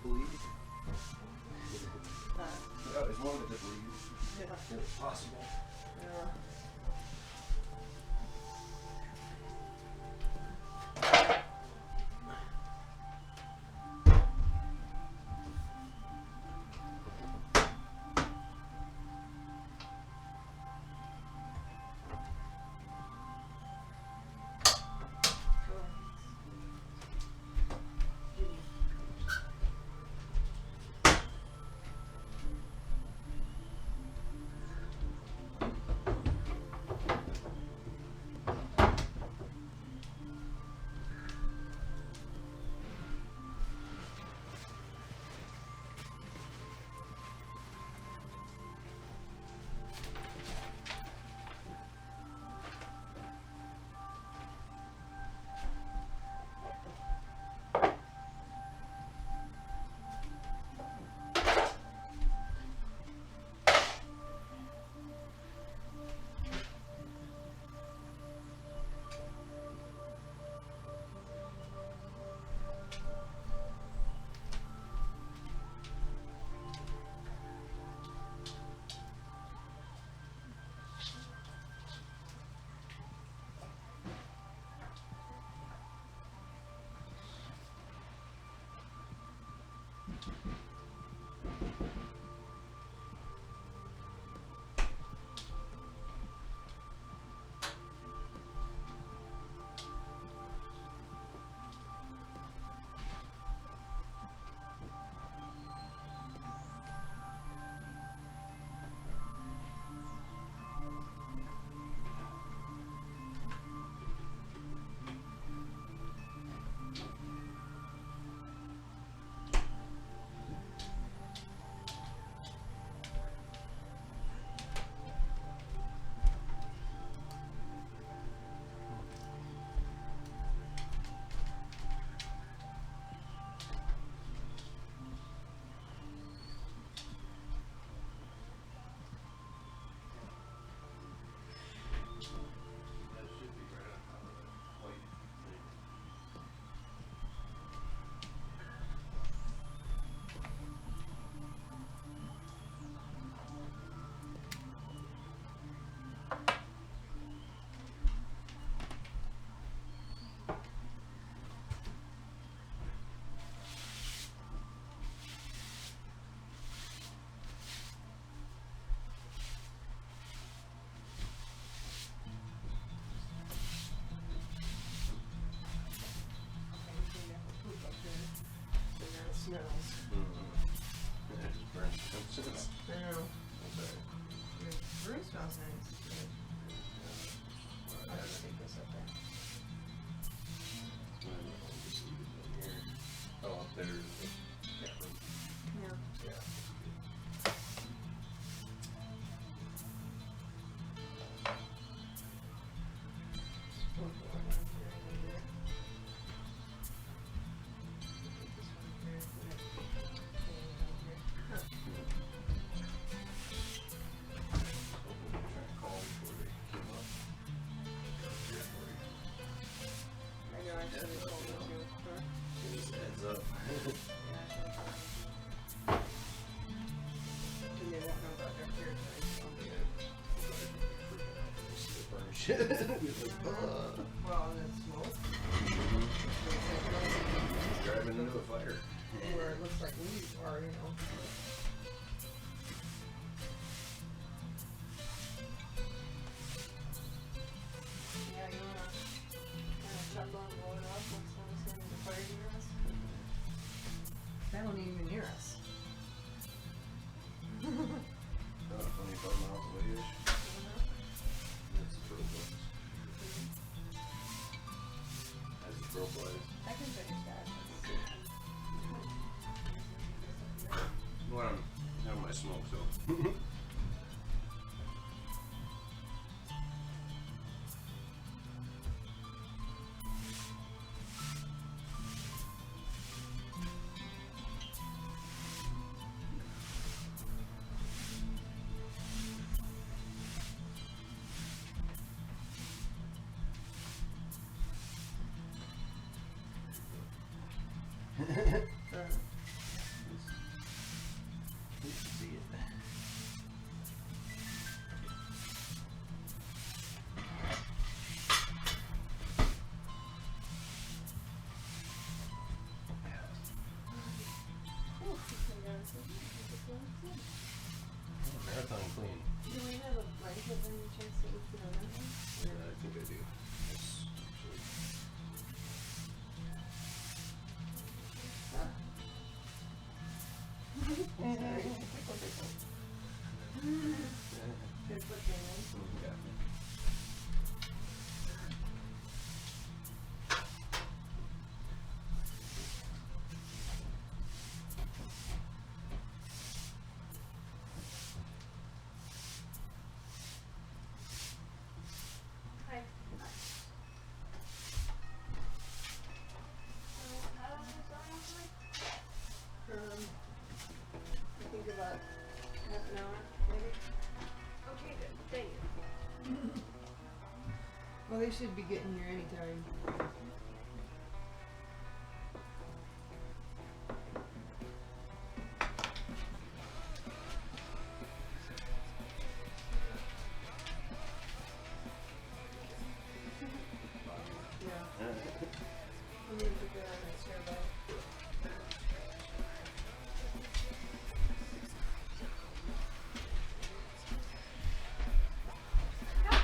bleed? I always wanted to bleed. Yeah. If it was possible. Yeah. Smells. It just burns senses. I know. The room smells nice. I'll just take this up there. Oh, up there is the cat room. Yeah. Yeah. Shit. Like, well, and it's smoke. Driving into a fire. Where it looks like weeds are, you know. Yeah, you wanna shut down and blow it off once someone's standing in the fire near us? That won't even near us. 25 miles away-ish. That's the turtle place. That's the turtle place. I can finish that. Okay. Well, I'm having my smoke, so. Well, they should be getting here anytime. Yeah. Let me put that on that chair back. Huh?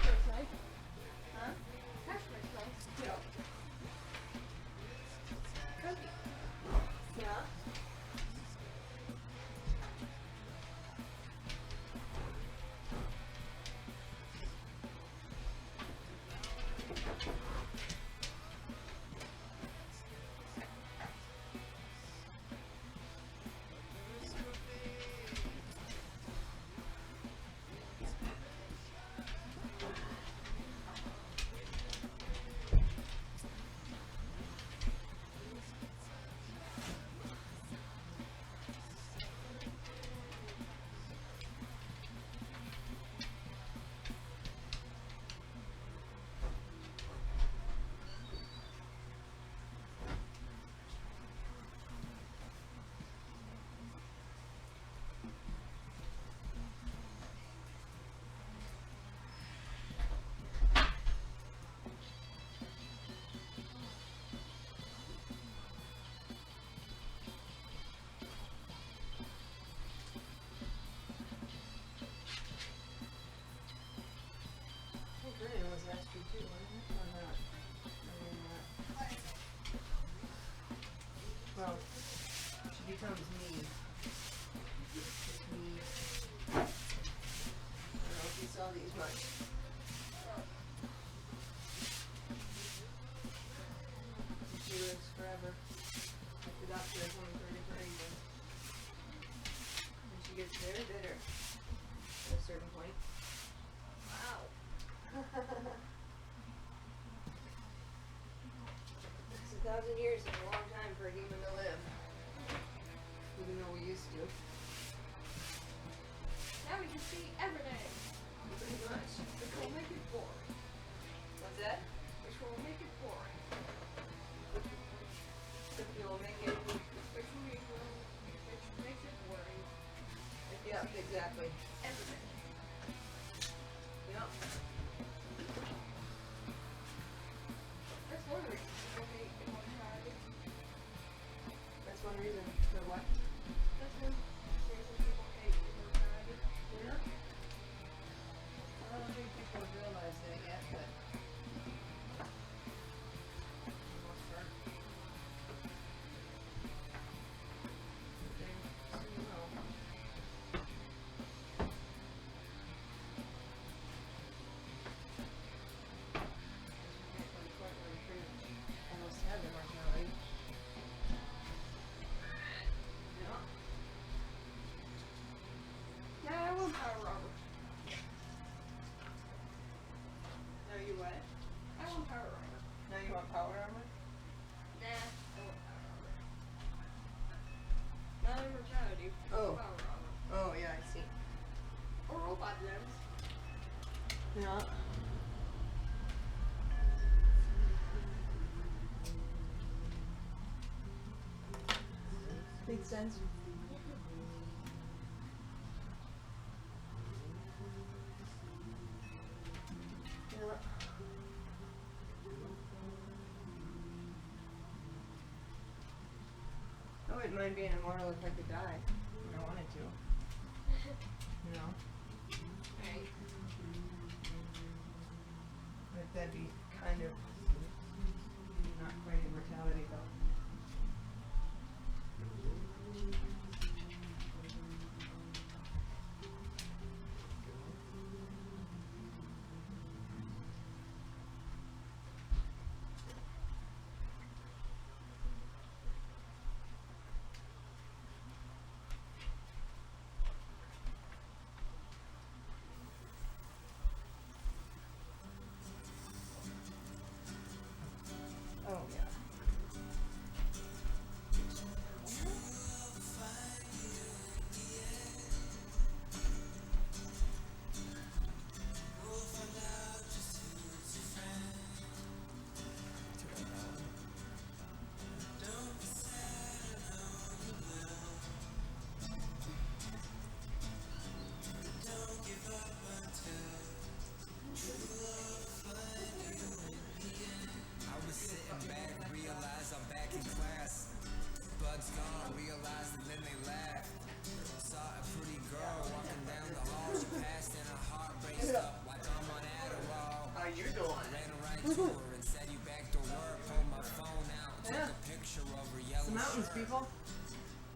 Yeah. Yeah. It was last year too, wasn't it? Or not? Or not? Well, she becomes me. Just me. I don't know if you saw these much. She lives forever. Like the doctor is only 30 for England. When she gets very bitter at a certain point. Wow. 1,000 years is a long time for a human to live. Even though we used to. Now we can see everything. Pretty much. Which will make it boring. What's that? Which will make it boring. You'll make it. Which makes it boring. Yep, exactly. Everything. Yep. That's one reason people hate immortality. That's one reason for what? That's one reason people hate immortality. Yeah. I don't think people have realized that yet, but for the most part, they soon will. Almost have immortality. Yeah. Nah, I want power armor. Now you what? I want power armor. Now you want power armor? Nah, I want power armor. Not immortality. Oh. Power armor. Oh yeah, I see. Or robot limbs. Yeah. Makes sense. Yeah. I wouldn't mind being immortal if I could die when I wanted to. You know? Right. But that'd be kind of not quite immortality though. Oh yeah. Those people?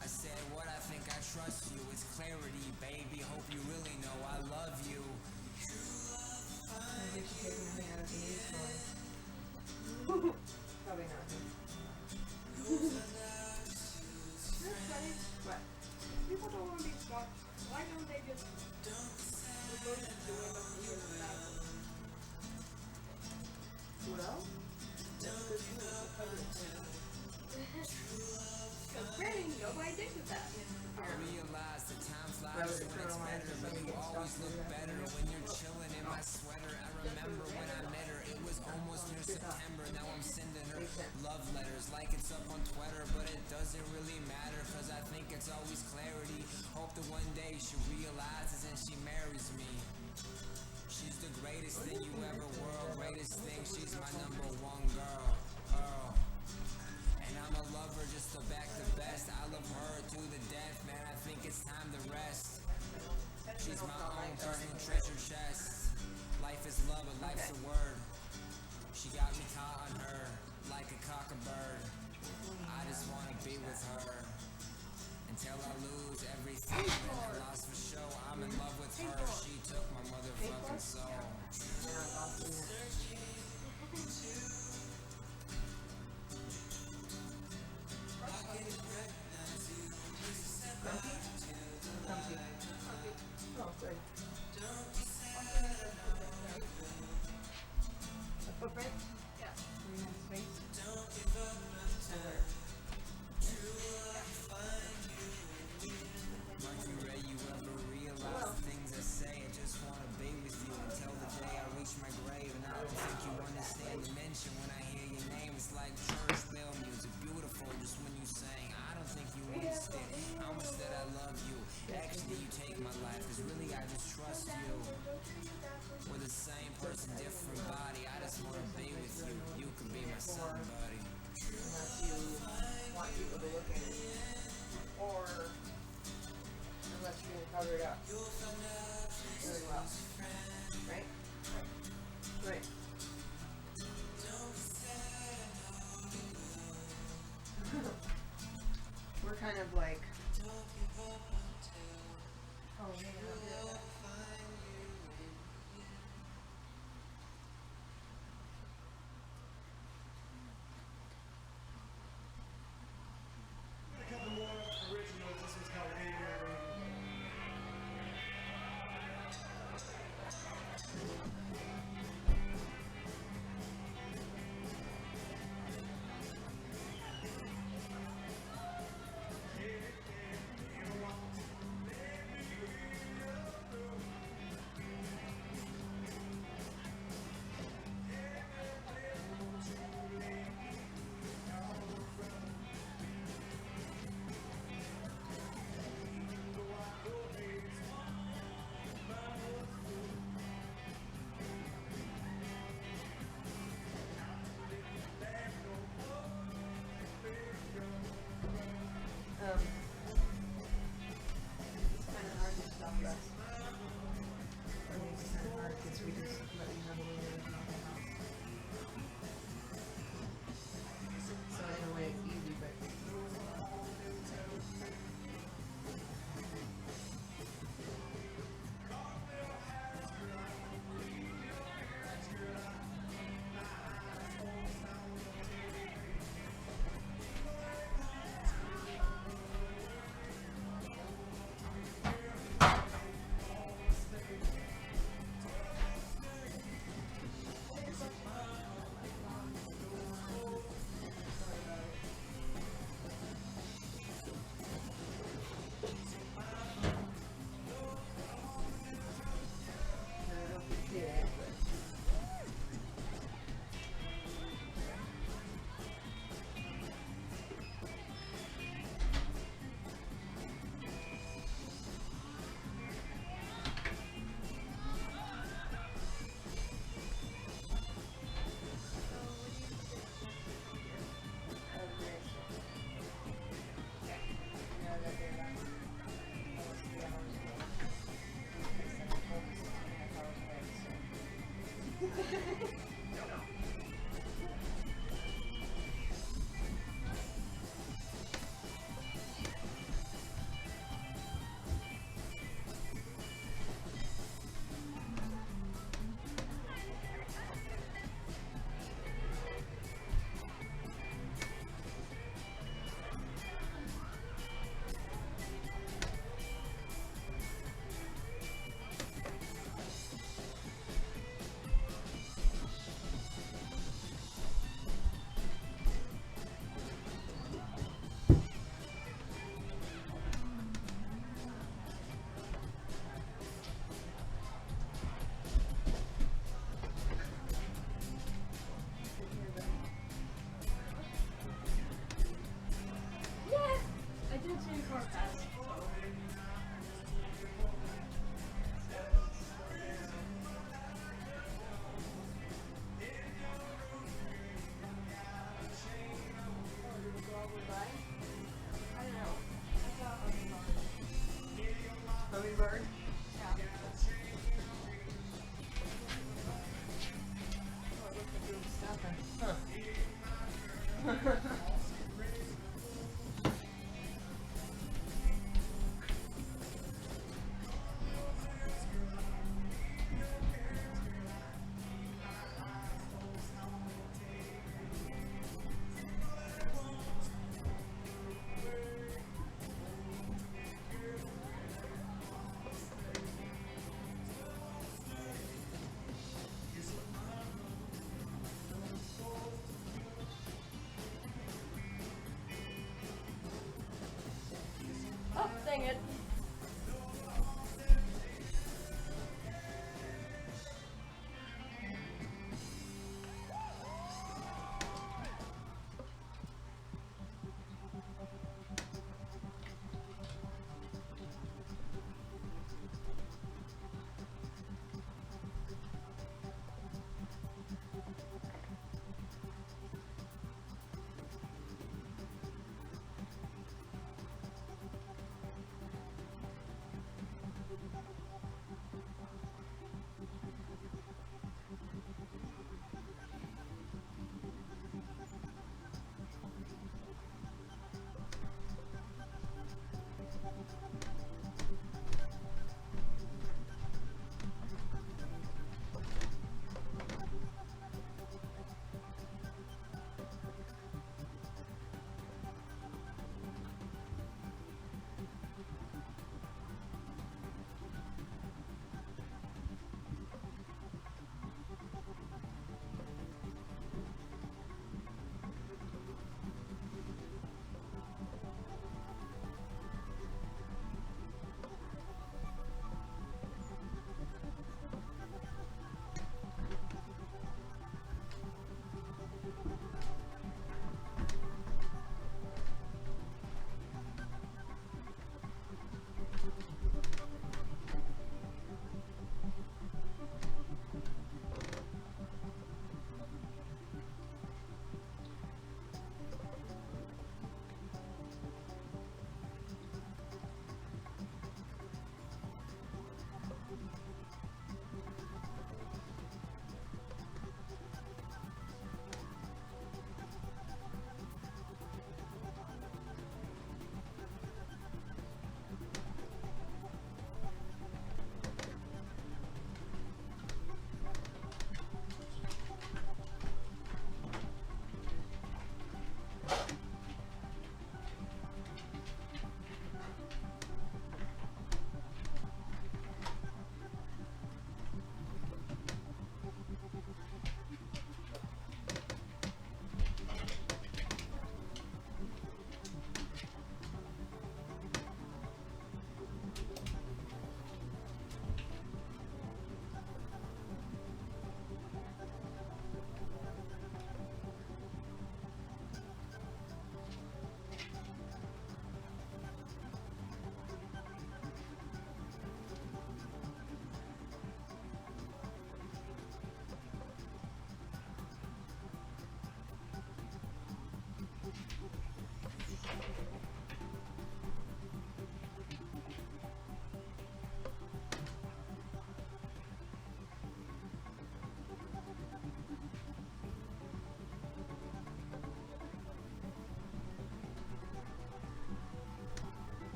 I said what I think, I trust you. It's clarity, baby. Hope you really know I love you. Maybe we should take anything out of the news story. Probably not. That's funny. What? People don't want to be stopped. Why don't they just go to the door and leave the bathroom? Well, that's good to know. It's a public thing. Because apparently nobody did with that. I realize the time flies Rather when than it's criminalize better, somebody but you getting always stopped look for that. better when you're chilling in my sweater. I remember when I met her, it was almost near September. Now I'm sending her love letters like it's up on Twitter, but it doesn't really matter, cause I think it's always clarity. Hope that one day she realizes and she marries me. She's the greatest thing you ever were, greatest thing, she's my number one girl. And I'm a lover just to back the best. I love her to the death, man, I think it's time to rest. She's my own personal treasure chest. Life is love, but life's a word. She got me caught on her like a cockabird. I just wanna be with her until I lose everything that I lost for show. I'm in love with her, she took my motherfucking soul. Yeah, I'll do that. Grumpy? Grumpy. Oh, good. A footprint? Yeah. We have space? And where? Mercury, you ever realize the things I say? I just wanna be with you until the day I reach my grave. And I don't think you understand the mention when I hear your name. It's like church bell music, beautiful just when you sing. I don't think you understand how much that I love you. Actually, you take my life, cause really I just trust you. We're the same person, different body. I just wanna be with you. You can be my somebody. Unless you want people to look at it. Or unless you're gonna cover it up really well. Right? Right. We're kind of like, oh man, A couple more originals. This one's called Aire.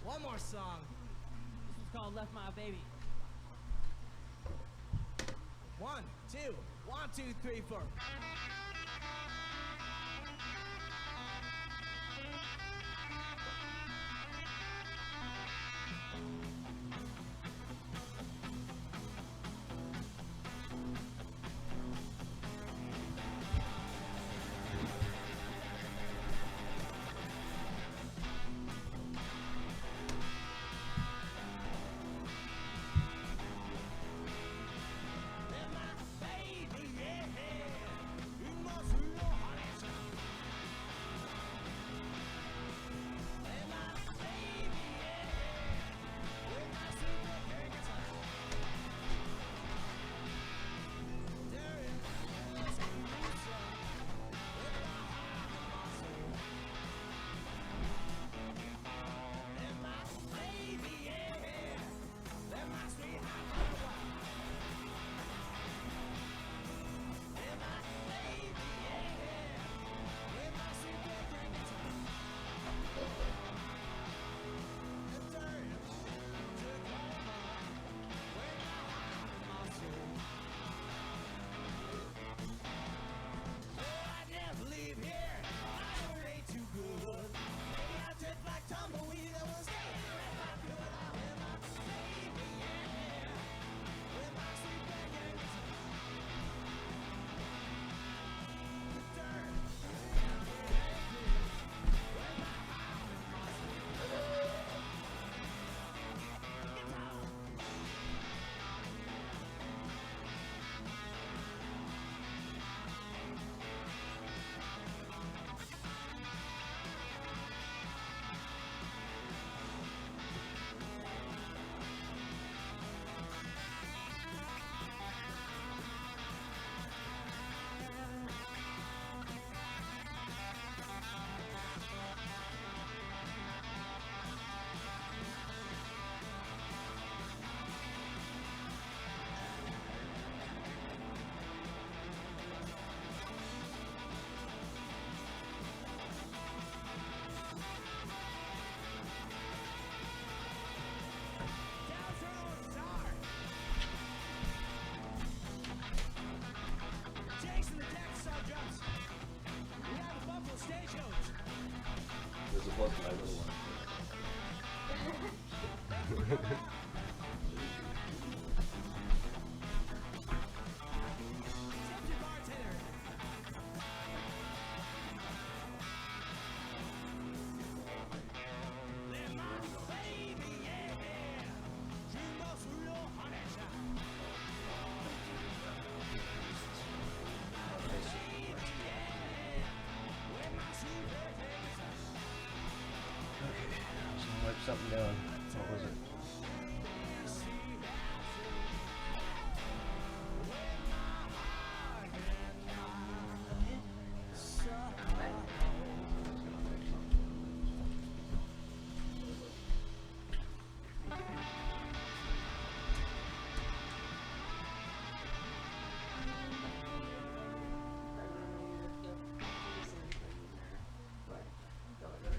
One more song. This one's called Left My Baby. 1, 2, 1, 2, 3, 4. There's a book in my little one. Wipe something down. What was it?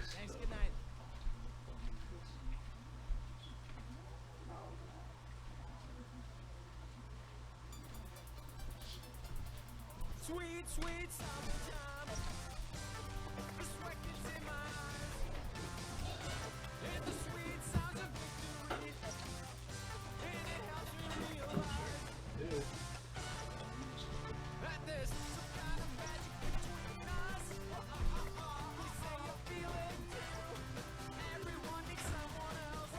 Thanks, good night. Sweet, sweet summertime. The sweat gets in my eyes. And the sweet sounds of victory. And it helps me realize that there's some kind of magic between us. We say you feel it too. Everyone needs someone else.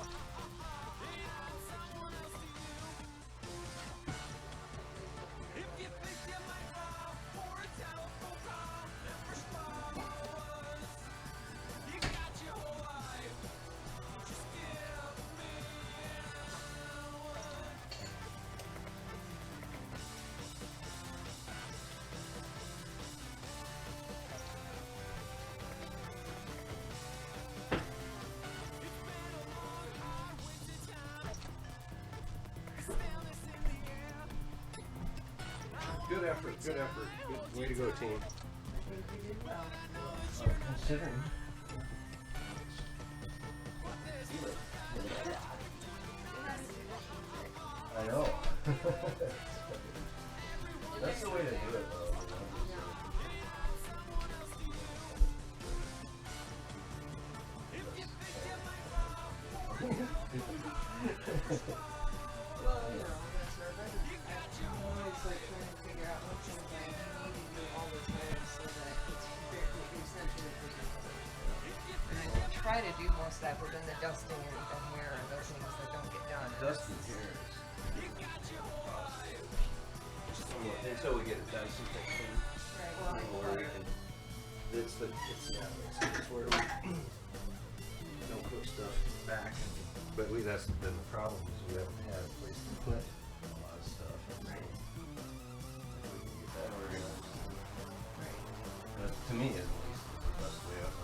And I'm someone else to you. If you think you might fall for a telephone call, never stars. You got your whole life. Just give me one. It's been a long, hard winter time. The stillness in the air. Good effort, good effort. Good way to go, team. I think you did well. Considering. But there's feel it. I know. That's the way to do it, though. Well, you know, that's nervous. I'm always like trying to figure out what things I need to do all the time so that it's essentially presentable. And I try to do most of that, but then the dusting and the hair are those things that don't get done. Dusting here is until we get a Dyson thing. Right, well, Or we can, it's where we don't put stuff back. But that's been the problem is we haven't had a place to put a lot of stuff. Right. If we can get that organized. Right. That, to me, at least, is the best way up.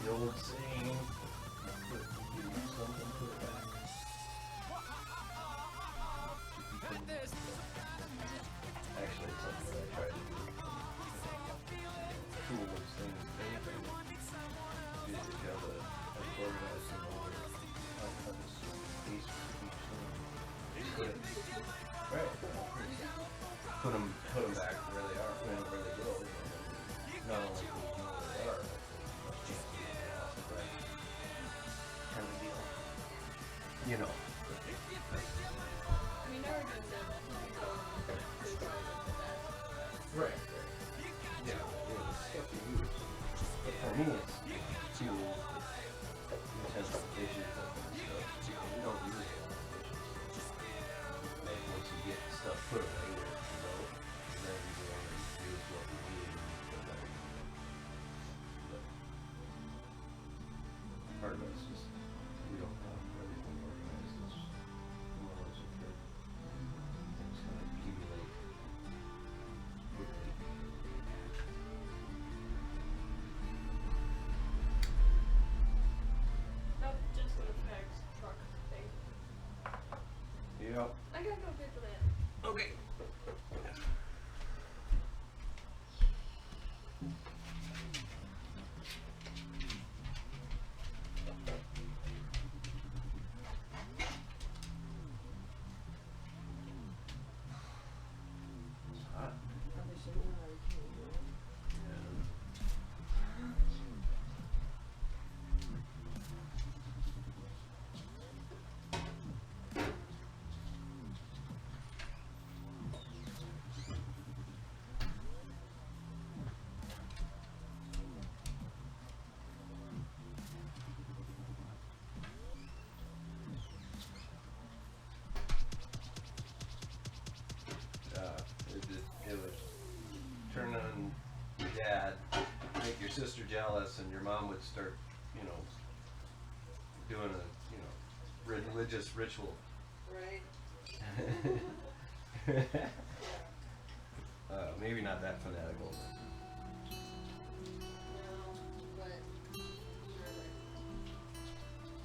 The old saying, if you use something, put it back. Actually, it's something that I try to do. Cool those things. You have a organized in order. Like how this piece for each thing. Put it, right. Put them back where they are, where they go. Not only do we know where they are, but they can't be lost, right? Kind of deal. You know. We never did that. Right. Yeah, it's stuff you use. But for me, it's tools, utensil dishes, and stuff. We don't use it on dishes. Like once you get stuff put away where it can go, then you go and use what we need and put that in. But part of it's just we don't have everything organized as well as we could. Things kind of accumulate quickly. Not just the fags truck thing. Yep. I gotta go pay for that. Okay. It's hot. Probably should know how to do it. It would turn on your dad, make your sister jealous, and your mom would start, doing a, religious ritual. Right. Maybe not that fanatical. No, but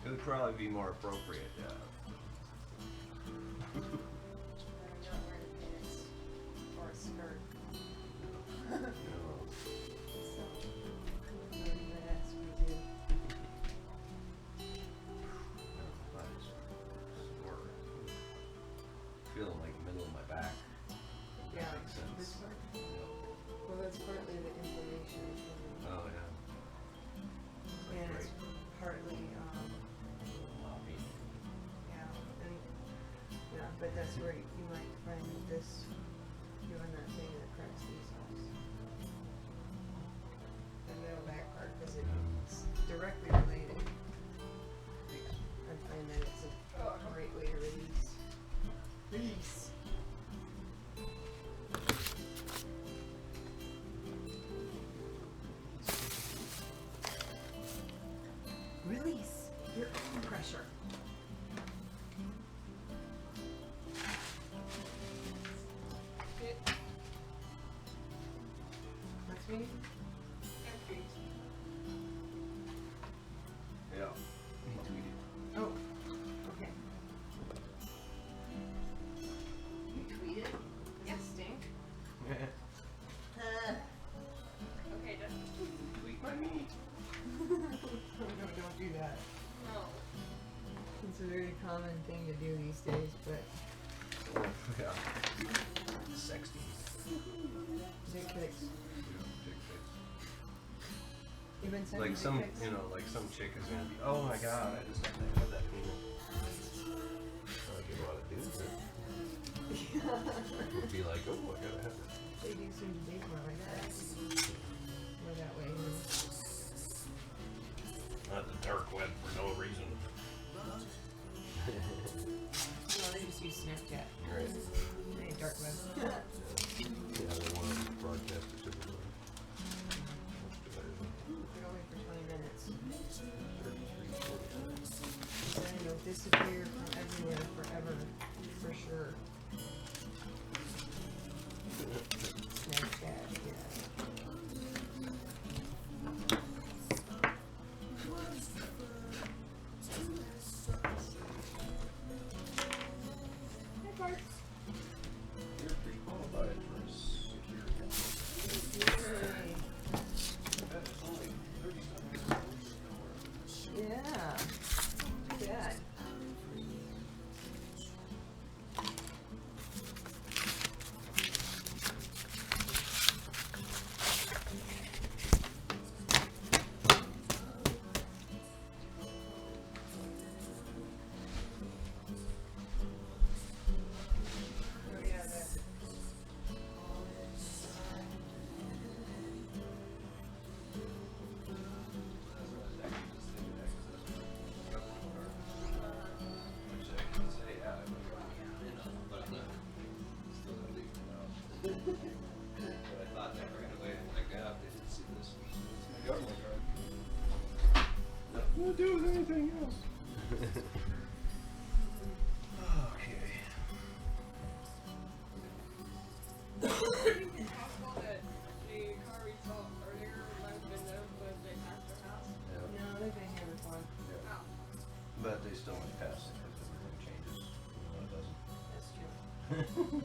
It would probably be more appropriate, yeah. I'm not wearing pants or a skirt. So, maybe that's what we do. Feeling like the middle of my back. Yeah, That makes sense. this part. Yeah. Well, that's partly the inflammation. Oh, yeah. And it's partly, Lobby. yeah, and, yeah, but that's where you might find this, doing that thing that cracks these holes. The middle back part, because it's directly related. I find that it's a great way to release. Release. Release your own pressure. Next meeting? Yeah. He tweeted. Oh, okay. You tweeted? Yes, stink. Okay, done. common thing to do these days, but Yeah. Sexting. dick pics. Dick pics. You've been sending Like dick some, pics? you know, like some chick is gonna be, oh my god, I just have to have that penis. Like a lot of dudes would be like, oh, I gotta have that. They do seem to date more like that. More that way. Not the dark web for no reason. No, they just use Snapchat. Right. They ain't dark web. Yeah, they want to broadcast it to the world. They're only for 20 minutes. 33, 40. Then you'll disappear from everywhere forever, for sure. Snapchat, yeah. Hey, Bart. You're pretty qualified for a security. Yay. That's only 30 Yeah. Good. Oh, yeah, that. Nothing to do with anything else. Okay. Is it possible that the car we saw earlier might have been them when they passed their house? Yeah. No, they've been here before. Oh. But they still might pass it because everything changes. Even though it doesn't. That's true.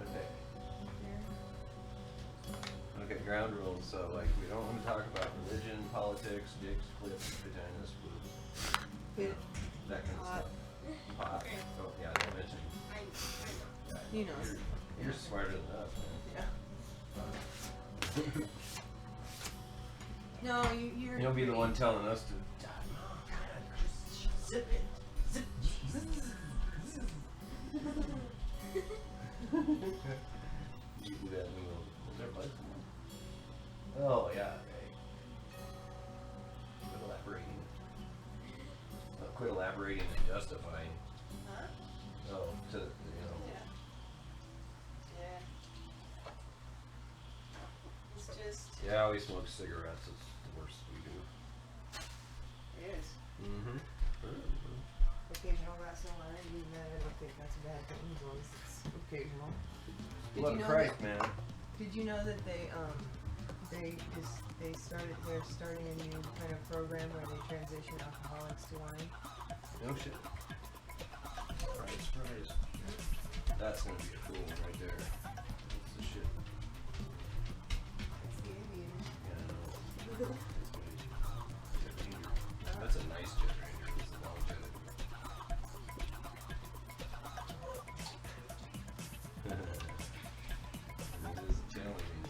Okay. Okay, ground rules. So, like, we don't want to talk about religion, politics, dicks, clips, vaginas, boobs, Hit. that kind of Pot. stuff. Pot. Oh, yeah, don't mention. I know. Yeah, He knows. You're smarter than us, man. Yeah. No, you're. You'll be the one telling us to. Zip it. Zip. You do that and we'll their life. Oh yeah, okay. Quit elaborating. Quit elaborating and justifying. Huh? Oh, to Yeah. Yeah. It's just. Yeah, we smoke cigarettes. It's the worst we do. It is. Mm-hmm. Occasional wrestling, I don't think that's a bad thing as long as it's occasional. Did Blood you of know Christ, that, man. Did you know that they're starting a new kind of program where they transition alcoholics to wine? No shit. Surprise. That's gonna be a cool one right there. That's the shit. That's the aviator. Yeah, I know. That's a nice generator. This is a long generator. It is challenging.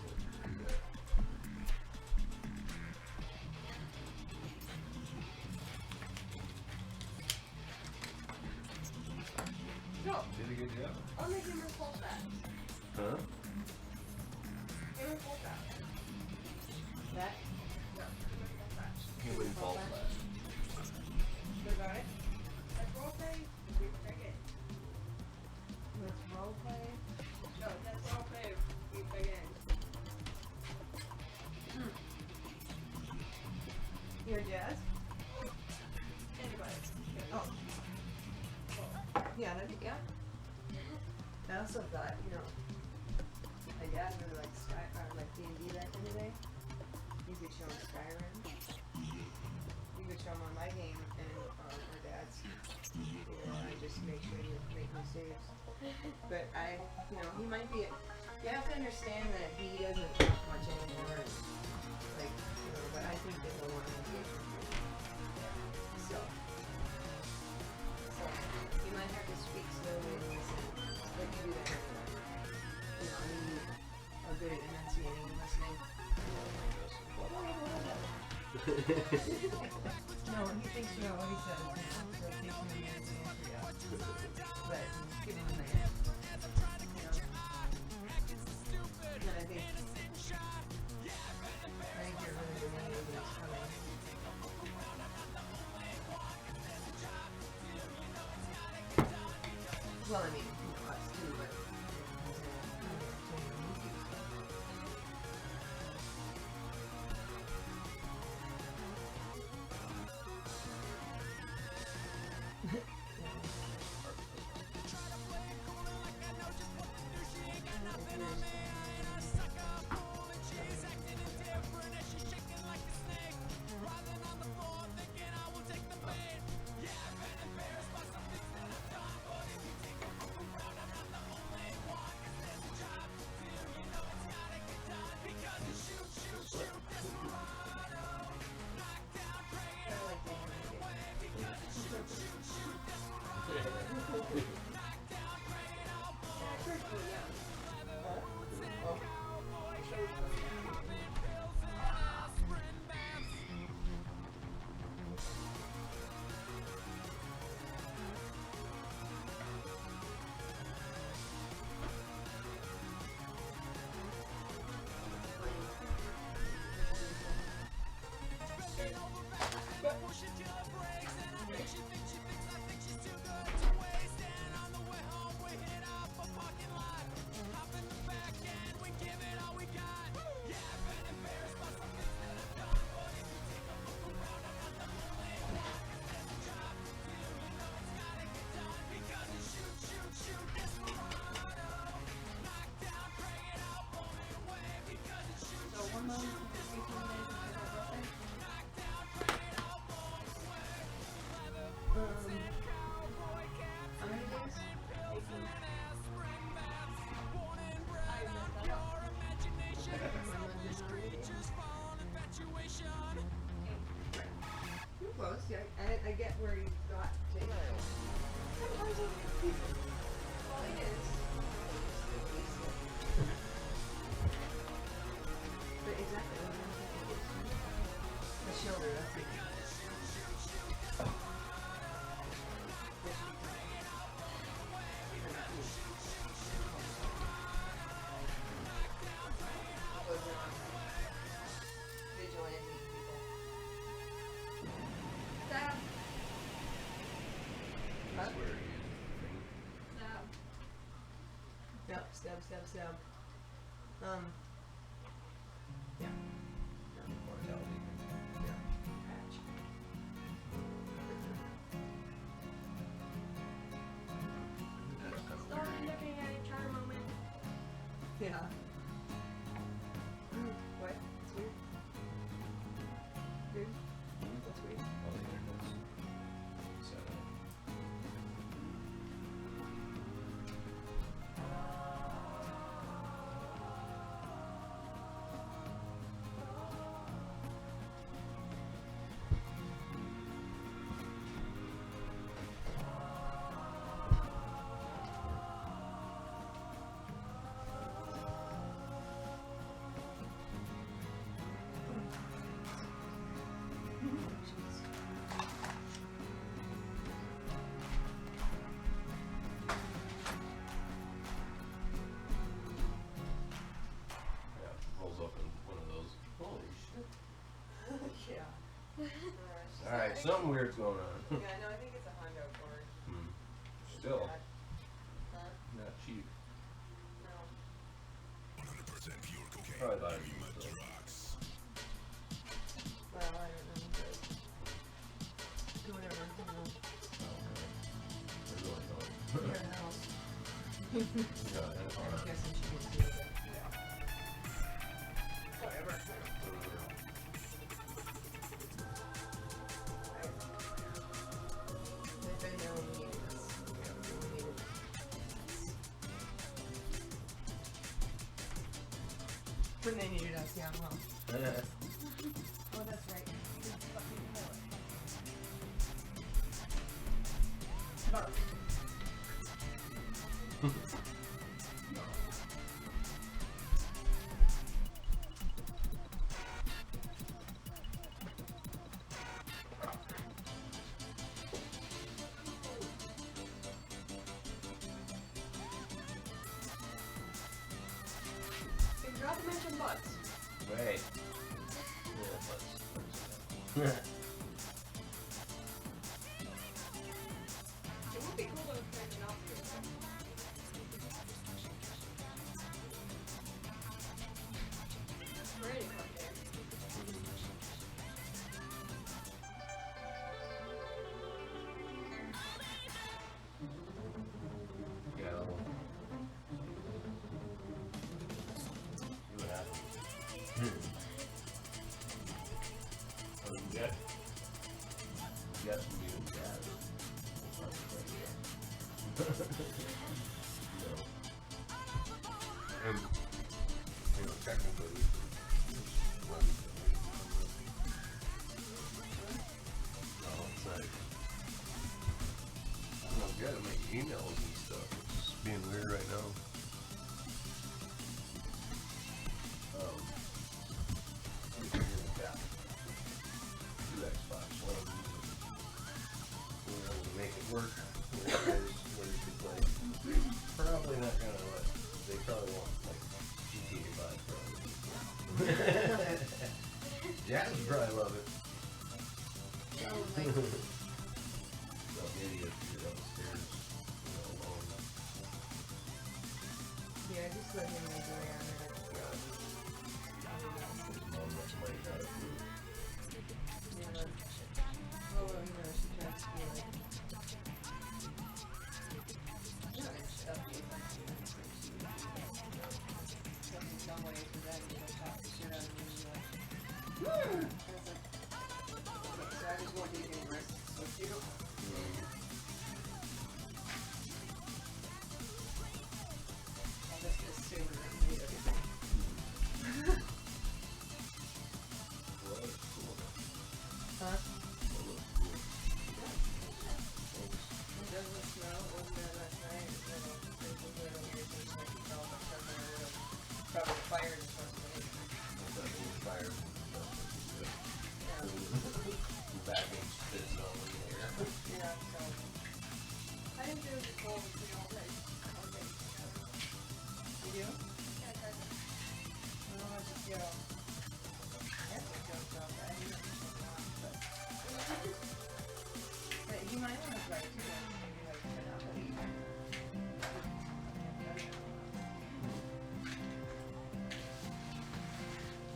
No, Did a good job. only him and full fat. Huh? Him and full fat. That? No, him and full fat. He wouldn't fall flat. Good about it? That's role play, we pick it. Let's role play. No, that's role play, we pick it. You're jazz? Anybody. Oh. Yeah, that'd be, yeah. I also thought, my dad really liked like D&D back in the day. You could show him Skyrim. You could show him on my game and or Dad's. I just make sure you make my saves. But he might be. You have to understand that he doesn't talk much anymore. And, but I think that he'll want to engage with you. So you might have to speak slowly and listen. But you do that anyway. You are good at enunciating and listening. No, he thinks you know what he says now, so it takes him a minute to answer you. But give him a minute. And I think you're really remembering what's coming. Well, I mean, us too, but close. Yeah, I get where you got to. Sometimes it is. Well, it is. But exactly what I'm thinking is the shoulder. That's it. Stab. Yeah. Mortality. Yeah. Patch. Started looking at each other moment. Yeah. What? It's weird. Dude? That's weird. All the internet's set up. Alright, something weird's going on. Yeah, no, I think it's a Hondo cord. Still, Huh? not cheap. No. 100% pure cocaine. Probably thought it Heavy was metal still. drugs. Well, I don't know, but do whatever, you know. We're really going. Your house. Yeah, and it's I'm hard. guessing she gets to do that. Whatever. When they needed us, yeah, well. Oh, that's right. You're fucking pilot. Bark. Forgot to mention butts. Right. Yeah, It would be cool to have an outfit. Ready for it. yeah, well, see what happens. Oh, you got some new jazz. And, you know, technically, when, no, it's like, I don't get to make emails and stuff. It's just being weird right now. Yeah. Two Xbox, one of them. We're able to make it work. Where you can play. Probably not gonna let. They probably won't like GTA 5 probably. Jazz would probably love it. Oh, like, So maybe if you're upstairs, alone. yeah, just let him enjoy on it. His mom must might not approve. Yeah. Oh, well, you know, she tries to be like, you know, it's stuffy. Stuffy some way for that, you know, talk the shit out of me and be like, and it's like, okay, so I just won't be getting risks with you. I'll just assume that you do everything. Well, that's cool. Huh? Well, that's cool. It doesn't smell. It wasn't there last night. There's a little weird thing like you saw but something or whatever. Probably the fire is supposed to be. It's like a little fire and stuff. Yeah. The back end spits all in the air. Yeah, so. I didn't do the cold, you know, like, okay. You do? Yeah, I tried to. Oh, I just go. That's a joke though, but I didn't know it was but. But you might want to try it too. Maybe like Monopoly.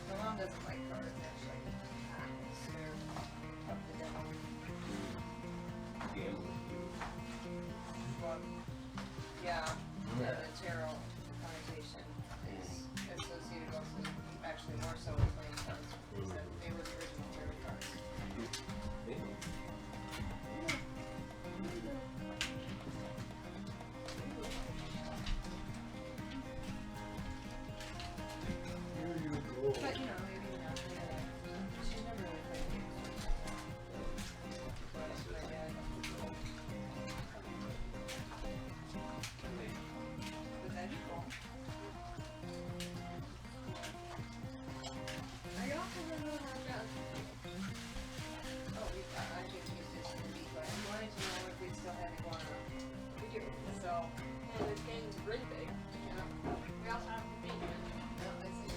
My mom doesn't like cards actually. So they're up to them. Gambling. Well, yeah, the tarot connotation is associated also, actually more so with playing cards. Because they were the original tarot cards. But you know, maybe not. She's never really played games. But my dad. But that'd be cool. I also don't know how that. Oh, we thought I just used it to be, but I wanted to know if we still had iguana. We do. So, And this game's really big. You know? We also have the bacon. no, I see.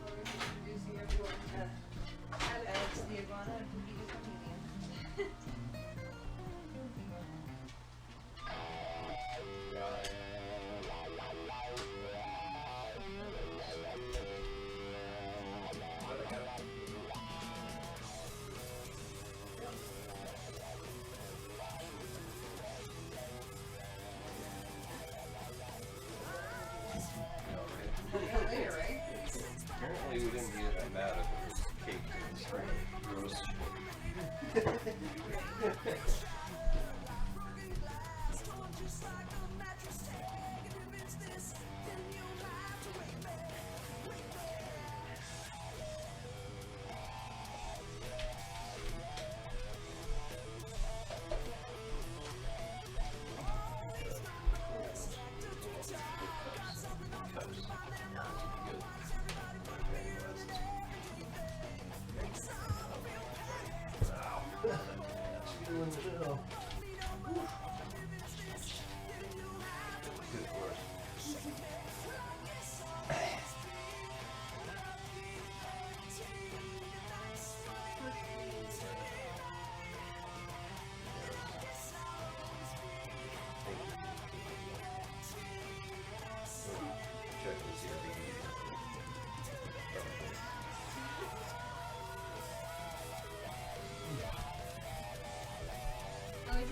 We're introducing everyone to Alex the iguana and Cookie the comedian. Yeah, later, right? Apparently we didn't get that mad if it was cake and gross.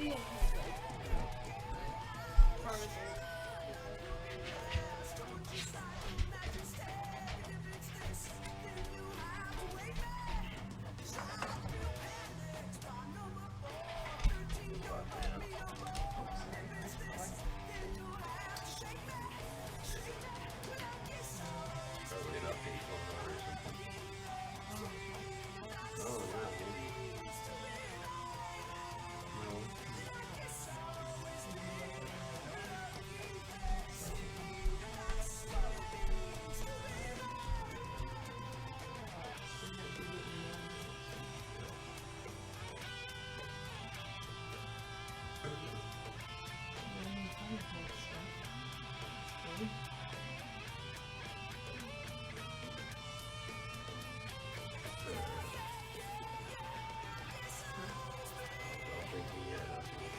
seeing people. Promising. Probably an update on that or something. Oh, yeah, maybe. No. Not thinking yet. Not thinking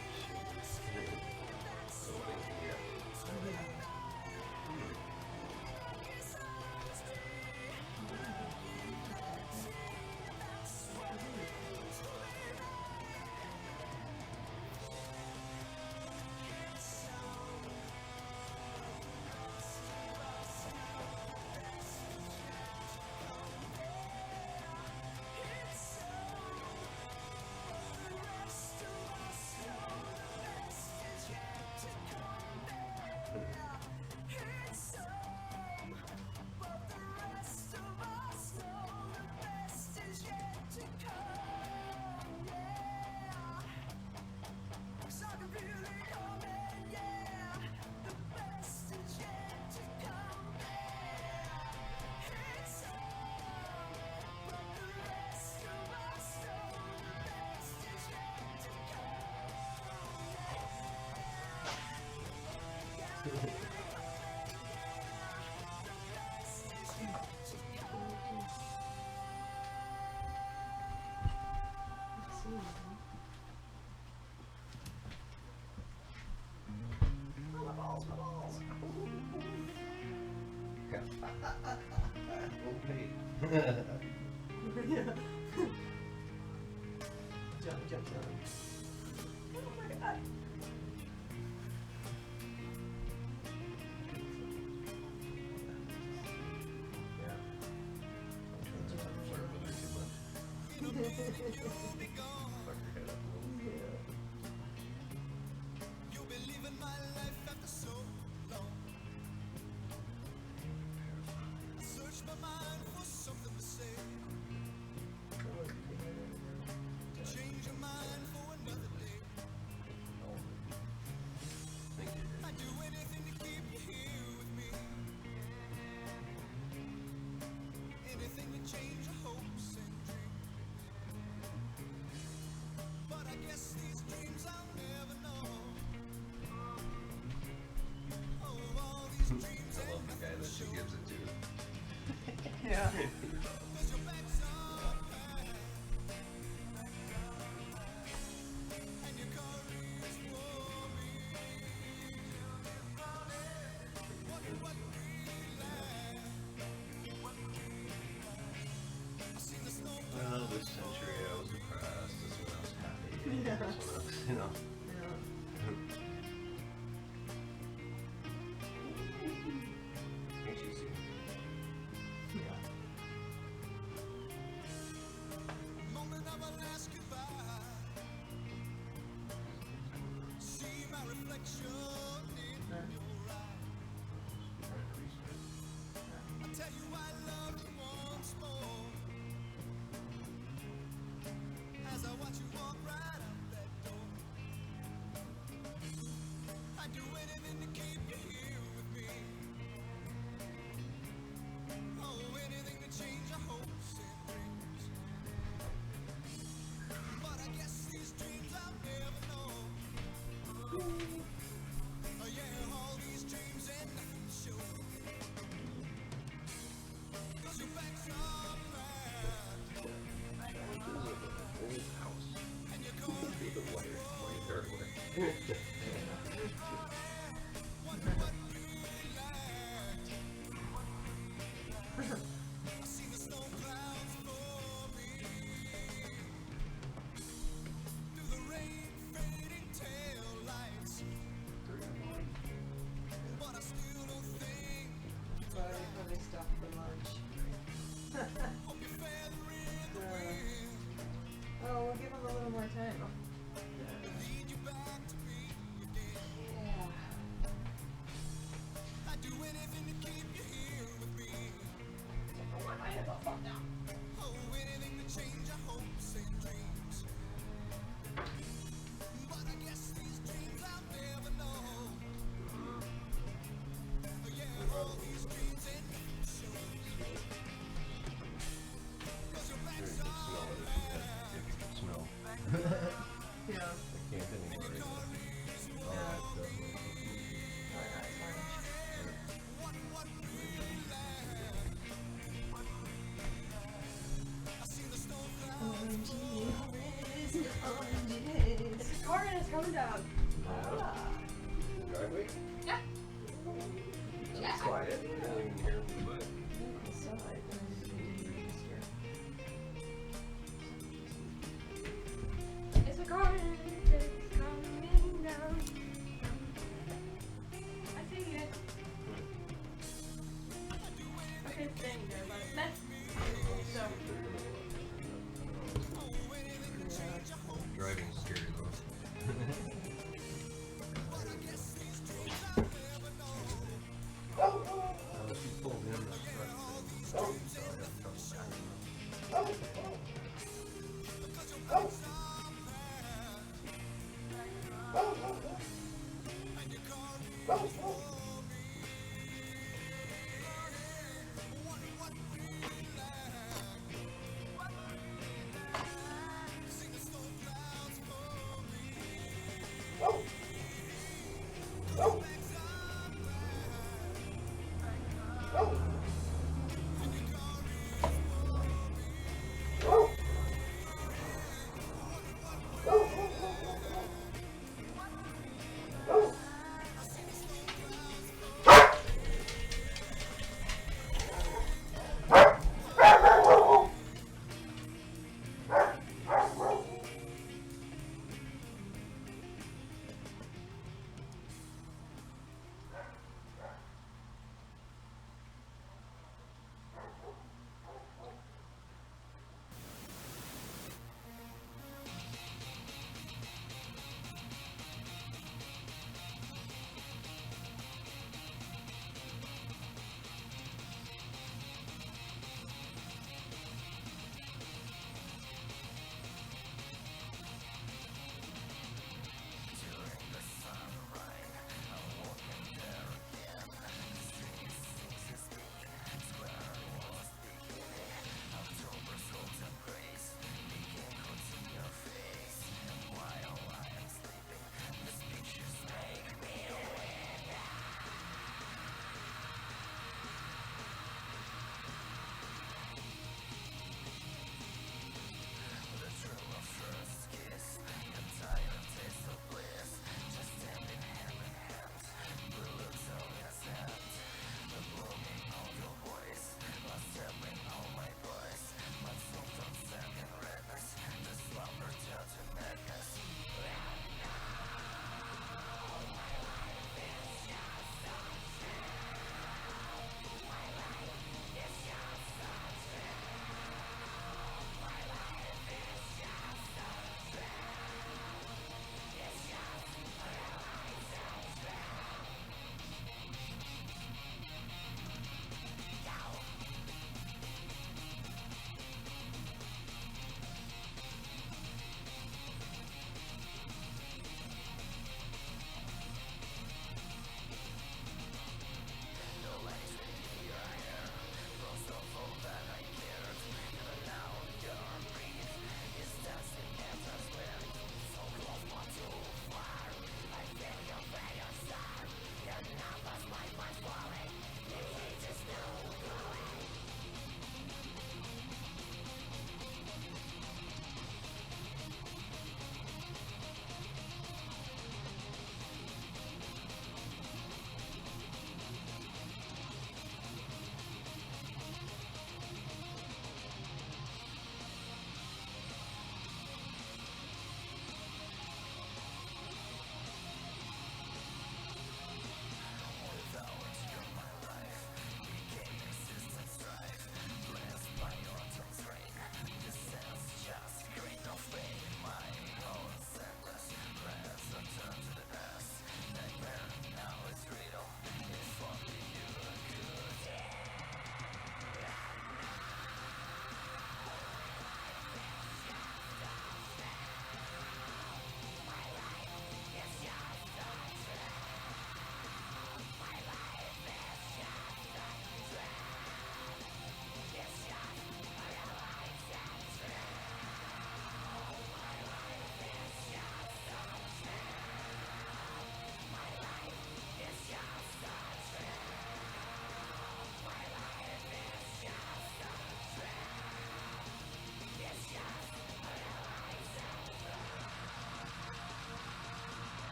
yet. Okay. Jump. Oh my god. Yeah. I'm flirt with her too much. Fuck her head up a little. Thank you. I love the guy that she gives it to. Yeah. Well, this century I was depressed, this one I was happy, Yeah. this one I was, you know. Ain't she seen?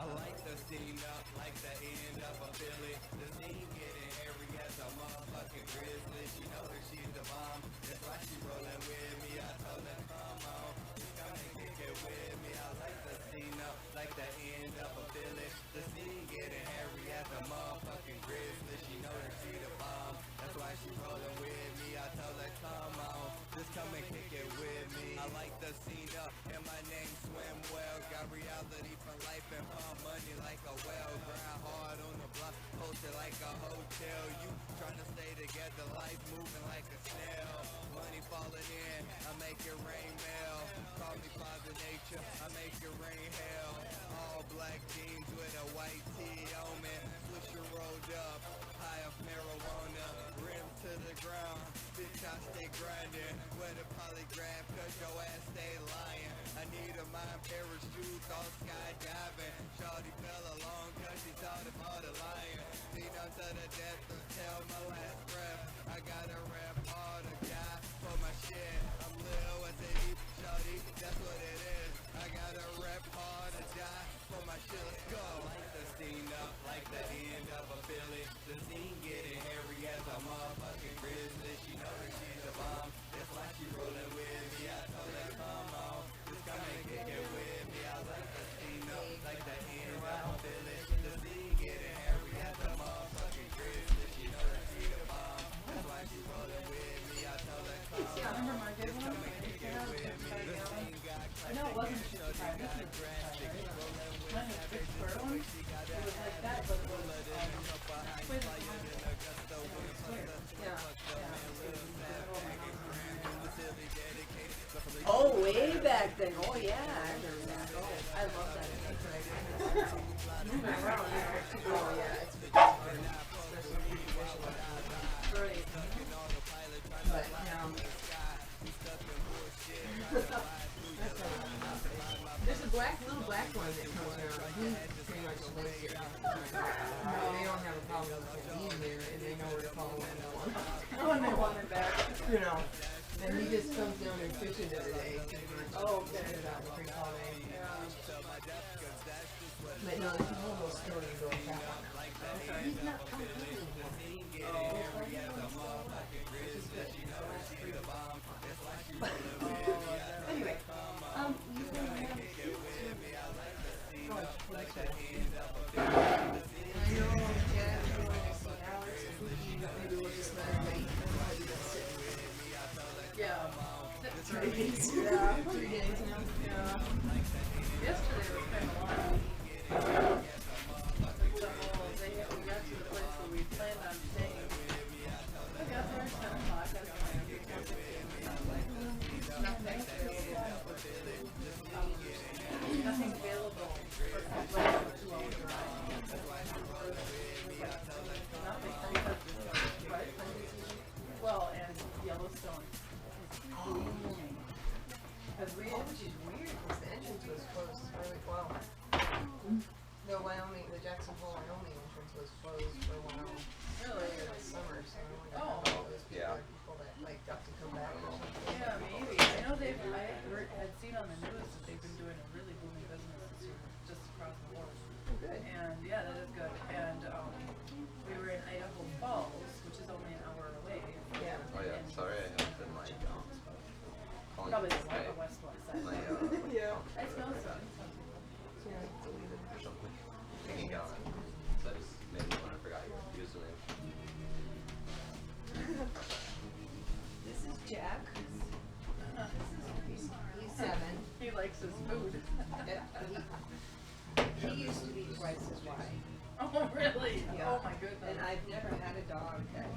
I like the scene up like the end of a Philly. The scene getting hairy as a motherfucking grizzly. She know that she's the bomb. That's why she rolling with me. I told her, come on, come and kick it with me. I like the scene up like the end of a Philly. The scene getting hairy as a motherfucking grizzly. She know that she the bomb. That's why she rolling with me. I told her, come on, just come and kick it with me. I like the scene up and my name swim well. Got reality for life and pump money like a well. Grind hard on the block, posted like a hotel. You trying to stay together, life moving like a snail. Money falling in, I make it rain mail. Call me Father Nature, I make it rain hell. All black jeans with a white tee on me. Swisher rolled up, high of marijuana. Rim to the ground, bitch I stay grinding. With a polygraph, cause your ass stay lying. I need a mind parachute, all skydiving. Shawty fell along cause she thought about a lion. Beat unto the death until my last breath. I gotta rap hard, a guy for my shit. I'm Lil with the deep shawty, that's what it is. I gotta rap hard, a die for my shit, let's go. Light the scene up like the end of a Philly. The scene getting hairy as a motherfucking grizzly. She know that she's a bomb, that's why she rolling with me. I told her, come on, just come and kick it with me. I like the scene up like the end of a Philly. The scene getting hairy as a motherfucking grizzly. She know that she's a bomb, that's why she rolling with me. I told her, come on, Yeah, remember my good just one? come and kick it with me. The scene got No, it wasn't 55. This was 55, right? Mine was big square one. It was like that, but it was twin. Yeah. Yeah. Oh, way back then. Oh, yeah, I remember that. Oh, I love that. Moving around, oh, yeah, it's great. But, there's a little black one that comes around. He pretty much lives here. They don't have a problem with him being here, and they know where to call when they want him. Oh, and they want it back. You know. And he just comes down and fishes every day. Oh, okay. It out in Creek all day. Yeah. But no, if you know those stories, go tap on them. He's not coming anymore. Anyway, you can have I know, yeah, you want to see Alex, maybe we'll just let everybody sit. Yeah. 3 days. Yeah. 3 days now. Yeah. Yesterday was kind of long. We got to the place where we planned on staying. I got there at 10 o'clock. I was planned nothing available for like 2 hours drive. Nothing. Right? Well, and Yellowstone is booming. Because Which is weird, because the entrance was closed really well. The Jackson Hole, Wyoming entrance was closed for a while. really, This summer, so I wonder Oh. how all those Yeah. people that like got to come back or something. yeah, maybe. I know had seen on the news that they've been doing a really booming business this year, just across the board. Good. And yeah, that is good. And we were in Idaho Falls, which is only an hour away. Yeah. Oh yeah, sorry I haven't been like calling Probably you the west side. my Yeah. I smell some. Yeah. deleted or something. Thinking on. So I just maybe when I forgot your username. This is Jack. He's 7. He likes his food. He used to be twice as wide. Oh, really? Yeah. Oh, my goodness. And I've never had a dog that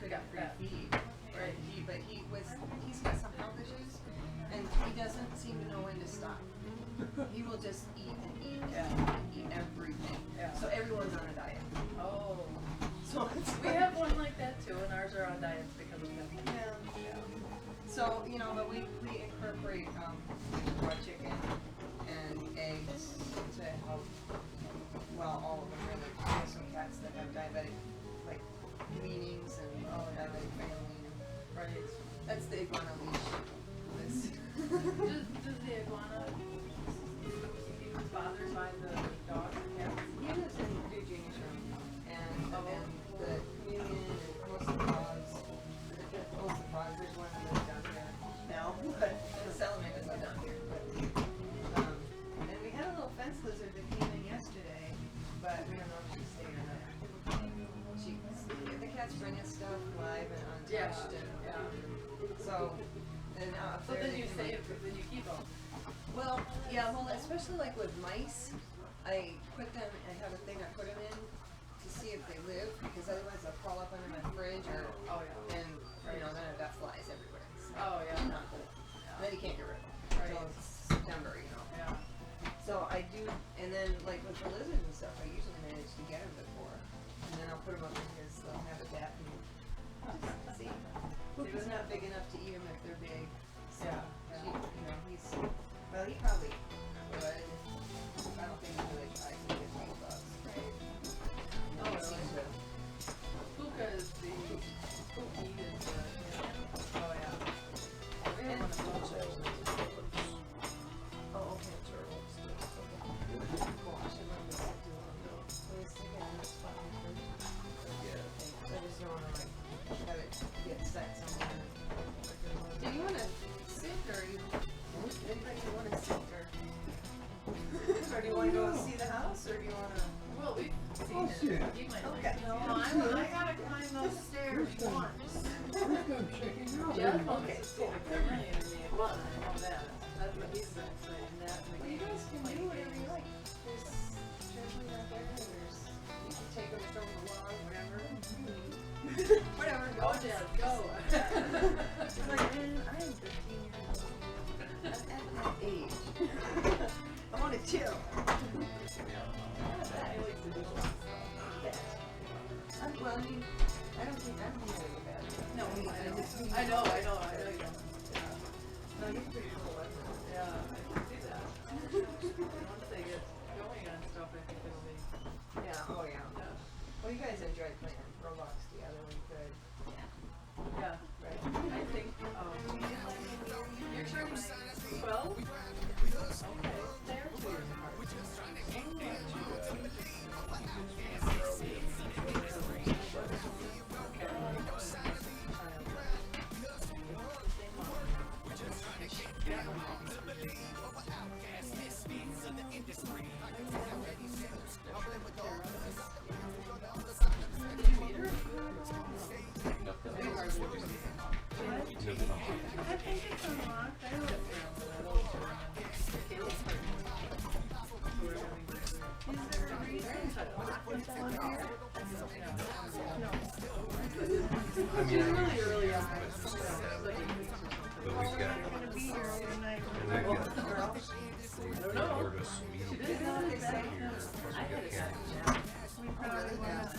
could Got fat. feed. Right. He's got some health issues, and he doesn't seem to know when to stop. He will just eat and eat and eat everything. Yeah. So everyone's on a diet. Oh. So it's We have one like that too, and ours are on diets because of that. Yeah. So, but we incorporate raw chicken and eggs to help, all of them really. We have some cats that have diabetic, like, weanings and diabetic failing. Right. That's the iguana leash list. Does the iguana get bothered by the dog guys bringing stuff live and untouched, and so then But then you save, then you keep them. well, yeah, well, especially like with mice, I put them. I have a thing I put them in to see if they live, because otherwise they'll crawl up under my fridge or and you know then I've got flies everywhere. So not cool. Then you can't get rid of them until September, you know. Yeah. So I do, and then like with the lizards and stuff, I usually manage to get them before, and then I'll put them up in his little habitat and just see. He's not big enough to eat them if they're big. So you know, he's well, he probably would. I don't think he really tries to get big bugs. Right? Oh, really? Puka is the Pookie is the oh yeah. We have one of those. Oh, okay. Cool. I should let this do it. Let me stick it in this spot first. Yeah. I just don't want to like have it get set somewhere. Do you want to sit or you? Anybody want to sit or? Or do you want to go see the house or do you want to? Well, we've seen I'll it. see it. He might Okay. like it. I gotta climb those stairs once. I'm checking out. Jeff wants Okay, to see cool. the Caribbean in me. Well, I know that. That's what he's been saying. That and the Well, you guys can playing do whatever games. you like. There's trampoline out there. There's you can take them from the lawn, whatever. Whatever. Go, Dad, go. It's like, man, I am 15 years old. I'm at that age. I want to chill. Well, I mean, I don't think I'm doing it bad. No, I know you don't. Yeah. No, you're pretty cool. Yeah, I can see that. Once they get going on stuff, I think it'll be, Yeah, oh yeah. yeah. Well, you guys enjoyed playing Roblox together when you could. Yeah, Right. I think, you're turning 12? Okay, they're 2 years apart. Did you meet her? I think it's unlocked. I don't Is there a reason to lock this on here? No. I mean, I Really early on. but we've got, You're gonna be here overnight. and I've got, I don't they know. board us immediately She didn't here, know that. plus we I got had a cameras. We probably want to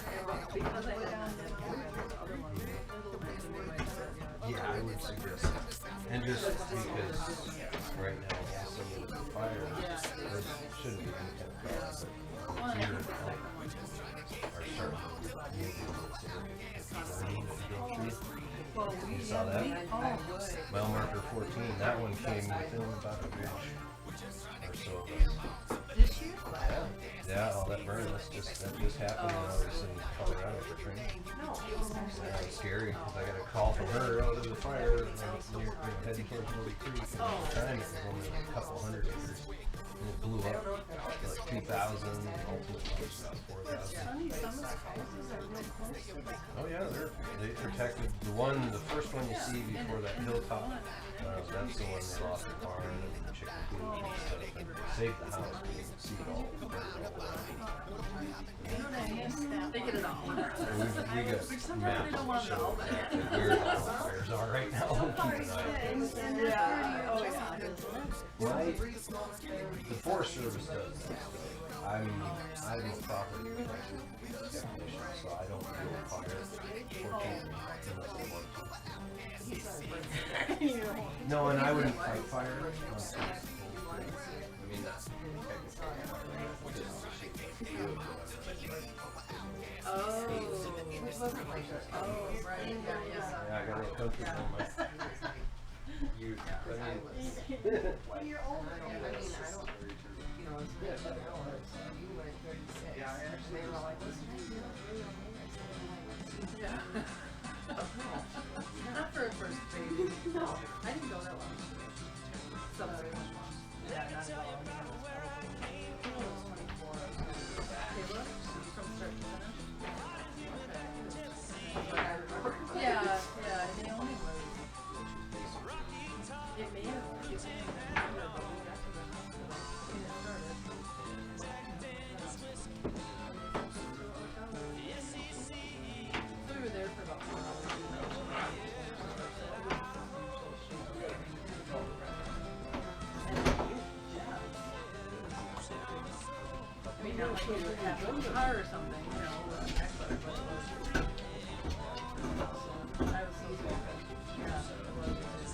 Because I go had down the other one. Yeah, I would suggest that. And just because right now also with the fire, there shouldn't be any kind of cost, but deer and elk are starting to move into this area. Burning that you go through. Well, You saw that? oh, Mile marker 14, that one came within about a ridge or so of us. this year? Yeah, all that burn, that just happened when I was in Colorado for training. No. Yeah, it was scary because I got a call from her, oh, there's a fire near, heading towards Woody Creek. And at the time, it was only like a couple hundred acres. And it blew up to like 2,000, ultimate was about 4,000. Sunny, some of the houses are real close to the Oh yeah, they protected the first one you see before that hilltop. That's the one they lost the barn and the chicken coop and stuff, and they saved the house, but you can see it all burned all around. They get it all. We got Which sometimes they don't want maps to know that that. show where all the fires are right now. Keep an eye on it. Yeah, oh yeah. Right? The Forest Service does that. I'm a property protection technician, so I don't deal with fire or camping unless I want to. No, and I wouldn't fight fire. I mean, not technically, just to do it, Oh. Oh, right, yeah, yeah. yeah, I got a little country from my youth. Well, you're older. I mean, I don't, you know, it's good, but no, you went 36. Yeah, actually, they were like, listen, Yeah. Not for a first baby. No, I didn't go that long. Somebody. Yeah, not at all. I was 24. Caleb, from start to finish? Okay. mean, not like you would have a car or something, you know, with a back butter, but it was. So, I was easy with it. Yeah, it was.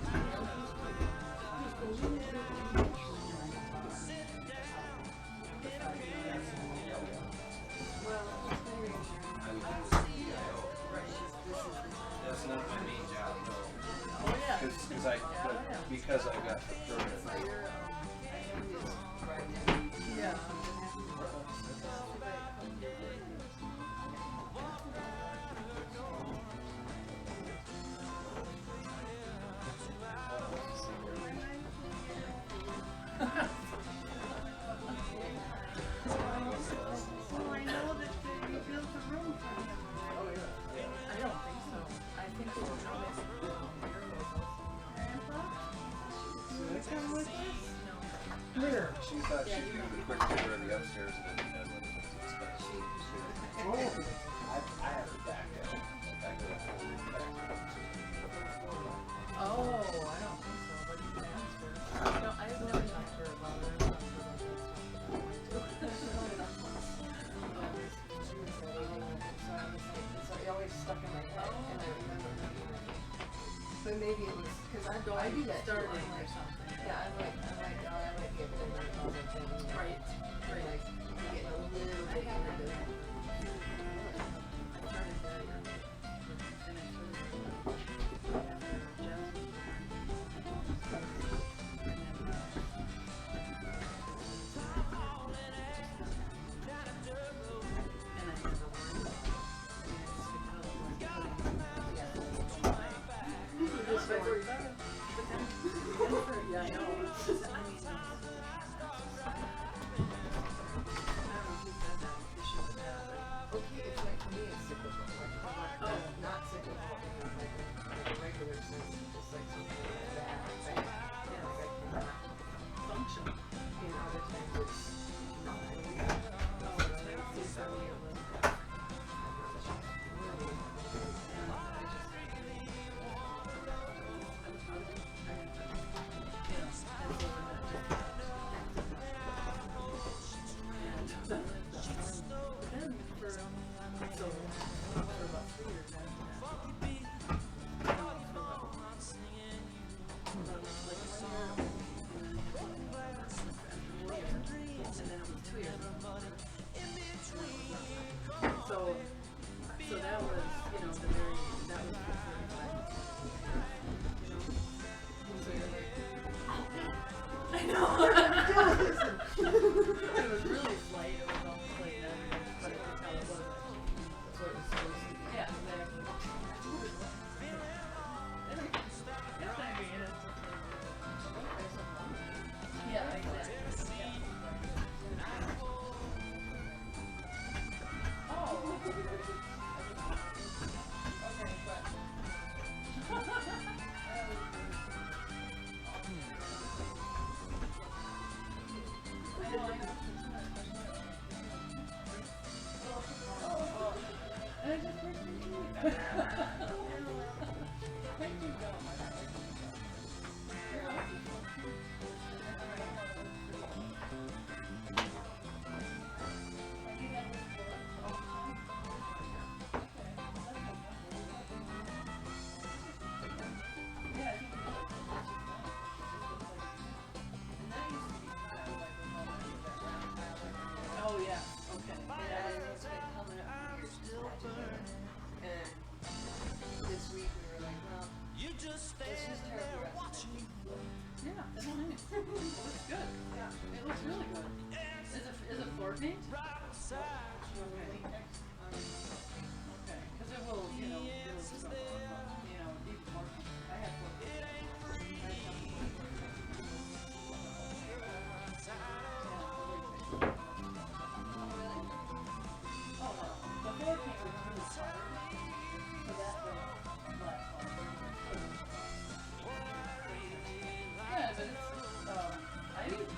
That's not my main job, no. Oh, yeah. Because I got the permit. Yeah. Well, I know that you built a room for him. I don't think so. I think it was Come with us? She thought she'd do the quick tour of the upstairs and then have one of those expensive. I have her back at back to the whole back. Oh, I don't think so, but you can ask her. No, I have never talked to her about it. So it always stuck in my head, and I remember thinking, but maybe it was because I do that too. Starting I'm or like, something. yeah, I'm like, oh, I might be able to learn other things. Right, right. Like getting a little bit kind of. I started very young. And I started after Jasmine. And I never worried about it. Just like worried about it. But then, yeah, I know. It's just, I mean, I don't know if you've had that issue with that, but Okay, it's like to me it's cyclical. Like not cyclical in like a regular sense, just like something like that. Right? Yeah, like I cannot function. in other times it's not. So that was, you know, the very, that was the very time. I know. It was really slight. It was almost like that, but I could tell it wasn't. That's what it was supposed to be. Yeah, exactly. It's not being it. Yeah, exactly. Oh. Okay, but. Oh yeah, okay. And this week we were like, well, let's just try the rest of it. Yeah, that's nice. It looks good. Yeah, it looks really good. Is it floor paint? Okay. Okay, because it will, you know, even more. I have floor paint. The floor paint was really hard, so that will last longer. Yeah, but it's, I didn't.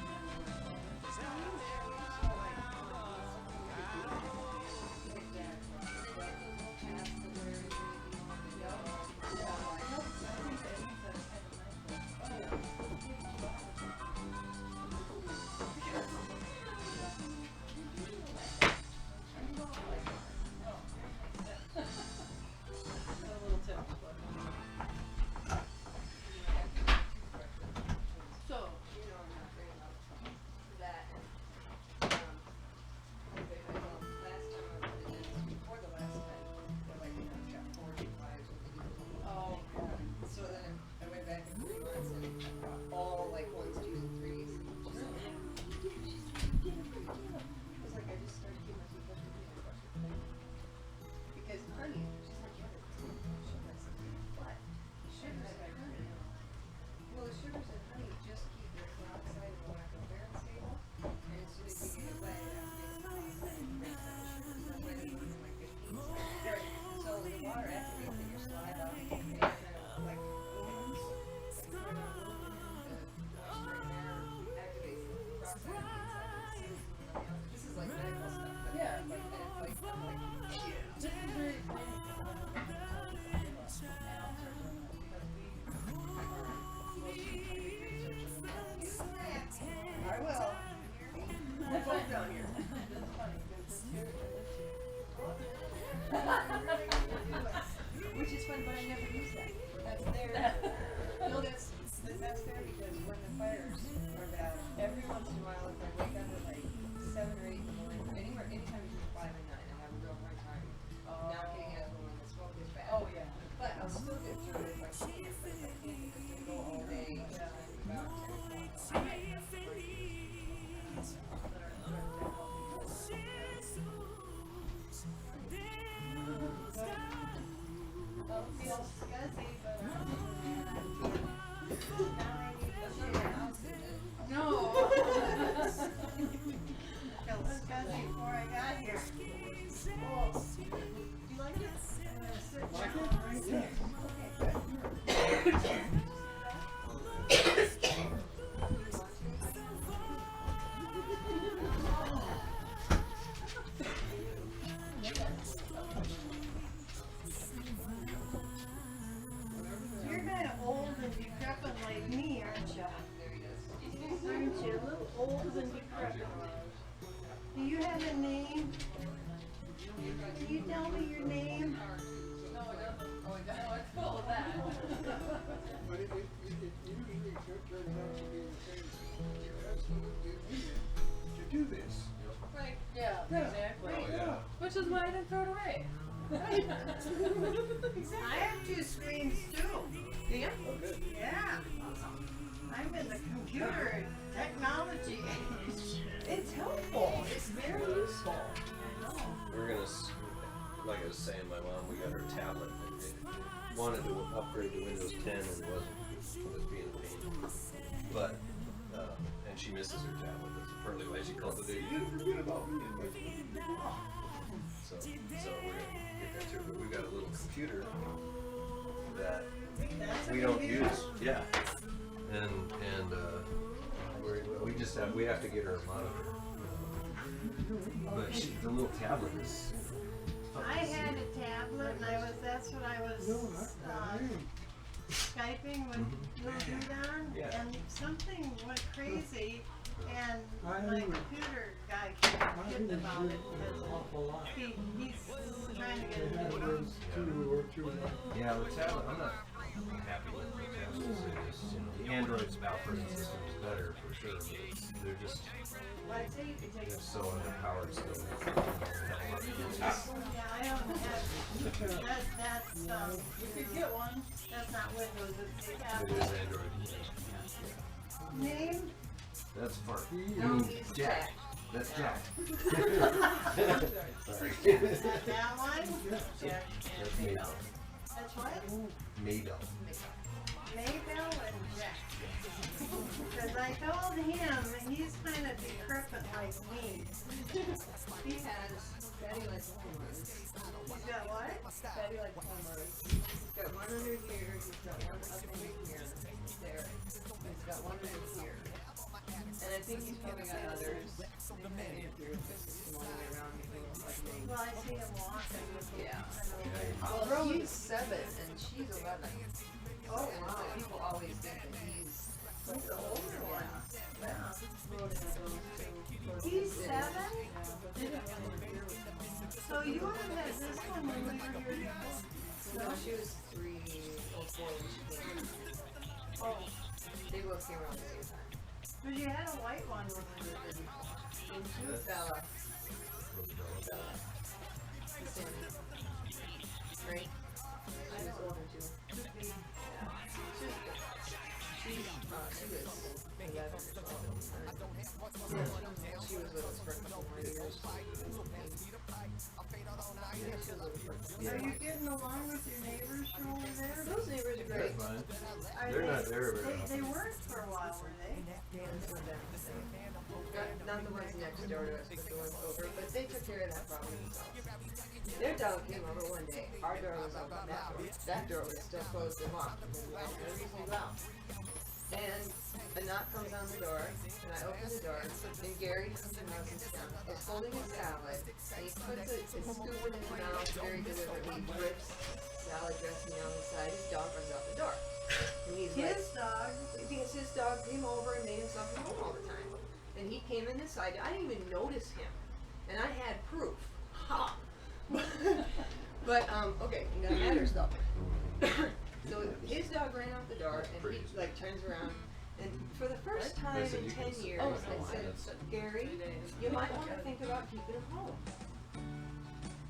Which is fun, but I never use that. That's there. No, that's there because when the fires are bad, every once in a while, if I wake up at like 7 or 8 in the morning, anytime between 5 and 9, I have a real hard time not getting out when the smoke is bad. Oh, yeah. But I'll still get through it if I can. But if I can't, because they go all day. Yeah. About 10 o'clock. Oh, feels scuzzy, but no. Felt scuzzy before I got here. Oh, do you like it? Like it? Right there. Okay, good. You're kind of old and decrepit like me, aren't you? Aren't you? A little old and decrepit. Do you have a name? Can you tell me your name? No, it doesn't. Oh, it doesn't. It's full of that. But it usually turns out to be the case. You absolutely needed to do this. Right. Yeah, Yeah. exactly. Oh, yeah. Which is why I didn't throw it away. I have 2 screens too. Yeah. Oh, good. Yeah. I'm in the computer technology age. It's helpful. It's very useful. We're gonna, like I was saying, my mom, we got her tablet and it wanted to upgrade to Windows 10 and was being a pain. But, and she misses her tablet. That's partly why she called the day. You didn't forget about me. So we're gonna get that too. But we've got a little computer that we don't use. Yeah. And we have to get her a monitor. But the little tablet is. I had a tablet and that's what I was Skyping with little dude on, Yeah. and something went crazy, and I my know. computer guy kept about it because he's trying to get a new one. Yeah, the tablet, I'm not happy with the tablet. It's just, the Android's operating system is better for sure, but they're just Well, I'd say you could take they're so underpowered still. Yeah, I don't have, that's, You could get one. that's not Windows, it's the It tablet. is Android. Name? That's far. No, he's Jack. That's Jack. Sorry. Is that that one? Yeah. That's Maybell. That's what? Maybell. Maybell and Jack. Because I told him that he's kind of decrepit like me. He has fatty like hormones. He's got what? Fatty like hormones. He's got one under here. He's got one up in here. There. He's got one under here. And I think he's probably got others. Maybe if you're just one way around, you think like me. Well, I see him walking with him. Yeah. Well, he's 7 and she's 11. Oh, And wow. so people always think that he's He's the older one. Yeah. He's 7? So you would have had this one when we were here before? No, she was 3 or 4 when she came. Oh, They both came around the same time. but you had a white one when we were here before. And she was Bella. Bella. The same. Right? She was older too. Could be. Yeah. She was good. She was 11 or 12. She was with us for a couple more years. Yeah, she was with us for Are you getting along with your neighbors from over there? Those neighbors are They're great. fine. Are They're they- not there very often. They weren't for a while, were they? Not the ones next door to us, but the ones over. But they took care of that problem themselves. Their dog came over one day. Our door was open. That door was still closed and locked. And we had no reason to go out. And a knock comes on the door, and I open the door, and Gary comes from Rosenstown, is holding a salad, and he puts it, it's scooping in his mouth very deliberately, drips salad dressing down the side. His dog runs out the door. And he's like, His dog. because his dog came over and made himself at home all the time. And he came in this side. I didn't even notice him. And I had proof. Ha! But okay, that matters though. So his dog ran out the door, and he like turns around, and for the first time They said in you 10 can- years, Oh, I said, Gary, you might want to think about keeping him home.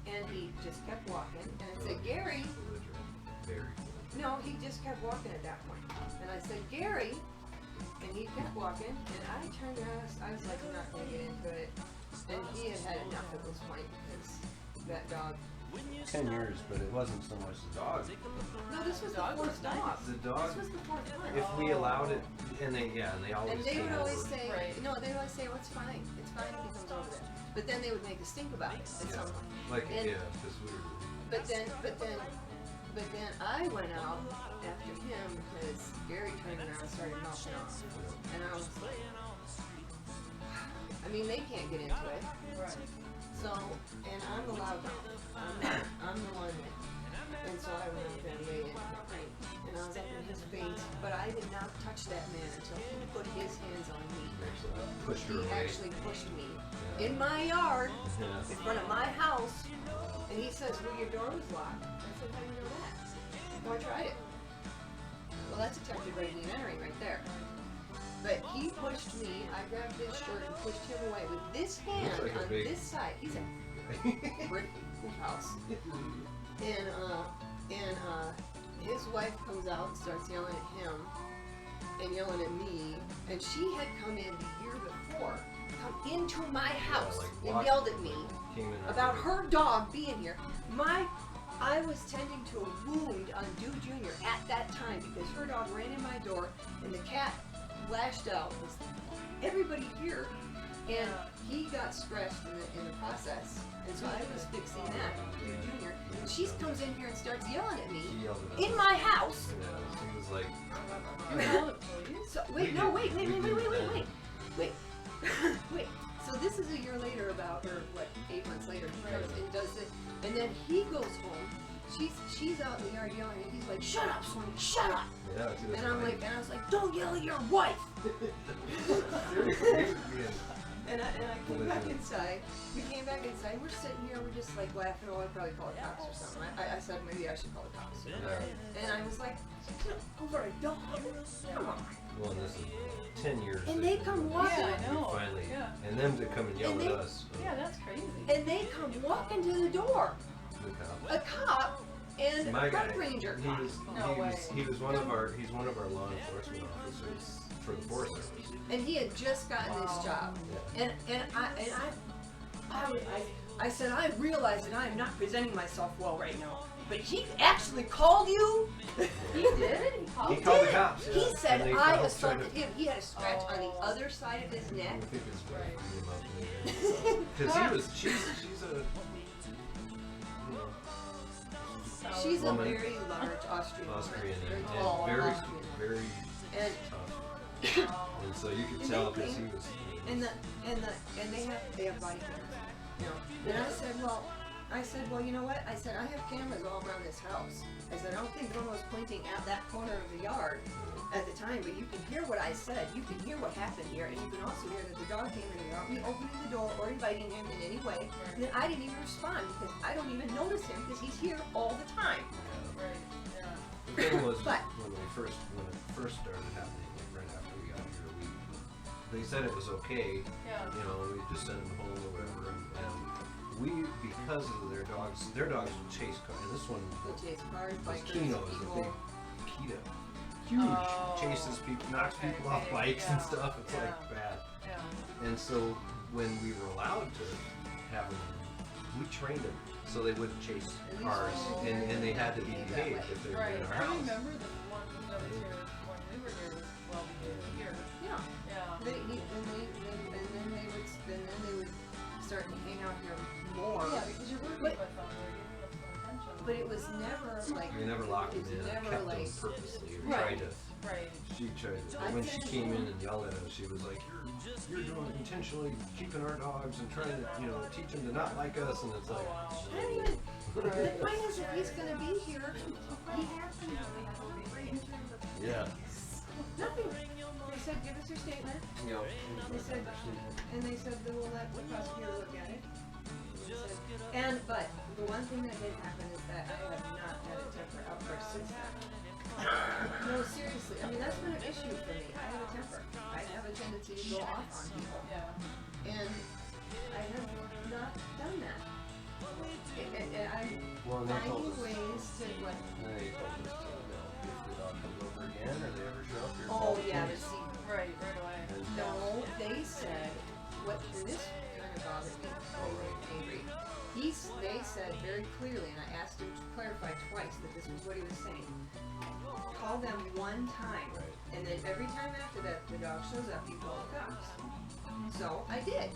And he just kept walking, and I said, Gary, Very. no, he just kept walking at that point. And I said, Gary, and he kept walking, and I turned around, I was like, I'm not gonna get into it. And he had had enough at this point, because that dog, 10 years, but it wasn't so much the dog. no, this was the fourth dog. The dog, This was the fourth time. if we allowed it, and they always And they came would always over. say, Right. no, they would always say, well, it's fine if he comes over there. But then they would make a stink about it at some point. Like, And- yeah, because we were. But then I went out after him because Gary turned around and started mouthing off. And I was like, I mean, they can't get into it. Right. So, and I'm the loud mouth. I'm the one that, and so I went out there and laid in it. And I was up in his face, but I did not touch that man until he put his hands on me. Pushed her He away. actually pushed me Yeah. in my yard, Yeah. in front of my house, and he says, well, your door was locked. I said, how do you know that? Well, I tried it. Well, that's attempted breaking and entering right there. But he pushed me, I grabbed his shirt and pushed him away with this hand like a on big- this side. He's a brick hoop house. And his wife comes out and starts yelling at him and yelling at me. And she had come in the year before, come into my house like and walked- yelled at me Came in about over. her dog being here. I was tending to a wound on Dude Jr. at that time because her dog ran in my door and the cat lashed out. Everybody here, and he got scratched in the process. And so I was fixing that, Dude Jr. And she comes in here and starts yelling at me She yelled at us. in my house. Yeah, she was like, You call it police? So We wait, no, did- wait. we did Wait. So this is a year later, about, or what, 8 months later, he comes and does it, and then he goes home. She's out in the yard yelling, and he's like, "Shut up, Sonia, shut up!" yeah, she was And I'm like, like, and I was like, "Don't yell at your wife!" seriously, he was being And I came back inside. We came back inside. We're sitting here. We're just like laughing. Oh, I'd probably call the cops or something. I said maybe I should call the cops. And I was like, over a dog? Come on. well, and this is 10 years. And that they we come were- walking. Yeah, I know. we finally, Yeah. and them to come and yell And at they- us. Yeah, that's crazy. And they come walking to the door. The cops. A cop and My a guy, park ranger. he was, No way. he was one of our, he's one of our law enforcement officers for the Forest Service. And he had just gotten this job. Yeah. I said, I realize that I am not presenting myself well right now. But he actually called you? He did? He called the cops. He yeah. said, And they I called, assaulted tried to- him. He had a scratch on the Oh. other side of his I neck. think it's Right. right. Because he was, she's a, you know, She's a woman. very large Austrian woman. Austrian Very and tall very, Austrian. very And tough. And so you could And tell they because he think- was. and they have body cameras. You know. And I said, well, you know what? I said, I have cameras all around this house. I said, I don't think one was pointing at that corner of the yard at the time, but you can hear what I said. You can hear what happened here, and you can also hear that the dog came in without me opening the door or inviting him in any way. And then I didn't even respond because I don't even notice him because he's here all the time. Right, yeah. The thing was But- when it first started happening, like right after we got here, they said it was okay. Yeah. You know, we just sent them home or whatever, and we, because of their dogs would chase cars. And this one, They chase cars, this bikers, Kino is a people. big Kita, huge, Oh, chases people, knocks okay, people off big, bikes and yeah, stuff. It's yeah. like bad. Yeah. And so when we were allowed to have them, we trained them so they wouldn't chase cars, and they had to be behaved if they were Right. in our I house. remember the one that was here when we were here was well behaved here. Yeah. Yeah. And then they would start to hang out here more. Yeah, because you're working But- with them, you're giving them some attention. But it was never like. We never locked them It's in. never Kept like. them purposely. We Right. tried to. Right. She tried to. I When think- she came in and yelled at us, she was like, "You're doing intentionally keeping our dogs and trying to, you know, teach them to not like us." And it's Oh, like, wow. I don't even. The point is, if he's gonna be here, he has to. yeah. Nothing. They said, give us your statement. You know. They said, and they said they will let the prosecutor look at it. But the one thing that did happen is that have not had a temper outburst since then. No, seriously. I mean, that's been an issue for me. I have a temper. I have a tendency to go off on people. Yeah. And I have not done that. And I'm Well, and they told finding us, ways to what. they told us to, if the dog comes over again or they ever show up here. Oh yeah, but see, Right away. no, they said what this kind of bothered me. Oh, right. Angry. They said very clearly, and I asked him to clarify twice that this was what he was saying. Call them one time, Right. and then every time after that, the dog shows up, you call the cops. So I did.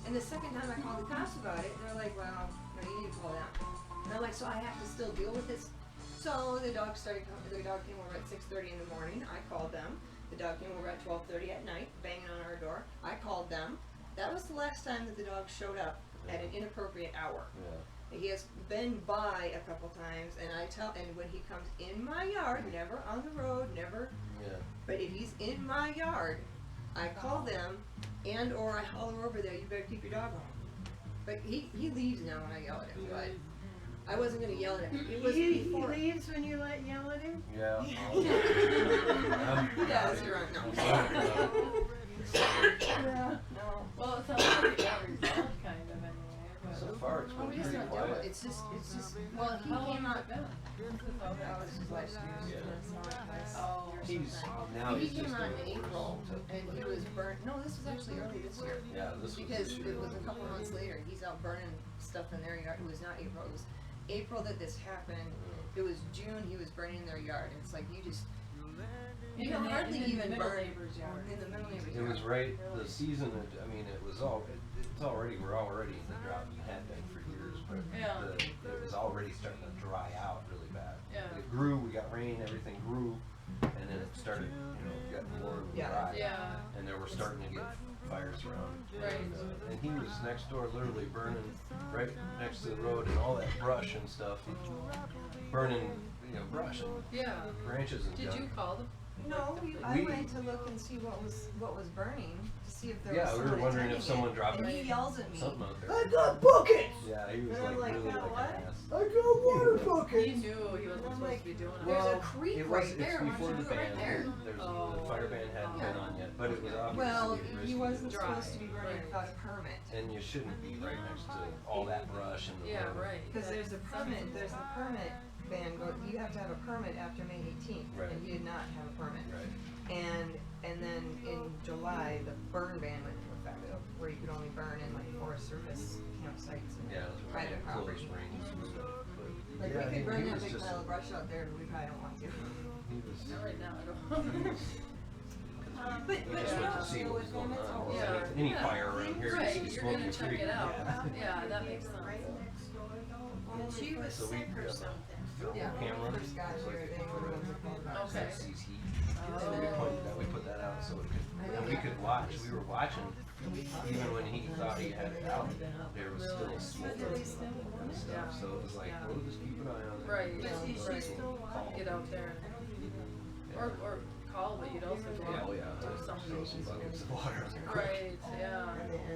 And the second time I called the cops about it, they're like, well, no, you need to call them. And I'm like, so I have to still deal with this? So the dog came over at 6:30 in the morning. I called them. The dog came over at 12:30 at night, banging on our door. I called them. That was the last time that the dog showed up at an inappropriate hour. Yeah. He has been by a couple times, and and when he comes in my yard, never on the road, never, Yeah. but if he's in my yard, I call them, and or I holler over there, you better keep your dog home. But he leaves now when I yell at him, but I wasn't gonna yell at him. It was He before. leaves when you yell at him? Yeah. He does, you're right, no. Yeah. No. Well, it sounds like it got resolved kind of anyway. But So far, it's been He's pretty not quiet. dealt with. It's just, well, he how long came has out, it been? Since all that that was his last year. Yeah. Oh. He's now He he's came just out doing in it April, to- and he was burnt, no, this was actually early this year. Yeah, this was Because this year. it was a couple months later, he's out burning stuff in their yard. It was not April, it was April that this happened. It was June, he was burning their yard. And it's like, you just, you can hardly in the even middle burn neighbor's yard. in the middle neighbor's It yard. was right the season. I mean, it was all. It's already we're already in the drought and had been for years, but Yeah. it was already starting to dry out really bad. Yeah. It grew. We got rain. Everything grew, and then it started. Getting more dry. Yeah. And there were starting to get fires around. Right. And he was next door, literally burning right next to the road, and all that brush and stuff. Burning, brush and Yeah. branches and Did junk. you call them? No, I We- went to look and see what was burning, to see if there Yeah, was we were someone wondering if attending someone it. dropped And he yells at me, something out there. I got buckets! Yeah, he was And I'm like like, really "Now like what?" an ass. I got water He buckets! knew he wasn't And I'm supposed like, to be doing There's it. a creek It was, right it's there, why before don't the you do it right band. there? The fire ban hadn't Yeah. been on yet, but it was obviously Well, risky. he wasn't Dry. supposed to be burning Right. without a permit. And you shouldn't be right next to all that brush and the Yeah, road. right. Because there's a permit ban you have to have a permit after May 18th, Right. and he did not have a permit. Right. And then in July, the burn ban went into effect, where you could only burn in like Forest Service campsites and Yeah, it was private right close property. range and stuff. But Like yeah, we could burn he that was big just, pile of brush out there, but we probably don't want to. he was, Not right now, I don't. But we just went to see what was going on. Yeah. Any Yeah. fire around here, Right, you see you're smoke, gonna you check freak. it out. Yeah. Yeah, that makes sense. And she was So we sick or have a something. film Yeah, when camera. we first got It's here, like they were the ones that called us. Okay. that sees heat. Oh. So we put that out so it could, and we could watch. We were watching, even when he thought he had it out, there was still smoke and stuff. So it was like, we'll just keep an eye on it. Right, And yeah, so right. we'll call. Get out there. Or call, but you'd also go Yeah, out oh yeah, to throw somebody. some buckets of water on there. Right, yeah.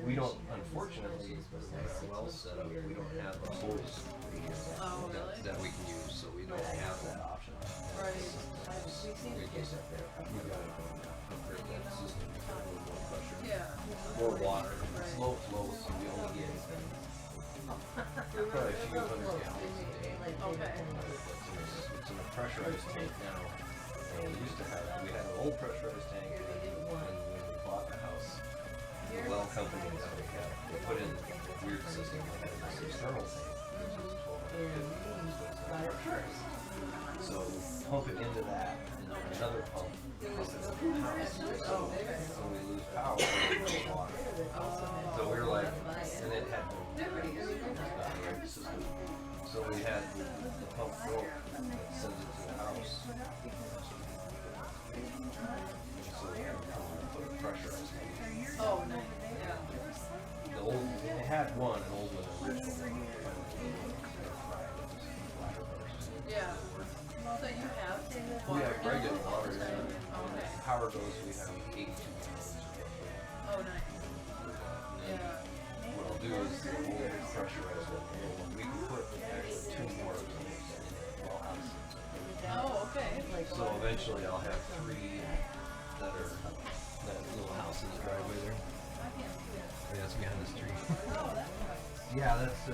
We don't, unfortunately, with our well set up, we don't have a hose Oh, really? that we can use, so we don't have that option. Right. We just, we gotta upgrade that system to have a little more pressure. Yeah. More water, it's low flow, so we only get probably a few hundred gallons a day. Okay. It's in a pressurized tank now. And we used to have, we had an old pressurized tank, and when we bought the house, the well company that we had, they put in a weird system, like this external tank, which is 1250 gallons. So we pump it into that, and then another pump pump it into the house. So when we lose power, we lose water. So we were like, and it had the system. So we had the pump broke that sends it to the house. So we had to come and put a pressurized tank. Oh, nice. Yeah. The old, it had one, an old one, original. Yeah. So you have We have water regular now? water, Okay. yeah. Power goes, we have 82 gallons. Oh, nice. Yeah. What I'll do is we'll pressurize it, and we can put actually 2 more of those like. So eventually I'll have 3 that are that little house's driveway there. Yeah, that's behind this tree. Oh, that's right. Yeah, that's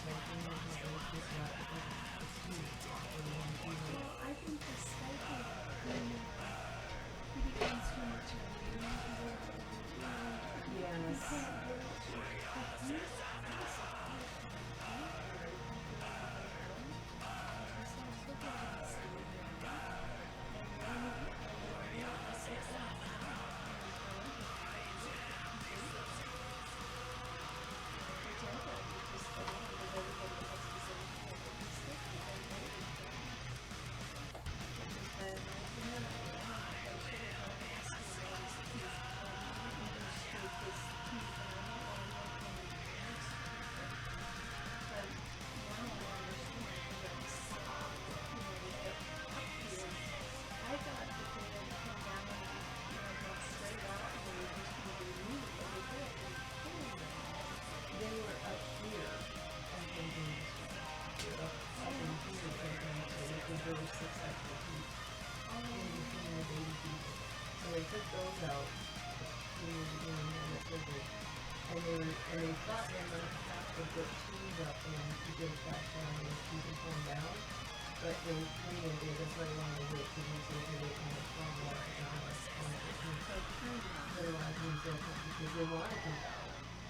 I think the psychic thing, he becomes too much of a weird. Yes. And they thought they were going to have to put trees up and to get it back down and keep it calm down. But in Korea, they just really wanted to wait because they didn't want to fall off and otherwise means they'll come because they want to come down.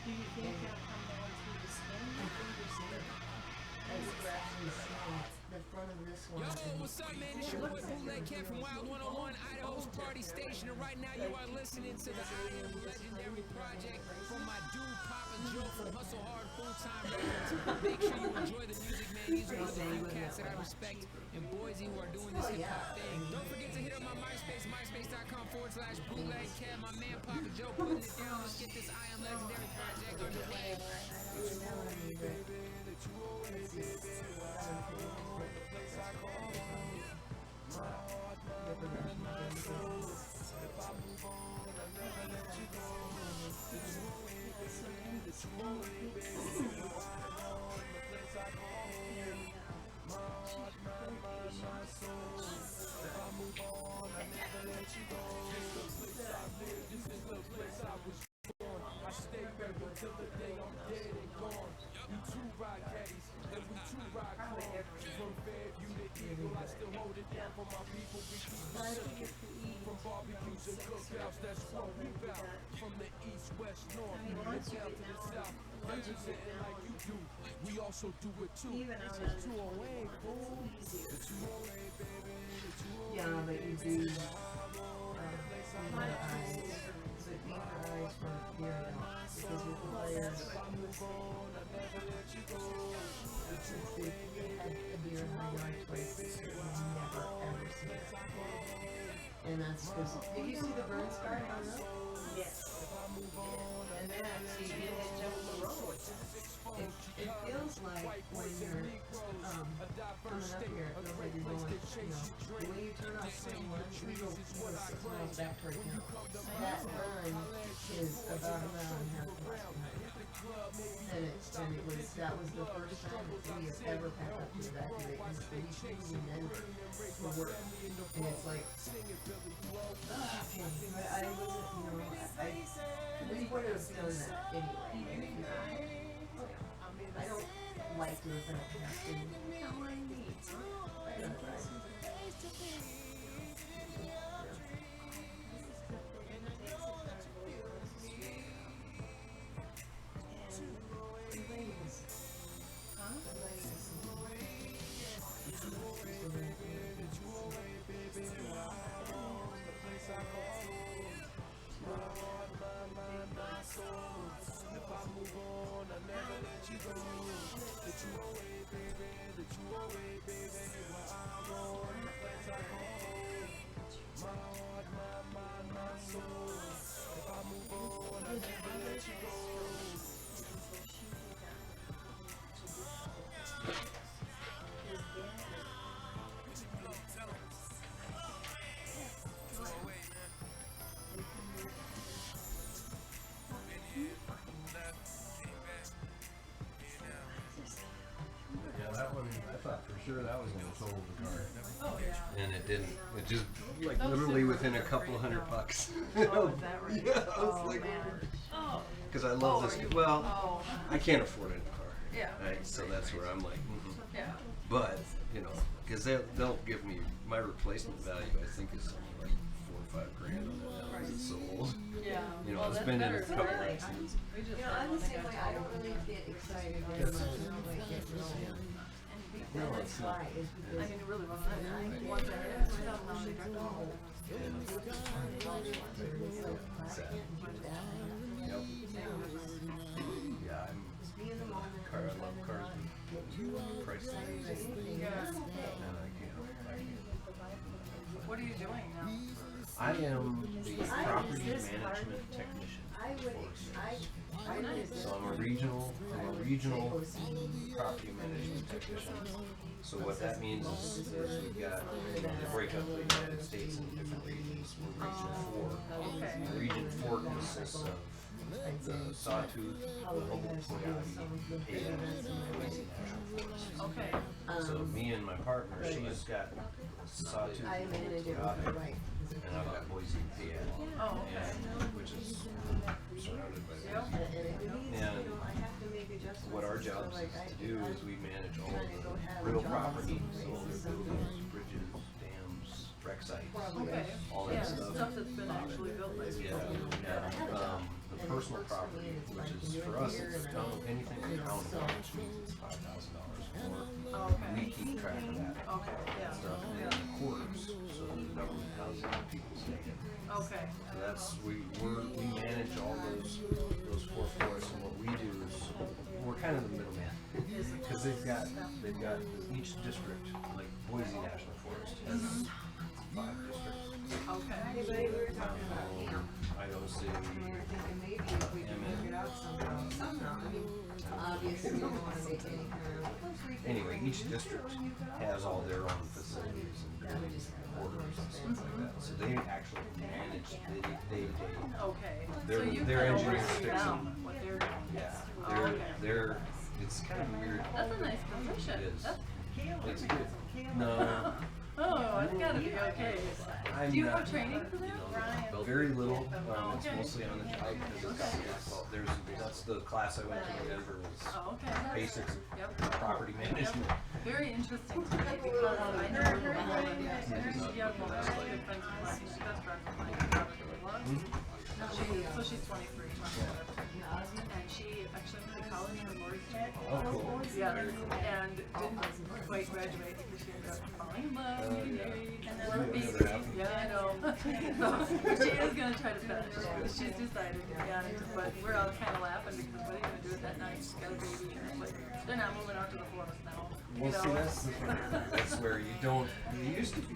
Do you think they'll come down through the skin? I think you're seeing it. I think we're actually seeing the front of this one. Yo, what's up, man? It's your boy Bootleg Cat from Wild 101, Idaho's Party Station, and right now you are listening to the I Am Legendary Project from my dude Papa Joe from Hustle Hard Full Time Records. Make sure you enjoy the music, man. These are one of the few cats that I respect in Boise who are doing this hip hop thing. Don't forget to hit up my MySpace, myspace.com/bootleg cat. My man Papa Joe putting it down. Let's get this I Am Legendary Project underway. I stay ready till the day I'm dead and gone. You two ride caddies, and we two ride cars. From Fairview to Eagle, I still hold it down for my people. We keep it simple. From barbecues and cookouts, that's what we bout. From the east, west, north, and down to the south. Representing like you do, we also do it too. It's 208, fool. The 208, baby. The 208. Yeah, but you do your eyes. So keep your eyes from here now. Because with the players, if you had a deer in my yard twice this year, you'll never ever see it. And that's because, did you see the burn scar on them? Yes. And then actually, it jumped the road. It feels like when you're coming up here, it feels like you're going, the way you turn off 21, we go 6 miles back toward here. That run is about a mile and a half from us behind. And that was the first time that we have ever packed up to evacuate. We usually Denver for work. And it's like, okay, I wasn't, we would have done that anyway. I don't like to if I don't have to. No, I need to. I don't try. Sure that was gonna total the car. Oh yeah. And it didn't. It just like literally within a couple $100. Oh, is that right? Yeah, I was like, Oh. because I love this. Well, I can't afford it in a car. Yeah. Right, so that's where I'm like, Yeah. But, you know, because they'll give me, my replacement value, I think, is something like $4 or $5 grand on that now because it's so old. Yeah. You know, well, it's that's been in better a than couple like, accidents. we just You know, had I'm one the that same got way. I don't towed. really get excited very That's- much when I like get real. No, And it's that's not. why is I because mean, it really wasn't. One thing is, we have now they got the whole. Sad. Yep. Yeah, I'm just be in the moment. car. I love cars. Price tag. Yeah. And I can't. What are you doing now? I am the property management technician. I would, I would. So I'm a regional property management technician. So what that means is we've got, they break up the United States into different regions. We're region 4. Okay. Region 4 consists of the Sawtooth, the Humboldt Coyote, and Boise National Forest. Okay. So me and my partner, she's got Sawtooth, I Humboldt manage it Coyote, with right. and I've got Boise, PA, Oh, okay. and, which is surrounded by Yep. Boise. And what our job is to do is we manage all of the real property, so all the buildings, bridges, dams, wreck sites, Okay. all Yeah, that stuff. stuff that's been actually built by people. Yeah. The personal property, which is for us, it's anything accountable, which means it's $5,000 or more. Okay. We keep track of that Okay, yeah. stuff, and then the quarters, so the government housing that people stay in. Okay. So that's, we manage all those 4 forests, and what we do is, we're kind of the middleman. Because they've got each district, like Boise National Forest has 5 districts. Okay. Anybody we were talking about, you know, Idaho City, we were thinking maybe if we could work it out somehow, I mean, obviously we don't wanna make any kind of. anyway, each district has all their own facilities and buildings and quarters and stuff like that. So they actually manage the day-to-day. Okay. Their- So you their kind of engineer oversee sticks them, in. what they're doing. Yeah, Oh, okay. they're, it's kind of weird. That's a nice position. It is. That's, It's good. No, oh, it's gotta be okay. I'm Do you not. have training for that? Very little. It's Okay. mostly on the job because it's got well, that's the class I went to in Denver was Oh, okay. basics of Yep. property management. Very interesting to me because I know her woman, she has one of really good friends of mine, she's best friends with mine, probably was. So she's 23, 24. And she actually went to college for mortgage. Oh, cool. Yeah, and didn't quite graduate because she ended up falling in love, getting married, and then Yeah, baby. never happened. Yeah, I know. So she is gonna try to finish. She's decided, yeah. But we're all kind of laughing because what are you gonna do with that now? She's got a baby, and it's like they're not moving out to the forest now. Well, see, that's the thing. That's where you don't. You used to be,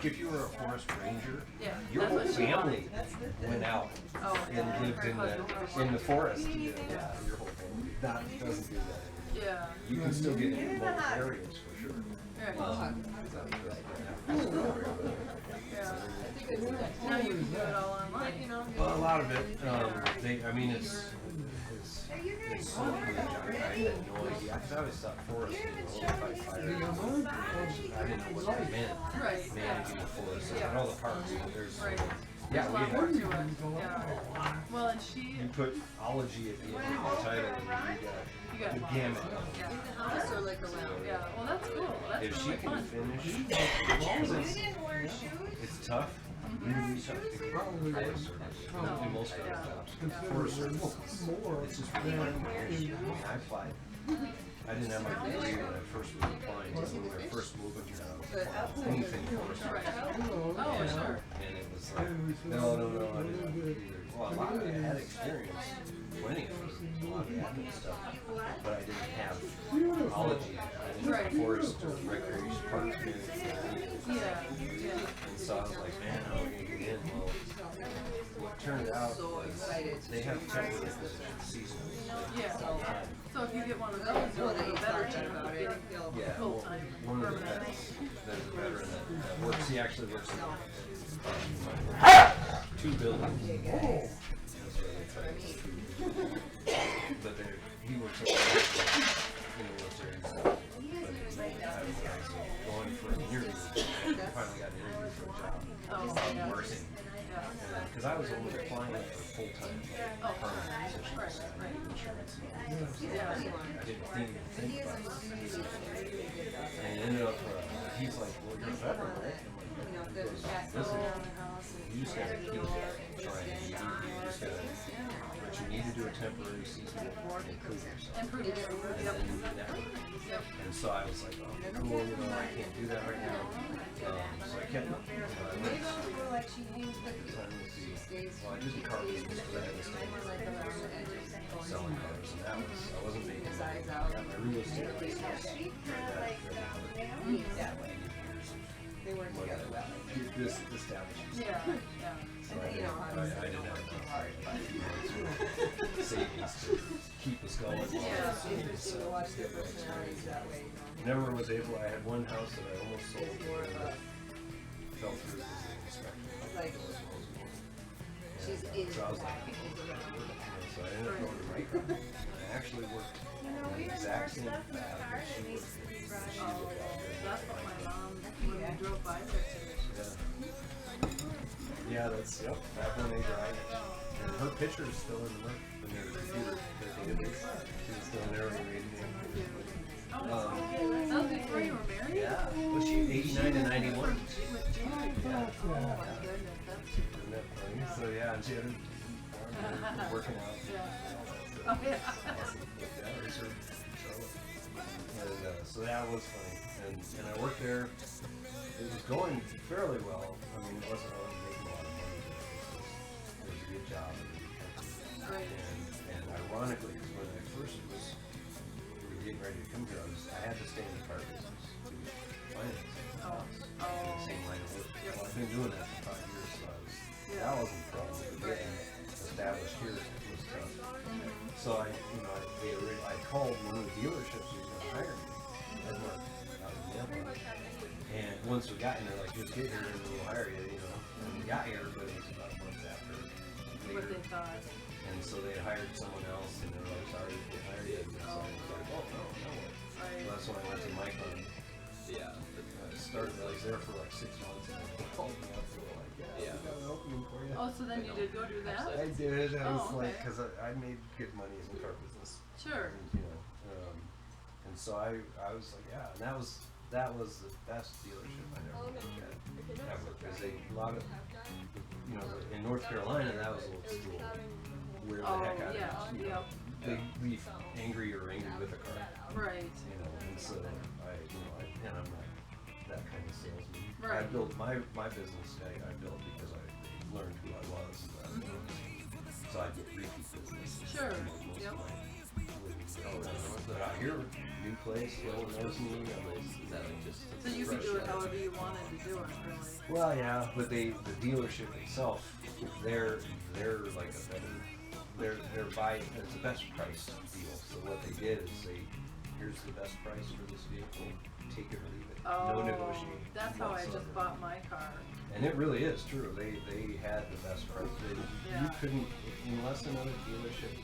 if you were a forest ranger, Yeah, your that's whole what she family went out Oh, and lived in the forest. Yeah, your whole family doesn't do that. Yeah. You can still get in remote areas for sure. Right. Yeah. Now you can do it all online. Well, a lot of it. I mean, it's so huge. I had no idea. I always thought forest was only by fire. I didn't know what that meant. Right. Managing the forest. I know the parks. There's Right. yeah, There's a we lot more have. to it. Yeah. Well, and she. You put ology at the end of the title, and You you got got the gamut. Yeah. House or like around? Yeah. Well, that's cool. That's If she really can fun. finish, it's tough. Really tough to get Probably forest was- service. In most other Yeah. jobs. Forest service, more. it's just really hard to manage. I mean, I applied. I didn't have my degree when I first was applying, just when we were first moving to anything forest Right. service. Oh, sure. And it was like, no, I didn't do either. Well, a lot of it I had experience, plenty of it, a lot of admin stuff, but I didn't have ology. I didn't have forest or recreation park experience. Yeah. Yeah. And so I was like, man, how are we gonna get in? Well, what turned out was they have temporary positions, seasonal. Yeah. So if you get one of those, you'll be a better chance of getting Yeah, full well, time. one of the permanent. vets, there's a veteran that works, he actually works in 2 buildings. But he works in the military and stuff. But I was going for an interview, finally got an interview for a job. Oh, yeah. Nursing. Yeah. Because I was only applying for full-time Oh, permanent position. right, So I right. needed insurance. Yeah. I didn't think He is a about it. really good guy. And it ended up, he's like, well, you're a veteran, right? You know, He the goes, cat listen, around the house and you just gotta keep trying. You just gotta, stand there. but you need to do a temporary season and improve yourself. Improve it. And Yep. then you never. Yep. And so I was like, oh, cool, you know, I can't do that right now. So I kept looking. I Maybe went we're like she hangs to cookies. time to see. Stays. Well, I did the car business because I had this And thing then we're like around the edges. selling cars, and that was, I wasn't making His money. eyes out. I got my real estate license. That way. They work together well. This establishment. Yeah, yeah. So I You know, didn't, I didn't have too enough hard. savings to keep us going. It's just interesting to watch their personalities that way. You know. Never was able, I had one house that I almost sold. It's more of a, Fell through because of the inspection. like, she's in So I was like, that. so I ended up going to right route. I actually worked on the exact same path that she worked. Oh, that's what my mom, when we drove by there today. Yeah, that's, yep, back when they drive. And her picture is still in their computer that they did. She's still in there with the radio. That was before you were married? Yeah, was she 89 to 91? With Jerry? Yeah. Oh my goodness, that's super. Isn't that funny? So yeah, and she had her working out. Yeah. Oh yeah. And so that was funny. And I worked there. It was going fairly well. I mean, it wasn't really making a lot of money, but it was a good job and a good company. Right. And ironically, because when I first was getting ready to come here, I had to stay in the car business to finance the house. Same line of work. Well, I've been doing that for 5 years, so that wasn't a problem. But getting established here was tough. So I called one of the dealerships who was going to hire me. Edward, out of Denver. And once we got in there, like, just get here and we'll hire you, you know. And we got here, but it was about a month after. What they thought. And so they hired someone else, and they were like, sorry, we can't hire you. And so I was like, oh, no. Right. So that's when I went to Micron. Yeah. I was there for like 6 months, and they called me up, and they were like, yeah, we got an opening for you. Oh, so then you did go do that? I did, and I was Oh, like, okay. because I made good money in the car business. Sure. And, you know, and so I was like, yeah, and that was the best dealership I ever worked at. Ever, because a lot of, you know, in North Carolina, that was a little school. Wear the heck out yeah, of it. You know, they leave angry or angry with a car. Right. You know, and so and I'm not that kind of salesman. I Right. built my business. I built because I learned who I was. So I did repeat business. Sure. Most Yep. of my but out here, new place, no one knows me. So you could do it however you wanted to do it, really. Well, yeah, but the dealership itself, they're like a better, it's the best price deal. So what they did is here's the best price for this vehicle, take it or leave it, no negotiating. That's how I whatsoever. just bought my car. And it really is true. They had the best price. You Yeah. couldn't, unless another dealership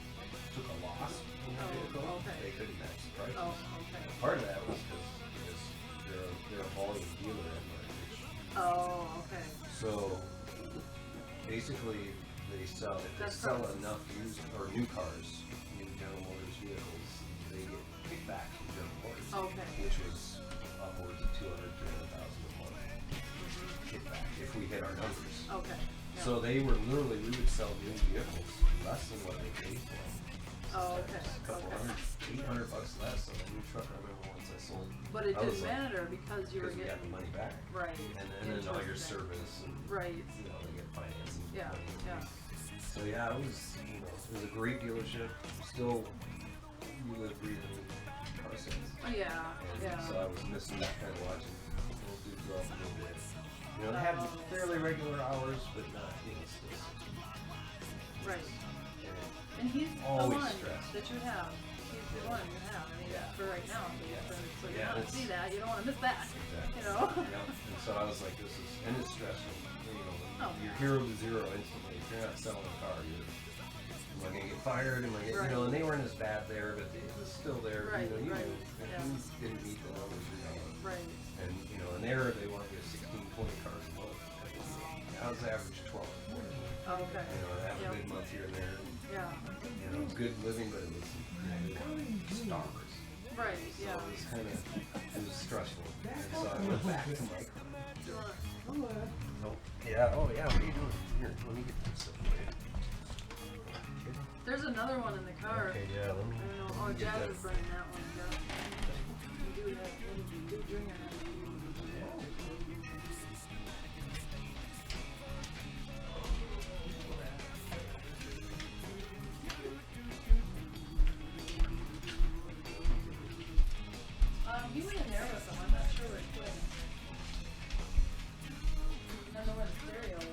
took a loss on the vehicle, okay. they couldn't match the prices. Oh, okay. Part of that was because they're a volume dealer in March. Oh, okay. So basically, they sell That's enough used or new cars, new General Motors vehicles, they get kickback from General Motors, Okay. which was upwards of 200,000 a month kickback if we hit our numbers. Okay. Yeah. So they were literally, we would sell new vehicles less than what they paid for them. Oh, okay. A couple Okay. $800 less on a new truck. I remember once I sold. But it I was didn't like, matter because you were because we got getting the money back. right. And then all your Interesting. service and Right. you know, they get financing. Yeah. money. Yeah. So yeah, it was a great dealership. Still, you live breathing car sales. Oh, yeah. And Yeah. so I was missing that kind of watching little dudes go off a little bit. You know, they had fairly regular hours, but not, still. Right. And And he's the Always one stressed. that you have. He's the one you have. I mean, Yeah. for right now. So you Yeah, want to it's- see that. You don't want to miss that. Exactly. You know? Yeah. And so I was like, and it's stressful. Oh. You're 0 to 0 instantly. If you're not selling a car, am I gonna get fired? Am I gonna, Right. and they weren't as bad there, but it was still there. Right, You right. knew if Yeah. you didn't meet the numbers, Right. And, and there they want you 16, 20 cars a month. I was average 12 or 14. Oh, okay. You know, I had a good month here and there. Yeah. You know, it was good living, but it was starvers. Right, yeah. So it was kind of, it was stressful. And so I went back to my yeah, oh yeah, what are you doing? Here, let me get this stuff for you. There's another one in the car. Okay, yeah, let me. I don't know. Oh, let me get Jazz that. is burning that one. Yeah. You do that. You do drink it. He went in there with them. I'm not sure where he went. I don't know where the stereo is.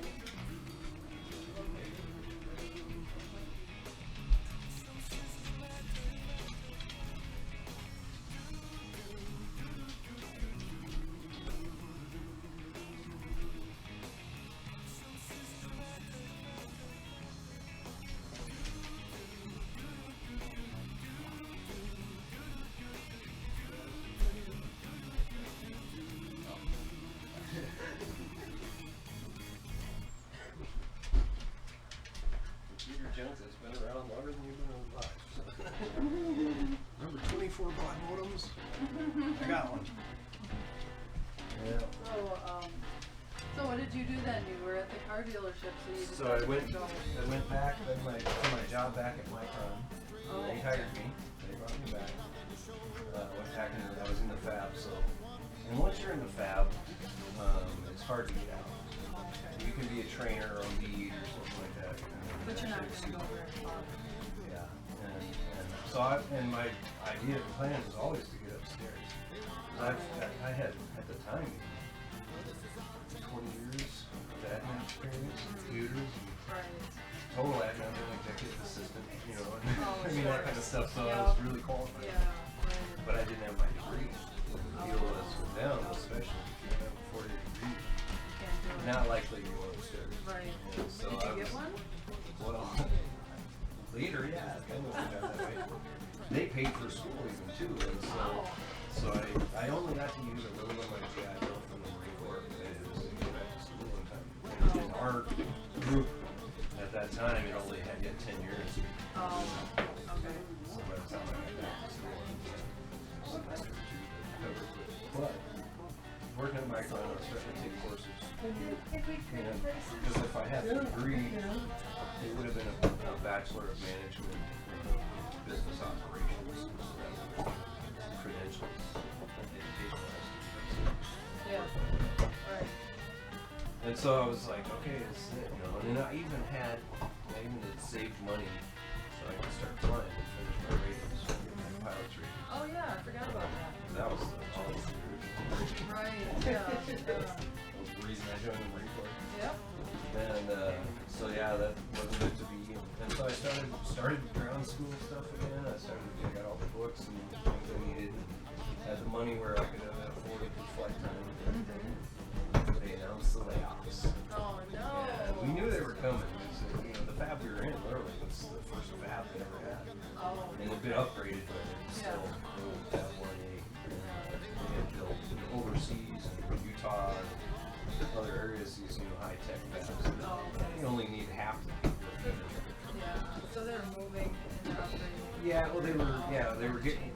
Peter Jones has been around longer than you've been alive. Remember 24 baud modems? I got one. Yeah. So what did you do then? You were at the car dealership, so you just So I went back to my job back at Micron. Oh. They hired me. They brought me back. Went back into, I was in the fab. So, and once you're in the fab, it's hard to get out. You can be a trainer or lead or something like that. But you're not going to go very far. Yeah, and my idea and plan was always to get upstairs. I had at the time 20 years of admin experience, computers, Right. total admin, executive assistant, you know, Oh, I mean sure. that kind of stuff. So Yeah. I was really qualified. Yeah. Right. But I didn't have my degree. The deal was with them, especially if you have a 4-year degree, Can't do it. not likely to go upstairs. Right. And so Did I you get was- one? Well, later, yeah, kind of got that way. They paid for school even too, and so I only got to use a little of my GI Bill from the Marine Corps. It was to go back to school one time. And our group at that time, it only had yet 10 years. Oh, okay. So by the time I got back to school, it was a semester or two to cover it. But working at Micron, I was starting to take courses. Because if I had a degree, it would have been a Bachelor of Management in Business Operations. So that would be credentials, educational. Yeah. Right. And so I was like, okay, this is it, you know. And then I even had saved money so I could start flying and finish my ratings, my pilot's ratings. Oh yeah, I forgot about that. That was all the original. Right. Yeah. That was the reason I joined the Marine Corps. Yep. And so yeah, that wasn't meant to be. And so I started ground school stuff again. I got all the books and things I needed. Had the money where I could afford it for flight time. They announced the layoffs. Oh no. And we knew they were coming. So, you know, the fab we were in literally was the first fab they ever had. Oh. And it'd been upgraded, but it was still Fab 1A. They had built overseas in Utah and other areas, these high-tech fabs. Oh, okay. You only need half the people. Yeah. So they're moving and they're upgrading. Yeah, well, they were getting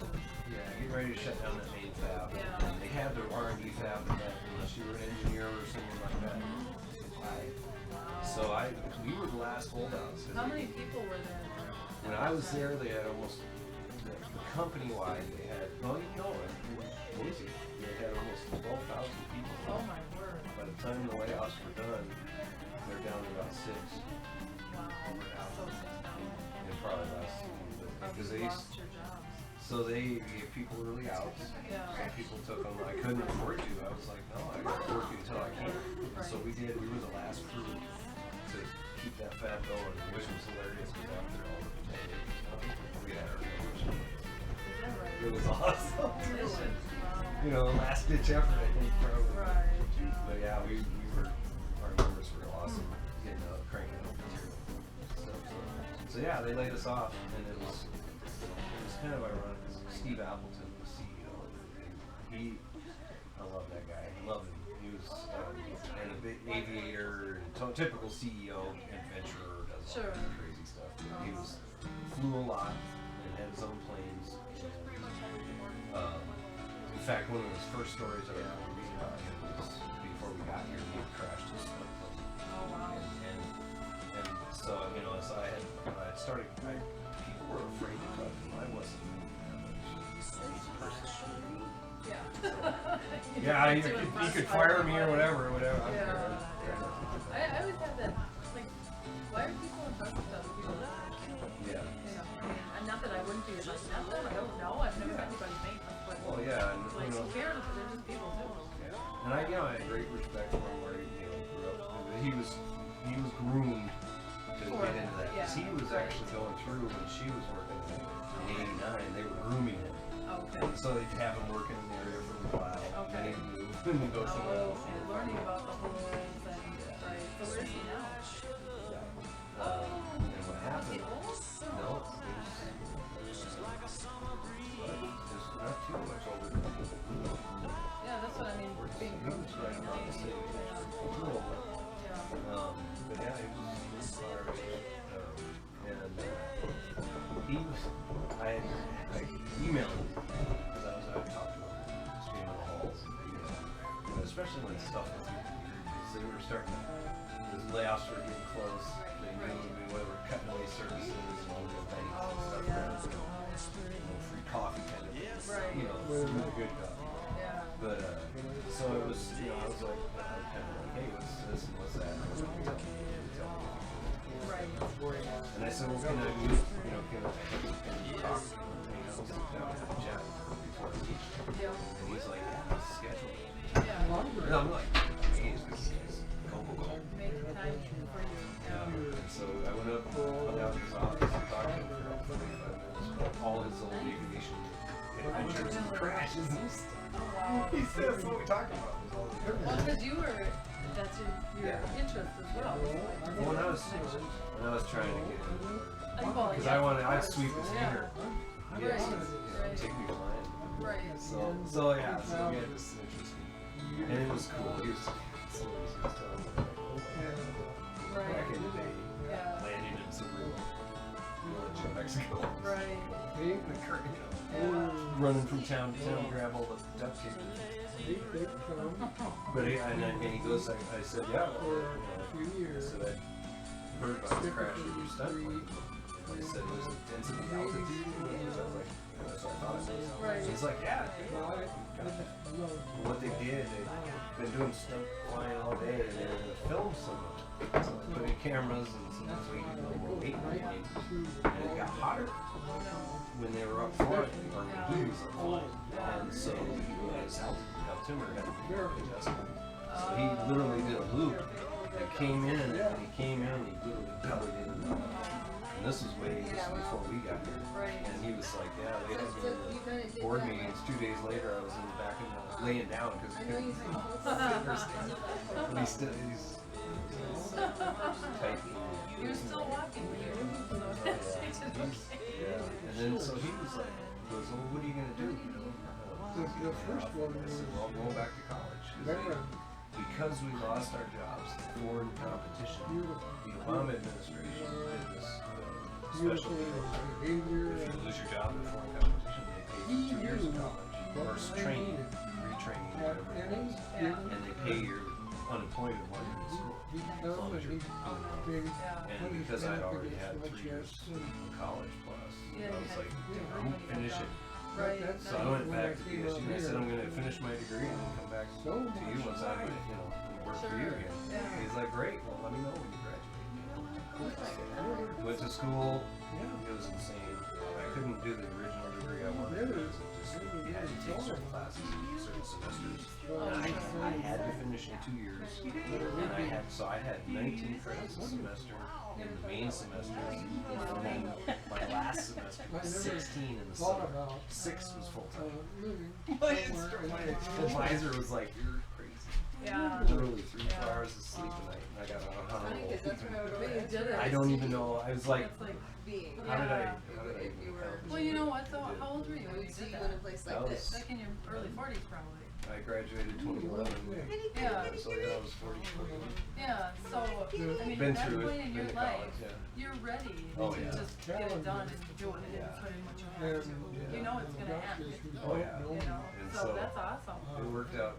ready to shut down that main fab. Yeah. And they had their R&D fab in that, unless you were an engineer or something like that. So we were the last holdouts. How many people were there? When I was there, they had almost, the company-wide, they had, well, you know it, Boise, they had almost 12,000 people. Oh my word. By the time the layoffs were done, they're down to about 6. Wow. So 6,000. And probably less. Because they, lost your jobs. so they gave people early outs. Yeah. Some people took them. I couldn't afford to. I was like, no, I gotta work until I can. And so we did. We were the last crew to keep that fab going, which was hilarious because after all the potatoes and stuff, we had our numbers. Is that right? It was awesome. Wow. You know, last ditch effort, I think, probably. Right. But yeah, we were, our numbers were awesome, getting out, cranking out material stuff. So yeah, they laid us off, and it was kind of ironic because Steve Appleton was CEO. I love that guy. I love him. He was and a big aviator, typical CEO adventurer, does all Sure. kind of crazy stuff. He flew a lot and had his own planes. In fact, one of his first stories I remember reading about him was before we got here, he had crashed his plane. Oh wow. And so, you know, as I had started, people were afraid to talk to him. I wasn't. Yeah. Yeah, you could fire me or whatever. I don't Yeah. care. I always have that, like, why are people impressed with other people? Yeah. You know, I mean, and not that I wouldn't be like, not that I don't know, I've never met anybody famous, but Well, yeah, and like, you know, who cares? They're just people too. yeah. And I had great respect for him where he grew up. He was groomed to get into that. 'Cause he was actually going through when she was working in '89. They were grooming him. Okay. So they'd have him working in the area for a while. Okay. Then he'd move and he'd go somewhere else. And learning about the whole and right. So where is he now? And what happened? Is he old? No, it was not too much older than me. Yeah, that's what I mean. Being He was right around the same age. Too old. Yeah. But yeah, he was our age. And he was, I emailed him because I would talk to him, just being in the halls and email. Especially when stuff was because they were starting to, the layoffs were getting close. They knew we were cutting away services and all the things and stuff. Free coffee kind of, you know, really good coffee. Yeah. But so it was, you know, I was like, kind of like, hey, what's this and what's that? And tell me. Right. And I said, well, can I use, you know, can you talk? You know, sit down and chat before I teach. Yeah. And he's like, yeah, let's schedule it. Yeah. And I'm like, amazed this guy's go. Make time for you. And so I went up, hung out in his office and talked to him for 45 minutes about all his old aviation adventures and crashes and stuff. Oh wow. He said, that's what we talked about. Well, because you were, that's your interest as well. When I was trying to get him, because I'd sweep his finger. Yes, take me flying. Right. So we had this interesting, and it was cool. He was telling me like, oh my God, back in the day, landing in some real village in Mexico. Right. Running from town to town, grab all the duct tape. But he goes, I said, yeah, I said, I heard about the crash of your stunt plane. And I said, was it density altitude? I was like, that's what I thought it was. Right. He's like, yeah. What they did, they've been doing stunt flying all day, and they were going to film some of it. So they put in cameras and some of the weight in the plane, and it got hotter when they were up front, or when he was up front. And so his altimeter had to be adjusted. So he literally did a loop. He came in, and he literally bellied in. And this was before we got here. And he was like, yeah, they had me in the board meetings 2 days later. I was in the back and laying down because he couldn't stand. But he's tight. You're still walking here. And then so he was like, he goes, well, what are you going to do? You know? The first one I said, well, I'm going back to college. Because we lost our jobs in foreign competition, the Obama administration did this special deal. If you lose your job in foreign competition, they pay you 2 years of college, or training, retraining, whatever it is, and they pay your unemployment while you're in school, as long as you're doing it. And because I'd already had 3 years of college plus, I was like, I'm finish it. Right. So I went back to PSU and I said, I'm going to finish my degree and then come back to you once I'm going to, work for you again. He's like, great, well, let me know when you graduate. So went to school, it was insane. I couldn't do the original degree I wanted because you had to take certain classes, certain semesters. And I had to finish in 2 years. And I had 19 credits a semester in the main semesters. And then my last semester was 16 in the summer. 6 was full time. My advisor was like, you're crazy. Yeah. Literally 3-4 hours of sleep a night, and I got on That's what I would But you did it. I don't even know. I was like, being. how did I If you were Well, you know what though? How old were you I when you would see did you in a that? place That like was- this. Like in your early 40s probably. I graduated 2011. Yeah. So yeah, I was 44. Yeah, so, I mean, Been at that through it, point in been your to life, college, yeah. you're ready Oh, to yeah. just get it done and do it and Yeah. put in what you have to. You know it's gonna happen, Oh yeah. you know, And so that's awesome. It worked out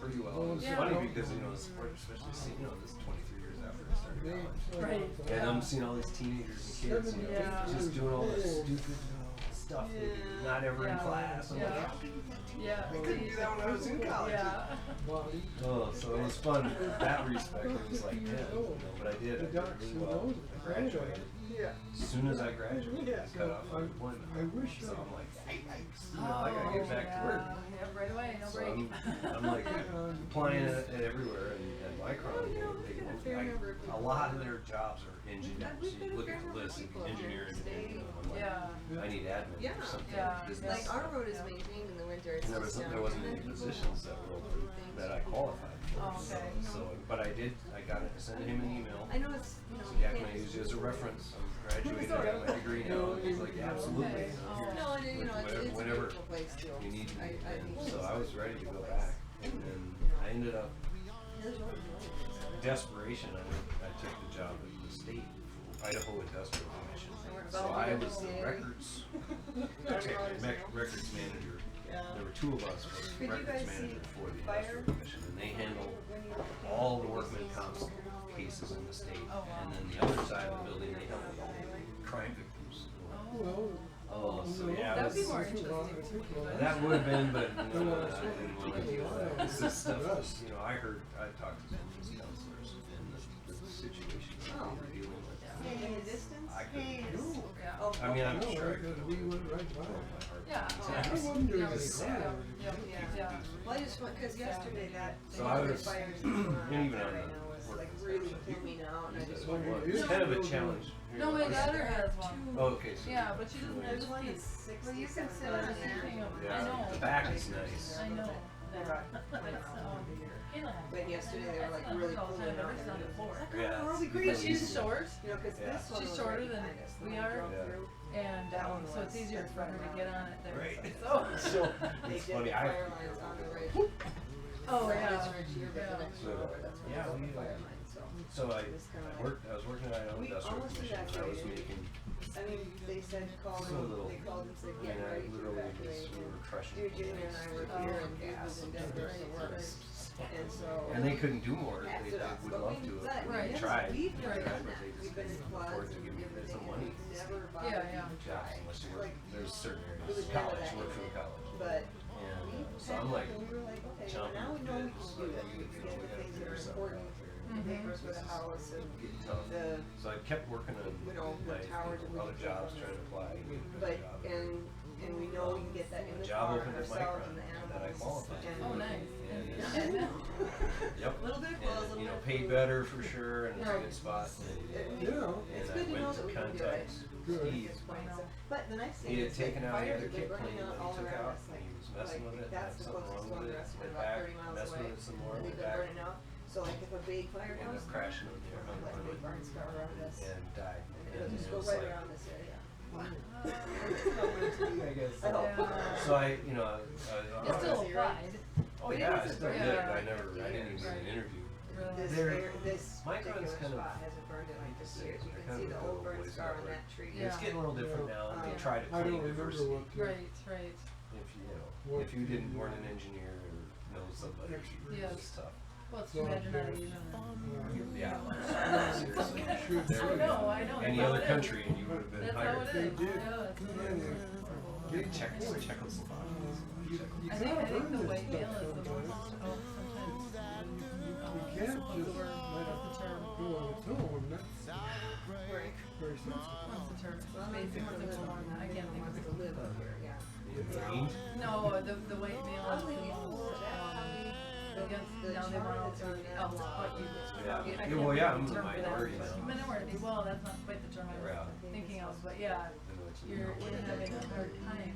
pretty well. It's Yeah. funny because, you know, the sport, especially seeing, you know, this 23 years after I started college. Right. And I'm seeing all these teenagers and kids, you know, Yeah. just doing all this stupid stuff they do, not ever in Yeah. class. I'm like, Yeah. how can you do Yeah. I couldn't do that when I was in college. Yeah. Oh, so it was fun in that respect. It was like, yeah, you know, but I did. I did really well. I graduated. As soon as I graduated, I cut off unemployment. So I'm like, yikes. You know, I gotta get back to work. Yep, right away, no So break. I'm like applying it everywhere, and Micron, you know, a lot of their jobs are engineers. So you look at the list, it'd be engineering, and I'm like, Yeah. I need admin Yeah. or something. Yeah. business. Like our road is maintained in the winter. It's And there just wasn't any positions that were open that I qualified for. Oh, okay. So, but I got it. I sent him an email. I know it's, you know, So yeah, can I use you as a reference? I'm graduated, I got my degree now. He's like, yeah, absolutely. Okay. no, and you know, it's a Whenever beautiful place too. you need me. I And think so I was ready to go back. And then I ended up, there's always one. desperation, I took the job at the state, Idaho Industrial Commission. So about I to was go the to records, records manager. Yeah. There were two of us, was Could you records guys manager see for the fire? Industrial Commission, and they handle all the workman comp cases in the state. Oh, wow. And then the other side of the building, they handled all the crime victims. Oh, so yeah, That it would be was, more interesting to me. that would have been, but no, I didn't want to deal with that. This is stuff, you know, I talked to some of these counselors and the situation that they were dealing with. In the distance? I couldn't do it. Yeah. Oh, I mean, I'm okay. sure I could have. Yeah. Yeah. Well, I just went, cause yesterday that, So I the was- fires that's going on and even out on there right the now was work like and really stuff, pulling me out and I just Well, wondered. it's kind of a challenge. No, my daughter has one. Oh, okay, so. Yeah, but she doesn't have There's this one piece. that's Well, you can 67 sit on dollars anything of it. Yeah, I know. the back is nice. I know. Right. But yesterday they were like really pulling it out. I've done it before. Yeah. Oh, it's great. But she's short, You know, cause Yeah. this one She's was shorter right than behind us, the we one are. drove Yeah. through. and That one so it's was. easier for her to get on it there. Right. So. So, They it's did funny, the fire lines on the ridge. Oh, Not yeah. this ridge here, but the next So, one over, that's where yeah, they built we, the fire line, so. So I It was kinda like- was working at Idaho We Industrial almost Commission, and I was evacuated. making, I mean, they said call So them, little. they called and said, I get mean, I ready to literally evacuate. just, we were crushing. Dude, Junior and I were Oh. here and Dude was in Denver for work. And so. And they couldn't do more, After they that, would but love we- to but have, we Right. they never- tried, We've they never tried, done but that. they just We've been in couldn't afford floods to and give me everything, some and money. we've never Yeah, bothered yeah. to Jobs try. unless you work, Like, there's certain it areas, was never college, that work for the easy. college. But And we so had I'm it, like, and we were like, okay, well, jumping now we know we bits, can do it. We can get the things that are important, the papers for the house and getting tough. the, So I kept working on you know, the my towers and other we- jobs, trying to apply and get a but, better job. and we know we can get that in the Job car opened at ourselves and Micron the that I animals. qualified. And- Oh, nice. And, yep. Little bit close, And, little you know, bit paid close. better for sure, and it's a Right. good spot. It's And I good to know went that to we can do it. contact Steve. But the nice thing He had is, like, taken out the fires other have been kick burning plane out that all he took around out, us, and he was like, messing with it, had that's the something closest wrong one with to it, us, we're went about back, 30 miles messed away. with it some more, And went they've been back, burning out, so like if a big fire ended comes, up crashing on there's the like a big burn scar around us. and died. And it'll And just it go was right like, around this area. I guess. I hope. Yeah. So I, you know, It still applied. oh But it yeah, I hasn't still burned did, out but I in never, 50 I didn't even years. get an interview. This They're- area, this Micron's particular kind of- spot hasn't burned in like 50 years. You They're can kind see of the a old little burn ways scar on apart. that tree. Yeah. It's getting a little different now, and they try to I claim don't remember diversity. what the. Right, right. If if you didn't weren't an engineer or know somebody, Yes. it's tough. Well, it's too bad you're not Asian. Yeah, seriously. Should There Oh, we no, go. I know. Any that's how other it is. country, and you would have been That's how hired. it is. They did. Yeah, that's what it is. Czechoslovakia. I think the white male is the most, oh, sometimes, You can't just let what's the term? it go on its own, that's Right. very sensitive. What's the term? Well, Basic wants to simple live one, up I here. can't think of Wants it. to live up here, yeah. No, the white male I is was the thinking most, before that, against, the now they want all charter to that's else, on that but you, Yeah. I Yeah, can't well, think yeah, of I'm the the term for that. minority now. Minority, well, that's not quite the term I Yeah. was thinking of, but yeah, you're having a hard time.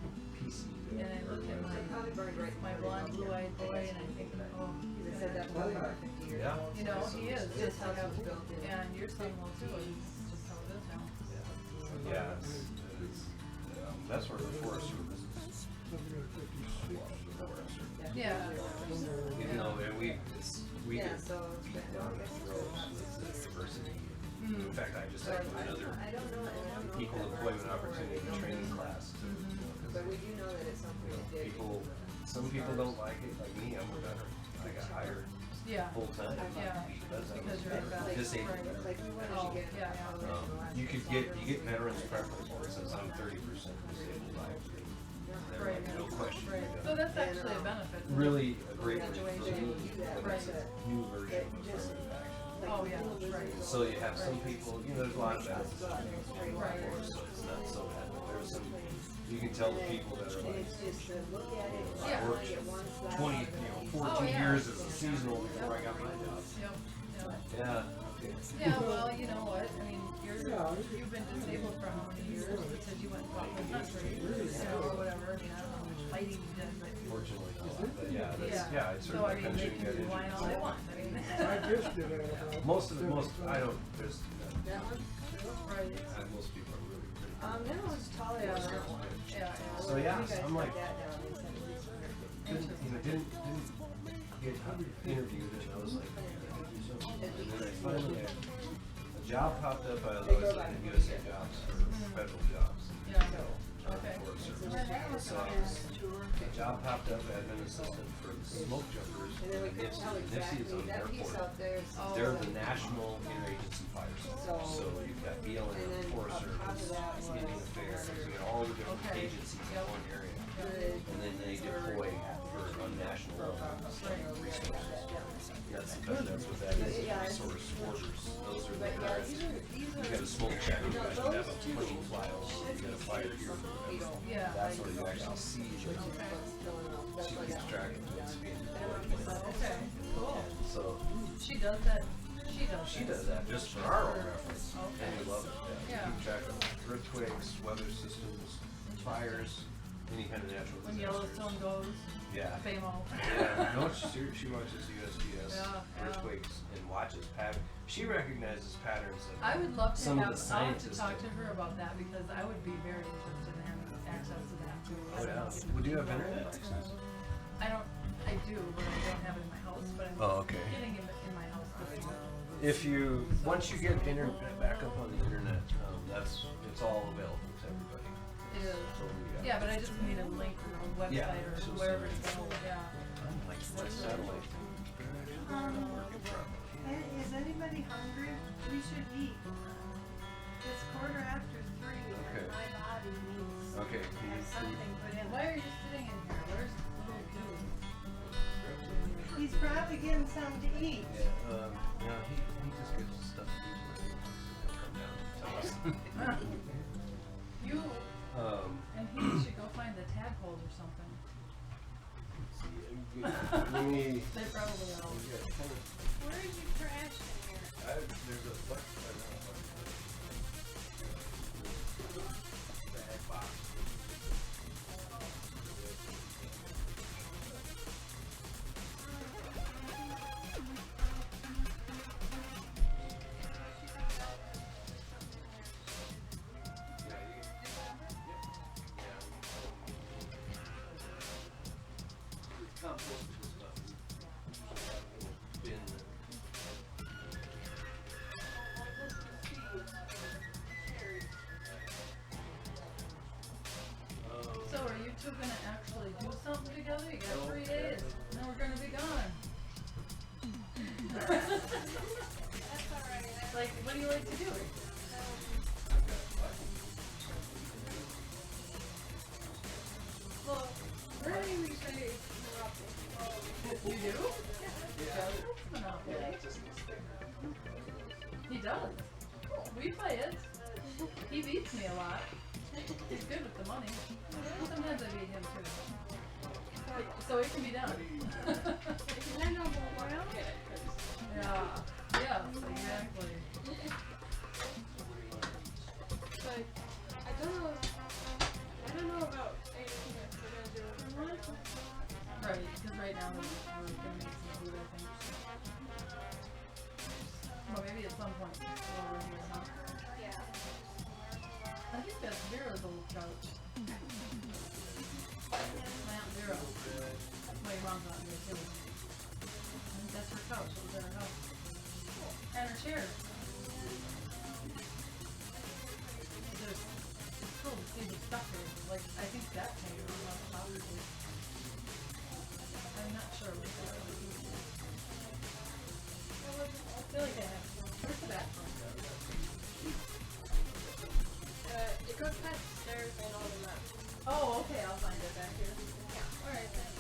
And I look at Probably burned right my blonde, blue-eyed boy, and I think, oh, They said that was about 50 years Yeah. old. you know, he is, This just house how, was built in. and your son will too, it's just how it is now. Yeah, it's that's where the Forest Service is. Yeah. Even though we Yeah, did so it's been, diversity. In fact, I just had another I don't know. equal employment opportunity training class. But we do know that it's something that did. Some people don't like it. Like me, I'm a veteran. I got hired Yeah. full time. Yeah. Because I Because was you're a veteran. disabled. Right. Like we wanted Oh, to get. yeah, yeah. You get veterans preference for it, since I'm 30% disabled. They're like, no question. Right. So that's actually a benefit. Really a great way for Graduation. me, but it's a new version of affirmative action. Oh, yeah, right. So you have some people, there's a lot of benefits to being Right. so it's not so bad, but there's some, you can tell the people that are like, It's just to look at it. Yeah. I worked 20, 14 yeah. years as a seasonal before I got my job. Yep. Yeah. Yeah, well, you know what, I mean, you've been disabled for how many years, because you went across the country, or whatever, I mean, I don't know how much fighting you did, but. Fortunately, but yeah, I So, I certainly mean, they couldn't can get do whine all they injured. want, I mean. I just did it. Most, I don't, there's, That one? Right. most people are really pretty. That one's taller Yeah. than that one. Yeah, So yeah, I'm like, That down, they said at least 150. didn't get interviewed, and I was like, I gotta do something. And then I finally, a job popped up. I was always looking at USA jobs for federal jobs. Yeah. So, Okay. Forest Service. So a job popped up, admin assistant for the smoke jumpers. And then we at couldn't NIPSI. tell NIPSI is exactly, on the that piece airport. out there is. Oh. They're the national interagency fire service. So you've got BLM, And then Forest up top of Service, that was Indian Affairs, you got all the different Okay. agencies in Yep. one area. Good. And then they deploy for on national resources. That's because that's what that is, resource orders. Those are the current. You got a smoke check, you got to have a plane fly over, you got a fire here. Yeah. That's where you actually see, like, she keeps track of what's being deployed. Okay, cool. So, She does that, she does that just for our own reference, Okay. and we love it. Yeah. Keep track of earthquakes, weather systems, fires, any kind of natural When disasters. Yellowstone goes, Yeah. FAMO. Yeah, no, she watches USGS Yeah, yeah. earthquakes and watches pattern. She recognizes patterns that I would love to some have, of the I'll have to scientists talk do. to her about that, because I would be very interested in having access to that too. I Oh, don't know yeah. if Would you have know internet it. access? I do, but I don't have it in my house, but I'm Oh, okay. getting it in my house this month. If you once you get internet back up on the internet, it's all available to everybody. It is. Totally, Yeah, but I just need a link to the website Yeah, or so wherever to go, yeah. I'm like my satellite working properly. Hey, is anybody hungry? We should eat. It's 3:15 Okay. and my body needs Okay, to can have you something put in Why it. are you sitting in here? Where's little dude? He's probably getting something to eat. Yeah, no, he just gets stuff to do when he come down and tell us. You Um, and he should go find the tadpoles or something. let me. They probably are. Where is your trash in here? There's a bag box. So are you two gonna actually do something together? You got 3 days, and then we're gonna be gone. Like, what do you like to do? Well, really we say You do? Monopoly. He does. We play it. He beats me a lot. He's good with the money. Sometimes I beat him too. So it can be done. depend on the oil. Yeah. Yes, exactly. But I don't know about anything that we're gonna do. Right, because right now we're gonna make some food, I think. Well, maybe at some point while we're here, huh? Yeah. I think that's Vera's old couch. My Aunt Vera. My mom's not here too. I think that's her couch. It was at her house. And her chair. There's still the stuff there. Like, I think that came from the probably. I'm not sure what that was. I feel like I have. Where's the bathroom? It goes past the stairs and all the maps. Oh, okay. I'll find it back here. Yeah. All right. Thanks.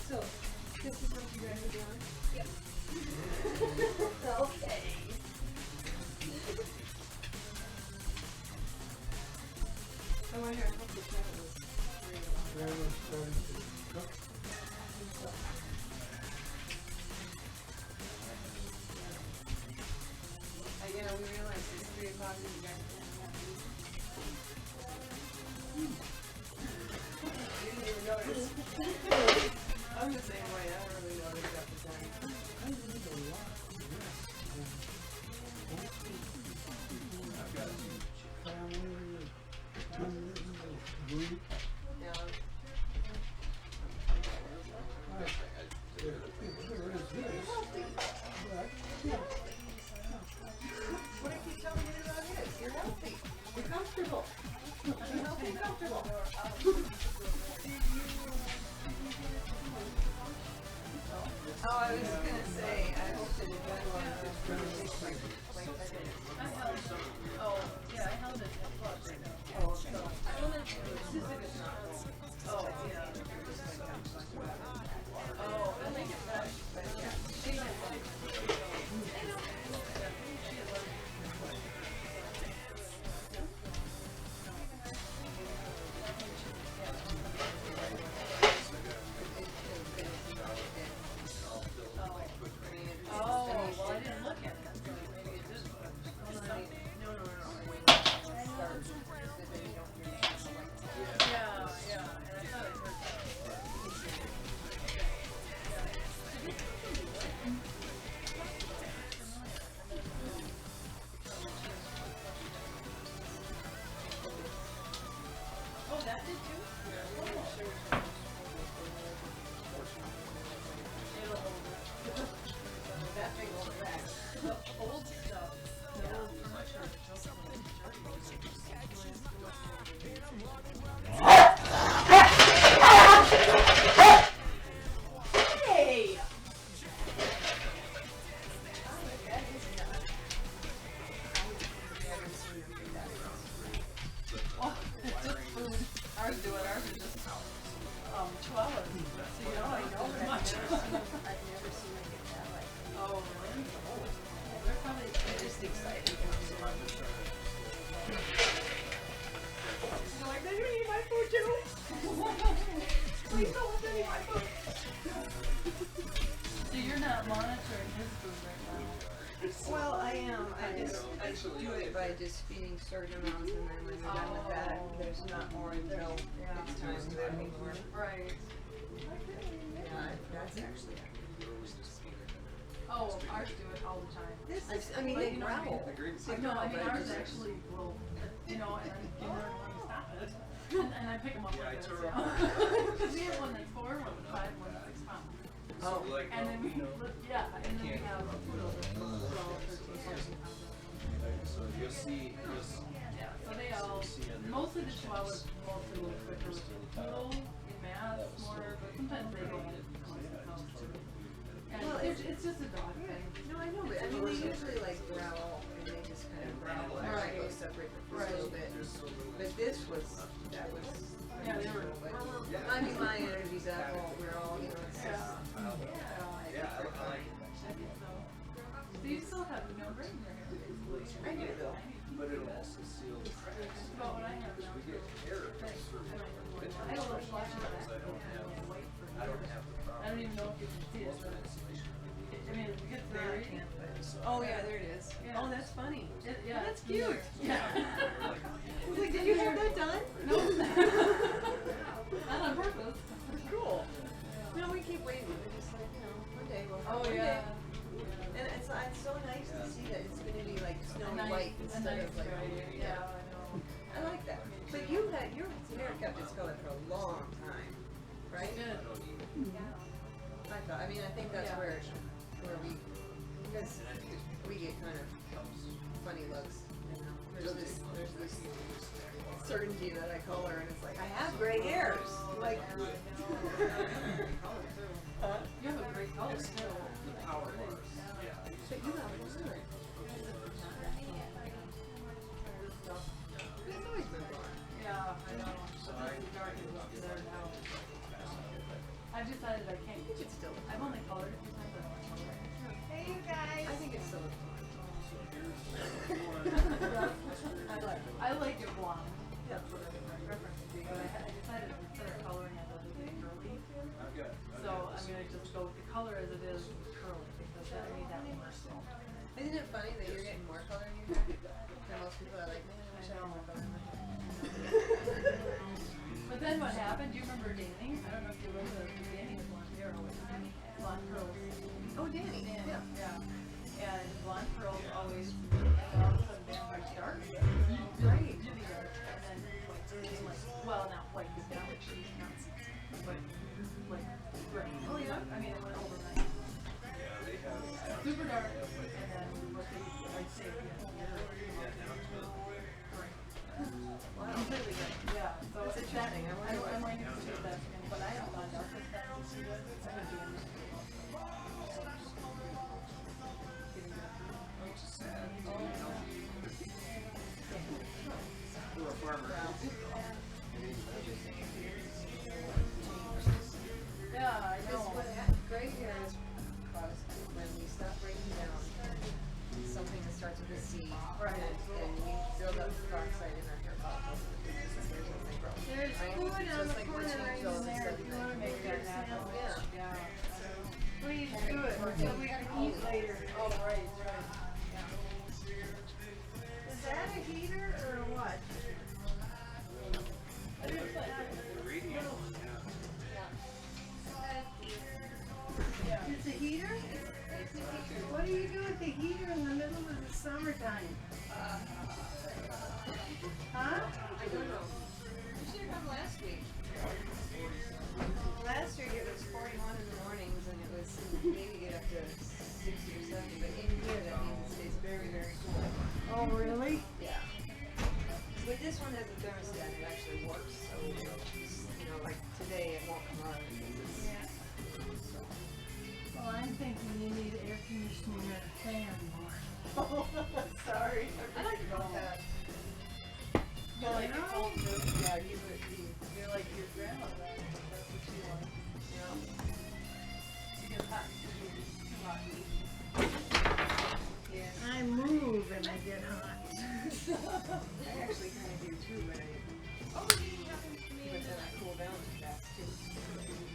So, this is what you guys are doing? Yep. Okay. I wonder how the chat was. Grandma's starting to cook. Yeah, we realized it's 3 o'clock and you guys can't have to eat. Didn't even notice. I'm the same way. I don't really notice after time. I need a lot of rest. I've got family, group. Yeah. There is this, but What I keep telling you about is, you're healthy. You're comfortable. You're healthy and comfortable. Oh, I was gonna say, I hope that it does one of those like I held it. Oh, yeah, I held it at club right now. Oh, so. I held it. It's not. Oh, yeah. Oh, I'll make it fresh. But yeah, She had one. She had one. Oh, well, I didn't look at it. So maybe it didn't. no. Yeah, yeah. And I thought I heard that. Oh, that did too? It'll hold it. That big old bag. The old stuff, the old furniture, Hey! Oh, it's just food. Ours do it. Ours is just 2 hours. So you know, I know very much. I've never seen it get that way. Oh, really? They're probably Just excited. They're like, they eat my food too. Please don't let them eat my food. So you're not monitoring his food right now? Well, I am. I do it by just feeding certain amounts, and then when we're done with that, there's not more until it's time to feed more. Right. Yeah, that's actually. Oh, ours do it all the time. I mean, they growl. No, I mean ours actually will, you know, and I'm getting ready to stop it. And I pick them up like this, you know. Because we have one that's 4, one that's 5, one that's 6 pounds. Oh. And then we, yeah, and then we have a poodle that's 12, 13, 14 pounds. So you'll see, Yeah, so they all, mostly the Chihuahuas mostly a little quicker with the poodle in math more, but sometimes sometimes they go in the house too. And Well, it's just a dog thing. No, I know, but I mean, they usually like growl and they just kind of growl and Right. go separate for Right. a little bit. But this was, that was. Yeah, they were. I mean, my energy's at all, we're all, you know, it's just. Yeah, I like it. I think so. So you still have no brain in your hair, basically. I do though. But it'll also seal the cracks. That's about what I have now. We get hair. I don't know flash in the back. I don't have the problem. I don't even know if you can see it, but I mean, it gets very. Oh, yeah, there it is. Yeah. Oh, that's funny. Yeah. That's cute. Yeah. I was like, did you have that done? No. Not on purpose. Cool. No, we keep waiting. We're just like, you know, one day we'll have Oh, one yeah. day. And it's so nice to see that it's going to be like snowy A nice- white a instead nice of like. gray, yeah, I know. I like that. But you had your hair kept its color for a long time, right? Good. I thought. I mean, I think that's Yeah. where we, because we get kind of funny looks. You know? There's this certainty that I color, and it's like I have gray hairs. Like. Huh? You have a great color too. Power bars. Yeah. But you have it too. It's always been blonde. Yeah, I know. But this is dark is up there now. I've decided I can't. You could still. I've only colored a few times. I don't want to color it. Hey, you guys. I think it's still blonde. I like it blonde. That's what my preference would be. But I decided instead of coloring it, I'll do it curly. So I'm gonna just go with the color as it is curly because that made that more so. Isn't it funny that you're getting more color in your hair? And most people are like, man, I wish I had more color in my hair. But then what happened? Do you remember Danny? I don't know if you remember Danny with blonde hair always. Blonde curls. Oh, Danny. Yeah. Yeah. And blonde curls always, and all of a sudden they're very dark. Right. Really dark. And then became like, well, not white, because now it's not, but like gray. Oh, yeah? I mean, it went overnight. Super dark. And then what they, I'd say, Wow. completely gray. Yeah. So That's it's interesting. that, I wonder I what- might have to take that skin, but I have gone dark with that since she was. I'm gonna do it. We're a farmer. Yeah, I Because know. what gray hair is caused when we stop breaking down something that starts with a C, Right. and we build up peroxide in our hair follicles, and it just disappears when they grow. There's Right? food It's on just the like corner routine right pills in there instead if of you want to make Make that that happen. happen. Yeah. Please do it, so we can eat later. Oh, right. Is that a heater or what? It's a heater? What do you do with the heater in the middle of the summertime? Huh? I don't know. You should have come last week. Last week it was 41 in the mornings, and it was maybe get up to 60 or 70, but in here that means it stays very, very cool. Oh, really? Yeah. But this one has a thermostat, it actually works, so, you know, like today it won't come on. Well, I'm thinking you need air conditioning or a fan more. Sorry. I like it about that. You like it cold too? Yeah, you would be. You're like your grandmother. That's what she likes. Yeah. She gets hot. Too hot. Yeah. I move and I get hot. I actually kind of do too, but overheating happens to me, but then I cool down too fast too.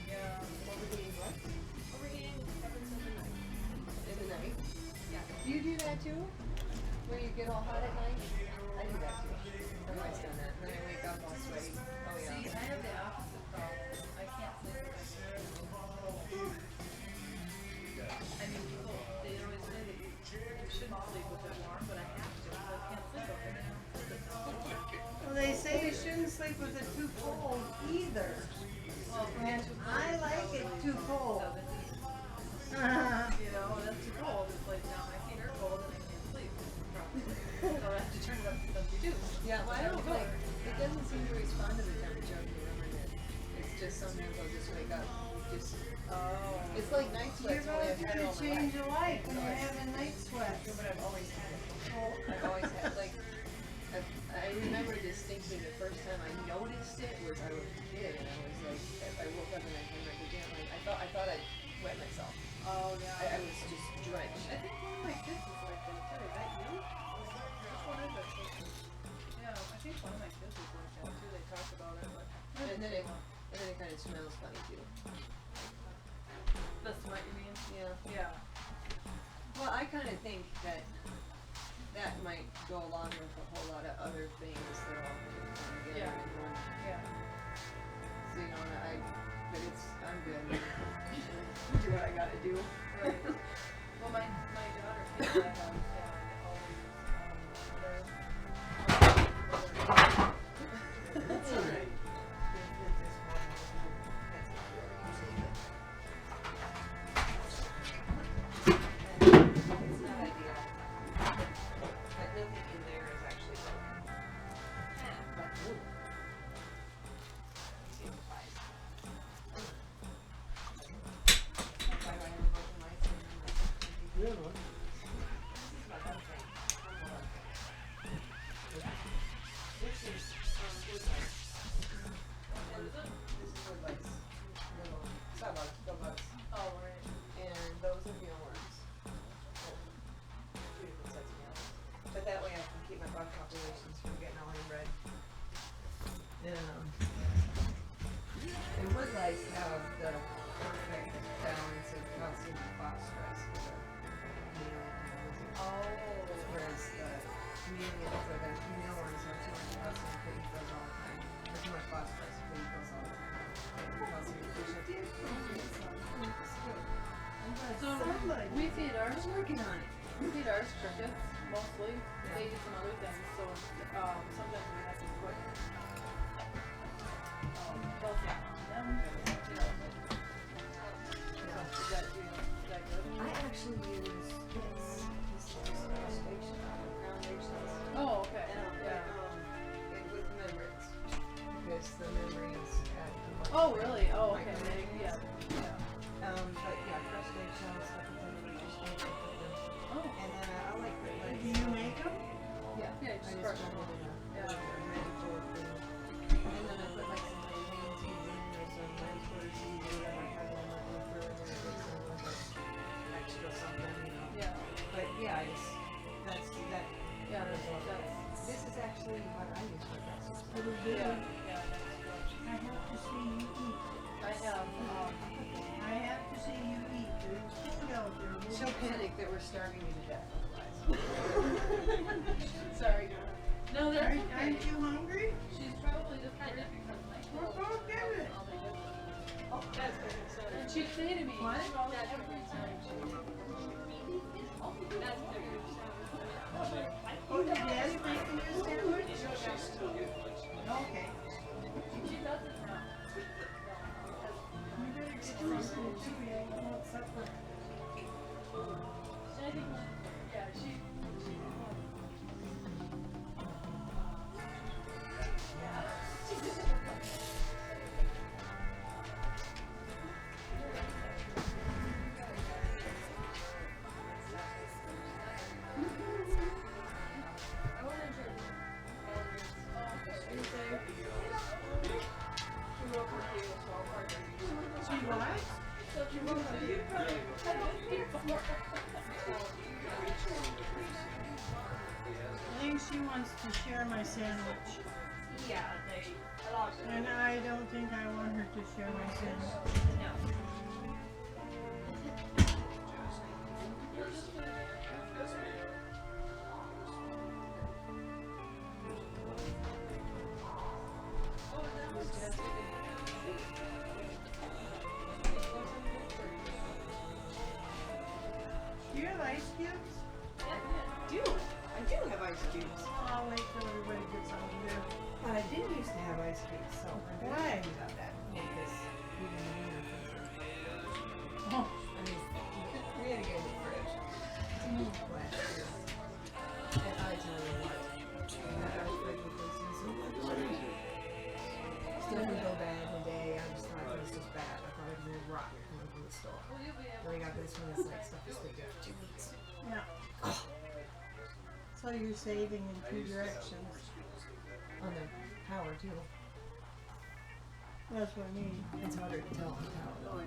Yeah. Overheating what? Overheating happens in the night. In the night? Yeah. Do you do that too? Where you get all hot at night? I do that too. I've always done that. And then I wake up all sweaty. Oh yeah. See, I have the opposite problem. I can't sleep with my hair. I mean, people, they always say that you shouldn't sleep with it warm, but I have to, so I can't sleep with it. Well, they say you shouldn't sleep with it too cold either. Well, And I like it too cold. you know, that's too cold. It's like now my feet are cold and I can't sleep properly. So I have to turn it up to 72. Yeah, well, I don't like, it doesn't seem to respond to the temperature of the room I'm in. It's just sometimes I'll just wake up just, Oh. it's like night You're sweats, only about I've had it to all my change life. your life when you're having night sweats. But I've always had it. I've always had, like, I remember distinctly the first time I noticed it was I was a kid, and I was like, I woke up and I came back again, like, I thought I'd wet myself. Oh, yeah. I was just drenched. I think one of my kids was like that too. Is that you? Which one is it? Yeah, I think one of my kids was like that too. They talked about it. But And then it kind of smells funny too. the smut, you mean? Yeah. Yeah. Well, I kind of think that might go along with a whole lot of other things that all come together Yeah. in one. Yeah. So, you know, I'm good. Do what I gotta do. Right. Well, my daughter came back and always That's alright. It's not ideal. But nothing in there is actually broken. But, ooh. Let's see if it flies. Why do I have a broken light? Yeah, no. This is my whole thing. Hold on. This is wood lights. And this is wood lights. Little sawbugs, bugs. Oh, right. And those are mealworms. Two different sets of mealworms. But that way I can keep my bug populations from getting all inbred. And wood lights have the perfect balance of calcium and phosphorus for the chameleon. Oh. Whereas the chameleons or the mealworms have too much calcium, but eat those all the time. Or too much phosphorus, but eat those all the time. Calcium deficient. So we feed ours. Working on it. We feed ours crickets mostly. They eat some other things, so sometimes we have to put calcium on them. You know, is that good? I actually use this. This is just crustacean, ground eggshells. Oh, okay. Yeah. With membranes. Because the membranes add the light. Oh, really? Oh, okay. Micronutrients. Yeah. But yeah, crushed eggshells, I can put them in the fish tank, I put them. Oh. And then I like the legs. Do you make them? Yeah. Yeah, I just just crush run them. it in Yeah. a ready for food. And then I put like some little bean seeds in, or some raspberry seeds, or whatever I have on my throw in there, get some of the extra something, you know. Yeah. But yeah, that. Yeah, does all that. that's. This is actually what I use for breakfast. Yeah. Yeah. I have to see you eat. I have. I have to see you eat. There's food out there. She'll panic that we're starving you to death otherwise. Sorry. No, that's okay. Aren't you hungry? She's probably just kind of because my Well, go get it. Oh, that's good. And she'd say to me, What? that every time she that's good. Oh, did Daddy making you a sandwich? Okay. She doesn't know. You better get something too. You want supper. I think, yeah, she I think she wants to share my sandwich. yeah, a lot of And I don't think I want her to share my sandwich. Do you have ice cubes? I do have ice cubes. I'll wait till everybody gets out of there. But I didn't used to have ice cubes, so I'm very Why? happy about that. Because we didn't need them. Oh. I mean, we had to get a new fridge last year. And I tell you what, that our fridge was wasting so much money. Stuff would go bad in a day. I just thought it was just bad. I thought it was gonna rot. So you're saving in two directions on the power tool. That's what I mean. It's harder to tell on power.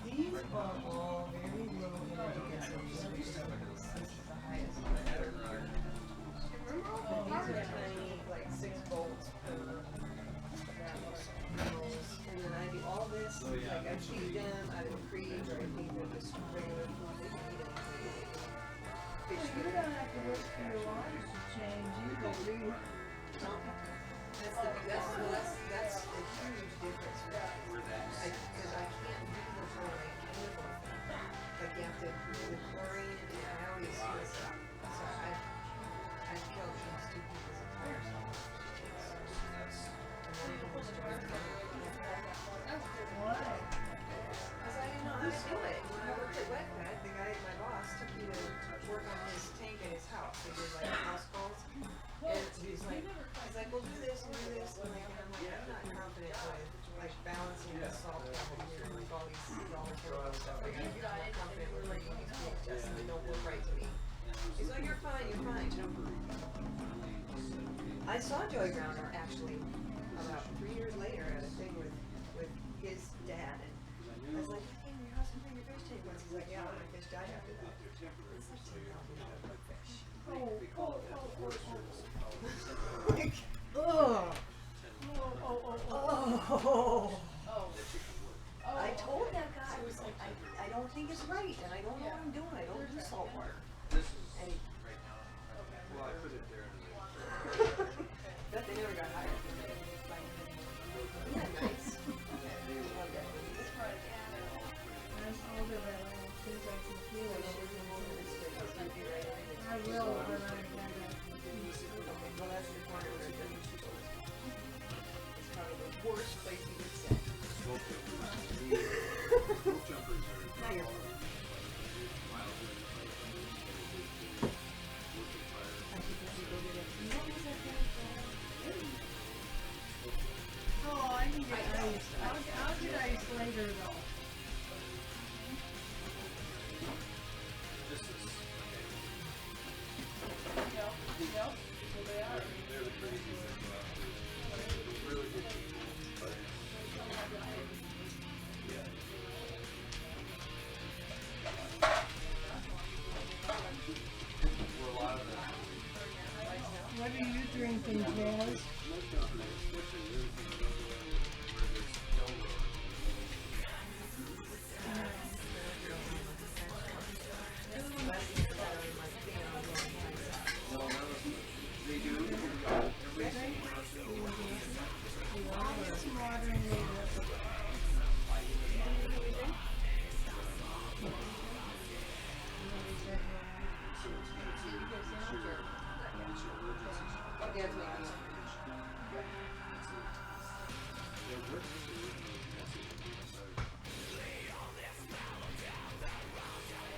These are all very low energy consumption. This is the highest one I've ever learned. But these are tiny, like 6 volts per volts. And then I do all this, like I feed them out of the creek, or I feed them just regular food. They can eat anything. You don't have to look for your waters to change. You go read. That's a huge difference for me. Because I can't do the chlorine chemical thing. Like you have to do the chlorine, and I always mess up. So I killed these 2 people's entire stomach. And then it was Why? because I didn't know how to do it. When I worked at WetPad, the guy, my boss, took me to work on his tank in his house. He did like house calls. And he's like, well, do this and do this. And I'm like, I'm not confident with like balancing the salt level here and like all these raw stuff. Like, I'm not confident with reading these pHs and they don't look right to me. He's like, you're fine, you're fine. I saw Joey Browner actually about 3 years later at a thing with his dad, and I was like, I came to your house and cleaned your fish tank once. He's like, yeah, my fish died after that. This fish tank helped me out with fish. Like, ugh. I told that guy, I was like, I don't think it's right, and I don't know what I'm doing. I don't do salt water. And he, Well, I put it there. bet they never got hired. Isn't that nice? Love that movie. I'm older than I think I can feel it. I I will when I get it. Well, that's the corner where it doesn't show. It's probably the worst place you could sit. Now you're Oh, I can get ice. I'll get ice later though. What are you drinking, Jazz?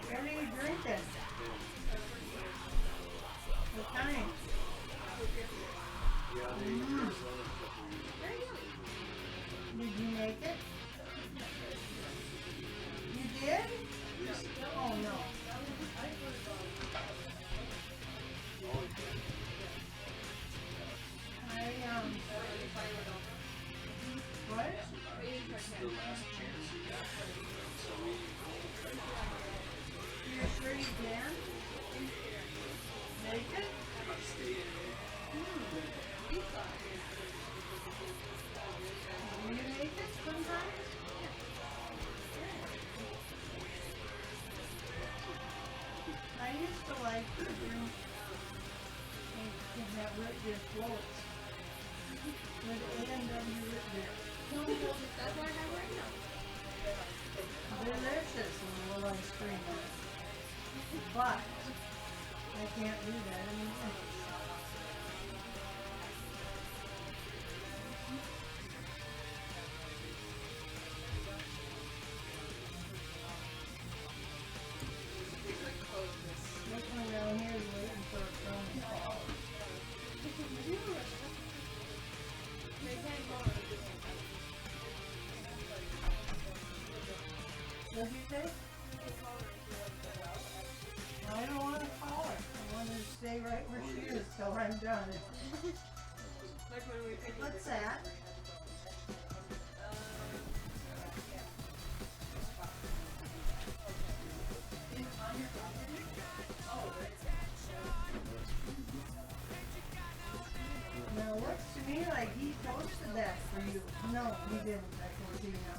What are you drinking? What kind? Did you make it? You did? Oh no. What? You're sure you can? Make it? Will you make it sometimes? I used to like to drink and have root beer floats with A&W root beer. That's what I have right now. Delicious and a little ice cream in it. But I can't do that anymore. This one down here is waiting for a phone call. What'd you say? I don't want to I'm done. Like when we painted What's the that? we had to put, Now, it looks to me like he posted that for you. No, he didn't. I can see now.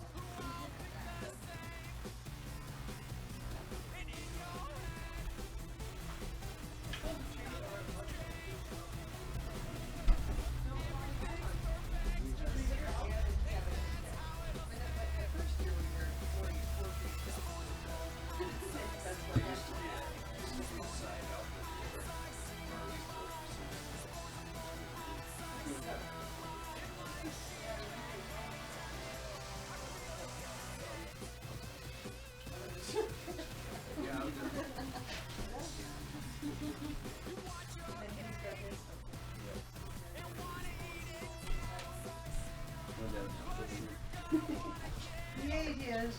He ate his.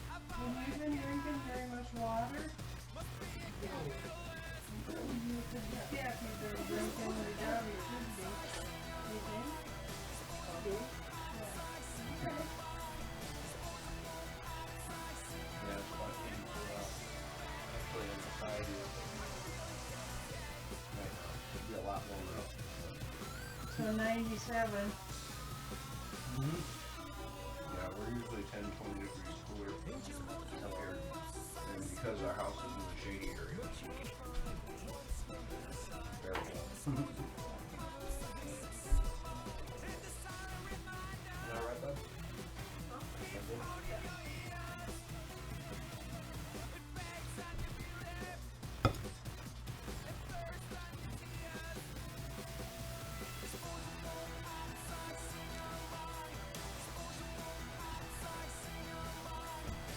Have you been drinking very much water? Yeah, if you've been drinking the job, you should be. You think? Yeah, it's about 80 actually in the 5 years. It'd be a lot more now. So 97. Yeah, we're usually 10, 20 degrees cooler up here. And because our house is in the shady area, it's very well. You all right, bud?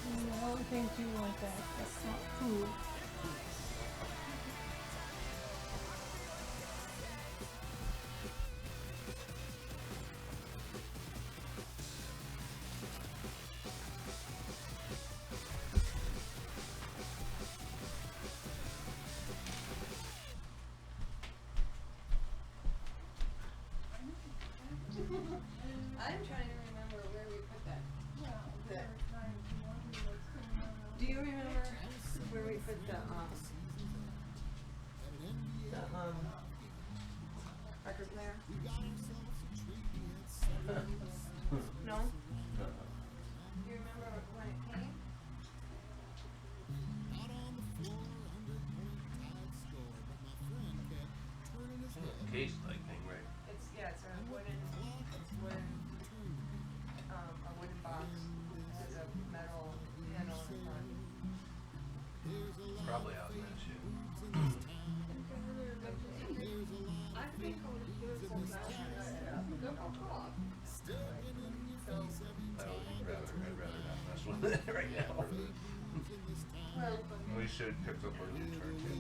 I don't think you want that. That's not food. I'm trying to remember where we put that. There are times you wonder what's going on. Do you remember where we put the record player? No? Do you remember when it came? Case like thing, right? It's it's a wooden box. It has a metal handle in the front. Probably out in that shit. I think I would do it since I was good on top. I'd rather not mess with it right now. Well, We should pick up our new turntable.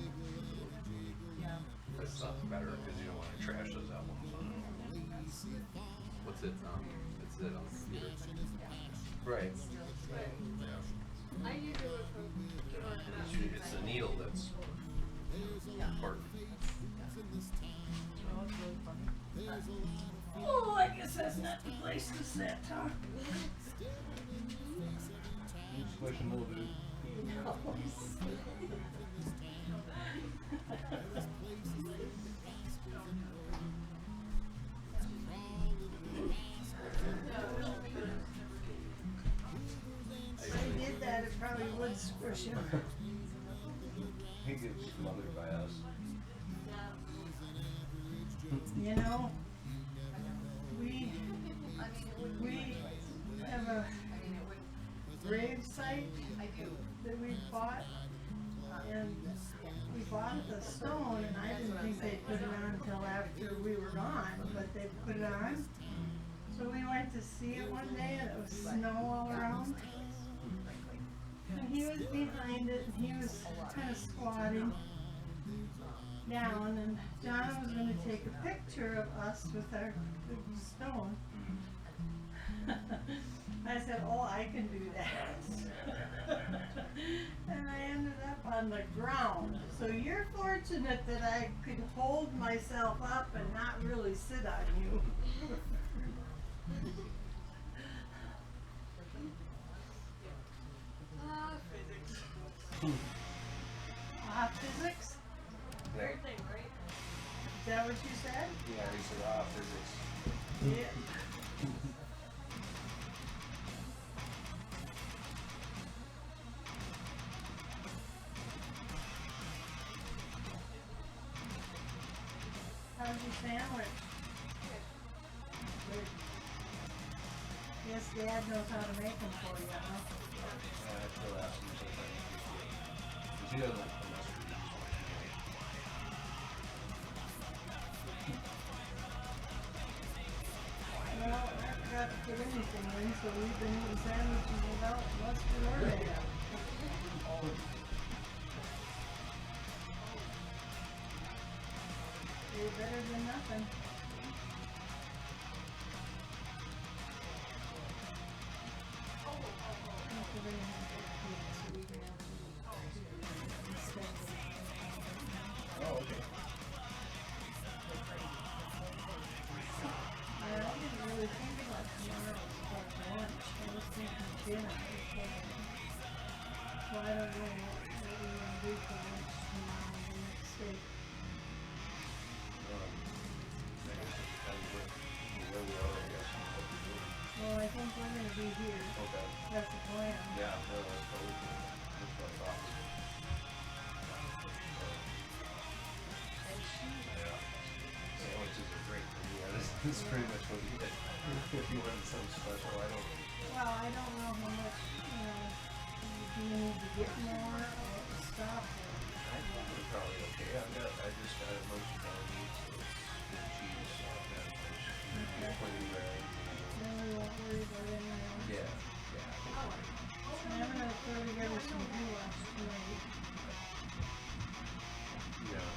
yeah. That's not better because you don't want to trash those albums on it. What's it, it's it on the computer. Right. I usually would put It's the needle that's important. Oh, I guess that's not the place to sit, huh? You squish them a little bit. If I did that, it probably would squish him. He gets smothered by us. You know, we have a grave site that we bought, and we bought the stone, and I didn't think they'd put it on until after we were gone, but they put it on. So we went to see it one day, and it was snow all around. And he was behind it, and he was kind of squatting down, and John was going to take a picture of us with our big stone. I said, oh, I can do that. And I ended up on the ground. So you're fortunate that I could hold myself up and not really sit on you. Physics. Physics? Yeah. Is that what you said? Yeah, he said, physics. Yeah. How's your sandwich? Good. Yes, Dad knows how to make them for you, huh? Yeah, I still ask him sometimes. Because he doesn't like the mustard. Well, I forgot to put anything in, so we've been eating sandwiches without mustard or mayo. They're better than nothing. Oh, okay. I didn't really think about tomorrow for lunch. I was thinking dinner. So I don't know what we're gonna do for lunch tomorrow, the next day. I guess it depends where we are, I guess, and what we're doing. Well, I think we're gonna be here. Okay. That's the plan. Yeah, no, that's totally cool. That's what I thought. Yeah. Sandwiches are great. Yeah, this is pretty much what you get. If you wanted something special, I don't. Well, I don't know how much, do you need to get more or stop or? I think we're probably okay. I just got a bunch of ground meat, so it's good cheese, fish, plenty of bread. Then we won't worry about anything. Yeah, yeah. I'm gonna throw together some goulash tonight. Yeah.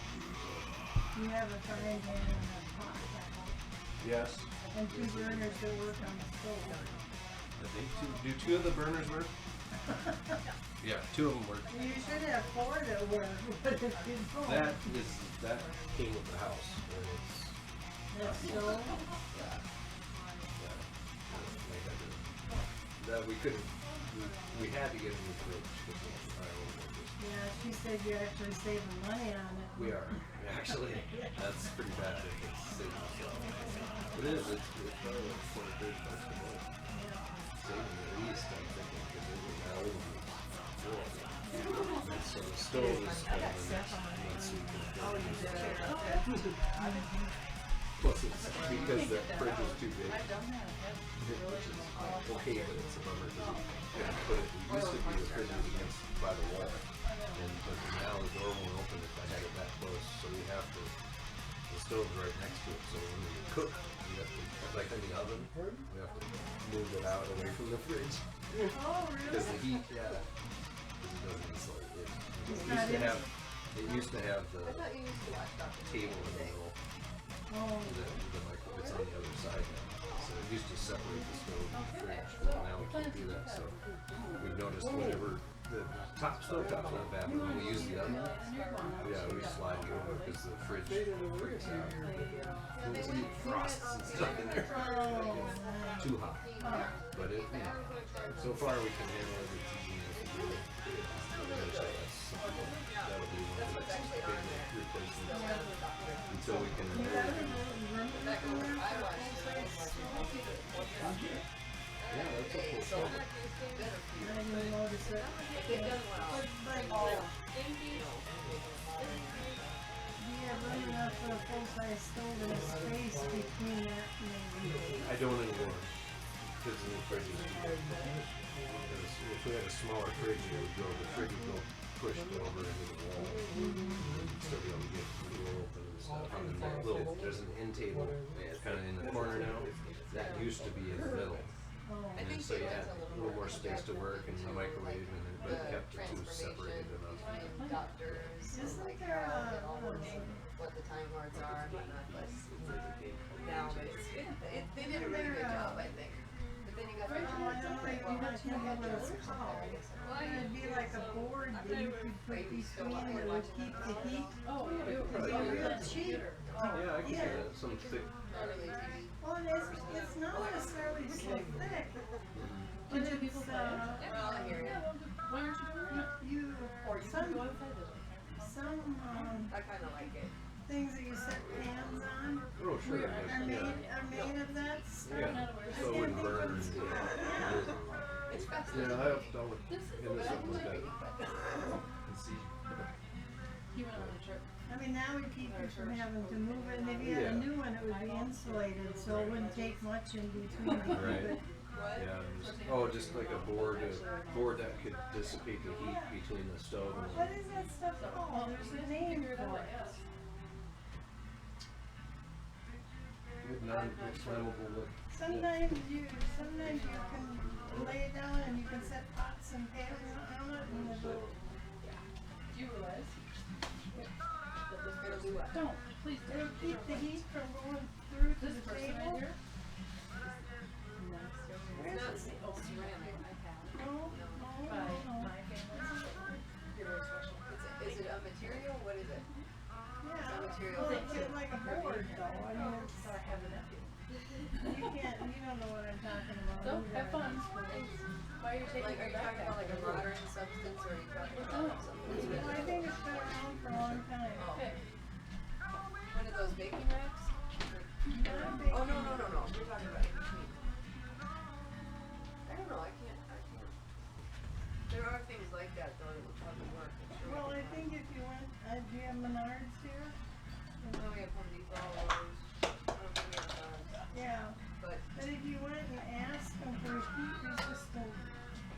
You have a frying pan and a pot, I hope. Yes. And two burners that work on the stove. Do two of the burners work? Yeah, two of them work. You should have four that work, but if you don't. That came with the house. And it's, That stove? that we couldn't, we had to get a new fridge because of the fireworks. Yeah, she said you're actually saving money on it. We are, actually, that's pretty bad if it's saving us. It is, it's probably like $20-30 a month. Saving at least, I'm thinking, because it was now old. So the stove is kind of the next month, so you can plus it's because the fridge is too big. Which is okay, but it's a bummer because we put it, it used to be the fridge was against by the wall. But now the door won't open if I had it that close, so we have to, the stove's right next to it, so when we cook, we have to, like in the oven, we have to move it out away from the fridge. Oh, really? Because the heat, yeah, because it doesn't insulate it. It used to have the I thought you used to watch Dr. table in the middle. Oh. The microwave, it's on the other side now. So it used to separate the stove and the fridge, but now we can't do that. So we've noticed whenever the stove top's not bad, but when we use the oven, we slide it over because the fridge freaks out. It's frosts and stuff in there. Too hot. But it, so far we can handle it. It's easy enough to do it. That'll be one of the next big replacements until we can. Yeah, that's a cool stove. I didn't notice it. Do you have room enough for a full-size stove and a space between that maybe? I don't anymore. Because the fridge is too big. If we had a smaller fridge, the fridge would go pushed over into the wall. You'd still be able to get the door open and stuff. And then there's an end table kind of in the corner now. That used to be in the middle. And so you had a little more space to work and the microwave, but it kept the two separated enough. Doctors, Isn't there a, what the time cards are and whatnot, but now they did a really good job, I think. got Oh, I don't think you have to know what it's called. It'd be like a board that you could put between that would keep the heat. Oh, you do. It'd be real cheap. Yeah, I can see that. Some thick. Well, it's not necessarily so thick. But do people play it? Well, I hear you. Why aren't you doing it? You, Or you can go outside this way. some I kind of like it. things that you set pans on Oh, sure. are made of that stuff. Yeah. I So it can't wouldn't think burn. what it's called. Yeah. It's fast. Yeah, I have to look into something like that. He went on a trip. I mean, that would keep you from having to move it, and if you had a new one, it would be insulated, so it wouldn't take much in between to keep Right. it. Yeah, just like a board that could dissipate the heat between the stove and What is that stuff called? There's a name for it. good non-flammable look. Sometimes you can lay it down and you can set pots and pans on it, and it'll, Do you realize that this It'll do what? Don't, please don't. it'll keep the heat from going through to This the person right table. here? It's not ceramic. No. By my family. You're very special. Is it a material? What is it? Yeah, material. well, it's like a board though, I mean, it's, So I have a nephew. you don't know what I'm talking about. So, either. have fun. Why are you taking Like, are your you talking about like a backpack? modern substance, or are you talking about something that's Well, I been? think it's been around for a long time. Okay. One of those baking racks? Not big. Oh, no. We're talking about in between. I don't know, I can't. There are things like that though that would probably work. I'm sure. Well, I think if you went, do you have Menards here? No, we have Home Depot, Lowe's. I don't think we have Lowe's. Yeah, But but if you went and asked them for a heat resistant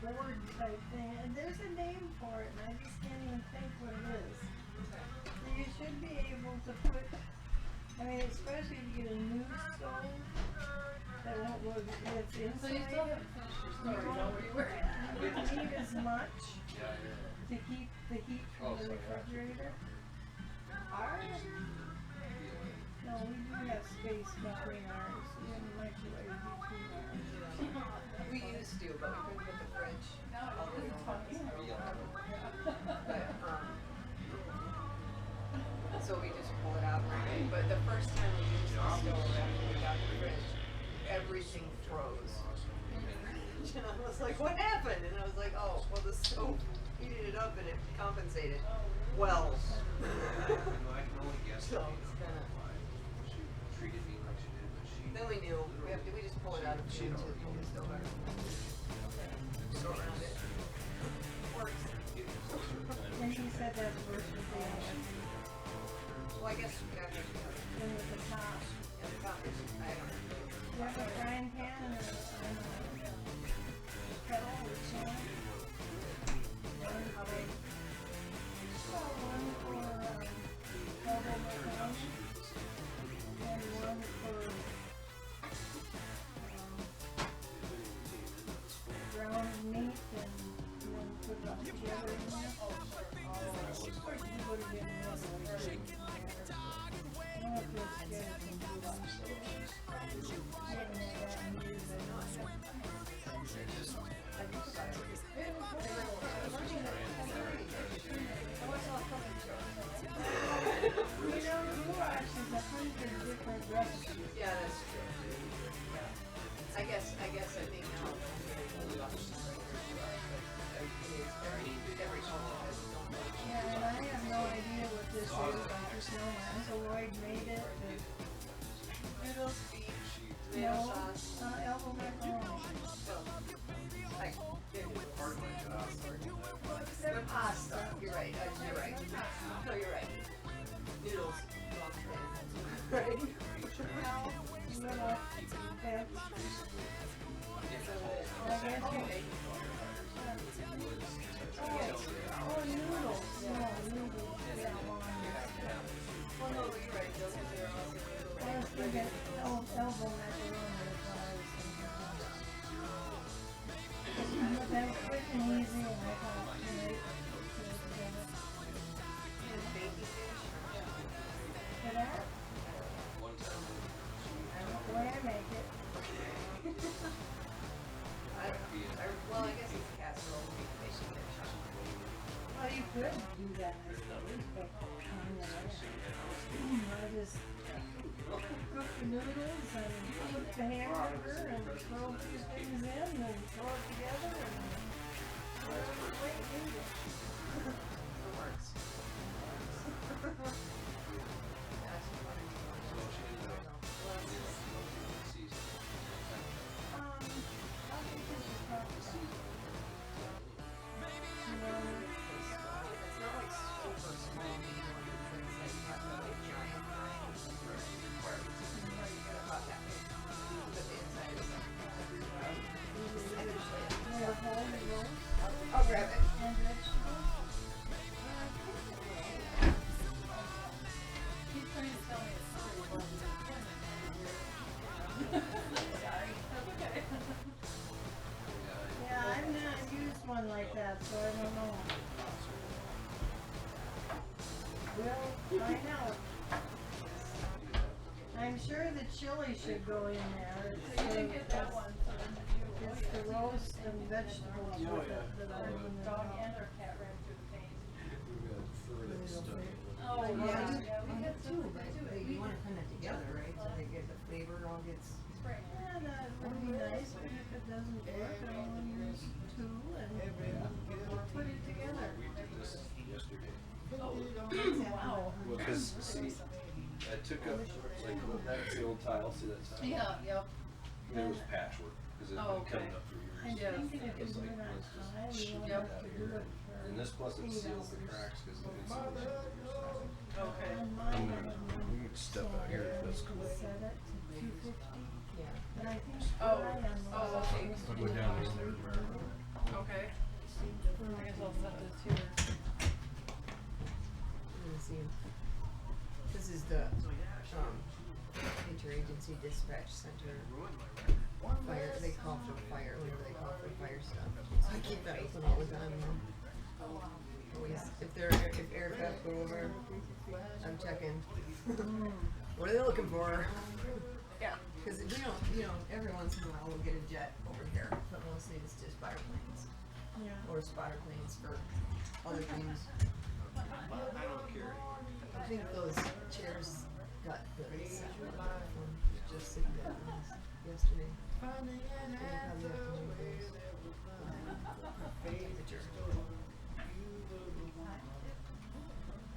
board type thing, and there's a name for it, and I just can't even think what it is. So you should be able to put, I mean, especially if you get a new stove that won't go, that's So you still insulated. haven't finished your story, don't where you were. You don't need as much to keep the heat from the refrigerator. Ours? No, we do have space between ours, we have a microwave between ours. we used to, but we couldn't put the fridge all the way over. So we just pull it out, right? But the first time we used the stove after we got the fridge, everything froze. And I was like, what happened? And I was like, oh, well, the stove heated it up and it compensated. Well. So it's kinda. Then we knew, we just pull it out of the fridge and pull the stove out. Go around it. Works. And he said that's worse with the oven Well, I guess, yeah, than with the top. yeah, the top is, I don't know. You have a frying pan and a kettle with chili. One for, one for double macaroni. And one for ground meat and then put the together in there. Of course, you would have given us a very, I don't know if you're scared of some food on the stove. I haven't had that in years, I don't know. You know, goulash is 100 different recipes. Yeah, that's true. Yeah. I guess I think now. Every culture has its own version. Yeah, and I have no idea what this is, I just know my Uncle Lloyd made it. Noodles, beef, tomato No, sauce. elbow macaroni. Like, they're pasta. You're right. You're right. No, you're right. Noodles. Right. Well, little bits. I guess you. Oh, noodles. No, noodles. Yeah, long. Well, no, you're right. Those are their awesome noodles. I was thinking elbow macaroni is what I was thinking. But that was quick and easy, and I thought, you know, put it together. Baking dish. For that, I don't know the way I make it. could do that myself, but I just cook the noodles and cook the hamburger and throw a few things in and throw it together and whatever way you do it. It works. I think this is probably It's not like super small anymore. It's like not really giant. About that big. But the inside is like. I could show you. more whole rolls I'll grab it. and vegetables. He's trying to tell me a story. Sorry. That's okay. Yeah, I've not used one like that, so I don't know. We'll find out. I'm sure the chili should go in there. So you didn't get that one, so then you. It's the roast and vegetables with it that I Our dog and our cat ran through the pain. Oh, Yeah, yeah, we had two, some, but too. you wanna kind of together, right? So they get the flavor all gets. Spring. Yeah, that would be nice, but if it doesn't work, I'll only use two and put it together. Wow. Well, because see, I took up like that's the old tile. See that tile? Yeah, yep. There was patchwork because it's Oh, been coming okay. up for I'm years. thinking if It's you do like, it on let's just high, you shoot won't it have out to here. do it for And this plus it 8 seals the hours. cracks because the insulation. Okay. On mine, I have We one could step out here if that's cool. set it to 250, Yeah. but I think Oh, I am oh, okay. I'll go down there. Okay. I guess I'll set this here. Let me see. This is the interagency dispatch center. Fire. They call for fire. Whenever they call for fire stuff. So I keep that open all the time. Always, if aircraft go over, I'm checking. What are they looking for? Yeah. Because we don't, every once in a while we'll get a jet over here, but mostly it's just fire planes Yeah. or spotter planes for other things. I think those chairs got the sound from just sitting there yesterday. They probably have to move those. Temperature.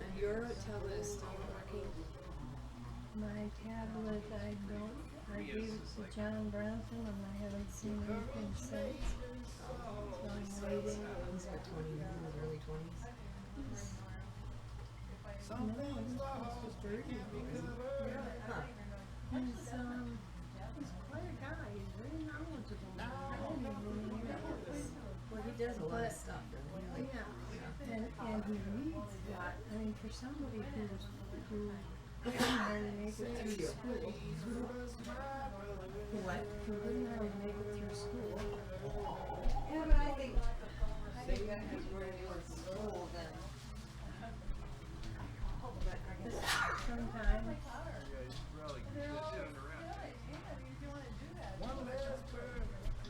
And your tablet is still working? My tablet, I gave it to John Branson and I haven't seen anything since. So I'm waiting. He's got 20, in his early 20s. No, he's close to 30. Huh. He's quite a guy. He's very knowledgeable. Well, he does a lot of stuff, doesn't he? Like, Yeah, and he reads a lot. I mean, for somebody who couldn't hardly make it through school. What? Who couldn't hardly make it through school. Yeah, but I think that has more to do with school than. But I guess Sometimes.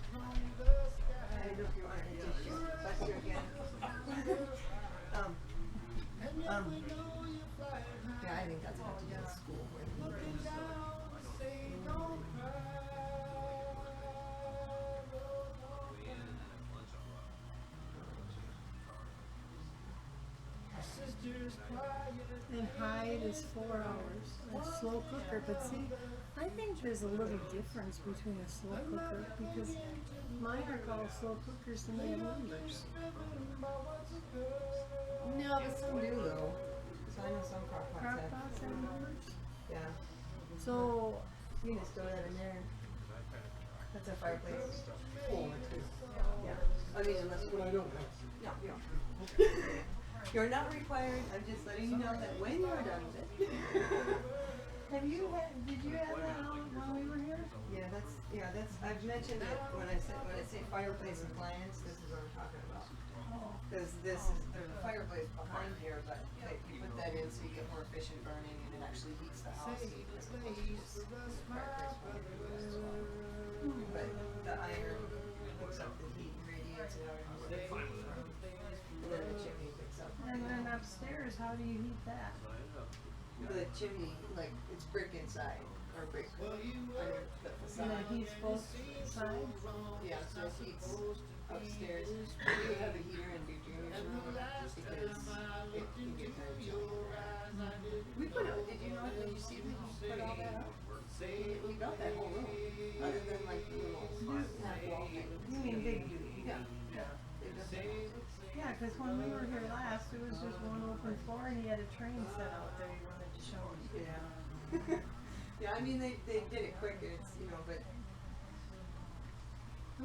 I don't know if you want to just bust you again. Yeah, I think that's got to do with school. And Hyde is 4 hours. A slow cooker, but see, I think there's a little difference between a slow cooker because mine are called slow cookers and they have numbers. No, but some do though. So I know some crock pots Crock have. pots have numbers. Yeah. So, You can just throw that in there. That's a fireplace. Oh, yeah. I mean, unless you. No, you don't. You're not required. I'm just letting you know that when you're done with it. did you have that on while we were here? Yeah, that's, I've mentioned it when I say fireplace appliance, this is what I'm talking about. Cause there's a fireplace behind here, but you put that in so you get more efficient burning and it actually heats the house. As opposed to just the fireplace as well. But the iron hooks up the heat and radiates it out into the flame. And then the chimney picks So And then upstairs, how do you heat that? the chimney, like it's brick inside or brick under the And facade. it heats both sides? Yeah, so it heats upstairs. We have a heater in Junior's room because it can get very chilly. We put it. Did you know? Did you see we put all that up? We built that whole room, other than like the little half wall thing. You mean big duty? Yeah. They built that whole thing. Yeah, because when we were here last, it was just one open floor and he had a train set out there he wanted to show me. Yeah. Yeah, I mean they did it quick and it's but it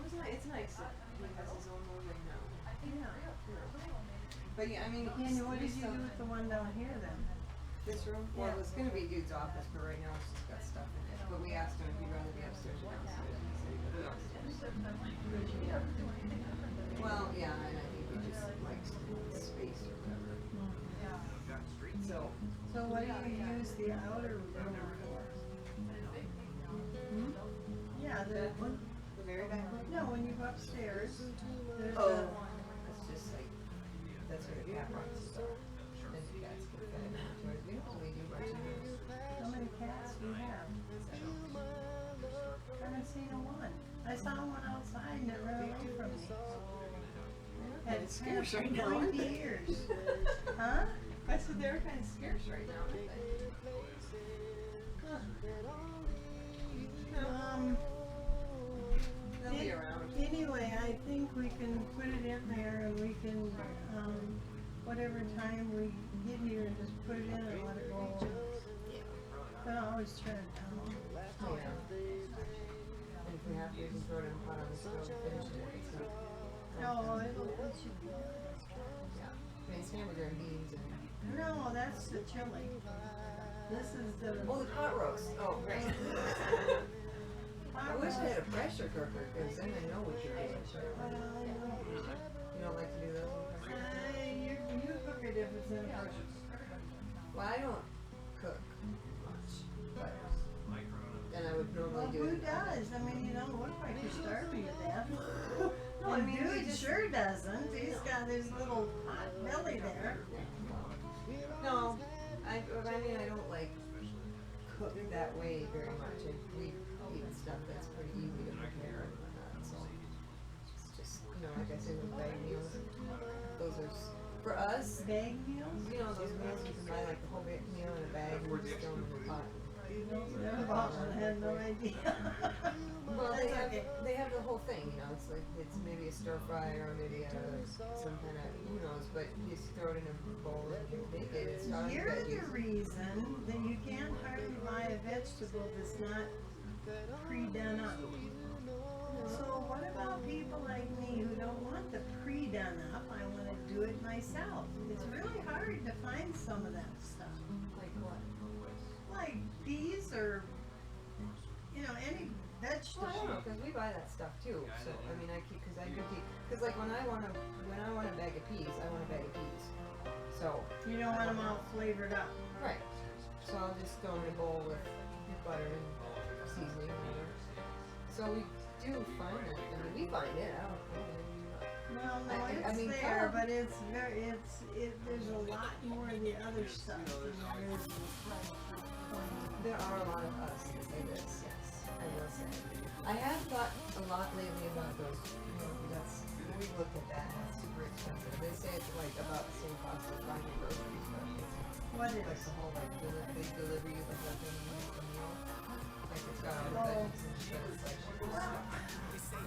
was nice. It's nice that he has his own room right now. Yeah. But yeah, I mean And what did you do with the one down here then? this room? Well, it was gonna be Dude's office, but right now it's just got stuff in it. But we asked him if he'd rather be upstairs or downstairs, and he said he'd go downstairs. Well, yeah, and I think he just likes space or whatever. So what do you use the outer room for? Hmm? Yeah, The very back room? no, when you go upstairs, there's Oh, it's just like, that's where the cat boxes are. And the cats get fed into it. We don't really do much of this. how many cats do you have? Haven't seen a one. I saw one outside and it ran away from me. Had It's scarce right now, aren't pointy they? ears. Huh? I said they're kind of scarce right now, aren't they? They'll be around. Anyway, I think we can put it in there and we can, whatever time we get here, just put it in and let it roll. But I always turn it down. Oh, yeah. And if we have to, we can throw it in the pot on the stove, finish it. It's not. No, it should be. Yeah. I mean, it's hamburger and beans and. No, that's the chili. This is the. Oh, the pot roast. Oh, great. I wish I had a pressure cooker, because then I know what you're doing. You don't like to do those in pressure cooker? You cook it if it's in a pressure. Well, I don't cook much, but then I would normally Well, do who it. does? I mean, you don't look like you're starving to death. No, I And mean, we Dude just- sure doesn't. He's got his little pot belly there. No, I mean, I don't like cook that way very much. We eat stuff that's pretty easy to prepare and whatnot, so it's just, like I said, with bag meals, those are, for us, Bag meals? those meals you can buy like the whole big meal in a bag and just throw them in the pot. Never bought one. I had no idea. Well, That's okay. they have the whole thing, it's like, it's maybe a stir fry or maybe some kind of, who knows, but you just throw it in a bowl and you make it, it's not You're the veggies. reason that you can't hardly buy a vegetable that's not pre-done up. So what about people like me who don't want the pre-done up? I want to do it myself. It's really hard to find some of that stuff. Like what? Like peas or, any vegetable. Well, I don't know, because we buy that stuff too, so, I mean, because I do keep, because like when I want a bag of peas, I want a bag of peas, so. You don't want them all flavored up. Right, so I'll just throw in a bowl with butter and seasoning and whatever. So we do find it, we find it, I don't know. Well, no, I it's mean, there, some- but there's a lot more of the other stuff than there is. There are a lot of us that say this, yes, I will say. I have thought a lot lately about those, we've looked at that, that's super expensive. They say it's like about the same cost as buying a grocery store. What Like is? the whole, they deliver you the whole thing, the meal. Like it's got all the veggies and shit, it's like.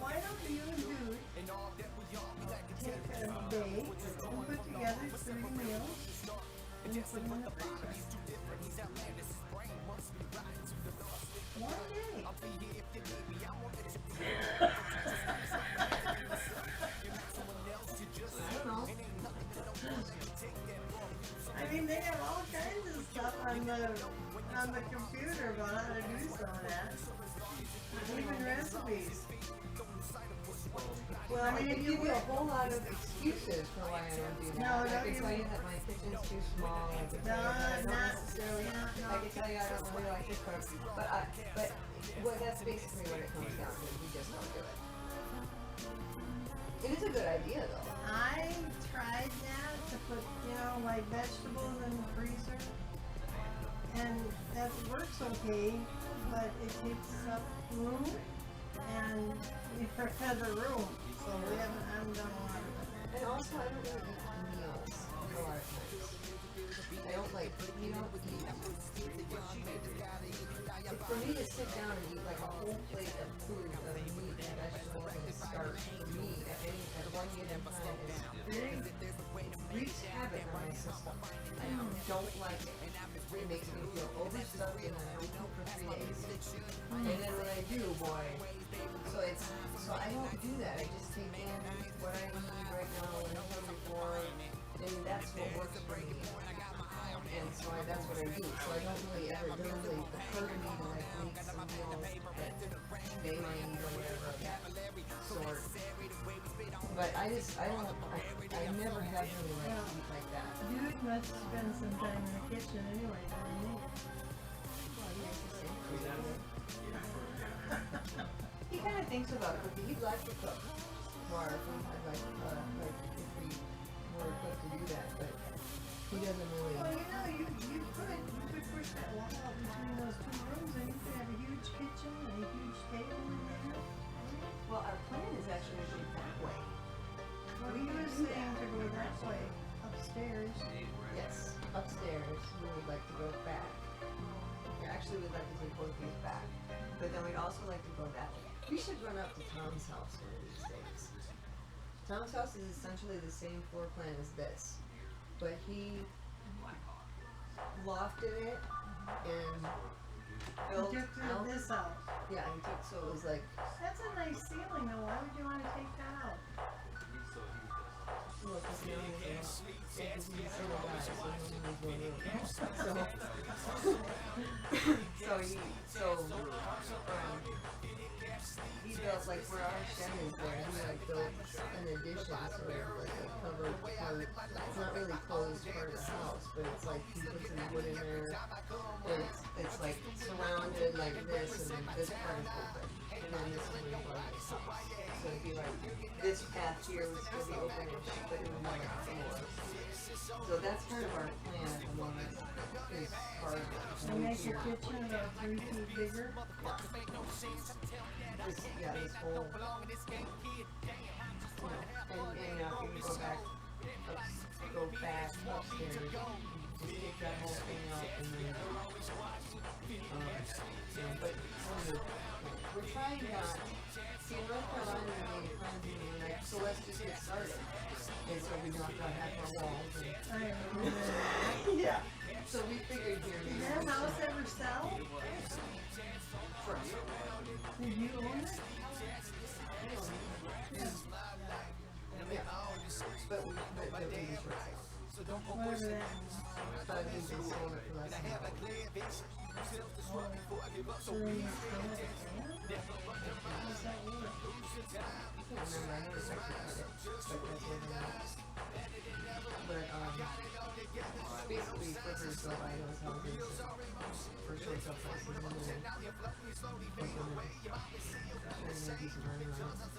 Why don't you and Dude take a day and put together 3 meals and put them in the freezer? One day. I mean, they have all kinds of stuff on the computer about how to do some of that. Even recipes. Well, I can give you a whole lot of excuses for why I don't do that. No, I don't can you- tell you that my kitchen's too small. I can tell you that I don't necessarily. I can tell you I don't really like to cook. But that's basically what it comes down to. We just don't do it. It is a good idea though. I tried that to put, like vegetables in the freezer. And that works okay, but it takes up room and we prefer the room. So I haven't done a lot of it. And also I don't really eat meals a lot of times. I don't like, you don't eat. For me to sit down and eat like a whole plate of food, of meat and vegetables and starch for me at one given time is very wreaks havoc on my system. I don't like it. It makes me feel overstuffed and I don't eat for 3 days. And then when I do, boy, so I don't do that. I just take in what I need right now, what I'm hungry for, and that's what works for me. And so that's what I do. So I don't really ever, it doesn't really occur to me to like make some meals that they might eat or whatever of that sort. But I never have really like to eat like that. Dude must spend some time in the kitchen anyway, doesn't he? Well, he makes the same food. He kind of thinks about cooking. He'd like to cook more if we had like if we were equipped to do that, but he doesn't really. Well, you could push that wall out between those two rooms and you could have a huge kitchen and a huge table in there. Well, our plan is actually to go that way. Well, you were saying to go that way, upstairs. Yes, upstairs. We would like to go back. Actually, we'd like to take both these back, but then we'd also like to go that way. We should run up to Tom's house one of these days. Tom's house is essentially the same floor plan as this, but he lofted it and built You took out. this out. Yeah, he took, so it was like, That's a nice ceiling though, why would you want to take that out? well, because he only has, because he's a single guy, so he only needs one room. He built, like, where our shed is there, he like built an addition, sort of like a covered part. It's not really closed part of the house, but it's like he put some wood in there, but it's like surrounded like this, and then this part is open, and then this is where you go to this house. So it'd be like, this path here would still be open, but it would be like a floor. So that's kind of our plan at the moment, is part of it. And make your kitchen about 3 feet bigger. This whole, and now if you go back upstairs, just take that whole thing out and then, but we're trying not, see, in North Carolina, we kind of do like, so let's just get started. And so we knocked out half our walls and, I remember that. yeah, so we figured here. Did that house ever sell? Did you own it? Yeah. But we just were selling. Whatever that means. But we just sold it for less than that. So then you sell it for sale? How does that work? I can't remember, I know it's actually cut it, but that's what it is. But, basically, flippers go buy those houses for short sale prices, and then they flip them and they do some money on it.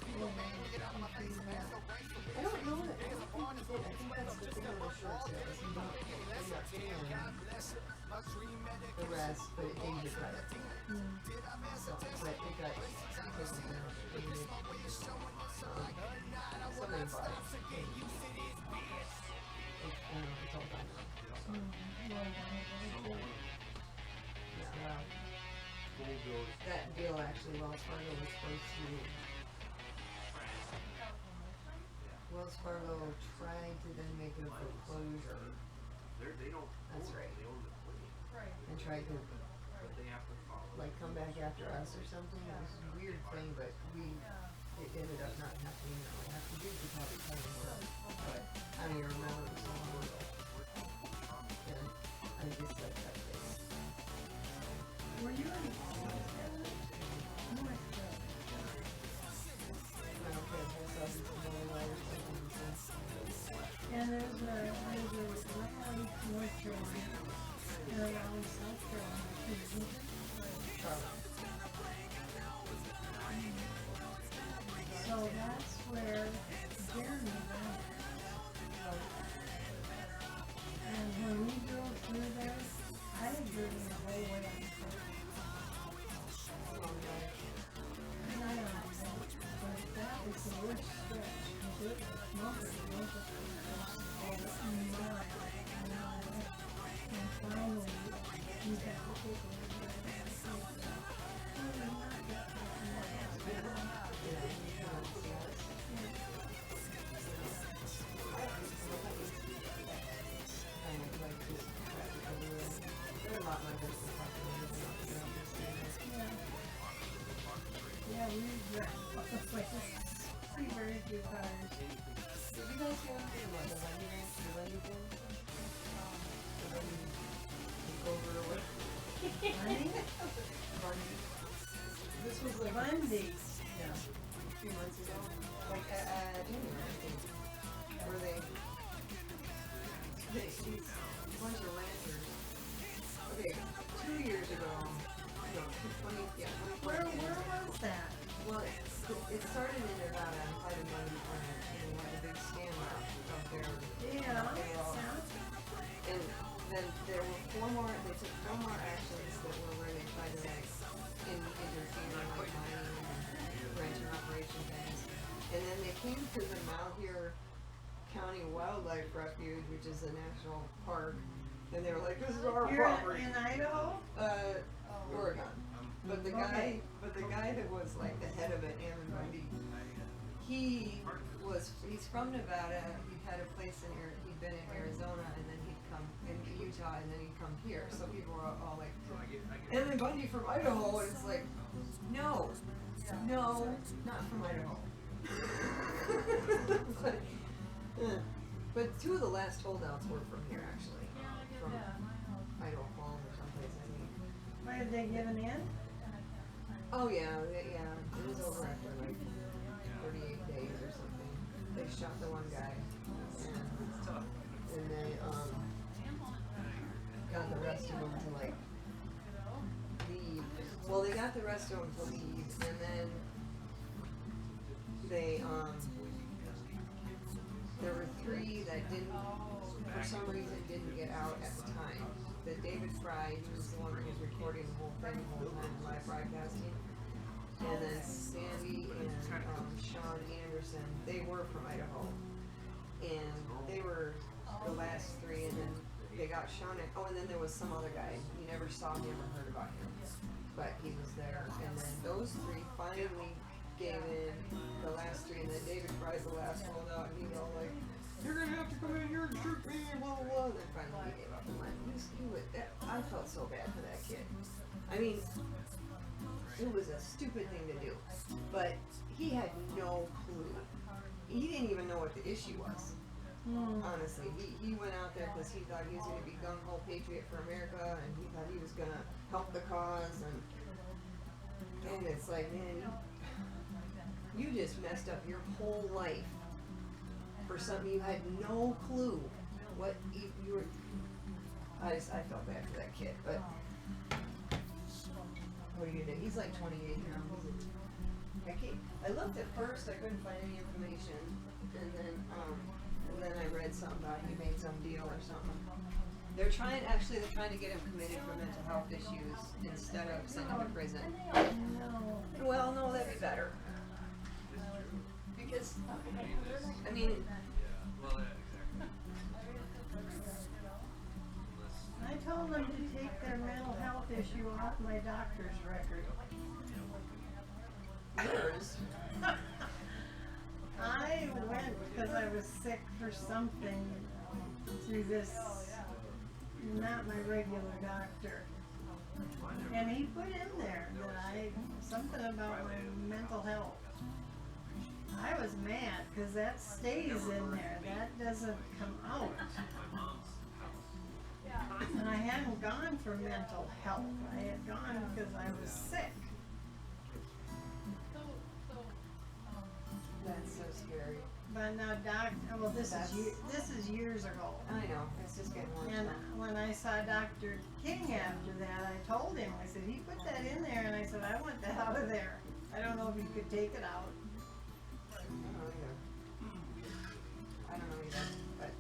I don't know what it is. I think that's the thing with short sales. You don't end up paying the rest, but it gives you credit. So, but it got taken down. Somebody bought it. It's all done. Yeah, well, that deal actually, Wells Fargo was supposed to. Wells Fargo tried to then make it a foreclosure. That's right. And tried to like come back after us or something. It was a weird thing, but it ended up not happening that way. The dude could probably tell me more, but I don't even remember, it was so long ago. And I just like that place. Were you in? And there's a Raleigh, North Carolina, and a Raleigh, South Carolina, too. So that's See very few cars. Did you guys go to the Wendy thing? The Wendy thing? The Wendy takeover or what? Honey? Bundy. This was like Bundy. yeah, a few months ago. Like January, I think. Where they these bunch of ranchers. Okay, 2 years ago. No, 20, Where was that? well, it started in Nevada by the Bundy ranch, and they had a big stand out there. Yeah. They were all, and then there were they took 4 more actions that were where they tried to like interfere in like mining and ranching operation things. And then they came to the Malheur County Wildlife Refuge, which is a national park, and they were like, "This is our You're property." in Idaho? Oregon. But the guy that was like the head of it, Ammon Bundy, he's from Nevada. He had a place he'd been in Arizona, and then he'd come in Utah, and then he'd come here. So people were all like, Ammon Bundy from Idaho, and it's like, no, not from Idaho. but 2 of the last holdouts were from here, actually, from Idaho Falls or someplace, I think. Why did they give an in? Oh yeah, it was over after like 38 days or something. They shot the one guy, and they got the rest of them to like leave. Well, they got the rest of them to leave, and then they there were 3 that for some reason didn't get out at the time. That David Fry, who was the one that was recording the whole thing the whole time, live broadcasting, and then Sandy and Sean Anderson, they were from Idaho, and they were the last 3, and then they got Sean. And then there was some other guy. You never saw him or heard about him, but he was there. And then those 3 finally gave in. The last 3, and then David Fry's the last holdout, and he was all like, "You're gonna have to come in here and shoot me," blah blah blah. And then finally he gave up and went. I felt so bad for that kid. I mean, it was a stupid thing to do, but he had no clue. He didn't even know what the issue was. Honestly, he went out there because he thought he was going to be gung-ho patriot for America, and he thought he was going to help the cause, and it's like, man, you just messed up your whole life for something you had no clue what you were. I felt bad for that kid, but what are you gonna do? He's like 28 now. I looked at first, I couldn't find any information, and then I read something about he made some deal or something. They're trying to get him committed for mental health issues instead of sending him to prison. Well, no, that'd be better. Because, I mean, I told them to take their mental health issue off my doctor's record. yours. I went because I was sick for something to this, not my regular doctor. And he put in there that something about my mental health. I was mad because that stays in there. That doesn't come out. And I hadn't gone for mental health. I had gone because I was sick. That's so scary. But now, this is years ago. I know, it's just getting worse. And when I saw Dr. King after that, I told him, I said, he put that in there, and I said, I want that out of there. I don't know if you could take it out. I don't know either, but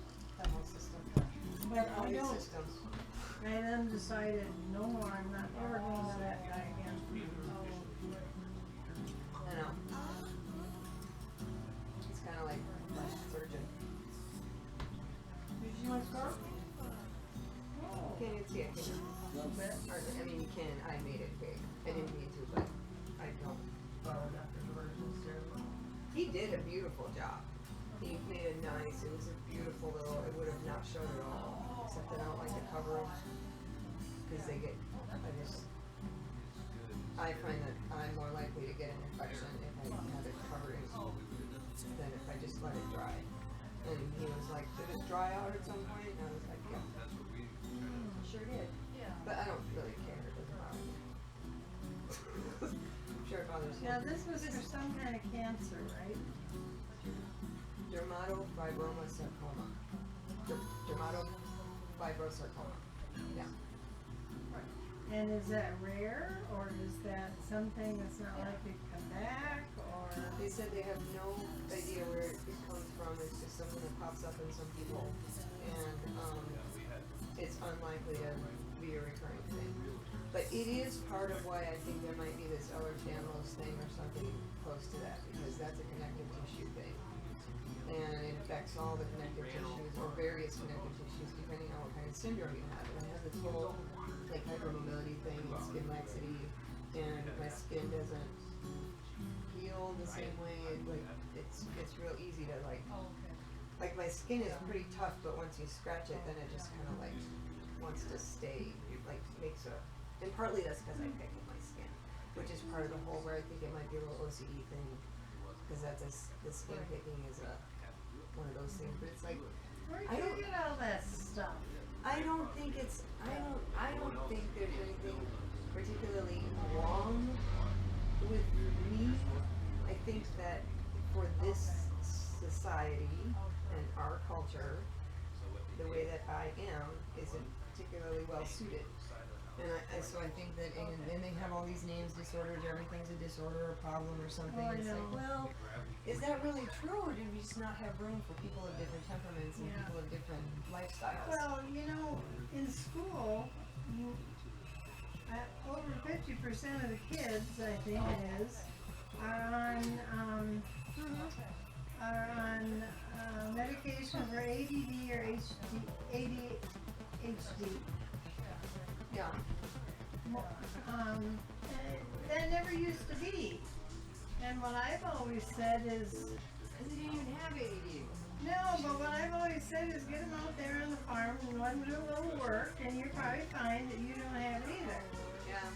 the whole system. But all I these don't. systems. I then decided, no more, I'm not ever going to that guy again. I know. It's kind of like plastic surgeon. Did you want to start? Can't even see it, can you? Or, I mean, you can. I made it big. I didn't mean to, but I don't follow Dr. Virgil's ceremony. He did a beautiful job. He made it nice. It was a beautiful little. It would have not showed at all, except that I don't like the cover because they get. I find that I'm more likely likely to get an infection if I have it covered than if I just let it dry. And he was like, did it dry out at some point? And I was like, yeah. Sure did. But I don't really care. It doesn't bother me. I'm sure it bothers you. Now this was for some kind of cancer, right? Dermatofibrosarcoma. Dermatofibrosarcoma. Yeah. And is that rare, or is that something that's not likely to come back, or? They said they have no idea where it comes from. It's just something that pops up in some people, and it's unlikely to be a recurring thing. But it is part of why I think there might be this Ehlers-Danlos thing or something close to that, because that's a connective tissue thing, and it affects all the connective tissues or various connective tissues depending on what kind of syndrome you have. And I have this whole like hypermobility thing, and skin laxity, and my skin doesn't heal the same way. Like it's real easy to like my skin is pretty tough, but once you scratch it, then it just kind of like wants to stay, like makes a. And partly that's because I pick at my skin, which is part of the whole where I think it might be a little OCD thing, because that's the skin picking is one of those things. But it's like Where'd you get all that stuff? I don't think there's anything particularly wrong with me. I think that for this society and our culture, the way that I am isn't particularly well suited. And so I think that, and then they have all these names, disorders, everything's a disorder or problem or something. Oh, I It's know. like, well, is that really true, or do we just not have room for people of different temperaments and Yeah. people of different lifestyles? Well, you know, in school, over 50% of the kids, I think it is, are on medication for ADD or ADHD. Yeah. That never used to be. And what I've always said is, Because they didn't even have ADD. no, but what I've always said is get them out there on the farm and let them do a little work, and you'll probably find that you don't have it either. Yeah.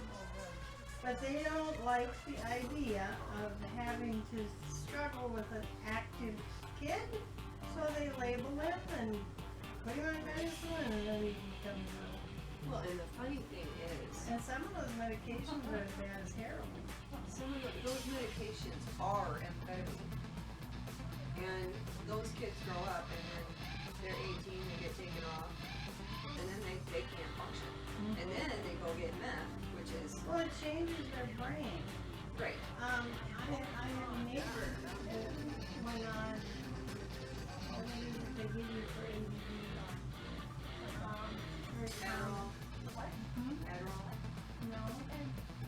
But they don't like the idea of having to struggle with an active kid, so they label him and put him on medicine, and then he becomes. Well, and the funny thing is, And some of those medications are as bad as heroin. some of those medications are amphetamine. And those kids grow up and then they're 18, they get taken off, and then they can't function. And then they go get meth, which is, Well, it changes their brain. right. I have a neighbor that went on, what is it they give you for ADD? Adderall, Adderall, No,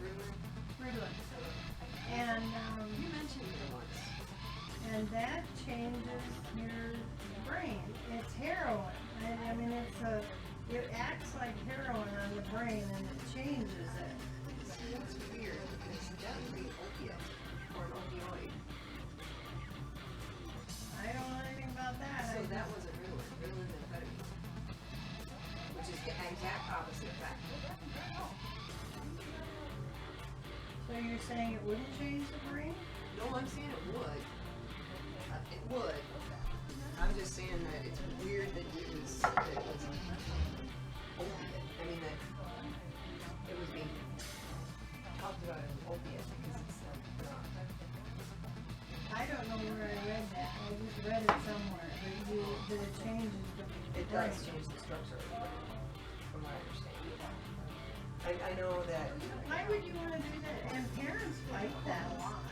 Ritalin. Ritalin. And, You mentioned it once. and that changes your brain. It's heroin. I mean, it acts like heroin on the brain and it changes it. See, that's weird, because that would be an opiate or an opioid. I don't know anything about that. So that wasn't Ritalin. Ritalin is amphetamine, which is the exact opposite effect. So you're saying it wouldn't change the brain? No, I'm saying it would. It would. I'm just saying that it's weird that it was opiate. I mean that it was being talked about as an opiate because it's like not. I don't know where I read that. I just read it somewhere. That it changes the It brain. does change the structure of the brain, from what I understand. I know that. Why would you want to do that? And parents fight that a lot.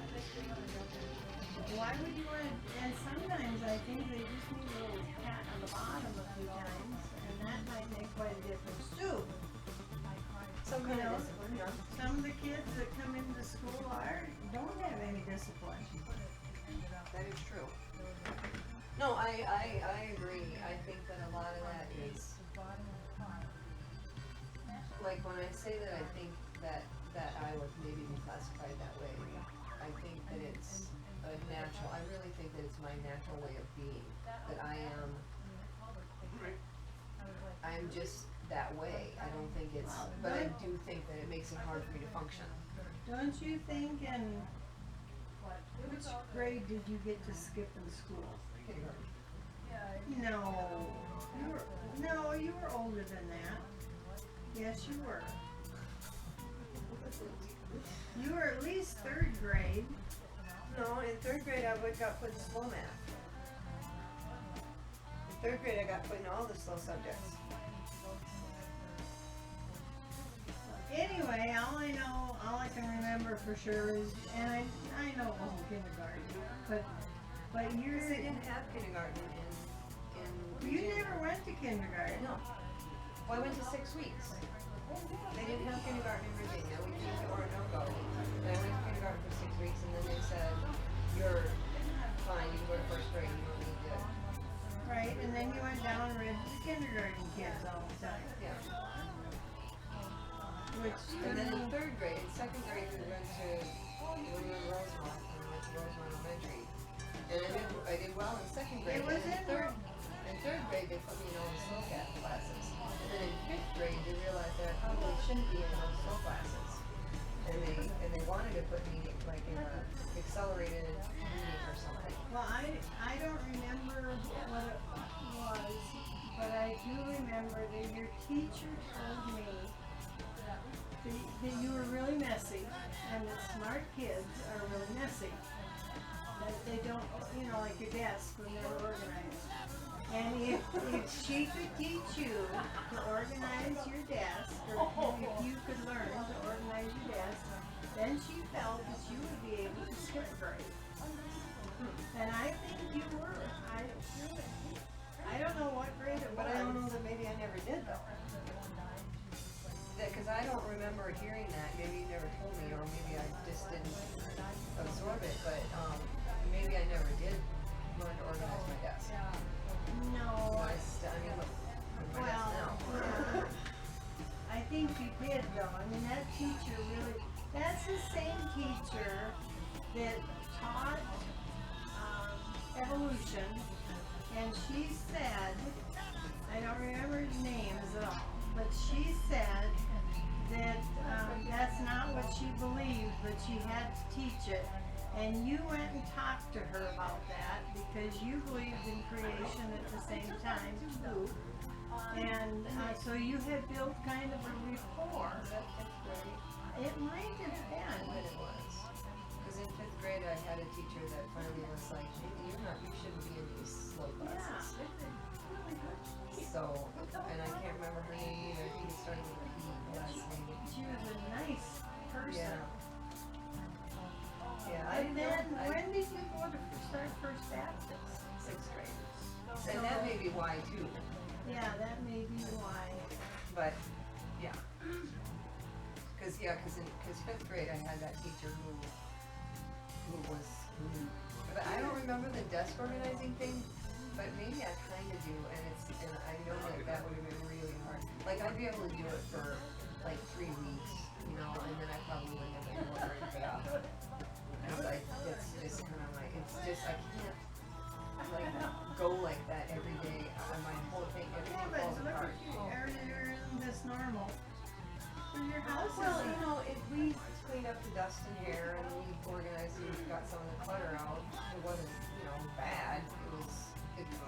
Why would you want to? And sometimes I think they just need a little pat on the bottom a few times, and that might make quite a difference too. Some kind of discipline, yeah. Some of the kids that come into school don't have any discipline. That is true. No, I agree. I think that a lot of that is like when I say that I think that I would maybe be classified that way, I think that it's a natural, I really think that it's my natural way of being, that I'm just that way. I don't think it's, but I do think that it makes it hard for me to function. Don't you think in which grade did you get to skip in school? No, you were older than that. Yes, you were. You were at least 3rd grade. No, in 3rd grade I got put in slow math. In 3rd grade I got put in all the slow subjects. Anyway, all I can remember for sure is, and I know it wasn't kindergarten, but you're. Because they didn't have kindergarten in You Virginia. never went to kindergarten. No. Well, I went to 6 weeks. They didn't have kindergarten in Virginia. We came to Orinoco. And I went to kindergarten for 6 weeks, and then they said, "You're fine. You can go to 1st grade. You don't need to." Right, and then you went down and read to the kindergarten kids all the time. Yeah. Which, And then in 3rd grade, in 2nd grade, we went to Rosemont, and we went to Rosemont Elementary. And I did well in 2nd grade. It was and in 3rd grade, they put me in all the slow classes. And then in 5th grade, they realized that I probably shouldn't be in those slow classes. And they wanted to put me like in a accelerated reading or something. well, I don't remember what it was, but I do remember that your teacher told me that you were really messy, and that smart kids are really messy. That they don't, like your desk when they're organized. And if she could teach you to organize your desk, or if you could learn to organize your desk, then she felt that you would be able to skip grade. And I think you were. I don't know what grade it was. But I don't know that maybe I never did though. Because I don't remember hearing that. Maybe you never told me, or maybe I just didn't absorb it. But maybe I never did learn to organize my desk. No. I mean, look at my desk now. I think you did though. I mean, that teacher really, that's the same teacher that taught evolution, and she said, I don't remember his names at all, but she said that that's not what she believed, but she had to teach it. And you went and talked to her about that because you believed in creation at the same time too. And so you had built kind of a rapport. It might have been. But it was. Because in 5th grade, I had a teacher that finally was like, you shouldn't be in these slow classes. So, and I can't remember her name either. I think it started with a P, the last name. She was a nice person. Yeah, I And didn't then, know. when did you go to start First Baptist? 6th grade. And that may be why too. Yeah, that may be why. But, yeah. Because 5th grade I had that teacher who but I don't remember the desk organizing thing, but maybe I kind of do, and I know that would have been really hard. Like, I'd be able to do it for like 3 weeks, and then I probably wouldn't have been able to break it up. It's just kind of like, I can't like go like that every day. My whole thing, Yeah, everything but falls look apart. at isn't this normal? Your house Well, is we cleaned up the dust and hair, and we organized and got some of the clutter out. It wasn't, bad.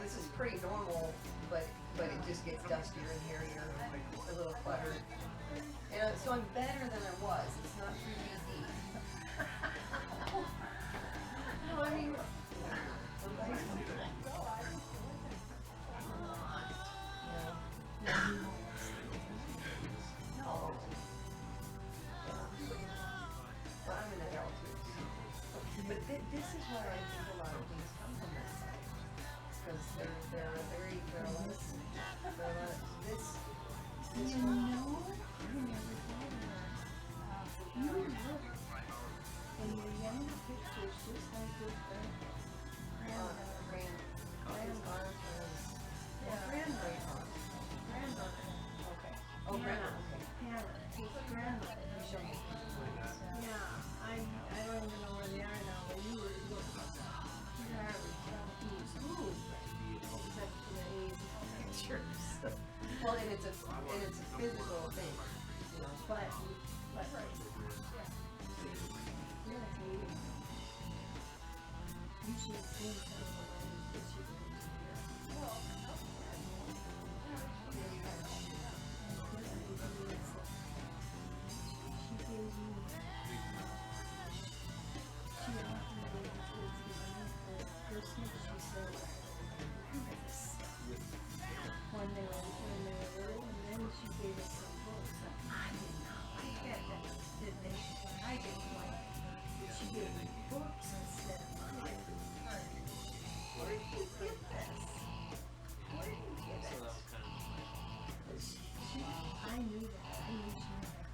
This is pretty normal, but it just gets dustier and hairier, a little cluttered. And so I'm better than I was. It's not 3D. No, I mean, Well, I'm an adult too. But this is why I think a lot of things come from that side. Because they're a lot of this I never thought of that. You look in your younger pictures just like your granddaughter. Granddaughter. Okay. Oh, grandma. Okay. Hannah, his granddaughter. You show me. Yeah, I don't even know where they are now, but you were ooh, except for the age pictures. Well, and it's a physical thing, But When they were little, and then she gave us some books that I did not like it. I didn't like it. She gave me books instead of money. Where did you get this? Where did you get it? I knew that. I knew she knew that.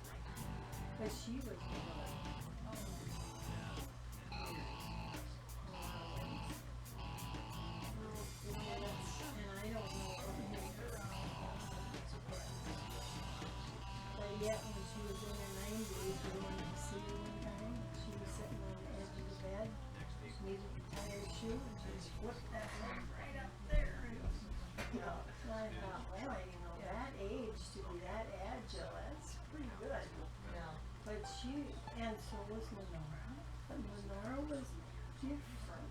But she was good. Yet when she was in her 90s, we went to see her one time. She was sitting on the edge of the bed. She needed to tie her shoe, and she just whipped that one right up there. And I thought, well, you know, that age to be that agile, that's pretty good. Yeah. But she, and so was Lenora. But Lenora was different.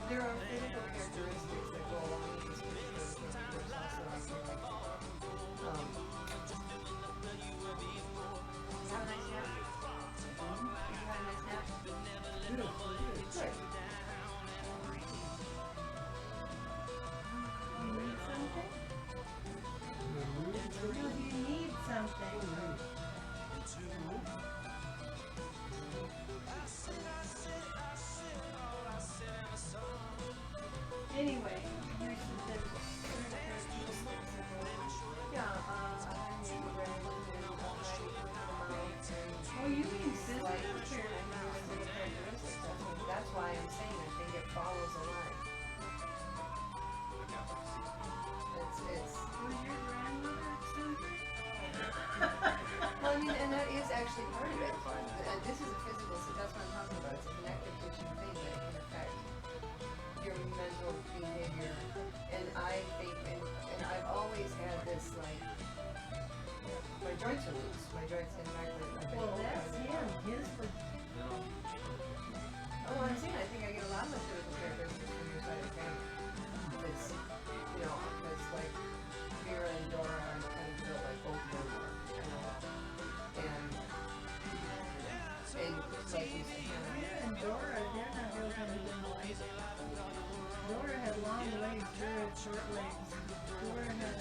There are physical characteristics that go along with these pictures. There's also have a nice nap. You had a nice nap? Good. You need something? Do you need something? Anyway, here's the oh, you mean physical characteristics? That's why I'm saying I think it follows a line. It's Was your grandmother eccentric? well, I mean, and that is actually part of it. This is a physical, so that's what I'm talking about. It's a connective tissue thing that can affect your mental behavior. And I think, and I've always had this, like, my joints are loose. My joints, in fact, Well, that's him. His was. Oh, I'm saying I think I get a lot of my physical characteristics from your side of the family. It's, you know, because like Vera and Dora are kind of built like both of them are, you know. And like you said, Vera and Dora, they're not built anything like. Dora had long legs, Vera had short legs. Dora had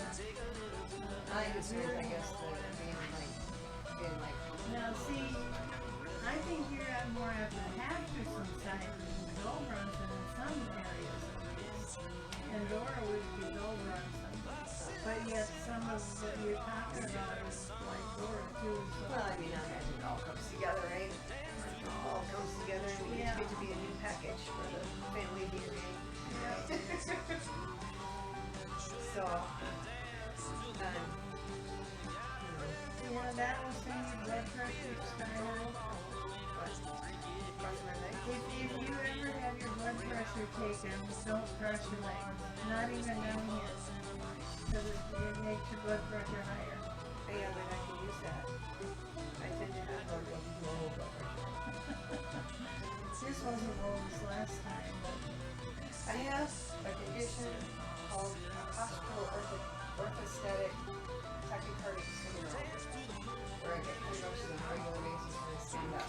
I understand, I guess, being like. Now see, I think you're more at the Patterson side than Bill Brunson in some areas. And Dora would be Bill Brunson. But yet some of what you're talking about is like Dora too. So. Well, I mean, I imagine it all comes together, right? It all comes together and we get to be a new package for the family DNA. So, yeah, that was when your blood pressure started. If you ever have your blood pressure taken, don't crush your legs. Not even down here. Because it makes your blood pressure higher. Yeah, but I can use that. I tend to have low blood pressure. This wasn't low this last time, but I have a condition called postural orthostatic tachycardic syndrome, where I get convulsions on a regular basis when I stand up.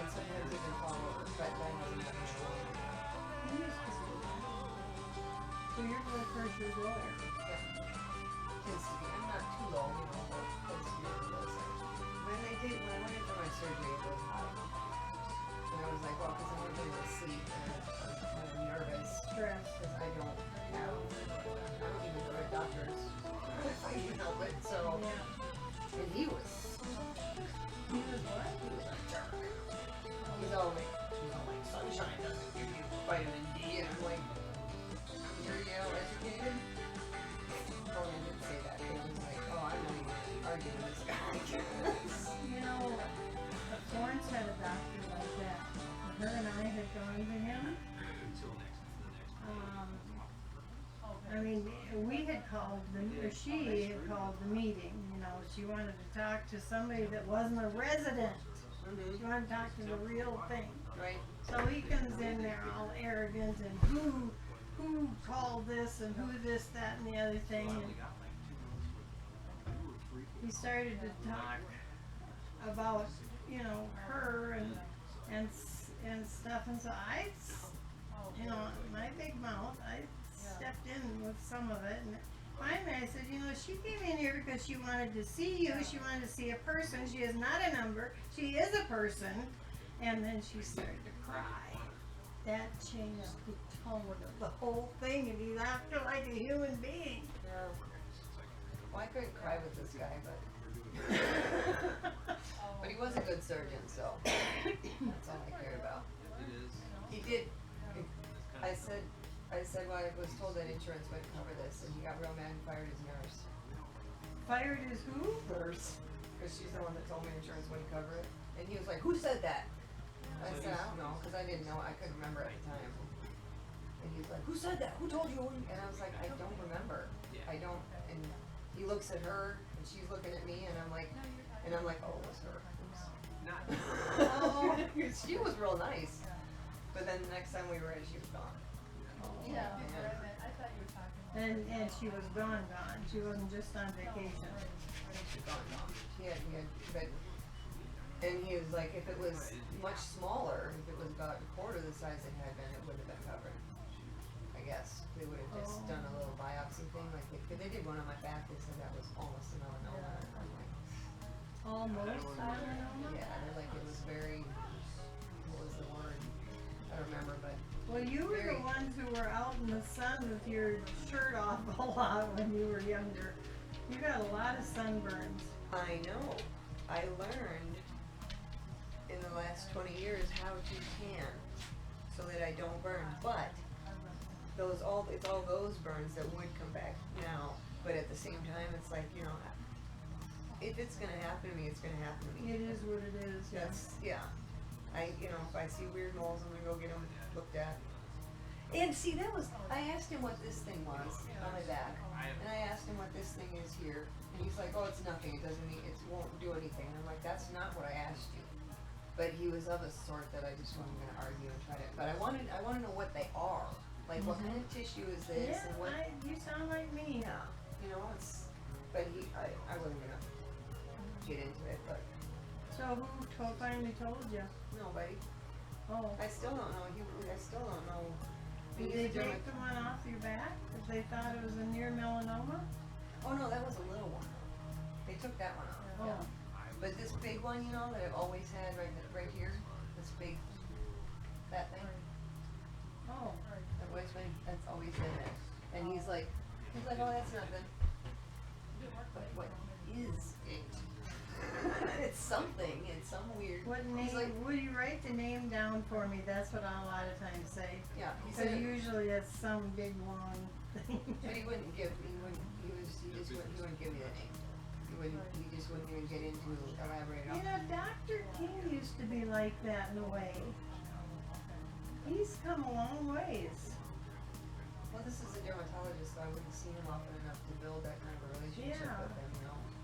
And sometimes even fall over, but that hasn't happened in a while. you used to do that. So your blood pressure is lower. Yeah. Tends to be. I'm not too low, you know, but tends to be on the low side. had a doctor like that. Her and I had gone to him. I mean, we had called or she had called the meeting, you know, she wanted to talk to somebody that wasn't a resident. She wanted to talk to the real thing. Right. So he comes in there all arrogant and who called this and who this, that, and the other thing. And he started to talk about, you know, her and stuff. And so I, you know, my big mouth, I stepped in with some of it. And finally I said, you know, she came in here because she wanted to see you. She wanted to see a person. She is not a number. She is a person. And then she started to cry. That changed the tone of the whole thing, and he acted like a human being. Yeah. Well, I couldn't cry with this guy, but he was a good surgeon, so that's all I cared about. He did. I said, well, I was told that insurance wouldn't cover this, and he got real mad and fired his nurse. Fired his who? Nurse, because she's the one that told me insurance wouldn't cover it, and he was like, "Who said that?" I said, "I don't know," because I didn't know. I couldn't remember at the time. And he's like, "Who said that? Who told you?" And I was like, "I don't remember. I don't." And he looks at her, and she's looking at me, and I'm like, "Oh, it was her." Oh, she was real nice. But then the next time we were in, she was gone. Yeah, I thought you were talking. And she was gone. She wasn't just on vacation. She gone. And he was like, if it was much smaller, if it was about a quarter the size it had been, it would have been covered. I guess they would have just done a little biopsy thing, like they did one on my back. They said that was almost a melanoma. And I'm like, Almost melanoma? yeah, they're like it was very. What was the word? I don't remember, but. Well, you were the ones who were out in the sun with your shirt off a lot when you were younger. You got a lot of sunburns. I know. I learned in the last 20 years how to tan so that I don't burn. But it's all those burns that would come back now. But at the same time, it's like, you know, if it's gonna happen to me, it's gonna happen to me. It is what it is. Yeah. If I see weird moles, I'm gonna go get them looked at. And see, I asked him what this thing was on my back, and I asked him what this thing is here, and he's like, "Oh, it's nothing. It won't do anything." And I'm like, "That's not what I asked you." But he was of a sort that I just wasn't gonna argue and try to. But I want to know what they are. Like, what kind of tissue is this? Yeah, and what? you sound like me. Yeah, it's. But I wasn't gonna get into it, but. So who finally told you? Nobody. Oh. I still don't know. I still don't know. Did they take the one off your back if they thought it was a near melanoma? Oh no, that was a little one. They took that one off. Oh. Yeah. But this big one, that I've always had right here, this big, that thing. Oh. That's always been there. And he's like, "Oh, that's nothing." But what is it? It's something. It's some weird. What name? Will you write the name down for me? That's what I a lot of times say. Yeah. Because usually it's some big long thing. But he wouldn't give. He wouldn't give me the name. He just wouldn't even get into elaborate on. Dr. King used to be like that in a way. He's come a long ways. Well, this is a dermatologist, so I wouldn't see him often enough to build that kind of a relationship with him,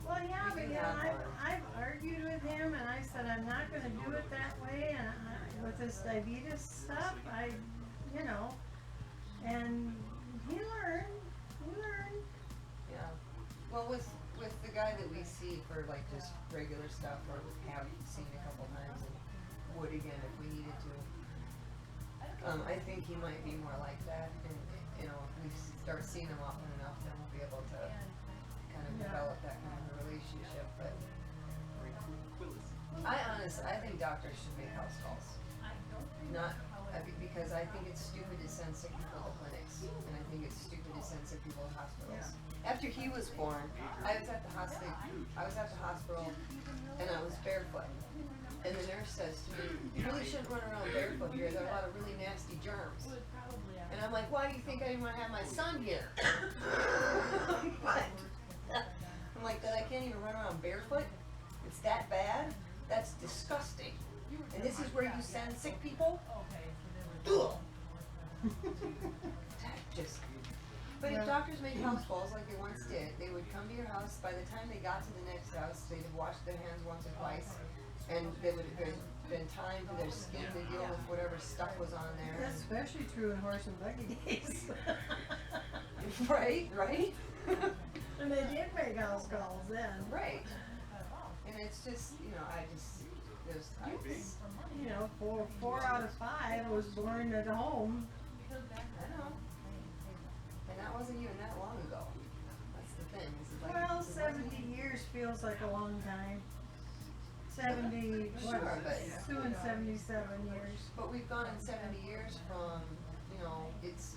Well, yeah, but I've argued with him, and I said I'm not going to do it that way, and with this diabetes stuff, and he learned. Yeah. Well, with the guy that we see for like just regular stuff, or have seen a couple times, and would again if we needed to. I think he might be more like that, and if we start seeing him often enough, then we'll be able to kind of develop that kind of a relationship. But I think doctors should make house calls. Because I think it's stupid to send sick people to clinics, and I think it's stupid to send sick people to hospitals. After he was born, I was at the hospital, and I was barefoot. And the nurse says to me, "You really shouldn't run around barefoot here. There are a lot of really nasty germs." And I'm like, "Why do you think I didn't want to have my son here?" What? I'm like, that I can't even run around barefoot? It's that bad? That's disgusting. this is where you send sick people? Ugh. That just. But if doctors made house calls like they once did, they would come to your house. By the time they got to the next house, they'd have washed their hands once or twice, and there would have been time for their skin to deal with whatever stuff was on there. That's especially true in horse and buggy days. Right. And they did make house calls then. Right. And it's just, You know, four out of 5 was born at home. I know. And that wasn't even that long ago. That's the thing. Well, 70 years feels like a long time. 70, Sure, but soon 77 years. But we've gone in 70 years from, it's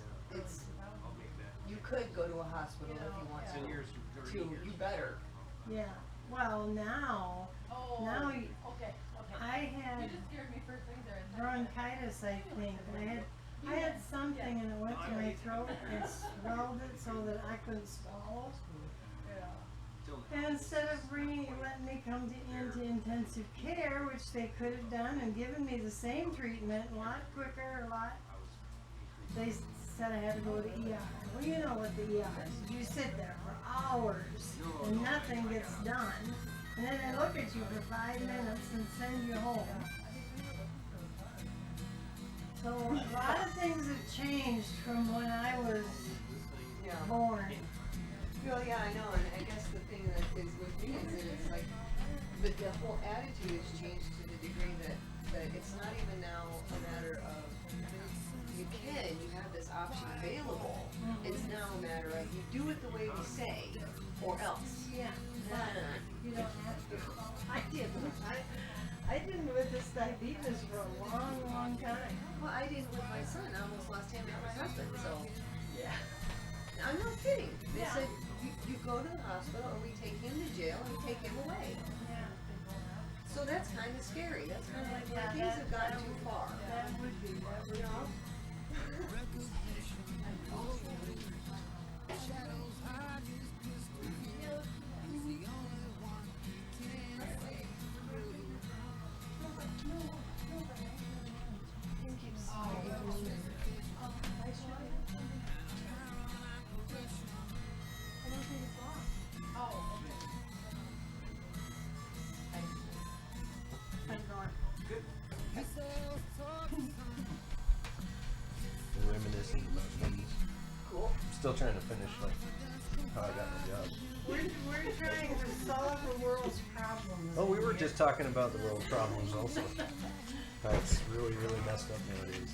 you could go to a hospital if you want to. You better. Yeah. Well, now I had bronchitis, I think, and I had something and it went to my throat and swelled it so that I couldn't swallow. And instead of letting me come into intensive care, which they could have done and given me the same treatment, a lot quicker, they said I had to go to the ER. Well, you know what the ER is. You sit there for hours and nothing gets done. And then they look at you for 5 minutes and send you home. So a lot of things have changed from when I was born. Well, yeah, I know, and I guess the thing that is with me is that it's like, but the whole attitude has changed to the degree that it's not even now a matter of you have this option available. It's now a matter of you do it the way we say, or else. Yeah. You don't have to. I didn't. I didn't with this diabetes for a long, long time. Well, I didn't with my son. I almost lost him and my husband, so. Yeah. I'm not kidding. They said, you go to the hospital or we take him to jail and we take him away. Yeah. So that's kind of scary. That's kind of like when things have gotten too far. That would be. Reminiscing about things. Cool. Still trying to finish how I got my job. We're trying to solve the world's problems. Oh, we were just talking about the world problems also. That's really, really messed up nowadays.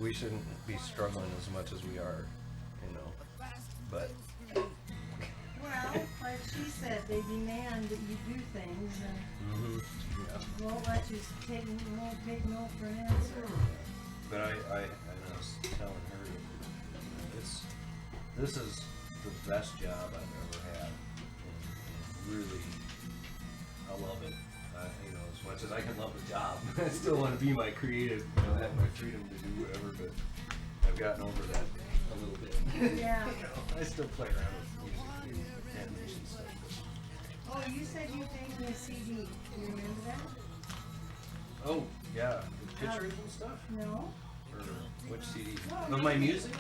We shouldn't be struggling as much as we are, but. Well, like she said, they demand that you do things and won't let you won't take no for an answer. But I was telling her, this is the best job I've ever had, and really, I love it. As much as I can love the job, I still want to be my creative, have my freedom to do whatever. But I've gotten over that a little bit. Yeah. I still play around with music and animation stuff. Oh, you said you made me a CD. Do you remember that? Oh yeah, with pictures and stuff. No. Or which CD? Of my music?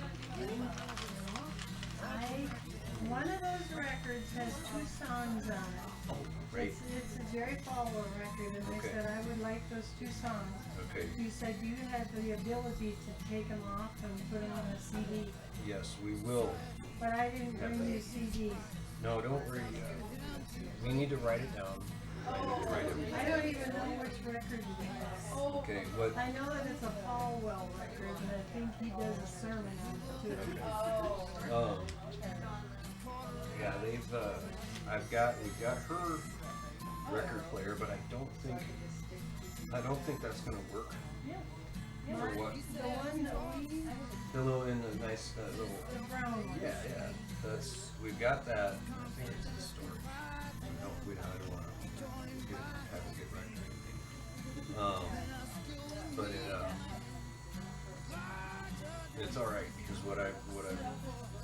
One of those records has 2 songs on it. Oh, great. It's a Jerry Falwell record, and they said I would like those 2 songs. Okay. You said you had the ability to take them off and put them on a CD. Yes, we will. But I didn't bring you CDs. No, don't worry. We need to write it down. I don't even know which record it is. Okay, what? I know that it's a Falwell record, and I think he does a sermon on it too. Yeah, we've got her record player, but I don't think that's gonna work. For what? The one that we, The little in the nice little. the brown one. Yeah. We've got that. I think it's in the store. No, I don't want to have a good record or anything. But it's all right because what I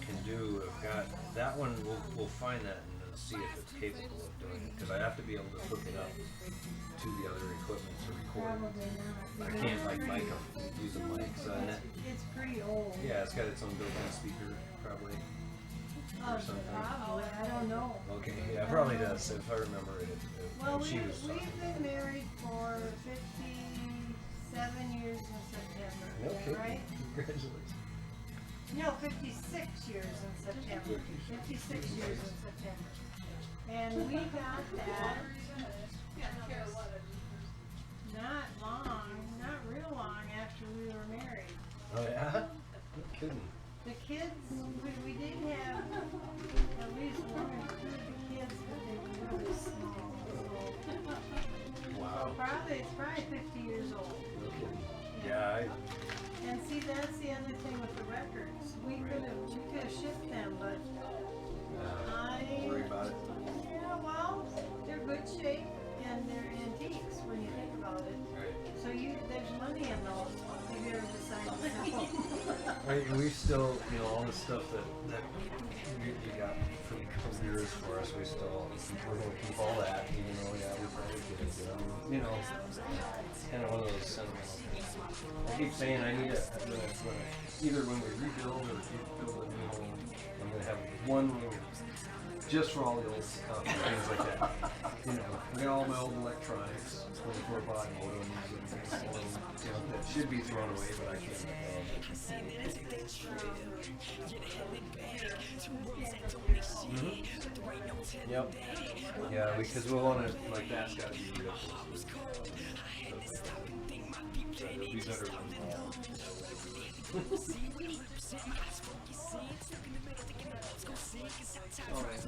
can do, I've got that one. We'll find that in the see if it's capable of doing it, because I have to be able to hook it up to the other equipment to record. Probably not. I can't like use a mic, so It's pretty old. yeah, it's got its own built-in speaker, probably. Or something. Probably, I don't know. Okay, yeah, it probably does, if I remember it. Well, she was we've been married for 57 years in September, no kidding. right? Congratulations. No, 56 years in September. 56 years in September. And we got that not real long after we were married. Oh yeah? No kidding. The kids, we did have at least one or two of the kids, but they were really small. Wow. It's probably 50 years old. No kidding. Yeah, And see, that's the other thing with the records. We could have shipped them, but don't worry about it. yeah, well, they're good shape and they're antiques when you think about it. Right. So there's money in those if you ever decide to sell them. Right, and we still, you know, all the stuff that you got from years for us, we're gonna keep all that, even though, yeah, we probably could have done, you know, kind of one of those sentimental things. I keep saying I need either when we rebuild or build a new home, I'm gonna have one room just for all the old stuff and things like that. You know, I got all my old electronics, 24 baud modems, and you know, that should be thrown away, but I can't. Yep. Yeah, because we want to, like, that's got to be real. It'll be better than all right.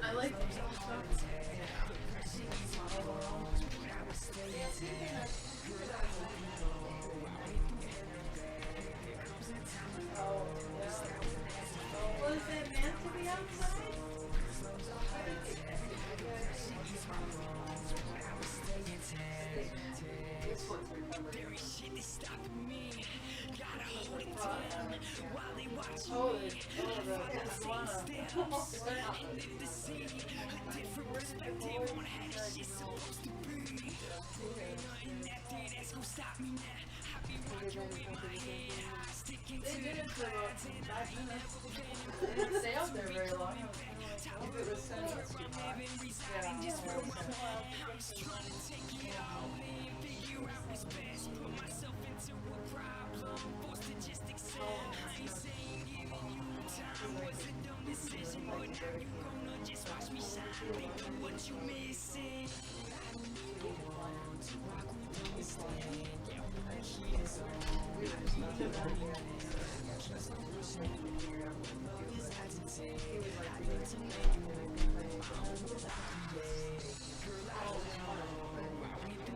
I like those stuff. Was it meant to be outside? They did it for about 5 minutes. They didn't stay out there very long. If it was sunny, it's too hot.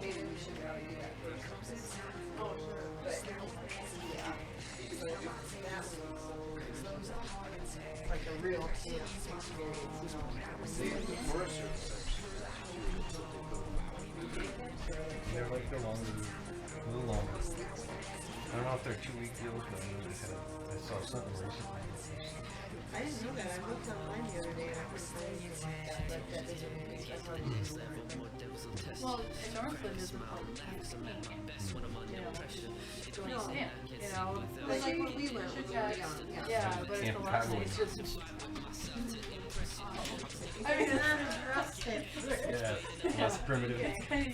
Maybe we should probably do that first. Oh, sure. But, yeah. That was like a real camp experience, you know. The Forest Service they're like the longer, a little longer. I don't know if they're 2-week deals, but I saw something recently. I didn't know that. I looked online the other day and I couldn't find anything like that, but that doesn't make sense. Well, in Northland is a public No, yeah. you know, like when we went when we were young. Yeah, but it's a lot of just. I mean, not as rustic. Yeah. primitive. You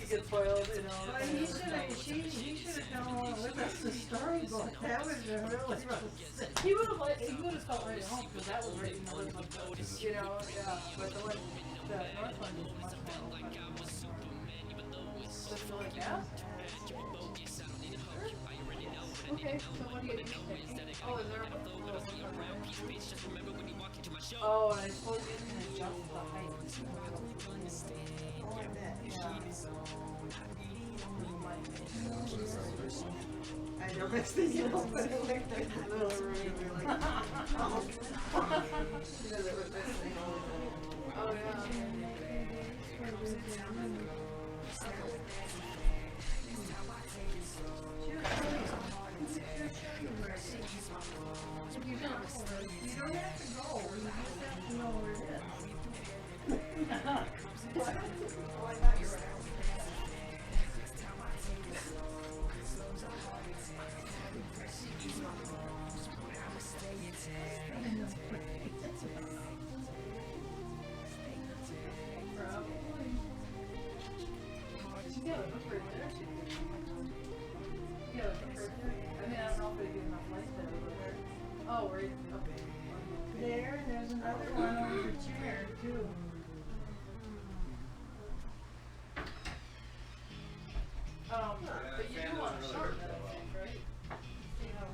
get spoiled, you know. But he should have come along with us to storybook. That would have been really rough. He would have felt right at home because that was right in the middle of the, you know, yeah. But the one, the north one is much more open. Just feel like that? Okay, so what do you think? Oh, is there a Oh, and I suppose you can adjust the height. Oh, I bet, yeah. I know it's the yellow, but I like that little room. Like, oh, Oh, yeah. You don't have to go, you just have to know where it is. Oh, I thought you were right. Oh, where you, okay. There, and there's another one over the chair, too. But you do want to shorten it, I think, right? You know,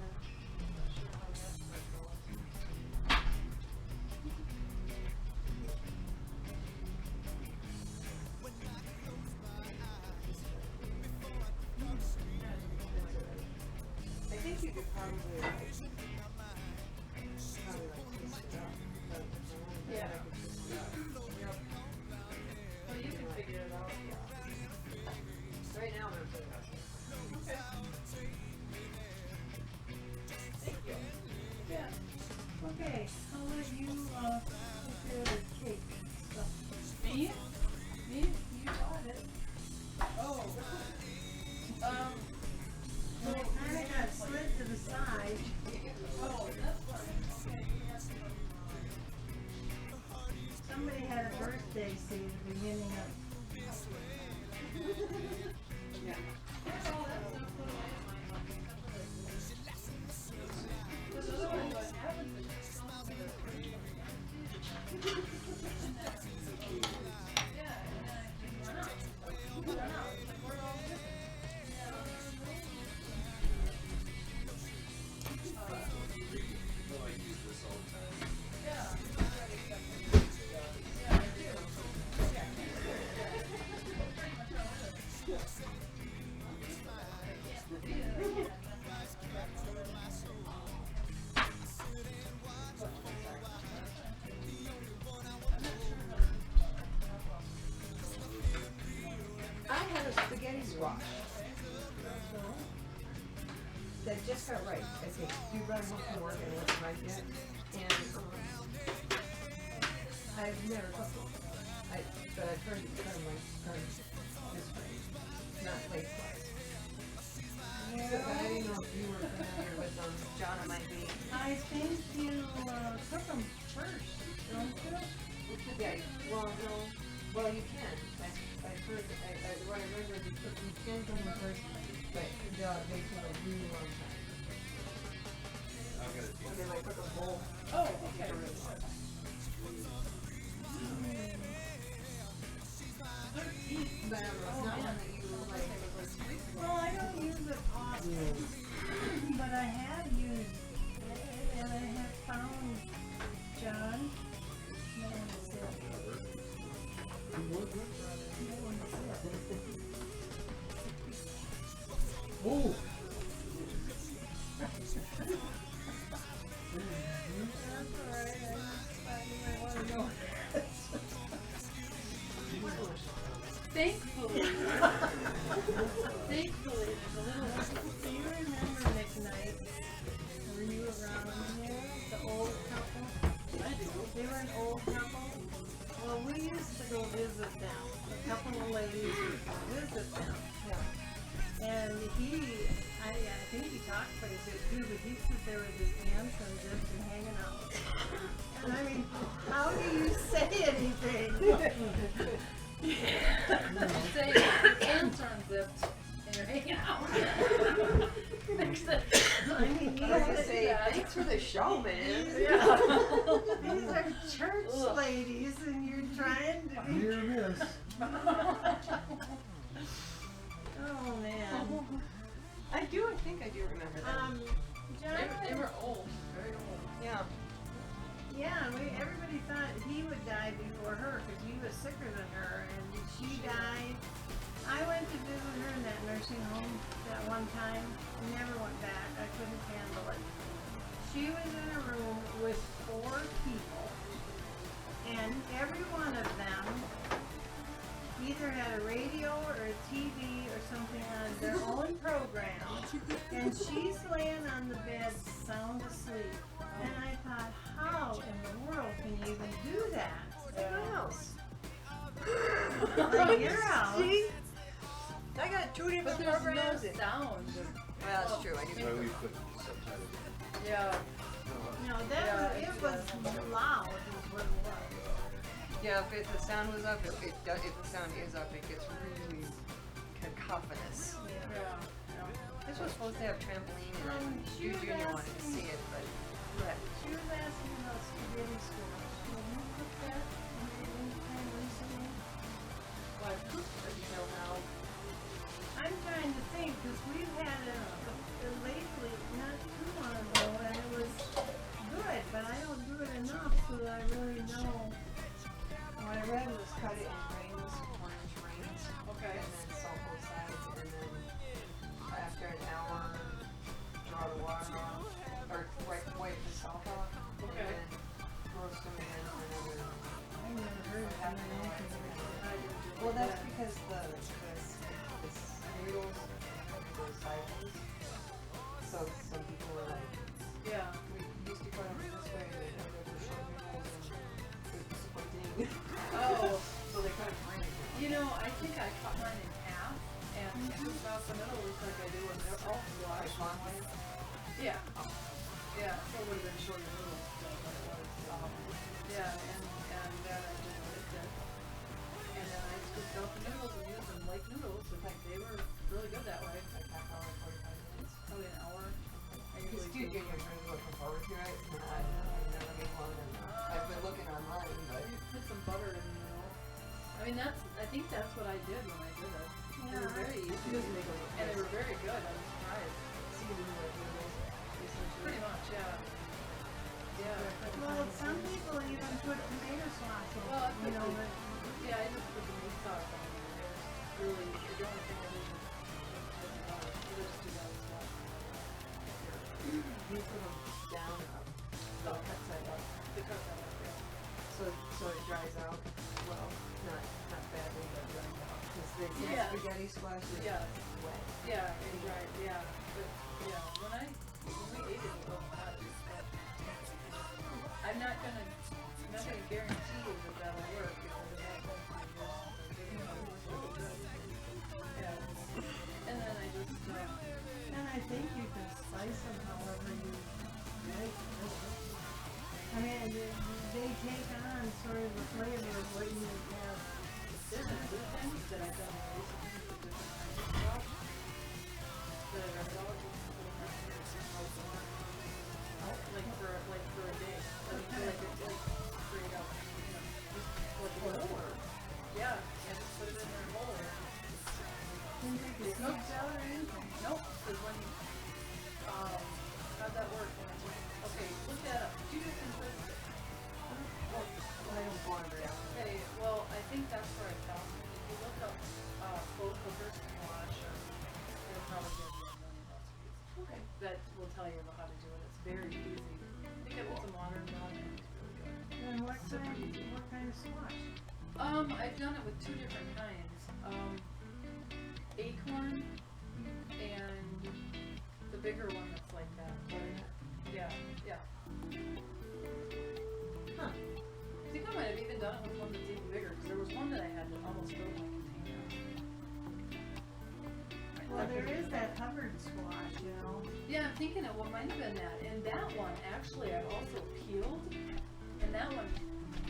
I think you could probably like twist it up. yeah. Yep. Well, you can figure it out. Right now I'm gonna put it up. Okay. Thank you. Yeah. Okay, I'll let you, prepare the cake stuff. Me? Me? You got it. Oh. Well, it kinda got slid to the side. Oh, that's fine. Okay. Somebody had a birthday, see, at the beginning of. Yeah. Oh, that's so cool. Because otherwise what happens is it smells like yeah, and then I think, run out. Run out. Like, we're all different. I had a spaghetti squash that just got right. I think you run home from work and it wasn't right yet. And I've never cooked it. But I've heard it from my friends this way, not place-wise. So, but I didn't know if you were familiar with them. Jonna might be. I think you, cook them first, don't you? With spaghetti. Well, no. Well, you can. I've heard. What I remember is you can cook them first, but they take a really long time. And then I cook a bowl. Oh, okay. But it's not one that you like. Well, I don't use it often, but I have used it, and I have found, John, no one is it. No one is it. Ooh. That's all right, I thought you might want to know. Thankfully, there's a little. Do you remember McKnight? Were you around there? The old couple? I do. They were an old couple. Well, we used to go visit them. A couple of ladies used to visit them. Yeah. And I think he talked quite a bit too, but he'd sit there with his hands and just be hanging out. And I mean, how do you say anything? Say ladies, and you're trying to be. Near miss. Oh man. I think I do remember that. John. They were old, very old. Yeah. Yeah, everybody thought he would die before her because he was sicker than her, and she died. I went to visit her in that nursing home that one time. Never went back. I couldn't handle it. She was in a room with 4 people, and every one of them either had a radio or a TV or something on their own program, and she's laying on the bed sound asleep. And I thought, how in the world can you even do that? At my house. Like your house. See? I got 2 different But there's programs. no sound. Well, that's true. I do. That's why we put subtitles. Yeah. No, it was loud is what it was. Yeah, if the sound was up, if the sound is up, it gets really cacophonous. Yeah. This was supposed to have trampoline and she you was Junior wanted to asking- see it, but She was asking about spaghetti squash. Have you cooked that anytime recently? well, I cooked it, you know how. I'm trying to think, because we've had it lately, not too long ago, and it was good, but I don't do it enough so that I really know. What I read was cut it in rings, 1-inch rings. Okay. And then salt both sides, and then after an hour, draw the water off, or wipe the salt off. Okay. And then roast them again for another. I've never heard of half that. an hour. Well, that's because the noodles go sideways. So some people were like, Yeah. we used to cut them this way, and then there were short noodles, and it was squinting. Oh. So they cut it in rings. You know, I think I cut mine in half and took out the middle just like I do with all Like squash. long way. Yeah. Yeah, so it would have been shorter noodles, but it was, yeah, and then I just licked it. And then I scooped out the noodles and used them like noodles, and like they were really good that way. Like half hour, 45 minutes. Probably an hour. I Because usually Stu Junior's really looking forward to it, and I've never made one, and I've been looking online, but put some butter in the middle. I mean, I think that's what I did when I did it. They were very easy. And they were very good, I was surprised. seasoned with noodles, essentially. Pretty much, yeah. Yeah. Well, some people even put tomato sauce on Well, it, you know, but yeah, I just put the meat sauce on it. It was really, the only thing I didn't just do that as well. You put them down up, the cut side up, The cut that up, yeah. so it dries out well, not badly, but dries out. Because the Yeah. spaghetti squash is Yeah. wet. Yeah, and right, yeah. But, yeah, when we ate it, it was hot. I'm not gonna guarantee you that that'll work because it has been 3 years since I did it. It was really good. Yeah. And then I just, and I think you can slice them however you like. I mean, they take on sort of the flavor of what you would have. there's a few things that I've done recently with different kinds of squash that I read about just putting on here like for a day. I mean, for like it's like straight up, you know, just like a bowl. Yeah, and just put it in their bowl. Didn't take the seeds out or anything. Nope, because when you, how'd that work? When I took, okay, look that up. Do you simplistic? I don't wander out. Okay, well, I think that's where I found it. If you look up, slow cooker squash, it'll probably give you a million recipes. Okay. That will tell you how to do it. It's very easy. I think I put some water in it and it's really good. And what kind of squash? I've done it with 2 different kinds. Acorn and the bigger one that's like that. Yeah, yeah. Huh. I think I might have even done it with one that's even bigger, because there was one that I had that almost filled my container. Well, there is that Hubbard squash, you know. Yeah, I'm thinking it might have been that. And that one, actually, I've also peeled. And that one,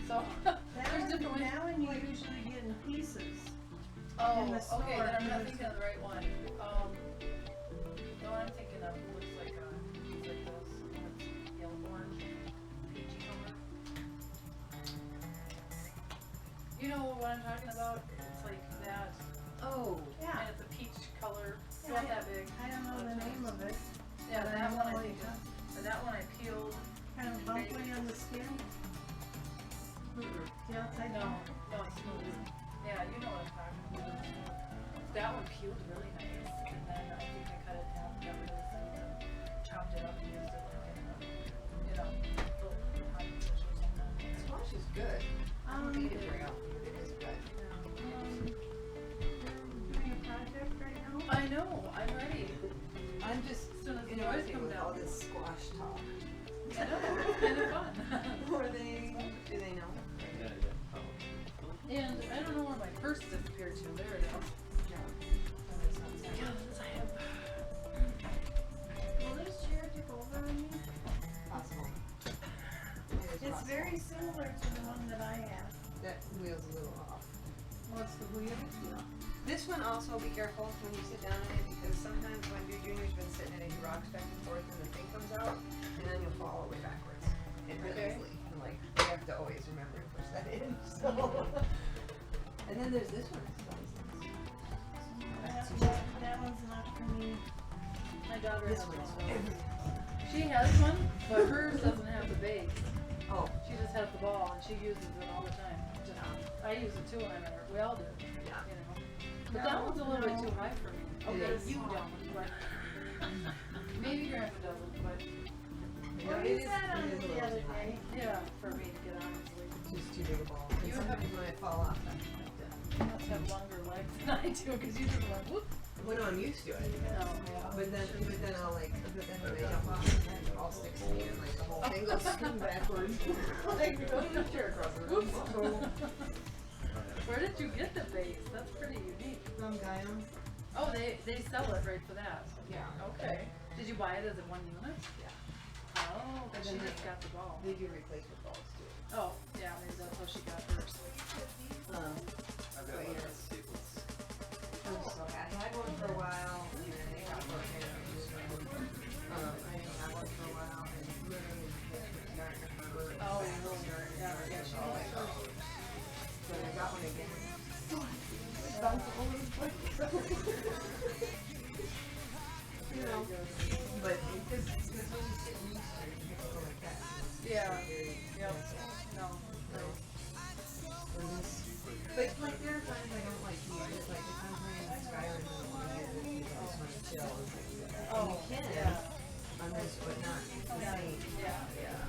so there's different ways. That one you usually get in pieces. Oh, in the okay, store, then I'm not because- thinking of the right one. The one I'm thinking of looks like this. It's yellow orange, peachy color. You know what I'm talking about? It's like that, Oh. Yeah. and it's a peach color, it's Yeah, not that big. I don't know the name of it. Yeah, but I that know one I what think you're is, and that one I peeled. Kind of bumpy on the skin. The outside. No, no, it's smooth. Yeah, you know what I'm talking about. That one peeled really nice, and then I think I cut it in half, got rid of the seeds, and chopped it up and used it like in, you know, little hot dish or something. Squash is good. I don't eat it very often, but it is good. Doing a project right now. I know, I'm ready. I'm just As soon as the annoyed boys come with all down. this squash talk. I know, it's kind of fun. Do they know? And I don't know where my purse disappeared to. There it is. Yes, I have. Will this chair tip over on me? Possible. It's very similar to the one that I have. That wheel's a little off. What's the wheel? This one also, be careful when you sit down in it, because sometimes when your junior's been sitting in it, he rocks back and forth and the thing comes out, and then you'll fall all the way backwards. And really Okay. easily. And like, you have to always remember to push that in, so. And then there's this one. That one's not for me. My daughter This has one is one. for everyone. She has one, but hers doesn't have the base. Oh, She just has the ball, and she uses it all the time. I use it too when I'm at work. We all do. yeah. You know. But that one's a little bit too high for me. Okay, is. you don't, but maybe Grandpa doesn't, but Well, It you is- sat on it it is a the little other too high. day. yeah, for me to get on easily. Just too big a ball. And You sometimes when I fall off, I You must have longer legs than I do, because you just went whoop. when I'm used to it. No. But then I'll like, but then when I jump off, it all sticks to me and like the whole thing goes scooting backwards. Like, the chair across the room. Where did you get the base? That's pretty unique. From Guyam. Oh, they sell it right for that. Yeah. Okay. Did you buy it as a 1 unit? Yeah. Oh, but she then just got the ball. They do replacement balls too. Oh, yeah, maybe that's how she got hers. I've got a lot of staples. I had one for a while, and then it got broken. I didn't have one for a while, and literally starting to hurt. Oh, yeah, she always loves hers. But I got one again. You know, but because when you sit used to it, you go like that. Yeah. Yep. No. But like there are times I don't like using it, like if I'm playing Skyrim and I want to get it, you know, just want to chill. And you can on this, but not the same. Yeah. Yeah.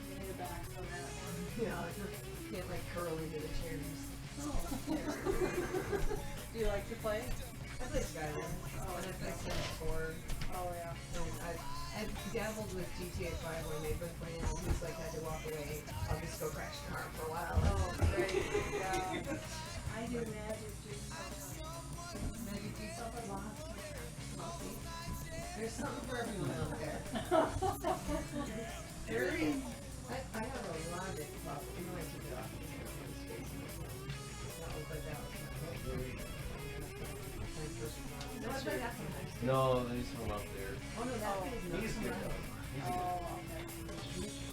You need a back for that. Yeah, you can't like curl into the chairs. Do you like to play? I play Skyrim, and I play Sims 4. Oh, yeah. And I've dabbled with GTA 5 when they've been playing, and he's like had to walk away. I'll just go crash the car for a while. Oh, great. Yeah. I do magic too. Maybe do something lost. There's something for everyone out there. There is. I have a logic problem. You know, I took it off. That was like that was my No, there's one up there. Oh no, that is not. He's good though. He's good. Oh, okay.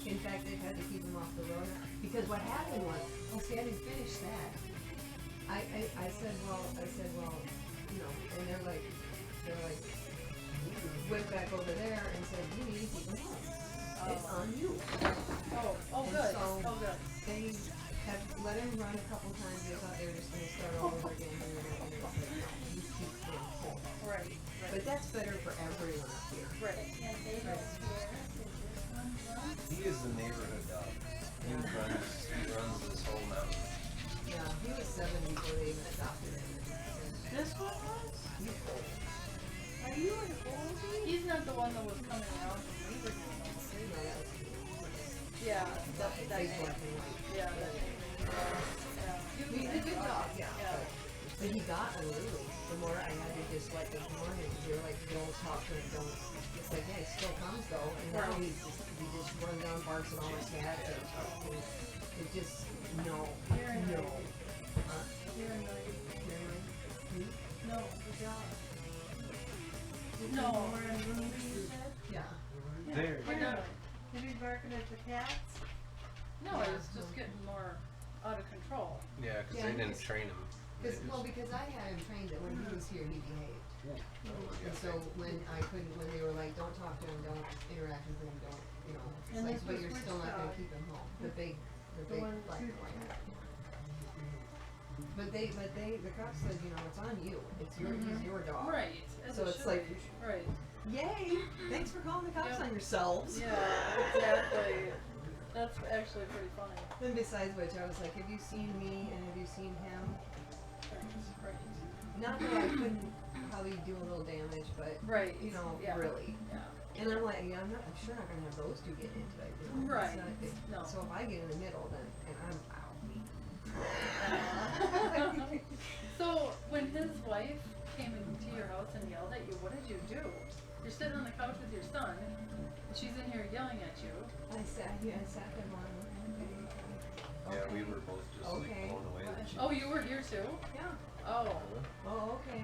In fact, they've had to keep him off the road because what happened was, oh, see, I didn't finish that. I said, well, you know, and they're like, went back over there and said, you need to keep him home. It's on you. Oh, And good. so Oh, good. they have let him run a couple times. They thought they were just going to start all over again. And they were like, no, you keep him home. Right. But that's better for everyone up here. Right. And they don't care if this one runs. He is the neighborhood dog. He runs this whole mountain. Yeah, he was 7 before they even adopted him. This one was? He's old. Are you an oldie? He's not the one that was coming around from Weaver. No, that was Yeah, that big name. black and white. Yeah, that name. Yeah. He's a good dog, yeah. Yeah. But he got unruly. The more I had to just like ignore him, you're like, don't talk to him, don't. It's like, yeah, he still comes though, and now he just runs down, barks at all his cats, and it just, no, You're in no. You're annoying. No, the dog. No. More unruly, you said? Yeah. There. We're not. Did he barking at the cats? No, it was just getting more out of control. Yeah, because didn't train him. Because I had him trained that when he was here, he behaved. And so when they were like, don't talk to him, don't interact with him, don't, you know, it's And like, this but was you're which still not gonna dog? keep him home. The big one black with and white. But the cops said, you know, it's on you. It's your, he's your dog. Right. As So it it's should like, be. Right. yay! Thanks for calling the cops on yourselves. Yeah, exactly. That's actually pretty funny. And besides which, I was like, have you seen me and have you seen him? Right. Not that I couldn't probably do a little damage, but Right. you know, Yeah. really. Yeah. And I'm like, yeah, I'm sure not gonna have those two get into it. You know? Right. No. So if I get in the middle, then and I'm out. So when his wife came into your house and yelled at you, what did you do? You're sitting on the couch with your son, and she's in here yelling at you. I sat them on. Yeah, we were both just Okay. like blown away that she. Oh, you were here too? Yeah. Oh. Oh, okay.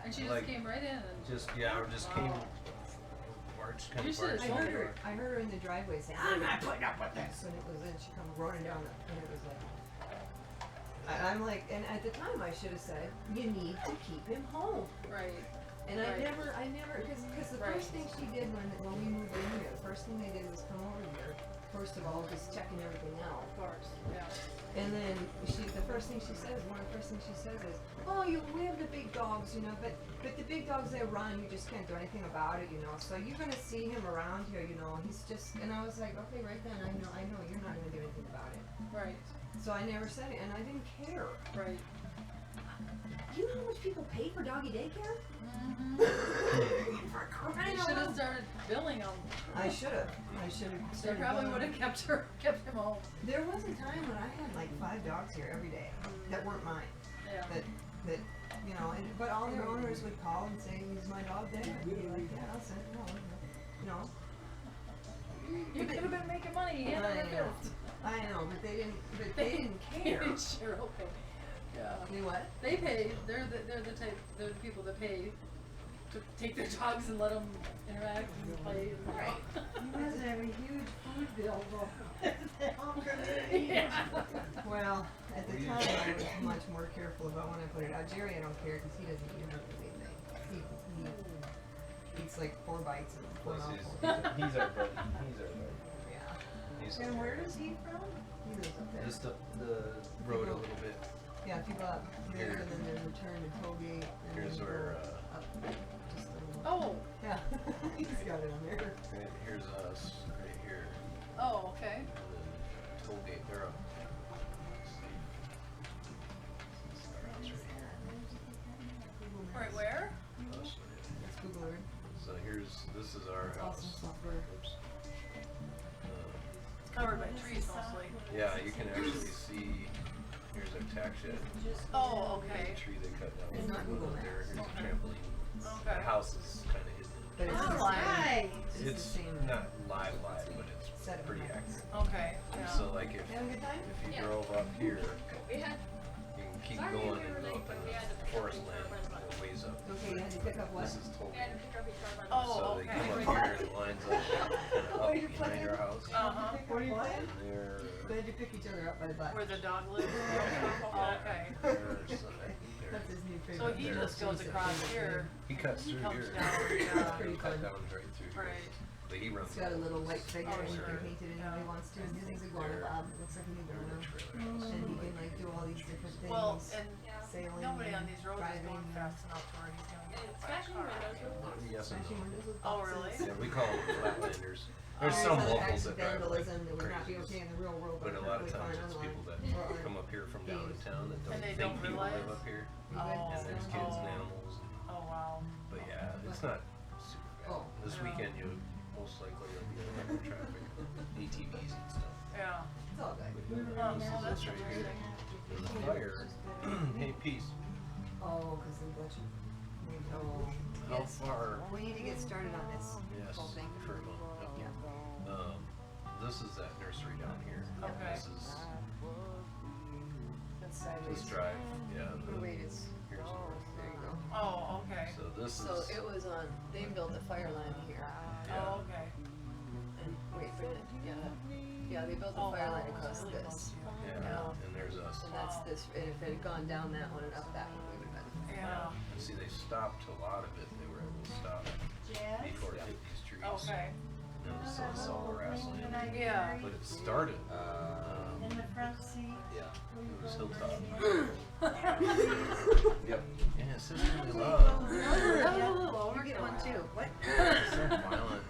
And she just Like, came right in and Just came. March kind You of should've marched told in her. there. I heard her in the driveway saying, I'm not putting up with this. And it was then she come running down and it was like, I'm like, and at the time I should have said, you need to keep him home. right. And Right. I never, because the Right. first thing she did when we moved in here, the first thing they did was come over here. First of all, just checking everything out. Of course. Yeah. And then the first thing she says, one of the first things she says is, oh, we have the big dogs, you know, but the big dogs, they run, you just can't do anything about it, you know, so you're gonna see him around here, you know, he's just, and I was like, okay, right then, I know you're not gonna do anything about it. Right. So I never said it, and I didn't care. Right. Do you know how much people pay for doggy daycare? Mm-hmm. For crying You out should have loud. started billing them. I should have. They started probably going- would have kept him home. There was a time when I had like 5 dogs here every day that weren't mine. Yeah. That you know, but all their owners would call and say, "Is my dog there?" I'd be like, "Yeah, I'll send it home." No. You could have been making money hand over fist. I know, but they didn't. But they didn't care. Sure, okay. Yeah. They what? They pay. They're the people that pay to take their dogs and let them interact and play. And Right. You must have a huge food bill though. The whole community. Yeah. Well, at the time I was much more careful about when I put it out. Jerry, I don't care because he doesn't eat hardly anything. He eats like 4 bites and 4 Plus, mouthfuls. he's our buddy. He's our buddy. Yeah. He's And where is he from? He lives up there. just up the road a little bit. Yeah, if you go up there Here. and then there's a turn to Tollgate. And Here's then where, go up just a little. Oh. Yeah, he's got it on there. Right, here's us right here. Oh, okay. And then Tollgate, they're up. Let's see. This is our house right here. Right where? Us. Let's Google Earth. So this is our It's house. awesome software. Oops. It's covered by trees mostly. Yeah, you can actually see, here's our tack shed. Oh, There's okay. a tree they cut down. It's not Google There, Maps. here's a trampoline. Okay. The house is kinda hidden. But it's Oh, the same. nice. It's It's the same. not live, but it's Set up. pretty accurate. Okay. Yeah. So like if Having a good time? you drove up here, We had, you can keep sorry going we were and late, up but in we had to the pick up forest each land other by that ways up. Okay, you had to pick up what? This is we had to Tollgate. pick up each other by Oh, So they okay. come up here and it lines up kinda up behind our house. Uh-huh. What are you playing? And they're, They had to pick each other up by the butt. Where the dog lives? Oh, okay. there's, I think they're, That's his new favorite. So he just goes across here. he cuts through comes here. down, yeah. He'll cut down right through here. Right. But he runs. It's got a little white figure Oh, and you sure. can paint it in how he wants to. And his iguana Bob. It looks like an They're in iguana. the trailer. And he can like do all these different things. Well, and sailing, nobody on these roads is driving, going fast enough to where he's gonna get hit by a smashing car. windows with Yes and smashing no. windows with Oh, boxes. really? Yeah, we call them flatlanders. There's There's some other locals acts of that drive like vandalism that would not be crazies. okay in the real world, But a lot of perfectly times fine it's online. people that Or come up here from down in town that And don't they think don't people realize? live up here. You would Oh. And there's sound- kids and Oh. animals. Oh, wow. But yeah, it's not super bad. Oh. This Yeah. weekend you most likely will be a lot of traffic, ATVs and stuff. Yeah. It's all good. Oh, well, that's right here. interesting. And the fire, hey, Peace, Oh, because they let you. Oh. how Yes. far? We need to get started on this Yes, whole thing. for a month. Yeah. This is that nursery down here. Okay. This is That's sideways. this drive, yeah. Oh, wait, it's. Here's north. There you go. Oh, okay. So this is. So it was on. They built a fire line here. yeah. Oh, okay. And wait for it. Yeah. Yeah, they built a Oh, fire wow. line across Really close this. to you. Yeah, and there's us. And that's this, and if it had gone down that one and up that one, we would have been. Yeah. And see, they stopped a lot of it. They were able to stop Jazz? before it hit these trees. Okay. And it was all grassland. Can I Yeah. marry But it started. in the front seat? Yeah. Will you It was go hilltop. right Yep. Yeah, sisterly love. That was a little over. You get one too. What? So violent.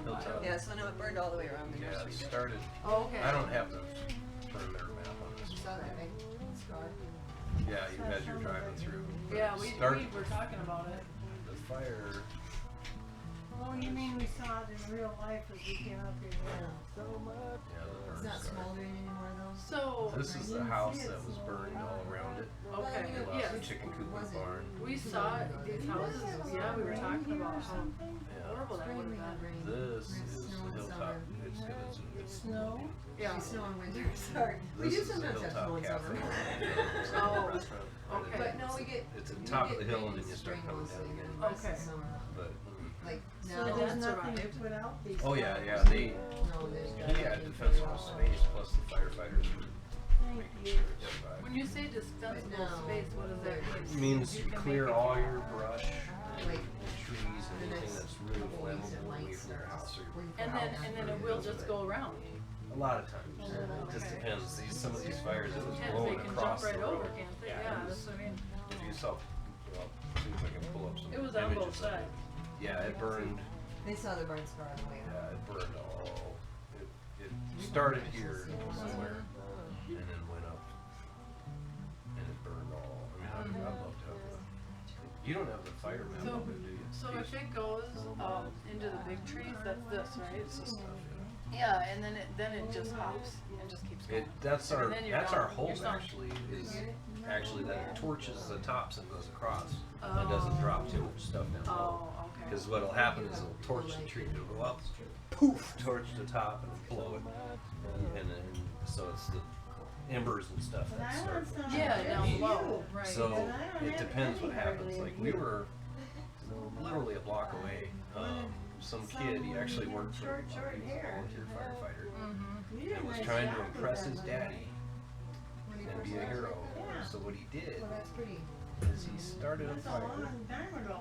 Hilltop. Yeah, so now it burned all the way around the Yeah, it nursery. started. Oh, okay. I don't have the perimeter map on this You one. saw that, right? Scar. Yeah, you as you're driving through. But Yeah, it we started were talking about it. the fire. Oh, you mean we saw it in real life as we came up here? Yeah, the It's burn not started. smoldering anymore though. So, This is the house that was burned all around it. okay, They lost yes. the chicken coop and the barn. We saw these houses, yeah, we were talking about how Yeah. horrible that would have been. This is the hilltop. It's Snow? Yeah. Snow and winter. Sorry. We This do is the sometimes have snow hilltop in cafe. summer. It's like a Oh, restaurant. okay. But no, we get. It's at the we top of get the hill rain and then in you start spring coming mostly, down and again. then the rest of Okay. the summer. But Like So now. there's that's nothing to survived. put out these. oh yeah, yeah. fires. They No, there's he had defensible space plus the firefighters were Thank making you. sure it survived. When you say defensible But no. space, what does that mean? It means You you can clear make it- all your brush, Like trees, and anything next that's really couple weeks it flammable away might from your start. house or your And then it will just go around. A lot of times. It just Okay. depends. Some of these fires, it was Can't, they blowing can across jump right the road. over, can't they? Yeah, Yeah, it that's was, what I mean. if you saw, well, see if I can pull up some It was on both images of it. sides. Yeah, it burned. They saw the burn scar on the way Yeah, out. it burned all. It started here somewhere, and then went up, and it burned all. I mean, I'd love to have the. You don't have the fire map So, of it, do you? so if it goes into the big trees, that's this, right? It's the stuff. Yeah, and then it just hops and just keeps going. That's And our then you're that's done. our hope You're done. actually is actually that it torches the tops and goes across. And doesn't drop too much stuff down below. Oh, okay. Because what'll happen is it'll torch the tree, it'll go up, poof, torch the top and blow it, and then so it's the embers and stuff But that I start. want some. Yeah, of down this below, too. right. So And I don't it have depends what any happens. hardly Like of we you. were literally a block away. Some kid, he actually worked for a volunteer firefighter, Mm-hmm. You did a and was nice trying job to with impress that his one. daddy and be a hero. Yeah. So what he did Well, that's pretty. is he started a That's a fire. long time ago.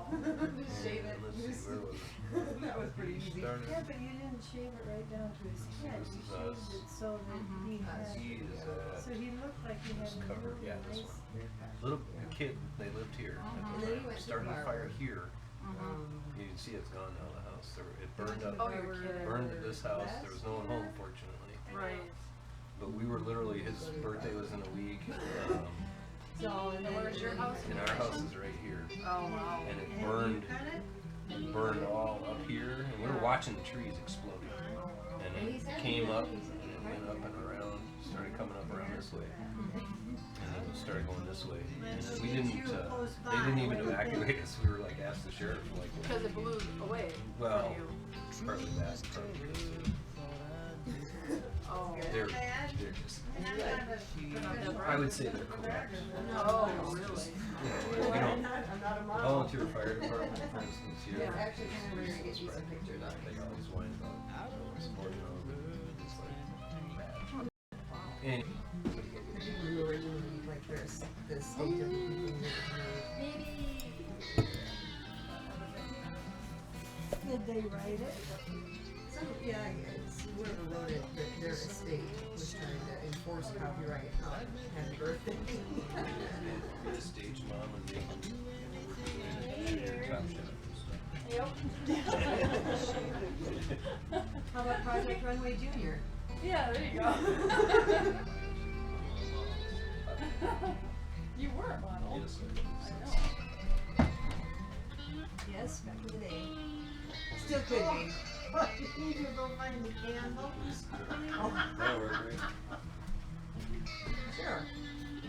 Just shave it. Let's see, where was it? That was pretty easy. Started- Yeah, but you didn't shave it right down to his head. This You is shaved us. it so that he had. He is So he looked like he had It's a covered, really yeah, this nice one. haircut. little kid. They lived here. At And the then he time. went to Started a fire Barber. here. Um, You can see it's gone now. The house. It burned up. Oh, you're kidding. Burned at this house. There was no one home, fortunately. Right. But we were literally. His birthday was in a week. so and And where's your house? And our house is right here. Oh, wow. And it And burned. you cut it? It burned all up here, and we were watching the trees explode. And it came up, and it went up and around, started coming up around this way, and then it started going this way. And then we didn't, they didn't even evacuate us. We were like, asked the sheriff, like, what Because do it we do? blew away Well, from you. partly that, partly because Oh. they're Bad? just, And I'm not a- They're not I would say they're correct. Oh, really? You know, I'm not a model. volunteer fire department, for instance, here. It's actually kind of rare to get decent pictures of They it. always whine about supporting them. It's like bad. And The people who originally like this state of the Did they write it? Some, yeah, it's whoever wrote it, that their estate was trying to enforce copyright on Happy Birthday. be the stage mom and make them top shot and stuff. Yep. How about Project Runway Junior? Yeah, there you go. You were a model. Yes, I know. Yes, back in the day. Still could be. You need to go find the candle. that worked great. Sure.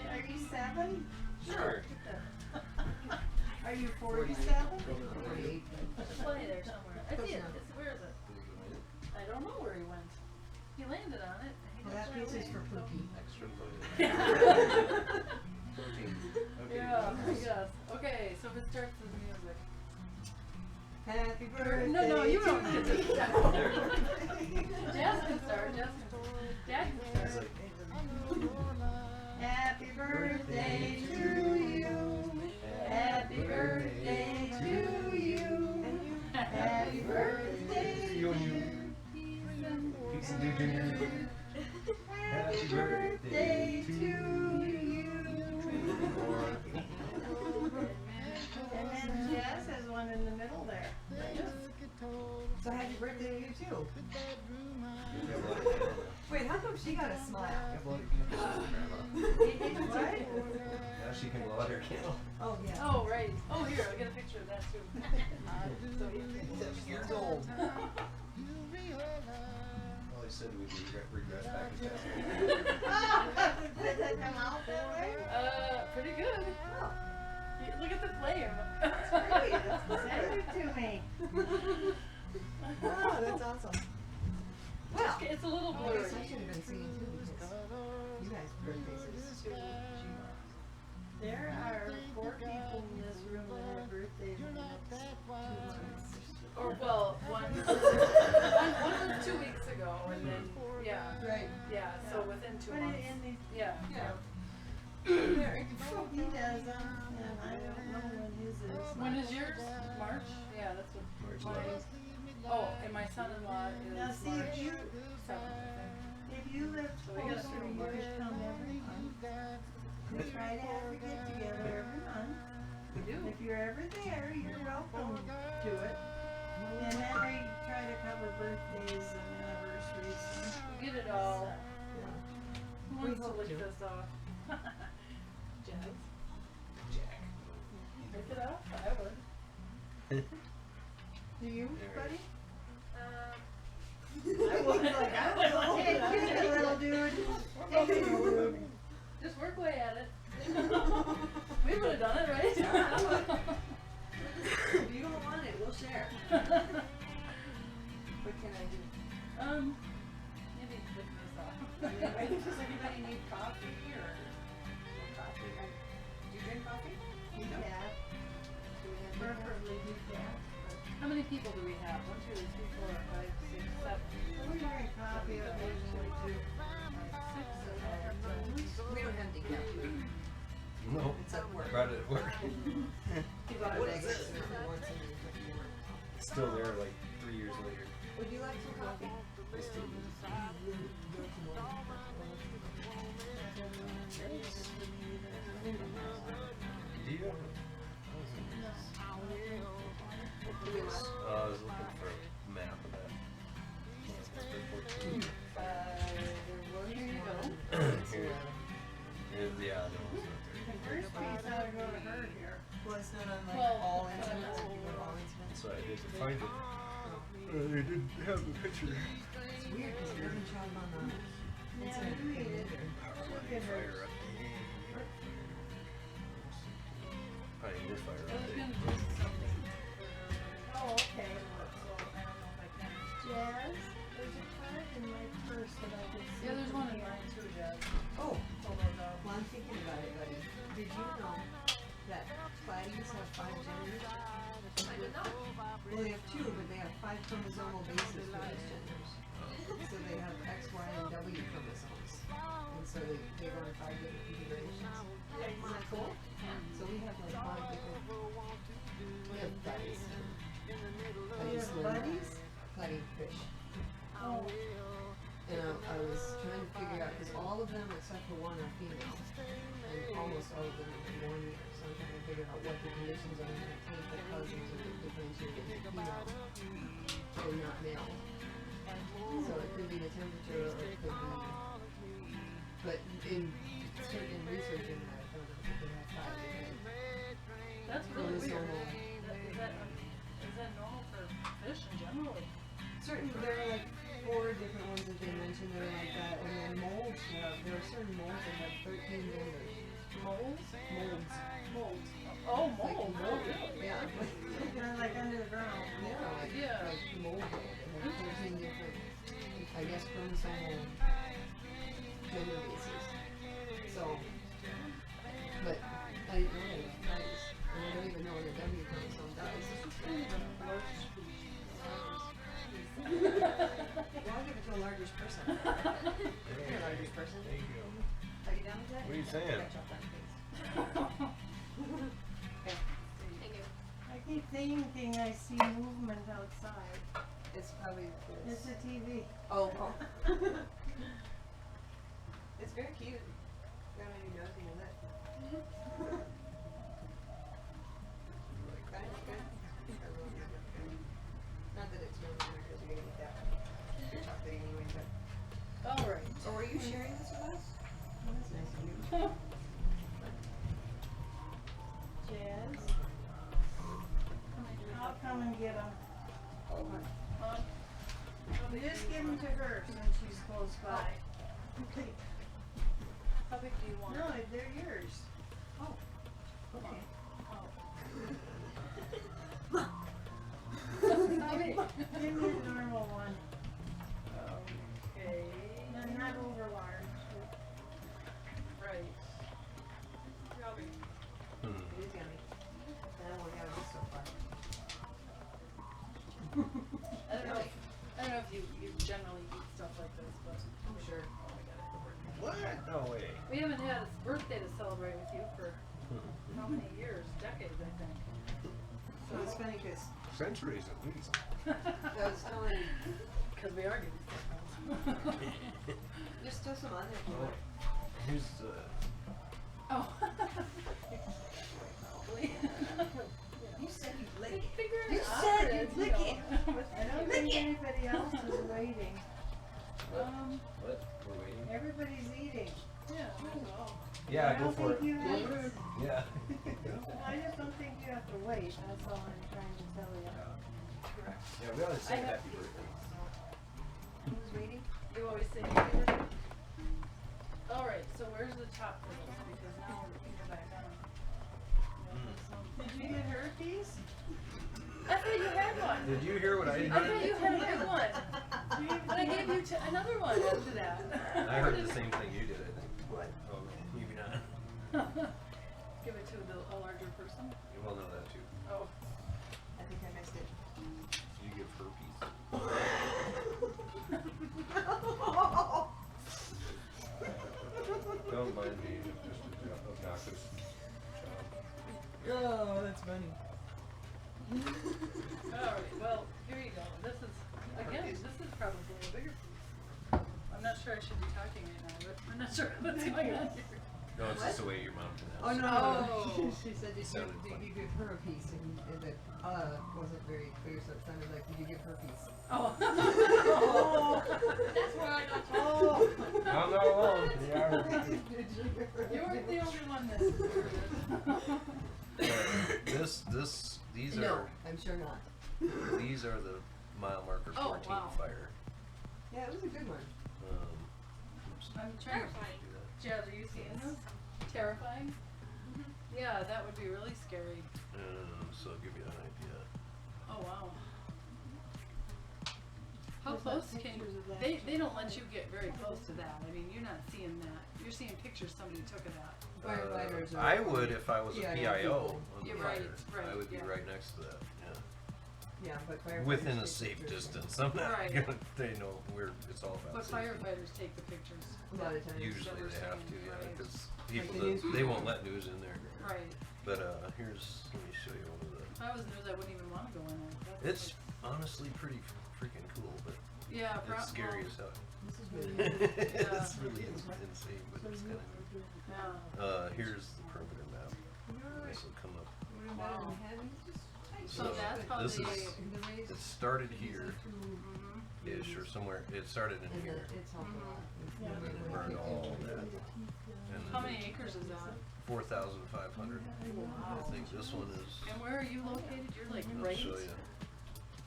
Are you 7? Sure. Are you 47? 48. It's funny there somewhere. I see it. Where is it? I don't know where he went. He landed on it. He Well, that just piece is went for away. Pookie. Extra protein. Yeah, I guess. Okay, so if it starts with music. Happy birthday. No, you don't get to There. Jazz can start. Dad can It's start. like, She got a smile. Yeah, blow your candle, Grandma. What? Now she can blow out her candle. Oh, yeah. Oh, right. Oh, here, I'll get a picture of that too. So he- 7 years old. Well, he said we'd regret back in town. Did that come out that way? Pretty good. Look at the flame. That's great. Send it to me. Oh, that's awesome. Well, It's a little I blurry. guess I should have been singing too because you guys' birthdays is too. There are 4 people in this room that have birthdays in the next 2 months. Or well, one was 2 weeks ago, and then yeah, Right. yeah. So within 2 Put months. it in the, Yeah. Yeah. he does them, and I don't know when his is. When is yours? March? Yeah, that's what March mine is. 11th. Oh, and my son-in-law is Now see, March if you, 7th, I think. if you live So we got closer, a you little could come every month. We try to have a get together every month. We do. If you're ever there, you're welcome to it. And then we try to cover birthdays and anniversaries. We get it all. Who We wants to hope lick to. this off? Jazz. Jack. Lick it off? I would. Do you, buddy? I would. I will. Hey, take it, little dude. Take it, little dude. Just work away at it. We would have done it, right? Yeah, I would. If you don't want it, we'll share. What can I do? Maybe lick this off. Does anybody need coffee or coffee? Do you drink coffee? Decaf, Do we have preferably decaf. How many people do we have? 1, 2, 3, 4, 5, 6, 7. We drink coffee occasionally too. 6, 7, We don't have decaf. No. It's at work. Brought it at work. You got a What bag is of this? it once and you put it in work. It's still there like 3 years later. Would you like some coffee? It's still Do you have Do we want? I was looking for a map of that. Here you go. Here. Yeah, no, it's not The first piece ought to go to her here. Well, it's not on like Well, all instruments. If you go all instruments. That's what I did to find it. They didn't have the picture. It's weird because it doesn't show up on the. Yeah, you read it. Look at her. Fire up. Pioneer fire I was update. gonna do something for her. Oh, okay. So I don't know if I can. Jazz, there's a card in my purse that I could see. Yeah, there's one in mine too, Jazz. Oh, Hold those up. well, I'm thinking about it, buddy. Did you know that Platypus have 5 genders? I didn't know. Well, they have 2, but they have 5 chromosomal bases for these genders. So they have X, Y, and W chromosomes. And so they go in 5 different configurations. Isn't that cool? So we have like 5 different. We have buddies. You have buddies? Platyfish. Oh, And I was trying to figure out, because all of them except for one are female, and almost all of them are 1 year. So I'm trying to figure out what the conditions are going to take the cousins of the differentiated female and not male. So it could be the temperature, or it could be. But in certain research in that, I found out that they have 5 different That's really weird. chromosomal. Is that normal for fish in general? Certain, there are like 4 different ones that they mentioned that are like that, and then molds have, there are certain molds that have 13 genders. Moles? Molds. Molds. Oh, Like mold. mold. Oh, really? Yeah. kind of like under the ground. Yeah, like, Yeah. like mold. And then 13 different, I guess, chromosomal gender bases. So, but I didn't know that it does. And I don't even know what a W chromosome does. Well, I'll give it to a largest person. You're a largest person. There you go. Are you done with that? What are you saying? Catch up on things. Okay. Thank you. I keep thinking I see movement outside. It's probably It's a TV. Oh. It's very cute. Got any nosy in it. That's good. Not that it's no matter because you're gonna eat that chocolate anyway, but All right. Or were you sharing this with us? Oh, that's nice of you. Jazz, I'll come and get them. Just give them to her since she's close by. Okay. How big do you want? No, they're yours. Oh. Okay. Give me the normal one. Okay. No, not over large. Right. Robbie. It is yummy. And I won't have this so far. I don't know if you generally eat stuff like this, but I'm sure. What? No way. we haven't had a birthday to celebrate with you for how many years? Decades, I think. So it's funny because Centuries at least. I was telling, Because we are getting stuff. just toss them on there if you want. Here's Oh. You said you'd lick it. Figure You it out. said you'd lick it. I don't think anybody else is waiting. what? We're waiting? Everybody's eating. Yeah, well. Yeah, I go don't for it. think you have, Yeah. I just don't think you have to wait. That's all I'm trying to tell you. Yeah, we always say I have- happy birthday. Who's waiting? You always say happy birthday? All right, so where's the top for this? Because now we're looking back down. Did you get her a piece? I thought you had one. Did you hear what I I heard? thought you had a big one. But I gave you another one after that. I heard the same thing you did, I think. What? Oh, maybe not. Give it to a larger person. You will know that too. Oh. I think I missed it. Did you give her a piece? Don't mind me, just an obnoxious child. Oh, that's funny. All right. Well, here you go. This is this is probably a bigger piece. I'm not sure I should be talking right now, but I'm not sure what's going on here. No, it's just the way your mom Oh pronounced no, it. Oh. she said did Sounded you funny. give her a piece and it wasn't very clear, so it sounded like did you give her a piece? Oh. That's where I got I'm not alone. You weren't the only one that. These No, are I'm sure not. these are the mile marker 14 Oh, wow. fire. Yeah, it was a good one. Oops. I'm trying to find. Jazz, are you seeing this? Terrifying. Yeah, that would be really scary. So I'll give you an idea. Oh wow. How There's close not can pictures of that. they don't let you get very close to that. I mean, you're not seeing that. You're seeing pictures somebody took of that. Firefighters are. I would if I was a Yeah, PIO on the You're fire. right, I would be yeah. right next to that. Yeah. Yeah, but firefighters. Within a take safe pictures distance. I'm not Right. gonna. They know where it's all about. But safety. firefighters take the pictures. A lot of times. Usually we're they have to, saying, yeah, right. because Like people the news they won't people. let news in there. Right. But here's let me show you one of If I was news, I wouldn't even want to go in there. the. That's It's honestly pretty freaking cool, but yeah, it's scary as hell. This is really It's really insane, but it's kind of neat. Yeah. Here's the perimeter map. This will come up. Wow. So So that's how this they. is it started here Mhm. ish or somewhere. It started in And here it's helpful. and then it burned all that. And How then many acres is that? 4,500. I think this one is. And where are you located? You're like I'll right. show you.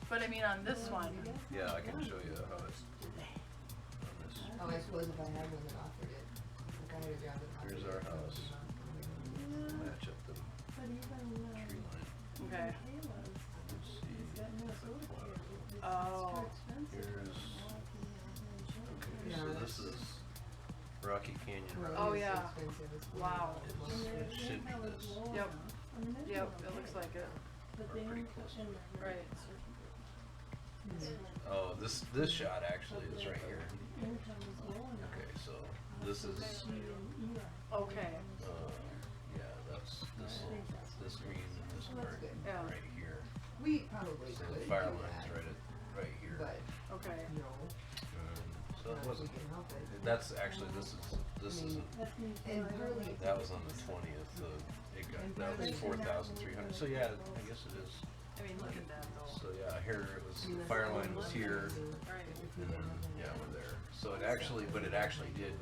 But I mean, on this one. Yeah, I can show you how it's on this. Oh, I suppose if I had one that offered it, if I had a job that offered Here's it, our that would house. be fun. Match up the But even tree line. Okay. Let's see. Oh. Here's. Okay, so this is Rocky Canyon. Road Oh, is so yeah. expensive, it's Wow. It should be this. Yep. Yep. It looks like it. Pretty close. Right. Oh, this shot actually is right here. Okay, so this is Okay. yeah, that's this green and this part Yeah. right here. We probably So could the do fire that, line's right here. but Okay. no, So not it if we wasn't. can help it. That's actually this isn't. And really, That was on the 20th. That was 4,300. So yeah, I guess it is. I mean, look at that though. So yeah, here it was, the fire line was here, Right. and then, yeah, we're there. So it actually, but it actually did,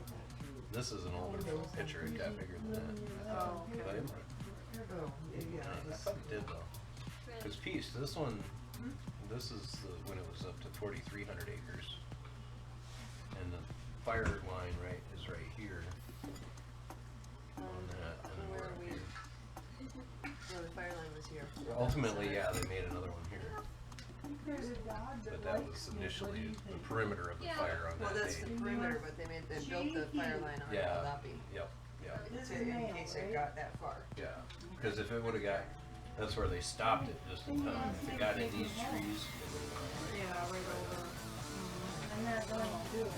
this is an older picture, it got bigger than that. Oh, okay. But I thought it did though. Cause Peace, this one, this is when it was up to 4,300 acres. And the fire line, right, is right here. On that, and then we're up here. No, the fire line was here. Ultimately, yeah, they made another one here. There's a dog But that that likes was me. What do initially you the think? perimeter of the fire on Well, that that's day. the perimeter, but they built the fire line on Yeah. Malapi. Yep, yep, This To, is in male, case it right? got that far. yeah. Because if it would've got, that's where they stopped it just in time. If it got in these trees, it would've gone right. Yeah, right over. I'm not going to do it.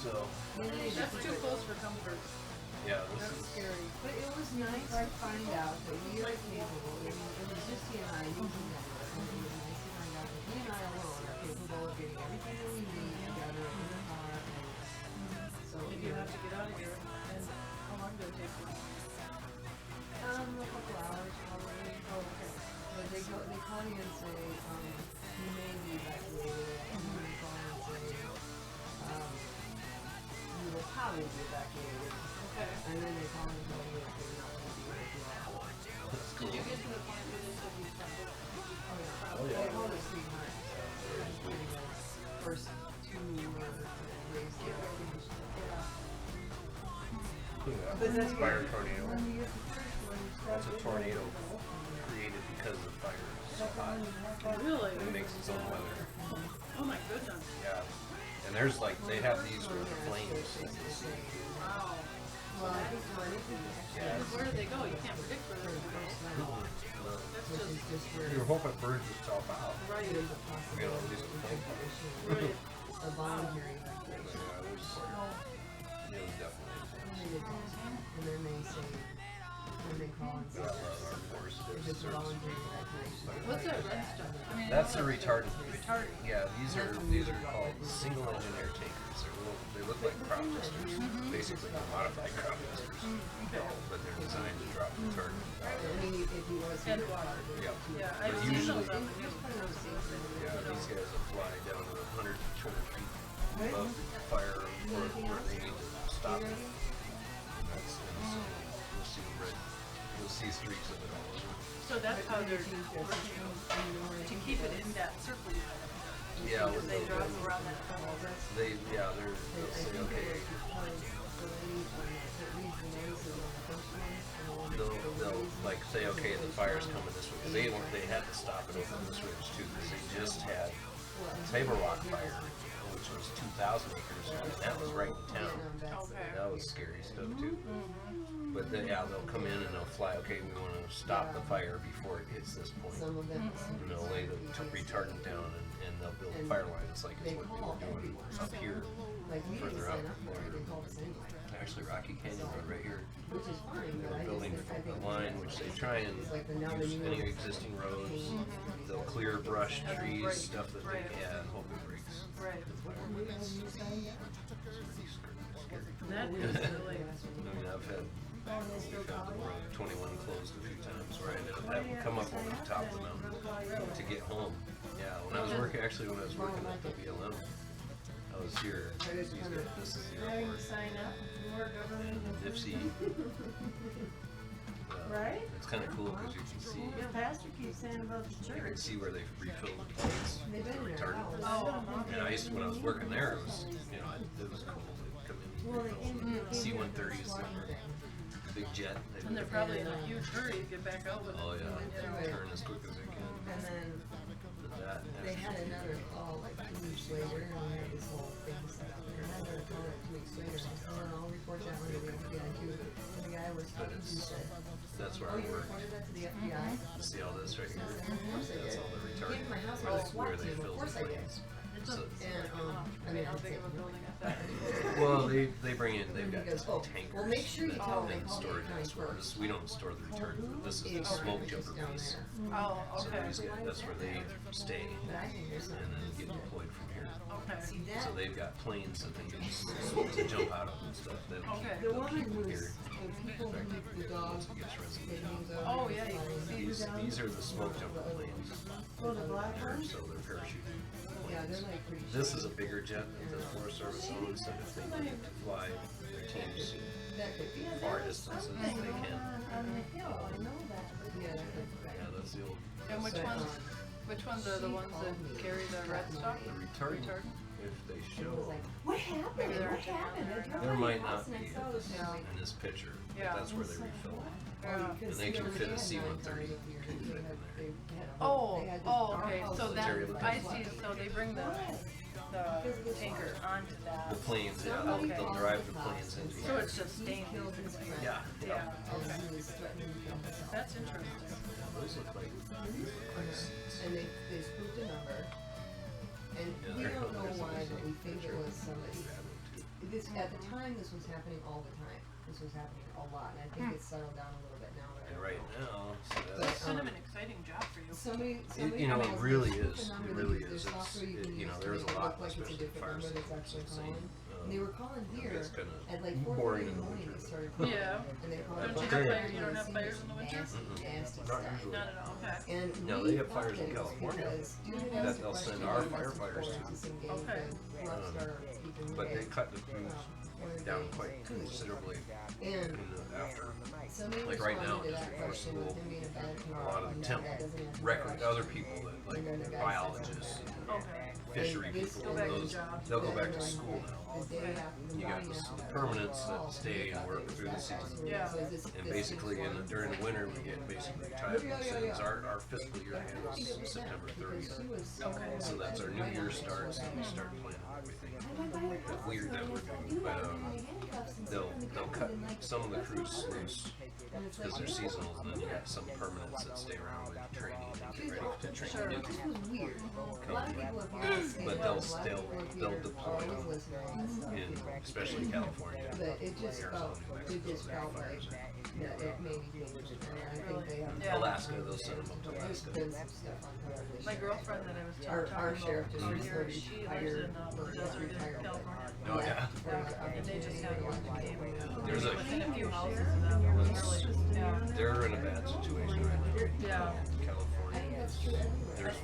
So, That's too close for comfort. yeah, this That's is, scary. But it was nice to find out that we are capable. I mean, it was just he and I, you can never. And it was nice to find out that he and I alone are capable of getting everything that we need together in the car. And so If you have to get out of here, and how long did it take you? a couple hours probably. Oh, okay. But they call you and say, you may be evacuated. And they call you and say, you will probably be evacuated. Okay. And then they call and tell you if they're not going to be evacuated. Did you get to the point where they said you stopped it? Oh, yeah. They told us 3 times. Pretty good. First 2 were raised the evacuation. But that's fire tornado. When you get the first one, you start That's a getting tornado it. created because of fire. It's so hot. Really? It makes its own weather. Oh my goodness. Yeah. And there's like, they have these with the flames. Wow. Well, I think anything Yeah. Where do they go? You can't predict where they're going to go. That's which is just just where You're hoping it burns itself out. right. there's a You know, at least possibility the of flame. Right. a voluntary evacuation. Yeah, it was definitely. And then they say, when they call and say, But I love our force. if it's a voluntary evacuation. What's that red stuff? I mean, That's the retardant. retardant. Yeah, these are called single engine air tankers. They're little, they look like crop dusters. Basically, they're modified crop dusters. But they're designed to drop retardant. I mean, if he was And here, water. Yep. Yeah, But I've seen usually, those on the news. yeah, these guys will fly down to 100 to 200 feet above fire or where they need to stop it. And that's, and so you'll see the red, you'll see streaks of it all over. So that's how they're working to keep it in that circle. Yeah, Because with they the- drop around that tunnel. they'll say, okay, they'll like say, okay, the fire's coming this way. 'Cause they had to stop it over this ridge too, because they just had Table Rock fire, which was 2,000 acres, and that was right in town. Okay. That was scary stuff too. But then, yeah, they'll come in and they'll fly, okay, we want to stop the fire before it hits this point. Some of them. And they'll lay the retardant down and they'll build a fire line. It's like it's what they were doing up here, Like, we didn't further up. sign up for it, they called us anyway, Actually, Rocky Canyon Road right here. which is fine, They're but I just building think, I a think. line which they try and use any existing roads. They'll clear brush, trees, stuff that they can, and hope it breaks. Right. When you signed up, That is really. I mean, I've had, we've had the road 21 closed a few times where I ended up having to come up over the top of the mountain to get home. Yeah, when I was working, actually when I was working at the BLM, I was here. This is the Now you airport. sign up for government. Dipsy. Right? It's kind of cool because you can see, The pastor keeps saying about the you can church. see where they've refilled the planes they've with been there. retardant. Oh, And I used to, when I was working there, it was, you know, it was cool. They'd come in, C-130s, big jet. and they're probably in a huge hurry to get back out with it. Oh, yeah, You know. turn as quick as they can. And then But that, they had another call like 2 weeks later, and we had this whole thing set up. And I had another call like 2 weeks later, and I said, well, I'll report that one to the FBI too. And the guy was talking to said, that's where oh, I you worked. reported that to the FBI? See all this right here? Of course I That's did. all the Came retardant. to my house, I Where was they, where SWAT they team, of filled course the I did. planes. It's So, And, I mean, how big of a building is that? well, they bring in, they've got He goes, oh, tankers. well, make sure you that tell them and they call storage the county stores. first. We don't store the retardant, but this is the It's smoke just jumper down piece. there. Oh, So okay. that's where they stay But I think there's and something. then get deployed from here. Okay. See that? So they've got planes that they use to jump out of and stuff. They'll Okay. keep, they'll keep them here. effective once it gets resident. Oh, yeah, you can see. These are the smoke jumper planes. Oh, the black one? So they're parachuting. Yeah, they're like pretty. This is a bigger jet that the Forest Service owns, so if they need to fly their teams That could be. far distances, they can. On the hill, I know that. Yeah, that could be. Yeah, that's the old. And which ones are the ones that carry the red stuff? The retardant, if they show, What happened? Maybe they're What happened? They drove there by might my house not and I be saw this guy. in this picture, but Yeah. that's where they refill it. Yeah. And they can fit a C-130 can fit in there. Oh, okay, so that, Terry looked I at see, so they bring the tanker onto that. The planes, yeah, Okay. they'll drive the planes into So it. it's just stained. Yeah, Yeah, okay. That's interesting. those look like seats. And they spooked a number. And Yeah, we there- don't know there's why, a but we think it picture. was somebody. This, at the time, this was happening all the time. This was happening a lot, and I think it's settled down a little bit now. But I And don't right know. now, so But, that's, Kind of an exciting job for you. Somebody, you know, it calls really and they is. spook the It number, really there's is. It's, software you can you know, use to there's make a it lot, look like it's a especially different fire number that's station. actually It's calling. insane. And they were calling here It's kinda at like boring 4:30 in in the the morning. winter. They started calling. Yeah. And they called Don't you up have there fires- you don't and have seen fires this in the winter? nasty, Mm-mm. nasty Not stuff. usually. Not at all, okay. And No, we they have thought fires in that it was California because student that asked a they'll send question our and asked firefighters for to. us and gave Okay. the rock star speaking But they away. cut the crews down quite considerably And after. somebody Like right now, responded to just that before question school, with him being a bad a lot of and temp that doesn't answer the record, question. other people that And then the like guy said biologists, Okay. fishery And this people, is to those, jobs. they'll go back to the school now. day after, the You got morning the after that permanents that call, stay they and thought work it was through the that season. hospital. Yeah. So is this- And this basically, is during the winter, we get basically time since our fiscal year ends September 30th. So that's our New Year starts and we start planning everything. It's weird that we're doing, but they'll cut some of the crews loose because they're seasonals, and then you got some permanents that stay around with training and get ready to train Sure. new This people. was weird. A lot of people up here in the States, But a they'll lot of people up they'll here deploy always listen to all that stuff, in, you know. especially California. But it just Arizona, felt, New it Mexico, just there are felt like fires. that it made me think, and I think they have. Yeah. Alaska, they'll send them up to There's Alaska. been some stuff on television. My girlfriend that I was Our talking sheriff about just earlier, recently she lives retired, in or the just desert in retired. California. Oh, yeah. And they just had one that came There's a- within a few houses of them. It was really, yeah. They're in a bad situation right now. Yeah. I California. think that's true everywhere.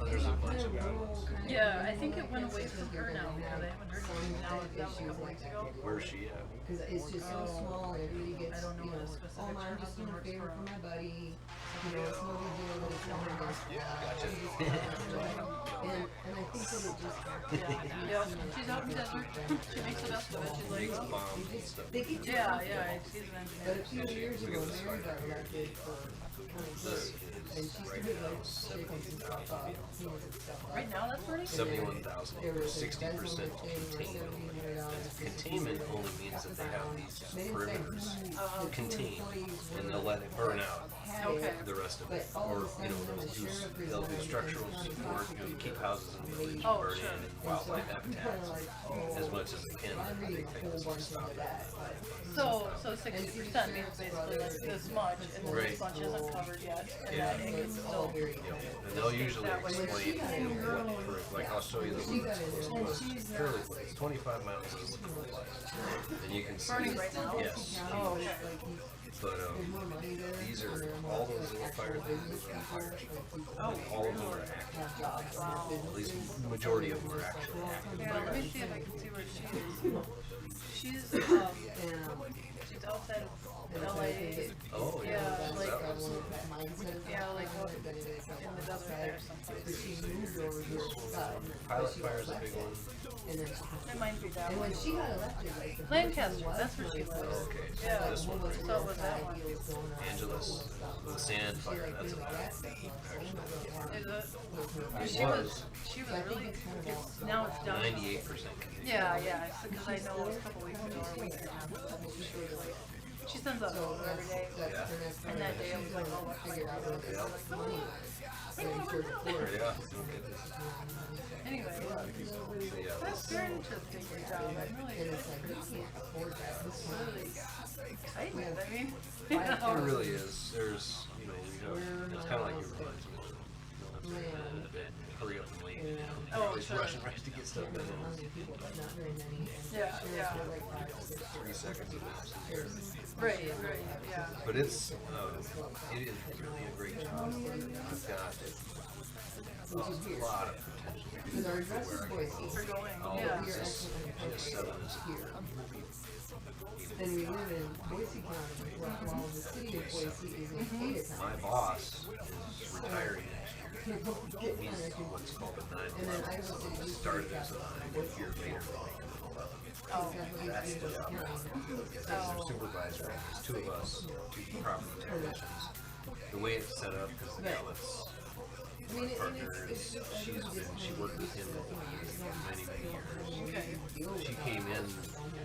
There's a bunch of bad ones. Yeah, I think it went away from her now because I haven't heard anything now. That was a couple weeks ago. Where's she at? Because it's just so small and everybody gets, I don't know you know, the specifics. oh, Her I'm just husband doing a works favor for for my buddy. You know, it's no big deal, but it's not against the law. Gotcha. And I think that it just happens. Yeah, she's out in the desert. She makes the best of it. She's Makes like, bombs and stuff. They get you yeah, off yeah, it. she's an But a engineer. few years Look ago, at this Mary fire. got elected for county This clerk. is And she right started now like shaking some stuff up, cleaning some stuff up. Right now, that's pretty. 71,000, There was a 60% embezzlement thing where containment. $1,700 Containment only means that they have these They didn't say perimeters who the contained, employees and were they'll let it burn out had Okay. it. the rest of But it. all Or, of a you know, sudden, the sheriff they'll do resigned, structural and the county support, you know, keep houses in the village, Oh, burn sure. in, and wildlife habitats as much as they can. I'm They reading a think whole this will bunch stop into it. that, but. So 60% means basically like this much, and then Right. this much isn't covered yet, and Yeah. that it can It's all still. very You know, kind of. and they'll usually That way. explain, you know, what, for, like, I'll show you the one that's close to us. she's, Fairly close, 25 miles east of the place. And you can see, Burning right now? yes, Oh, okay. but, There's more money there. these are, and there more all those little actual fire business things are people, fire. like people Oh, All of them are active, have jobs and have at least businesses. the majority of them are actually active Yeah, let fires. me see if I can see where she is. She's And, she's outside of and LA. I think it- Oh, yeah, Yeah, that's like, probably what that mindset is yeah, about, like what- that it is in the on desert side. there someplace. But she moved over here to Scott, but Pilot she fire got is a big elected. one. And then It might be that and one. when she got elected, like the Lancaster, person that's where she was lives. Oh, okay, so Yeah. this one, was So it was that one. Angeles, the sand fire, that's a bad one. Is it? It She was So I think really, it's kind of all. now it's down. 98% contained. Yeah, because I know a couple weeks ago or a week and a half ago, she sends out a So photo every that's, day. that's, Yeah. and that's And that day I was like, oh, what figure out where they got the money. So I'm sure before. Yeah, don't get this. Anyway, So, yeah, that's very interesting, your job. I And really, it's like, we can't afford that. This really money. excitement. I mean, it really is. There's, you know, we have, it's kind of like your relationship. You don't have to spend a bit. hurry up and wait. Yeah. You're always rushing right to get stuff done. People, but not very many. And Yeah, shares yeah. were like 5 or 6 3 seconds of absence. Right, yeah. But it is really a great job. I've got a lot of potential. Because our address is Boise. For going, Oh, yeah. We are actually incorporated here. And we live in Boise County, while the city of Boise is in Ada My County. boss is retiring next year. He's what's called a 9/11. And then Iowa City used to be Started as a Boise 9 year later. Oh, That's the job. As our supervisor, there's 2 of us, 2 property technicians. The way it's set up, because the Alex, I mean, my partner, she worked with him for many years. She came in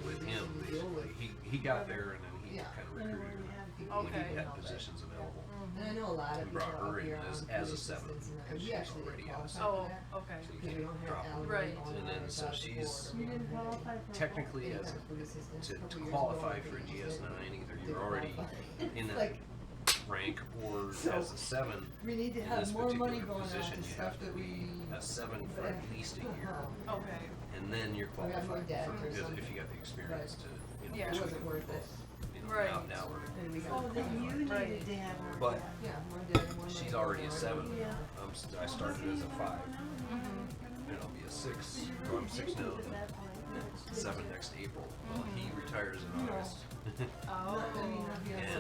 with him, basically. He got there and then he kind of recruited her when he had positions available. And I know a lot of And people brought her out in here as a 7, because we she's actually already didn't out of qualify 7. Oh, for that. okay. So you Because we can't don't drop have her. Right. And then so she's You didn't qualify for technically as to qualify for a GS9, either you're already in that rank or as a 7. We need to In have this more money particular going on position, to you stuff have to that be we. a 7 for at least a year, Okay. and then you're We have more qualified. debt or Because something. if you got the experience to, Yeah. It wasn't worth it. Right. now we're. And we Oh, got. then you Right. needed to have more. But debt. Yeah, more debt and more money. she's already a 7. Yeah. I started as a 5, and I'll be a 6. So I'm 6 now. 7 next April. Well, he retires in August. Oh.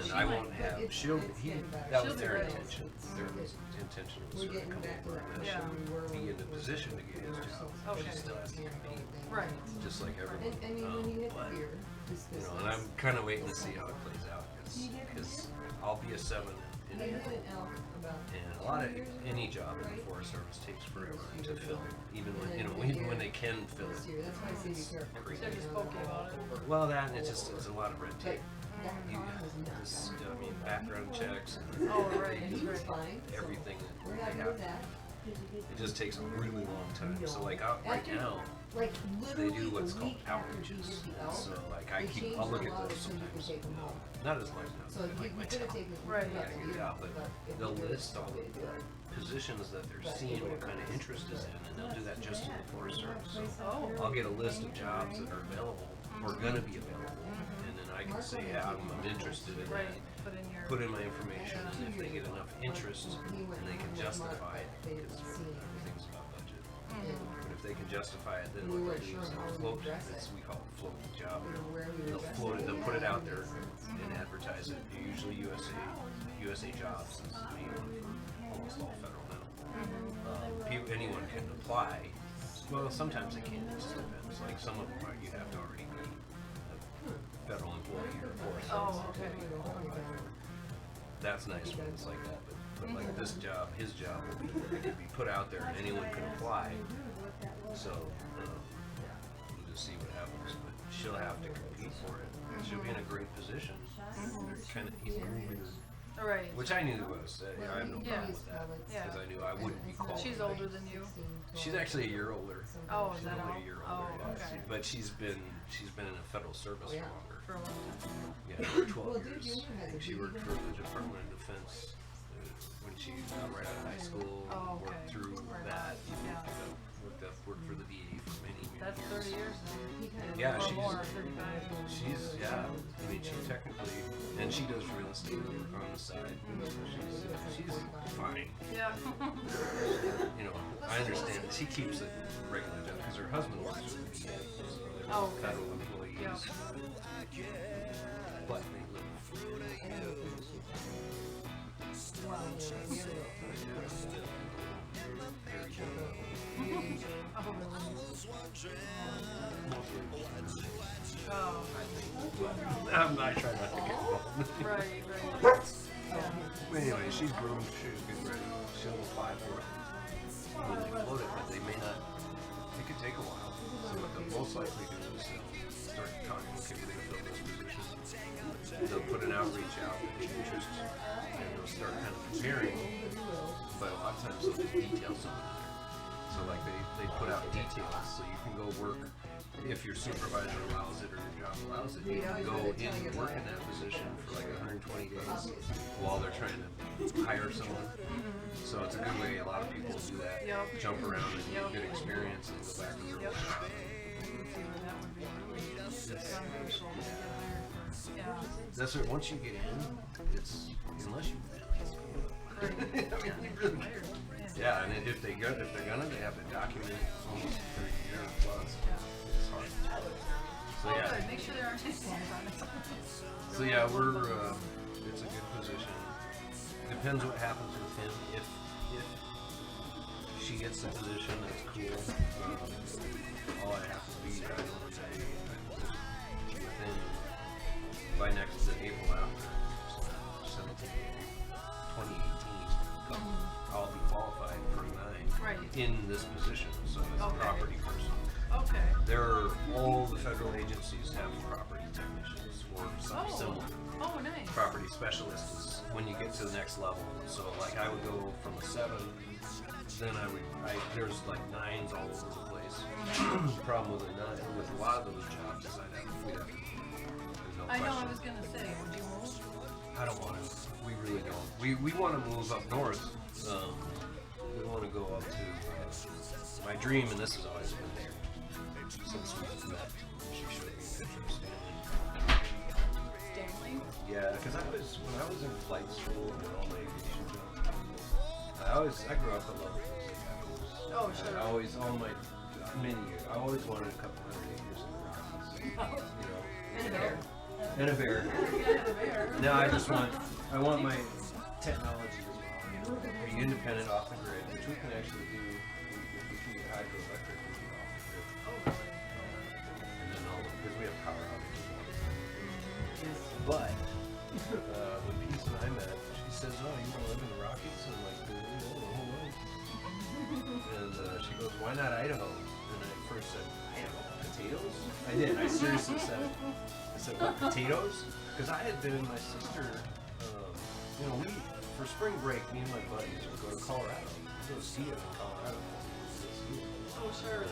And I won't have, that was their ready. intention. Their intention was We're sort of getting come back to over that and Yeah. position we were be when in the position to get his job. Okay. She still has to compete, Right. just like everyone. And I mean, when you hit the But, beer, this you know, and I'm kind of waiting to see how it plays out, because I'll be a 7 in I April. had an elk about. And a lot of, any job in the Forest Service takes forever to fill, even when they can fill This it. year, that's why I say be careful. They're just poking about it. Well, that and it's a lot of red tape. That You, car was nuts. background checks and Oh, right, And he was right. fine. so everything We're that happy they with have. that. It just takes a really long time. So like right now, Like they literally do the what's called week after he outreaches. did the elk, So like they I'll look changed at the law those so you could sometimes. take them home. Not as much now. So Like you my could have town. taken Right. I gotta get it out, but they'll list all the positions that they're seeing what kind of interest is in, and they'll do that just in the Forest Service. So Oh. I'll get a list of jobs that are available or gonna be available, and then I can say, yeah, I'm interested in Right. that. Put in your. Put in my information, and if they get enough interest and they can justify it, because everything's about budget. But if they can justify it, then what they'll do is they'll float, we call it float the job. They'll float it, they'll put it out there and advertise it. Usually USA Jobs is the main one for almost all federal now. Anyone can apply. Well, sometimes they can, it just depends. Like some of them you have to already be a federal employee or a Forest Service. Oh, okay. That's nice when it's like that, but like this job, his job will be, it can be put out there and anyone can apply. So, we'll just see what happens, but she'll have to compete for it. She'll be in a great position. He's moving, Right. which I knew he was. I have no problem with that, Yeah. because I knew I wouldn't be qualified. She's older than you. She's actually a year older. Oh, is She's that only all? a year Oh, older, yeah. okay. But she's been in the federal service for longer. For a long time. Yeah, for 12 Well, dude, years. Junior has I think a she worked BB for the Department of Defense when she got right out of high school. Oh, okay. Worked through that. Yeah. Worked for the VA for many That's 30 years now. Yeah, Or she's more, 35. I mean, she technically, and she does real estate work on the side. She's fine. Yeah. You know, I understand that she keeps a regular job because her husband works for the VA. So they're Oh, okay. federal employees. Yeah. But they live. Oh. I'm not trying not to get involved. Right, right. But anyway, she's groomed. She's getting ready. She'll apply for it when they float it, but they may not. It could take a while. So what they'll most likely do is they'll start talking. Okay, we're gonna fill this position. They'll put an outreach out, interest, and they'll start kind of comparing. But a lot of times they'll put details on it. So like they put out details, so you can go work if your supervisor allows it or your job allows it. You can go in and work in that position position for like 120 days while they're trying to hire someone. So it's a good way. A lot of people do that. Yep. Jump around and Yep. get experience and go back to their Yep. own job. That would be really beneficial to get hired for. Yeah. That's what, once you get in, it's, unless you Right. I mean, you really, yeah, and if they're gonna, they have to document it almost for a year plus. It's hard. So Oh, yeah. good. Make sure there aren't any phones on it. So yeah, we're it's a good position. Depends what happens with him. If she gets the position, that's cool. All I have to be, I would say, within by next April after 2018, I'll be qualified for 9 in this position. So as a property person. Okay. All the federal agencies have property technicians or something similar. Oh, nice. Property specialist is when you get to the next level. So like I would go from a 7, then there's like 9s all over the place. The problem with a lot of those jobs is we'd have to move. There's no I know, question. I was gonna say, would you move? I don't want to. We really don't. We want to move up north. We want to go up to my dream, and this has always been there since we met. She showed me a picture of Stanley. Stanley? Yeah, because when I was in flight school and all my aviation jobs, I grew up in love with those. Oh, sure. I always, many years, I always wanted a couple hundred acres in the Rockies. You know. And a bear. And a bear. Yeah, a bear. Now I want my technology as well. You know, be independent off the grid, which we can actually do. If we can get hydroelectric, we can off the grid. Oh, really? And then because we have power outages all the time. But when Peace and I met, she says, "Oh, you want to live in the Rockies?" And I'm like, "No, the whole life." And she goes, "Why not Idaho?" And I first said, "Idaho, potatoes?" I did. I seriously said it. I said, "What, potatoes?" Because I had been, my sister, for spring break, me and my buddies would go to Colorado. We'd go ski up in Colorado. Oh, sure.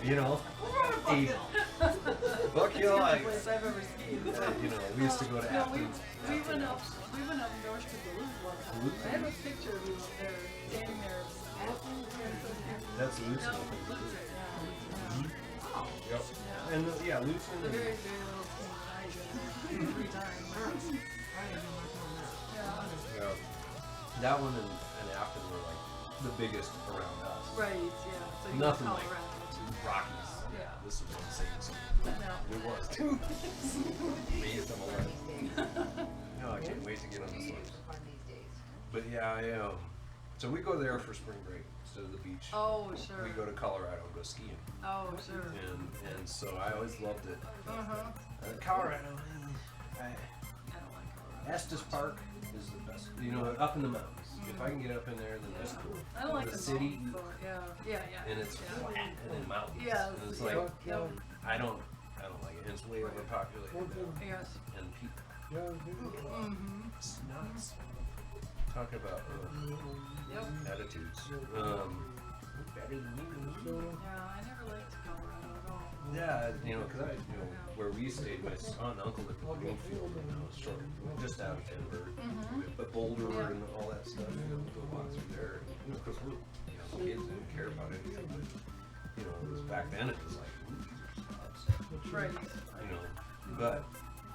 You know, Buck Hill, Place I've ever skied. we used to go to No, Afton. we went up north to Duluth one time. I have a picture of you up there, standing there. That's Luton. Oh. Yep. And Luton. The very, very little thing that I did every time. Yeah. That one and Afton were like the biggest around us. Right, yeah. So you Nothing all like around. Rockies. Yeah. This is what I'm saying. No. It was too. Me, some of that. No, I can't wait to get on the slopes. But yeah, so we go there for spring break instead of the beach. Oh, sure. We go to Colorado and go skiing. Oh, sure. And so I always loved it. Uh-huh. Colorado. I don't like Colorado. Estes Park is the best. Up in the mountains. If I can get up in there, then that's cool. I don't like the city. Yeah. And it's flat and then mountains. Yeah. And it's like I don't like it. And it's way overpopulated now. Yes. And people. Mm-hmm. It's nuts. Talk about attitudes. Better than me. Yeah, I never liked Colorado at all. Yeah, because where we stayed, my aunt and uncle lived in Greenfield, short, just out of Denver, but Boulder and all that stuff. We go walk through there. Because we're kids didn't care about anything. But, it was back then. It was like, Right. But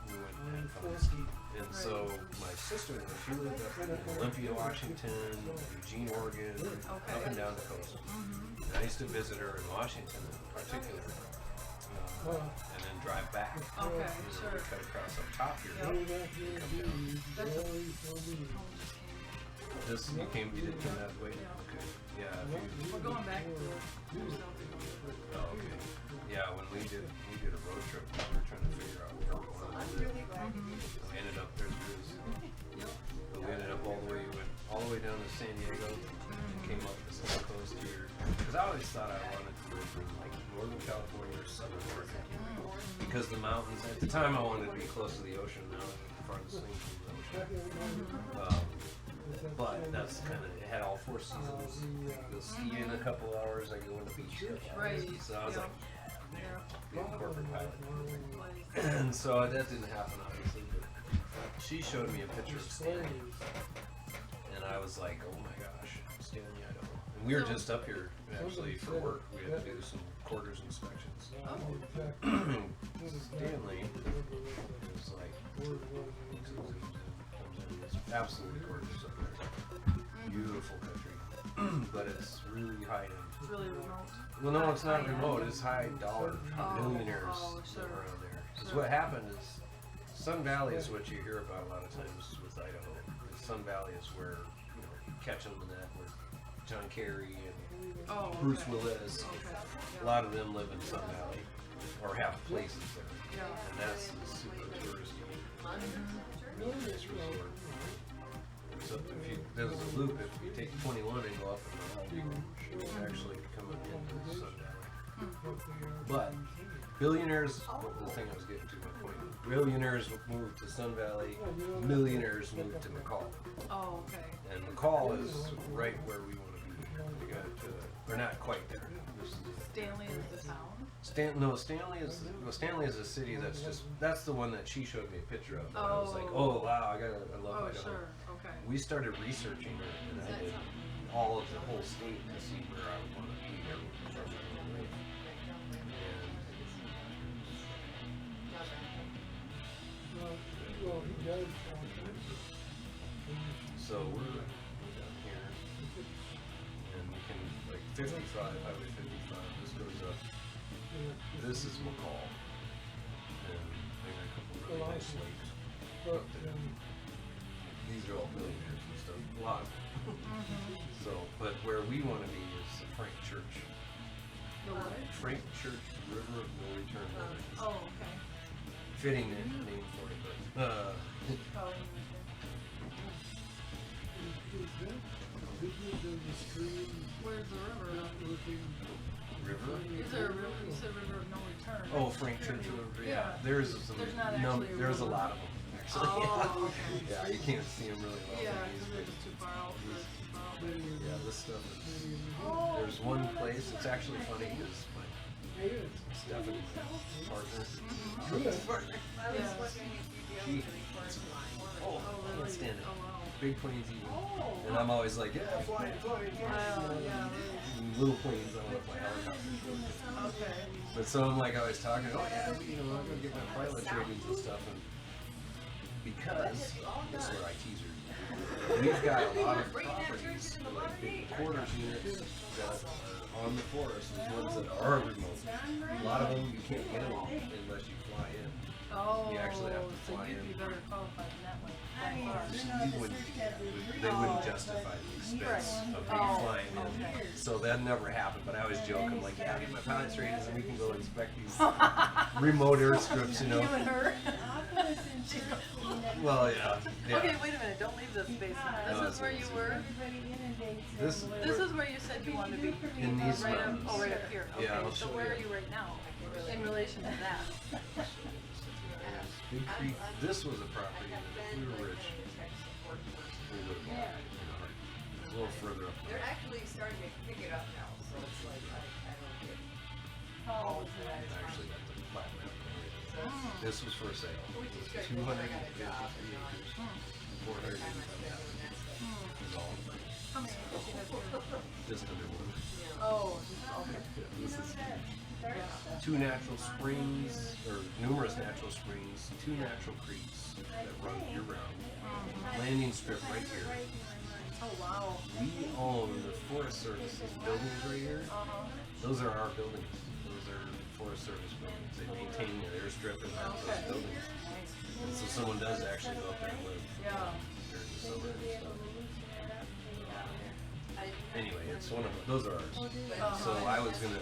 we went and had fun ski. And so my sister, she lived up in Olympia, Washington, Eugene, Oregon, up and down the coast. And I used to visit her in Washington in particular. And then drive back. Okay, sure. We cut across up top here. You didn't come that way? Okay. Yeah. We're going back to Oh, okay. Yeah, when we did a road trip, we were trying to figure out where we wanted to live. We ended up, but we ended up all the way down to San Diego, and came up the Central Coast here. Because I always thought I wanted to live in like Northern California or Southern Oregon. Because the mountains, at the time I wanted to be close to the ocean, now I'm the farthest thing from the ocean. But that's it had all 4 seasons. Go ski in a couple hours, I go on the beach. Right. So I was like, be a corporate pilot. And so that didn't happen, obviously, but she showed me a picture of Stanley. And I was like, oh my gosh, Stanley, Idaho. And we were just up here, actually, for work. We had to do some quarters inspections. Stanley is like, it's absolutely gorgeous up there. Beautiful country. But it's really high end. It's really remote. Well, no, it's not remote. It's high dollar millionaires sure. around there. Because what happened is, Sun Valley is what you hear about a lot of times with Idaho. Sun Valley is where, you know, Catch 'em in that, where John Kerry and Bruce Willis, a lot of them live in Sun Valley, or have places there. And that's the super touristy resort. So if you, there's a loop, if you take 21 and go up and around, you actually come up into Sun Valley. But billionaires, the thing I was getting to, my point, billionaires moved to Sun Valley, millionaires moved to McCall. Oh, okay. And McCall is right where we want to be. We got we're not quite there. Stanley is the town? Stanley is a city that's the one that she showed me a picture of. And I was like, oh wow, I love Idaho. Sure, okay. We started researching it, and I did all of the whole state to see where I would want to be everywhere. Well, he does. So we're down here, and we can, like, 55, Highway 55, this goes up. This is McCall, and they got a couple really nice lakes. But, These are all millionaires and stuff, a lot of them. So, but where we want to be is the Frank Church. The what? Frank Church River of No Return. Oh, okay. Fitting name for it, but where's the river? River? Is there a river? You said river of no return. Oh, Frank Church River. Yeah, there's some. There's not actually a there's a river. lot of them actually. Oh, okay. Yeah, you can't see them really well. Yeah, from these, because they're just too far out. yeah, this stuff is. There's one place. It's actually funny because my Stephanie, my partner, I was wondering if you'd be able to record mine. oh, I can't stand it. Oh, wow. Big planes eating. And I'm always like, yeah, flying. Yeah. And little planes, I want to fly helicopters. Okay. But so I'm like always talking, oh yeah, I'm gonna get my pilot trainings and stuff, and because this is where I tease her. We've got a lot of properties, like big quarters units that are on the forest, and ones that are remote. A lot of them you can't get them unless you fly in. Oh, You actually have to so fly you'd in. be better qualified in that way. They wouldn't justify the expense of me flying in. So that never happened, but I always joke, I'm like, yeah, I get my pilot's ratings and we can go inspect these remote airstrips, you know. You and her? Well, yeah. Okay, wait a minute, don't leave this space now. This is where you were? This This is where you said you wanted to be. in these Right up, mountains. oh, right up here. Okay, Yeah, I'll so show where you. are you right now in relation to that? Big Creek, this was a property that if we were rich, we would have bought, a little further up They're there. actually starting to pick it up now, so it's like, I don't get Oh, all of that. I actually got the plat map and everything. This was for sale. Which is It good, was 253 because I got a job, acres, 485 was all How many did you have here? just under one. Oh, okay. This is two natural springs, or numerous natural springs, two natural creeks that run year-round. Landing strip right here. Oh, wow. We own the Forest Service's buildings right here. Those are our buildings. Those are Forest Service buildings. They maintain the airstrip and all those buildings. And so someone does actually go up there and live during the summer and stuff. Anyway, it's one of those are ours. So I was gonna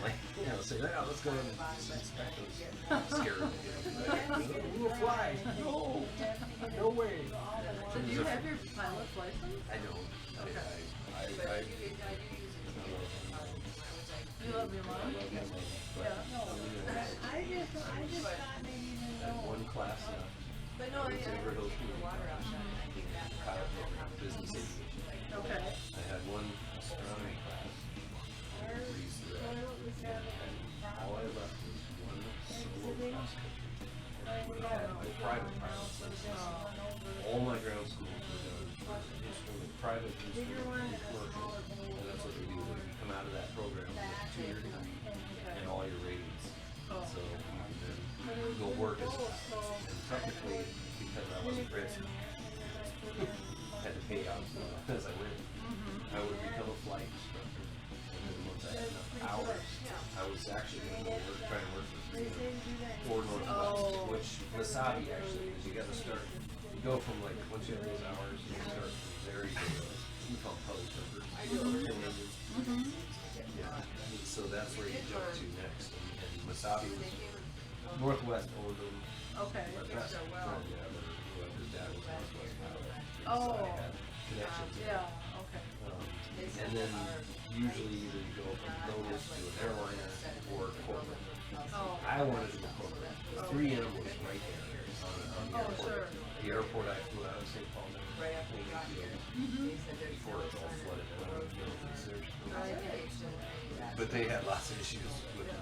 like, say, yeah, let's go and just inspect those. Scare them. We'll fly. No way. So do you have your pilot's license? I don't. You love your mom? Yeah. I just thought maybe you didn't know. One class left. But no, It's yeah, River Hill the Community water College. outside, I think that Pilot program, business aviation. Okay. I had one astronomy class. Breeze through that. And all I left was one solo cross country. And I would have had private pilots license. All my ground schools were done instrument, private instrument, and commercial. And that's what they do. You come out of that program with a 2-year degree and all your ratings. So you can then go work as and technically, because I wasn't rich, had to pay out as I went. I would become a flight instructor. And then once I had enough hours, I was actually going to go work, try to work for Northwest, which Wasabi actually is. You got to start. You go from like once you have those hours, you start from there. You go to we call them public numbers. Yeah. So that's where you jump to next. And Wasabi was Northwest owned them. Okay. My best friend ever, whoever's dad was Northwest pilot. Oh. So I had connections. Yeah, okay. And then usually either you go from those to an airliner or corporate. Oh. I wanted to go corporate. 3M was right there on the airport. Sure. The airport I flew out of St. Paul before it all flooded. I don't know if it's there. But they had lots of issues with 3M,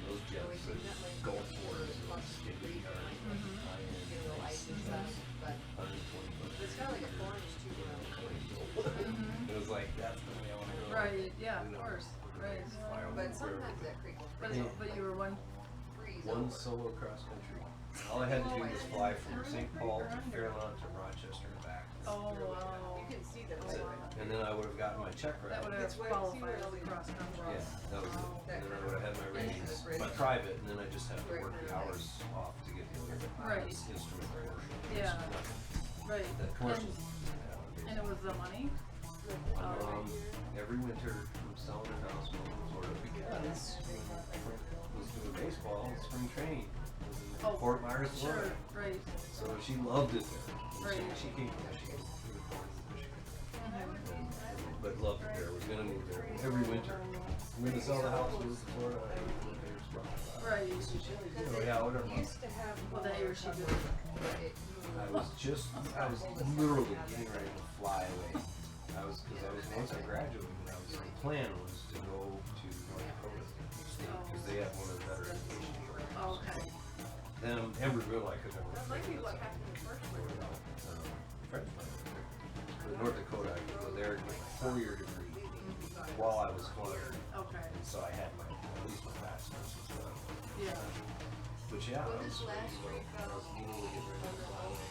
those jets that Gulf Wars and Skippy are it was like, that's the way I want to go. Right, yeah, of course. Right. But sometimes that creek will But you were one solo cross country. All I had to do was fly from St. Paul to Fairmont to Rochester and back. Oh, wow. You can see the That's it. And then I would have gotten my check That right. would have qualified as a cross country. Yeah, that was it. And then I would have had my ratings, my private, and then I just have to work the hours off to get the other Right. instrument commercial. Yeah. Right. The commercial. And it was the money? Every winter I'm selling a house in Florida because I was doing baseball and spring training. Was in Fort Myers, Florida. Sure, right. So she loved it there. Right. She came from Michigan. She was born in Michigan. But loved it there. Was gonna move there every winter. I'm gonna sell the house, move to Florida. I would move there. Right. Oh yeah, whatever. Well, that year she did. I was literally getting ready to fly away. Once I graduated, the plan was to go to North Dakota State because they have one of the better education programs. Okay. Then Embry-Riddle I could never. That might be what happened the first one. Friends of mine were there. But North Dakota, I could go there and get my 4-year degree while I was flying. Okay. And so I had at least my bachelor's as well. Yeah. But yeah, I was This last week, I was nearly getting ready to fly away.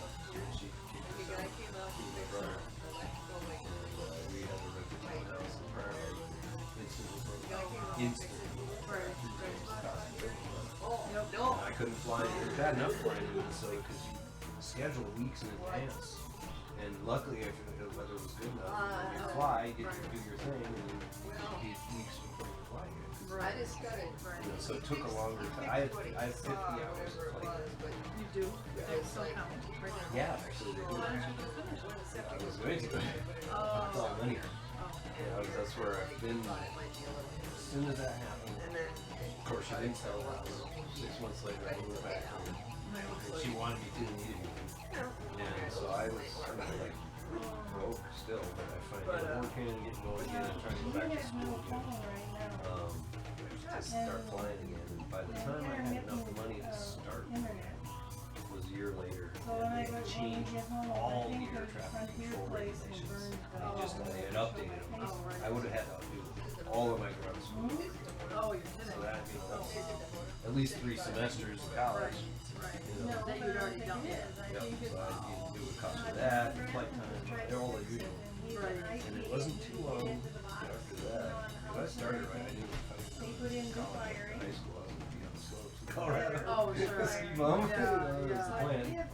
She the guy came out and my fixed brother. electrical wing. We had to rent the house and prior instantly. Right. Yep. No. I couldn't fly. It was bad enough flying in Minnesota because you schedule weeks in advance. And luckily, if the weather was good enough, you could fly, get to do your thing, and then get weeks before you fly again. I just got it. So it took a longer time. I had 50 hours of flight. You do? They still count. Yeah, actually, they do. Why don't you just finish it? I was going to. It's all linear. That's where I've been. As soon as that happened, of course, she didn't sell the house. 6 months later, I moved back home. And she wanted me to, needed me. And so I was kind of like broke still, but I finally working and getting going again and trying to go back to school again. To start flying again. And by the time I had enough money to start, it was a year later. And they changed all the air traffic control regulations. They had updated them. I would have had to undo all of my ground school. Oh, you're So kidding. that, at least 3 semesters of college. That you'd already done. Yep, so it would cost me that, flight time, they're all the usual. Right. And it wasn't too long after that, because I started right, I knew if I was in college, high school, I was going to be on the slopes in Colorado. Oh, sure. Ski bum, Yeah, that was the yeah. plan. Yeah.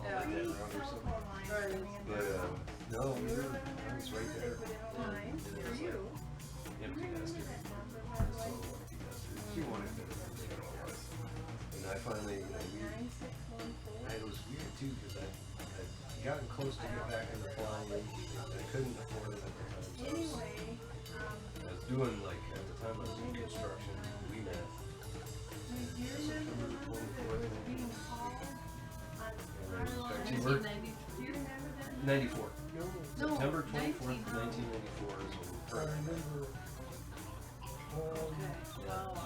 Right. But, no, I was right there. And it was like empty nester. So empty nester. She wanted better than it was. And I finally, it was weird too, because I'd gotten close to get back into flying. I couldn't afford it at the time. So I was doing, like, at the time I was in construction. We met September 24th. And she worked 94. September 24th, 1994 is when we first met. Well,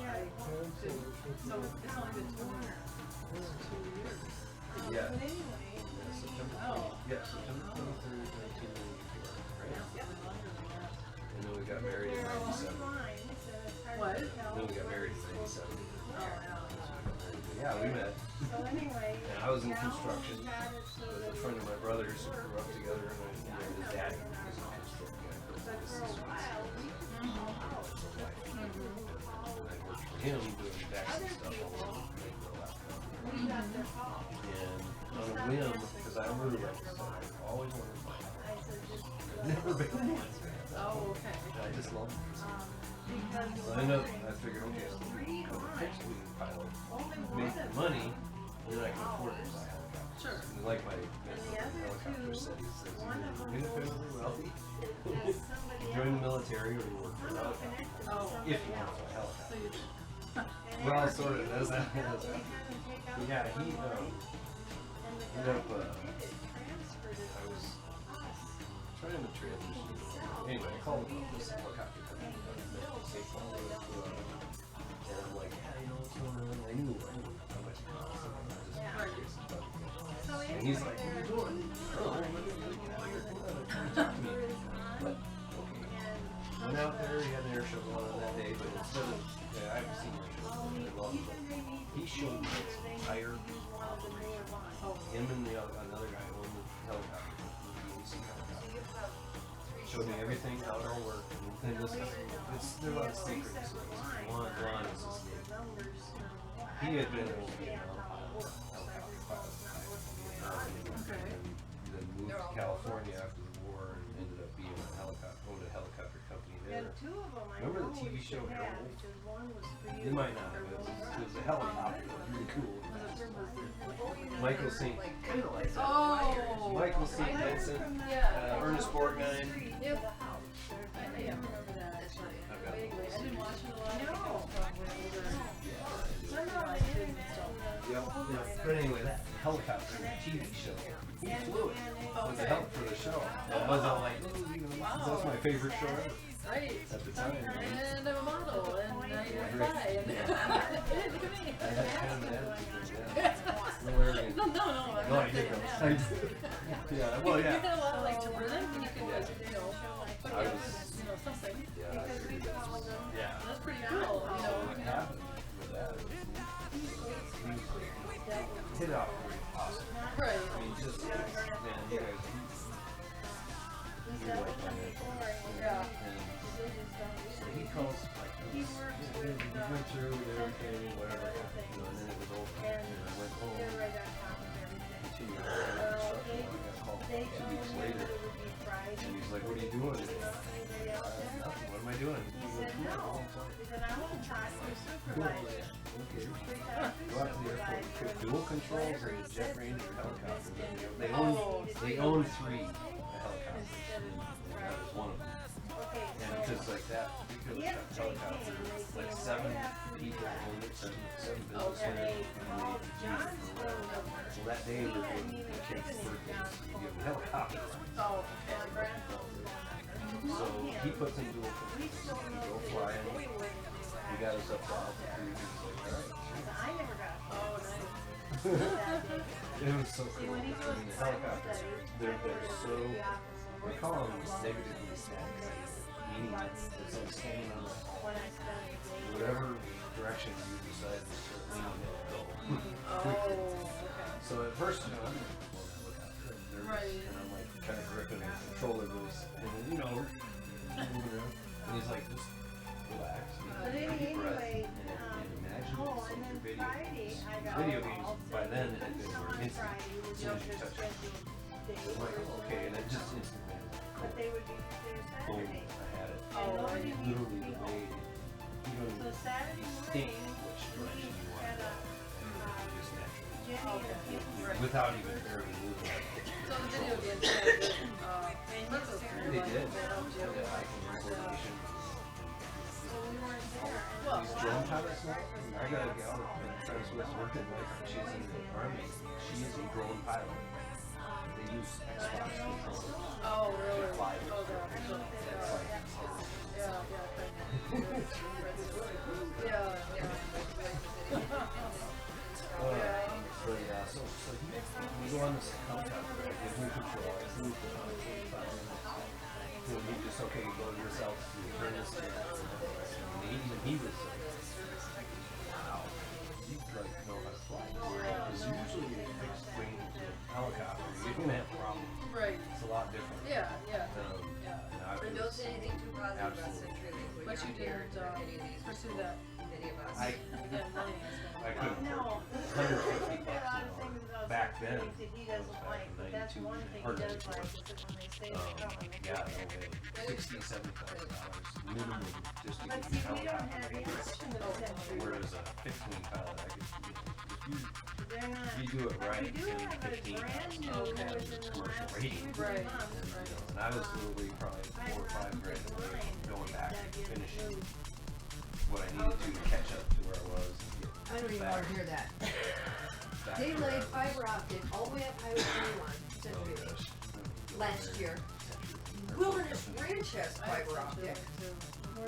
I did, so it's only been 2 years. It's 2 years. Yeah. But anyway, September. Oh. Yeah, September 23rd, 1994. Right? Yeah, longer than that. And then we got married in 97. What? Then we got married in 97. Oh, yeah. Yeah, we met. So anyway. And I was in construction with a friend of my brother's who grew up together, and his dad was in construction. But for a while, we could go out. And I worked for him doing taxi stuff all over the laptop. We got their call. And on a whim, because I really like this stuff, I've always wanted to fly. I said, just I've never been one. Oh, okay. And I just love it. because So I ended up, I figured, okay, I'll become a fixed wing pilot, make the money, and then I can afford to fly helicopters. Sure. And like my helicopter said, he says, you're independently wealthy, join the military, or you work for a helicopter. Oh. If you want to fly So helicopters. you did. Well, sort of, that's that. Yeah, he ended up, I was trying to transition. Anyway, I called him up, this helicopter company, St. Paul, and I'm like, yeah, you know what's going on? I knew how much it cost. I was just curious about it. And he's like, what are you doing? Oh, I'm going to get out of here. Come on, trying to talk to me. But, okay. Went out there, he had an air show going on that day, but instead of, yeah, I've seen air shows, I love them. He showed me his entire operation. Him and another guy owned the helicopter, the AC helicopter. Showed me everything, how it all worked, and this, there are a lot of secrets. One is his name. He had been a Vietnam pilot, helicopter pilot, and then moved to California after the war and ended up being owned a helicopter company there. Remember the TV show Harold? You might not have, it was a helicopter, it was really cool. Michael St. Oh! Michael St. Vincent, Yeah. Ernest Borgnine. Yep. I remember that actually. I've got Vaguely. I didn't watch it a lot. Yep. But anyway, that helicopter TV show, he flew it. It was a help for the show. I was all like, that's my favorite show ever. Right. At the time. And I'm a model, and I fly, and look at me. I had kind of an attitude, yeah. No, I didn't. I did. Yeah, well, You yeah. had a lot of like to rhythm, and you could, put I together, was- something. Yeah, I figured that's, yeah. That's pretty cool, So what happened with that is we hit off pretty awesome. Right. I mean, just, man, you guys, you're like my mentor. Yeah. And so he calls, like, we went through with everything, whatever happened, and then it was over. And I went home, continued on the construction, I got called 2 weeks later, and he's like, what are you doing? Nothing, what am I doing? He goes, okay. Go out to the airport, put dual controls and the jet ranger helicopter. They own 3 helicopters, and that was one of them. And because like that particular helicopter, like 7 people owned it, 7 business owners, and they used it for whatever. Well, that day we were doing the kids' birthdays, we give them a helicopter. Oh, So he puts in dual controls, we go flying, he got us up to altitude, he was like, alright, Oh, nice. it was so cool. I mean, the helicopters, they're so, we call them negatively static, meaning it's like standing on whatever direction you decide to start leaning it, go. So at first, you know, I'm like, well, that helicopter, they're Right. and I'm like kind of gripping the controller loose, and then, you know, moving around, and he's like, just relax, But deep breath, anyway, and imagine oh, it's and like then your Friday, I got video all games by then it had been more instant Friday as was soon as you just touch it. days I'm like, okay, and it just instantly, but they would be through boom, Saturday. I had it. And nobody needs to Literally be the way home. you don't So Saturday think morning, which direction you want had to a, go, and it just naturally, Jenny and a few without even barely moving. So the video games had a good, purpose. They did. They helped you. Yeah, I can coordination. so we weren't there. Well, These drone pilots now, I got a gal that friends with working with, she's in the army, she is a drone pilot. They use Xbox controllers. Oh, really? They fly Oh, with God. it. Yeah. It's like, but yeah, so you go on this helicopter, right? Gives me control. I flew for about 45 minutes. So you just, okay, you go to yourself, you turn this down. And even he was like, wow, you like know how to fly. Because usually a fixed wing helicopter, you're going to have problems. Right. It's a lot different. Yeah, yeah. And I But was, don't say anything too positive about absolutely. Century. But you didn't pursue that. Any of us. Again, money is I couldn't. No, $150 there are a lot of things about back then. things that he doesn't like, but that's one thing he does like, is that when they say they come and they Yeah, go. $60,000, $70,000 minimum just to But get see, your we don't helicopter. have the option of Century. Whereas a fixed wing pilot, I could, They're not. if you do it right, We do in have a 15 brand new Okay. within the commercial last rating. 3 Right. months. And I was literally probably $4 or $5 grand away from going back and finishing what I needed to catch up to where I was. And get I don't even back- want to hear that. back They to where I laid was. fiber optic all the way up Highway 21, Oh, Century Link. gosh. Last year. Wilderness Ranch has fiber optic.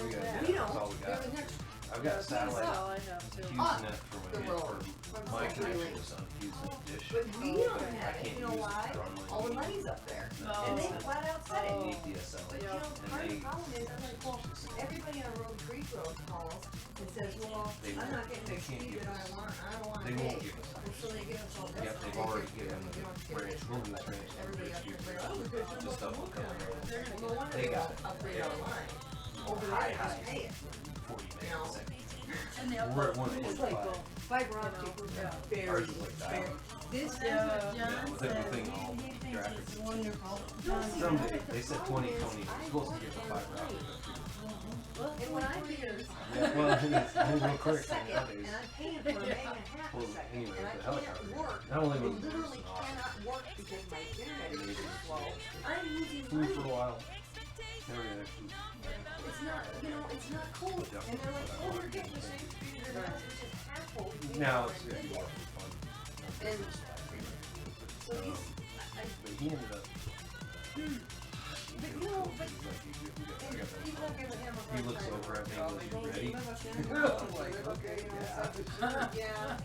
We got We that's all don't. we They're got. the next. I've got satellite Well, I have too. HughesNet for the my road for from my Century connection Link. is on HughesNet dish. But we don't I have it. can't You know use it why? for online All the media. money's up there. No. And they flat out said it. They need DSL. But you know, part of the problem is, I'm like, well, everybody on Road Creek Road calls and says, well, I'm not getting the speed that I want, I don't want to They pay. won't give us that. And so they give us all this. Yep, they've already given the branch, wilderness ranch, Everybody up dish, there, oh, good, just just up and down the road. no wonder They they got won't it. upgrade Yeah. our line. Over there, just pay it. 40 You know. megaseconds. And the We're at upload is like, 1.5. Fiber optic was Yeah. very, Ours is like very, dial-up. this Yeah. Yeah, John with says everything all he thinks graphics. it's wonderful. Someday, they said 2020 was supposed to get the fiber optic. And when I figured, Yeah, well, it's real quick second, nowadays. and I'm paying for a meg and a half a Well, second, anyway, and I the can't helicopter. work. Not only It was it literally awesome, cannot work because my internet is too slow. I'm losing flew money. for a while. Never actually. It's not, you know, it's not cool. And they're like, oh, you're getting the same speed as us. It's just half what we paid Now for it's in gonna be video. more fun. And so these, But he ended up. but you know, but and people are giving him a hard He looks time. over at me Oh, and they goes, go, "You ready?" "Give us in." Like, okay, you know, so, yeah.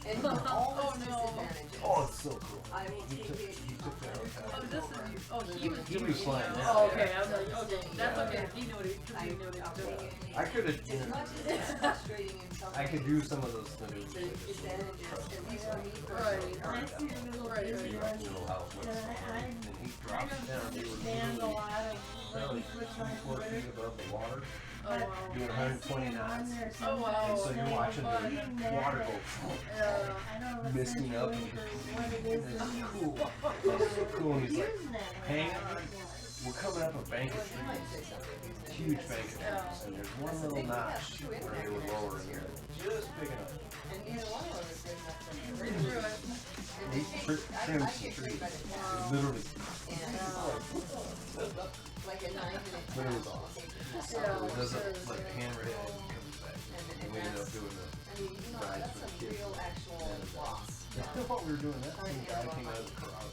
And for all Oh, its no. disadvantages, Oh, it's so cool. I will He take took, it. he took the helicopter. oh, this is you. Oh, he was He doing was it. flying that. Oh, okay. I was like, okay, that's okay. He knew what he, I, he knew what he I'll was take doing. it. I could have. As much as it's frustrating in some I could ways, do some of those maneuvers. the advantages, at least for me Right. personally, I are see the little Right, busy You ones, know how it and looks. I And he kind drops of down. They were understand a literally lot of what probably he puts on 3-4 Twitter. feet above the water, Oh, wow. doing I see 120 him on knots. there Oh, wow. sometimes And so you're saying, watching "Well, the even that, water go. Yeah. I know the misting up and CenturyLink or what it is it's that he's cool. It's so cool. And he's like, using that way. hang on. We're coming up a bank of you might say trees, something. huge bank of trees, and there's one little notch where they were lower in there, just big enough. And neither one of us is good enough to Read through it. And He they trims take, I the get tree, paid by the pound, literally. and, like a 9-minute But it was pound, awesome. I'll take it. Yeah. It does sure, it like sure. hammerhead and comes back. And we ended up doing the. I mean, you know, Right, that's for some the kids. real actual loss. While we were doing that, some guy came out of the crowd.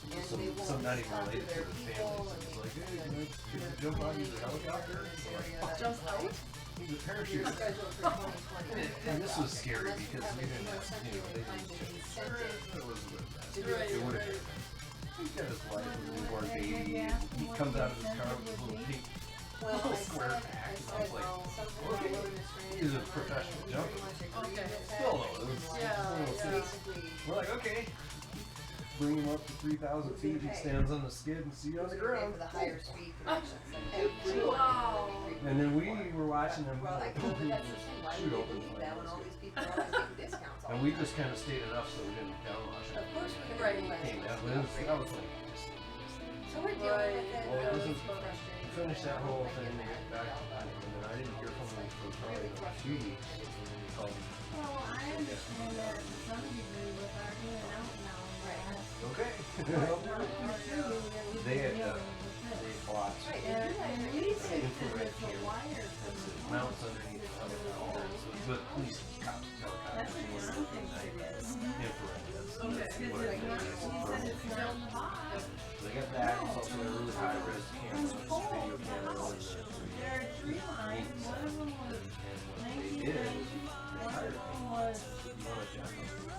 And Some, they won't some not even talk to related to their the people, family. and He's they- like, hey, can you jump out of the helicopter? It's like, Jumps out? he's a You're parachute. scheduled for 2020. And this was scary Unless you because have we a didn't have, Century you know, they kind didn't of check incentive it was a little bad. to do Right, It would have right. been. He's got his wife and newborn baby. He comes out of his car with a little pink. Well, I Square said, back. I I was said, like, well, something okay. about wilderness range. He's a and professional we jumper. pretty much agreed Okay. with that. Still though, it was And, Yeah, like, yeah. Basically, we're like, okay. Bring him up to 3,000 feet. He stands on the skid and see you on the we pay ground. for the higher speed connections. And every Wow. And then we were watching him. Well, I go, but that's the thing, why shoot would open they believe that when all these people are always getting discounts all And the we time? just kind of stayed enough so we didn't downwash Of it. course, we can Right. do that. Came down, but it was, that was like, just, So we're dealing with it. well, It's this is- frustrating. finish that whole I thing get and get that. back. And then I didn't hear from him for probably a few weeks. And then he called me. Well, I understand that to some degree with our in and out now. Okay. They had, they bought Right, And, and and you we guys think infrared that it's a camera wire that from the mounts underneath the helicopter. So it's good police cops, That's helicopters, what were some things it is. infrared. That's Okay. what it is. He said it's not in the box. They got that, it's also a really high res camera, video camera, and There are 3 lines. One of them was what they did was they one hired of me. them was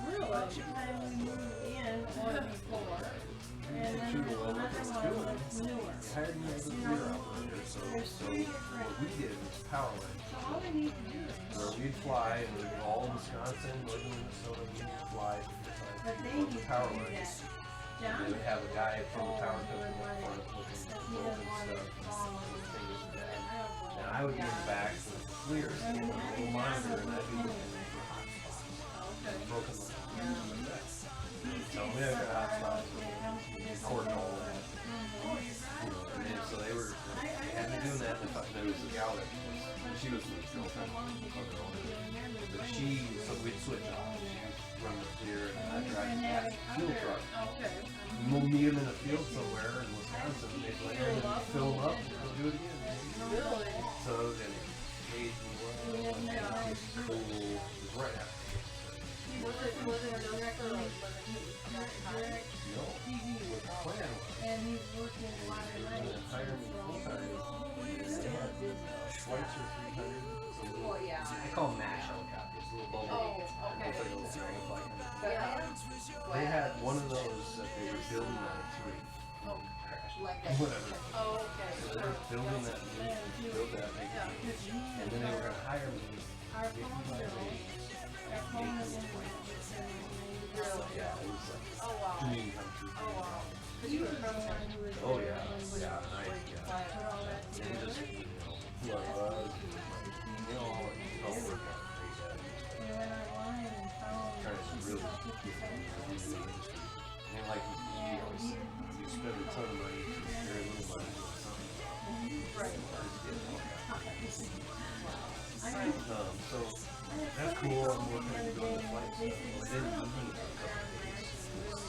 Really? by the time we moved in or before. And then Shoot, there's well, what another they one were doing, that's newer. they hired me as a gear operator, so what we did was power line. So all we need to do is Where we'd fly, and we'd go all Wisconsin, northern Minnesota, we'd fly but they to need the to power do lines. that. They John would have a guy from the power company would up want front looking he at doesn't the want it stuff. falling. Things like that. I don't know. And I would be in the back with the clear, so I mean, a little monitor, and I'd be looking for hot spots. Broken lines. Tell me I got a hot spot. Recording all that. And then, so they had me doing that, and there was a gal that was, she was the girlfriend of their owner. But so we'd switch off. She'd run the clear, and I'd drive that fuel truck. We'll meet them in a field somewhere in Wisconsin, and they'd like, fill them up, and go do it again. Really? So then it paid me well. It was cool. It was right after. Was it a director or No, what the plan was. And he's working a lot of And nights. then hire me full time. They had Schweitzer 300. Well, yeah. I call them MASH helicopters, little bubble. Oh, okay. It's like a little dragonfly. Yeah. They had one of those that they were building on a tree. Crashed. Like that. Whatever. Oh, okay. So they were building that, build that, make it. And then they were going to hire me. Our phone bill, our phone is in Yeah, it was like Oh, wow. dream come true. Oh, wow. Because you were from there. Oh yeah, yeah, and and just, who I was, all work out crazy at We went online and found trying to really get into the industry. And like, you spend a ton of money to very little money to something. Right. So that's cool. I'm working on doing the flight stuff. I didn't need a couple of days.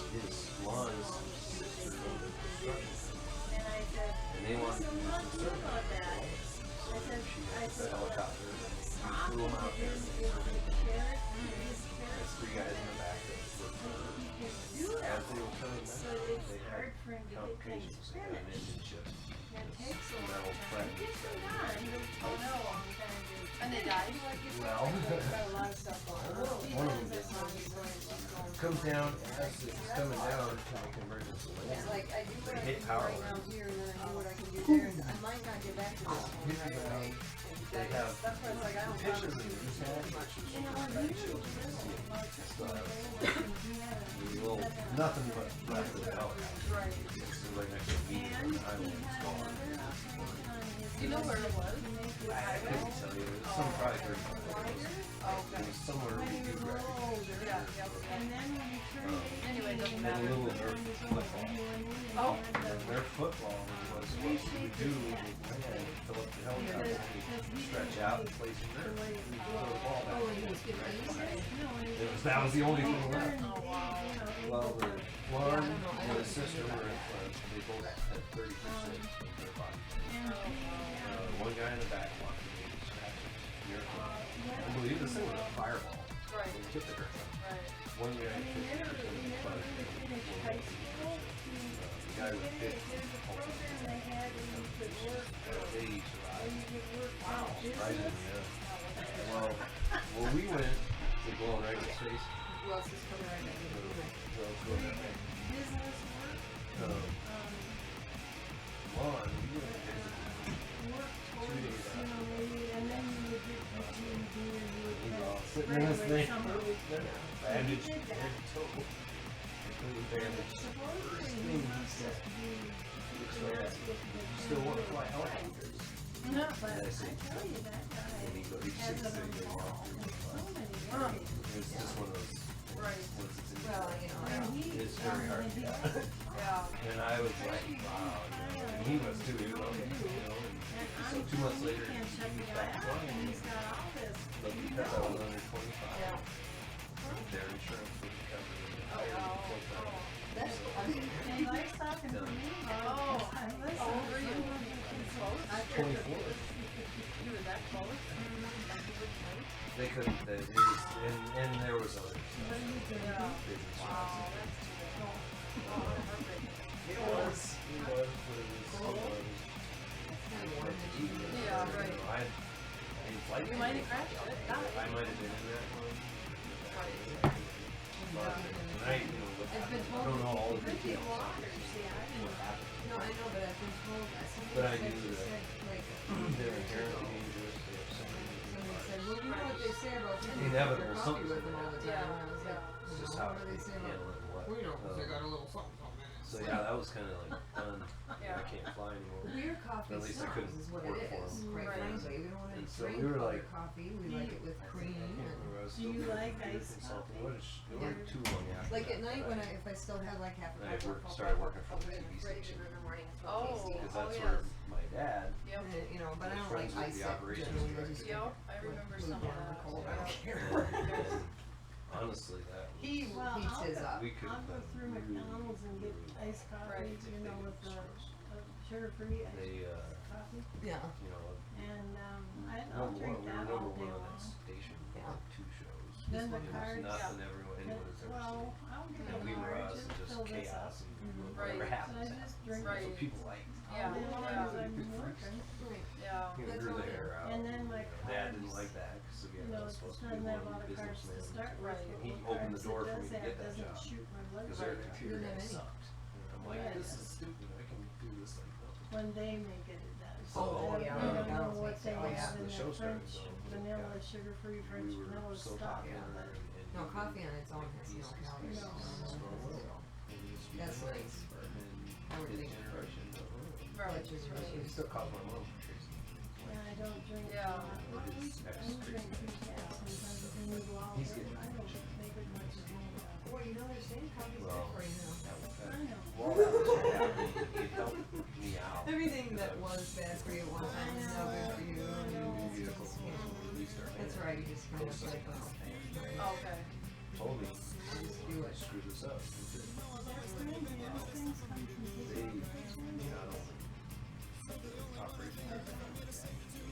His lawn's sister owned a construction company. and I said, And they wanted to do some survey. about that. So she I had the said, helicopter. We flew them out there. There's 3 guys in the back that worked for her. As they were coming back, they had complications. They had an engine chip. Some metal fragments. Oh, no. And they died? Well, Got a lot of stuff going on. one of them did. Comes down, as it's coming down to make emergency It's landing. like I do what I They hit can do power right lines. now here, and then I do what I can do there. And I might not get back to this one right away. They have That's why it's like I don't pictures promise of you these too much. well, nothing but left of the helicopter. Right. It's like next to the beach on the island. It's gone. Do you know where it was? I couldn't tell you. It was some probably 35 miles. Oh, It was somewhere in the geographic. yeah, yeah. And then when you turn it Anyway, it doesn't And then a matter. little Nerf football. Oh. And their football was what we would do with land, fill up the helicopter, and stretch out and place it there. We throw the ball back. That was the only thing left. Oh, wow. Well, the one and the sister were in front. They both had 30% of their body. One guy in the back walked in and scratched near I believe this thing was a fireball. Right. It tipped her. Right. One guy had 50% of the body. The guy with 50. They survived. Wow. Surprising, yeah. Well, we went to blow right in his face. Who else is coming right now? Well, go that way. Lawn, we went and visited 2 days after. He was all sitting in his thing. Bandaged head to toe. Completely bandaged. First thing he said, looks like that. You still want to fly helicopters? No, but And I I said, tell you that and he guy goes, he's has 6'6", them they all walk in through. so many ways. It's just one of those, Right. once it's in Well, you know, And he, it's very hard to get out. Yeah. And I was like, wow, you know, and he was too, he was okay, you know, and so 2 months later, he was back flying, he's got all this. but because I was under 25, their insurance wouldn't cover it. I was full-time. that's I mean, And Mike's talking to me. Oh. Listen, How old were you? Close? 24. You were that close? They couldn't, it was, and there was other stuff. what do you do? Yeah. Business Wow, wise. that's too bad. It was, but it was. Yeah, right. I didn't like You it. might have crashed it. Got it. I might have been in that one. Right. But tonight, you know, what I've been happened, I told don't know all the drinking details. water. See, I What didn't. happened. No, I know, but I've been told that somebody But I said, knew that said, like, they're inherently dangerous. They have so many somebody said, well, you know what they say about people Inevitable, coffee something with them all the time. Yeah, And I was like, It's you just know, how what do they they say about handle it and what. well, you know, 'cause they got a little something in it. So yeah, that was kind of like done. Yeah. I can't fly anymore. Beer coffee At least I smells couldn't is what work it for is, 'em. quite Right. frankly. We don't want to And so drink we were other like- coffee. We like it with cream. I can't And remember. I was Do still you doing like beer iced consulting. coffee? What is it wasn't too long after like that, at night but when if I still have like half I an hour, started working for the TV ready to station. go in the morning. I feel Oh. tasty. Because Oh, that's yes. where my dad Yep. And, you know, but I was don't friends like with ice the it operations generally. I director. just Yep. I remember some of lukewarm or that. cold. I don't Yeah. care. And honestly, that was, He Well, heats I'll his go- up. we could I'll go have through been really, McDonald's and get really iced coffee, Right. you know, with the Stores. sugar-free iced They, coffee. Yeah. you know, And, I'll number drink one, we that were all number day one on long. that station for Yeah. like 2 shows. Then It the was cards- nothing anyone has ever Well, seen. I'll get And a we were large us and and just fill this up. chaos and Mhm. whatever Right. So happens. I just drink Right. That's what people like. Yeah. all day long Yeah. as I'm working. Right. Yeah. You know, That's grew the all. hair out. And then my Dad didn't cards, like that because You again, know, I was it supposed to be doesn't one have a of lot the of cards to businessmen. start with. Right. but He what opened the cards door it for me does to have get that doesn't job. shoot my blood Because their pressure. computer Didn't have guy any. sucked. And I'm like, Yeah, this yeah. is stupid. I can do this like nothing. When they make it, it does. Oh, I yeah, don't know McDonald's what makes they it. Oh, yeah. have in The their show started French going, vanilla, God. sugar-free French We were vanilla so stuff, popular. but and No, we coffee would on its own make has no pieces. calories. No. That's nice. I would His think generation. Right. Which is really- He still calls my mom Tracy. yeah, I don't drink a Yeah. lot. Well, I His drink ex-Tracy. decaf sometimes if we go out, He's but getting I don't make as much as home. Well, you know, they're saying coffee's good Well, for you now. I know. Well, that was what happened. It helped me out. Everything that because was bad for you at one time is now good for you. new vehicles released our That's hand. right, you just kind of Close like, second. oh, Okay. Told me, just do it. screw this up. Those things come from They, not only operation,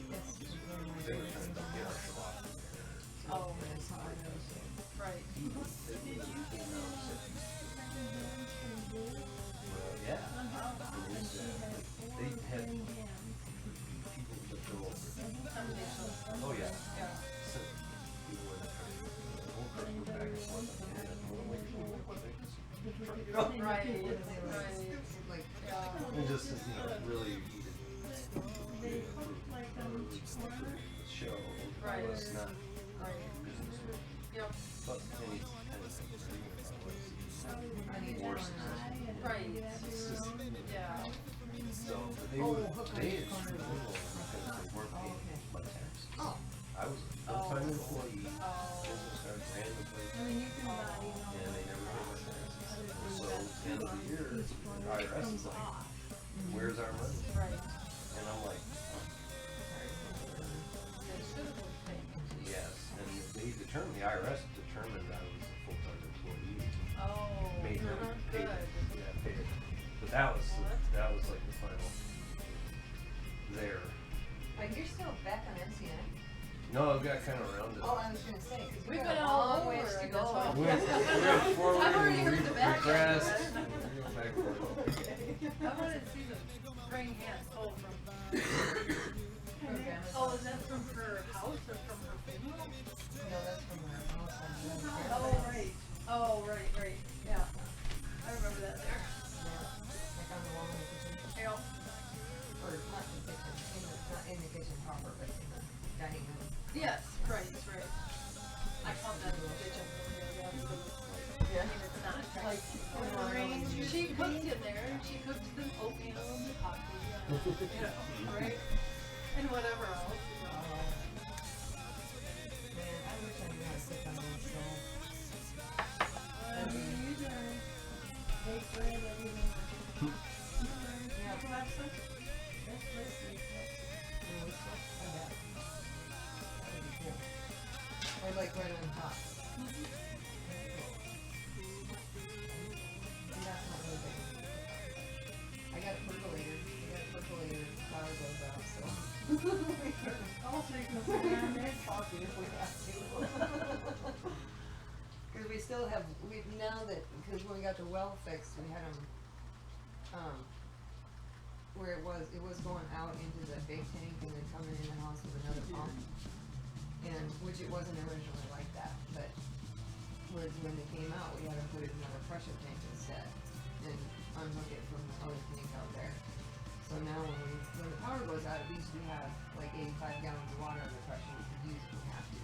Yes. they were trying to get our shabbat in there. Oh. That's how I know. Right. He was came out and said, well, yeah. And he said, they had people that go over. Oh, yeah. Yeah. So, people were the whole person went back and forth. And I'm like, well, what they just- Right. Like, Yeah. And just, you know, really heated They put like on each corner. the show. Right. Was not Right. business. Yep. But any kind of thing, even if I was I need more to successful. Right. It's just, Yeah. so, but they Oh, were, hook on they each had corner. screwed over because they weren't Oh, paying okay. my taxes. Oh. I was a full-time employee, business started randomly, I mean, you can buy, you know. and they never paid my taxes. other So, things at the end of the year, each the corner IRS comes is like, off. where's our money? Right. And I'm like, They should have been paid. yes, and they determined, the IRS determined I was a full-time employee. Oh. Made them pay Good. it, yeah, pay it. But that was, Well, that's that was like the final there. Like, you're still back on MCN? No, I've got kind of rounded. Oh, I was gonna say, 'cause We've got been a all long over ways to it, go. that's all. We went forward I've already and heard the back end. regressed. We went back and forth. I wanted to see the praying hands. Oh, from. Grandma's Oh, house. is that from her house or from her funeral? No, that's from our house on the Oh, right. Oh, right, right. Yeah. I remember that there. Yeah, like on the wall in the kitchen. Yeah. Or not in the kitchen, not in the kitchen proper, but in the dining room. Yes, right, right. I called that the kitchen earlier, yeah, because Yeah. I mean, it's not Like, when the rain, she cooked in there, and she cooked the oatmeal and the coffee, you know, right? And whatever else, you know. Man, I wish I knew how to cook on one stove. You learn, bake bread every day. You learn. Yeah. That's recipe. Really stuff? I bet. That would be cool. Or like right on top. Very cool. See, that's not really big. I got a percolator, flour goes out, so. Also, you can put it on there. Coffee if we have to. still have, now that, because when we got the well fixed, we had them, where it was going out into the big tank and then coming in the house with another pump. And, which it wasn't originally like that, but when they came out, we had to put it in another pressure tank instead and unhook it from the other tank out there. So now when the power goes out, at least we have like 85 gallons of water under pressure we can use if we have to.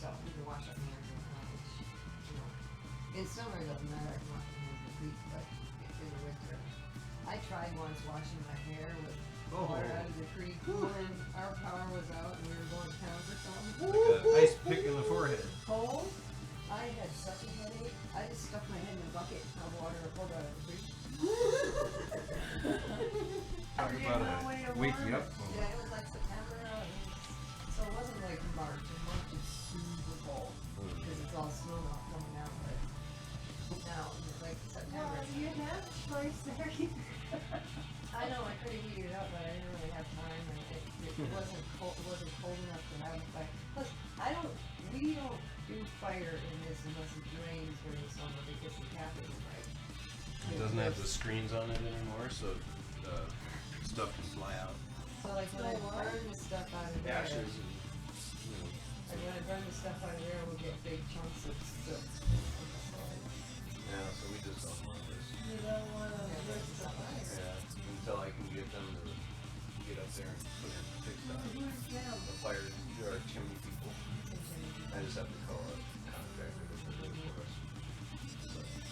So we can wash our hands and which, you know, in summer it doesn't matter if you wash your hands in the creek, but in the winter. I tried once washing my hair with water out of the creek when our power was out and we were going to town for something. Like an ice pick in the forehead. Cold? I had such a headache. I just stuck my head in a bucket of water and pulled out of the creek. Talk about it. Wake me up. Yeah, it was like September. So it wasn't like March. And March is super cold because it's all snow now coming out. But now, like September. Well, you had a choice there. I know, I could have heated it up, but I didn't really have time, and it wasn't cold. It wasn't cold enough to have a fire. Plus, we don't do fire in this unless it rains during the summer because the cap isn't right. It doesn't have the screens on it anymore, so stuff can fly out. So like when I burn the stuff out of there, Ashes and, you know. like when I burn the stuff out of there, we get big chunks of soot. Yeah, so we just don't want this. You don't want to risk the fire. Yeah, until I can get them to get up there and put in fix that. Who's them? The fire, there are chimney people. I just have to call a contractor to do it for us.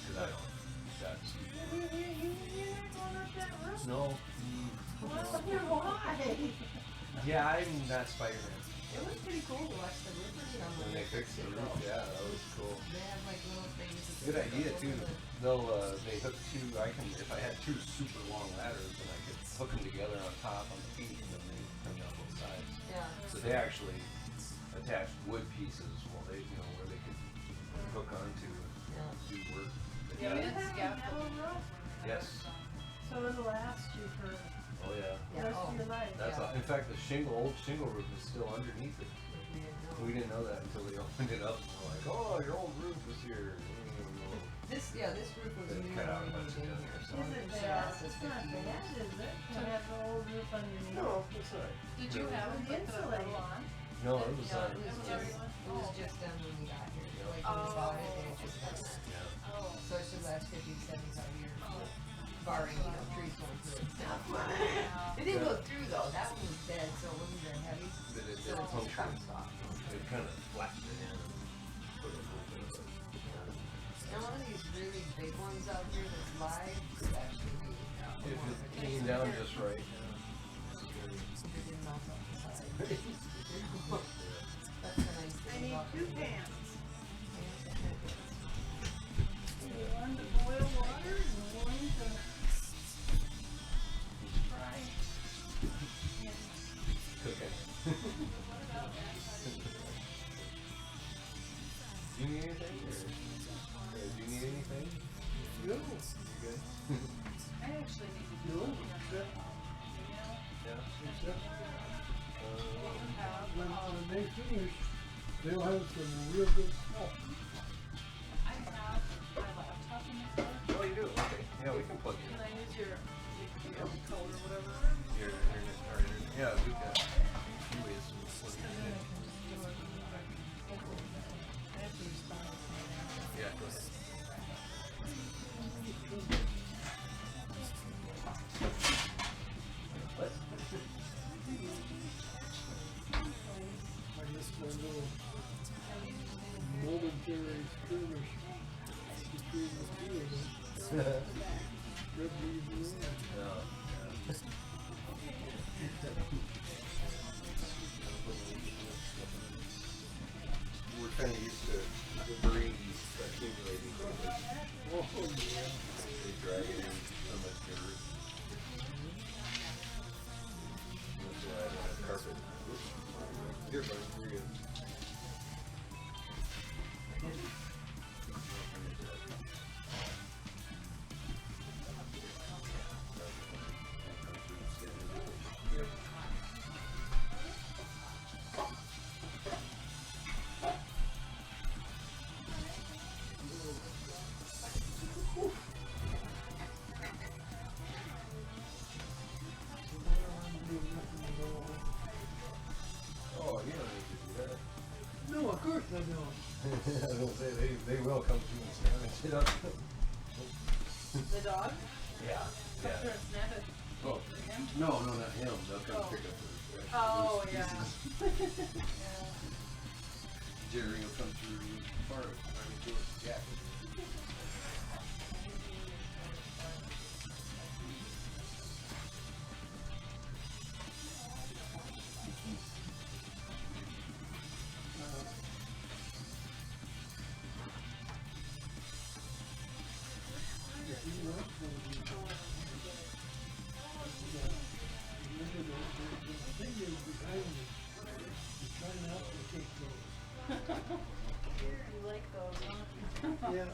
Because I don't, that's. You're not going up that roof? No. Well, why? Yeah, I'm not Spider-Man. It was pretty cool to watch the roofers come. When they fixed the roof, yeah, that was cool. They have like little things. Good idea too. They hook two, if I had two super long ladders, then I could hook them together on top on the feet and then they come down both sides. Yeah. So they actually attached wood pieces while they, where they could hook onto and do work. Yeah, we You did have a scaffold. metal roof, Yes. so it'll last you for the Oh yeah. rest of your life. That's in fact the old shingle roof is still underneath it. We didn't know that until they opened it up and we're like, oh, your old roof is here. This roof was They new cut out a when bunch we of came here, so Is it it bad? lasts us It's not 50 years. bad, is it? To have the old roof underneath? No, it's alright. Did you have them put the metal on? No, it was No, it was just done when we got here. Like when we bought it, it was just done that. Yeah. Oh. So it should last 50 to 75 years. Barring, trees going through it. It didn't go through though. That one was dead, so it wasn't very heavy. But it So did it just puncture. bounced off. It kind of flattened it in and put a little bit of And one of these really big ones out here that's live could actually be if one it of the came down just right. It didn't melt off the side. That's the nice I thing need about two it. pans. Pans. One to boil water and one to fry. Cooking. Do you need anything? Or do you need anything? No, You good? I actually need to do no, it. except, Yeah. except Have, when they finish, they'll have some real good stuff. I have my laptop in the car. Oh, you do? Okay. Yeah, we can plug you Can I use your code or whatever? in. Your internet. Yeah, we've got a few ways to plug you in. Yeah, go ahead. What? I guess my little momentary skirmish between the two of them. Good reason. No. We're kind of used to debris accumulating. Oh, yeah. They drag it in so much dirt. That's why I don't have carpet. Whoops. Here, buddy, here you go. will come through and snap and sit up. The dog? Yeah. Come through and snap it. Oh. Him? No, not him. They'll come pick up the Oh, yeah. Jerry will come through the far to his jacket. You like those, huh? Yeah.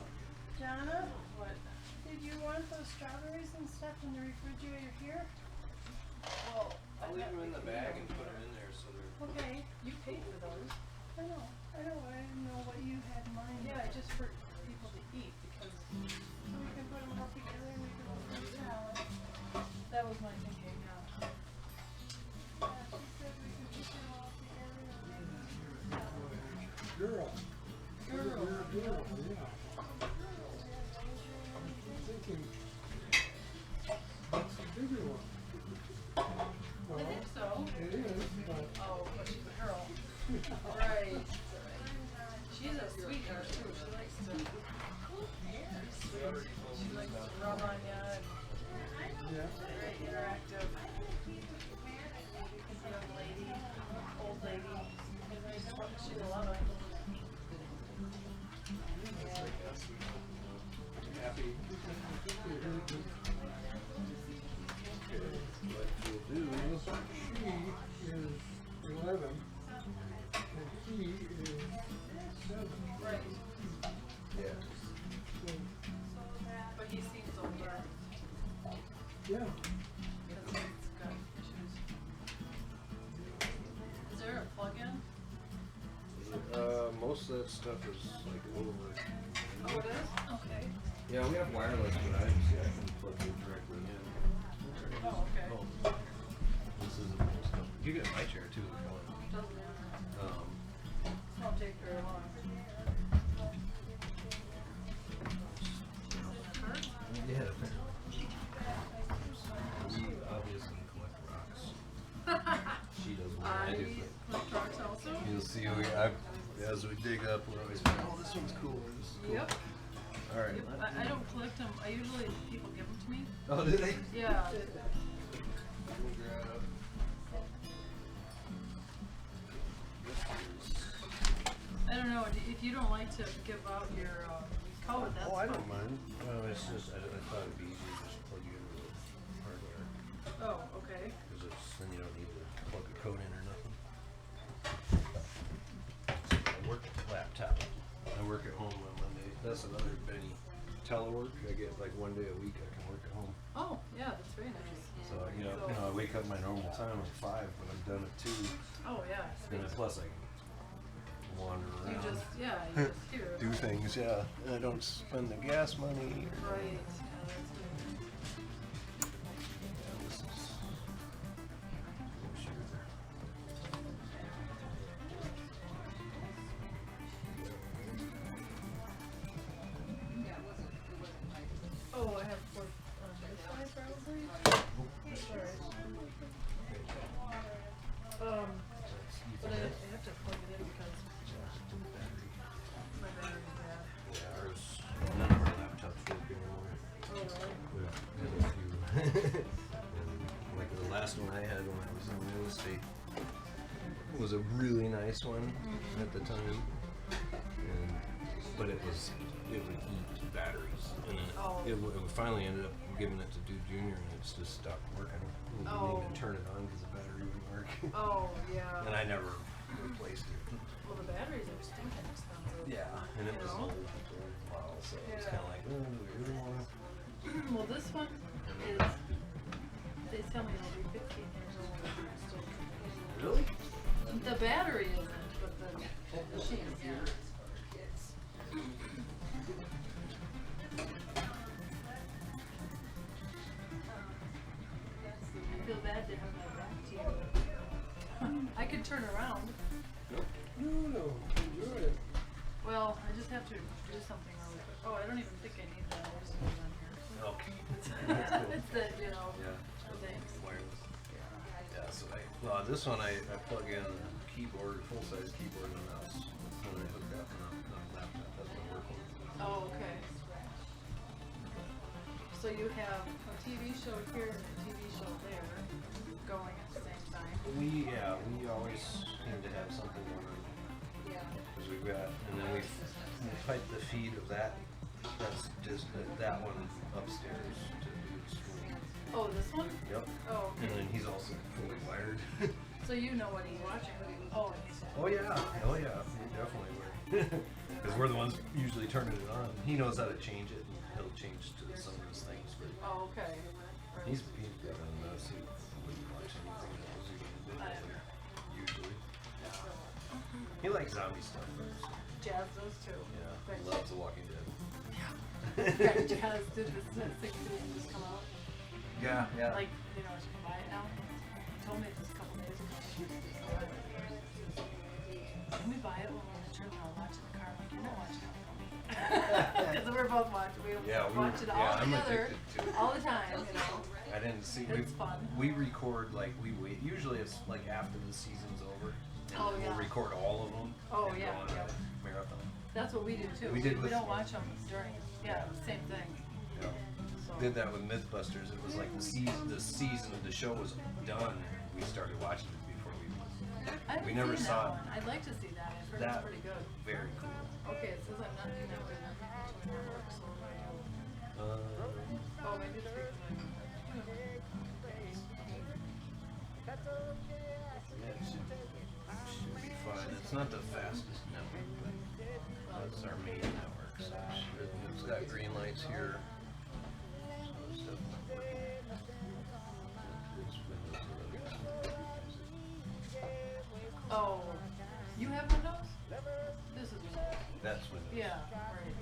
Jana, What? did you want those strawberries and stuff in the refrigerator here? Well, I'll leave them in the bag and put them in there so they're. Okay, you paid for those. I know, I didn't know what you had in mind. Yeah, just for people to eat because So we can put them all together and we can put them in salad. that was my thinking, yeah. Yeah, she said we could put them all together and make salad. Girl. Girl. You're a girl, yeah. I'm thinking, that's the bigger one. I think so. It is, but Oh, but she's a girl. Right. She's a sweetheart too. She likes to rub on you and yeah. very interactive. Young lady, old lady. She's a lover. Happy. What you'll do. She is 11 and he is 7. Right. Yeah. So, But he seems older yeah. because he's got issues. Is there a plug-in? Most of that stuff is like over. Oh, it is? Okay. Yeah, we have wireless, but I can plug it directly in. Oh, okay. This isn't most stuff. You get my chair too if you want. Doesn't matter. Um, This won't take very long. Hurt? yeah. We obviously collect rocks. She does more than I do. collect rocks also? You'll see as we dig up, we're always like, oh, this one's cool. This is cool. Yep. All right. Yep. I don't collect them. I usually, people give them to me. Oh, did they? Yeah. We'll grab up. I don't know, if you don't like to give out your code, that's Oh, I fine. don't mind. Well, it's just, I thought it'd be easier to just plug you into the hardware. Oh, okay. Because then you don't need to plug a code in or nothing. I work at the laptop. I work at home on Monday. That's another Benny telework. I get like one day a week I can work at home. Oh, yeah, that's very nice. So, I wake up my normal time at 5, but I'm done at 2. Oh, yeah. And then plus I can wander around. You just, yeah, you just hear it. Do things, yeah. And I don't spend the gas money. Right, yeah, that's good. This is- Oh, I have four, this side probably? Sorry. But I have to plug it in because my battery's bad. Yeah, ours, none of our laptops work anymore. Oh, really? We have a few. And like the last one I had when I was in real estate was a really nice one at the time. But it would eat batteries. And then it finally ended up giving it to Dude Jr. and it's just stopped working. We didn't even turn it on because the battery wouldn't work. Oh, yeah. And I never replaced it. Well, the batteries are stinking expensive. Yeah, and it was old model, so it was kind of like, oh, do we really want to? Well, this one is, they tell me it'll be 15 years old. Still. Really? The battery isn't, but the machine, yeah. I feel bad to have my back to you. I could turn around. Nope. No, enjoy it. Well, I just have to do something Oh, I don't even think I need that. There's something on here. Okay. That's cool. It's the, you know, Yeah. the things. Wireless. Yeah, so well, this one I plug in a keyboard, full-size keyboard and mouse when I hook it up on a laptop. That's my work one. Oh, okay. So you have a TV show here and a TV show there going at the same time? We always seem to have something going on. Yeah. Because we've got, and then we pipe the feed of that. That's just that one upstairs to do the stream. Oh, this one? Yep. Oh, And okay. then he's also fully wired. So you know what he's watching? Oh, he's Oh yeah, we definitely were. Because we're the ones usually turning it on. He knows how to change it. And he'll change to some of those things. But Oh, okay. he's got on those. He wouldn't watch anything else usually. He likes zombie stuff. Though, so. Jazz those too. Yeah, But he loves The Walking Dead. yeah, Jazz did this 6 season just come out. Yeah, yeah. Like, you know, she can buy it now. He told me this a couple days ago. Can we buy it when we're in the church and I'll watch it in the car? I'm like, you're not watching it with me. Because we're both watching. We watch it all I'm together, addicted to it. all the time, you know. I didn't see. It's fun. We record like we wait. Usually it's like after the season's over. And Oh, then yeah. we'll record all of them. Oh, and yeah, go on yeah. a marathon. That's what we do too. We did We with- don't watch them during. Yeah, same thing. Yeah. So. Did that with Mythbusters. It was like the season of the show was done. We started watching it before I haven't we never seen saw that it. one. I'd like to see that. I've heard That- it's pretty good. Very cool. Okay, it says I'm not connected to my work, so what do I do? Oh, maybe it's because Yeah, it should be fine. It's not the fastest network, but that's our main network. So it's got green lights here. So stuff like that. It's Windows 11. Oh, you have Windows? This is Windows. That's Windows. Yeah, right.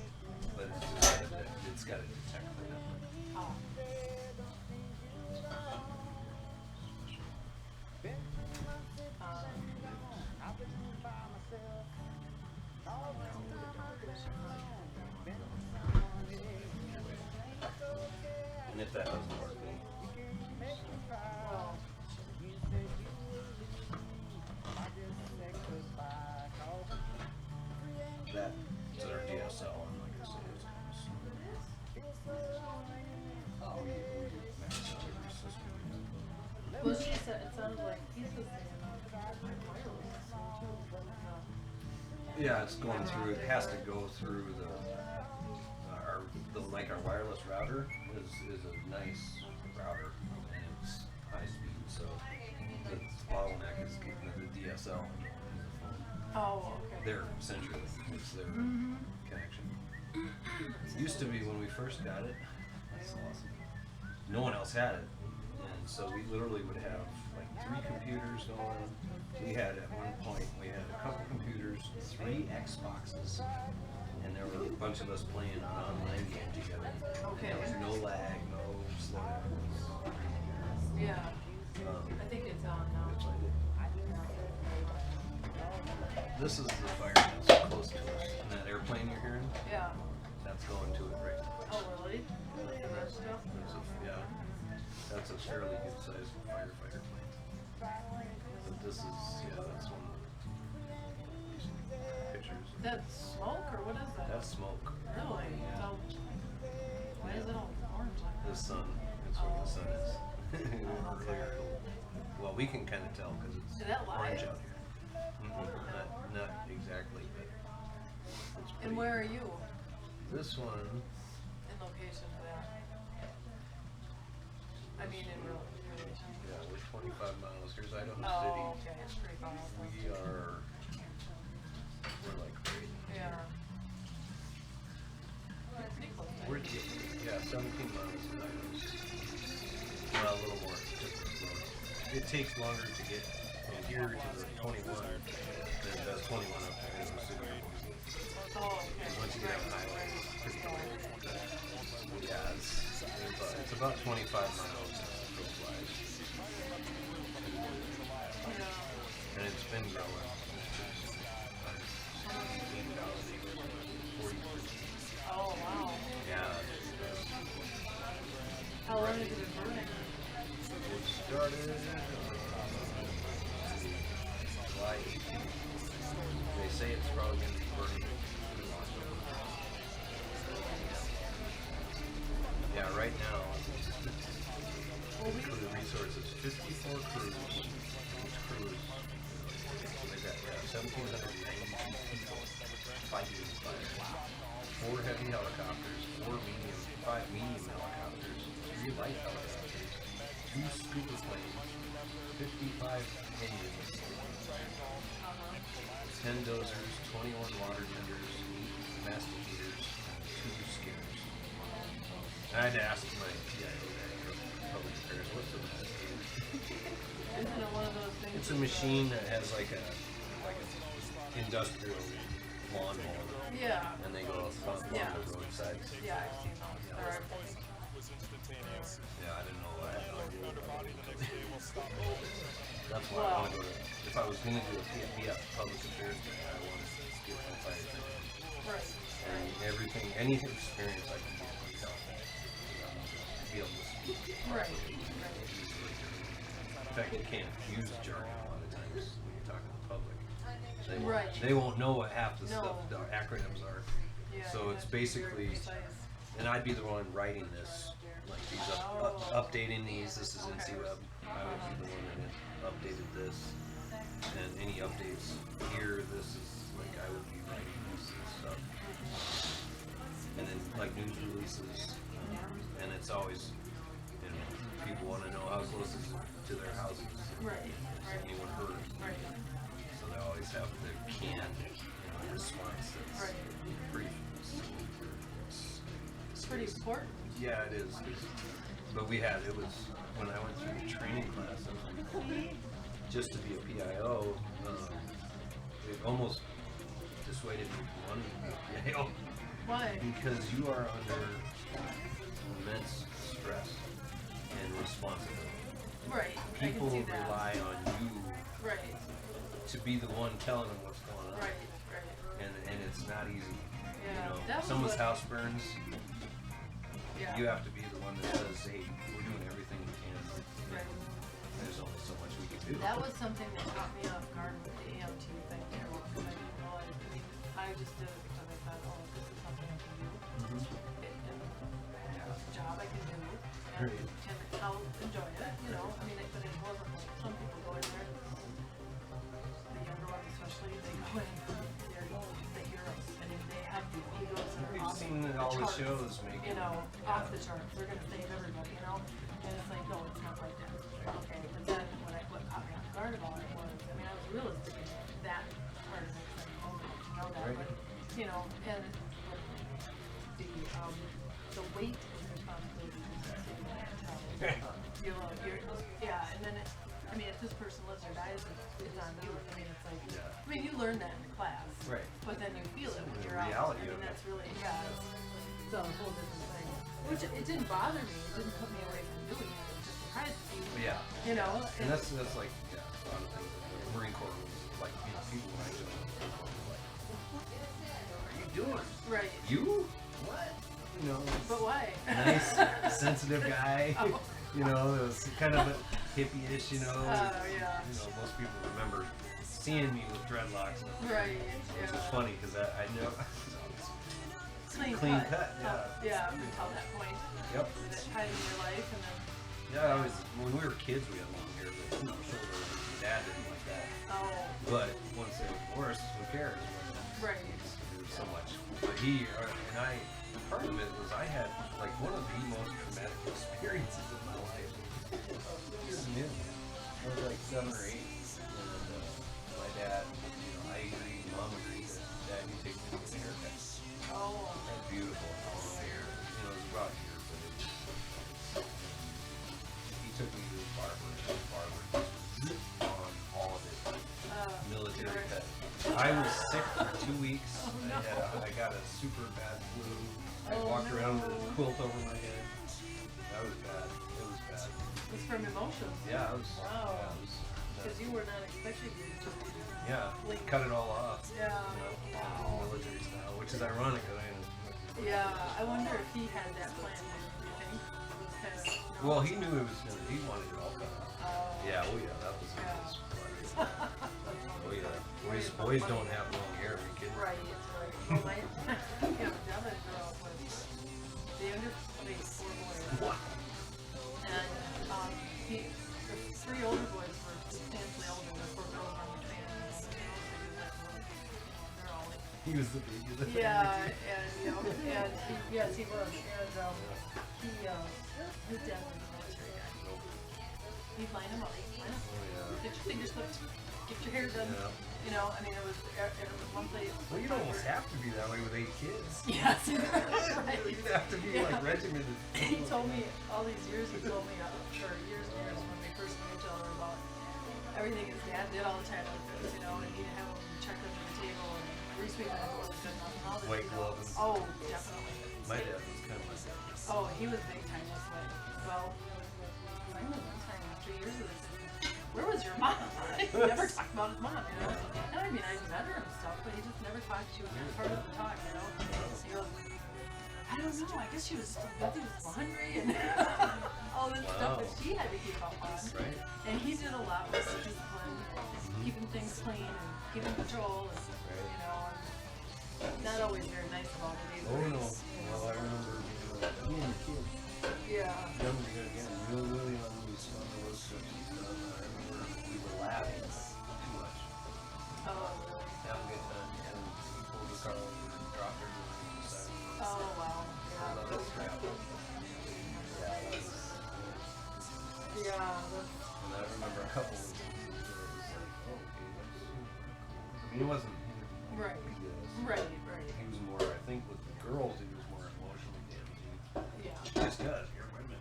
But it's got a detector network. Oh. And if that doesn't work, then Well, that's our DSL, and like I said, it's well, she said it sounded like Peace was saying like wireless too, but yeah, it's going through. It has to go through our wireless router is a nice router, and it's high speed. So the bottleneck is getting the DSL. Oh, okay. Their essentially it's their connection. Used to be when we first got it. That's awesome. No one else had it, and so we literally would have like 3 computers going. We had at one point we had a couple computers, 3 Xboxes, and there were a bunch of us playing an online game together. Okay. And there was no lag, no slowdowns. Yeah. I think it's on now. This is the fire that's close to us. And that airplane you're hearing, Yeah. that's going to it right now. Oh, really? That stuff? That's a fairly good sized firefighter plane. But this is, that's one of the recent pictures. That's smoke or what is that? That's smoke. Really? Yeah. So, why is it all orange like The that? sun, it's what the sun is. Well, we can kind of tell because it's Is that live? orange out here. Not exactly, but it's pretty. And where are you This one, in location to that? I mean, in relation. yeah, we're 25 miles. Here's Idaho Oh, City. okay, it's pretty far. We're like right. Yeah. Pretty close to We're it. 17 miles from Idaho City. Well, a little more. Just a little. It takes longer to get from here to the 21 than it does 21 up to Idaho City. Oh, okay. Once you get on the highway, it's pretty quick. Yeah, it's about 25 miles road-wise. Yeah. And it's been growing. Oh, wow. right now, for the resources, 54 crews. Each crew is like that, yeah, 1,792 people fighting the fire. 4 heavy helicopters, 5 medium helicopters, 3 light helicopters, 2 scuba planes, 55 engines, 10 dozers, 21 water tenders, 8 masticators, 2 skimmers. And I had to ask my PIO guy for public affairs, what's a masticator? Isn't it one of those things? It's a machine that has like an industrial lawnmower. Yeah. And they go along the roadsides. Yeah, I've seen those. Or I've been. Yeah, I didn't know what I had no idea about it. That's why I want to go to, if I was going to do a public affairs thing, I wanted to get my fire training. Right. And everything, any experience I can get would help me to be able to speak. Right. In fact, you can't use jargon a lot of times when you're talking to the public. They won't know what half the stuff, the acronyms are. Yeah, So it's basically, and I'd be the one writing this, like these updating these. This is NCWeb. I would be the one that updated this, and any updates here. This is like I would be writing this and stuff, and then like news releases, and it's always, you know, people want to know how close is it to their houses. Right. Has anyone heard? Right. So they always have their canned response that's pretty. It's pretty important. Yeah, it is. But it was when I went through the training class, just to be a PIO, it almost dissuaded me from wanting to be a PIO. Why? Because you are under immense stress and responsibility. Right. People I can see that. rely on you to be the one telling them what's going on. Right. And it's not easy. Yeah. You know, someone's house burns. Yeah. You have to be the one that says, "Hey, we're doing everything we can." Right. There's only so much we can do. That was something that caught me off guard with the EMT thing too. Because I didn't know. I just did it because I thought, oh, this is something I can do. And a job I can do. And I'll enjoy it. You know. I mean, but it wasn't like some people go in there. The younger ones, especially, they go in. They're heroes, and if they have the egos that are We've off seen the all the charts, shows making, you know, off the charts. They're gonna save everybody, you know. And it's like, no, it's not like that. Okay, but then what caught me off guard about it was, I mean, I was realistic in that part of it. Like, oh, you know that, but you know, and the weight of the responsibility is you know, yeah, and then I mean, if this person lives or dies, it's on you. I mean, it's like, I mean, you learn that in class, but then you feel it when you're out. I mean, that's really, it's a whole different thing. Which it didn't bother me. It didn't put me away from doing it. It just surprised me. Yeah. You know. And that's like a lot of things. The Marine Corps was like, you know, people when I joined the Marine Corps were like, "What are you doing? Right. You? What? You know." But why? Nice, sensitive guy. You know, it was kind of a hippie-ish. You know. Yeah. You know, most people remember seeing me with dreadlocks. Right. Which is funny because I know. Clean cut. Yeah. Until that point. Yep. That time in your life, and then. Yeah, when we were kids, we had long hair, but you know, shorter. My dad didn't like that. Oh. But once they were divorced, who cares? Right. It was so much. But part of it was I had like one of the most traumatic experiences of my life. Years in. I was like 7 or 8, and my dad, you know, I agreed, Mom agreed that Dad, you take me to get a haircut. Oh. That's beautiful. Hair. You know, it was about here, but he took me to the barber, and the barber just on all of it. Military cut. I was sick for 2 weeks. I got a super bad flu. I walked around with a quilt over my head. That was bad. It was bad. It was from emotions. Yeah, it was. Wow. Yeah, Because you were not expecting to just. Yeah, cut it all off. Yeah. You know, wow. Military style, which is ironic. Yeah, I wonder if he had that plan. Do you think? Kind of, well, he knew it was gonna. He wanted it all cut off. Oh. Yeah. Oh yeah, that was. Oh yeah. Boys don't have long hair. Are you kidding? Right. Well, my Devin girl was the younger, 4 boys. was the baby of the Yeah, and you know, and yes, he was, and his dad was a military guy. He'd line him up, get your fingers clipped, get your hair done. Yeah. You know, I mean, it was one place. Well, you'd almost have to be that way with 8 kids. Yes, right. You'd have to be like regimented. He told me all these years. He told me for years and years when we first knew each other about everything his dad did all the time like this, you know, and he'd have him check under the table and re-sweep the floor and all this. White gloves. Oh, definitely. My dad was kind of like that. Oh, he was big time this way. Well, finally one time after years of this, where was your mom? He never talked about his mom, you know. And I mean, I met her and stuff, but he just never talked. She was never part of the talk, you know. He goes, I don't know. I guess she was just busy with laundry and all this stuff that she had to keep up on. Right. And he did a lot with discipline, keeping things clean and keeping control, and you know, and not always very nice about it either. Oh no. Well, I remember being a kid. Yeah. Young again, really on these on the road trips and stuff. I remember we were laughing too much. Oh, really? Having a good time, and he pulled the car over and dropped her on the side. Oh, wow. I love that crap. Yeah, that was. Yeah. And I remember a couple of times where it was like, oh, okay, that's super cool. I mean, he wasn't. Right. Right. Right. He was more, I think, with the girls, he was more emotionally damaging. Yeah. Just does. You're women.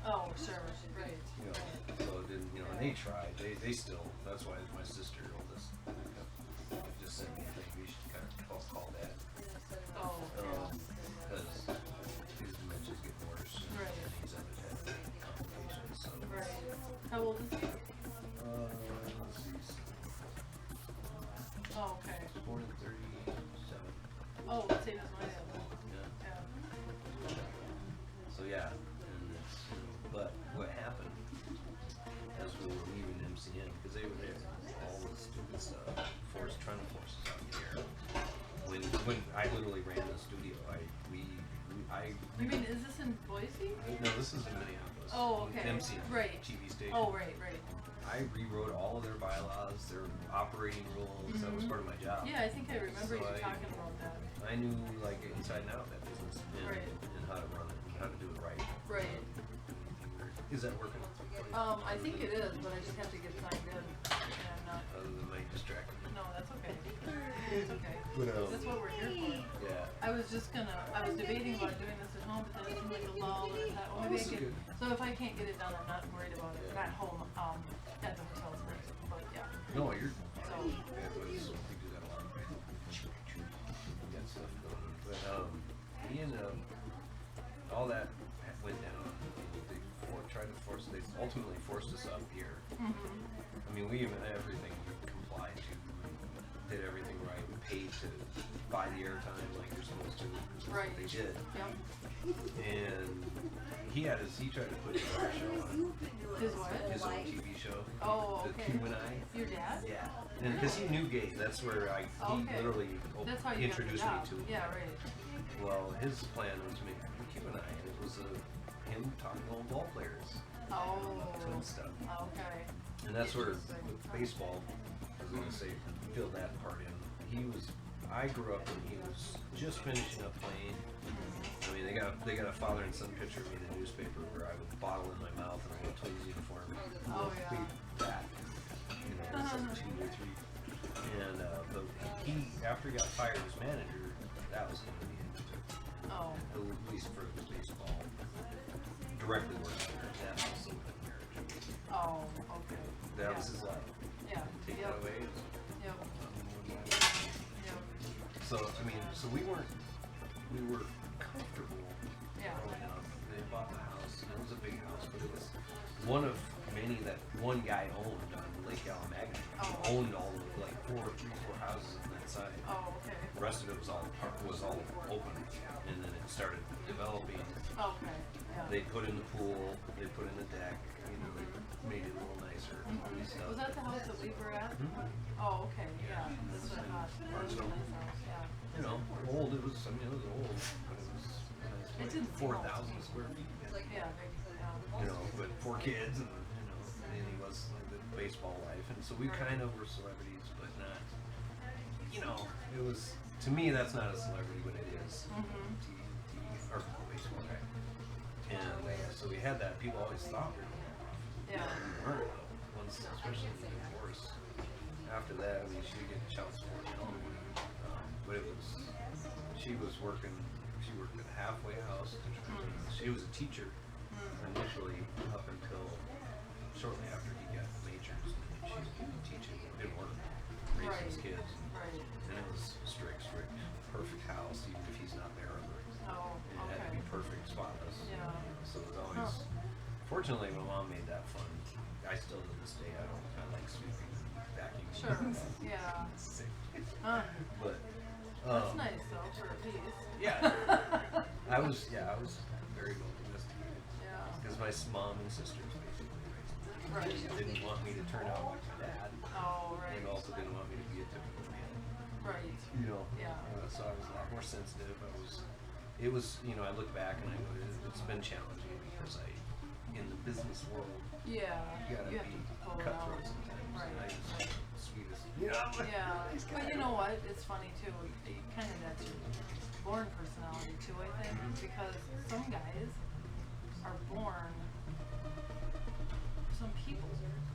Oh, sure. Right. You know, so it didn't, you know, and they tried. They still, that's why my sister, oldest, just sent me a thing. We should kind of call that. Oh, Because his dementias get worse. Right. And he's had complications. So. Right. How old is he? Let's see. Oh, okay. He was born in 37. Oh, same as my dad. Yeah. Yeah. So yeah, and it's, you know, but what happened as we were leaving MCN, because they were there, all the students trying to force us out here. When I literally ran the studio, You mean, is this in Boise? No, this is in Minneapolis. Oh, okay. MCN, Right. TV station. Oh, right. I rewrote all of their bylaws, their operating rules. That was part of my job. Yeah, I think I remember So you talking about that. I knew like inside and out that business and, Right. and how to run it and how to do it right. Right. Is that working? I think it is, but I just have to get signed in. And I'm not. Other than my distracted. No, that's okay. It's okay. What else? That's what we're here for. Yeah. I was debating about doing this at home, but then it seemed like a lull, and I thought, well, maybe I this is could. good. So if I can't get it done, I'm not worried about it. Not home, at the hotel tonight. But yeah. No, you're. So. Yeah, but we do that a lot. We got stuff going. But me and all that went down. They ultimately forced us up here. I mean, we even everything we complied to, did everything right. We paid to buy the airtime like you're supposed to. Right. They did. Yep. And he tried to put his own show on. His what? His own TV show. Oh, The okay. Human Eye. Your dad? Yeah. And because he knew gay, that's where he Okay. literally That's how you introduced got me the to job. it. Yeah, right. Well, his plan was to make Human Eye, and it was him talking to old ball players Oh. and stuff. Okay. And that's where with baseball, I was gonna say, fill that part in. I grew up when he was just finishing up playing. I mean, they got a father and son picture of me in the newspaper where I would bottle in my mouth and I went Twins uniform. Oh, yeah. Big fat, you know, it was like 2 or 3. And but he, after he got fired as manager, that was going to be him too. Oh. At least for his baseball, directly working with that also with marriage. Oh, okay. That Yeah. was his life. Yeah. Take Yep. that away. Yep. Yep. So I mean, we were comfortable Yeah. growing up. They bought the house, and it was a big house, but it was one of many that one guy owned on Lake Alamagna. He Oh. owned all of like 4 houses on that side. Oh, okay. The rest of it was all open, and then it started developing. Okay. Yeah. They put in the pool, they put in the deck, you know, they made it a little nicer. And stuff. Was that the house that we were at? Mhm. Oh, okay. Yeah. That's what I thought. That was a nice house. Yeah. You know, old. It was old, but it was It like didn't seem 4,000 square feet. Yeah. Yeah. You know, but 4 kids, and and he was like the baseball life, and so we kind of were celebrities, but not. You know, it was to me, that's not a celebrity, but it is. Mhm. TV, or baseball guy. And so we had that. People always thought we were. Yeah. We weren't though. Once, especially the divorce. After that, I mean, she would get child support, you know. But it was, she was working. She worked at a halfway house. She was a teacher initially up until shortly after he got majors. And she's teaching. Didn't work. Raising his kids. Right. And it was strict, perfect house, even if he's not there. Oh, It had to okay. be perfect, spotless. Yeah. So it was always. Fortunately, my mom made that fun. I still to this day, I like sweeping, vacuuming. Sure. Yeah. But. That's nice though for a piece. Yeah. I was very well domesticated. Yeah. Because my mom and sisters basically raised me. Right. They didn't want me to turn out like my dad. Oh, right. And also didn't want me to be a typical man. Right. You know. Yeah. So I was a lot more sensitive. It was, you know, I look back and I go, it's been challenging because in the business world, Yeah. you gotta You have be to pull it out. cutthroat sometimes. Right. And I just, sweetest. You know? Yeah. Nice guy. But you know what? It's funny too. Kind of that's your born personality too, I think, because some guys are born. Some people,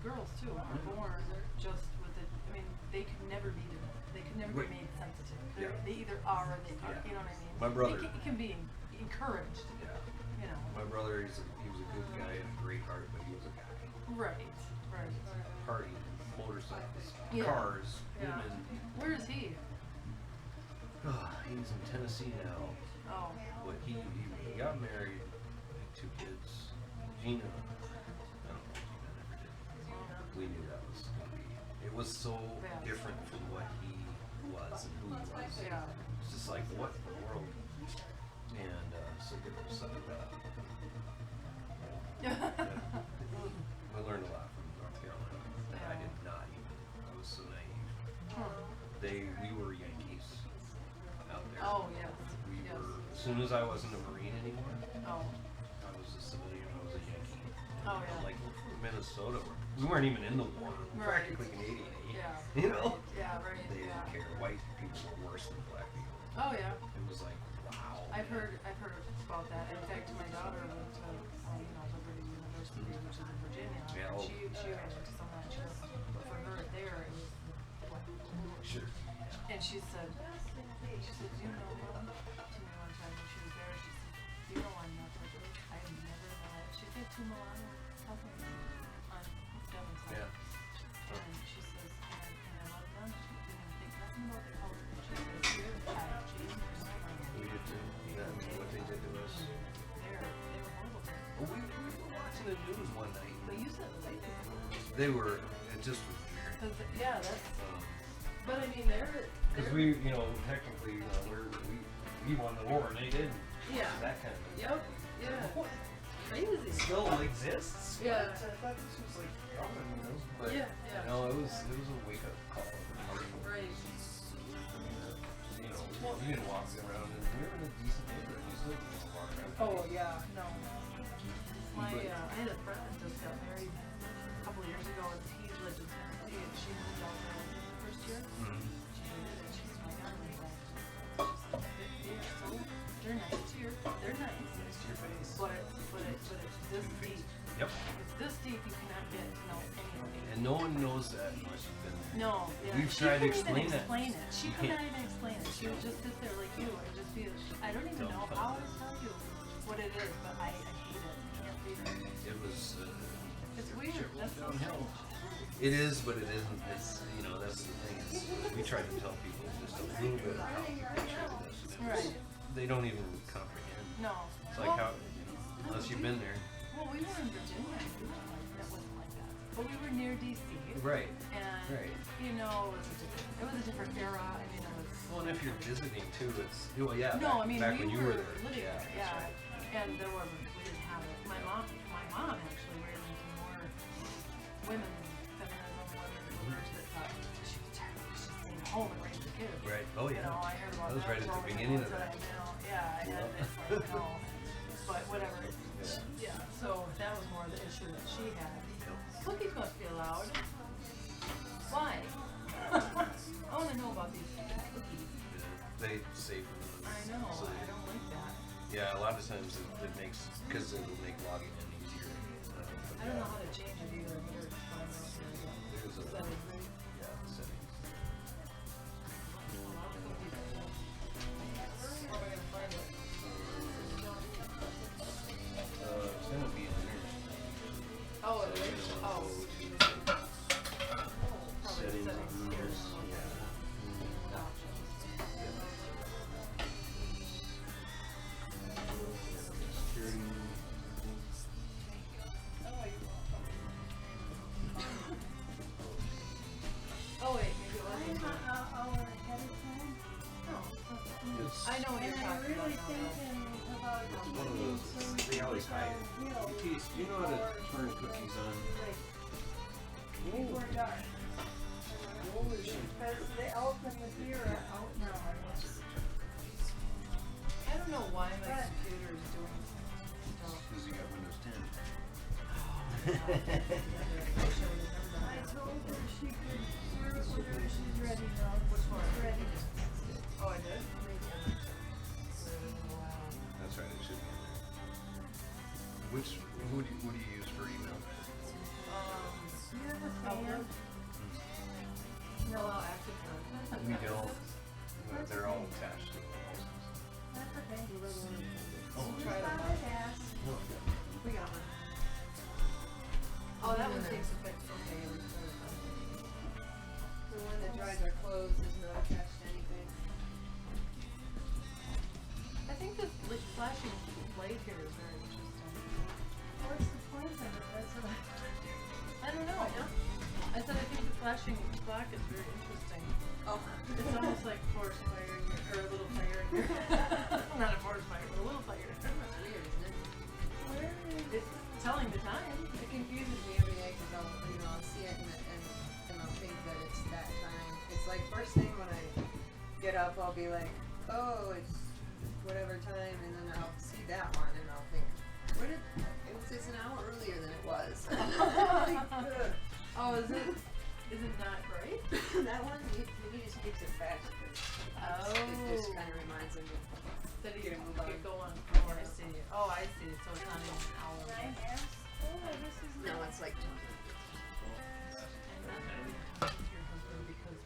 girls too, are born just with it. I mean, they could never be. They could never Right. be made sensitive. Yeah. They either are or they are. Yeah. You know what I mean? My brother- It can be encouraged. Yeah. You know. My brother, he was a good guy and a great heart, but he was a guy. Right. Right. Party, motorcycles, Yeah. cars, Yeah. women. Where is he? He's in Tennessee now, Oh. but he got married, had 2 kids. Gina, I don't know if Gina never did. We knew that was gonna be. It was so Yeah. different from what he was and who he was. Yeah. It's just like, what in the world? And so good for something we learned a lot from North Carolina that I did not even. I was so naive. We were Yankees out there. Oh yes. We Yes. were. As soon as I wasn't a Marine anymore, Oh. I was a civilian. I was a Yankee. Oh yeah. Like Minnesota, we weren't even in the war. We're Right. practically Canadian. Yeah. You know. Yeah. Right. They Yeah. didn't care. White people were worse than black people. Oh yeah. It was like, wow. I've heard about that. In fact, my daughter went to Liberty University, which is in Virginia. Yeah, And oh. she ran into some of that shit. But for her there, it was like, Sure. and she said, you know, Mom, to me one time when she was there, she said, you know I'm not British. I have never met. She said to Milan, talking on Devin's side. Yeah. And she says, and I love them. She didn't think nothing about the color. And she says, you're the type, Jane, We did too. Yeah, what they did to us. they were horrible. Well, we were watching the news one night. But you said late. They were. It just was weird. Cause yeah, that's. Um, But I mean, they're. Because we, you know, technically, we won the war and they didn't. Yeah. That kind of. Yep. Yeah. What? Crazy. Still exists? Yeah. I thought this was like common, you know? But Yeah, yeah. no, it was a wake up call. Right. You know, you can walk around and we were in a decent neighborhood. You still can walk around. Oh yeah. No. I had a friend that just got married a couple of years ago, and he lived in Tennessee, and she moved out there the first year. Mm-hmm. She hated it. She was my God. She's 50 years old. They're nice to your. They're nice. Nice to your face. But it's this deep. Yep. It's this deep. You cannot get to know anybody. And no one knows that unless you've been there. No, yeah. We've She tried to couldn't even explain it. She You could can't. not even explain it. She would just sit there like you and just be, I don't even know how to tell you what it is, but I hate it. I can't read it. It was. It's weird. That's so downhill. strange. It is, but it isn't. It's, you know, that's the thing. We try to tell people just a little bit of how complicated this is. Right. They don't even comprehend. No. It's like how, unless you've been there. Well, we were in Virginia and we were like, that wasn't like that. But we were near DC. Right. And, Right. you know, it was a different era. I mean, it was. Well, and if you're visiting too, it's, well, yeah. No, back, I mean, back we when you were there. living Yeah, there, that's yeah. right. And there wasn't, we didn't have it. My mom actually ran into more women, feminism, women voters that thought she was tired. She should stay home and raise the kids. Right. Oh, yeah. You know, I heard about That was right at the growing beginning up, of that. Yeah, I had it's like, no. But whatever. Yeah, so that was more the issue that she had. Cookies must be allowed. Why? I want to know about these cookies. they save them. I know, So I don't like that. yeah, a lot of times it makes, because it'll make logging in easier. I don't know how to change it either. I better find out here. There's a, Settings, right? yeah, settings. Well, I'll go do that. Where am I gonna find it? It's gonna be in there. Oh, it So is? you're gonna Oh. go to Probably settings, settings here. rules, yeah. Security. Oh, wait, maybe it I'm wasn't. not hour ahead of time. It's, I know what And you're I'm talking really about now, though. thinking about it's one of eating those, some they always hide it. hill Peace, do you know how to turn cookies on? before dark. Because they open the beer out now. I don't know why my computer is doing stuff. Because you got Windows 10. I told her she could serve whenever she's ready now. Which one? She's ready. Oh, I did? That's right, it should be in there. What do you use for email? Do you have a Outlook? fan? No, active content. We don't, they're all attached to the hosts. That's okay. Oh, Try it I out. would ask. no, We got one. Oh, that one takes effect, okay. The one that dries our clothes is not attached to anything. I think this flashing light here is very interesting. What's the point of it? That's what I don't know. I said I think the flashing clock is very interesting. Oh. It's almost like forest fire in your, or a little fire in your, not a forest fire, but a little fire. That's weird, isn't it? Where is It's telling the time. It confuses me every day because I'll see it and I'll think that it's that time. It's like first thing when I get up, I'll be like, oh, it's whatever time, and then I'll see that one and I'll think, it's an hour earlier than it was. Oh, is it not right? That one, he just keeps it fast. It just kind of reminds him of That he Get can a move on. go on. Oh, I see. Oh, I see. So it's not even an hour. I asked? Oh, this is no, not. it's like And then your husband because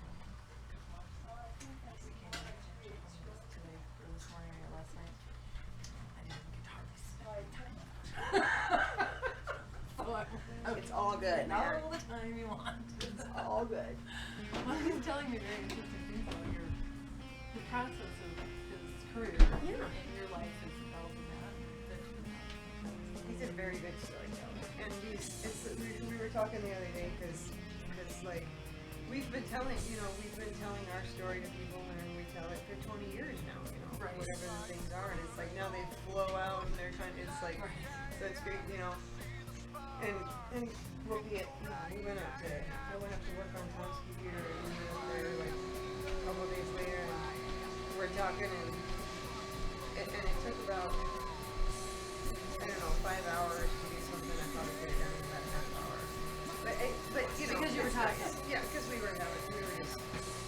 we came today or this morning or last night. I didn't get hardly it's all good, man. all the time you want. It's all good. Well, he's telling me very interesting things about the process of his career Yeah. and your life is developing that. He's a very good storyteller, and we were talking the other day because like we've been telling our story to people, and we tell it for 20 years now, Right. whatever the things are, and it's like now they flow out and they're trying. It's like so it's great, and we'll be at I went up to work on Tom's computer, and we were up there like a couple days later, and we're talking, and it took about I don't know 5 hours to do something I probably could have done in about half hour. But Because you were talking. Yeah, because we were just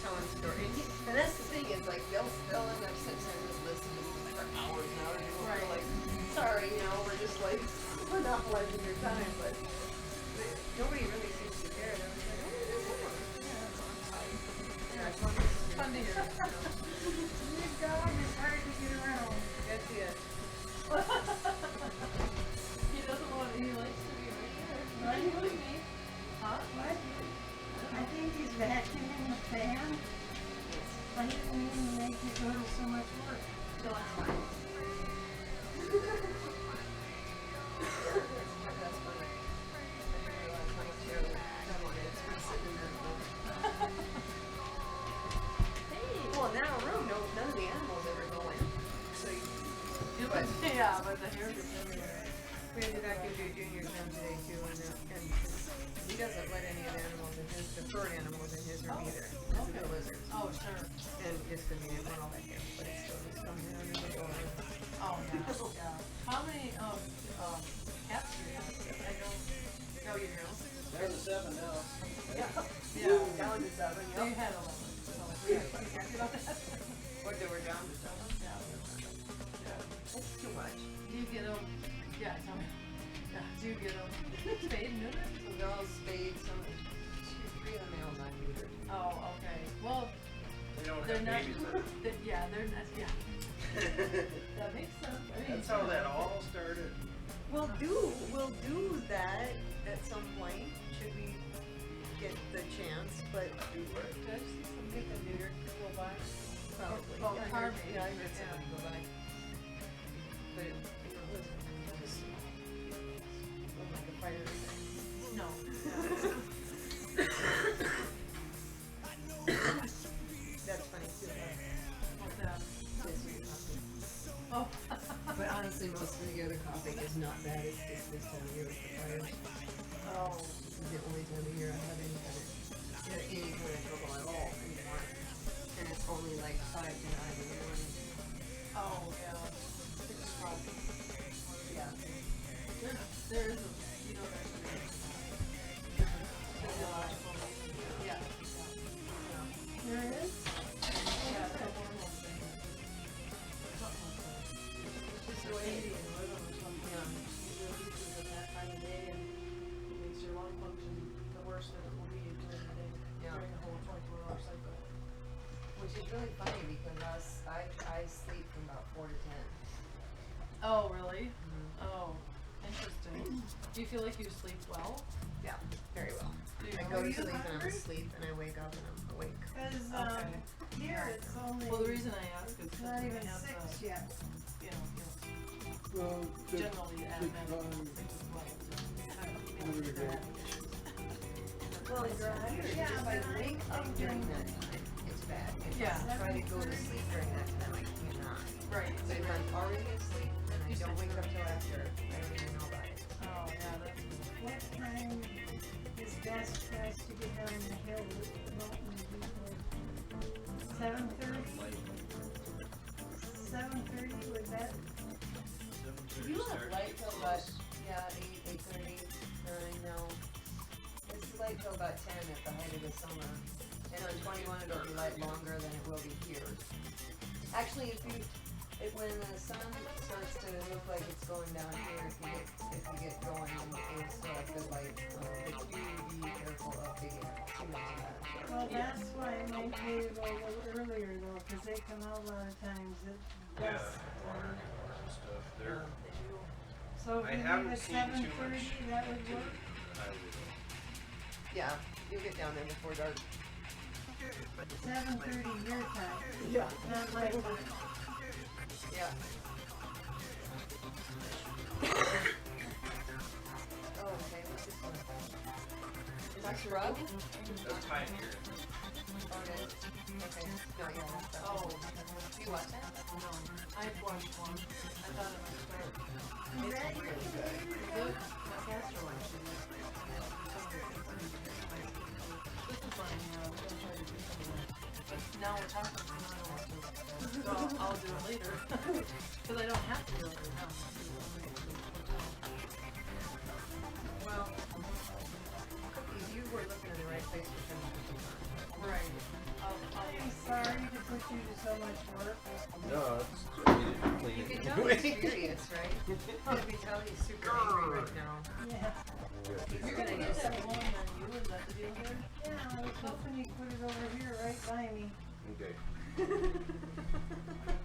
telling the story, and that's the thing is like they'll end up sitting there just listening for hours and hours, and we're Right. like, sorry, we're just like monopolizing your time, but nobody really seems to care. They're just like, oh, it is homework. Yeah, it's fun. Fun to hear. Your dog is hard to get around. That's it. He doesn't want. He likes to be right there. Right. Including me. Huh? What? I think he's vacuuming the fan. I didn't mean to make you go to so much work. So that's fine. That's funny. I didn't realize how much air it's been sitting in there. Well, now a room, none of the animals ever go in. So Yeah, but the hair gets everywhere. we had to vacuum Junior's room today too, and he doesn't let any of the animals in his, the fur animals in his room either. Because of the lizards. Oh, sure. And just because he didn't want all that hair, but it still just comes in under the door. Oh, yeah. How many cats do you have? I don't know you know. There's a 7 now. Yeah. Yeah. Down to 7, So you had 11. So, yeah, you happy about that? What, they were down to 7? Yeah. That's too much. Do you get them? Yeah, tell me. Yeah, do you get them spayed and neutered? So they're all spayed, some, 3 of the males not neutered. Oh, okay. Well, They don't they're have not. babies then. Yeah, they're not. Yeah, that makes sense. I mean, That's how that all started. We'll do that at some point, should we get the chance, but Do what? Did I see some get the neutered go by? Probably. Oh, Yeah, I car heard- maybe. Yeah, I heard Yeah. somebody go by. But it wasn't just like a fire thing. No. That's funny too. What's that? Oh. But honestly, most of the other coughing is not bad. It's just this time of year with the fires. Oh. This is the only time of year I have any kind of trouble at all anymore. And it's only like 5 to 9 in the morning. Oh, yeah. Yeah. There is a, you know, there's a physiological reason. Yeah. There it is? Yeah, it's a hormone thing. Something like that. It's just circadian rhythm or something. Yeah. It releases at that time of day and it makes your lung function the worst that it will be during the day, Yeah. during the whole 24-hour cycle. Which is really funny because I sleep from about 4 to 10. Oh, really? Mm-hmm. Oh, interesting. Do you feel like you sleep well? Yeah, very well. Do you? I go Are to you sleep and I'm hungry? asleep and I wake up and I'm awake. Cause, Okay. here it's only, Well, the reason I ask is not because we even have 6 the, yet. you know, Well, the, generally the admin time, things as well. I'm gonna go. Well, it's weird. Yeah, If I but I- wake up during that time, it's bad. If Yeah. I try to go to sleep during that time, I cannot. Right. But if I'm already asleep and I don't wake up till after, I don't even know about it. Oh, yeah, that's, What time is best for us to get down the hill with the mountain people? 7:30? 7:30, would that, You have light till about, 8, 8:30, 9, no. It's light till about 10 at the height of the summer. And on 21 it'll be light longer than it will be here. Actually, when the sun starts to look like it's going down here, if you get going, it'll still have good light. But you be careful of the too much of that. well, that's why it might be a little earlier though, cause they come out a lot of times at Yeah, dusk. stuff. They're, They do. So if I we leave haven't at seen too 7:30, much. that would work? I would, Yeah, you'll get down there before dark. 7:30 your time, Yeah. not my time. Yeah. Oh, okay, what's this one? Is that shrub? that's time here. Oh, it is? Okay. No, yeah, that's that. oh, Do you watch that? no. I've watched one. I thought it might start. Is that your computer? Good. My pastor watched it. This is funny, you know, I'm gonna try to do some of that. But now we're talking, so now I don't want to. So I'll do it later. Cause I don't have to do it right now. Well, cookies, you were looking in the right place for some cookies. Right. I'm sorry to put you to so much work. No, it's, I mean, it's clean. You can tell he's furious, right? You can tell he's super angry right now. Yeah. You're gonna get that one on you, is that the deal here? Yeah, I was hoping you'd put it over here right by me. Okay. I'm gonna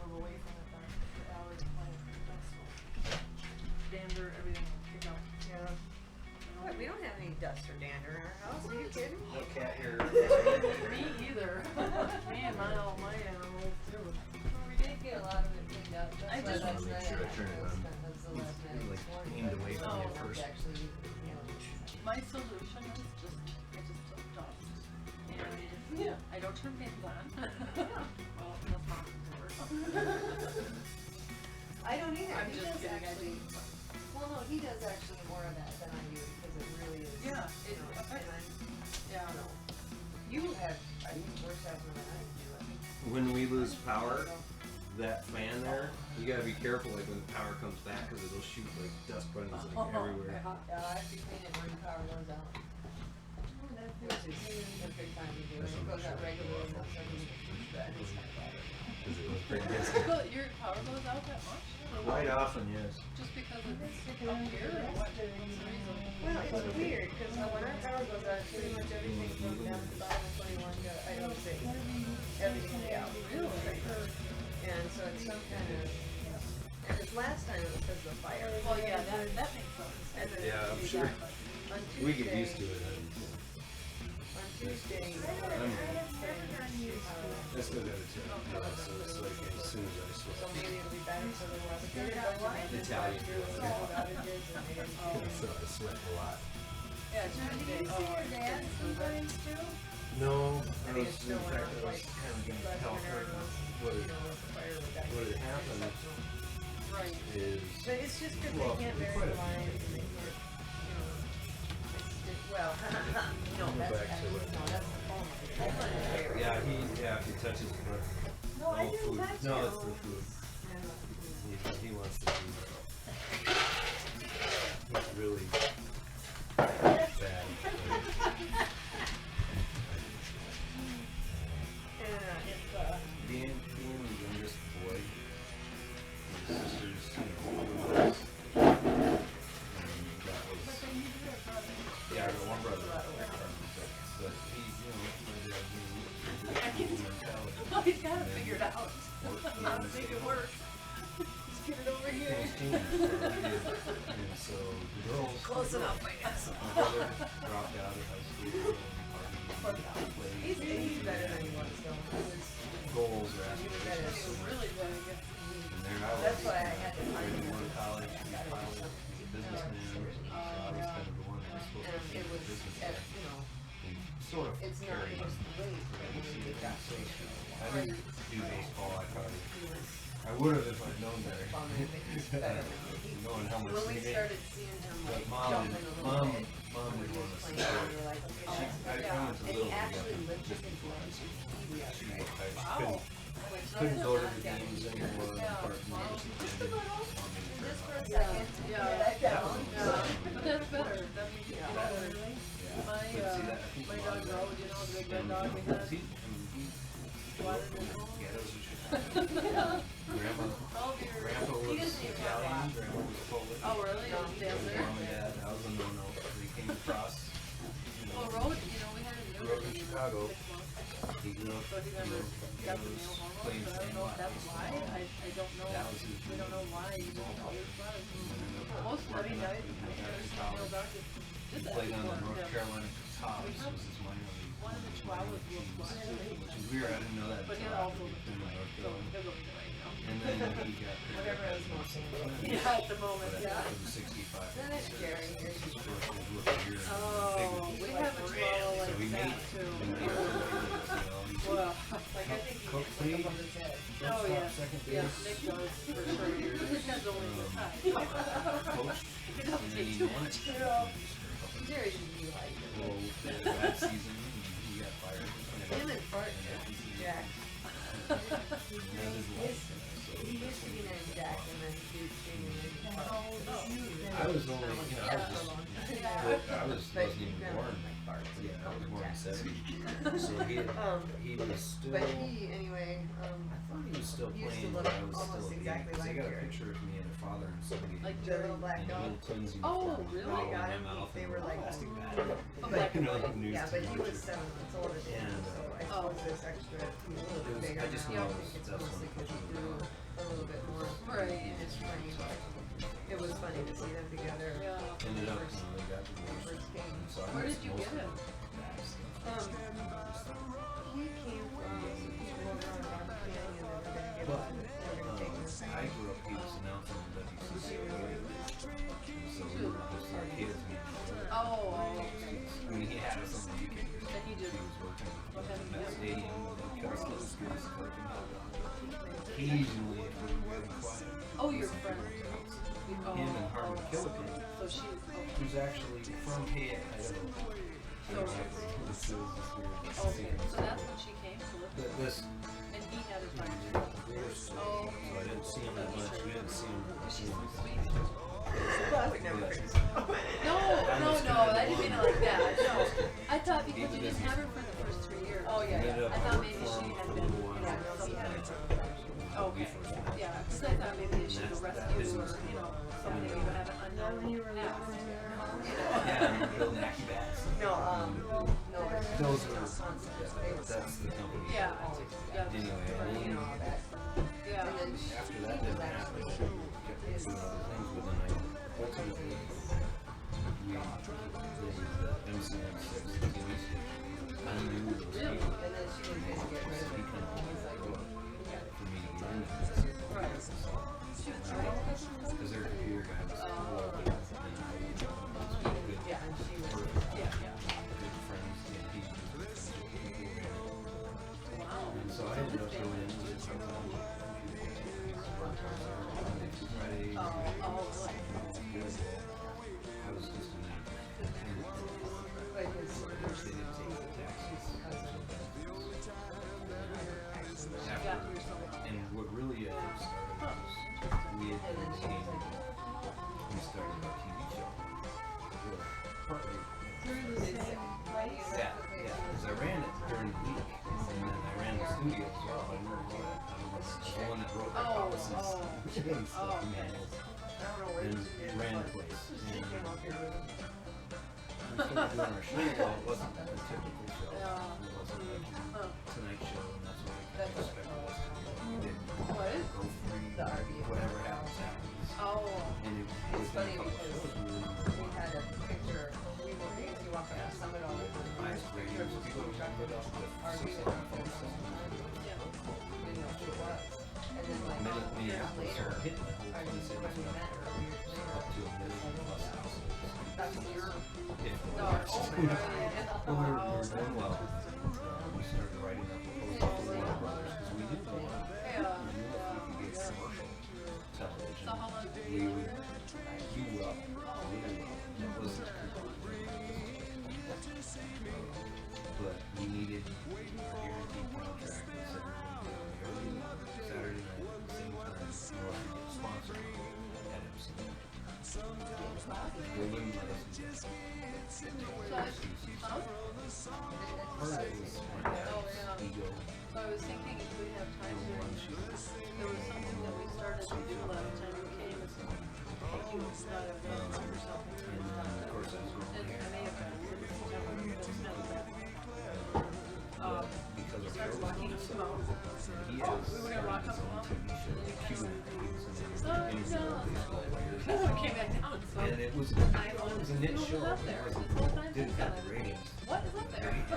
move away from it then, for hours, dander, everything, kick out. Yeah. What, we don't have any dust or dander in our house, are you kidding? No cat hair. Me either. Me and my animals too. Well, we did get a lot of it cleaned up. I That's just why wanna last make night sure I turn it on. That's the last night Like, this morning. aimed away from you I first. actually, you know, My solution is I just took dust. And yeah, I don't turn fans on. Well, that's not I don't either. I'm He just does kidding, I actually. do. Well, no, he does actually more of that than I do because it really is. Yeah, it you know, affects- and Yeah. I, you have, I think, worse asthma than I do. I think. When we lose power, that fan there, you gotta be careful like when the power comes back because it'll shoot like dust bunnies like everywhere. Yeah, I have to clean it when the power goes out. Which is a big time to do. It goes out regularly, and that's when it's bad. It's kind of bad. because it was pretty busy. Your power goes out that much? Quite often, yes. Just because it's up here or what? What's the reason? Well, it's weird, because when our power goes out, pretty much everything from down to the bottom of 21 to item 6. Everything's out. Really? And so it's some kind of, because last time it was because of the fire. Well, yeah, that makes sense. And then Yeah, I'm we sure. got- on Tuesday, We get used to it. On Tuesday, I still got it too. Yeah, so it's like as soon as I so switch. maybe it'll be better for the weather. They did a bunch of maintenance Italian. last year with scheduled outages and they didn't. So I sweat a lot. Yeah, Tuesday. No, I I mean, was, it's in still fact, went I up was like kind of gonna last tell winter her and once, what you it, know, with the fire with that. what had happened Right. is, But it's just because Well, they can't quite vary a the few lines things. and they can't, you know, well, no, Go that's back to actually, it. no, that's the phone. The phone is very. yeah, if he touches the No, I didn't food. touch No, it. it's the food. He wants the food. It's really bad. Being the youngest boy, his sisters, boys, and that was, yeah, I got one brother, but he, my dad, he mentality. Oh, he's got to figure it out. How to make it work. Just get it over here. And so the girls. Close enough, I guess. My brother dropped out of high school and He's played. better than he was, though. Goals or He was better than he aspirations. was. Really very good. And there I was. That's why I had to find Ready to him. go to college, to be a pilot, a businessman. So I was kind of the one that was supposed to And be it a was, businessman. you know, And sort of it's not carried just on. late, but when you got So to I didn't do baseball. I probably, he was I would have if I'd known better. bumming, but he's better than me. Knowing how much When we they made. started seeing him But like mom, jumping a little bit, mom when would he want was us to playing, start. we were like, okay, She, let's I go. went to And he Little League actually after lifted just his before legs. He was she great. I just Wow. couldn't go to the games anymore. Yeah. Part of me just didn't want me to turn Just for a on. second. Yeah. That down. But that's better. That means you Yeah. know, Yeah. my, But see that, I think my a lot dog of Road, that- you know, the big red and, dog we because had. he grew Water up in and all. ghettos and shit. Grandma, Oh, dear. Grandpa He was doesn't even have Italian, lots. Grandma was Polish. Oh, really? It was down there? Mom and Dad, I was a no-no. They came across, Well, Road, you know, we had a grew up in Chicago. 6 months. He grew up, So he never got the male hormones, playing but I don't know if that's why. I don't know. That was his We don't know why you don't know this was. Most, I mean, I male doctors He did that played on the before. North Carolina Tops, was his minor league. One of the Chihuahuas was black. Which is weird, I didn't know that. But he until had after also, he'd been in North so Carolina. they're looking right now. And then he got picked Whatever up is as most Yeah, at the moment, But yeah. it was 65. Isn't it scary? His first was rookie year. and Oh, big- we have a Chihuahua So we like made, that too. we made our ways, you know, he's Well, Like, I think he Coach hit like Lee. above his head. oh shortstop, yeah, second yeah, base, Nick does for sure. His head's only this high. coach, He and doesn't then take he too won. much. Jerry should be like, Well, that season, he got fired. him and Bart, Jack. And that is life. So He used to be named Jack and then he named Bart. I was only, you know, I was just, I wasn't even born. Yeah, I was born in '70. So he was still, But he, anyway, I thought he was still used to playing look when I was still almost a baby. exactly 'Cause I like got a Jerry. picture of me and a father and son Like the Jerry. little black in a dog. little twins Oh, uniform. really? Bottle They got in him, my mouth they and were a like- plastic bag. Black You know, and like news Yeah, but he was commercials. 7 months older than him, And, so I oh. suppose this extra, he's a little It was- bit bigger I just now. I know think it's that's mostly because he something grew a little bit more. Right. It's funny, but it was funny to see them together. Yeah. Ended up, First- they got divorced. first game. And so I Where missed did you most get of him? that stuff. He came from Roller on Robert Canyon and we're gonna get But, him. We're gonna take him. I grew up, he was announcing the WCCA. And so we were just like kids. Oh, I mean, he had us on the weekend. And he just- was working what happened to at him? stadium, and cut us little screws, collecting hot dogs. Occasionally, if we were really quiet. oh, your friend. Oh, Him and Harvey oh. Killican, So she, who's actually from Hayek, Idaho. So- This is okay, so that's when she came to live with This, and he had his friend too. so Oh. I didn't see him that much. We didn't see him. She's so sweet. I would never bring him. No, I didn't mean it like that. No, I thought because you didn't have her for the first 3 years. Oh, yeah, yeah. I thought maybe she had been, Yeah, no, he had it from something you would have an unknown When you were past. living there. Yeah, and building hacky bats. No, but Those were, concepts. yeah, that's the company. Yeah. Yeah. Anyway, But, and you know, all that. Yeah. And then after that didn't happen, we kept doing other things with the night. Ultimately, we did the MCM6 TV station. I knew those Really? people. And then she didn't get rid So of he it. kind of He's like, for me to get into this. Right. She was trying. Because their computer guy was cool. And I was good. yeah, and she was. Yeah, yeah. Good friends. And he was Wow. and so I ended up going in and did some time with computer Monday through Friday. Oh, really? I was just in that. But his They didn't take the taxes. Yeah, you were so wrong. And what really started was we had been seeing, we started our TV show. Well, partly, Through the same place. yeah, because I ran it during the week, and then I ran the studio as well. I remember that. I was the one that wrote the policies and stuff, manuals, I don't know where and she did, ran the but place. she And came up here with him. we started doing our show. Well, it wasn't a typical show. Yeah. It wasn't like Huh. Tonight Show, and that's what I That's expected us to do. We did What? go free, The RV. whatever happens, happens. Oh. And it It's within funny a couple because shows, we were we had a picture, we were, you walk up to Summit all the time. highest ratings. People would put up with RV 600 with folks. Yeah. didn't know who it was. And then like years Minneapolis later, are hitting the whole I Twin mean, Cities when we up met there. her, years later, Up to a million plus houses. that's your, If No, we're oh my God. well, we're doing well. We started writing up proposals for Warner Brothers because we didn't want to. Yeah. We knew if we could get commercial television, So how long did we you would work do well, really well. It wasn't but we needed a guaranteed contract that said we were going to every Saturday night at the same time in order to get sponsored at MCM. They wouldn't let us do that. Huh? Part of it was my dad's ego. So I was thinking if we have time And to, one, she was there was something that we started to do last time we came. It's like you thought of it or something. and then of course I was And going I may have done it in September, but it's not that. but because of Started Joe's walking son, him out. he Oh, has we were gonna walk started up his own the TV show, Cuban. He was in Oh, an interview no. with baseball players. I came back down, so. And it was I a wanted to niche see show. what was up there. It This wasn't- whole time didn't since have then. the ratings. What is up there? So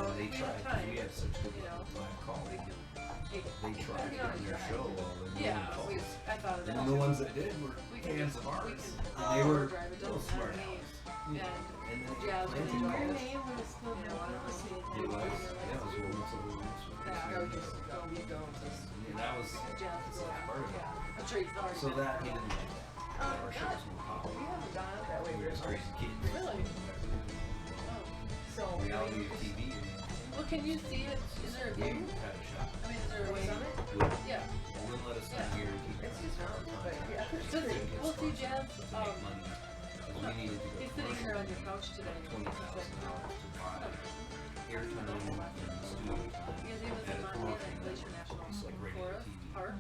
They we had tried, time. we had such good you know, live call. we could take They tried to do their show while they Yeah, were we, calls. I thought of that. And the ones that did were We can fans just- of ours. we can And they were drive it, little doesn't smart matter to me. alecs. And And then Jazz plenty really of enjoyed Your calls. name was still You know, I don't know, see it. It was, yeah, it was Women's of the Week. go, just go, we go, just. And that was Jazz that's was part of it. I'm sure he's already. So that, he didn't like that. Our show was more We powerful. haven't gone up that way We were very just much. crazy kids. Really? So, Reality of TV. Well, can you see it? Is there a We view? had a shot. I mean, is there a way? Summit? Yeah. They wouldn't let us Yeah. in here and keep It's just round, but yeah. So, we'll see Jazz, to make money. Because we needed to go he's sitting here on your couch today. $20,000 to buy airtime and studio time Because he was at in a Montana commercial Glacier network, National place like radio Forest TV. Park,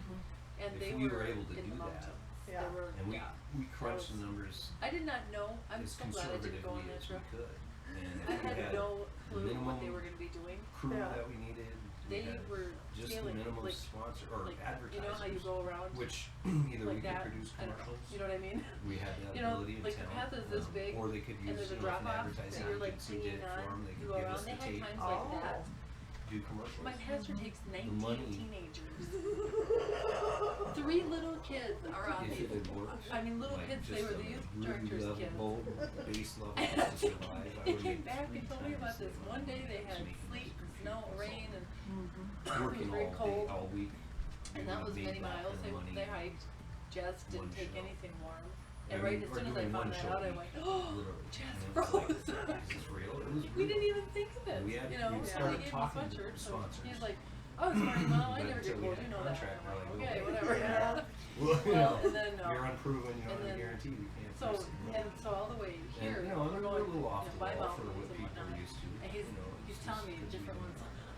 and If they we were were able to in do the that, mountains. Yeah. They were, and we yeah. crunched the That was- numbers I did not know. I'm as so glad I didn't go on conservatively that as we trip. could. And I if we had no clue what minimum they were going to be doing. crew Yeah. that we needed, we They had were just the scaling, minimum like, sponsor or like, advertisers, you know how you go around which either we like could that? produce I don't know. commercials, You know what I mean? we had that You know, ability and like the talent, path is this big, or they could and use there's a if drop an off, advertising so you're like agency did singing it for on. them, they You could go give around. us They the had tape, times like that. do commercials. My pastor takes 19 money- teenagers. 3 little kids are on If these. it had worked, I mean, little like kids. They just were a the youth really director's kids. lovable base level And just to survive, I they would came make back 3 and told me times about this. the One day they had making sleet, this snow, computer rain, and working very all cold. day, all week. and we that would've was made many back miles. the money They hiked. Jazz didn't one take show. anything warm. I And mean, right as we're soon as I doing found one that show out, a I week, went, oh, literally. Jazz And it was froze. like, is this real? It was We real. didn't even think of it. We had- you know, we and started they gave me talking to sweatshirt. So sponsors. he's like, oh, it's fine. Well, I But never until get we cold. had You a know that. contract, I'm we're like, like, okay, okay. whatever. Well, you Well, know, and then, you're unproven, you're and on a then- guarantee, you can't So, fix it. and so all the way And, here, you know, we're we're going a little off the by wall for mountains what and people whatnot. are used to. And he's you know, he's it's telling just me 'cause we different don't ones. know.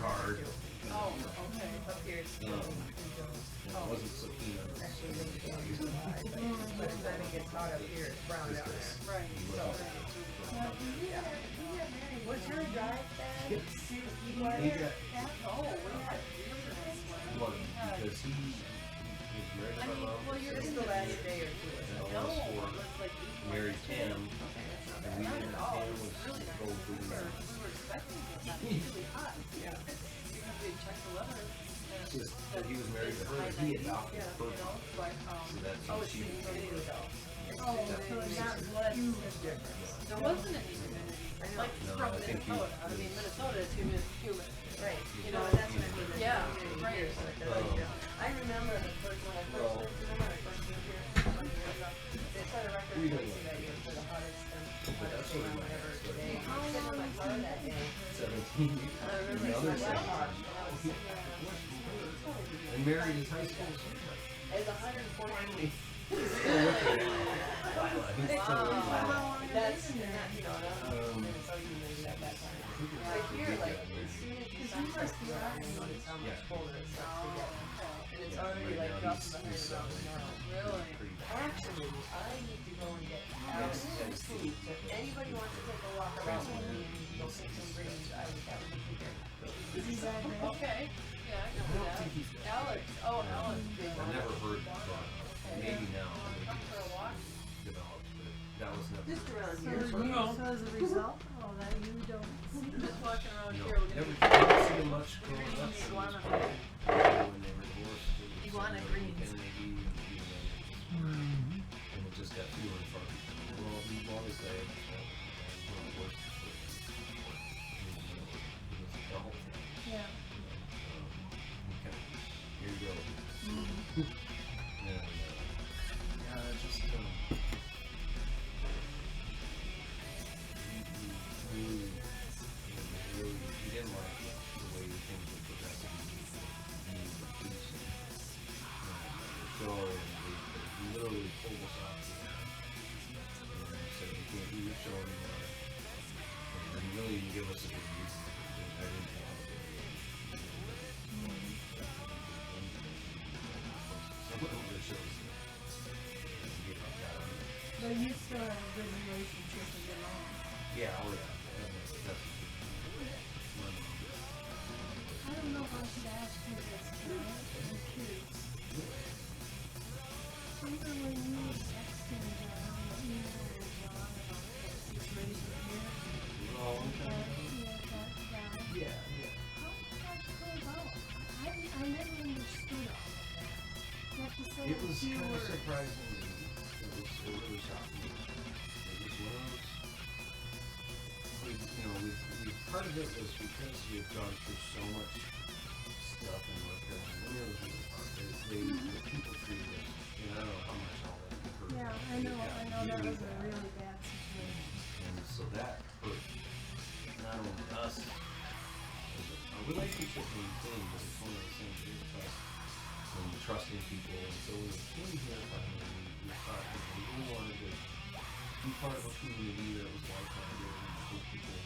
hard. Oh, okay. Up here it's I wasn't so keen on it. actually really good. By the time it gets hot up here, it's brown out there. Right. So, Now, do you get married? Was your drive bad? He got, Oh, we had well, because he was married to my mom. well, you're it's in the the last day or two. And No, almost it four. was like 8 Married Tam, and we Not didn't, at all. Tam It was was really nice. gold We blue. were expecting it to be really hot. Yeah. Because we had checked the weather. And It's just that he was married to it's her, high and he 90s, adopted yeah, her. you know, but, So that's Oh, when it's she, really good though. Oh, so it's not blood huge difference. There wasn't any humidity. Like No, from I think Minnesota. I mean, Minnesota is humid. Right. You know, that's what I mean. That's Yeah, what I mean right. here, so it doesn't, you know. I remember the first, when I first moved, remember when I first moved here, 20 years ago, they set a record for AC that year for the hottest, hottest day or whatever day. I was sitting in my car that day. 17. And I remember The it's other my side. laptop, and I was sitting there, and I was like, And married his high school sweetheart. it's 140 degrees. Still with her now. Wow, he's still with her. That's, not, you know, that was Minnesota humidity at that time. But here, like, as soon as you start to go out, you notice how much colder it starts to get. And it's already like dropping behind the mountain now. Really? Actually, I need to go and get out some food. So if anybody wants to take a walk around with me and go pick some greens, I would have to be there. Okay. Yeah, I can do that. Alex. Oh, Alex. I've never heard that. Maybe now Come for a walk. developed, but that was never. Just around So, here. so as a result of all that, you don't see Just walking around No, here. We're never gonna see him much we're growing gonna up. eat It iguana. was when they were divorced. It was Iguana somewhere greens. in Kennedy, and it just got fewer and far between. Well, we've always said that one of the worst was the whole thing. Yeah. Okay, here you go. And, yeah, it's just, we didn't like the way things were progressing. So they literally pulled us off the air. And said you can't do your show anymore. And they really didn't give us a good reason. I didn't want to do it. Some of the shows get got on. But you still have a good relationship with your mom. Yeah, oh yeah. That's my mom. I don't know if I should ask you this tonight, but I'm curious. Even when you were texting John, or emailing John about the situation here, Oh, that, that guy, yeah, yeah. how did that come about? I never understood all of that. You have to say It a was few kind of words. surprising. It really shocked me. It was one of those. Part of it was because we had gone through so much stuff in North Carolina. And it was really hard. The people treated us, and I don't know how much all that hurt. Yeah, I know that was a really bad situation. And so that hurt not only us, our relationship maintained, but it's one of those things we trust and trusting people. And so when we came here finally, we thought that we really wanted to be part of a community that was like-minded and with people.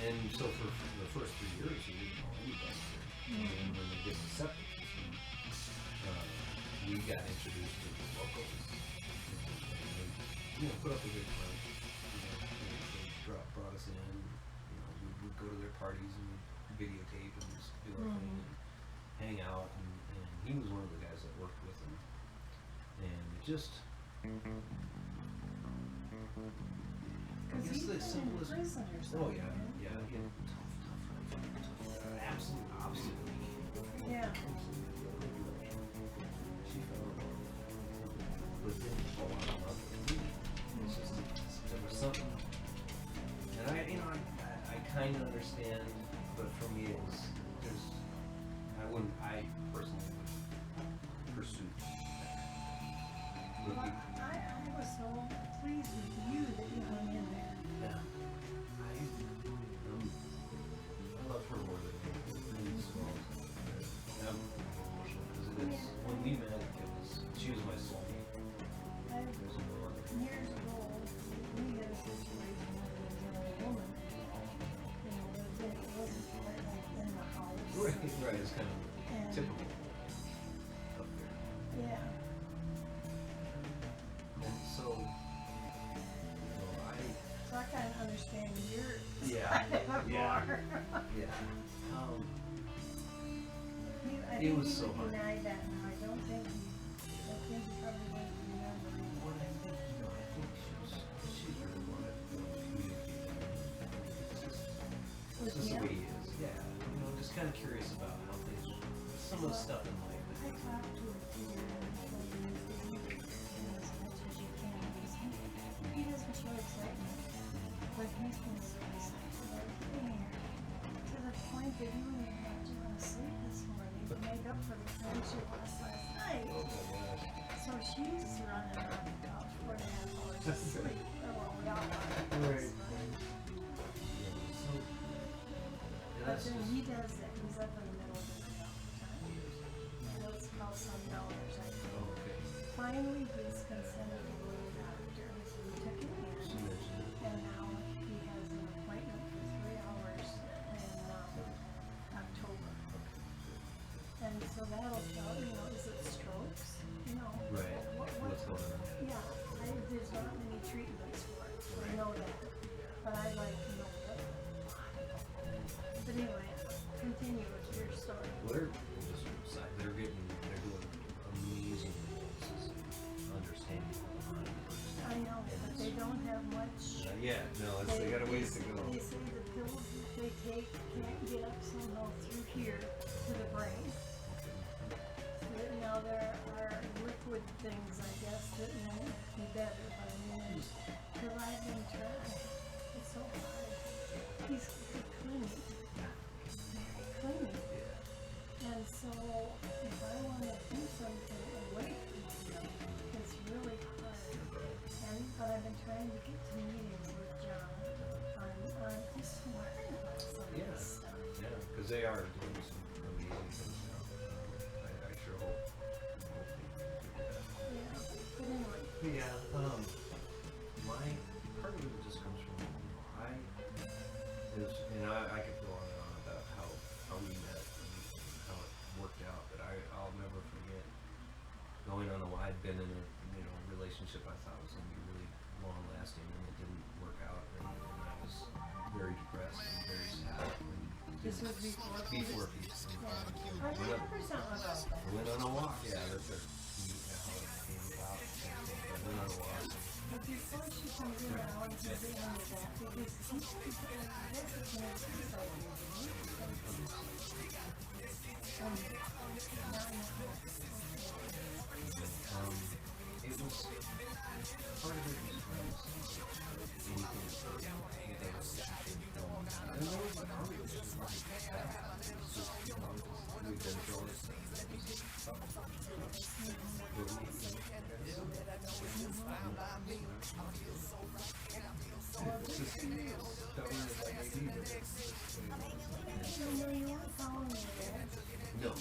And so for the first 3 years, we didn't know anybody here. And then when they did the septic system, we got introduced to the locals. And they, put up a good front. They brought us in. We'd go to their parties and videotape and just do our thing and hang out. And he was one of the guys that worked with them. And it just, I Because guess he's the been in simplest. prison or Oh something. yeah, yeah. Again, tough, absolute obstacle. Yeah. She fell in love, but didn't fall out of love with me. It's just there was something, and I kind of understand, but for me it was I personally would pursue that. Well, I was so pleased with you that you hung in there. Yeah. I love her more than anything. And I'm emotional because it is, when we met, she was my soulmate. There's no other. Years ago, we had a situation where there was a woman, it wasn't quite like in the house. Right, it's kind of And- typical up there. Yeah. And so, So I kind of understand your Yeah, side of it yeah. more. I It think was he so would hard. deny that now. I don't think he probably wouldn't remember. What I think, I think she really wanted to communicate. It's just the way he is. Yeah. Just kind of curious about how things, some of the stuff in life. I talked to a few as much as you can. He doesn't show but he's been really psychedelic here. To the point that he wouldn't even have to go to sleep this morning to make up for the time she lost last night. So she's running on about 4.5 hours of sleep. Well, we all are. Right. But then he does that. He's up in the middle of the night all the time. And it's called $some, I think. Finally, he's consented to go to the doctor. We took him in. And now he has an appointment for 3 hours in October. And so that'll tell, is it strokes? Right. What's going on? Yeah, there's not many treatments for it. I know that. But I'd like to know what. But anyway, continue with your story. They're doing amazing things, understanding the mind. I know, but they don't have much. They got a ways to go. They say the pills that they take can't get up somehow through here to the brain. Now there are liquid things, I guess, that may be better, but I mean, because I've been trying. It's so hard. He's clean. Very clean. And so, if I want to do something away from him, it's really hard. But I've been trying to get to meetings with John on just learning about some of this stuff. Yeah, because they are doing some amazing things now. I sure hope. Yeah, but anyway. Yeah, my part of it just comes from, I could go on and on about how we met and how it worked out, but I'll never forget going on I'd been in a relationship I thought was going to be really long lasting, and it didn't work out, and I was very depressed and very sad. This was before Peace. I went on a walk. Yeah, that's how it came about. I went on a walk. But before she comes in, I want to get into that because it was part of it was anything with a relationship. And there was a conversation like that. We've been through it. It's just stubborn as I may be, but no.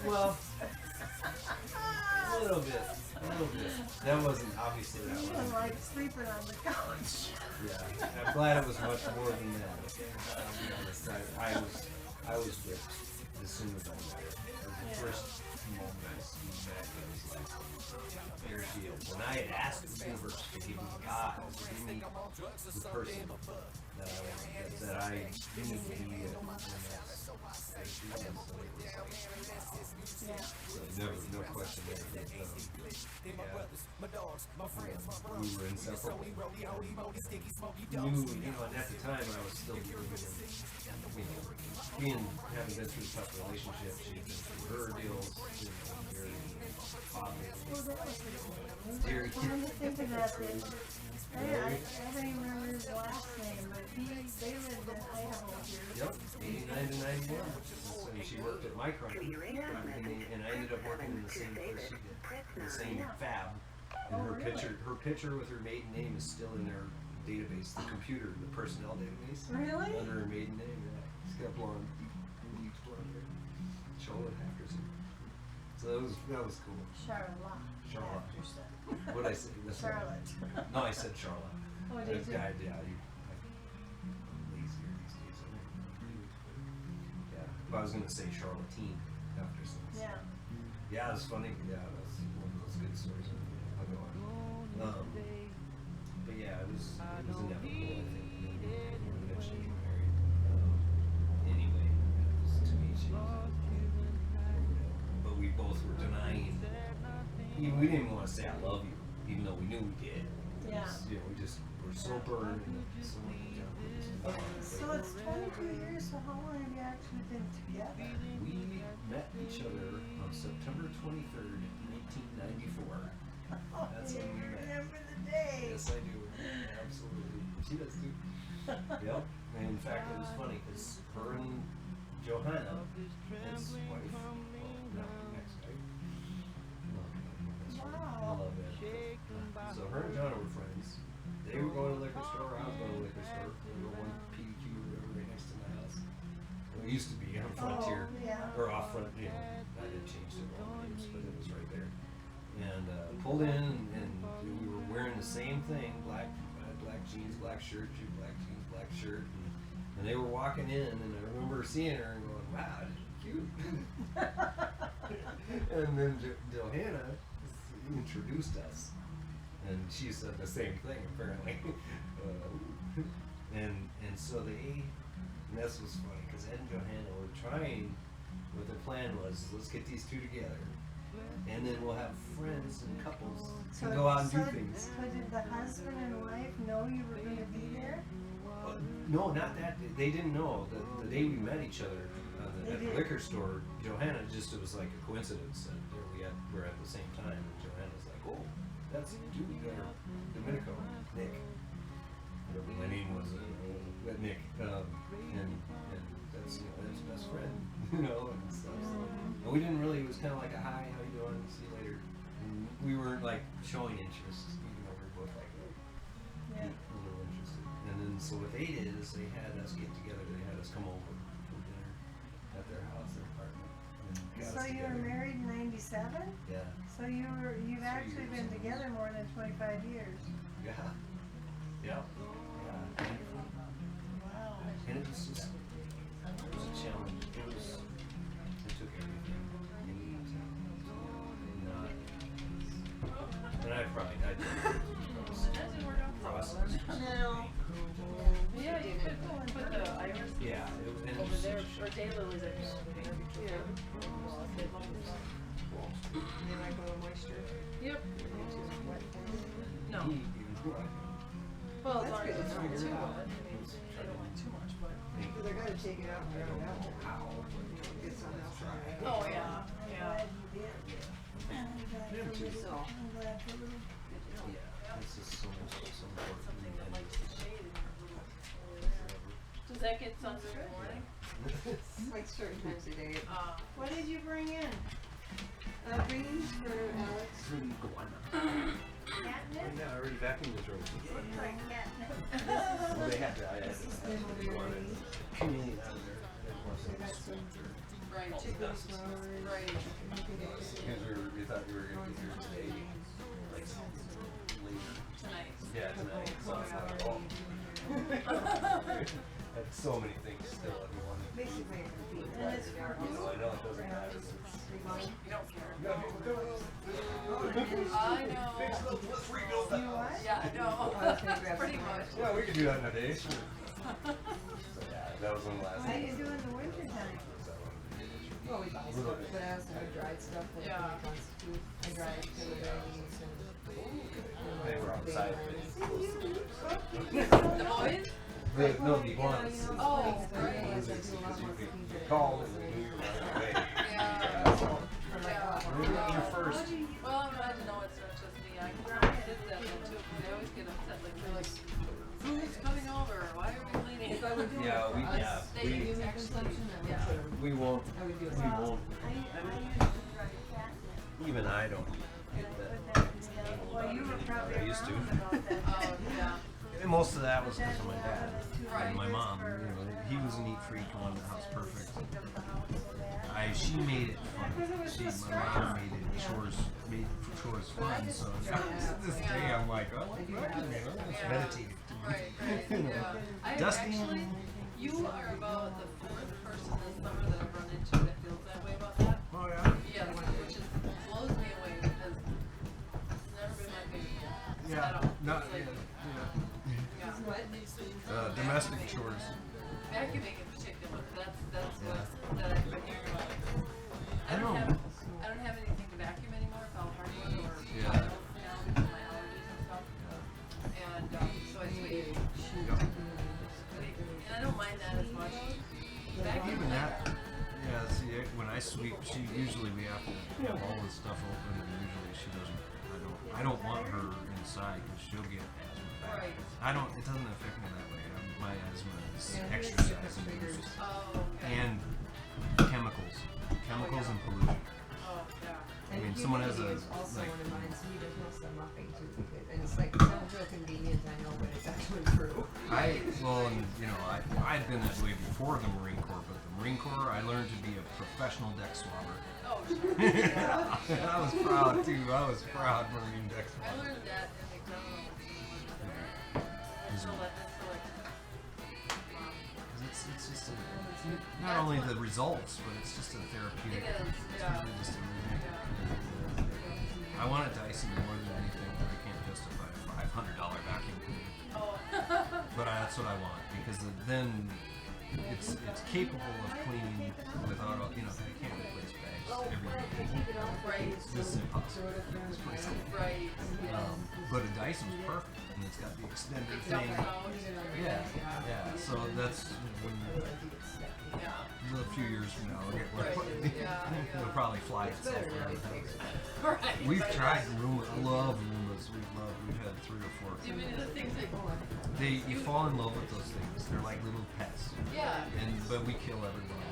Well, a little bit. That wasn't obviously that one. Even like sleeping on the couch. Yeah, I'm glad it was much more than that. I'll be honest. I was whipped as soon as I met her. The first moment I met her was like, there she is. When I had asked the universe to give me God, to give me the person that I need to be with. So no question there. We were inseparable. And at the time I was still having been through a tough relationship. She had been through her deals, very Very think about this. I don't even remember his last name, but they lived in Idaho here. Yep, 89 to 91. And she worked at Micron. And I ended up working in the same place she did. The same fab. And her picture with her maiden name is still in their database, the computer, the personnel database. Really? Under her maiden name, yeah. She's got blonde hair. Charlotte Hackerson. So that was cool. Charlotte. What did I say? Charlotte. No, I said Charlotte. Oh, did you? I'm lazier these days. Yeah. But I was gonna say Charlottine after since. Yeah. Yeah, it was funny. Yeah, that's one of those good stories. I'll go on. But yeah, it was inevitable. I think eventually get married. Anyway, to me, she was. But we both were denying we didn't even want to say I love you, even though we knew we did. Yeah. You know, we just were so burned and so So it's 22 years, so how long have you actually been together? we met each other on September 23rd, 1994. That's You when we met. remember the day. Yes, I do. Absolutely. She does too. Yep. And in fact, it was funny because her and Johanna, his wife, well, no, ex-wife. I love that. So her and Johanna were friends. They were going to the liquor store. I was going to the liquor store. We were one PDQ or whatever right next to my house. Well, it used to be on Frontier or off Front. You know, I did change the names, but it was right there. And pulled in, and we were wearing the same thing: black jeans, black shirt, black jeans, black shirt. And they were walking in, and I remember seeing her and going, "Wow, cute." And then Johanna introduced us, and she said the same thing apparently. And so they, and this was funny because Ed and Johanna were trying. What their plan was, let's get these two together, and then we'll have friends and couples and go out and do things. So did the husband and wife know you were going to be there? No, not that. They didn't know. The day we met each other at the liquor store, Johanna just, it was like a coincidence that there we were at the same time. And Johanna's like, oh, that's dude, Domenico, Nick. My name was Nick, and that's that's best friend, and stuff. And we didn't really. It was kind of like a hi, how you doing? See you later. And we weren't like showing interest, even though we were both like a little interested. And then so what they did is they had us get together. They had us come over for dinner at their house, their apartment. And got So us you were together. married in '97? Yeah. So you've actually been together more than 25 years. Yeah. Yeah. Yeah. Wow. And it was just, it was a challenge. It took everything. And I probably, process. No. Yeah, you could put the iris Yeah, it over was there, such or daylilies are just. They like a little moisture. Yep. No. He- Well, That's as long good as it's to not know. too much. I mean, they don't want too much, but. Because they're gonna take it out and drown it out. Get something else on it. Oh, yeah, I'm yeah. glad you did. I'm glad Them for too. little. I'm glad for little. Yeah, it's just so important. Something that likes the shade in your little over there. Does that get sunset in the morning? Like certain times of day. What did you bring in? Greens for Alex. Catnip? Yeah, I already vacuumed this room. Looks like catnip. Well, they had to, I had This is to. Blueberry. Chameleon out of there. We got some Right. chicken flowers. Right. We thought we were going to get here today, like later. Tonight. Yeah, tonight. So I was like, oh. I had so many things still at one. Basically, a complete And it's yard. You know, I know it doesn't matter. You don't care. You got people coming. I know. Let's rebuild that. You what? Yeah, I know. I was gonna grab Pretty some much. Yeah, we could do that in a day, sure. So yeah, that was one last How thing. you do in the winter time? Well, we buy stuff, but I also have dried stuff that Yeah. really constitute. I dried cranberries and. They were outside. The boys? No, the iguanas. Oh, right. Because you could call and they knew you were right away. Yeah. Yeah. You're first. Well, I'm glad to know it's not just me. I can sit that one too, because they always get upset, like, they're like, who's coming over? Why are we cleaning? If I would do Yeah, we- us yeah, daily we- human consumption, I would yeah. put 'em- We won't. I would do it. We won't. I used to try catnip. Even I don't get Put that. that together. Well, you were probably I used to. around about that. Oh, yeah. And most of that was because of my dad Right. and my mom. You know, he was a neat freak, wanted the house perfect. She made it fun. My mom made it made chores fun. So to this day, I'm like, oh, it's meditative. Right, right, yeah. I Dusting. actually, you are about the fourth person this summer that I've run into that feels that way about that. Oh yeah. Yes, which is, blows me away because it's never been my big deal. At Yeah. all. Not It's like, yeah. What? domestic chores. Vacuuming in particular, that's what, that I've been hearing about. I don't know. I don't have anything to vacuum anymore, it's all hardwood or have all this stuff open, and usually she doesn't. I don't want her inside because she'll get asthma back. Right. It doesn't affect me that way. My asthma is exercise induced Oh, okay. and chemicals and pollution. Oh, yeah. I mean, someone has a also like. one of mine, so he does most of the mopping too, because, and it's like, it sounds real convenient, I know, but it's actually true. I'd been that way before the Marine Corps, but the Marine Corps, I learned to be a professional deck swabber. Oh, sure. I was proud too. I was proud Marine deck I swabber. learned that in McDonald's. So like, It's just not only the results, but it's just a therapeutic. It is, It's yeah. really just a I want a Dyson more than anything, but I can't justify a $500 vacuum cleaner. oh. But that's what I want because then it's capable of cleaning without I can't replace bags every day. Right. This is impossible. It's pretty simple. Right. But a Dyson's perfect, and it's got the extended It thing. dumps out. Yeah. So that's when Yeah. a few years from now Right. it'll probably fly itself around the house. Right. We've tried Roombas. I love Roombas. We've had 3 or 4. Do many of the things that You fall in love with those things. They're like little pets. yeah. But we kill everyone.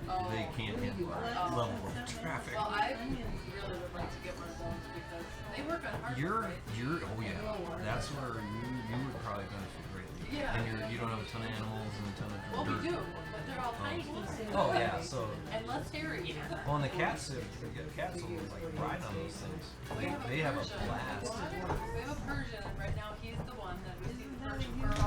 Oh. They can't handle our level of traffic. Well, I really would like to get one of those because they work on hardware, You're right? oh yeah. That's where you would probably benefit greatly. Yeah. And you don't have a ton of animals and a ton of Well, dirt. we do, but they're all tiny. Oh yeah. So And less hairy. well, and the cats will like ride on those things. They have a Persian. blast. We have a Persian, and right now he's the one that we see the Persian fur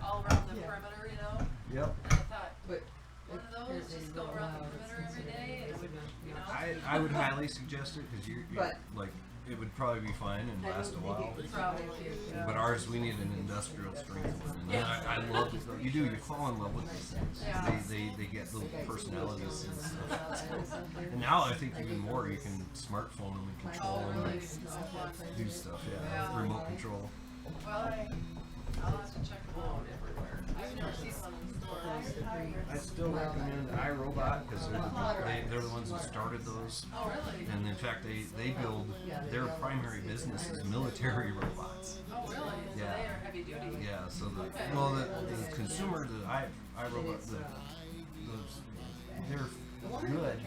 all around the perimeter, you know? Yep. And I thought, But one of those just go around the perimeter every day, and it would, you know? I would highly suggest it because But- like it would probably be fine and last a while. Probably, yeah. But ours, we need an industrial strength one. And I love it. You fall in love with these things. Yeah. They get little personalities and stuff. And now I think even more, you can smartphone them and control Oh, them really? and do stuff. Yeah, Yeah. remote control. Well, I'll have to check them out everywhere. I've never seen one in the store. I still recommend iRobot because they're the ones who started those. Oh, really? And in fact, they build their primary business is military robots. Oh, really? So Yeah. they are heavy duty. Yeah, so the Okay. consumer, iRobot, they're good.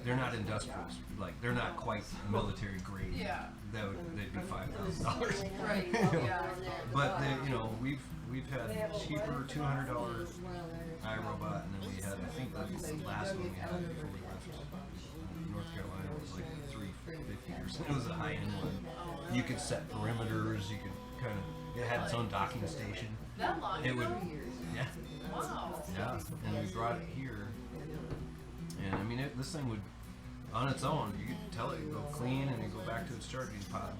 They're not industrials, like they're not quite military grade. Yeah. They'd be $5,000. Right. Yeah. But we've had cheaper $200 iRobot, and then we had I think the last one we had before we left North Carolina was like $350 or something. It was a high end one. You could set perimeters. You could kind of it had its own docking station. That long It ago? would yeah. Wow. Yeah, and we brought it here, and I mean, this thing would, on its own, you could tell it to go clean and then go back to its charging pod.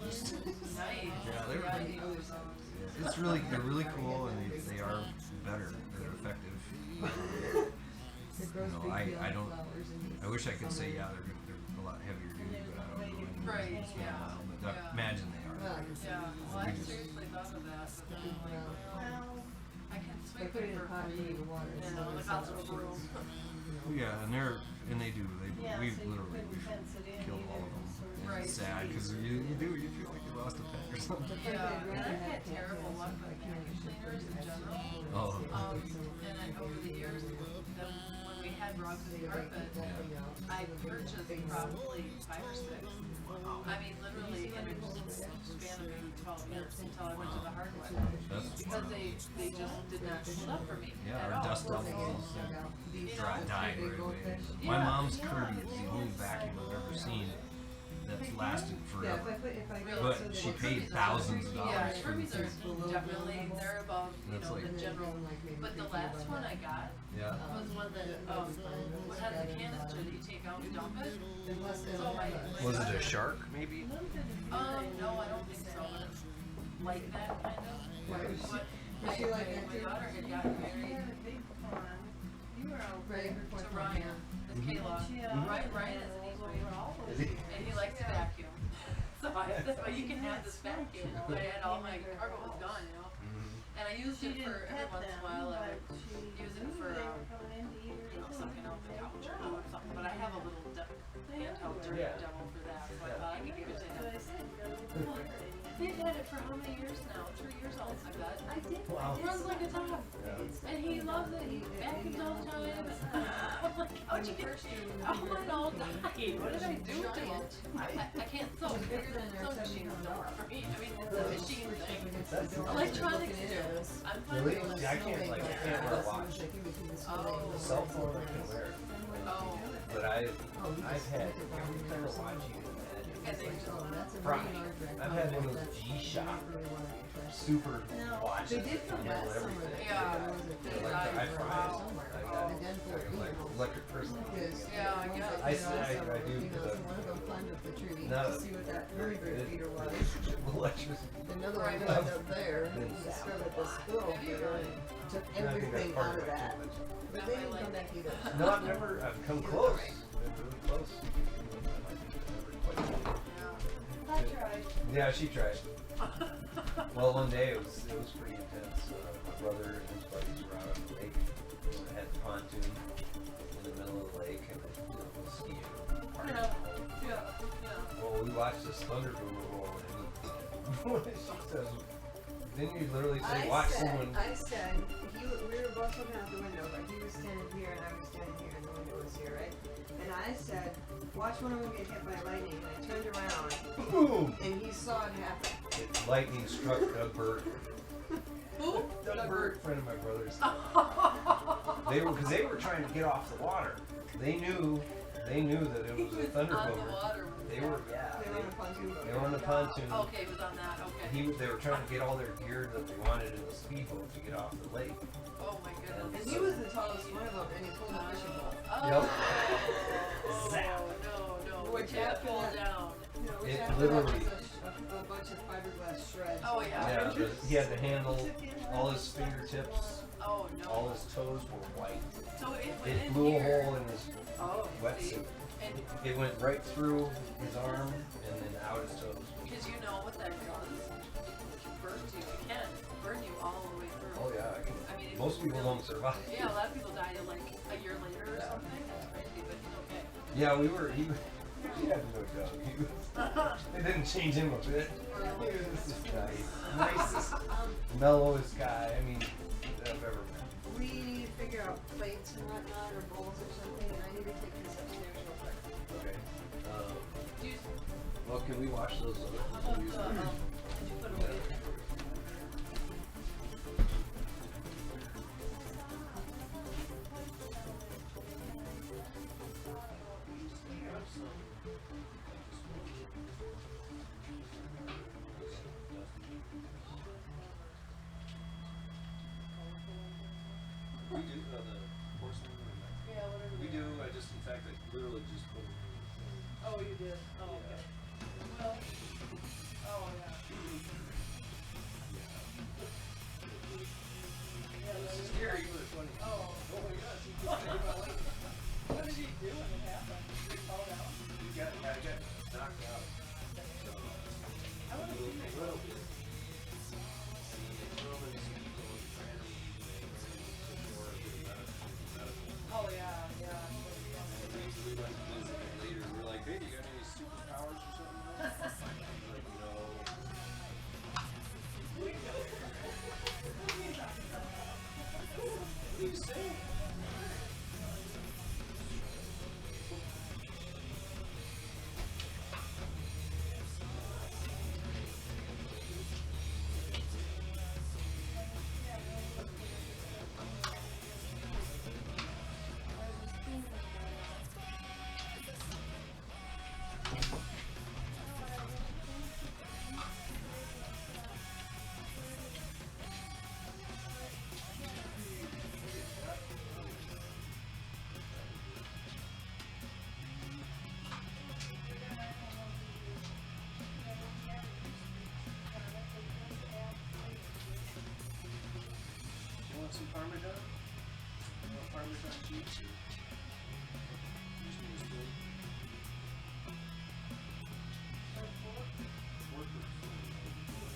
Just, Nice. yeah, Yeah, they're really cool, and they are better. They're effective. I wish I could say they're a lot heavier duty, but I don't know. Right, It's been a yeah. while, but Yeah. imagine they are. Yeah. Well, I seriously thought of that, but then I'm like, well, I can sweep put it in paper a pot and clean, leave the water. and the house will broom. Yeah, and they do. We've killed all of them. And Right. it's sad because you feel like you lost a pet or something. Yeah, and I've had terrible luck with vacuum cleaners in general. Oh. And over the years, when we had rugs and carpet, I purchased probably 5 or 6. I mean, literally in a span of maybe 12 years until I went to the hardware. Because they just did not hold up for me Yeah, at our all. dust levels died right away. My Yeah. mom's Kirby is the only vacuum I've ever seen that's lasted forever. But she paid thousands of Yeah, dollars for Kirby's the are thing. definitely, they're above, That's the like- general. But the last one I got Yeah. was one that has a canister that you take out and dump it. So my Was it daughter- a shark, maybe? no, I don't think so. But it's like that kind of. But my daughter had gotten married to Ryan, this Kayla. Ryan is an East and he likes to vacuum. So I said, well, you can have this vacuum. I had all my carpet was gone, you know. And I used it for every once in a while. I would use it for, sucking out the couch or something. But I have a little hand already Yeah. a demo for that, so I Yeah. thought I could give it to him. They've had it for how many years now? 3 years old, I bet. I did. Wow. It runs like a top. Yeah. And he loves it. He vacuums all the time. I'm like, how'd you get oh, mine all died. What did I do to it? I can't sew. Bigger than their machine door for me. I mean, it's a machine thing. Electronics do. I'm fine Really? with See, I can't wear a watch. Oh. Cell phone I can wear. Oh. But I've had every kind of watch you can And they imagine. Prime. I've had one of those G-Shock super watches. They did come that last handle summer. everything. Yeah. Like the iPhone. Wow. I got like electric person. Yeah, I guess. I do because One of them climbed up the tree No. to see what that very big feeder was. electricity. Another one Right. climbed up there and discovered the squirrel feeder and took And I think that's everything part out of of it that. too. But they didn't come back either. No, I've come close. Been really close. Never quite. I tried. Yeah, she tried. Well, one day it was pretty intense. My brother and his buddies were out on the lake. They had the pontoon in the middle of the lake, and they were skiing. Yeah. Well, we watched this thunder boomer roll, and she says, "Didn't you literally say watch someone?" I said, we were both looking out the window, but he was standing here and I was standing here and the window was here, right? And I said, watch one of them get hit by lightning. And I turned around Boom! and he saw it happen. Lightning struck Doug Bird. Who? Doug Bird, friend of my brother's. Because they were trying to get off the water. They knew that it was a thunder on the boomer. water. They were They were on a pontoon boat. They were on the pontoon. Okay, it was on that. Okay. They were trying to get all their gear that they wanted in the speedboat to get off the lake. Oh my goodness. And he was the tallest one of them and he pulled a fishing pole. Yep. Oh, Zap. no. Which Can't after fall that- down. No, It after literally- that was a bunch of fiberglass shreds. Oh, yeah. Yeah, he had to handle all his fingertips, Oh no. all his toes were white. So it went It in blew a here. hole in his Oh, see? wetsuit. And It went right through his arm and then out his toes. because you know what that does? It burns you. It can burn you all the way through. Oh yeah, I mean, if most you people really- don't survive. Yeah, a lot of people die like a year later or something. That's crazy, but he's okay. Yeah, he had no doubt. It didn't change him a bit. He was just this guy, nicest, mellowest guy. I mean, I've ever met. We need to figure out plates and whatnot or bowls or something and I need to take this upstairs real quick. Okay. Do you, Well, can we watch those how other about movies? did you put away? We do the porcelain. Yeah, whatever. We do. I just, in fact, I literally just put. Oh, you did. Oh, okay. Well. Oh, yeah. Yeah, This that is is- scary. You were funny. Oh. Oh my gosh. You just think about like, What did he do when it happened? Did he fall down? I got knocked out. So, I want to see a it. little bit. See, Romans, people in France, support medical. Oh, yeah, yeah. We went to visit him later. We're like, hey, you got any superpowers or something? Like, no. What do you say? You want some Parmesan? You want Parmesan cheese? Just use the fork or spoon.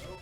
Nope.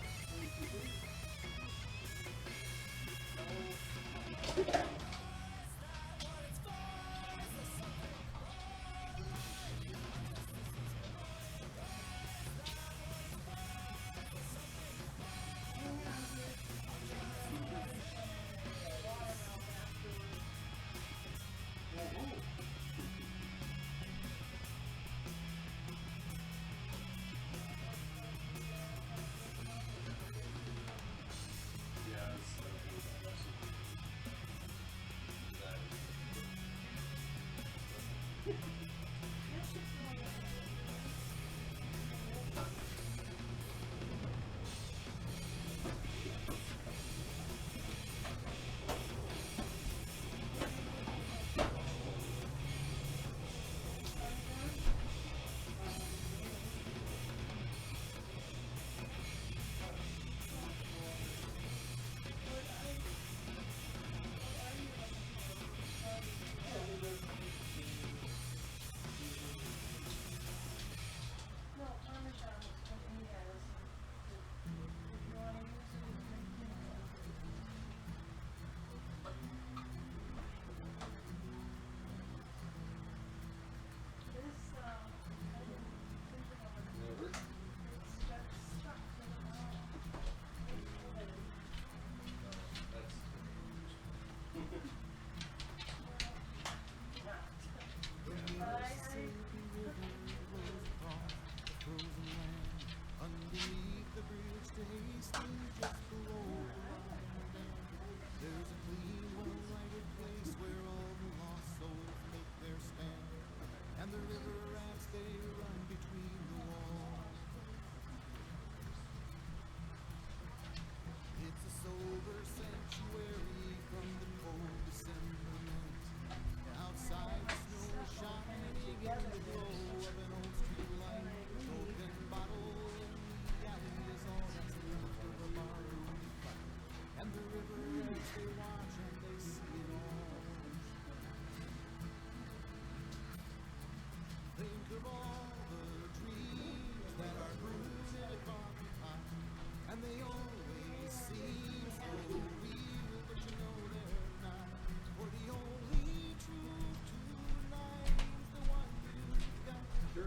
The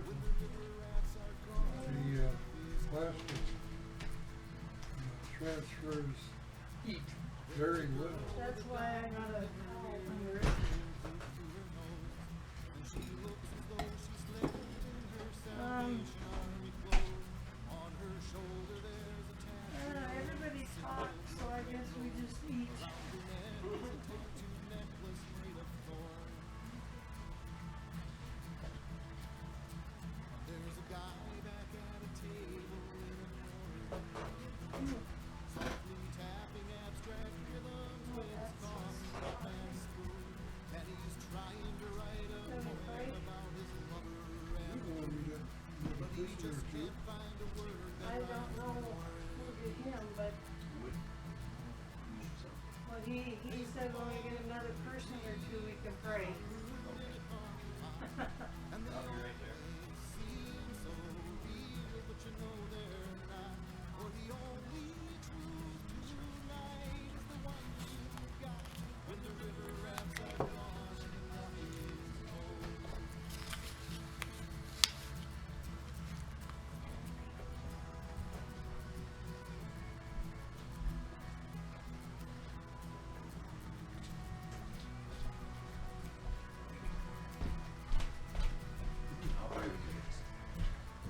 plastic transfers heat very well. That's why I got a call from your everybody talks, so I guess we just eat. I don't know who did him, but well, he said when we get another person or two, we can pray.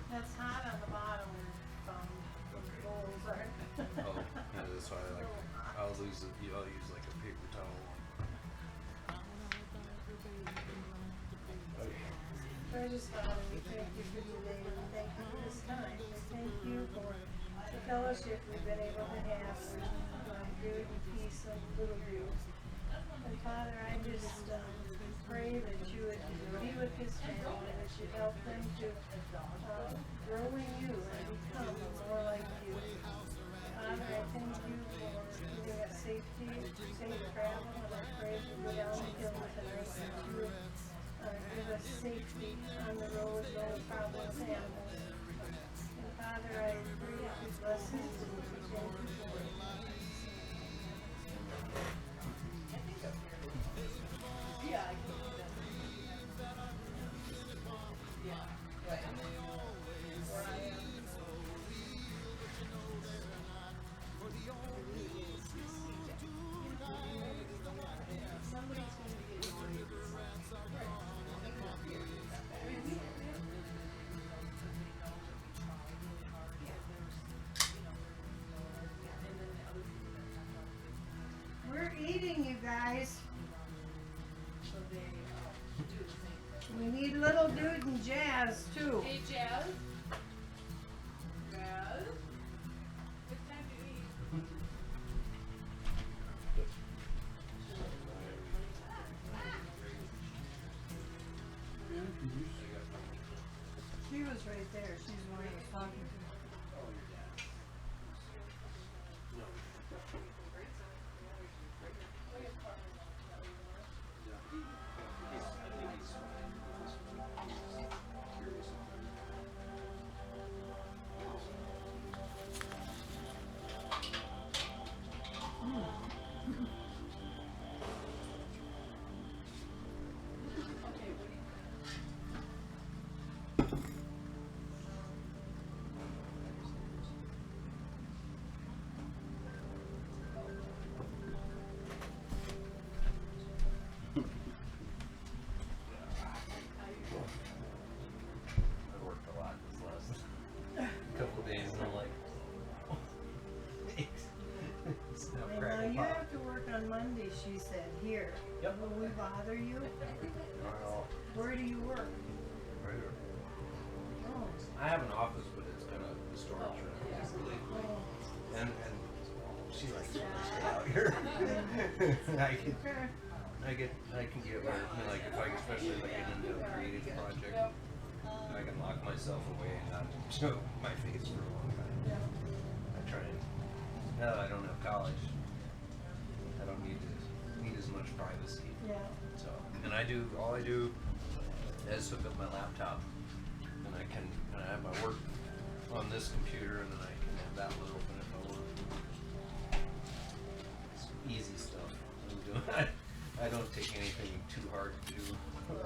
That's hot on the bottom where the bowls are. Oh, yeah, that's why I'll use like a paper towel. I just thought we thank you for today, and thank you for this time, and thank you for the fellowship we've been able to have with Dude and Peace and Little Dude. And Father, I just pray that you would be with his family, that you'd help them to grow in you and become more like you. Father, I thank you for giving us safety, safe travel, and I pray as we go down the hill tonight that you would give us safety on the road, no problem with animals. And Father, I pray that you bless us and thank you for it. We're eating, you guys. We need Little Dude and Jazz too. Hey, Jazz. Jazz. It's time to eat. She was right there. She's the one I was talking to. you have to work on Monday, she said. Here. Yep. Will we bother you? Well, Where do you work? right here. Oh. I have an office, but it's kind of a storage room, usually. Oh. And she likes to stay out here. I can get where, like if I, especially if I get into a creative project, I can lock myself away and not show my face for a long time. I try and, now that I don't have college, I don't need as much privacy. Yeah. So, and all I do is hook up my laptop, and I have my work on this computer, and then I can have that one open if I want. It's easy stuff. I don't take anything too hard to do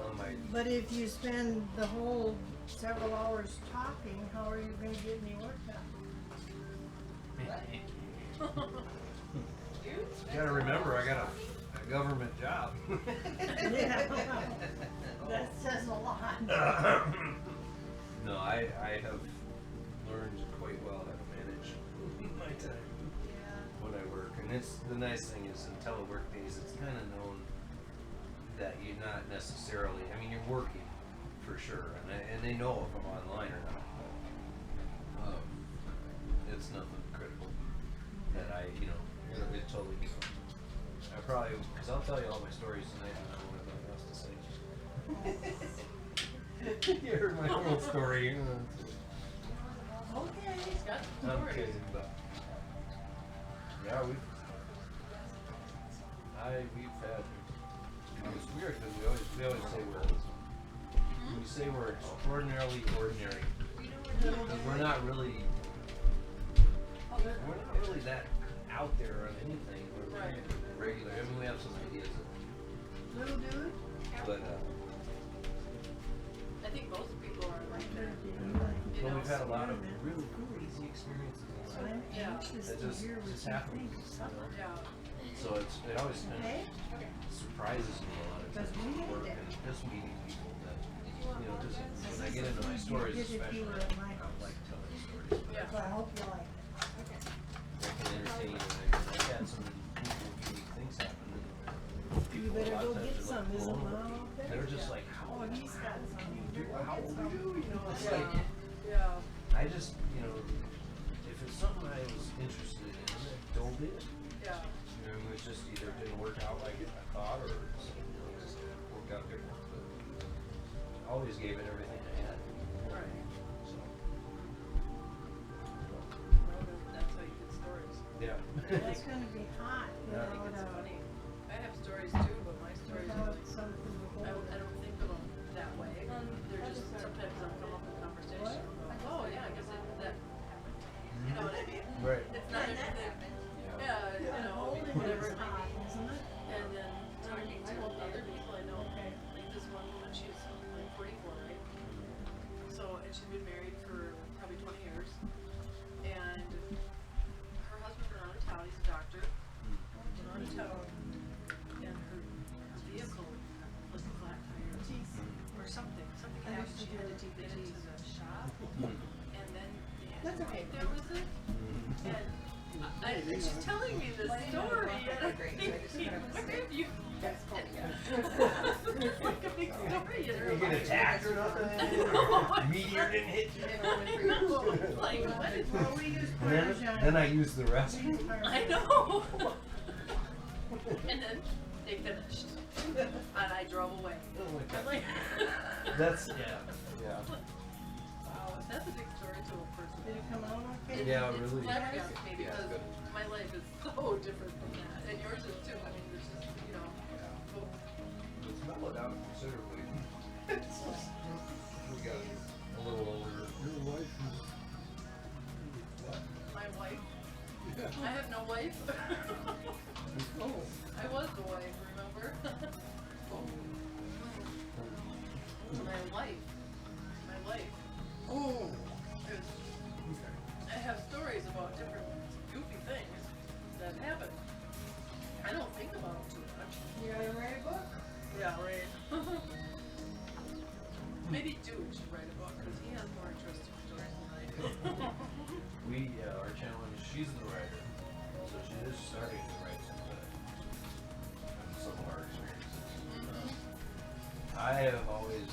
on my. But if you spend the whole several hours talking, how are you going to get any work done? You gotta remember, I got a government job. Yeah, that says a lot. No, I have learned quite well how to manage my time when I work. And it's the nice thing is in telework days, it's kind of known that you're not necessarily, I mean, you're working for sure, and they know if I'm online or not. It's nothing critical that it totally be fun. I probably, because I'll tell you all my stories tonight and I don't have nothing else to say. You heard my whole story. Okay. I'm kidding, but yeah, we've had. It's weird because we always say we say we're extraordinarily ordinary because we're not really that out there on anything. We're regular. I mean, we have some ideas, Little dude? but I think most people are like that. well, we've had a lot of really crazy experiences in life. I'm Yeah. anxious That to just hear what you happens. think. Yeah. So it always kind Okay? of surprises me a lot of Because times we at need work it. and just meeting people that just when I get into my stories, If you especially, were I at my don't like telling stories. Yeah. So I hope you like it. I can entertain. And I've had some unique things happen. And You people, a better lot go of times, get are some. like Is blown it away. out there? They're just like, how? Oh, he's got some. You better How get would some. you? You know, it's Yeah. like Yeah. I just if it's something I was interested in, I dove in. Yeah. It was just either didn't work out like I thought, or just worked out different. But I always gave it everything I had. Right. So That's how you get stories. yeah. It's gonna be hot I think without, it's funny. I have stories too, but my stories without something to I hold. don't think of them that way. They're just sometimes they'll come up in conversation. And go, oh yeah, I guess that happened. You know what I mean? Right. It's not everything. Yeah, you know, Holding it whatever is it may hot, be. isn't it? And then talking to other people I know, like this one woman, she's like 44, right? So, and she's been married for probably 20 years. And her husband went out of town, he's a doctor. Went out of town. And her vehicle was a flat tire. Or something happened, she had to take it into the shop. And then they had to right there with it. And she's telling me this story, and I'm thinking, where have you been? It's like a big story in her You get life. attacked or nothing? Meteor didn't hit you? I know. Like, what is Well, we use And Parmesan. then I used the rest. We use Parmesan. I know. And then they finished, and I drove away. Oh my I'm like, That's yeah. wow, that's a big story to a person. Did it come out okay? Yeah, It's really. flabbergasted me Yeah, because good. my life is so different from that, and yours is too. I mean, there's just, well, It's mellowed out considerably. We got a little older. Your wife is. my wife. I have no wife. Oh. I was the wife, remember? My life. Oh. I have stories about different goofy things that happen. I don't think about them too much. You gotta write a book? Yeah, right. Maybe Dude should write a book because he has more interesting stories than I do. Our challenge, she's the writer. So she is starting to write some have always,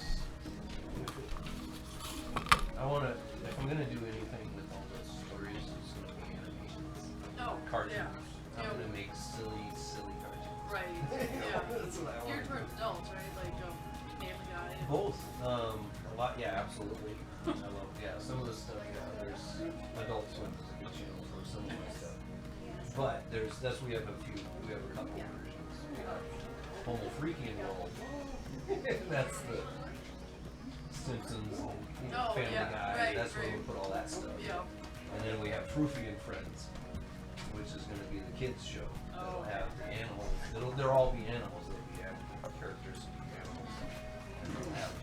if I'm gonna do anything with all those stories, it's gonna be animations. Oh, Cartoons. yeah. I'm Yeah. gonna make silly cartoons. Right. Yeah. Yeah. That's what I Geared want. towards adults, right? Like Family Guy. And Both. A lot, yeah, absolutely. I love, some of the stuff, there's Adult Swim is a good channel for some of my stuff. But we have a couple versions. We have Homo Freaky World. That's the Simpsons and Oh, Family yeah, Guy. right, That's where we right. put all that stuff. Yeah. And then we have Proofy and Friends, which is going to be the kids show. It'll have the animals. They'll all be animals. They'll be characters to be animals. And they'll have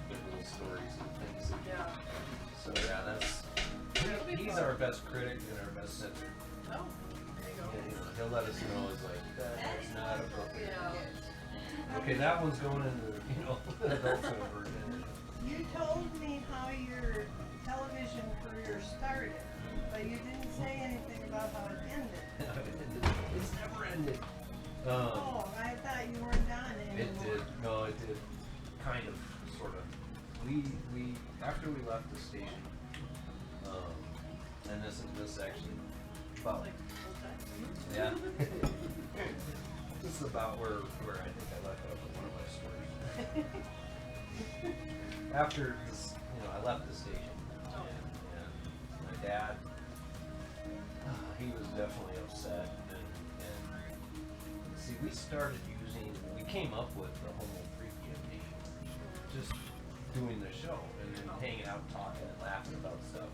little stories and things. Yeah. So he's our best critic and our best censor. Oh, there you go. Yeah, he'll let us know it's like that's not appropriate. Yeah. Okay, that one's going into the adult swim version. You told me how your television career started, but you didn't say anything about how it ended. It's never ended. Oh, I thought you weren't done anymore. It did. No, it did. Kind of, sort of. We after we left the station, and this actually about Like full time. yeah. This is about where I think I left off with one of my stories. After this, I left the station, and my dad, he was definitely upset, and see, we came up with the Homo Freaky name, just doing the show, and then hanging out, talking, and laughing about stuff,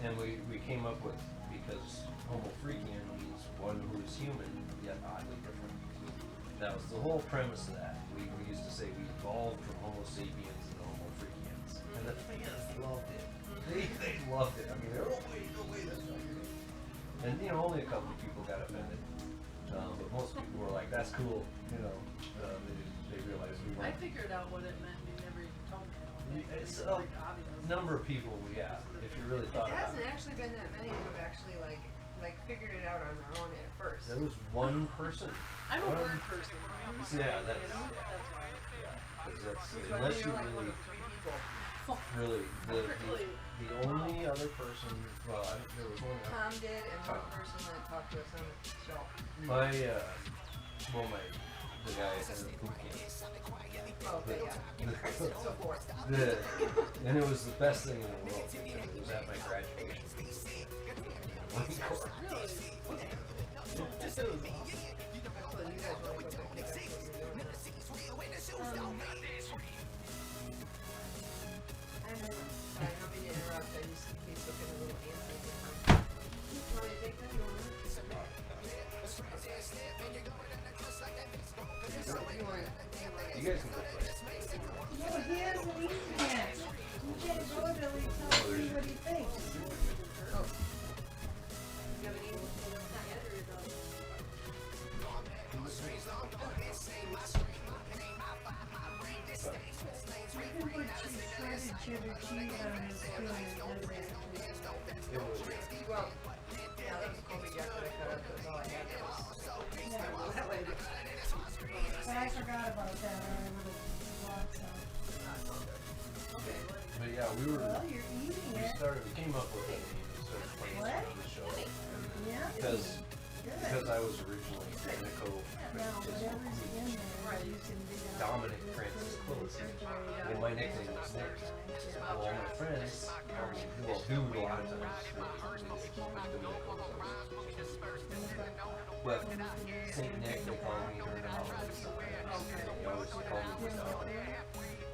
and we came up with, because Homo Freaky means one who is human, yet oddly different. That was the whole premise of that. We used to say we evolved from Homo sapiens to Homo Freakians. And the fans loved it. They loved it. I mean, they're, no way, that's not your name. And, only a couple of people got offended. But most people were like, that's cool. They realized we I weren't. figured out what it meant. You never even told me. It's Like obvious. number of people, yeah, if you really thought It about hasn't it. actually been that many who have actually like figured it out on their own at first. There was one person. I'm a One- word person. Yeah, that's, You know? yeah. That's why. Because So unless you you're like one really, of 3 people. really, Really? the only other person, well, there was one. Tom did, and one Tom. person that talked to us on the show. The guy at the boot camp. Oh, okay, yeah. So forth. And it was the best thing in the world because it was at my graduation. Actually, you guys really look like that's what you're doing. I don't mean to interrupt. I just he's looking a little antsy. You want me to take that? You want me? You guys can go play. No, he hasn't eaten yet. You can't go till he tells me what he thinks. Oh. You haven't eaten? Not yet, or you're done? You can put shredded cheddar cheese on his spoon and does that. Well, yeah, that was Kobe Jack that I cut up. That's all I had. That way. But I forgot about that, or I would have bought some. Okay. But yeah, Well, you're eating it. we came up with a name and started playing What? on the show. Yeah. Because Good. I was originally Nico, Now, whatever's in there, you can dig out. Dominic Francis Close, and my nickname was Nick. Well, all my friends call me, dude a lot of times. But Saint Nick, they call me during the holidays sometimes. They always call me Dominic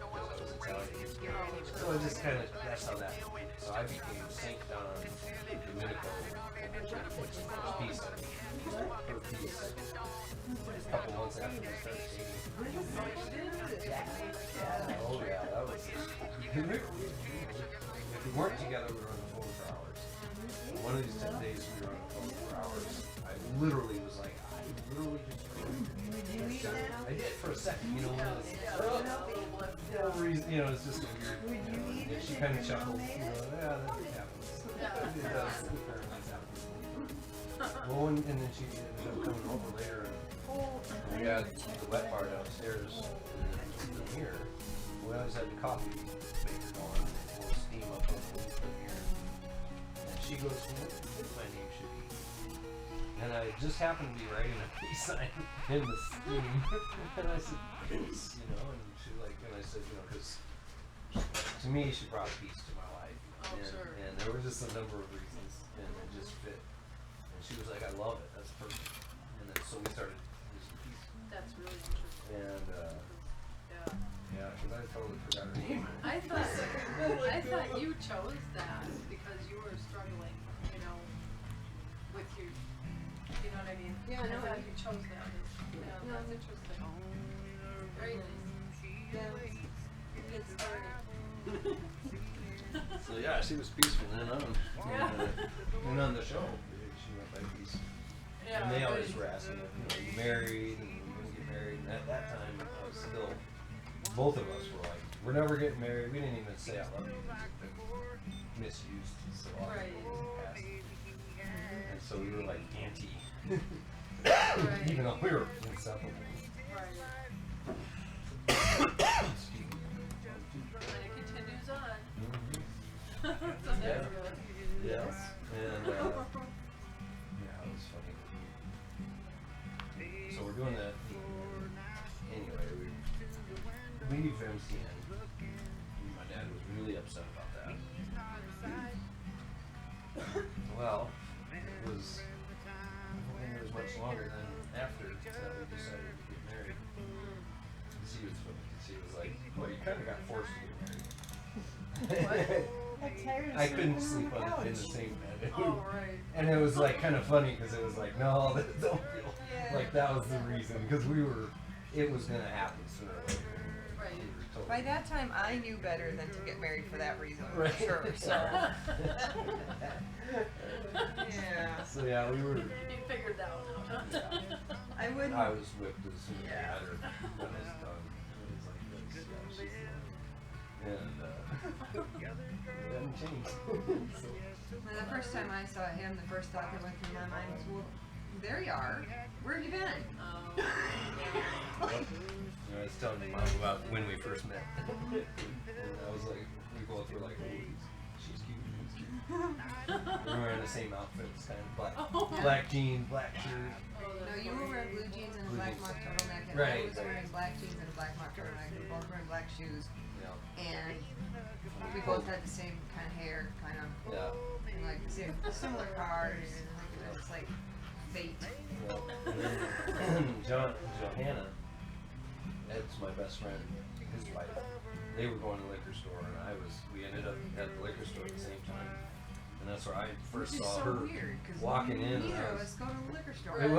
because I was Italian. So I just kind of, that's how that. So I became Saint Don Domenico for Peace. For Peace. A couple months after we started dating. Oh yeah, that was. If we weren't together, we were on the phone for hours. And one of these 10 days, we were on the phone for hours. I literally was like, I literally just. Would you eat that? I did for a second, when it's, it's just a weird. Would you eat it She if kind of your chuckled, mom made it? yeah, that happens. It does. It happens. Well, and then she ended up coming over later, and whole. We had the wet bar downstairs in the mirror. We always had the coffee maker going, and we'll steam up on the mirror. And she goes, "What do you think my name should be?" And I just happened to be writing a peace sign in the steam. And I said, "Peace," you know, and she like, and I said, you know, because to me, she brought peace to my life. Oh, sure. And there were just a number of reasons, and it just fit. And she was like, "I love it. That's perfect." And then so we started using peace. That's really interesting. And Yeah. yeah, because I totally forgot her name. I thought you chose that because you were struggling, you know, with your, you know what I mean? Yeah, I know. I thought you chose that. Yeah, that's interesting. Very nice. Yeah. Good story. So yeah, she was peaceful then on. And on the show, she went by peace. Yeah, And they always good. were asking, you know, you married and you gonna get married. And at that time, I was still, both of us were like, we're never getting married. We didn't even say I love you. It was misused so often Right. in the past. And so we were like anti, Right. even though we were inseparable. Right. Excuse me. And it continues on. Mhm. So that's Yeah. good. Yes. And yeah, it was funny. So we're doing that. Anyway, we leave MCN. My dad was really upset about that. Well, it was. I don't think it was much longer than after that we decided to get married. She was like, "Well, you kind of got forced to get married." I couldn't sleep on in the same bed. Oh, right. And it was like kind of funny because it was like, no, don't feel like that was the reason because it was gonna happen sooner or later. Right. We were totally- By that time, I knew better than to get married for that reason. Right. For sure. So. Yeah. So yeah, we were. You figured that one out. I wouldn't. I was whipped as soon as I Yeah. had her when it was done. It was like, yes, yeah, she's the one. And it hadn't changed. So, Well, the first time I saw him, the first thought that went through my mind was, well, there you are. Where have you been? Oh, I was telling your mom about when we first met. And I was like, we both were like, oh, she's cute, he's cute. We were wearing the same outfits, kind of black jeans, black shirt. No, you were wearing blue jeans and a Blue black jeans. mock turtleneck, and Right. I was wearing black jeans and a black mock turtleneck. We were both wearing black shoes, Yeah. and we both had the same kind of hair, kind of, Yeah. and like the same, similar cars. Like it was like fate. Johanna, Ed's my best friend, his wife. They were going to the liquor store, and we ended up at the liquor store at the same time. And that's where I first Which is saw so her weird, 'cause walking in. neither And of us go to the liquor store. it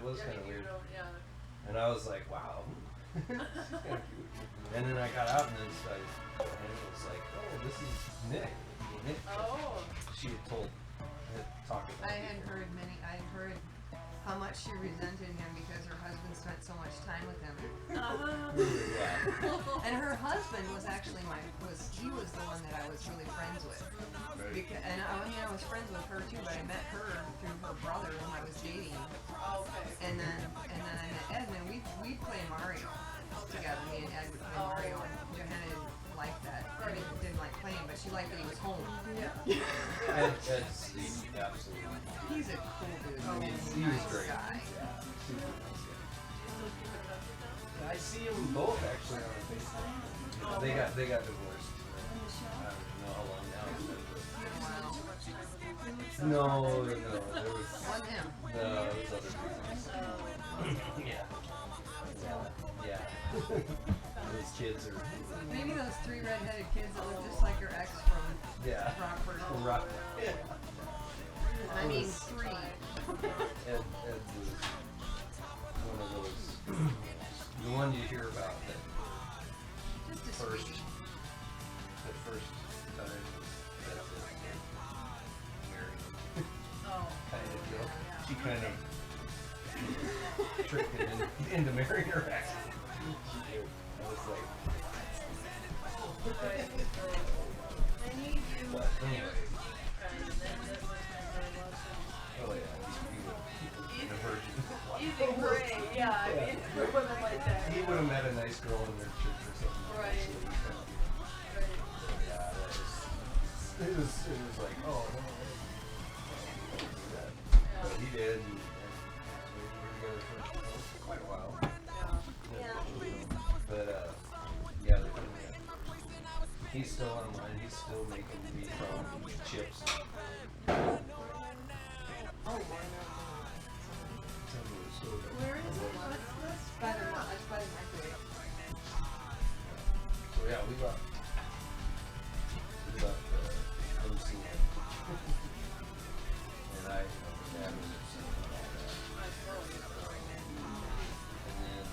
was kind of weird. Yeah. And I was like, wow. She's kinda cute. And then I got out and then started, and it was like, oh, this is Nick. Nick. Oh. She had talked about I it had before. heard how much she resented him because her husband spent so much time with him. Yeah. And her husband was actually he was the one that I was really friends with. Right. And I was friends with her too, but I met her through her brother when I was dating. Okay. And then I met Ed, and then we'd play Mario together. Me and Ed would play Mario, and Johanna didn't like that. I mean, didn't like playing, but she liked that he was home. Yeah. Ed's absolutely. He's a cool dude. Oh, He's he a was nice great. guy. Yeah, super nice guy. I see them both actually on Facebook. They got divorced. I don't know how long now. No, there was Wasn't him. other reasons. Yeah. Those kids are. Maybe those three redheaded kids that look just like your ex from Yeah. Rockford. Yeah. I mean, three. Ed was one of those, the one you hear about that Just a first, sweetie. the first time was that's it. Married Oh. kind of deal. She kind of tricked him into marrying her ex. She did. I was like, I need you. but anyway. And then that was my very last Oh yeah, he was a virgin. Easy gray. Yeah, I mean, for women like that. He would have met a nice girl in their church or something. Right. Right. Yeah, it was like, oh, no, I don't do that. Yeah. But he did, and we were together for quite a while. Yeah. But, yeah, he's still online. He's still making meat from chips. Where is it? What's this? Better not. That's better microwave. So yeah, we left MC and I, dad was upset about that. And then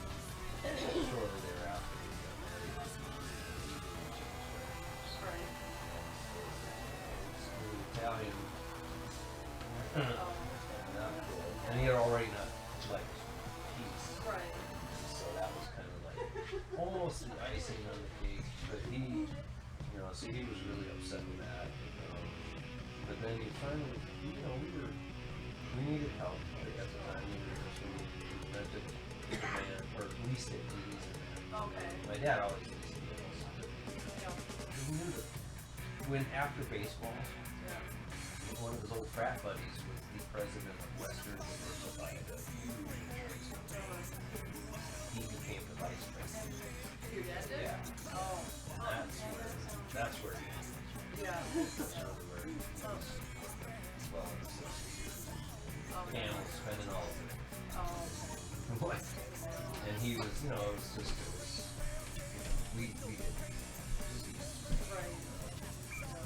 shortly thereafter, we got married. Right. Italian. Not cool. And he had already not liked peace. Right. So that was kind of like almost the icing on the cake. But he, so he was really upset with that. But then he finally, we needed help. Like at the time, we rented a van, or leased it. Okay. My dad always leased vehicles. We knew that when after baseball, one of his old frat buddies was the president of Western Diversified. He became the vice president. Your dad did? Yeah. Oh. That's where he is. Yeah. That's really where he is. Well, in the 60s. And was spending all of it. Oh. And he was, we did. Right.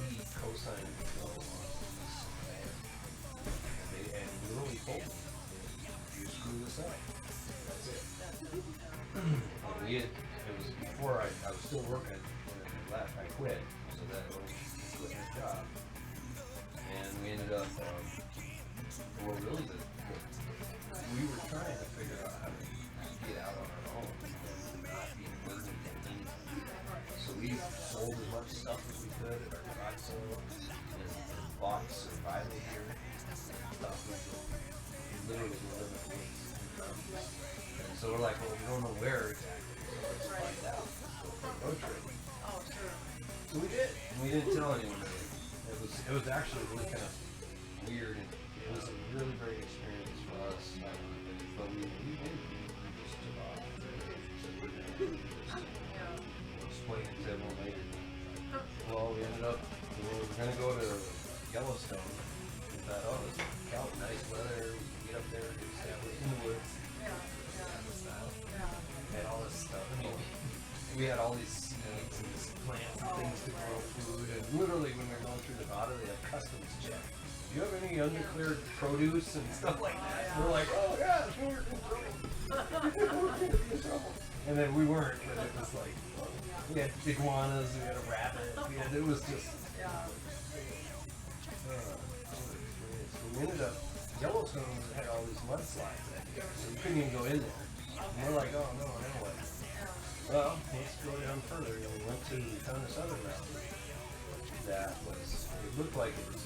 He co-signed the bill on this man. And literally told me, you screw this up. That's it. It was before I was still working when I left. I quit, so that I quit my job. And we ended up, we were trying to figure out how to get out on our own and not be burdened with anything. So we sold as much stuff as we could at our garage sale and bought survival gear, stuff we literally live in the woods. And so we're like, well, we don't know where exactly, so let's find out. So for road trip. Oh, sure. So we did. And we didn't tell anyone really. It was actually really kind of weird, and it was a really great experience for us. But we didn't. We just took off. Explain it to everyone later. Well, we ended up, we were going to go to Yellowstone. We thought, oh, this is nice weather. We can get up there and establish in the woods. And all this stuff. I mean, we had all these seeds and these plants and things to grow food. And literally, when we were going through Nevada, they have customs check. Do you have any undeclared produce and stuff like that? And we're like, oh yeah, we're in trouble. And then we weren't, but it was like, we had iguanas, we had a rabbit, it was just, so we ended up, Yellowstone had all these mudslides that year, so we couldn't even go in there. And we're like, oh no, now what? Well, let's go down further, and we found this other mountain that was, it looked like it was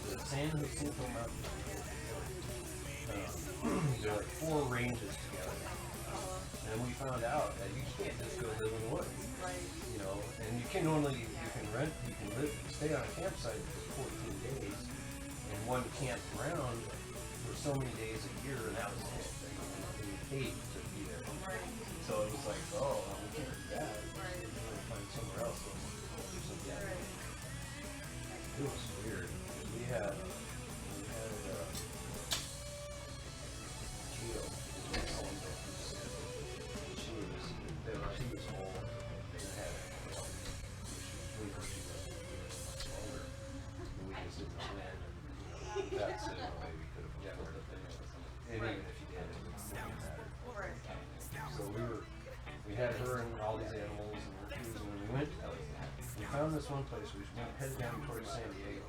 the San Jacinto Mountain. There are like 4 ranges together. And we found out that you can't just go live in the woods. And you can stay on a campsite for 14 days, and one camp around for so many days a year, and that was it. And you paid to be there. So it was like, oh, we can't do that. We're going to find somewhere else. So do something. It was weird. We had Gio. She was old and had we just didn't plan, and that's the only way we could have afforded it. And even if you did, it wouldn't matter. So we had her and all these animals and we're cruising, and we went we found this one place. We headed down towards San Diego.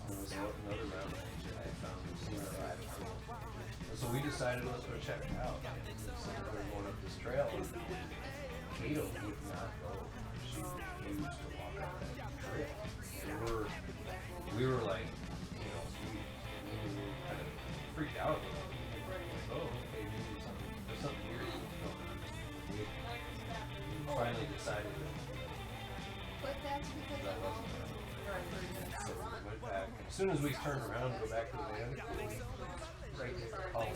There was another mountain range that I had found and seen our ride. And so we decided, let's go check it out. So we were going up this trail, and Kato would not go. She refused to walk up that trail. And we were like, we were kind of freaked out. Like, oh, okay, maybe something. something weird going on. We finally decided that But that's because that of all wasn't right. So the we went back. As soon as we turned around to go back to the van, right there, called.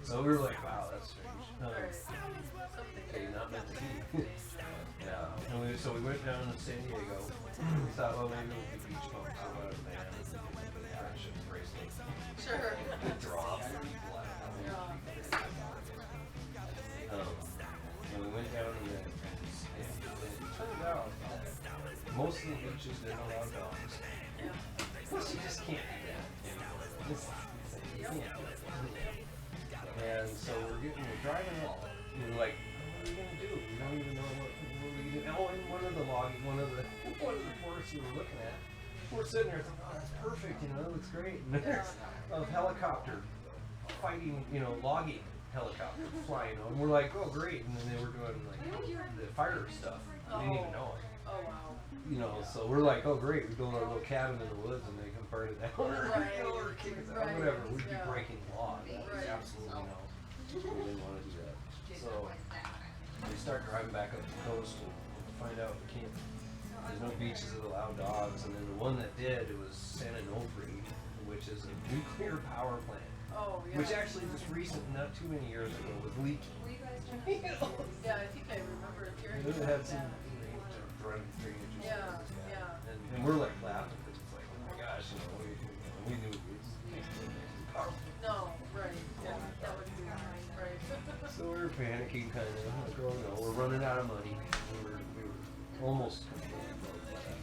So we were like, wow, that's strange. Okay, not meant to be. Yeah. And so we went down to San Diego. We thought, well, maybe we could beach bump or whatever, man. Friendship bracelet. Sure. Draw for people. And we went down and then it turned out that most of the beaches didn't allow dogs. Plus, you just can't do that. You can't do it. And so we're driving up. We're like, what are we gonna do? We don't even know what we do. Oh, and one of the forests we were looking at, we're sitting there thinking, oh, that's perfect, you know, that looks great. And there's a helicopter fighting, you know, logging helicopter flying, and we're like, oh, great. And then they were doing like the fire stuff. We didn't even know it. Oh, wow. You know, so we're like, oh, great. We built our little cabin in the woods and they can burn it down or kill or kick us out, whatever. We'd be breaking laws. Absolutely no. We didn't want to do that. So we start driving back up the coast and find out we can't. There's no beaches that allow dogs, and then the one that did, it was San Onofre, which is a nuclear power plant. Oh, yeah. Which actually just recent, not too many years ago, was leaking. You know? Yeah, I think I remember hearing It about had that. some running drainage. Yeah, yeah. And we're like laughing because it's like, oh my gosh, you know, we knew it was powerful. No, right. Yeah, that would be right. So we were panicking kind of, like, oh no, we're running out of money. We were almost completely broke by that.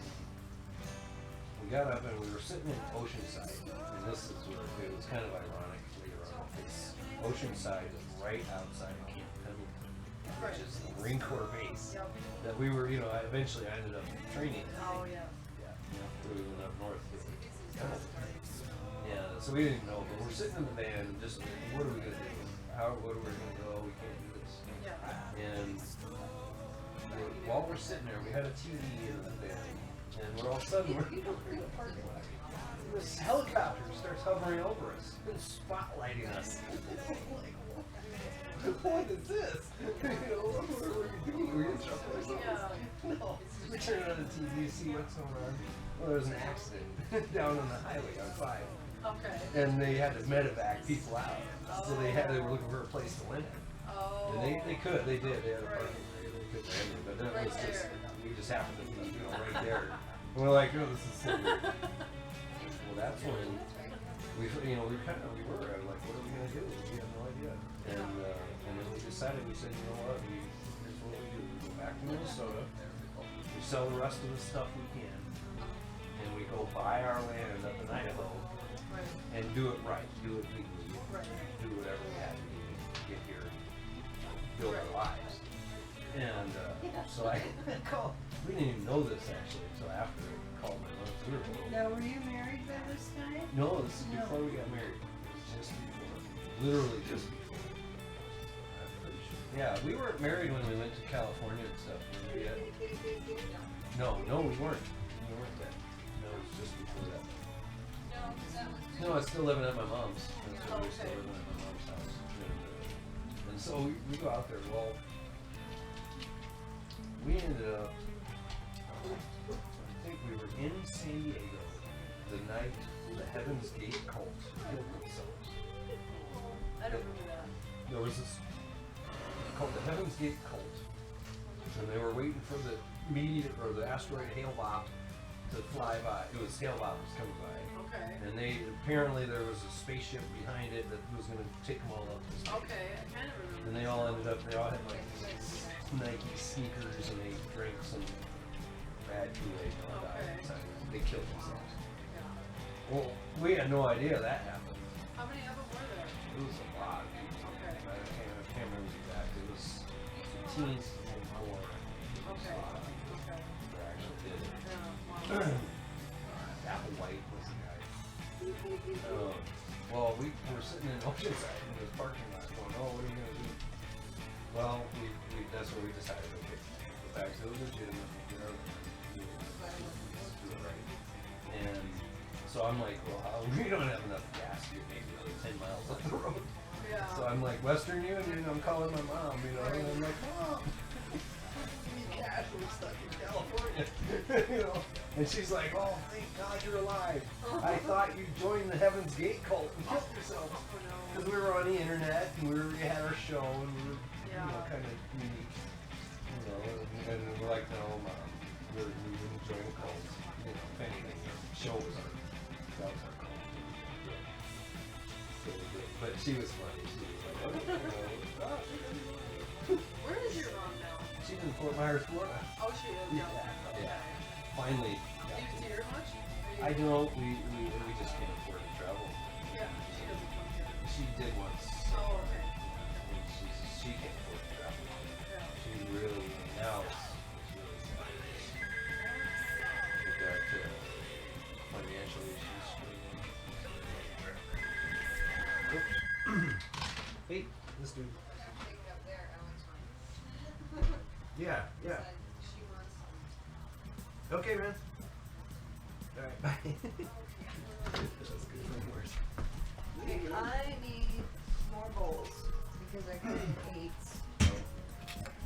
We got up and we were sitting in Oceanside, and this is where it was kind of ironic later on. It's Oceanside is right outside of Camp Pendleton, which is the Marine Corps base that we were, you know, eventually I ended up training. Oh, yeah. Yeah, we went up north to Pendleton. Yeah, so we didn't know, but we're sitting in the van and just, what are we gonna do? What are we gonna go? We can't do this. Yeah. And while we're sitting there, we had a TV in the van, and we're all of a sudden we're in the parking lot. This helicopter starts hovering over us and spotlighting us. What is this? You know, what are we doing? Are we in trouble or something? Yeah. No. We turn on the TV, see what's going on. Well, there was an accident down on the highway on 5. Okay. And they had to medevac people out. So they were looking for a place to land. Oh. And they did. They had a parking area. They could land it, but that was just, we just happened to be, you know, right there. And we're like, oh, this is silly. Well, that's when we were like, what are we gonna do? We had no idea. And then we decided, we said, you know what, here's what we do. We go back to Minnesota, we sell the rest of the stuff we can, and we go buy our land up in Idaho, and do it right, do it legally, do whatever we had to do to get here, build our lives. And so I called, we didn't even know this actually until after I called my mother. Now, were you married by this time? No, this is before we got married. It was just before. Literally just before. I'm pretty sure. Yeah, we weren't married when we went to California and stuff. No, we weren't. We weren't then. No, it was just before that. No, I was still living at my mom's. We were still living at my mom's house. And so we go out there. Well, we ended up, I think we were in San Diego the night the Heaven's Gate cult killed themselves. I don't remember that. There was this called the Heaven's Gate cult, and they were waiting for the meteor or the asteroid Hale-Bopp to fly by. It was Hale-Bopp was coming by. Okay. And apparently there was a spaceship behind it that was going to take them all up. Okay, I kind of remember. And they all had like Nike sneakers, and they drank some bad Kool-Aid and all died inside. They killed themselves. Well, we had no idea that happened. How many of them were there? It was a lot. Okay. I can't remember exactly. It was teens and more. Okay. Okay. That actually did it. Yeah. Wow. Applewhite was the guy. Well, we were sitting in Oceanside in this parking lot going, oh, what are we going to do? Well, that's where we decided, okay, go back to the legitimate, do it right. And so I'm like, well, we don't have enough gas to get maybe like 10 miles up the road. Yeah. So I'm like, Western Union, I'm calling my mom, you know, and I'm like, Mom, we need cash, we're stuck in California, you know. And she's like, oh, thank God you're alive. I thought you joined the Heaven's Gate cult and killed yourself. Because we were on the internet, and we had our show, and we were, you know, kind of unique. You know, and we're like, no, Mom, we didn't join a cult. You know, if anything, the show was our, that was our cult. But she was funny. She was like, oh, you know, Where is your mom now? she's in Fort Myers, Florida. Oh, she is. Yeah, yeah. Finally. Do you see her much? I don't. We just can't afford to travel. Yeah, she doesn't come here. She did once. Oh, okay. And she can't afford to travel. Yeah. She really now it's really sad. With that financially, she's struggling. Oops. Hey, this dude. Take it up there, Alex. Yeah, yeah. Said she wants some. Okay, man. All right, bye. That was good for yours. Okay, I need more bowls because I cut in 8s.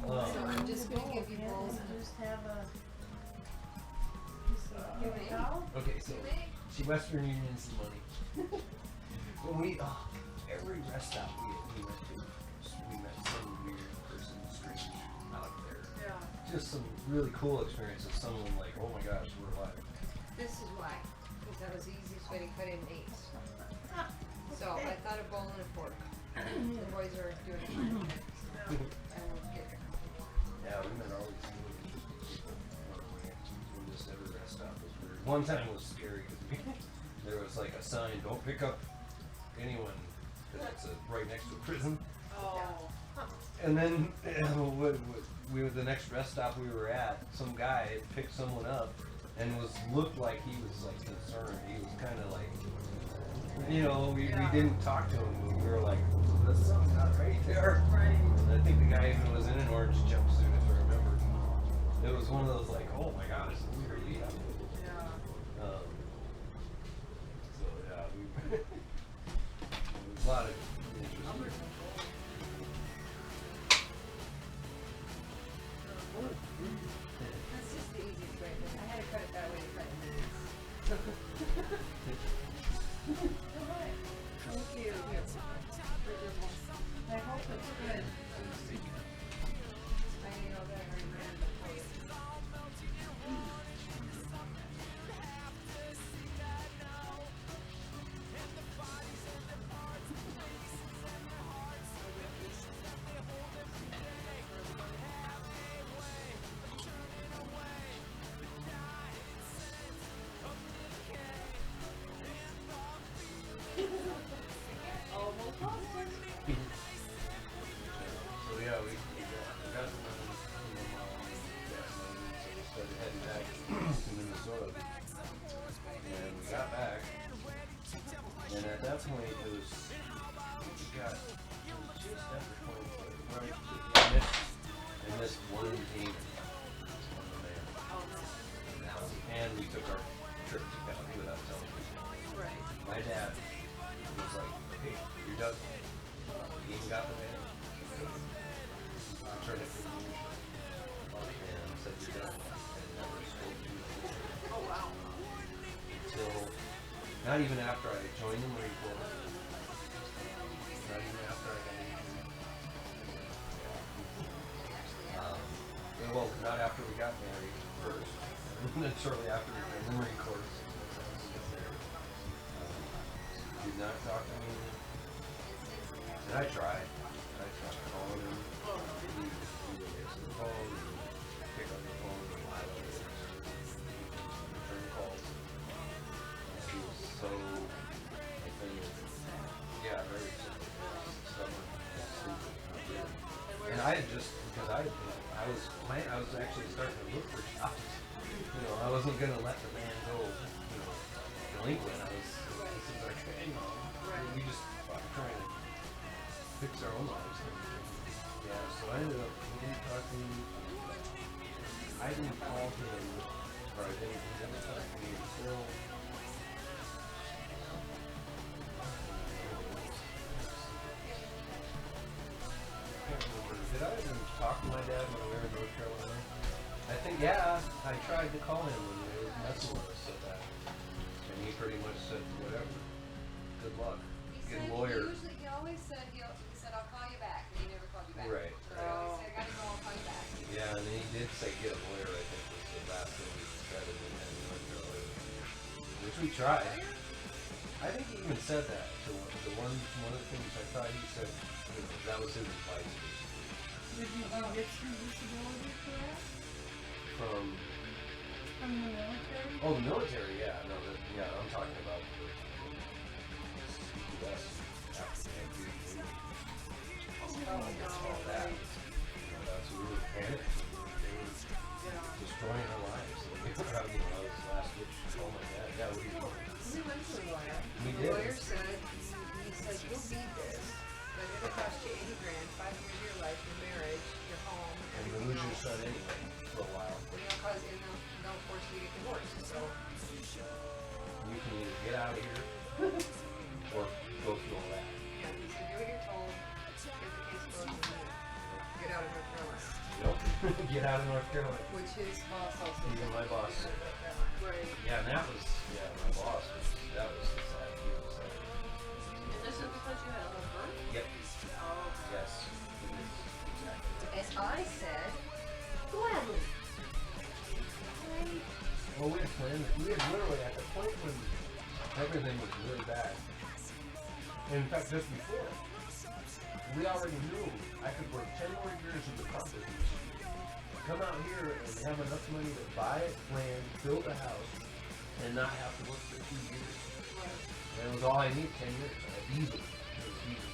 Oh. So I'm just gonna give you Can't bowls. we just have a piece of paper towel? Okay, so she Western Union's the money. When we every rest stop we went to, we met some weird person, strange out there. Yeah. Just some really cool experiences. Someone like, oh my gosh, we're alive. This is why, because that was the easiest way to cut in 8s. So I thought a bowl and a fork. The boys are doing it fine. I won't get it. Yeah, we met all these really interesting people. We just every rest stop was weird. One time was scary because there was like a sign, don't pick up anyone, because it's right next to a prison. Oh. And then the next rest stop we were at, some guy had picked someone up and looked like he was like concerned. He was kind of like, you know, we didn't talk to him. We were like, there's something not right there. Right. And I think the guy even was in an orange jumpsuit, if I remember. It was one of those like, oh my god, it's weird. Yeah. Yeah. So yeah, we a lot of interesting. That's just the easiest way, but I had to cut it that way to cut in 8s. Thank you. I hope it's good. I know that I already ran before you. So yeah, we got the money from my mom, gas money, so we started heading back to Minnesota. And we got back, and at that point it was just after 20, right? I missed one payment on the mail. And we took our trip to Cali without telling people. Right. My dad was like, hey, you're done. You even got the mail. I turned it for you and said you're done. And never spoke to me. Oh, wow. Until, not even after I joined the Marine Corps. Not even after I got in. Well, not after we got married first. And then shortly after we joined the Marine Corps. Did not talk to me. And I tried. I tried calling him. He would answer the phone, he would pick up the phone, and lie on it, return calls. He was so offended. Yeah, very stubborn and stupid. And I had just, because I was actually starting to look for jobs. You know, I wasn't going to let the man go, you know, delinquent. This is our thing. We just trying to fix our own lives. Yeah, so I ended up, he didn't talk to me. I didn't call him, or he didn't talk to me until I tried to call him when he was messing with us so bad. And he pretty much said, whatever. Good luck. Get a lawyer. He always said, he said, I'll call you back, and he never called you back. Right. So he always said, I gotta go, I'll call you back. Yeah, and he did say get a lawyer, I think was the last thing he said, and then he went to a lawyer. Which we tried. I think he even said that. So one of the things I thought he said, that was his advice, basically. Did you get some disability for that? From From the military? Oh, the military, yeah. No, yeah, I'm talking about the U.S. after all that. That's what we were panicked. They were destroying our lives. We were out, I was last ditch. Oh my God, yeah, We went to a lawyer. We The did. lawyer said, he said, you'll need this, but it'll cost you 80 grand, 5 years of your life, your marriage, your home, and everything lose your else. son anyway for a while. And they'll force you to get divorced. So You can either get out of here or go through all that. yeah, he said, do what you're told. Here's the case goes, and get out of North Carolina. Nope. Get out of North Carolina. Which his boss also Even my boss said that. Right. Yeah, and that was, my boss was, that was the sad, he was sad. And this is because you had a home birth? Yep. Oh. Yes. It is. Exactly. And I said, gladly. Well, we had planned, we had literally at the point when everything was really bad. And in fact, just before, we already knew I could work 10 more years in the car business, come out here and have enough money to buy land, build a house, and not have to work for 2 years. And it was all I need, 10 years. I had easily. It was easy.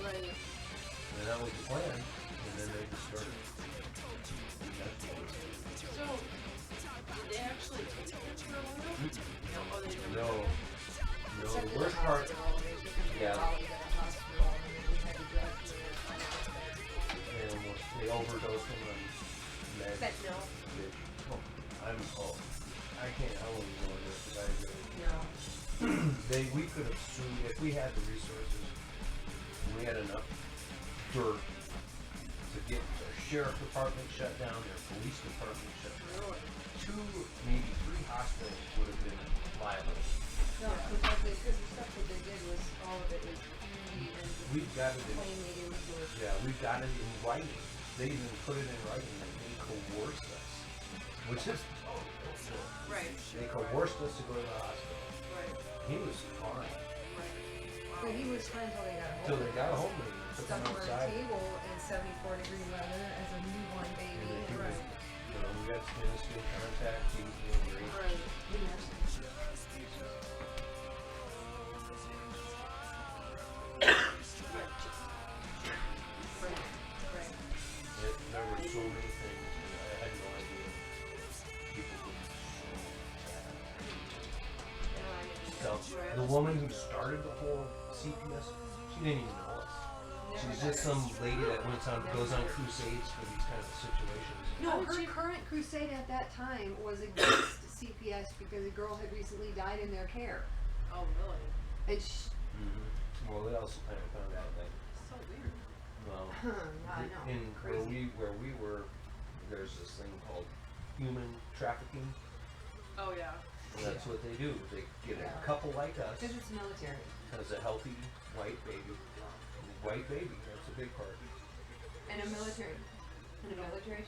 Right. And that was the plan. And then they just started. So, did they actually take it for a while? No, oh, they didn't. No. No, Except the for worst the part, hospital, they took him to yeah. Raleigh to the hospital, and then we had to drive to they overdosed him on meds. Fentanyl. I can't, I won't even go into this because I agree. No. We could have sued if we had the resources, and we had enough dirt to get their sheriff department shut down, their police department shut down. 2, maybe 3 hospitals would have been liable. No, because the stuff that they did was, all of it was easy and We've got it in, plainly illegal. yeah, we've got it in writing. They even put it in writing that they coerced us, which is, Right. they coerced us to go to the hospital. Right. He was fine. But he was fine until they got home. Till they got home with him, took Stuck him him on a outside. table in 74-degree weather as a newborn And baby. then he and- was, we got skin-to-skin contact, he was doing great. Right. There were so many things, I had no idea. People were so sad. The woman who started the whole CPS, she didn't even know us. She's just some lady that goes on crusades for these kind of situations. No, her current crusade at that time was against CPS because a girl had recently died in their care. Oh, really? And she, Well, they also kind of found out that, So weird. well, I know. where we were, there's this thing called human trafficking. Oh, yeah. And that's what they do. They get a couple like us, because it's military. has a healthy white baby. White baby, that's a big part. And a military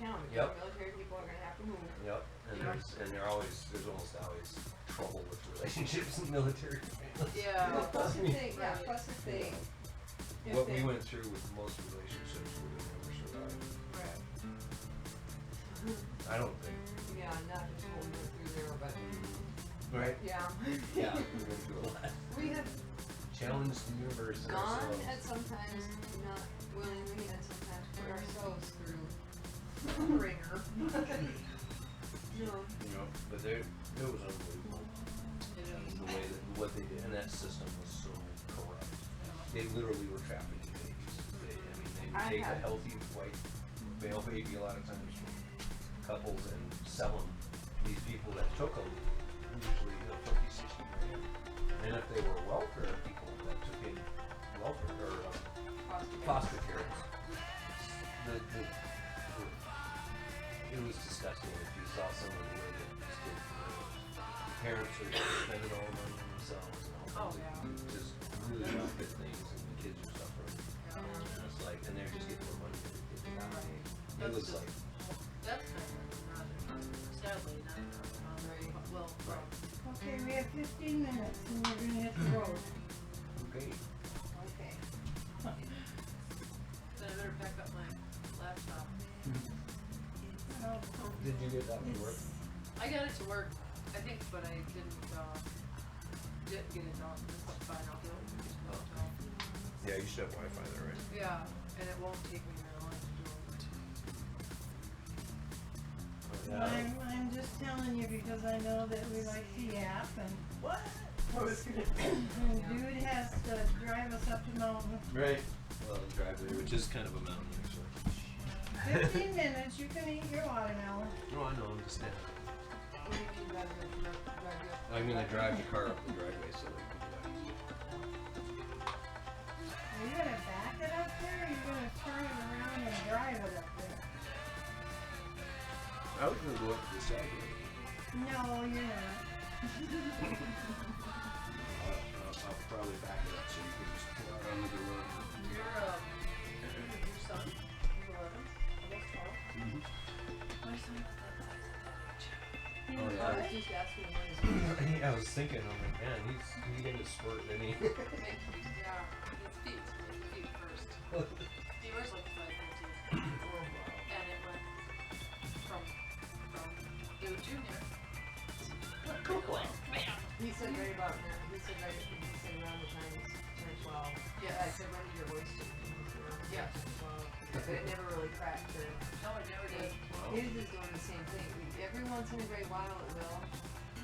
town. Yep. Military people are gonna have to move. Yep. And there's almost always trouble with relationships in military families. Yeah. Well, plus if they, What we went through with most relationships would have never survived. Right. I don't think. Yeah, not just what we went through there, but Right? yeah. Yeah, we went through a lot. We have Challenged the universe and gone ourselves. at sometimes, not willingly, and sometimes put ourselves through the ringer. No. You know, but it was unbelievable. The way that what they did, and that system was so corrupt. They literally were trafficking babies. They would take a healthy white male baby a lot of times from couples and sell them. These people that took them, usually 50, 60 grand. And if they were welfare people that took in welfare or foster care, it was disgusting if you saw someone the way that just did parents are spending all the money on themselves and all just really not good things, and the kids are suffering. And it's like, and they're just getting more money than the kids. It was like, That's kind of sadly not well. Okay, we have 15 minutes and we're gonna hit the road. okay. Okay. Then I better pack up my laptop. Did you get that to work? I got it to work, I think, but I didn't get it done. That's fine, I'll do it. Yeah, you should have Wi-Fi there, right? Yeah, and it won't take me very long to do it. I'm just telling you because I know that we like the app and what? And dude has to drive us up the mountain. Right. Well, driveway, which is kind of a mountain, actually. 15 minutes, you can eat your watermelon. No, I know, I'm just saying. What do you mean by the I mean, I drive the car up the driveway so that we can Are you gonna back it up there or are you gonna turn it around and drive it up there? I was going to go up to the side. No, you're not. I'll probably back it up so you can just pull out onto the road. Your son is 11, almost 12. My son is that size at that age. Oh, I yeah. was just asking when his I was thinking, I'm like, man, he's going to squirt, and he... Yeah, his feet first. He wears like a 5'14", and it went from dude junior. Bam! He said right about now. He said around the time he's turned 12. Yeah. I said when did your voice change? He said around the Yeah. time he's 12. But it never really cracked or. No, it never did. His is doing the same thing. Every once in a great while it will,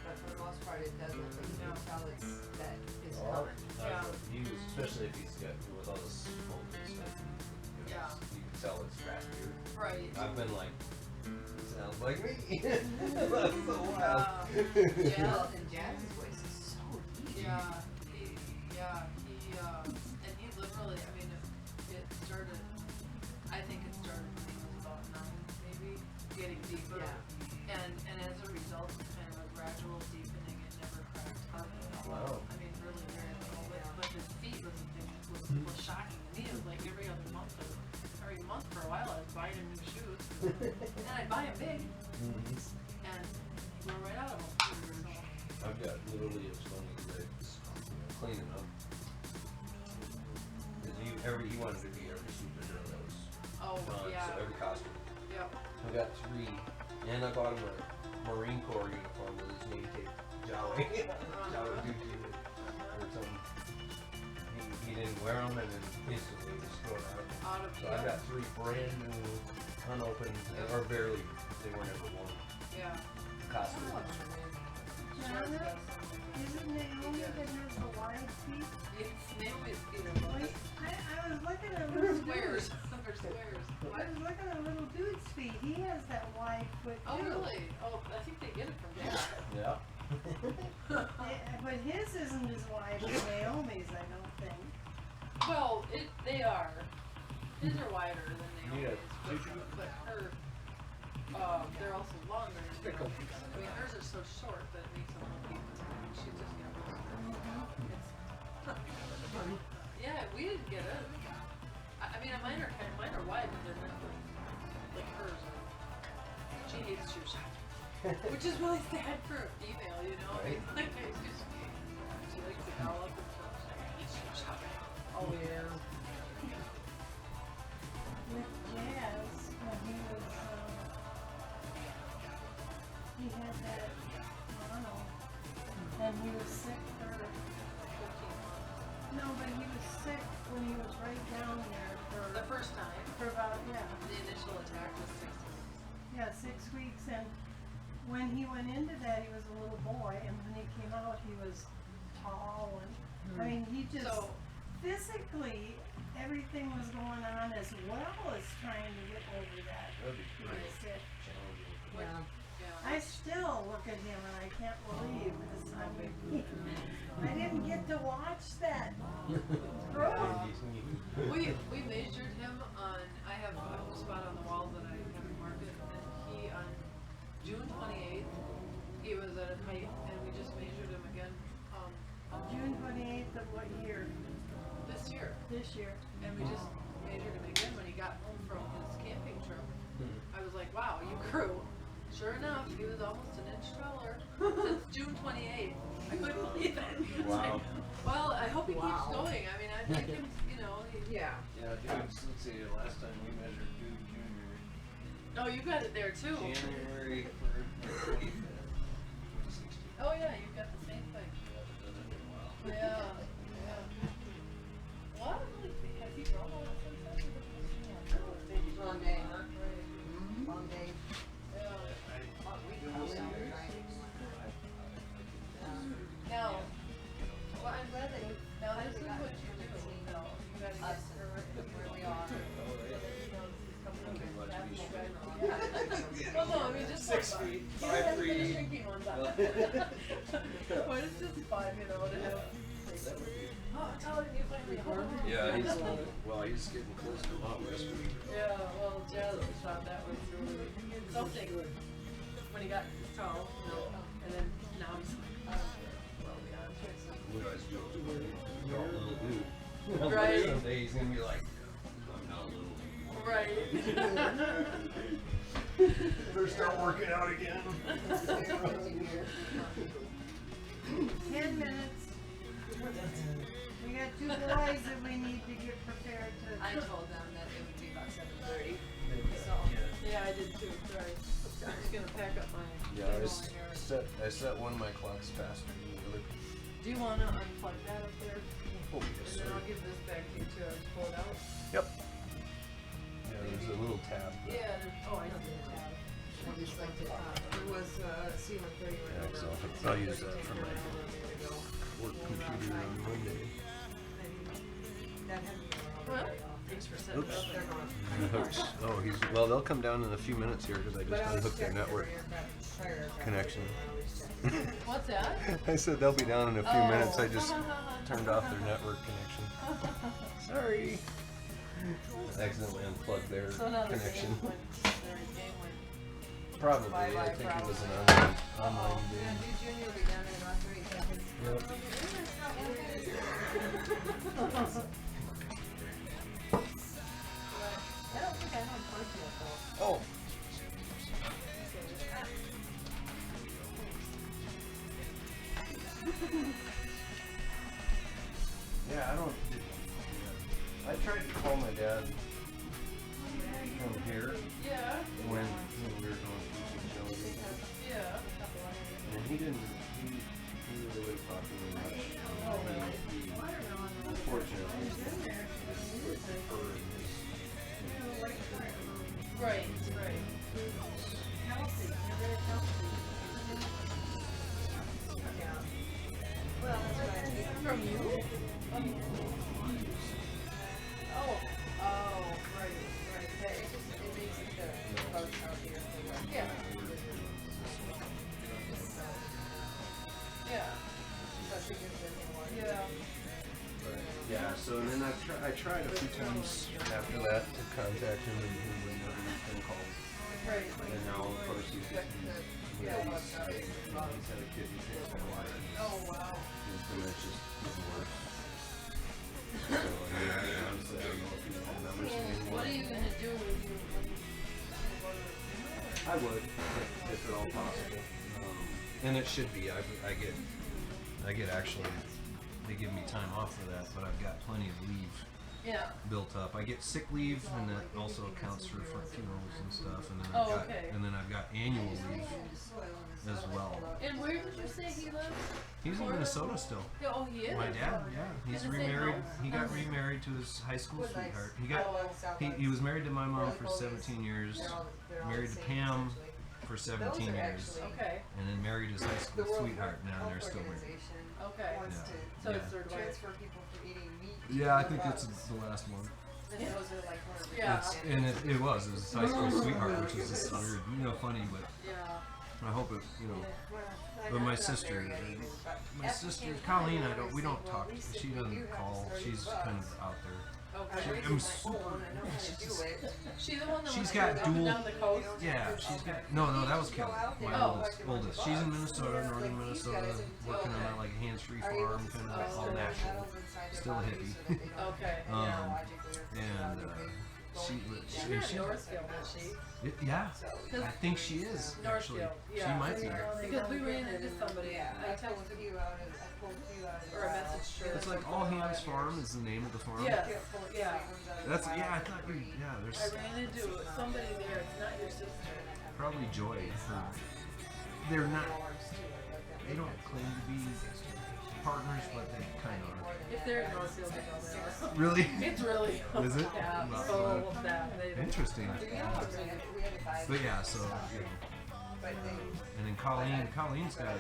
but for the most part it doesn't. But you can tell it's coming. He was, especially if he's got, with all this smoke and stuff, you can tell it's cracked here. Right. I've been like, sounds like me. That's so wild. Well, and Jazz's voice is so deep. And he literally, I mean, it started, I think it started when he was about 9, maybe, getting deeper. Yeah. And as a result, it's kind of a gradual deepening. It never cracked hardly at all. Wow. I mean, really very little. But his feet was the thing that was shocking to me. It was like every other month for a while I was buying him new shoes. And I'd buy him big. And he grew right out of them. So, I've got literally as funny as it's cleaning up. Cause he wanted to be every superhero that was on, so every costume. Yep. I got 3, and I bought him a Marine Corps uniform with his name tape, Jaway, Jaway Dudes Jaway, or something. He didn't wear them, and then instantly was thrown out. So I got 3 brand new, unopened, or barely, they weren't ever worn. Yeah. Costumes. Isn't Naomi that has the wide feet? It's Naomi's feet are Wait, I was looking at little squares. dude. They're squares. I was looking at little dude's feet. He has that wide foot too. Oh, really? Oh, I think they get it from Dad. Yeah. But his isn't as wide as Naomi's, I don't think. Well, they are. His are wider than Naomi's, Yeah. but her, they're also longer. I mean, hers are so short that it makes them look even. She's just yeah, we didn't get it. I mean, mine are wide, but they're not like hers. She hates shoes, which is really sad for a female, you know. Right. Like, she likes to gallop and stuff. She hates shoe shopping. Oh yeah. With Jazz, when he was, he had that mono, and he was sick for 15 months. no, but he was sick when he was right down there The first time, for about, the initial attack was 6 weeks. 6 weeks, and when he went into that, he was a little boy, and when he came out, he was tall, and, I mean, he just, So, physically, everything was going on as well as trying to get over that. That'd be He pretty was sick. challenging. Yeah. I still look at him and I can't believe this. I didn't get to watch that. Growth. we measured him on, I have a spot on the wall that I have marked, and he on this year. And we just measured him again when he got home from his camping trip. I was like, wow, you grew. Sure enough, he was almost an inch taller since June 28th. I couldn't believe it. It's Wow. like, well, I hope he keeps going. I mean, I'd like him, you know. Yeah. Yeah, dude, let's see, last time we measured Dude Junior, Oh, you got it there too. January 25th, 2016. Oh yeah, you got the same thing. We haven't done it in a while. Yeah, yeah. Well, I don't really think, has he grown all that since then? Long day, huh? Right. Long day. Yeah. Long week, probably. Now, well, I'm glad that you, now this is what you do. No, you gotta get Us her where we are. Well, no, I mean, just 6 like, feet, you 5 don't have to feet. finish drinking one time. But it's just fun, you know, to have. Oh, tell him you finally home. Yeah, he's getting close to hot West Week. Yeah, well, Jazz thought that was really something when he got his toe, you know, and then now he's like, well, we got We always do it where you're a little dude. Right. Someday he's gonna be like, I'm not little. right. Better start working out again. 10 minutes. We got 2 boys that we need to get prepared to. I told them that it would be about 7:30. So, Yeah, I did too. Sorry. I'm just gonna pack up my. Yeah, table here. I set one of my clocks faster than the other. Do you wanna unplug that up there? Oh, yes, And sir. then I'll give this back to you too. I'll just pull it out. Yep. Yeah, there's a little tab. But Yeah. Oh, I know the tab. I just liked it. It was C-130 went Yeah, over. so I'll use that for my Go. work computer on Monday. That had me Well, thanks for setting it Oops. up there. The hooks. Oh, well, they'll come down in a few minutes here because I But just I was unhooked their checking network every aircraft, prior aircraft connection. What's that? I said they'll be down in a few Oh. minutes. I just turned off their network connection. Sorry. Accidentally unplugged their So now the connection. game went. Their game went. Probably. Bye-bye I think it was an problem. online Yeah, game. Dude Junior will be down in about 30 seconds. Yep. I don't think I unplugged yet though. Oh. Yeah, I don't. I tried to call my dad from here Yeah. when we were going through some shows, Yeah. and he didn't. He really wouldn't talk to me much. He, unfortunately, with her and his Right. Right. Healthy, you're very healthy. Well, that's what I think. From you? Oh. Oh. Right. Right. Yeah, it just it makes the boats healthier for the Yeah. Yeah. especially good drinking water. Yeah. Yeah, so and then I tried a few times after that to contact him and he would never return calls. Right. And now of course he's had a kidney transplant Oh wow. and it's just getting worse. So I mean, honestly, I don't know if he had numbers anymore. What are you gonna do when you I would, if at all possible. And it should be. I get actually. They give me time off for that, but I've got plenty of leave Yeah. built up. I get sick leave, and that also accounts for funerals and stuff. And then Oh, I've got okay. I've got annual leave as well. And where did you say he lives? He's in Minnesota still. Yeah, oh, he is. My dad, yeah, he's In the same remarried. house? He got remarried to his high school sweetheart. Oh, He was married to my mom for 17 years, married to Pam for 17 years, Okay. and then married his high school sweetheart. Now and they're still married. Okay. Wants Yeah. to So Yeah. it's third wife. transfer people from eating meat. Yeah, I think it's the last one. And those are like one of the Yeah. And it was his high school sweetheart, which is just weird, funny, but Yeah. I hope it, But my sister, Colleen, we don't talk. She doesn't call. She's kind of out there. Okay. I'm super. She the one that She's went got up and dual. down the coast? Yeah, she's got. No, that was Kelly, my Oh. oldest. She's in Minnesota, northern Minnesota, working on that like hands-free farm, kind of all natural. still a hippie. Okay. And she She's not Northfield, is she? yeah, I think she is actually. Northfield, yeah. She might be. Because we ran into somebody. I texted or a message to her. It's like All Hands Farm is the name of the farm. Yes, yeah. That's I thought you. Yeah, there's I ran into somebody there. It's not your sister. probably Joy. They're not. They don't claim to be partners, but they kind of are. If they're in Northfield, they know they are. Really? It's really. Is it? Yeah, Not so bad. that. Interesting. But yeah, so and then Colleen's got,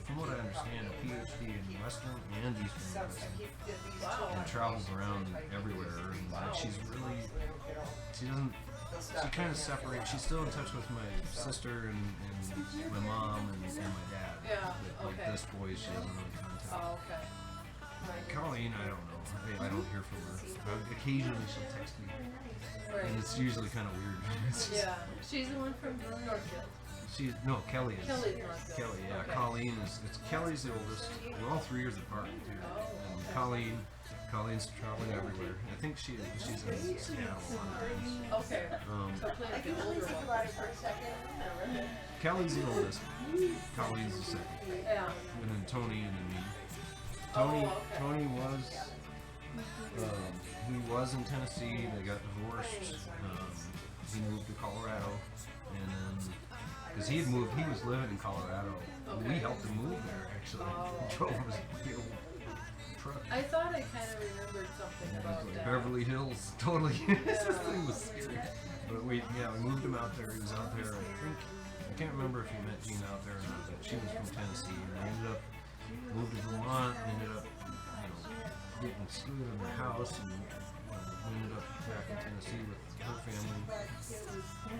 from what I understand, a PhD in Western and Eastern medicine, and travels around everywhere. And she's really, she kind of separates. She's still in touch with my sister and my mom and my dad. Yeah. But like this boy, she doesn't really contact. Oh, okay. Colleen, I don't know. I don't hear from her. Occasionally she'll text me, Right. and it's usually kind of weird. It's just- Yeah. She's the one from Northfield. Kelly is. Kelly's Northfield. Kelly, yeah. Okay. Colleen it's Kelly's the oldest. We're all 3 years apart too. And Colleen's traveling everywhere. I think she's in Seattle. Okay. So play like an older one. Kelly's the oldest. Colleen's the second. Yeah. And then Tony and then me. Okay. Tony was he was in Tennessee. They got divorced. He moved to Colorado, and then because he was living in Colorado. Okay. We helped him move there actually. Drove his big old truck. I thought I kind of remembered something about that. Beverly Hills, totally. This thing was scary. But we moved him out there. He was out there. I can't remember if he met Jean out there or not. But she was from Tennessee, and I ended up moved to Vermont. Ended up, getting screwed in their house, and we ended up back in Tennessee with her family.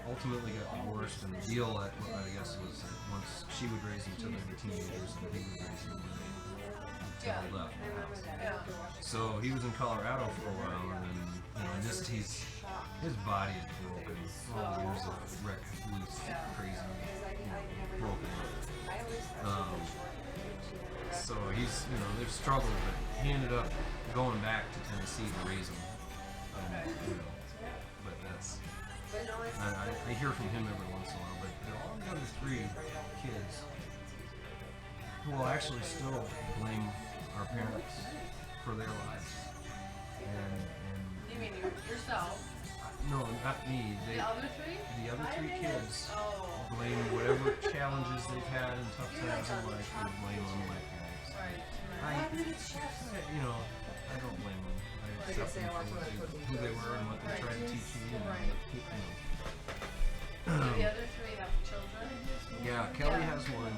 Ultimately got divorced, and the deal I guess was that once she would raise them till they were teenagers, and he would raise them when they left the house. Yeah. So he was in Colorado for a while, and then his body is broken. All the years of loose, crazy, broken. So he's they've struggled, but he ended up going back to Tennessee to raise them. But that's I hear from him every once in a while. But all the other 3 kids who will actually still blame our parents for their lives. And You mean yourself? no, not me. The other 3? The other 3 kids Oh. blame whatever challenges they've had and tough times in life. They blame on my parents. Right. I don't blame them. I accept them for who they were and what they tried to teach me. So the other 3 have children? Yeah, Kelly has one,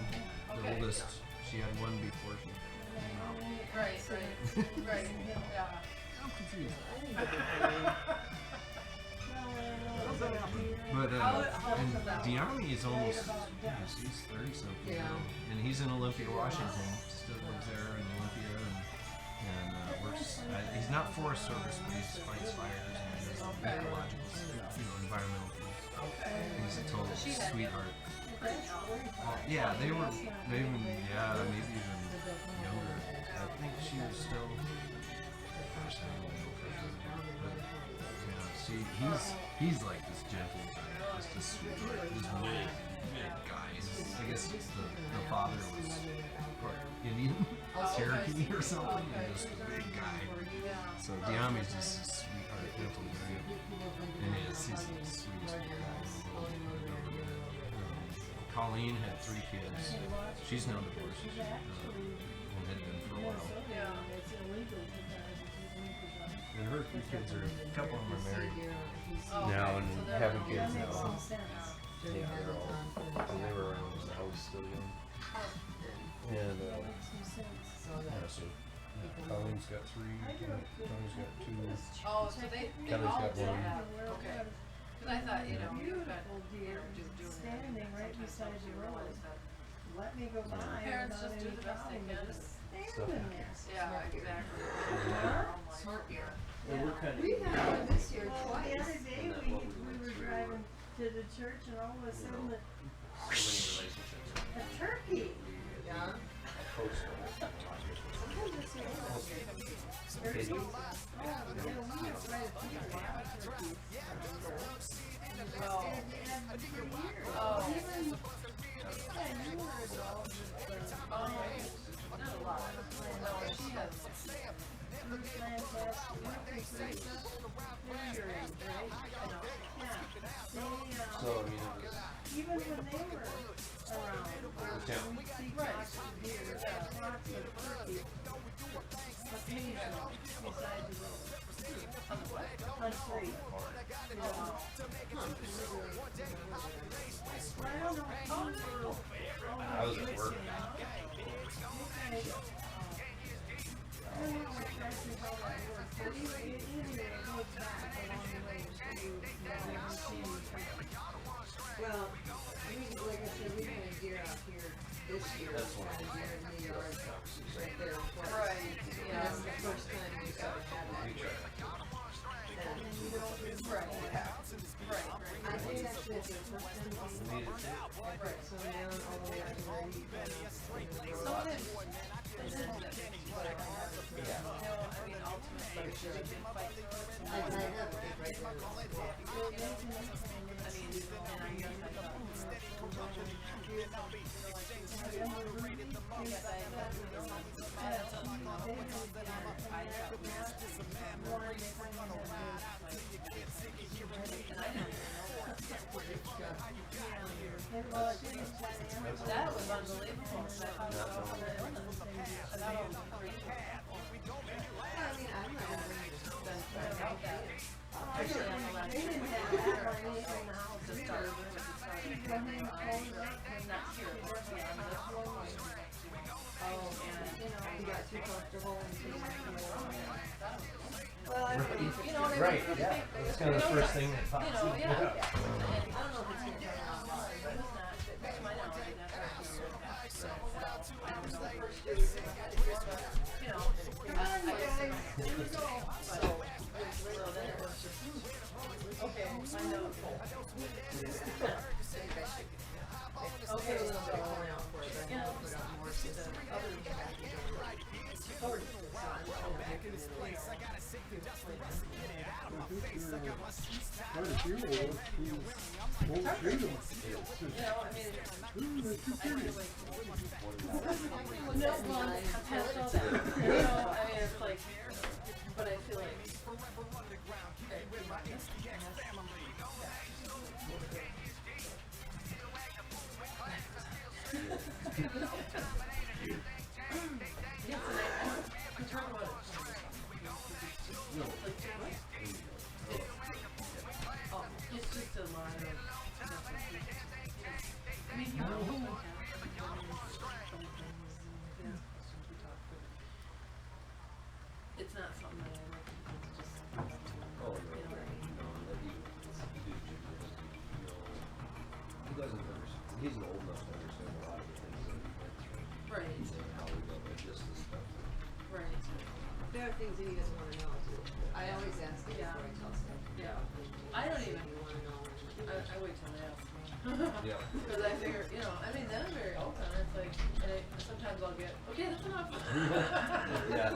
the oldest. She had one before she. Right. Yeah. I'm confused. But and Diami is almost, he's 30 something now, and he's in Olympia, Washington. Still lives there in Olympia, and works. He's not Forest Service, but he fights fires and does ecological, environmental things. He's a total sweetheart. Yeah, maybe even younger. I think she was still. Gosh, I don't know for sure. But he's like this gentle guy, just a sweetheart, this big guy. I guess the father was Indian, Cherokee or something, and just a big guy. So Diami's just a sweetheart, gentle guy, and he's the sweetest guy in the world. Colleen had 3 kids. She's now divorced and had been for a while. And her 3 kids a couple of them are married now and having kids now. Yeah, they're all, when they were around when the house was still young. And so Colleen's got 3, Tony's got 2. Oh, so they Kelly's all got did 1. have. Okay. Because I thought, Beautiful deer, just doing standing right beside the road. Let me go by. Parents without just do any the best they problem, can. just standing there. Yeah, exactly. Smart beer. And we're kind of. We've had one this year Well, the twice. other day we were driving to the church and all of a sudden So many relationships. a turkey. Yeah. Coastal. Sometimes it's right? Yeah. So, I mean, it was, Even when they were around, Yeah. we'd see flocks of deer, flocks of turkeys, occasionally, beside the road. On three. Well, I don't know. I was at work. Okay. I don't know exactly how that works, but anyway, it goes back a long way to never seeing turkeys. Well, like I said, we had a deer out here this year. That's one of a the deer in New York, right there. Right, And yeah. that's the first time we saw it have that. We tried. Right, right. I think actually it's the first time we We needed to. right, so down all the way up to where you kind of. Sometimes, and then, but I have, no, I mean, ultimately, we did fight for it. I have a big right there. I mean, and I guess I thought, that was unbelievable. I thought it was all the illness. I thought it was great. I mean, I'm not gonna bring it About that. Actually, on the last they didn't have that or anything in the house. Just started doing it, just started. She'd come in cold up and Not here, yeah, on this one. Oh, and, you know, you got too comfortable and too well, I mean, You know what I mean? Right, yeah. That's kind of the first thing that pops You know, in. yeah. And I don't know if it's gonna turn out well, but it's not, to my knowledge, that's our year and a half. So, I don't know. You know, I just, so then it was just, okay, I know. Okay, so, you know, the other Quite a few of us who won't treat them. you know, I mean, They're too pretty. no, well, I passed all that. You know, I mean, it's like, but I feel like. Yes, and I'm talking about it. Oh, it's just a lot of. I mean, you know, it's not something that I like. It's just, Oh, no, you know, that he doesn't understand. He's old enough to understand a lot of the things that we went through. right, And how we dealt with just this stuff. right. there are things that he doesn't wanna know too. I always ask him Yeah. before I tell stuff. Yeah. I don't even, You wanna know. I wait till they ask me. Yeah. Cause I figure, you know, I mean, then I'm very open, it's like, and sometimes I'll get, okay, that's enough. Yeah.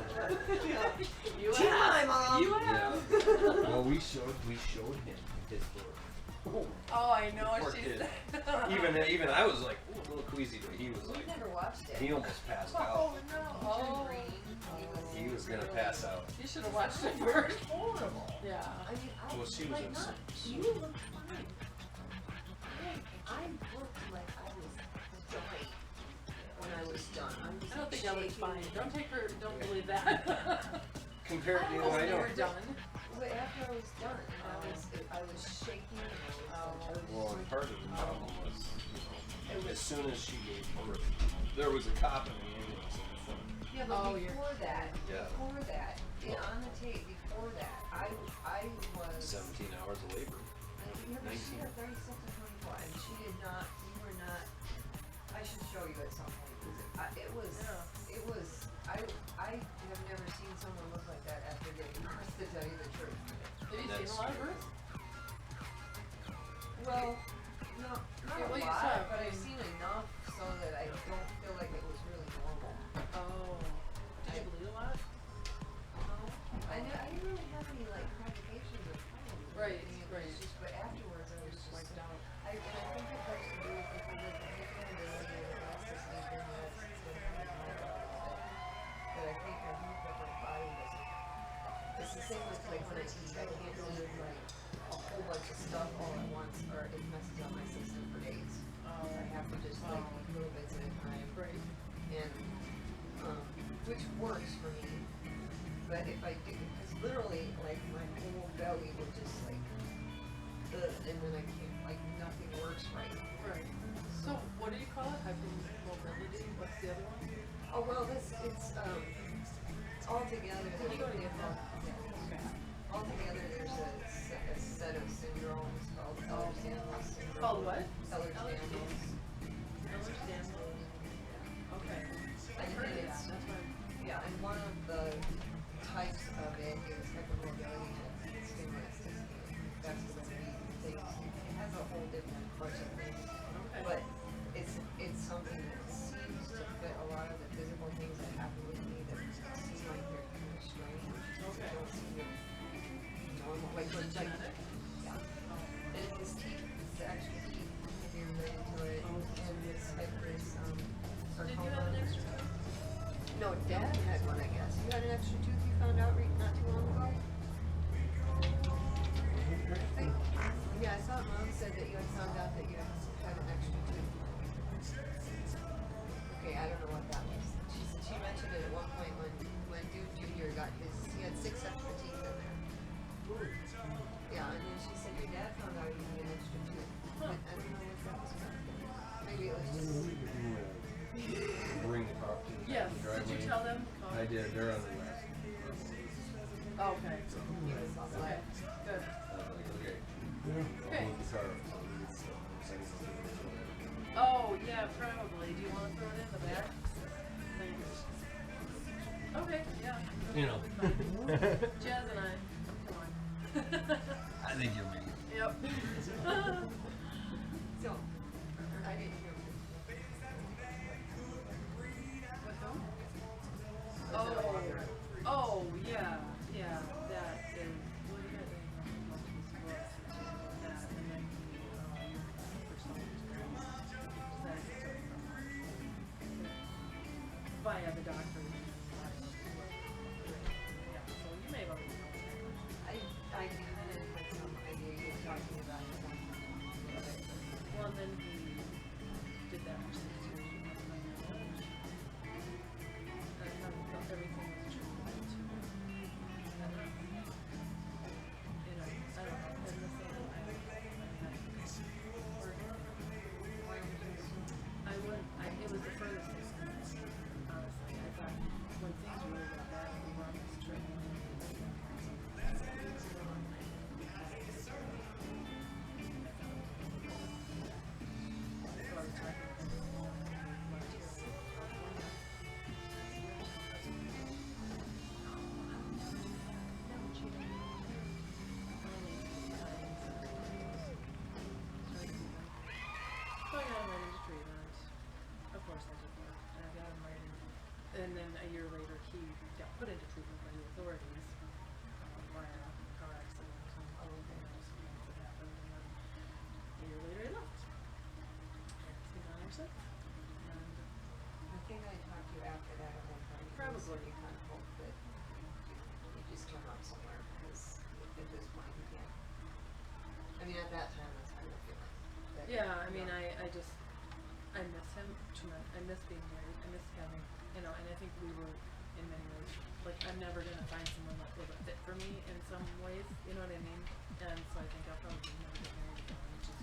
You TMI, have, Mom. you have. Well, we showed him his book. Oh, I know, Poor she's. kid. Even I was like, ooh, a little queasy, but he was We like, never watched it. he almost passed Oh, out. no. He Oh. turned green. He was gonna pass out. You should have watched it first. Horrible. Yeah. I mean, Well, she was like, in not, some- you look fine. I looked like I was dying when I was done. I was I don't think I look shaking. fine. Don't take her, don't believe that. Compared to, I I was know. never done. But after I was done, I was shaking and I was Well, and like, part of the problem was, you know, as soon as she gave birth, there was a cop in the ambulance in the front. yeah, but Oh, you're- before that, Yeah. on the tape, before that, I was. 17 hours of labor. Yeah, but she 19. had 36 and 24, and she did not, you were not, I should show you at some point, because it was, I have never seen someone look like that after giving birth, to tell you the truth. Have you seen That's a lot of true. births? Well, no, not Yeah, well, a you lot, saw it, but I I've mean- seen enough so that I don't feel like it was really normal. Oh. Did you bleed a lot? I didn't really have any like complications or problems. or Right, anything, it right. was just, but afterwards I was just Wiped out. and I think it has to do with because of the inability or elasticity thing that's that I think I hope that my body doesn't. It's the same with like when I eat, I can't really like start, it messes up my system for days. I have to just like eat little bits at a time. Right. And, which works for me. But if I do, because literally, like, my whole belly will just like, and then I can't, like, nothing works right. Right. So, what do you call it? Hypermobility? What's the other one? Oh, well, it's all together. Can you go to your phone? Okay. Altogether, there's a set of syndromes called Ehlers-Danlos syndrome. Called what? Ehlers-Danlos. Ehlers-Danlos. Okay. I've heard of that. That's why. Yeah, and one of the types of it is hypermobility and skin elasticity. That's what it has a whole different bunch of things. Okay. But it's something that seems to fit a lot of the physical things that happen with me that seem like they're kind of strange. Okay. Don't seem to be normal. Like, Is it genetic? yeah. And it's this teeth, it's the extra teeth can be related to it. And this hyper Did you have an extra tooth? No, Dad had one, I guess. You had an extra tooth you found out not too long ago? Yeah, I thought Mom said that you had found out that you had an extra tooth. Okay, I don't know what that was. She mentioned it at one point when Dude Jr. got he had 6 extra teeth in there. Yeah, and then she said your dad found out he had an extra tooth. I don't know what that was about. Maybe it was just... Bring the coffee to the Yes. driveway. Did you tell them? I did. They're on the west. Oh, okay. He was on the Okay. left. Good. Okay. Okay. I'll move the car up so it's second to the Oh, yeah, probably. Do you want to throw it in the back? Thanks. Okay, yeah. You know. Jazz and I. Come on. I think you'll make it. Yep. So, I didn't hear. With whom? Oh, yeah, that is, well, you guys know multiple sclerosis, that, and then for some reason, that is by the doctor. Yeah, so you may have already known that. I kind of had some idea you were talking about it. Well, then he did that for 6 years. I thought everything was true. You know, I don't know. And the same, it was the furthest thing. Honestly, I thought when things really got bad, we were on this trip. And then a year later, he got put into treatment by the authorities via a car accident and all of the things that happened. And then a year later, he left. And he's been on ever since. And I think I talked to you after that at one time. Probably. You kind of hope that you just turn up somewhere because at this point you can't. I mean, at that time, that's how you're feeling. That, yeah, I mean, I miss him tremendously. I miss being married. I miss having, you know, and I think we were in many ways, like, I'm never going to find someone that will fit for me in some ways, you know what I mean? And so I think I'll probably never get married again, which is,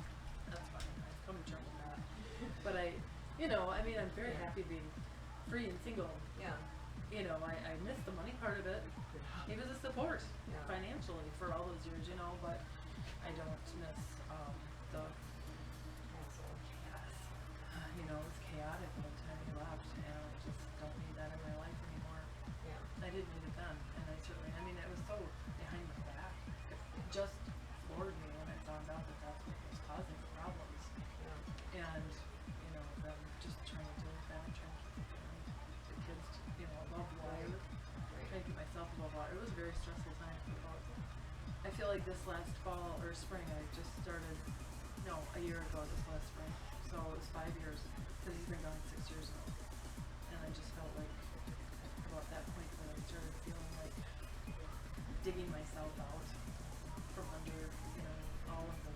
that's fine. I've come to terms with that. But you know, I mean, I'm very happy being free and single. Yeah. You know, I miss the money part of it. He was a support financially for all those years, you know, but I don't miss the chaos. You know, it was chaotic by the time he left, and I just don't need that in my life anymore. Yeah. I didn't need it then, and I certainly, I mean, it was so behind my back. It just floored me when I found out that that's what was causing the problems. Yeah. And, you know, them just trying to deal with that, trying to keep the kids, you know, above water, trying to keep myself above water. It was a very stressful time for both. I feel like this last fall or spring, I just started, no, a year ago this last spring. So it was 5 years, because he's been gone 6 years ago. And I just felt like, about that point that I started feeling like digging myself out from under, you know, all of the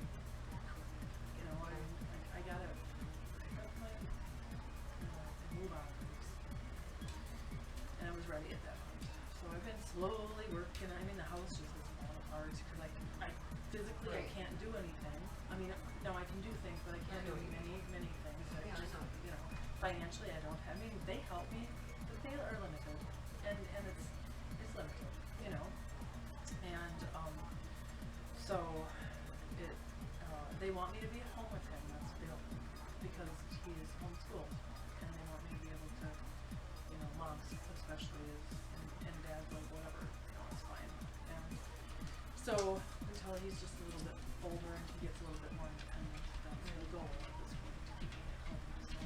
ready at that point. So I've been slowly working. I mean, the house just is falling apart because I physically I can't do anything. I mean, no, I can do things, but I can't do many things. I just, you know, financially I don't have. I mean, they help me, but they are limited, and it's limited, you know. And so it they want me to be at home with him. That's Bill, because he is homeschooled, and they want me to be able to, you know, moms especially is and dads like whatever, you know, it's fine. And so until he's just a little bit older and he gets a little bit more independent, that's the goal at this point, to keep me at home. So,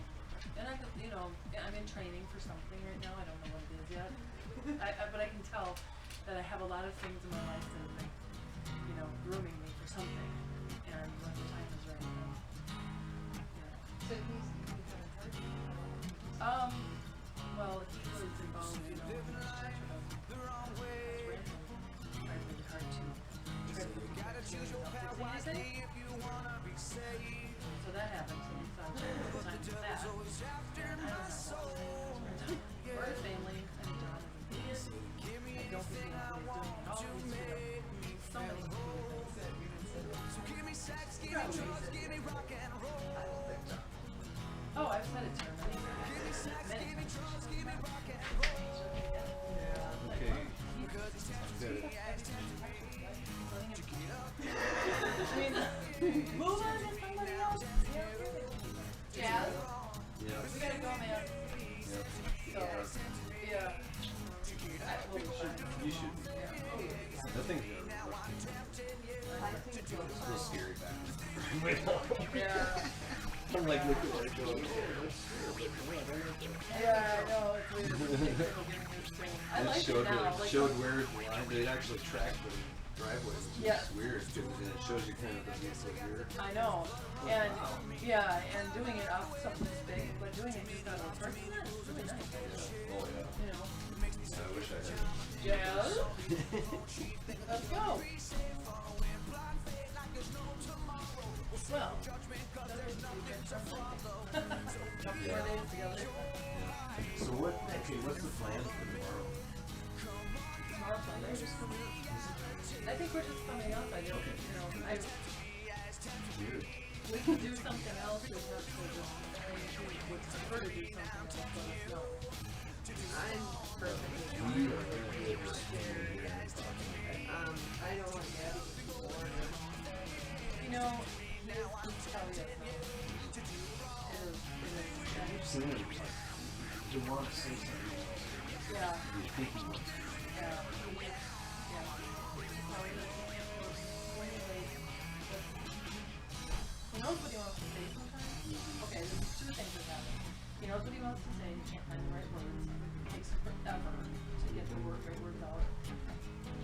and I, you know, I'm in training for something right now. I don't know what it is yet, but I can tell that I have a lot of things in my life that have been, you know, grooming me for something. And when the time is right, then, you know. So he's Well, he was involved, you know, in this church about really hard to try to anything. So that happened, so we thought there was time for that. And I don't know. We're a family, and John is an idiot. I don't think he knows what he's doing at all. He's so many people that we can say Oh, I've said it to her many times. Okay. Move on to somebody else. Jazz? Yeah. We gotta go, man. So, yeah. You should. Nothing's gonna it's a little scary back. Yeah. I'm like looking at it going, Yeah, I know. It's weird. I like it now. Like, showed where the line, they'd actually tracked the driveway, which is weird, and it shows you kind of the mix of here. I know. And, yeah, and doing it off something big, but doing it just out of a person, it's really nice. Oh, yeah. You know. I wish I had. Jazz? Let's go. Well, couple more days together. So what's the plan for tomorrow? Tomorrow plan, we're just coming up. I think we're just coming up. I don't, you know, we can do something else. We have to just, would prefer to do something else, let us know. I'm perfectly fine. I don't want Gabby to be bored. You know, oh yeah. You've seen it. You want to say something. Yeah. You're thinking what's Yeah. He knows what he wants to say sometimes. Okay, there's two things that happen. He knows what he wants to say, he can't find the right words. It takes forever to get the right words out.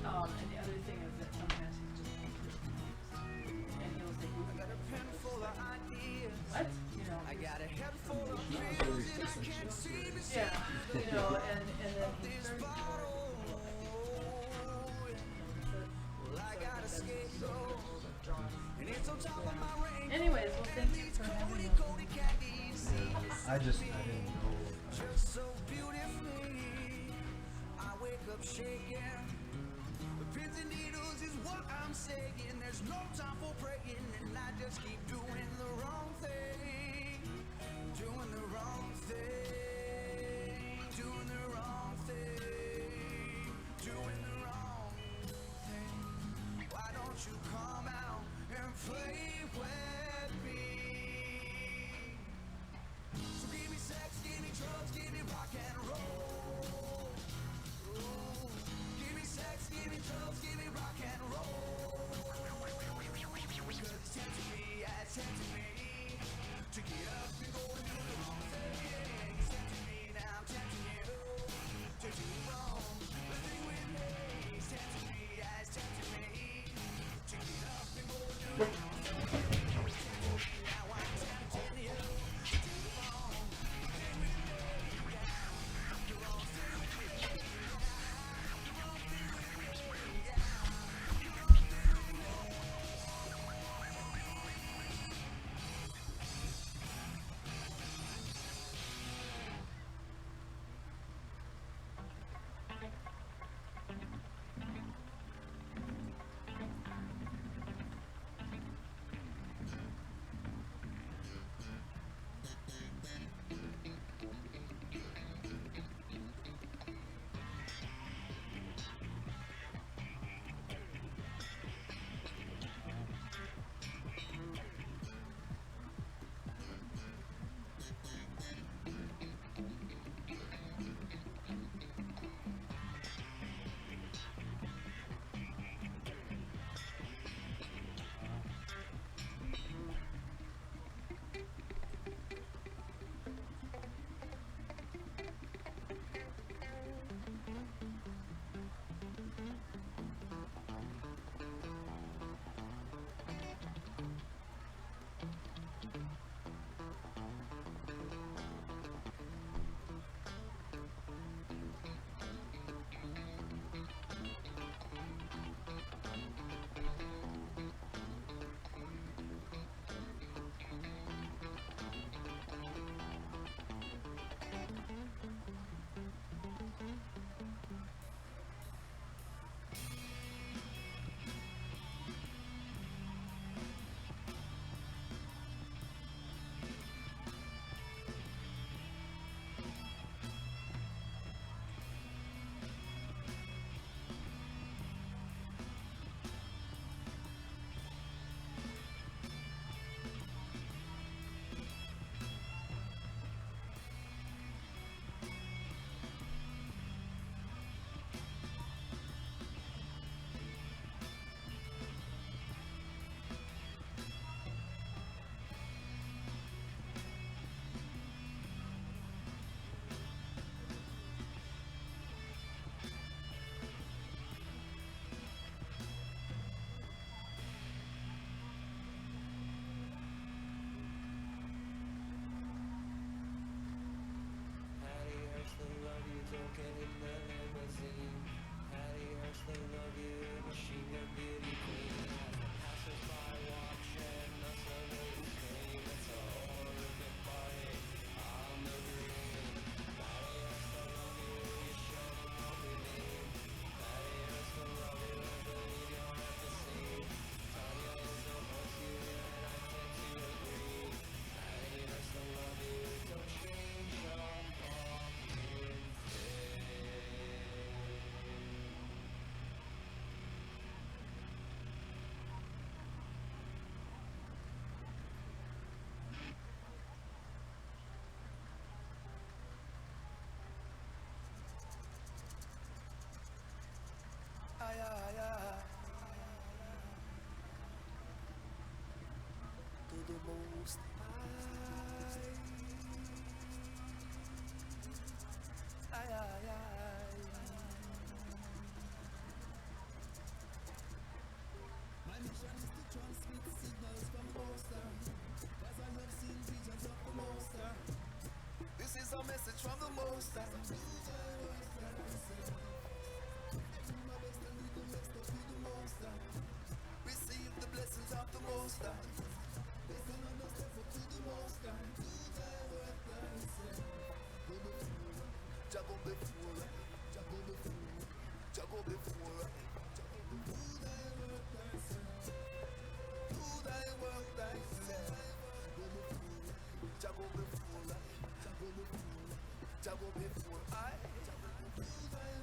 And the other thing is that sometimes he's just confused. And he'll say, I got a pen full of ideas. What? You know. I got a head full of ideas. Yeah, you know, and then he starts anyways, well, thank you for having me. I didn't know. So beautifully, I wake up shaking. Pins and needles is what I'm saying. There's no time for praying, and I just keep doing the wrong thing. Doing the wrong thing. Doing the wrong thing. Doing the wrong thing. Why don't you come out and play with me? So give me sex, give me drugs, give me rock and roll. Ooh. Give me sex, give me drugs, give me rock and roll. Because it's tempting me to get up and go and do the wrong thing. To the most My mission is to transmit signals from Most High, 'cause I love seeing visions of the Most High. This is a message from the Most High. Do thy work thyself. Do my best and leave the rest up to the Most High. Receive the blessings of the Most High. Listen and not step up to the Most High. Do thy work thyself. Juggle before, juggle before, juggle before. Do thy work thyself. Do thy work thyself. Juggle before, juggle before, juggle before. I do thy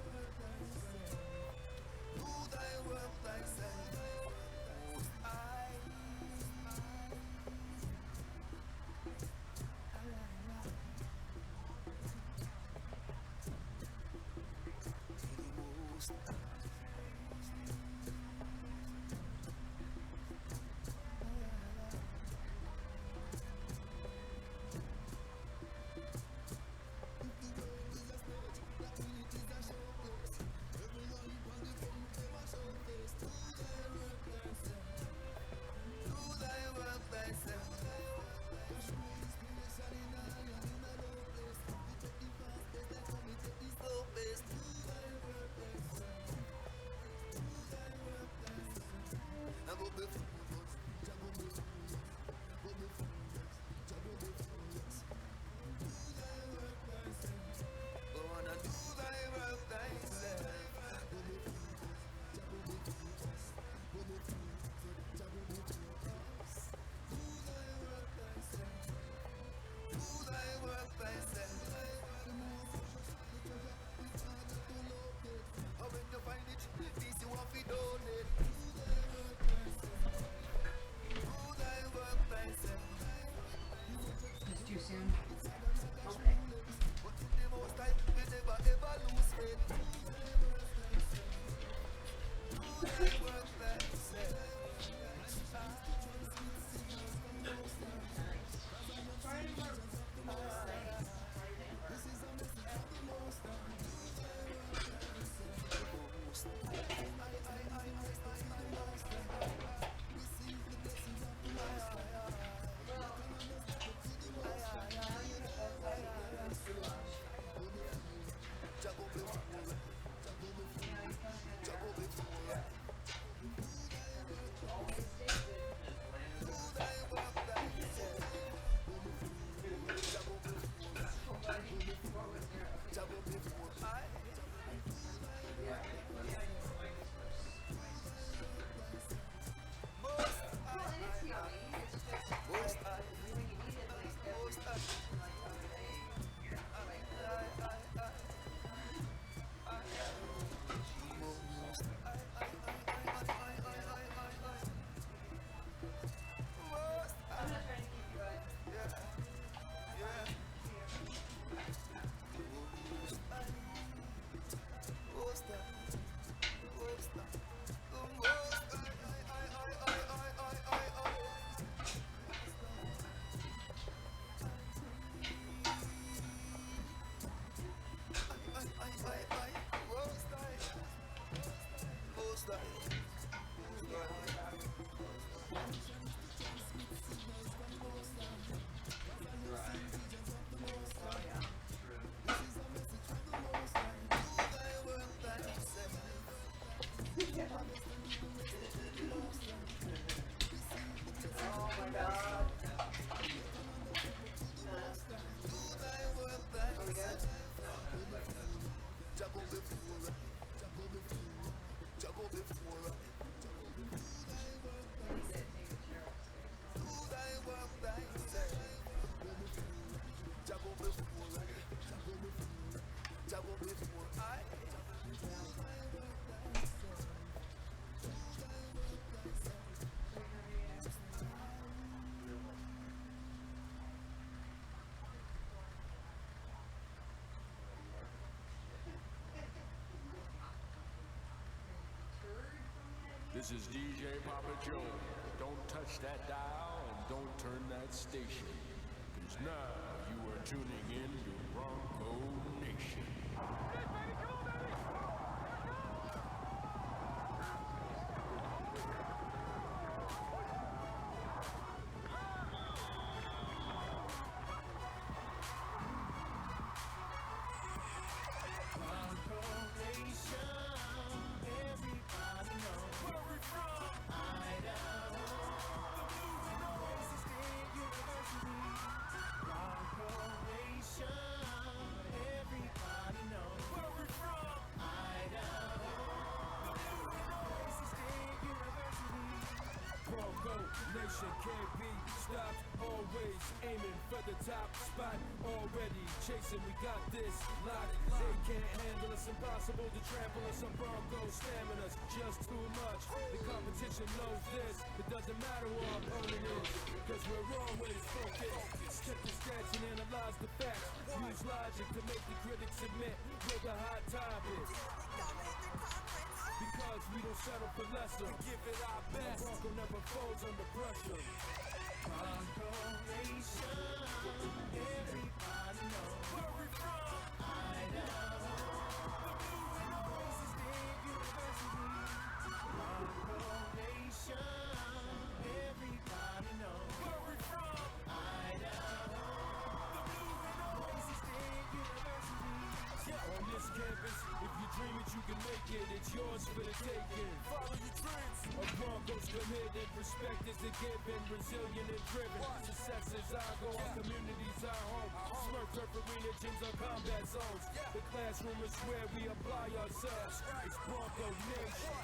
This is DJ Papa Joe. Don't touch that dial and don't turn that station. Cause now you are tuning in to Bronco Nation. Nation can't be stopped, always aiming for the top spot. Already chasing, we got this locked. They can't handle us, impossible to trample us. Some Broncos stamming us just too much. The competition knows this. It doesn't matter who our opponent is, cause we're always focused. Check the stats and analyze the facts. Use logic to make the critics admit where the hot topic. Because we don't settle for lesser. We give it our best. Bronco never folds under pressure. Bronco Nation, everybody knows where we from. Idaho, the Boise State University. Bronco Nation, everybody knows where we from. Idaho, the Boise State University. On this campus, if you dream it, you can make it. It's yours for the taking. Follow your dreams. A Broncos committed. Respect is a given. Resilient and driven. Success is our goal. Our communities our home. Smurf turf arena gyms are combat zones. The classroom is where we apply ourselves. It's Bronco Nation.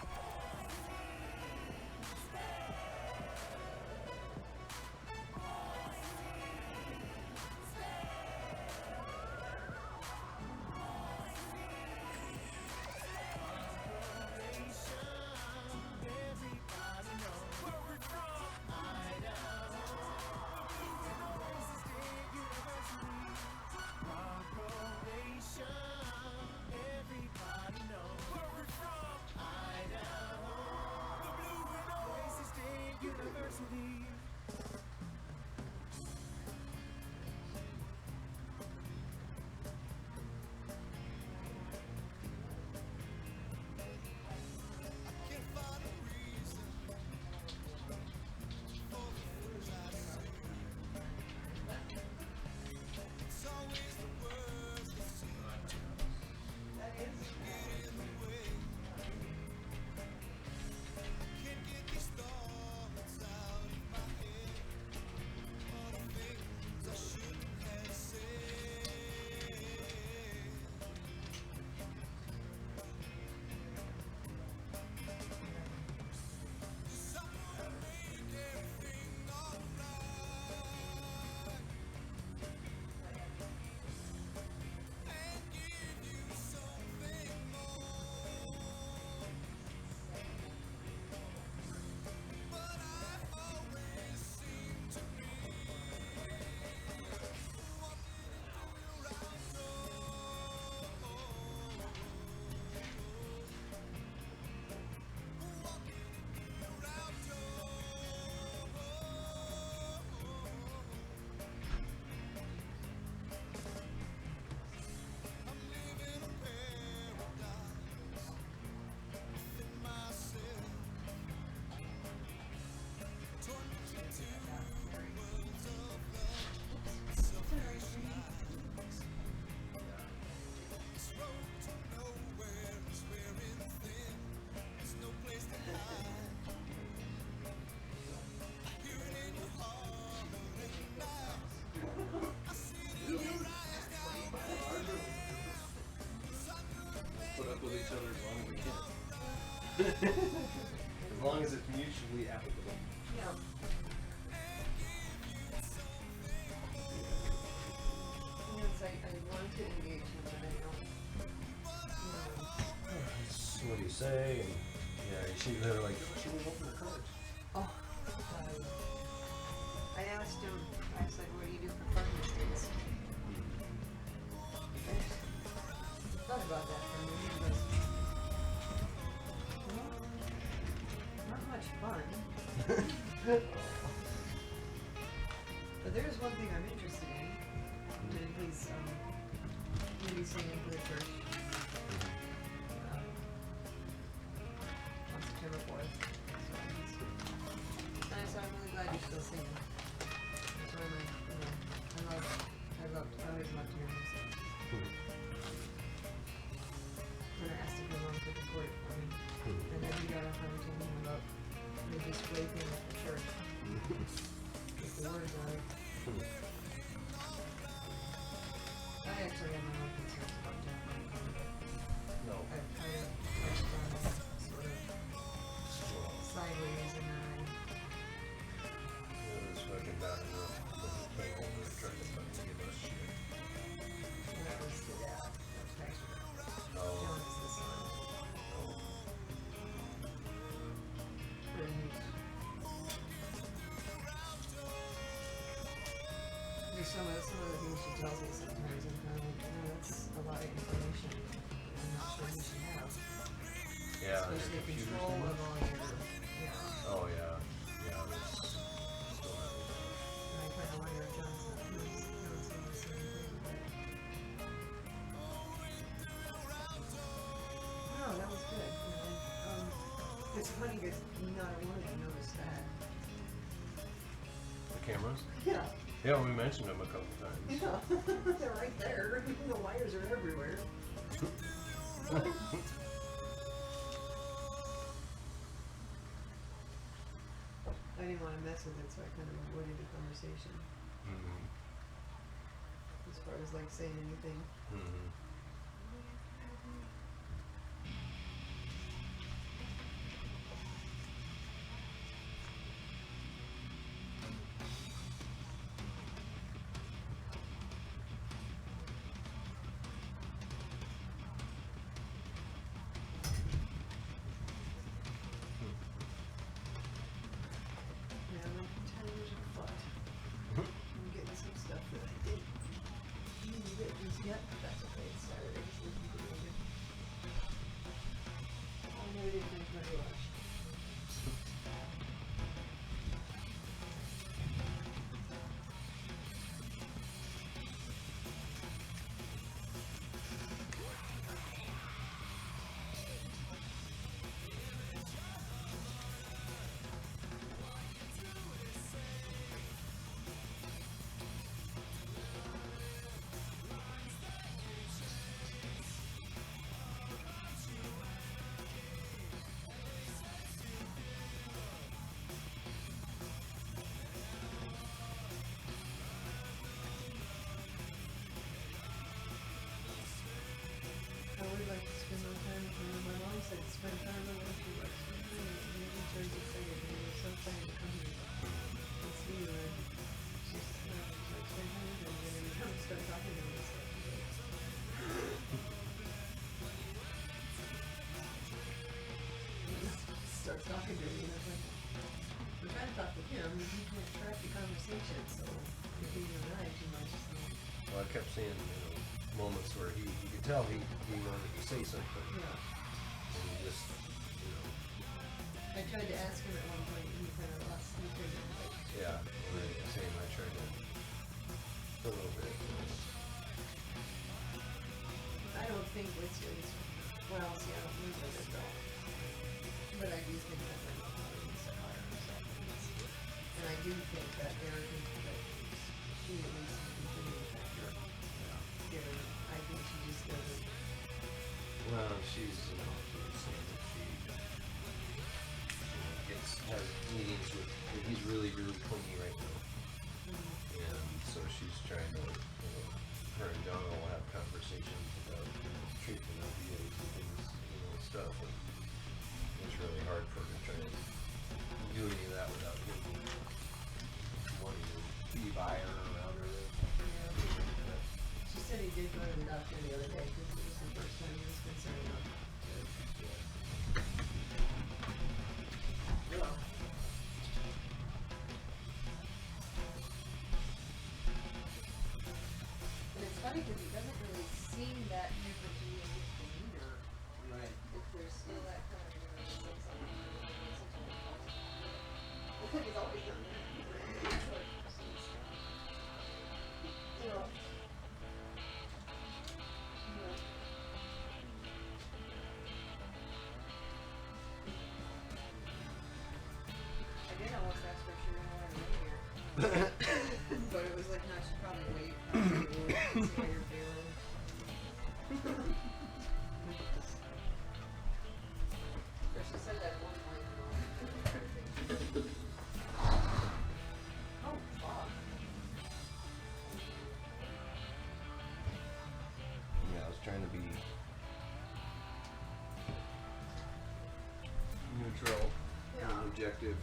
With each other as long as we can. As long as it's mutually applicable. Yeah. It's like I want to engage him, but I don't. What do you say? And, yeah, they're like, should we open the cards? Oh. I asked him, I said, what do you do for fun these days? I thought about that for a minute, but But there is one thing I'm interested in, and he's maybe singing for the church on September 4th. So I'm really glad you're still singing. That's one of my, I always loved hearing you sing. When I asked if your mom could record it for me, and then he got off on telling me about me just raping at the church. With the words on it. I actually have my own concerns about Jack Michael. No. I've kind of touched on it sort of sideways, and then It was fucking bad enough when he came over and tried to fucking give us shit. that was the dad. That was Pastor. Oh. John is the son. And there's some of the things she tells me sometimes, I'm kind of like, that's a lot of information I'm not sure you should have. Yeah, Especially the computer control of things. all your, Oh yeah. Yeah, there's still not and I kind of wonder if John's saying the same thing, but. No, that was good. It's funny because not one of them noticed that. the cameras. Yeah. Yeah, we mentioned them a couple times. Yeah. They're right there. The wires are everywhere. I didn't want to mess with it, so I kind of avoided the conversation. Mm-hmm. As far as like saying anything. Mm-hmm. Yeah, I'm like 10 years of butt. I'm getting some stuff that I didn't get just yet, but that's okay. It's Saturday, so we can do it. I know I didn't make my rush. I would like to spend more time with her. My mom said spend time with her. She likes to do it. And even turns excited. And it was so fun to come here and see you. And she's like, spend time with her. And then every time I start talking to her, it's like, start talking to me. And I was like, I'm trying to talk to him. He can't track the conversation. So if he and I too much. So. Well, I kept seeing, moments where you could tell he wanted to say something. Yeah. And he just, I tried to ask him at one point, and he kind of lost me for it. yeah, same, I tried to, a little bit. I don't think it's well, see, I don't think it's though. But I do think that my mom really needs to hire herself. And I do think that arrogant that she at least can continue with that work. Given, I think she just doesn't. Well, she's, saying that she, has meetings with, he's really, really clingy right now. And so she's trying to, her and John will have conversations about treatment of VAs and things, stuff. And it's really hard for her to try to do any of that without him wanting to be by her or around her. She said he did go to the doctor the other day because it was the first time he was concerned about it. Yeah. And it's funny because he doesn't really seem that different to me in his demeanor. Right. If there's still that kind of, He's always done that. You know. I did almost ask her if she didn't want to live here. But it was like, no, she'd probably wait. See how you're feeling. But she said that at one point. Oh, fuck. Yeah, I was trying to be neutral and objective.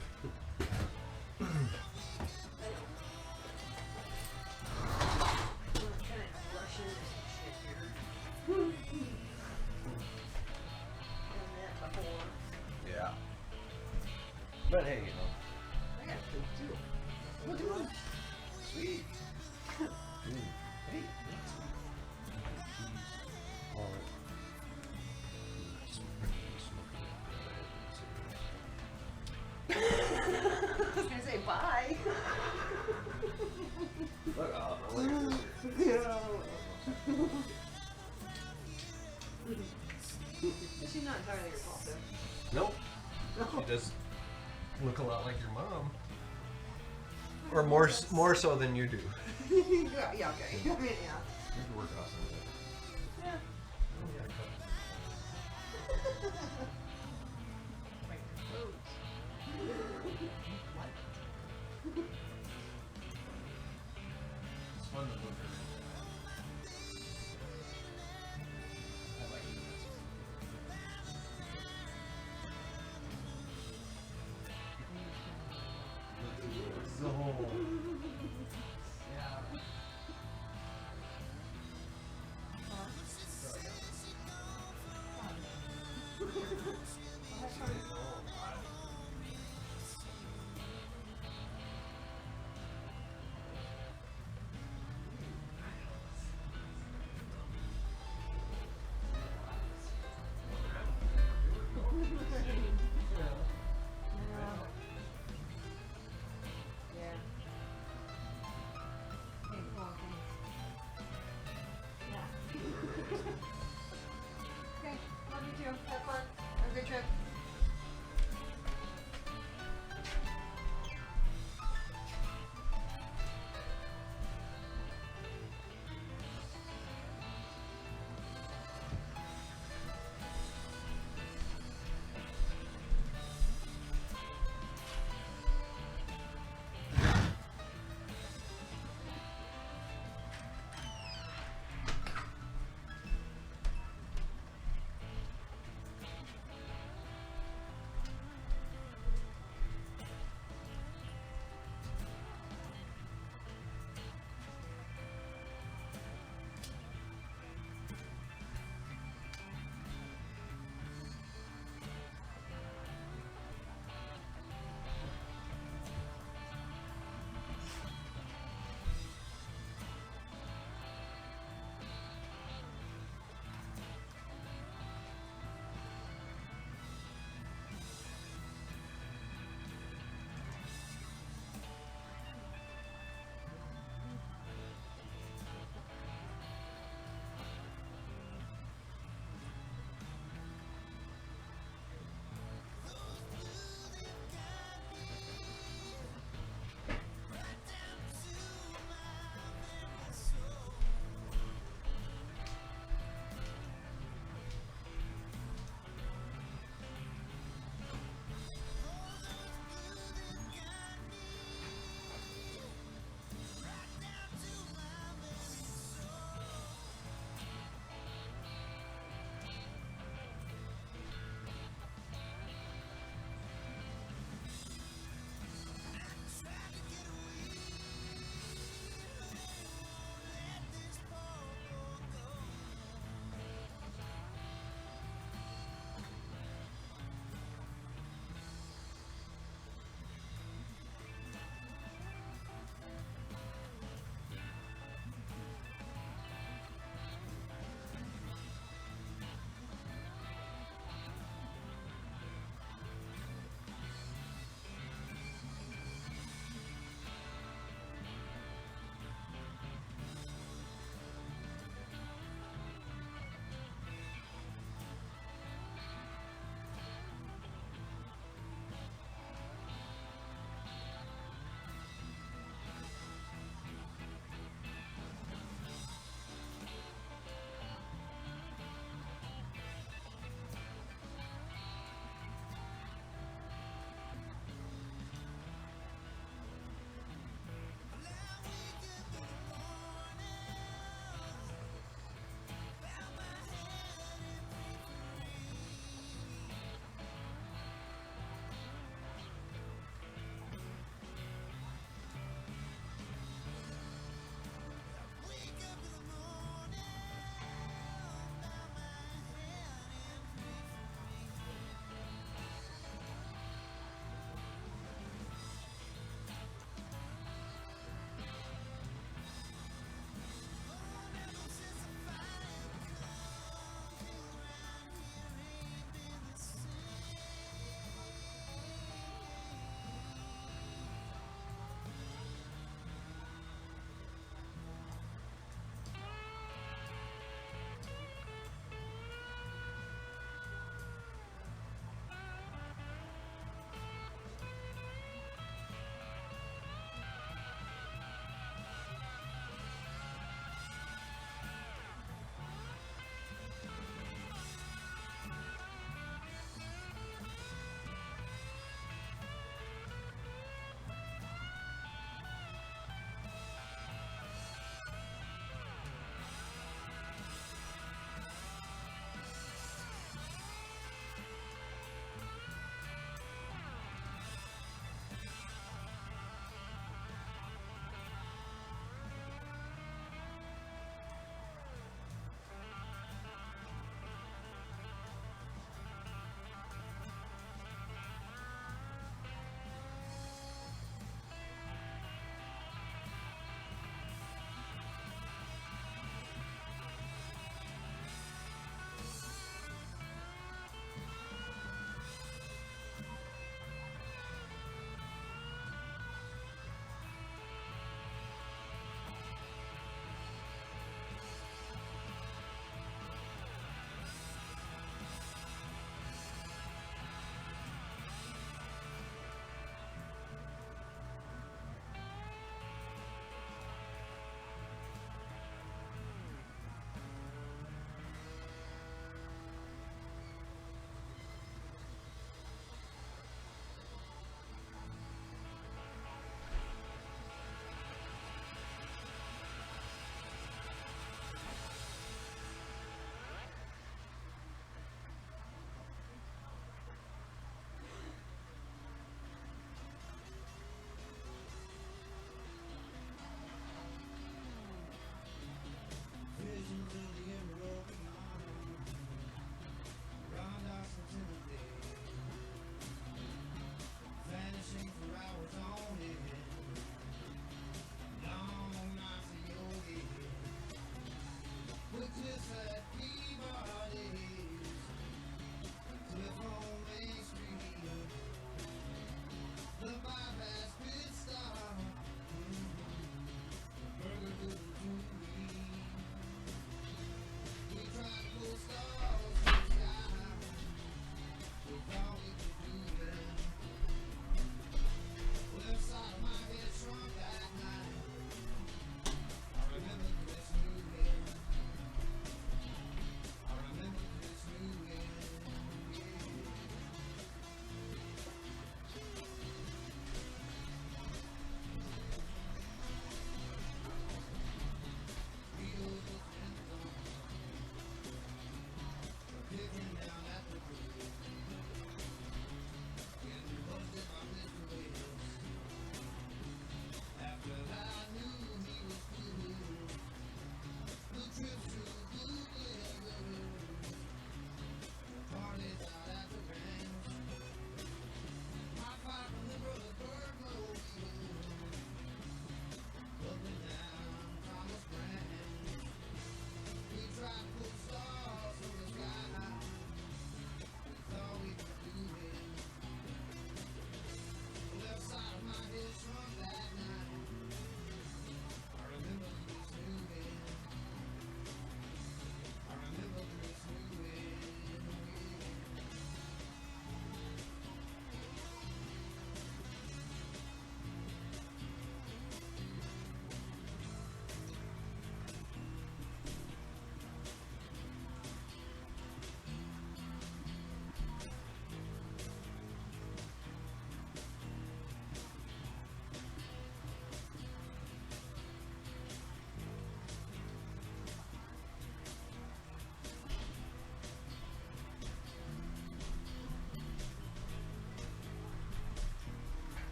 Yeah. But hey, you know. I got kids too. What do you want? Sweet. Hey. I was gonna say bye. Look, look at this here. She's not entirely your fault, though. Nope. She does look a lot like your mom. Or more so than you do. Yeah, yeah, okay. I mean, yeah. We could work on some of that. Yeah. It's fun to look at. I like it. The whole. Yeah. Yeah.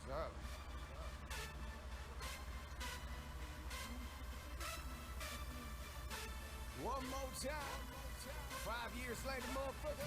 Up. One more time. 5 years later, motherfucker.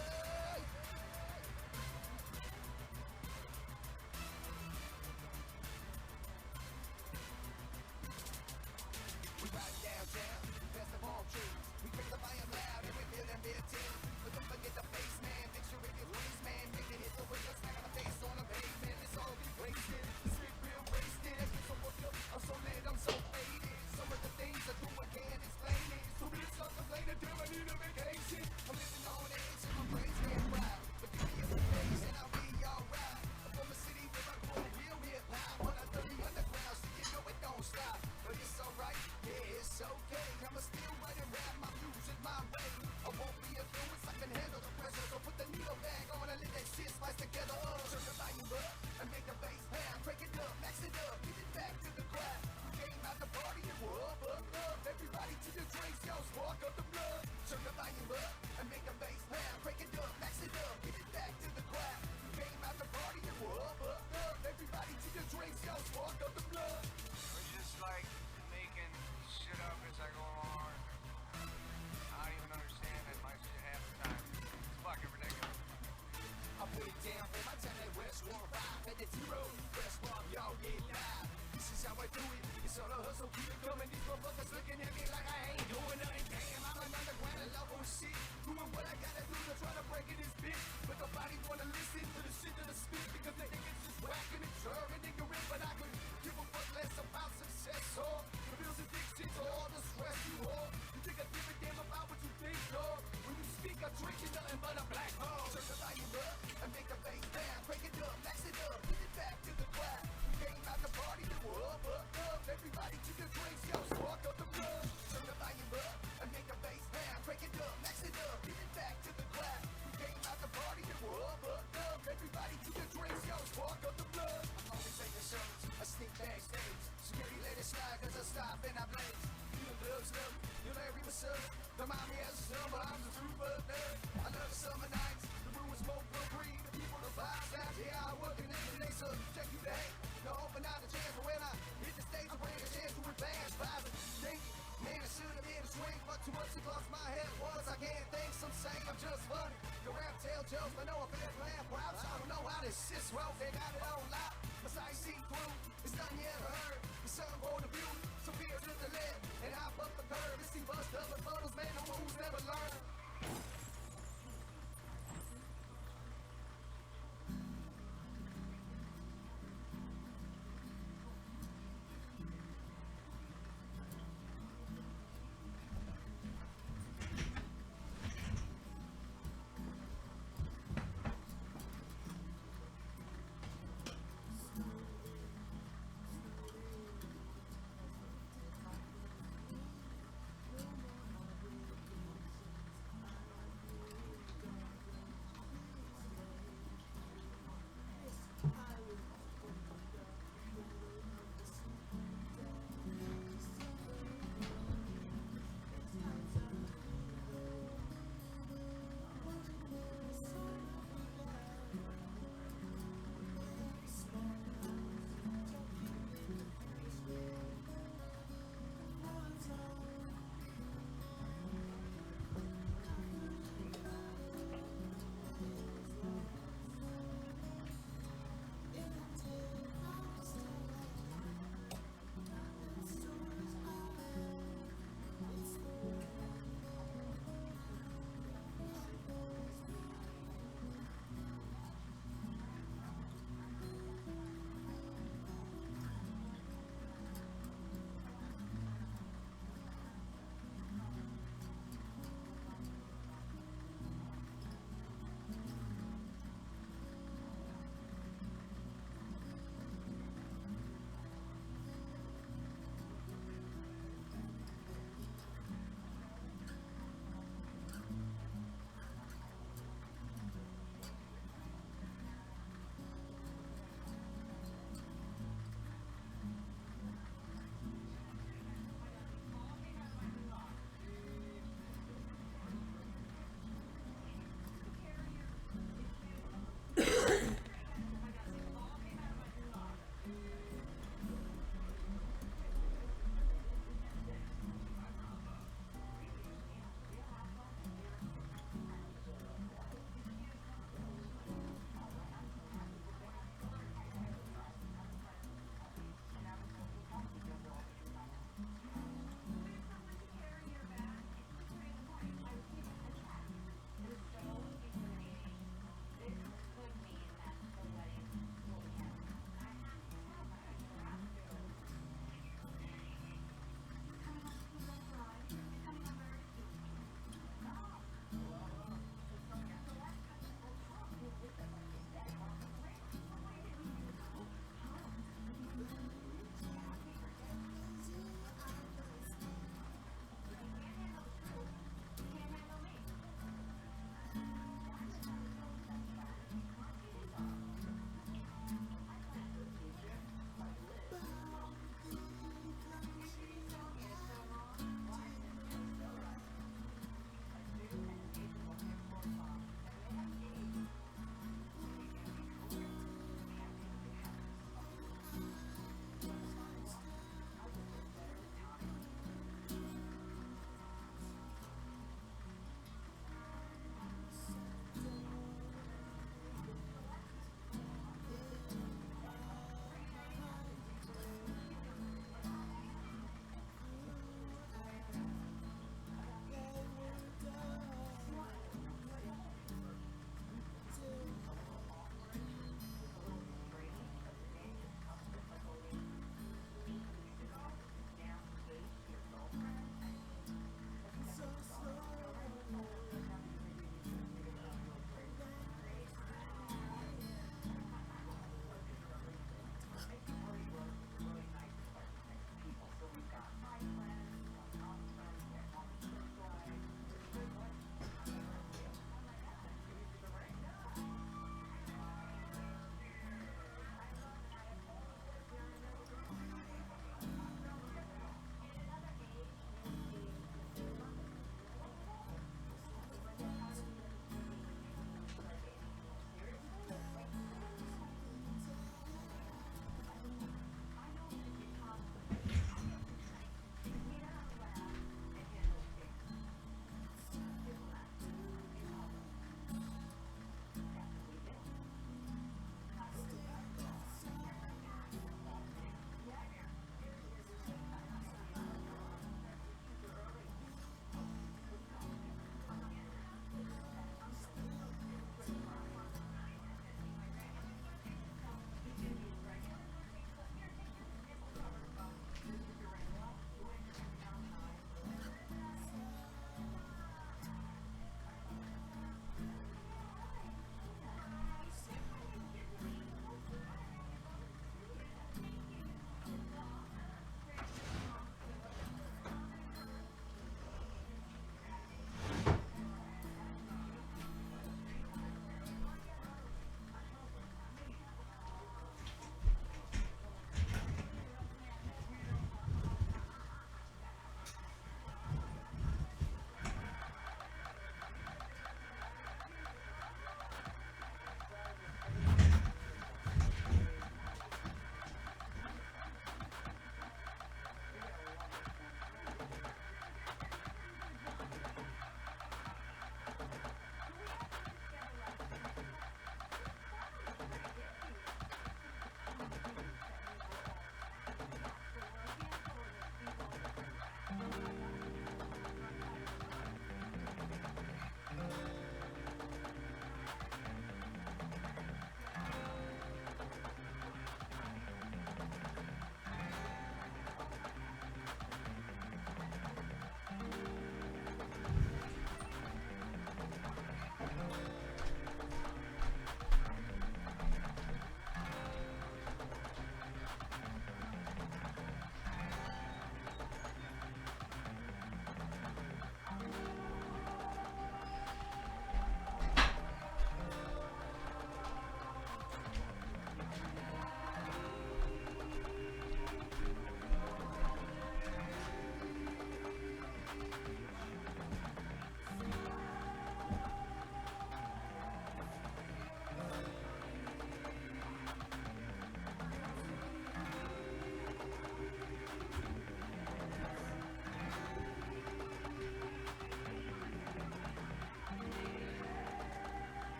We ride downtown, past the palm trees. We crack the volume loud and we feel them big tears. But don't forget the bass, man. Make sure it gets waste, man. Make it hit the window, smack on the face on the pavement. It's all be wasted. The spit real wasted. I get so worked up, I'm so lit, I'm so faded. Some of the things I do, I can't explain it. So bitch, stop complaining, damn, I need a vacation. I'm living on edge and my brain's getting fried. But give me a few days and I'll be alright. I'm from a city where I grow real hip-hop. When I 30 underground, so you know it don't stop. But it's alright, yeah, it's okay. I'ma still write and rap my music my way. I won't be influenced, I can handle the pressure. So put the needle bag on and let that shit slice together. Turn the volume up and make the bass pound. Break it up, max it up, get it back to the crowd. We came out the party and we're up. Everybody to the drinks, yo, spark up the blood. Turn the volume up and make the bass pound. Break it up, max it up, get it back to the crowd. We came out the party and we're up. Everybody to the drinks, yo, spark up the blood. We're just like making shit up as I go along. I don't even understand that my shit half the time. It's fucking ridiculous. I put it down for my time at West 105 at the zero. West Farm, y'all get live. This is how I do it. It's all a hustle, keep it coming. These motherfuckers looking at me like I ain't doing nothing. Damn, I'm an underground and love on shit. Doing what I gotta do to try to break it this bitch. But nobody wanna listen to the shit that I spit because they think it's just whacking and jarring ignorant. But I could give a fuck less about success or the bills addiction to all the stress you hold. You think I give a damn about what you think, dog? When you speak, I'm drinking nothing but a black hole. Turn the volume up and make the bass down. Break it up, max it up, get it back to the crowd. We came out the party and we're up. Everybody to the drinks, yo, spark up the blood. Turn the volume up and make the bass down. Break it up, max it up, get it back to the crowd. We came out the party and we're up. Everybody to the drinks, yo, spark up the blood. I'm always taking shows, I sneak backstage. Security let it slide cause I stop and I blaze. You the gloves look, you Larry what's up. The mommy has a summer, I'm the true but nerd. I love the summer nights, the room is smoke for free. The people the vibes out, yeah, I work in they subject you to hate. No open out the chance, but when I hit the stage, I bring a chance to advance. Vibes and think it. Man, I should have been a swing, but too much across my head was. I can't think, some say I'm just funny. The rap tell jokes, but no, I'm feeling plan proud. So I don't know how this shit's roll, they got it on lock. My sight see through, it's nothing you ever heard. The sun born the beauty, so fear to the left. And hop up the curve, and see bust up and photos, man, no moves never learn.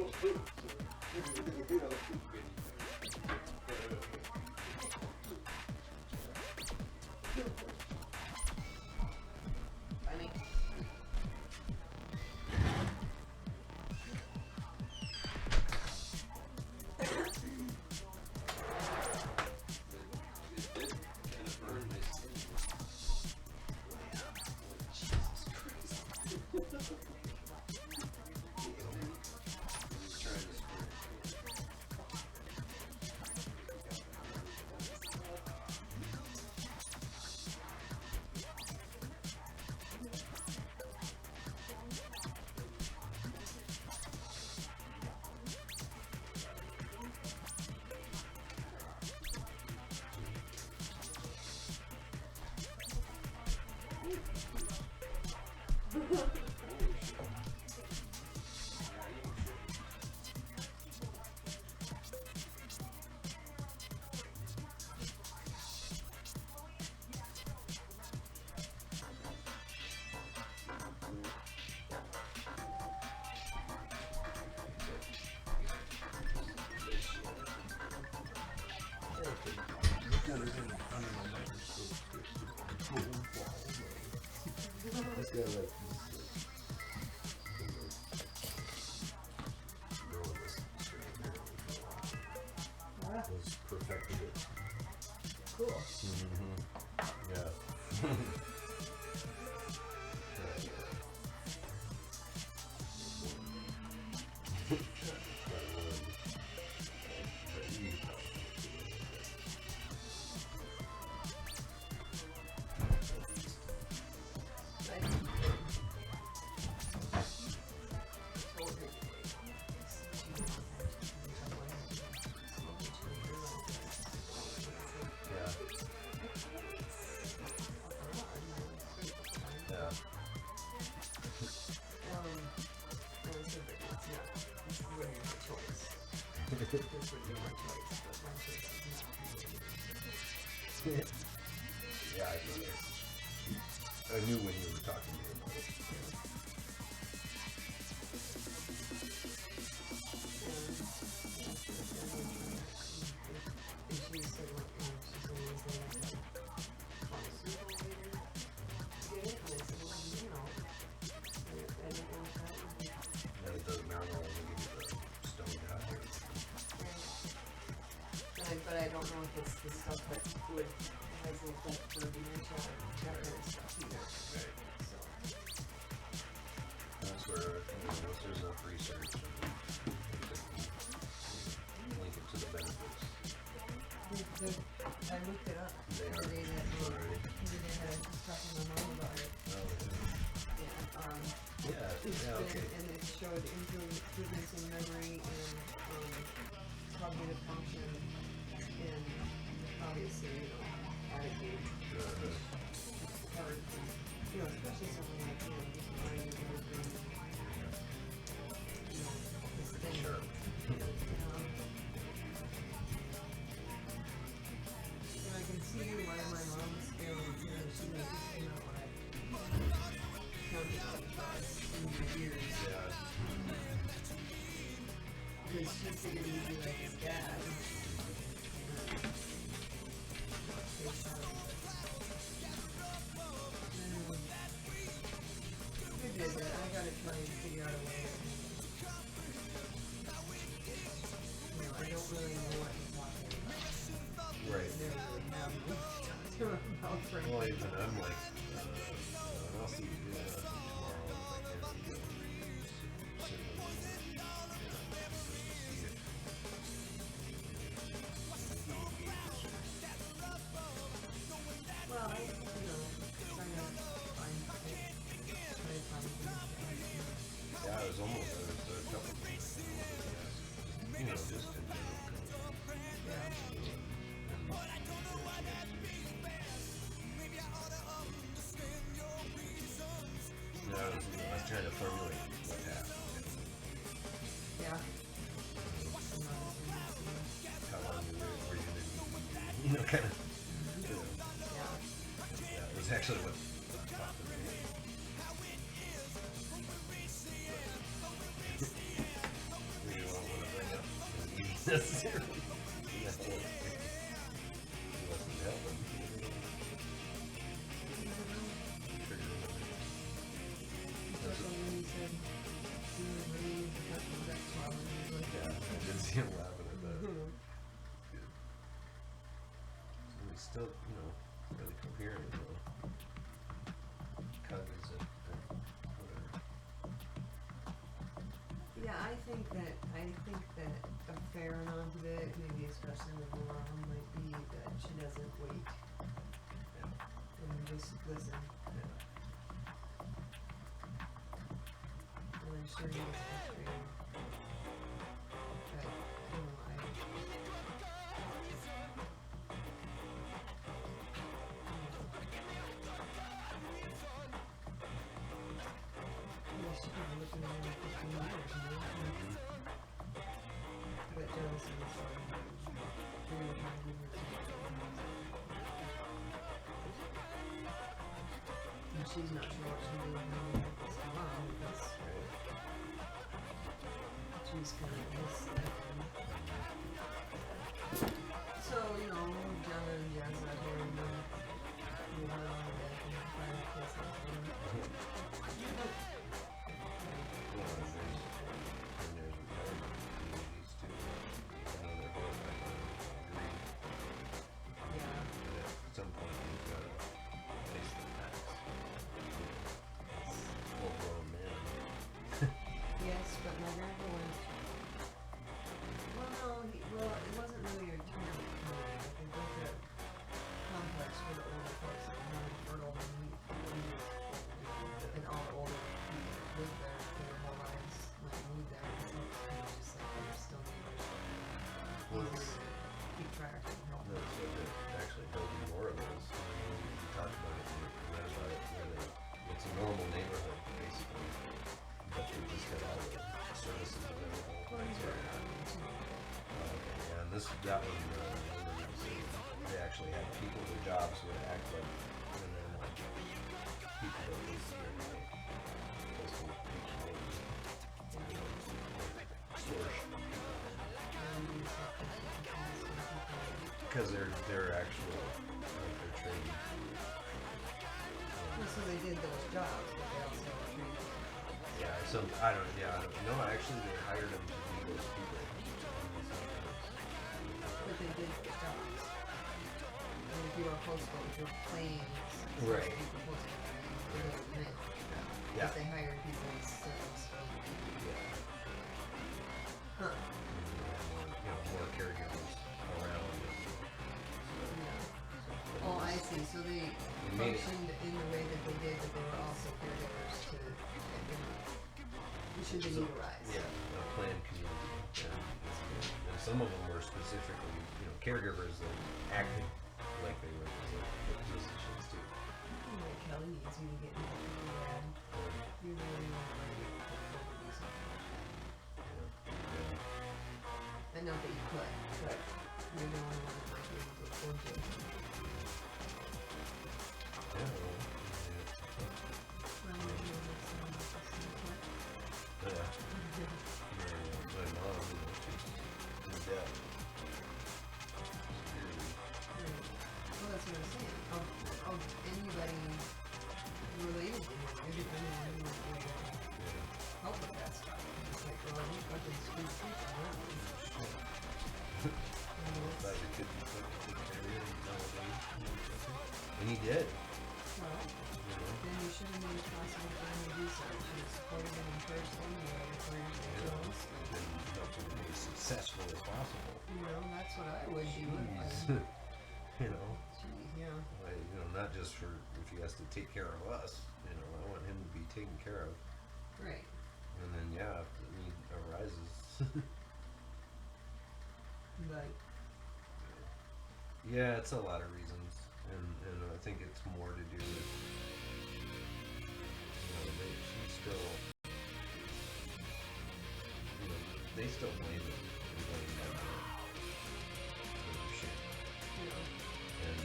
supposed to. You know. Funny. This guy like was perfected it. Cool. Mm-hmm. Yeah. Yeah, I knew when you were talking to me about it. And it doesn't matter, I'll give you the stone out here. But I don't know if it's the stuff that would has an effect for dementia or that kind of stuff either. Right. So That's where, once there's enough research, and link it to the benefits. I looked it up They the are day that already. I was talking to my mom about it. Oh, yeah, okay. And it showed improvements in memory and cognitive function and obviously, attitude. Hard, especially something like, just mind and everything. This thing. Sure. And I can see why my mom's feeling, she makes it what I counted out in the years. Yeah. Because she figured he'd be like his dad. I gotta try and figure out a way. I don't really know what he's talking about. Right. Never really have about Frank. Well, even I'm like, I'll see you tomorrow if I can. Well, trying to find Yeah, it was almost, there was a couple things, just in I'm trying to formulate what happened. Yeah. How long you were going to kind of. Yeah, it was actually what popped in my head. necessarily. That's what it wasn't helping. Yeah, I did see him laughing at that. Good. So he's still, you know, really coherent, though. Cognizant, whatever. Yeah, I think that a fair amount of it, maybe especially with Laura, might be that she doesn't wait Yeah. and just listen. Yeah. And I'm sure he was frustrated. But, you know, yeah, she could be looking at him for 15 years, you know? But jealousy is really trying to give her and she's not sure what she's doing now with this mom because she's kind of misled. So, you know, Jenna and Jazz out here and we went on the deck and fireplace and At some point, you've got to face the facts. Full-grown man. yes, but my grandpa went. Well, no, it wasn't really a retirement community. Like they built a complex for the older folks that were not fertile and and all the older people lived there for their whole lives, like moved there. So it's kind of just like they were still neighbors. Well, Easier to keep track and help. That's what it actually built more of those. We talked about it, we read about it, where it's a normal neighborhood, basically. But they just got all the services available. And that one, they actually had people, their jobs would act like, and then like, people that live here, like, coastal people, stores. Because they're actual, like, they're trained. Well, so they did those jobs, but they also trained them. I don't know. Actually, they hired them to be those people. But they did the jobs. And if you were postal, if you're planes, Right. people postal, they didn't mail. Yeah. But they hired people as sales. Yeah. Huh. More caregivers around. Yeah. Oh, I see. So they made it. functioned in the way that they did, but they were also caregivers to, should they utilize. Yeah, a planned community. And some of them were specifically, caregivers that acted like they were physicians too. Like Kelly needs you to get involved in that. You really want to do something. Yeah. And not that you could, but you're the only one that might be able to afford to. Yeah. Well, maybe you'll make some of this stuff. Yeah. My mom, she's in debt. Well, that's what I'm saying. Of anybody related to him, anyone who would help with that stuff. It's like, well, you fucking screwed people around. Thought you could be put to carrier and he did. Well, then you should have made it possible for him to do so. You should have supported him, encouraged him, you know, encouraged him to us. And helped him to be as successful as possible. You know, that's what I would do. Jeez. Jeez, yeah. Not just for if he has to take care of us. I want him to be taken care of. Right. And then if the need arises. But yeah, it's a lot of reasons, and I think it's more to do with she's still they still blame it and blame that for their shit. And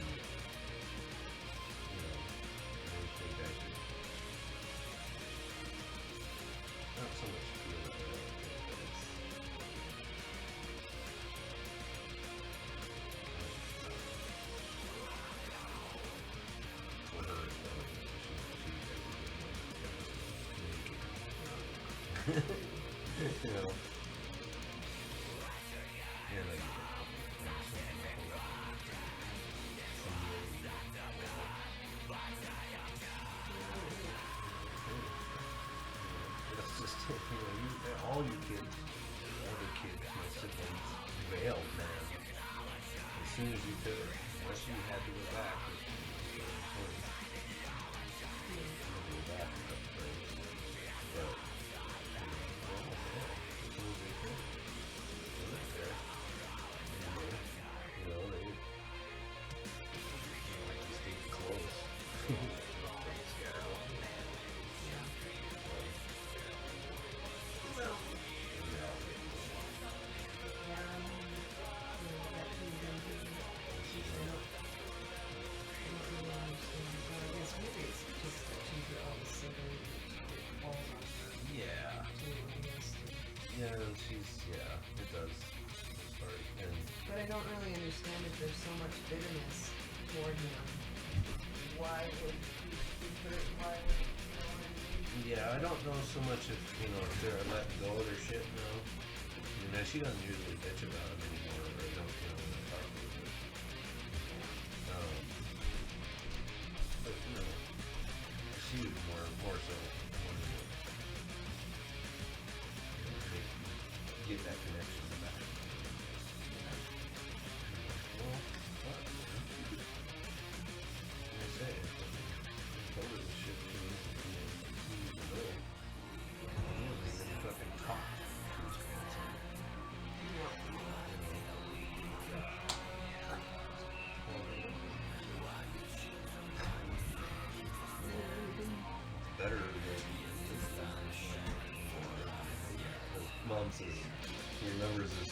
they think I could not so much feel it, but it's You know. Yeah, like, it's just, you know, all you kids, other kids, my siblings, bailed, man. As soon as you could, unless you had to go back. Yeah, it does. But I don't really understand if there's so much bitterness toward him. Why would he put it? Why would you know what I mean? Yeah, I don't know so much if, you know, if they're letting go of their shit now. You know, she doesn't usually bitch about it anymore, or I don't, you know, when I talk to her. But, you know, she was more so wanting to get that connection back. Well, what? I say it. I told her this shit too. You know, fucking talk to his grandson. Better than Mom says he remembers his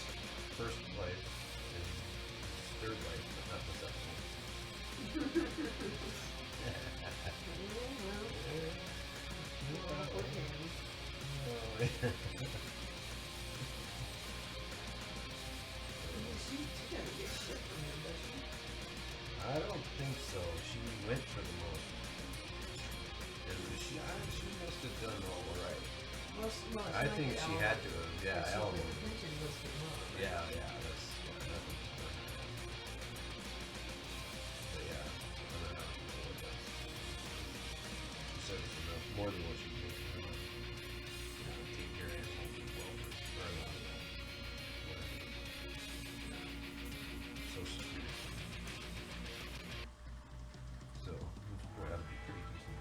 first life and his third life, but not the second one. I don't think so. She went for the most. She must have done all right. I think she had to have, yeah, Ellen. Yeah, that's nothing. But yeah, I don't know what else. She said it's enough, more than what she can do. Take care of animals as well, or whatever. Social Security. So, that'd be pretty decent.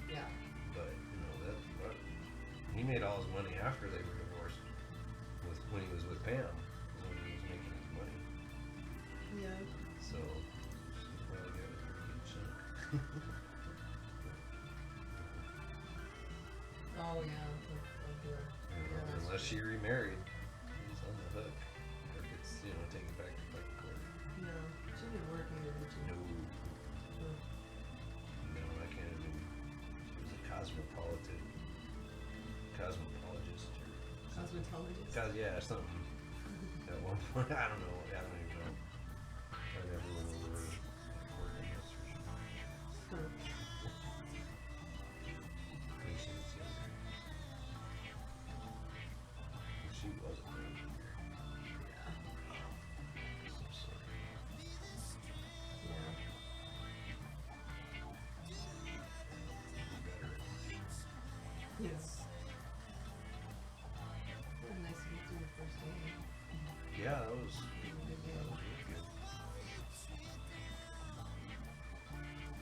Yeah. But, you know, he made all his money after they were divorced, when he was with Pam, when he was making his money. Yeah. So, he probably got a pretty good chunk. Oh yeah. Unless she remarried, he's on the hook. Or gets, you know, taken back to fucking court. No, she didn't work either, did she? No. No, I can't even. She was a cosmetologist. Yeah, something. At one point, I don't know. I don't even know. I never went over to work, I guess, for sure. She wasn't really. Some sort of. Better. Yes. Nice to meet you the first day. Yeah, that was really good.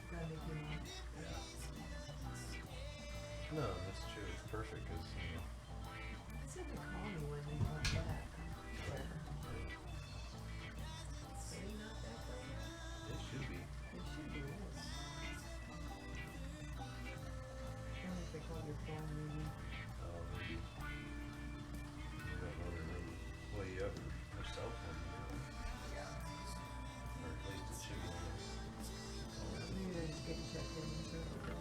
Glad they came on. Yeah. No, that's true. It's perfect because, you know. I said to call me when they got back. Are they not back right now? It should be. They should be, yes. I don't know if they called your phone, maybe. Maybe. I don't know their number. Well, you have her cell phone, you know. Yeah. Or at least it should be on there. Maybe they're just getting checked in and so it'll go.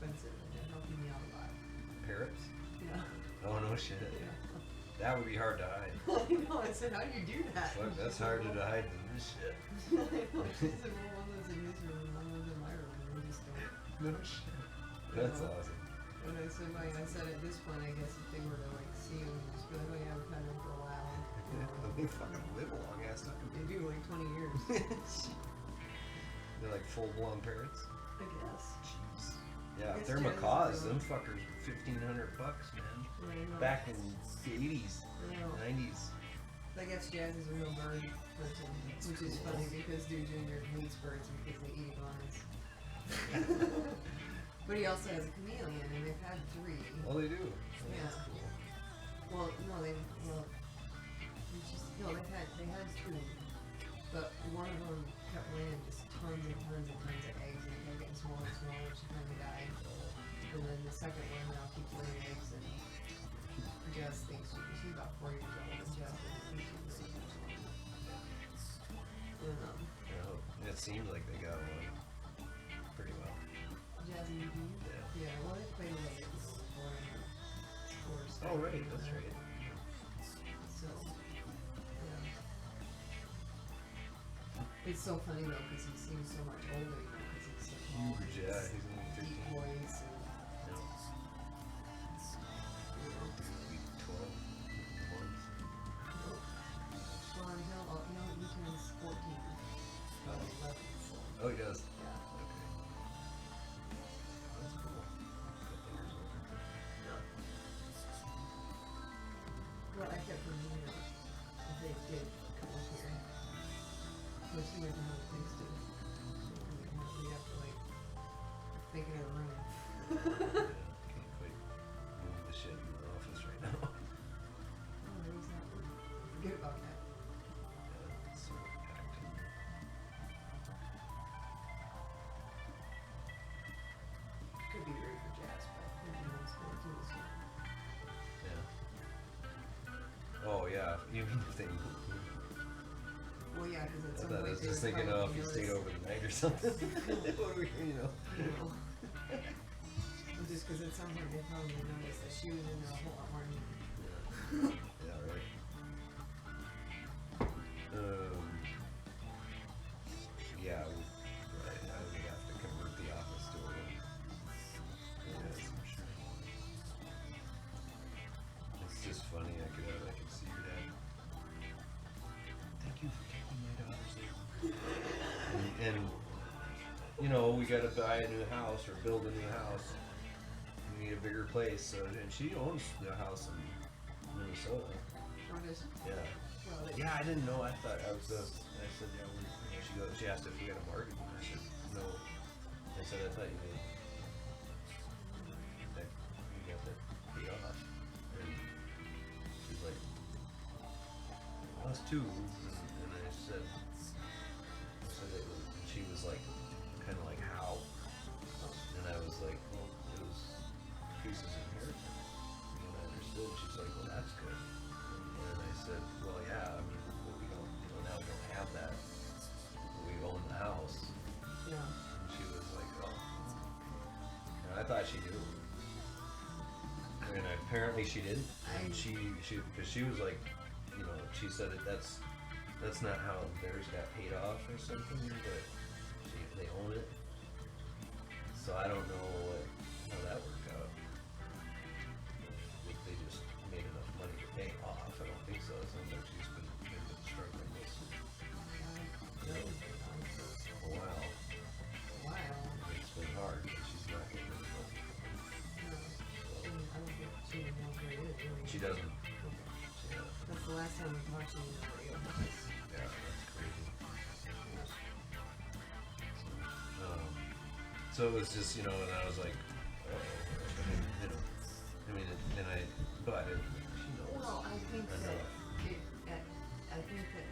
expensive and they're helping me out a lot. Parrots? Yeah. Oh no shit. Yeah. That would be hard to hide. I know, I said, how do you do that? Fuck, that's hard to hide than this shit. She said, well, one of those in his room and one of those in my room, and we just don't. No shit. That's know. awesome. And I said, like, I said at this point, I guess if they were to like see him, just be like, oh yeah, we've had him for a while. They fucking live a long ass time. They do like 20 years. They're like full blown parrots. I guess. Jeez. Yeah, if It's they're just macaws, really- them fuckers $1,500, man. I know. Back in the 80s, I know. 90s. I guess Jazz is a real bird person, which is funny because Dude Junior hates birds because they eat iguanas. But he also has a chameleon, and they've had 3. Oh, they do. Oh, Yeah. That's cool. Well, no, they had 2, but one of them kept laying just tons and tons and tons of eggs, and they kept getting smaller and smaller. She finally died, and then the second one now keeps laying eggs, and Jess thinks she's about 4 years old, and Jess doesn't think she's very much longer. Yeah, it seems like they got one pretty well. Jazz and Eugene? Yeah. Yeah, well, they played away before Oh, right, that's right. So, yeah. It's so funny though, because he seems so much older, you know, because he's so tall. Huge, yeah, he's only 15. Deep voice and, Yeah. you know. 12 months. Well, he turns 14. About 11, so. Oh, he does? Yeah. Okay. That's cool. Well, I kept remembering that they did come up here. But she went to have things to do. We have to like make it a room. Yeah, can't quite move the shit in the office right now. Oh, there was that one. Forget about that. Yeah, it's so packed in there. Could be great for jazz, but everyone's going to do this one. Yeah. Oh, yeah, even if they move. Well, yeah, because at I some thought I point was they just would thinking, probably if you stayed notice- over the night or something. you know. Well, just because at some point they probably noticed that she was in there a whole lot more than me. Yeah, right. Yeah, I would have to convert the office to a room. Yeah, I'm sure. It's just funny, I could see your dad. Thank you for taking my daughters there. And you know, we gotta buy a new house or build a new house. We need a bigger place, so, and she owns the house in Minnesota. Or just, Yeah. well, they, Yeah, I didn't know. I thought I was. I said, yeah. She asked if we had a mortgage. I said, no. I said, I thought you did. That you got that paid off. And she's like, us too. And I said it was. She was like, kind of like how. And I was like, well, it was Pieces inheritance. And I understood. She's like, well, that's good. And I said, well, yeah. I mean, but we don't. You know, now we don't have that. We own the house. yeah. And she was like, oh. And I thought she knew. And apparently she didn't. And because she was like, you know, she said that's not how theirs got paid off or something, but they own it. So I don't know how that worked out. If they just made enough money to pay off, I don't think so. It sounds like she's been struggling with a while. Wow. It's been hard, but she's not getting any money. I don't think she even knows where it is, really. She doesn't. Okay. Yeah, That's the last time we talked to you in the radio. yeah, that's crazy. So it was just, you know, and I was like, oh, you know, I mean, but she knows. Well, I think that enough. I think that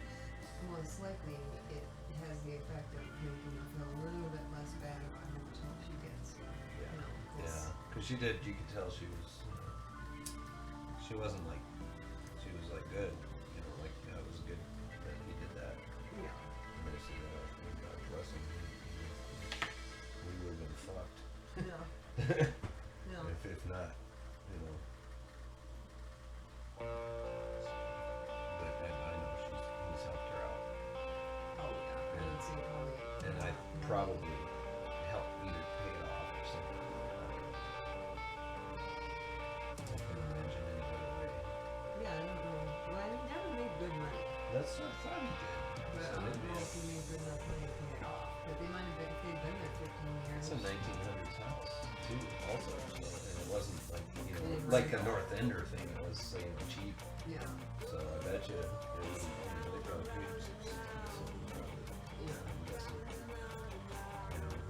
most likely it has the effect of making you feel a little bit less bad about how much help she gets. Yeah, You know, 'cause- yeah, because she did. You could tell she was. She wasn't like. She was like good. You know, like that was good that he did that. Yeah. And I said, God bless him. We would have been fucked. Yeah. That's what I thought he did. But So I don't maybe know if he made good enough money to pay it off. But they might have been, if they'd been there 15 years. it's a 1900s house too, also. So, and it wasn't like They didn't like run a it. North Ender thing. It was cheap. Yeah. So I bet you it was. They probably paid $60. Yeah. I'm guessing.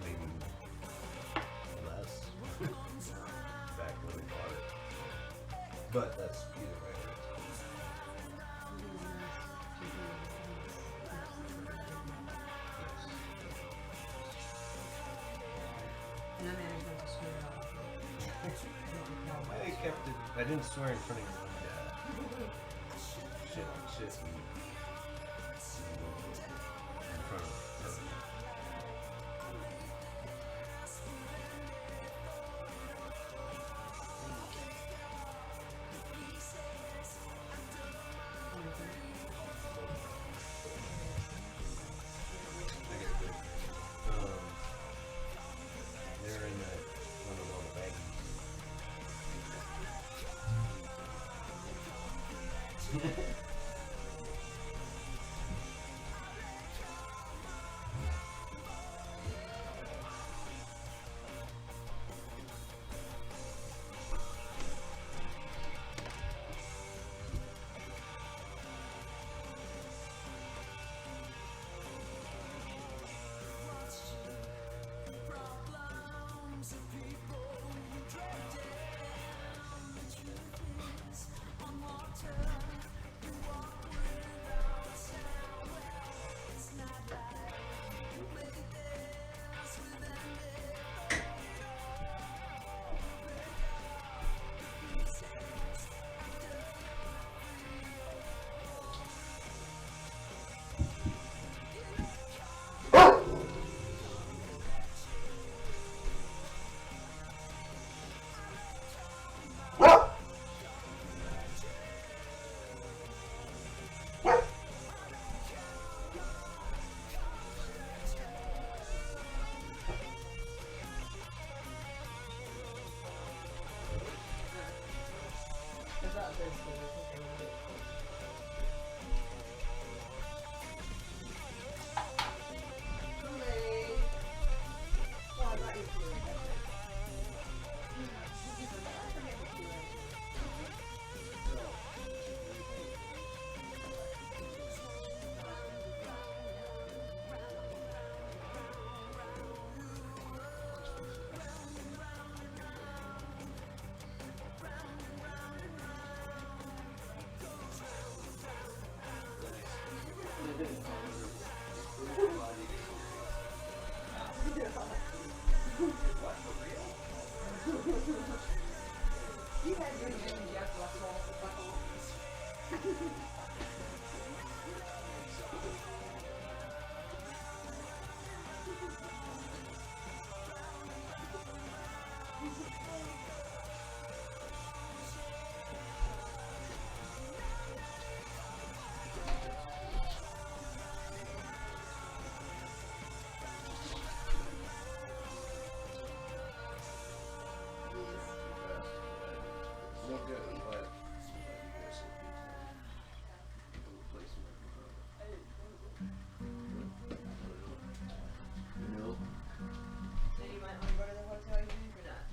Maybe less back when we bought it. But that's either way. And I managed not to swear it off. I kept it. I didn't swear in front of your dad. Shit. In front of her. They're in that one of all the baggies. I thought this was okay with it. Kool-Aid. Well, I'm not used to it. You had your name, Jeff Russell. No good, but no. Then you might want to go to the hotel you think or not.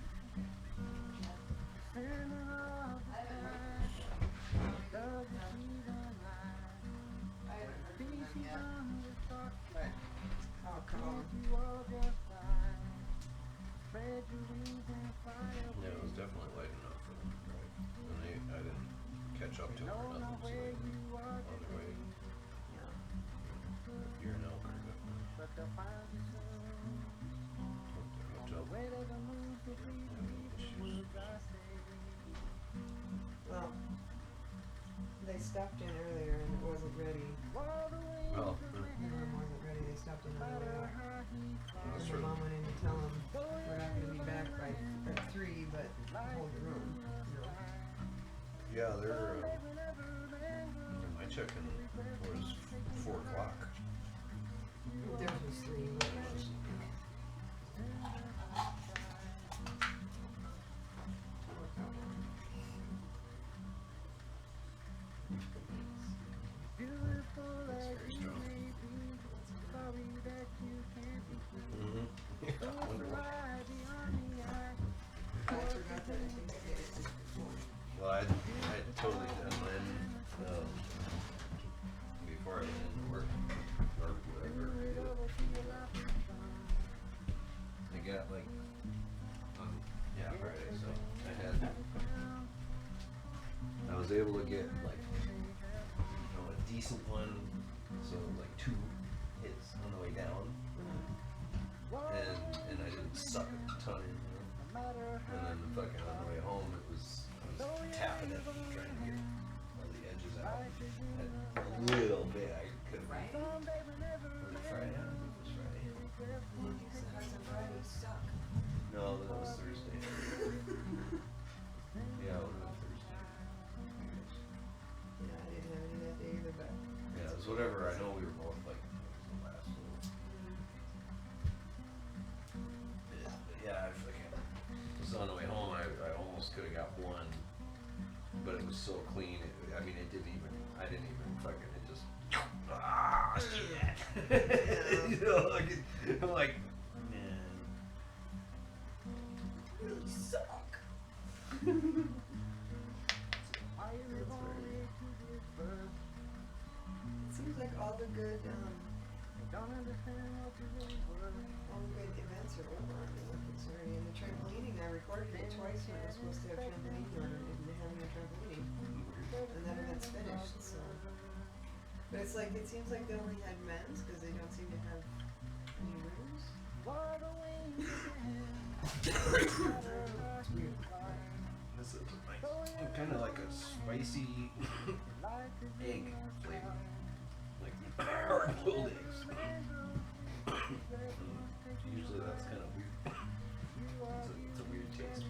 I haven't heard from them yet. But I'll call. Yeah, it was definitely late enough for them, right? And I didn't catch up to them or nothing, so they were on their way. Here and Elmer, but hooked their hotel. Issues. Well, they stopped in earlier and it wasn't ready. Well, The room wasn't ready. They stopped in on the way out. that's And true. the mom went in to tell them we're not going to be back by at 3, but hold the room. You know. Yeah, they're. My check-in was 4 o'clock. Theirs was 3. But Beautiful able to get like, you know, a decent one, so like 2 hits on the way down, and I didn't suck a ton in there. And then fucking on the way home, I was tapping it, trying to get all the edges out. And a little bit, I could have. Right? Was it Friday? I don't think it was Friday. No, that was Thursday. Yeah, it would have been Thursday. Yeah, I didn't have any that day either, but. Yeah, it was whatever. I know we were both like, it was the last little. Yeah, but yeah, I fucking. So on the way home, I almost could have got one, but it was so clean. I mean, I didn't even fucking, it just, shit. You know, like, I'm like, man. You suck. It seems like all the good, all the good events are over. I mean, look, it's already in the trampolining. I recorded it twice when I was supposed to have trampolining on it, and having a trampolining, and that event's finished. So, but it's like it seems like they only had men's because they don't seem to have any rooms. This is nice, kind of like a spicy egg flavor, like hard-boiled eggs. Usually that's kind of weird. It's a weird taste.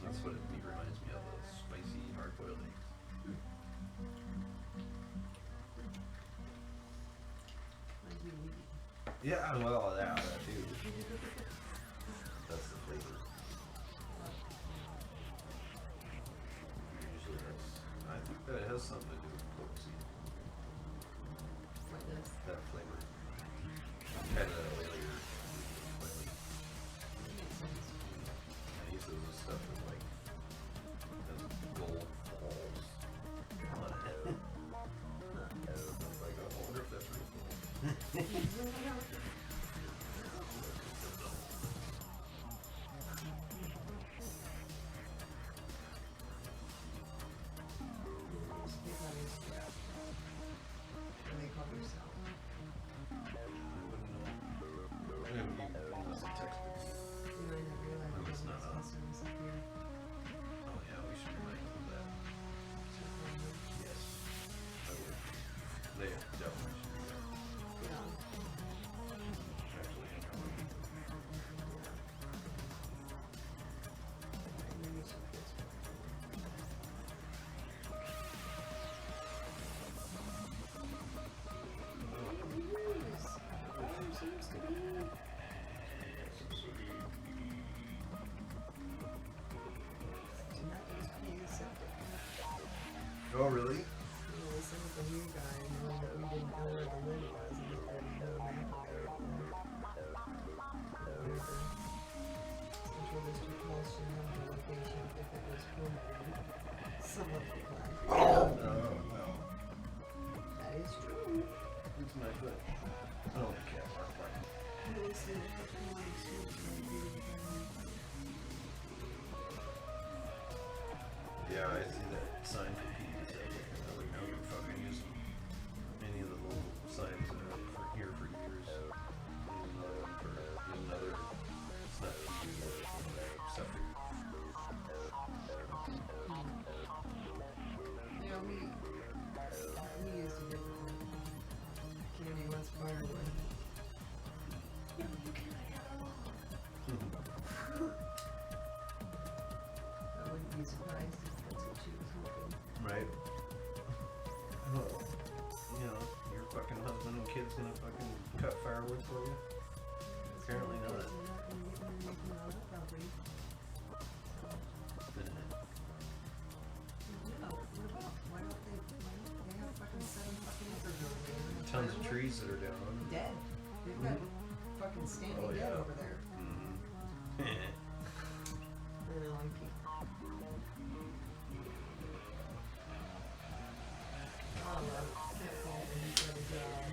That's what it reminds me of, those spicy hard-boiled eggs. Yeah, well, yeah, that too. That's the flavor. Usually I think that it has something to do with potency. What does? That flavor. Kind of that oilier, oily. I use those stuff with like those gold balls on it. Like, I wonder if that's real gold. Oh, really? Yeah, we sent it to you guys, knowing that we didn't know where the lid was, and that there was no map there. Central District Hall should have the location if it was permitted. Some of the plan. Oh, well. That is true. It's my foot. Oh, okay. They said it was one street and they did it. Yeah, I see that sign for Peace. I would never fucking use any of the little signs that are for here for years. There's another one for, there's another, it's not septic. Yeah, we used a different one. Candy wants firewood. I wouldn't be surprised if that's what she was hoping. Right. Oh, you know, your fucking husband and kid's gonna fucking cut firewood for you? Apparently not. They're not gonna get anything on that property. Yeah, what about? Why don't they have fucking 7 fucking acres over there? Tons of trees that are down. Dead. They've got fucking standing dead over there. Mm-hmm. I don't like it. Oh, well, can't call when he's got a job.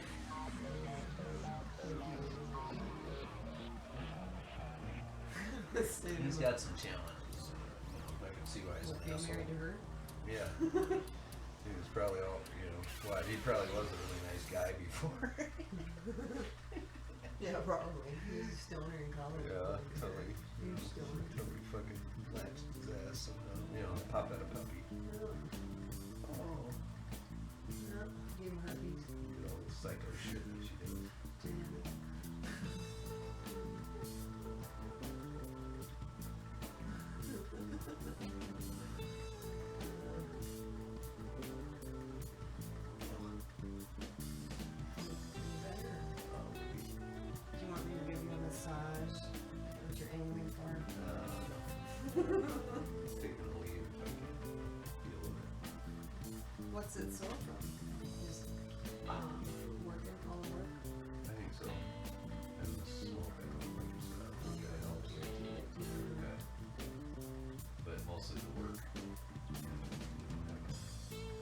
He's got some challenges. I can see why he's an Okay, asshole. married to her? Yeah. He was probably all, well, he probably was a really nice guy before. Yeah, probably. He was a stoner in college. Yeah, totally. He was a stoner. Totally fucking latched his ass and, popped out a puppy. Oh. Yeah, gave him herpes. All the psycho shit that she did. Do you want me to give you a massage? What you're angling for? Take the lead if I can deal with it. What's it sore from? Just working all the work? I think so. And the smoke, I don't think that helps. Okay. But mostly the work.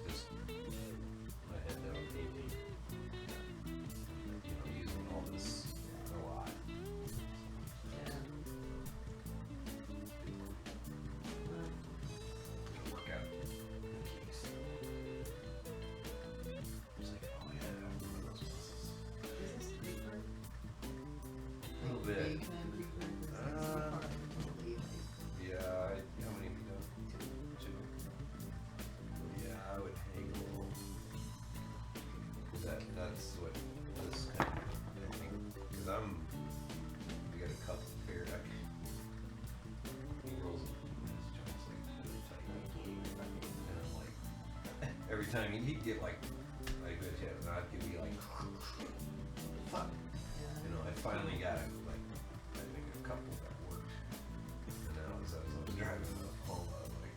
Just my head down, aching. Using all this a lot. Yeah. Work out the kinks. It's like, oh yeah, I have one of those muscles. Is this creeper? A little bit. Big man creeper? Yeah, how many have you done? Two. Yeah, I would hang a little. That's what this kind of, I think, because we got a couple figured out. He rolls up his joints like really tight. And I'm like, every time he'd get like a good hit, and I'd give you like, fuck. I finally got it, like, I think a couple that worked. And then as I was driving home, I was like,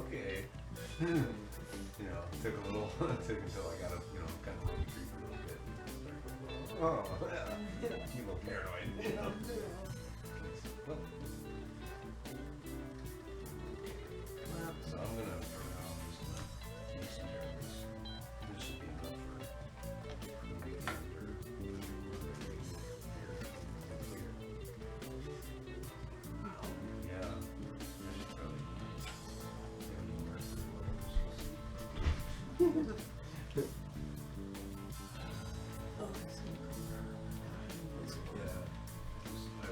okay. Took a little, took until I got kind of really creep a little bit. Oh, yeah. You a little paranoid, Well, so I'm gonna, for now, I'm just gonna use some areas. This should be enough for the weekend yeah, I should probably get more rest of what I'm supposed to eat. Yeah, I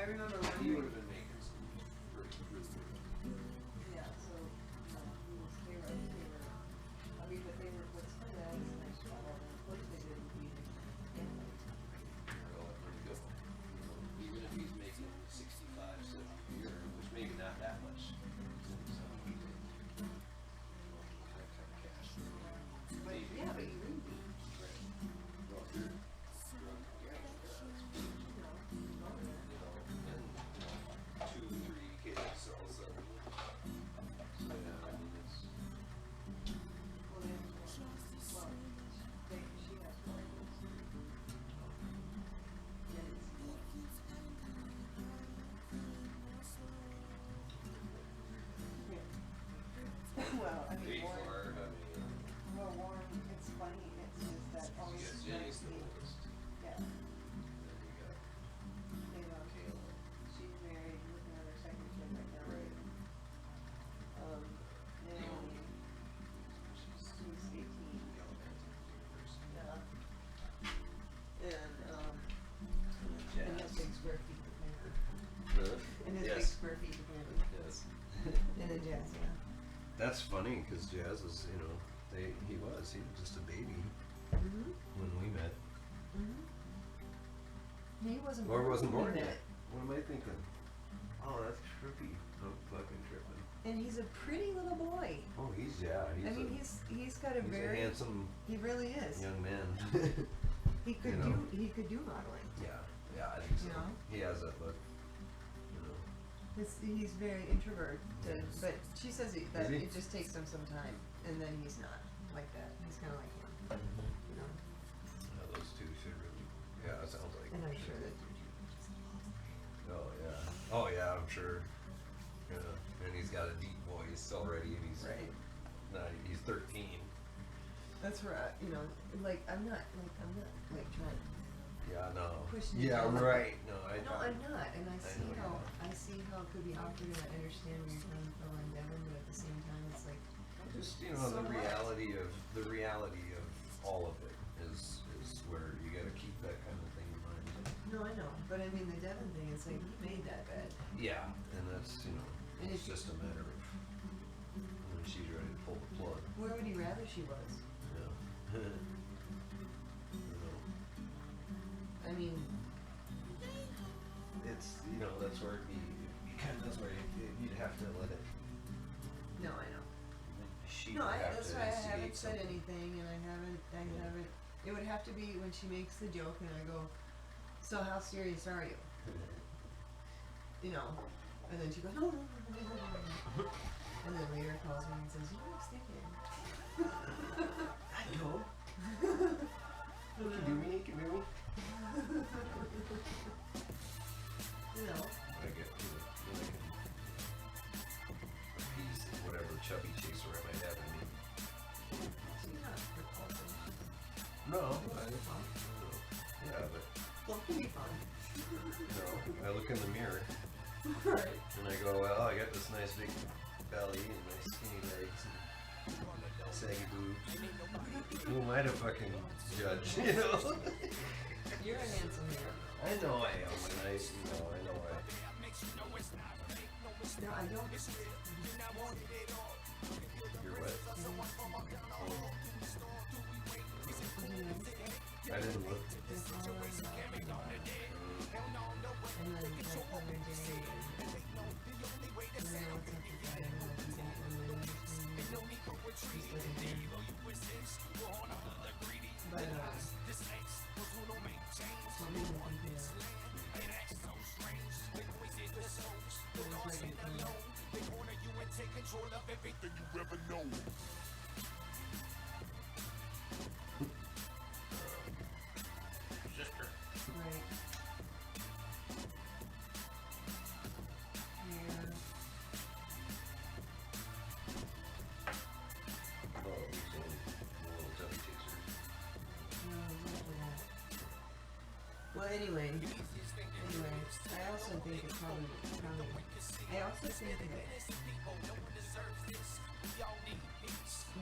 remember He wondering. would have been making some really good. Yeah, so they were, I mean, but they were, what's funny, that was a nice job, and of course they did music. Well, pretty good. You know, even if he's making 65, 70 a year, which maybe not that much. But yeah, but you wouldn't be. Well, then, well, she has four kids. Then it's well, I mean, Warren, well, Warren, it's funny, it's just that always strikes me. Yeah. She's married with another second kid right now. Right. Naomi, she's 18. Yeah. And has big square feet apparently. And his big square feet apparently. Yes. And then Jazz, yeah. That's funny because Jazz was, you know, he was just a baby Mm-hmm. when we met. Mm-hmm. He wasn't Or born. wasn't when we born met. yet. What am I thinking? Oh, that's trippy. I'm fucking tripping. And he's a pretty little boy. Oh, he's I mean, he's got a he's very a handsome he really is. young man. He could you know. he could do modeling. Yeah, I think so. You know? He has that look. You know. He's very introvert, but she says that Is he? it just takes him some time, and then he's not like that. He's kind of like him, you know. Yeah, those two should really. Yeah, it sounds like. And I'm sure that. Oh yeah. Oh yeah, I'm sure. Yeah, and he's got a deep voice already, and he's Right. He's 13. That's right. You know, like I'm not like trying. Yeah, no. Pushing it Yeah, down. right. No, I'm not, and I see know how it could be awkward, and I understand where you're coming from on Devin, but at the same time, it's like. Just the So what? reality of all of it is where you got to keep that kind of thing in mind. No, I know, but I mean the Devin thing. It's like he made that bed. Yeah, and that's And it's if- just a matter of when she's ready to pull the plug. Where would he rather she was? Yeah. I mean, It's that's where you'd have to let it. no, I know. She No, would have that's to why I instigate haven't said something. anything, and I haven't. It would have to be when she makes the joke, and I go, "So how serious are you?" You know, and then she goes, "No, no, no, no, no, no, no." And then later calls me and says, "You look sticking." I know. Can you do me? You know. I get appease whatever chubby chaser I might have in me. She's not repulsive. No, yeah, but Well, it can be fun. I look in the mirror Right. and I go, well, I got this nice big belly and nice skinny legs and saggy boobs. Who am I to fucking judge? You know? You're a handsome man. I know I am, and I know I. No, I don't. You're what? I didn't look. That's all I saw. And then I covered Jay and then I looked up at that and I'm like, you don't really understand me. Just looking at him. But, what made me think of that? It was like Everything you ever know. Sister. right. Yeah. Oh, he's a little chubby chaser. No, exactly that. Well, anyway, I also think it probably, I also think that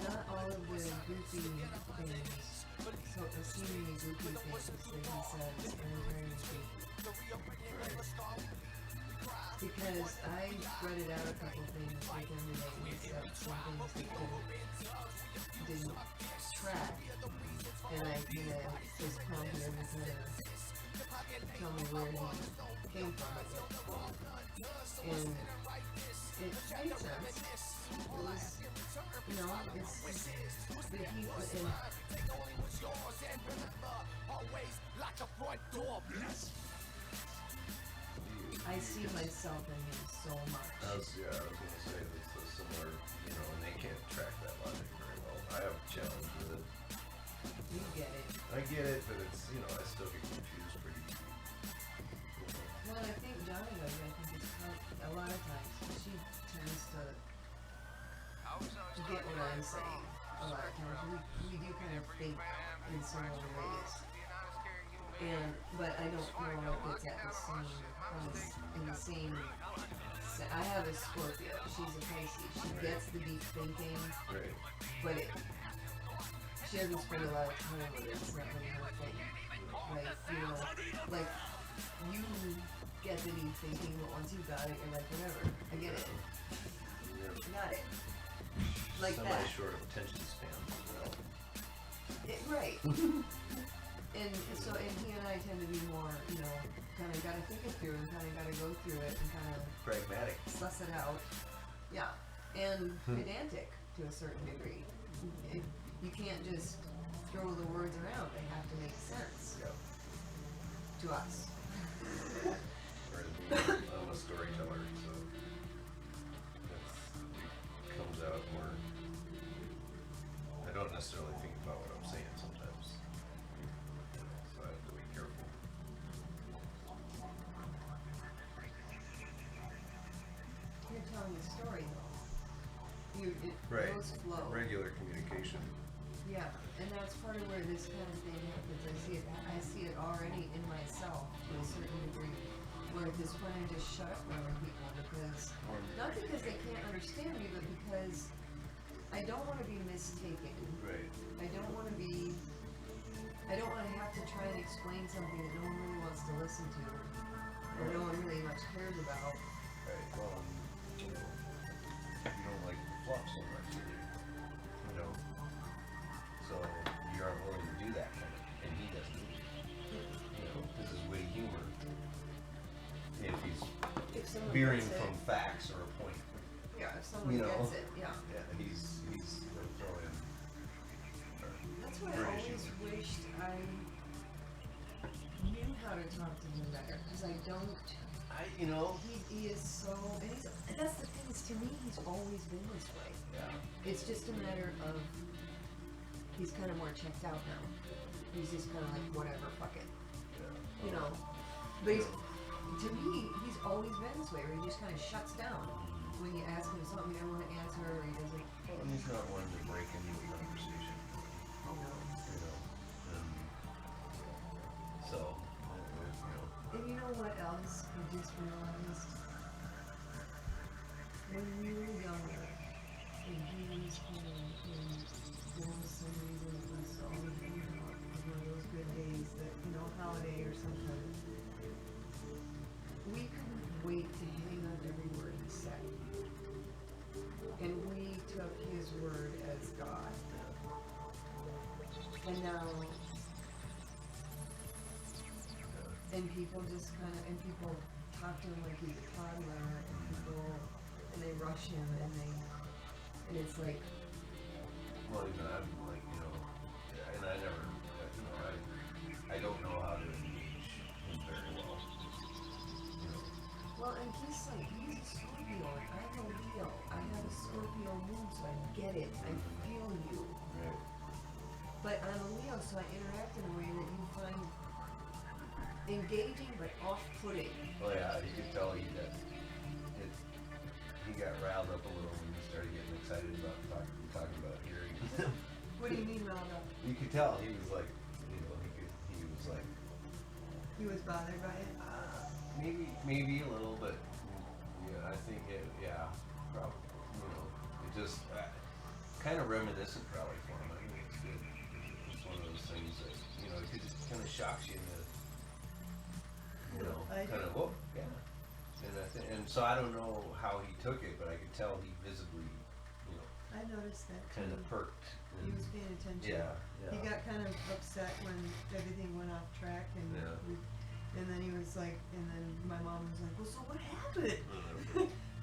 not all of the goofy things, so the seemingly goofy things that he says are very goofy. Because I threaded out a couple things with him today and said some things that didn't track. And I kind of just prompted him to kind of tell me where he came from with it. And it made sense. It was, you know, it's the people in. I see myself in him so much. I was gonna say that's so similar, you know, and they can't track that logic very well. I have a challenge with it. You get it. I get it, but it's, you know, I still get confused pretty easily. Well, I think Johnny does. I think it's a lot of times she tends to get what I'm saying. A lot of times we do kind of think in similar ways. But I don't know if it's at the same place, in the same. I have a Scorpio. She's a Pisces. She gets the deep thinking, Right. but she doesn't spend a lot of time with it. It's not really her thing, right? You know, like you get the deep thinking, but once you got it, you're like, whatever. I get it. Got it. Like Somebody that. short of attention span as well. Right. And so, and he and I tend to be more, you know, kind of got to think it through and kind of got to go through it and kind of Pragmatic. suss it out. Yeah. And pedantic to a certain degree. You can't just throw the words around. They have to make sense Yep. to us. Whereas me, I'm a storyteller, so it comes out more. I don't necessarily think about what I'm saying sometimes, so I have to be careful. You're telling a story though. Right. Those flow. Regular communication. Yeah, and that's part of where this kind of thing happens. I see it already in myself to a certain degree, where at this point I just shut up around people because, not because they can't understand me, but because I don't want to be mistaken. Right. I don't want to have to try and explain something that no one really wants to listen to, or no one really much cares about. Right. Well, you know, you don't like the fluff so much either. You know. So you aren't willing to do that kind of, and he doesn't. You know, this is witty humor. If he's someone veering gets it. from facts or a point. Yeah, if someone You know. gets it, yeah. Yeah, he's gonna throw in. That's what I British always humor. wished I knew how to talk to him better, because I don't. You know. He is so, and that's the thing, is to me, he's always been this way. Yeah. It's just a matter of, he's kind of more checked out now. He's just kind of like, whatever, fuck it. Yeah. You know? But to me, he's always been this way, where he just kind of shuts down. When you ask him something he don't want to answer, or he doesn't. Well, and he's not one to break into a conversation. You know. You know. So, you know. And you know what else I just realized? When we were younger, and he was home, and there was some reason it was always, you know, one of those good days that, you know, holiday or something. We couldn't wait to hang on every word he said. And we took his word as God. And now, and people just kind of, and people talk to him like he's a toddler, and they rush him, and it's like, Well, even I'm like, you know, and I never, you know, I don't know how to engage him very well. You know. well, and he's a Scorpio, and I'm a Leo. I have a Scorpio moon, so I get it. I feel you. Right. But I'm a Leo, so I interact in a way that you find engaging but off-putting. Well, yeah, you could tell he got riled up a little when he started getting excited about talking about hearing. What do you mean, Rhonda? You could tell he was like, you know, he was like, He was bothered by it? maybe a little, but yeah, I think probably, you know, it just kind of reminiscent probably for him. I think it's good. It's one of those things that, you know, it could just kind of shocks you into, you know, I- kind of, oh, yeah. And so I don't know how he took it, but I could tell he visibly, you know, I noticed that kind too. of perked. He was paying attention. Yeah, He yeah. got kind of upset when everything went off track, and Yeah. and then he was like, and then my mom was like, well, so what happened?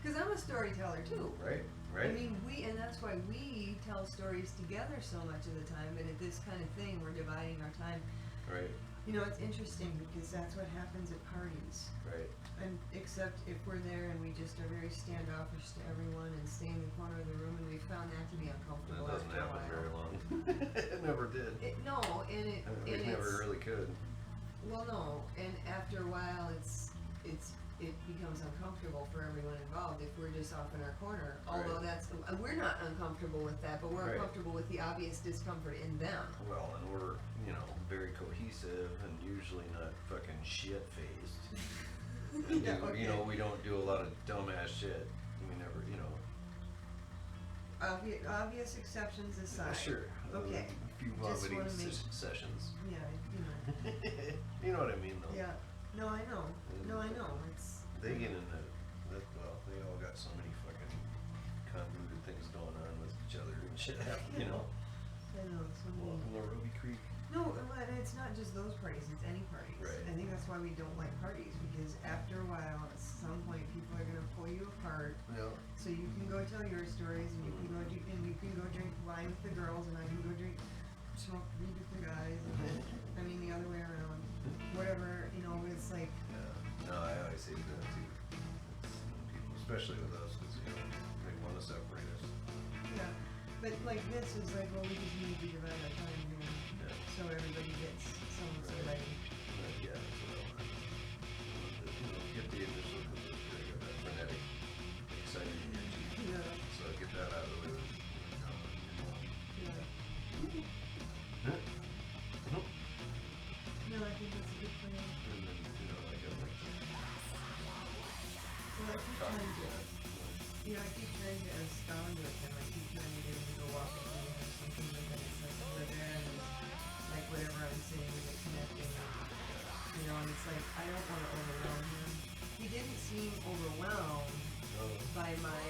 Because I'm a storyteller too. Right, right. I mean, and that's why we tell stories together so much of the time, but at this kind of thing, we're dividing our time. Right. You know, it's interesting because that's what happens at parties. Right. And except if we're there and we just are very standoffish to everyone and stay in the corner of the room, and we found that to be uncomfortable. That doesn't after a happen while. very long. It never did. No, and it It never really could. well, no, and after a while, it becomes uncomfortable for everyone involved if we're just off in our corner. Although we're not uncomfortable with that, but we're Right. uncomfortable with the obvious discomfort in them. Well, and we're, you know, very cohesive and usually not fucking shit-faced. And Yeah, you know, we don't do a lot of dumbass shit. We never, you know. Obvious exceptions aside. Sure. Okay. A few Just vomiting wanna make- sessions. Yeah, you know. You know what I mean, though. Yeah. No, I know. No, I know. It's. They get into that. Well, they all got so many fucking convoluted things going on with each other and shit. You know. I know. So many. Welcome to Ruby Creek. No, and it's not just those parties, it's any parties. Right. I think that's why we don't like parties, because after a while, at some point, people are gonna pull you apart. Yeah. So you can go tell your stories, and you can go drink wine with the girls, and I can go smoke weed with the guys, and I mean the other way around. Whatever, you know, it's like. Yeah. No, I always hate that too. It's, people, especially with us, because you know they want to separate us. Yeah, but like this is like, well, we just need to divide our time here, so everybody gets someone's invited. Yeah, that's what I want. I want to, you know, get the initial because I got that frenetic, exciting energy. Yeah. So get that out of the way. Yeah. No, I think that's a good plan. And then, you know, I got like Well, I keep trying to, I keep trying to abscond with him. I keep trying to get him to go walk with me or something like that. It's like we're there and like whatever I'm saying and it's connecting. You know, and it's like I don't want to overwhelm him. He didn't seem overwhelmed by my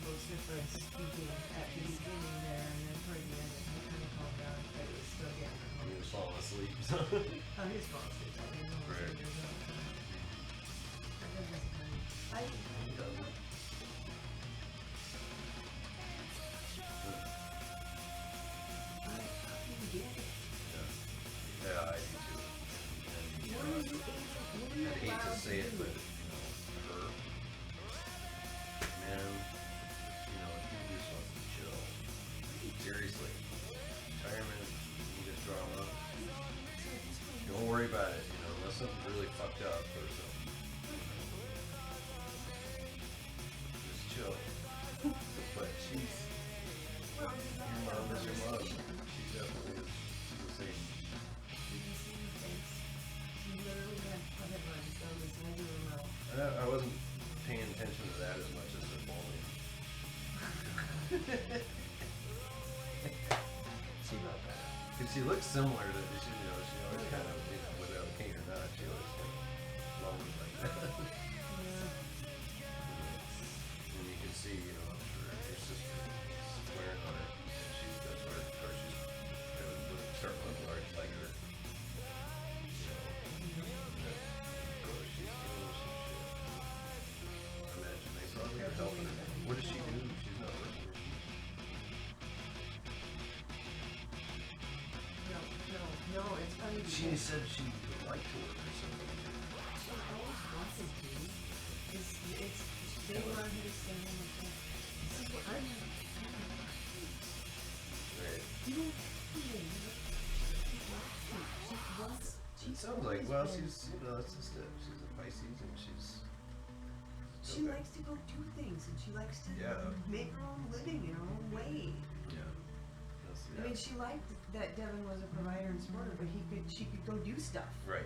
vociferous speaking at the beginning there, and then toward the end it kind of calmed down, but it was still getting he annoying. was falling asleep. He's falling asleep. I didn't know what he was doing. I think that's fine. Yeah, I do too. And, I'd hate to say it, but you know, her, man, you know, you just fucking chill. Seriously, retirement, you get drama. Don't worry about it, you know, unless something's really fucked up or something. Just chill. But she's, your mom is your mom. She definitely is the same. I wasn't paying attention to that as much as the bowling. Because she looks similar to, she always kind of, you know, whether I'm king or not, she always like, always like that. And you can see, you know, her sister swearing on her, and that's where, of course, she's starting to look like her. You know, and of course, she's doing some shit. Imagine they probably are helping her. What does she do? She's not working. No, it's funny. She said she would like to work or something. She always wanted to. They want her to stay in the camp. This is what I'm Right. You don't It sounds like, well, she's, you know, it's just it. She's a Pisces and she likes to go do things, and she likes to make her own living in her own way. Yeah. I mean, she liked that Devin was a provider and supporter, but she could go do stuff. Right.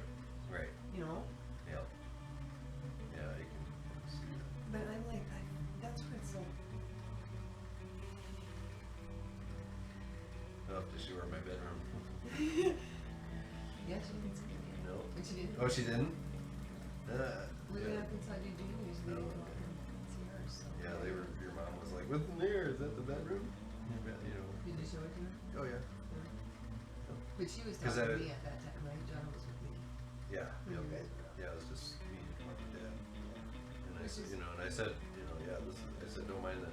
You know? Yeah. Yeah, you can see that. But I'm like, that's what it's like. I'll have to show her my bedroom. Yeah, she didn't see me. No. And she didn't? Oh, she didn't? We Yeah. went up inside your juniors, we didn't go up and see hers, so. Yeah, they were. Your mom was like, "What's in there? Is that the bedroom?" You know. Did you show it to her? Oh yeah. But she was 'Cause talking to I- me at that time, right? John was with me. Yeah. When Yep. you guys were out. Yeah, it was just me and mom and dad. And I Which said, is- you know, and I said, you know, yeah, this is, I said, don't mind the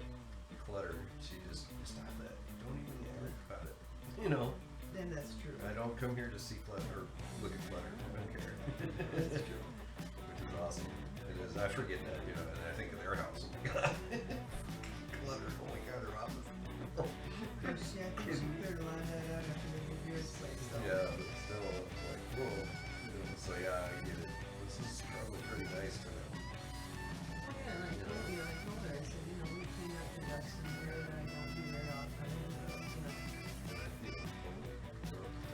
clutter. She just, stop that. Don't even worry about it. You know, Then that's true. I don't come here to see clutter or look at clutter. I don't care. That's true. Which is awesome. It is. I forget that, you know, and I think of their house. Oh my God. Clutter. Oh my God, her office. She, I think she cleared a lot of that out after they did yours place, though. Yeah, but still, it's like, whoa. You know, so yeah, I get it. This is probably pretty nice to them. Oh, yeah, and I told you, I told her, I said, you know, we clean up the dust in the area that I don't do very often, you know. And I, you know,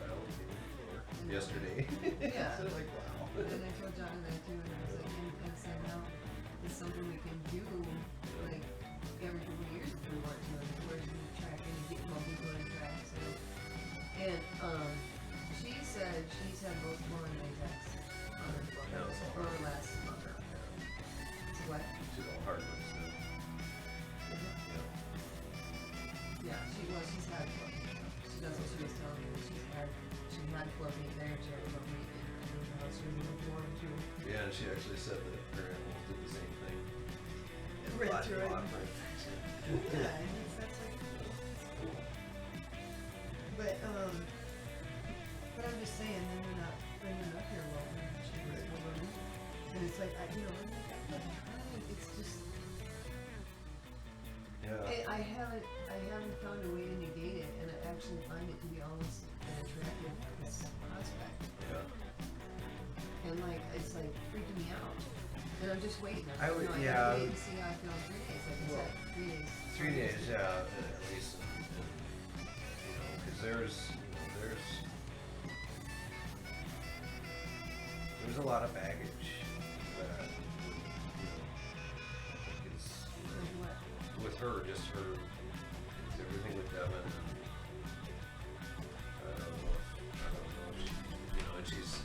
tile came before yesterday. Yeah. So like, wow. And I told John that too, and I was like, and I said, now, it's something we can do, like, every couple of years if we want to, like, where's the track, and get more people in track, so. And, she said she's had both more latex on her foot, Yeah, it's all more or hard. less. So what? She's all hardwood stuff. Is it? Yeah. Yeah, she's had chlorine. She does what she was telling me, she had chlorine there, she had chlorine in her house, she was warm too. Yeah, and she actually said that her animals did the same thing. Right, Lot- right. lot of it. Yeah, I guess that's like cool. But I'm just saying, then we're not bringing it up here well, and she was over me. And it's like, you know, I'm like, it's just, Yeah. I haven't found a way to negate it, and I actually find it to be almost an attractive prospect. Yeah. And like, it's like freaking me out. And I'm just waiting. I would- I yeah. gotta wait and see how I feel in 3 days. Like I Well, said, 3 days. 3 days, yeah, at least, and, you know, because there's a lot of baggage that, you know, I think is, Like what? with her, just her, everything with Devin, and I don't know if she, you know, and she's,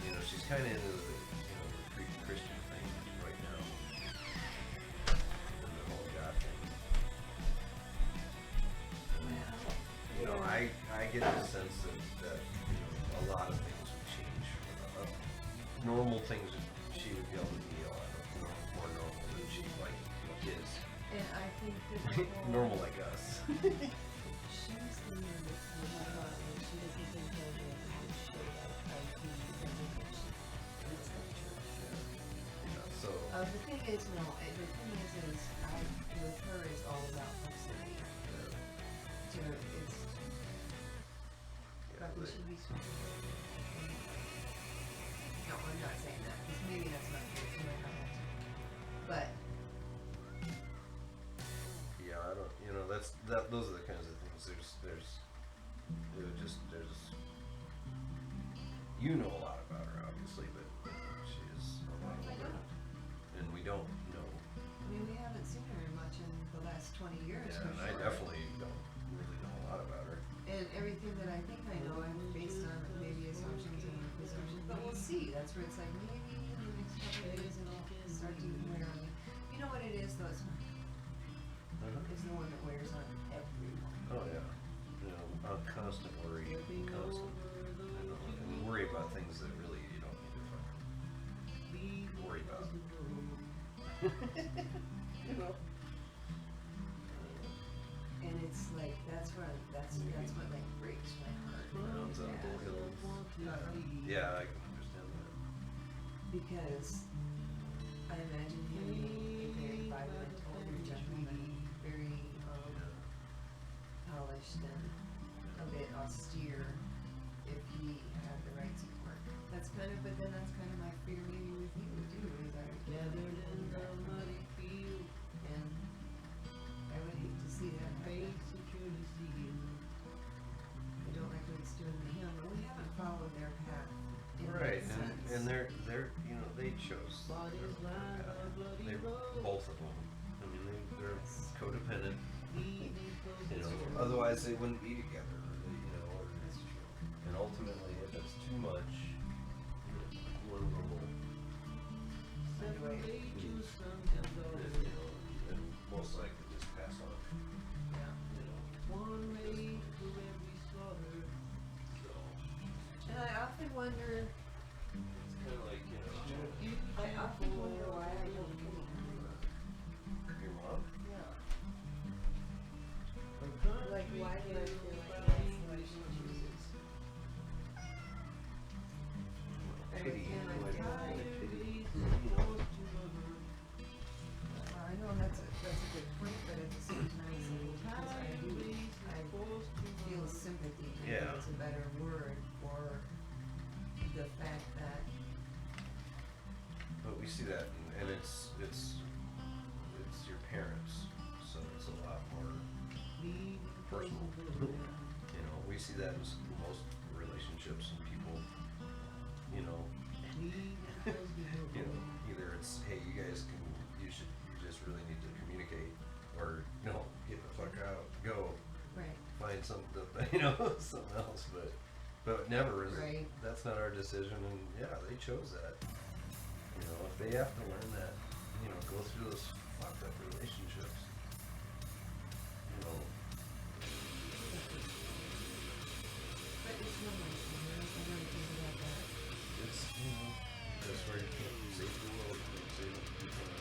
you know, she's kind of into the, you know, the pre-Christian thing right now, and the whole God thing. You know, I get the sense that you know, a lot of things would change. Normal things, she would be able to be a lot more normal than she like is. And I think that Normal like us. she's the one that she doesn't think that we're going to show that ID because of what she looks like church. Yeah, so The thing is, no, the thing is with her, it's all about proximity. So it's, yeah, but we they- should be sweet. No, I'm not saying that, because maybe that's not true, she might not have to. But, yeah, I don't. You know, those are the kinds of things. There's you know a lot about her, obviously, but she is a lot older, and we don't know. I mean, we haven't seen her much in the last 20 years, Yeah, for and sure. I definitely don't really know a lot about her. And everything that I think I know, I'm based on maybe assumptions and presumptions, but we'll see. That's where it's like, maybe in the next couple of days it'll start to wear on me. You know what it is, though? It's the one that wears on everyone. Oh yeah, you know, a constant worry, constant. You know, and you worry about things that really you don't need to fucking worry about. You know. And it's like, that's what like breaks my heart. Mounds on hills. Yeah, I can understand that. Because I imagine him being a very vibrant, older gentleman, very polished and a bit austere if he had the right support. That's kind of, but then that's kind of my fear maybe with you too, is I gathered in the muddy field, and I would hate to see that happen. I don't like what it's doing to him, but we haven't followed their path in Right, that sense. and they're you know they chose their path. They both of them. I mean they're codependent. You know, otherwise they wouldn't be together. You know, and ultimately if it's too much, one will wonder. It's kind of like, you know, I often wonder why I don't come your mom. Yeah. Like, why do I feel like that's what she chooses? Pity. And I Like, feel like, pity. You know. I know that's a good point, but at the same time, sometimes I feel sympathy. I think Yeah. it's a better word for the fact that. But we see that, and it's your parents, so it's a lot more personal. You know, we see that in most relationships and people. You know, either it's, hey, you guys you just really need to communicate, or no, get the fuck out, go, Right. find something, something else, but never is Right. it. That's not our decision, and yeah, they chose that. You know, if they have to learn that, go through those fucked up relationships, But it's not like I never think about that. it's, that's where you can't save the world, you can't save it, you can't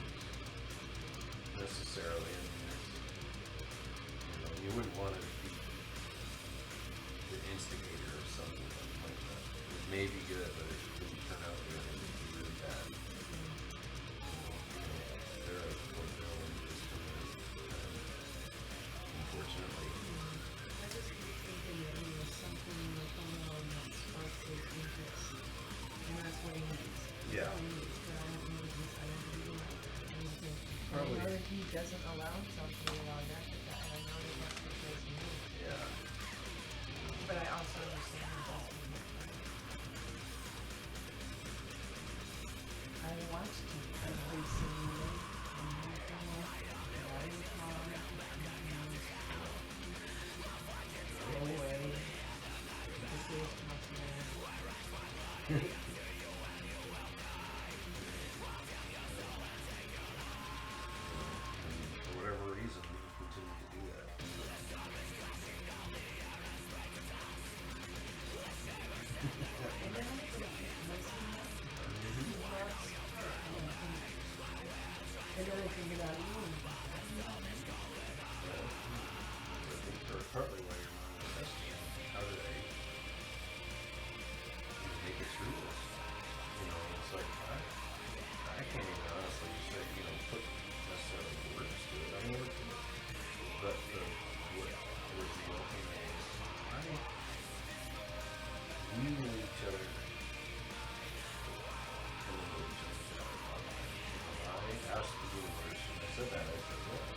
necessarily, you wouldn't want to be the instigator of something like that. It may be good, but it didn't turn out good, it would be really bad. They're a fulfilling unfortunately. I just keep thinking that there was something going on that sparks his interest. And that's what he needs. Yeah. But I don't know if he's, I don't really know. Probably. I know that he doesn't allow himself to be allowed that, but I know that that's because he is. Yeah. But I also understand that that's what he's trying. I watched him every single day. And he came up, very calm, go away. This is possible. For whatever reason, we continue to do that. And then I think about you. I think partly why your mom was asking, how did I make it through this? It's like, I can't even honestly say, put necessarily words to it. I never could. But what was the ultimate is, we knew each other from the religion. I asked the universe, and I said that, I said, well,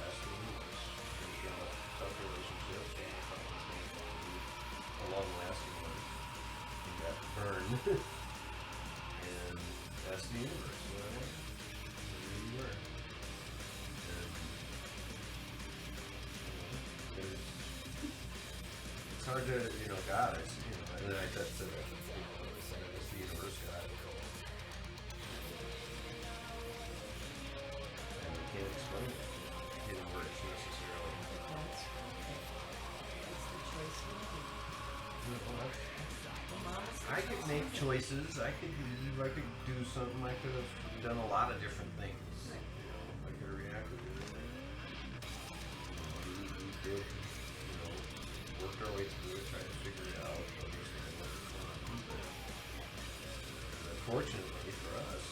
ask the universe. There's been a tough relationship, and I thought it was going to be a long-lasting one. And that burned. And ask the universe, where I am. Where you were. And, it's hard to, God, and then I said that, I said it's the universe, God. And we can't explain it in words necessarily. That's the choice you make. I could make choices, I could leave, I could do something, I could have done a lot of different things. I could have reacted differently. We did, worked our way through it, tried to figure it out, understand what was going on. But unfortunately for us,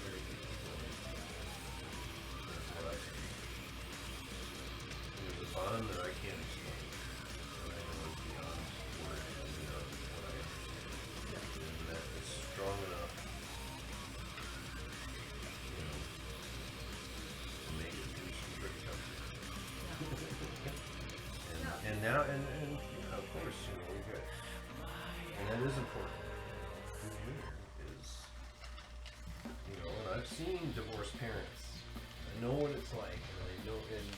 very few people. That's what I see. There's a bond that I can't explain. And I know it's beyond words, beyond what I and that is strong enough, to make it through some pretty tough things. And now, and of course, we've got, and that is important. Being here is, and I've seen divorced parents. I know what it's like, and I know, and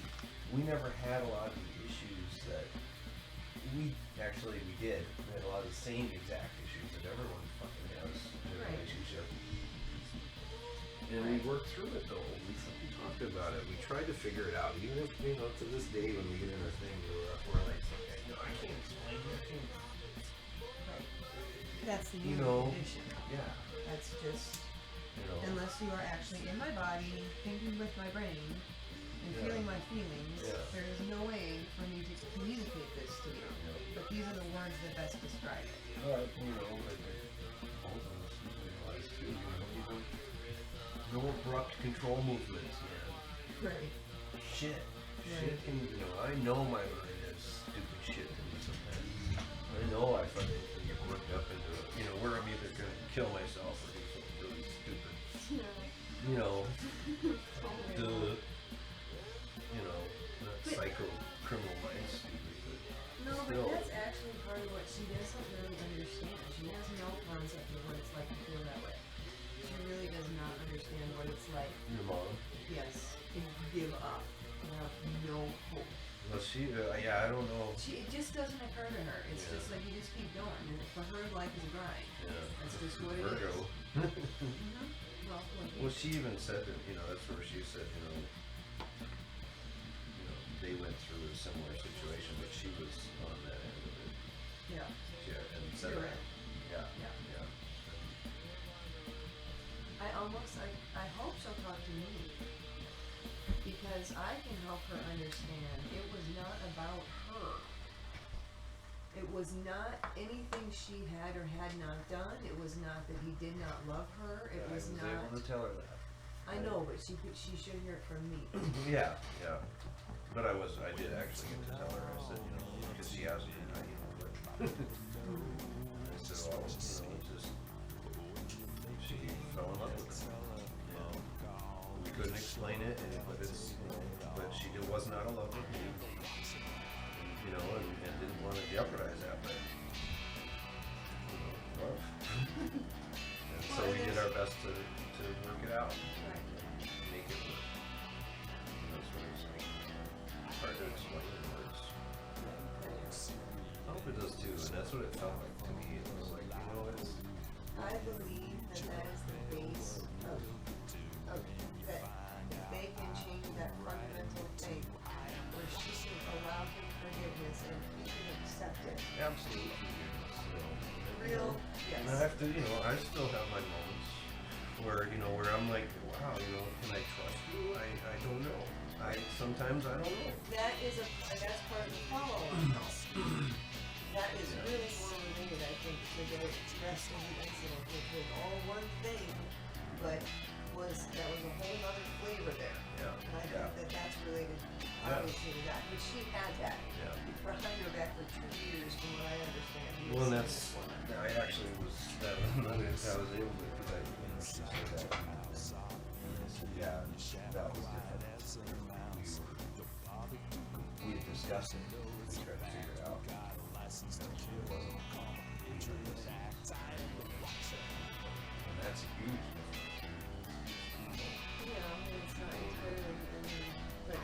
we never had a lot of the issues that we did. We had a lot of the same exact issues that everyone fucking has in a relationship. And we worked through it though. We talked about it. We tried to figure it out. Even if, to this day when we get in our thing, we're like, okay, I can't explain it. That's the you human know, condition. yeah, That's just, you know, unless you are actually in my body, thinking with my brain, and Yeah. feeling my feelings, Yeah. there is no way for me to communicate this to you. Yeah. But these are the words that best describe it. but, you know, like, both of us realize too, you know, no abrupt control movements, man. Right. Shit. Right. Shit can, you know, I know my mind is stupid shit to me sometimes. I know I fucking can get worked up into, you know, where I'm either gonna kill myself or do something really stupid. You know, you know, not psycho criminal mind stupid, but No, but still. that's actually part of what she doesn't really understand. She has no concept of what it's like to feel that way. She really does not understand what it's like, Your mom. yes, to give up, to have no hope. Well, she, yeah, I don't know. It just doesn't occur to her. It's just like you just keep going. And for her, life is a grind. Yeah. That's just what it Virgo. is. Mm-hmm. Well, she even said that, you know, that's where she said, you know, they went through a similar situation, but she was on that end of it. Yeah. Yeah, and said You're that. right. Yeah. Yeah. Yeah. I hope she'll talk to me. Because I can help her understand it was not about her. It was not anything she had or had not done. It was not that he did not love her. It was not. I was able to tell her that. I know, but she should hear it from me. Yeah, yeah. But I did actually get to tell her. I said, you know, because she asked me how you know, but I said, well, you know, it's just she fell in love with him. We couldn't explain it, but it's, you know, but she was not in love with me, you know, and didn't want to jeopardize that, but you know, love. And so we did our best to work it out, make it work. And that's what it's like. Hard to explain in words. I hope it does too, and that's what it felt like to me. It was like, you know, it's. I believe that is the base of that if they can change that fundamental thing where she can allow him forgiveness and he can accept it. Absolutely. Real, yes. And I have to, you know, I still have my moments where, you know, where I'm like, wow, you know, can I trust you? I don't know. Sometimes I don't know. That's part of the follow-on. That is really more related, I think, to the rest of the incident, which was all one thing, but that was a whole other flavor there. Yeah. And I think that's related, obviously, to that. But she had that behind her back for 2 years, from what I understand. Well, and that's, I actually was, I was able to, because I, you know, she said that. And I said, yeah, that was different. We had discussed it. We tried to figure it out. It wasn't. And that's a huge difference. Yeah, I mean, it's not entirely, but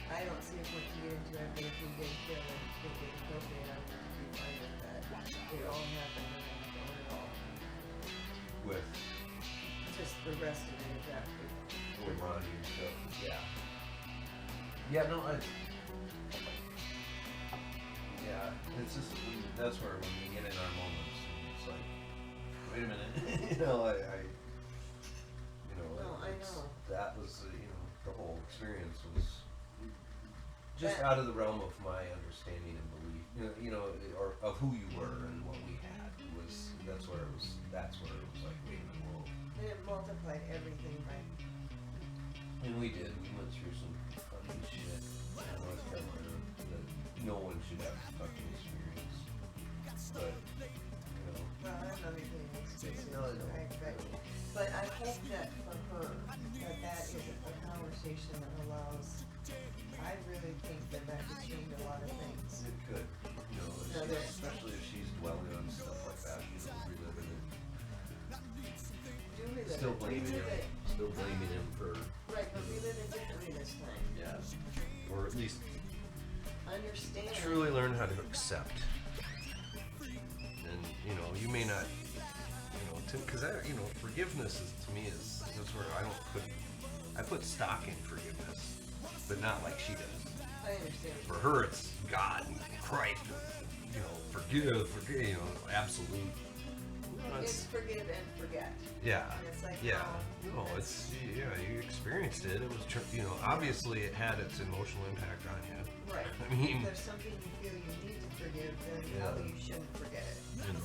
I don't see a point to get into it, but if we did feel like it was appropriate, I would be fine with that. It all happened and I don't at all. With Just the rest of it exactly. Ronnie and stuff. Yeah. Yeah, no, yeah, it's just, that's where when we get in our moments, it's like, wait a minute, you know, you know, No, I know. that was, you know, the whole experience was just out of the realm of my understanding and belief, you know, or of who you were and what we had was, that's where it was like, wait a minute, whoa. And it multiplied everything by. And we did. We went through some fucking shit in North Carolina that no one should have to fucking experience. But, you know. Well, I'm not making any excuses. No, no. But I hope that for her, that is a conversation that allows. I really think that could change a lot of things. It could. You know, especially if she's dwelling on stuff like that, you know, reliving it. Still blaming him for. Right, but relive it differently this time. Yeah. Or at least understand. Truly learn how to accept. And, you know, you may not, you know, because forgiveness is, to me, that's where I put stock in forgiveness, but not like she does. I understand. For her, it's God and Christ, forgive, you know, absolute. It's forgive and forget. Yeah. And it's like, yeah. oh, No, it's you experienced it. It was obviously it had its emotional impact on you. right. I mean, If there's something you feel you need to forgive, then no, you shouldn't forget it. you know,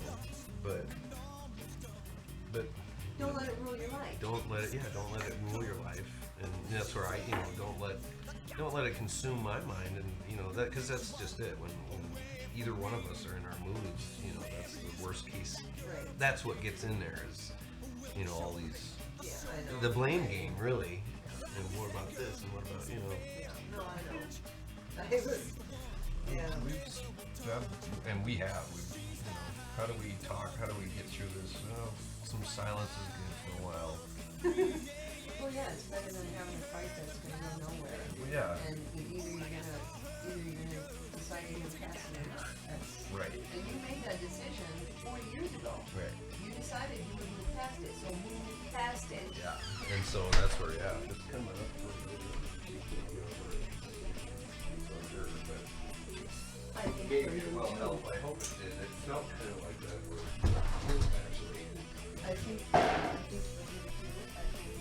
but Don't let it rule your life. don't let it rule your life, and that's where I don't let it consume my mind, and that, because that's just it. When either one of us are in our moods, that's the worst case. Right. That's what gets in there is, all these Yeah, I know. the blame game, really. And what about this, and what about Yeah, no, I know. I was, yeah. how do we talk? How do we get through this? Well, some silence is good for a while. Well, yeah, it's better than having a fight that's gonna go nowhere. Yeah. And either you're gonna decide to move past it or not. Right. And you made that decision 4 years ago. Right. You decided you would move past it, so move past it. Yeah. And so that's where, it's coming up. I think Gave for me you well too. help. I hope it did. It felt kind of like that. Actually. I think for you too. I think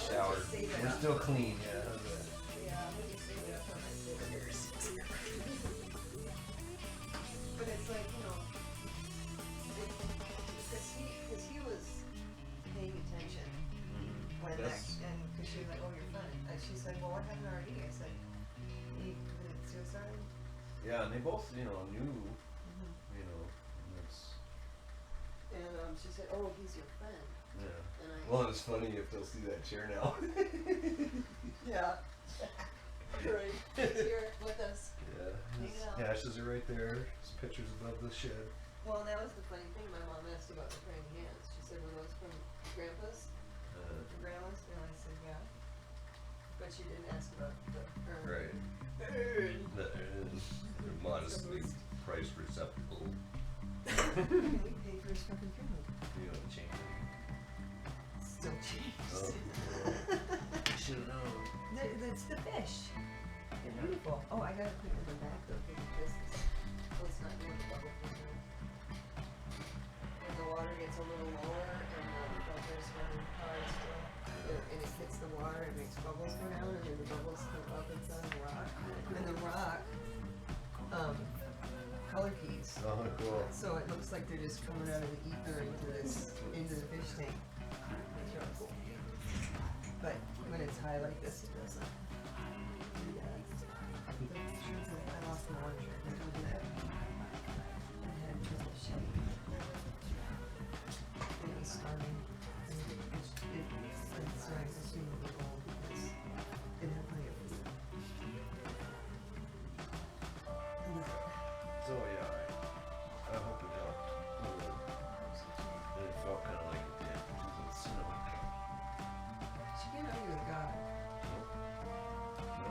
Showered. We're still clean, yeah. But it's like, because he was paying attention when that, Yes. and because she was like, oh, you're fine. And she's like, well, what happened already? I said, he committed suicide. Yeah, and they both, knew, Mm-hmm. and it's, And she said, oh, he's your friend. yeah. And I, Well, it's funny if they'll see that chair now. yeah. Right. He's here with us. Yeah. Hang His it out. ashes are right there. His picture's above the shed. Well, that was the funny thing. My mom asked about the praying hands. She said, were those from Grandpa's? Your grandma's? And I said, yeah. But she didn't ask about the urn. Right. They're modestly priced receptacle. We pay for his fucking funeral. Change. Still changed. Oh. Should have known. That's the fish. They're beautiful. Oh, I gotta put it in the back though, because it's not doing the bubble filter. When the water gets a little lower and the filter's running hard still, and it hits the water, it makes bubbles go down, and then the bubbles come up inside the rock. And the rock, color keys. Oh, cool. So it looks like they're just coming out of the ether into the fish tank. It's really cool. But when it's high like this, it doesn't. I lost my one shirt. I told you that. I had trouble shedding. It was starving. And so I assumed it was old because it had plenty of food. So yeah, I hope it helped. And it felt kind of like it did because it's She can't argue with God.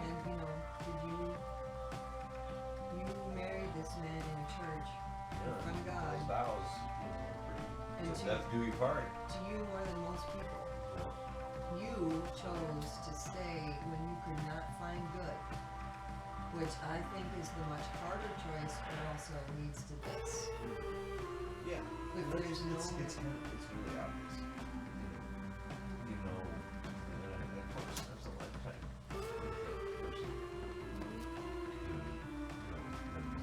And did you married this man in church from God. Those vows, And to to- death do we part. To you more than most people. You chose to stay when you could not find good, which I think is the much harder choice, but also leads to this. Yeah. If there's no. It's really obvious. And of course, there's a lifetime. Person.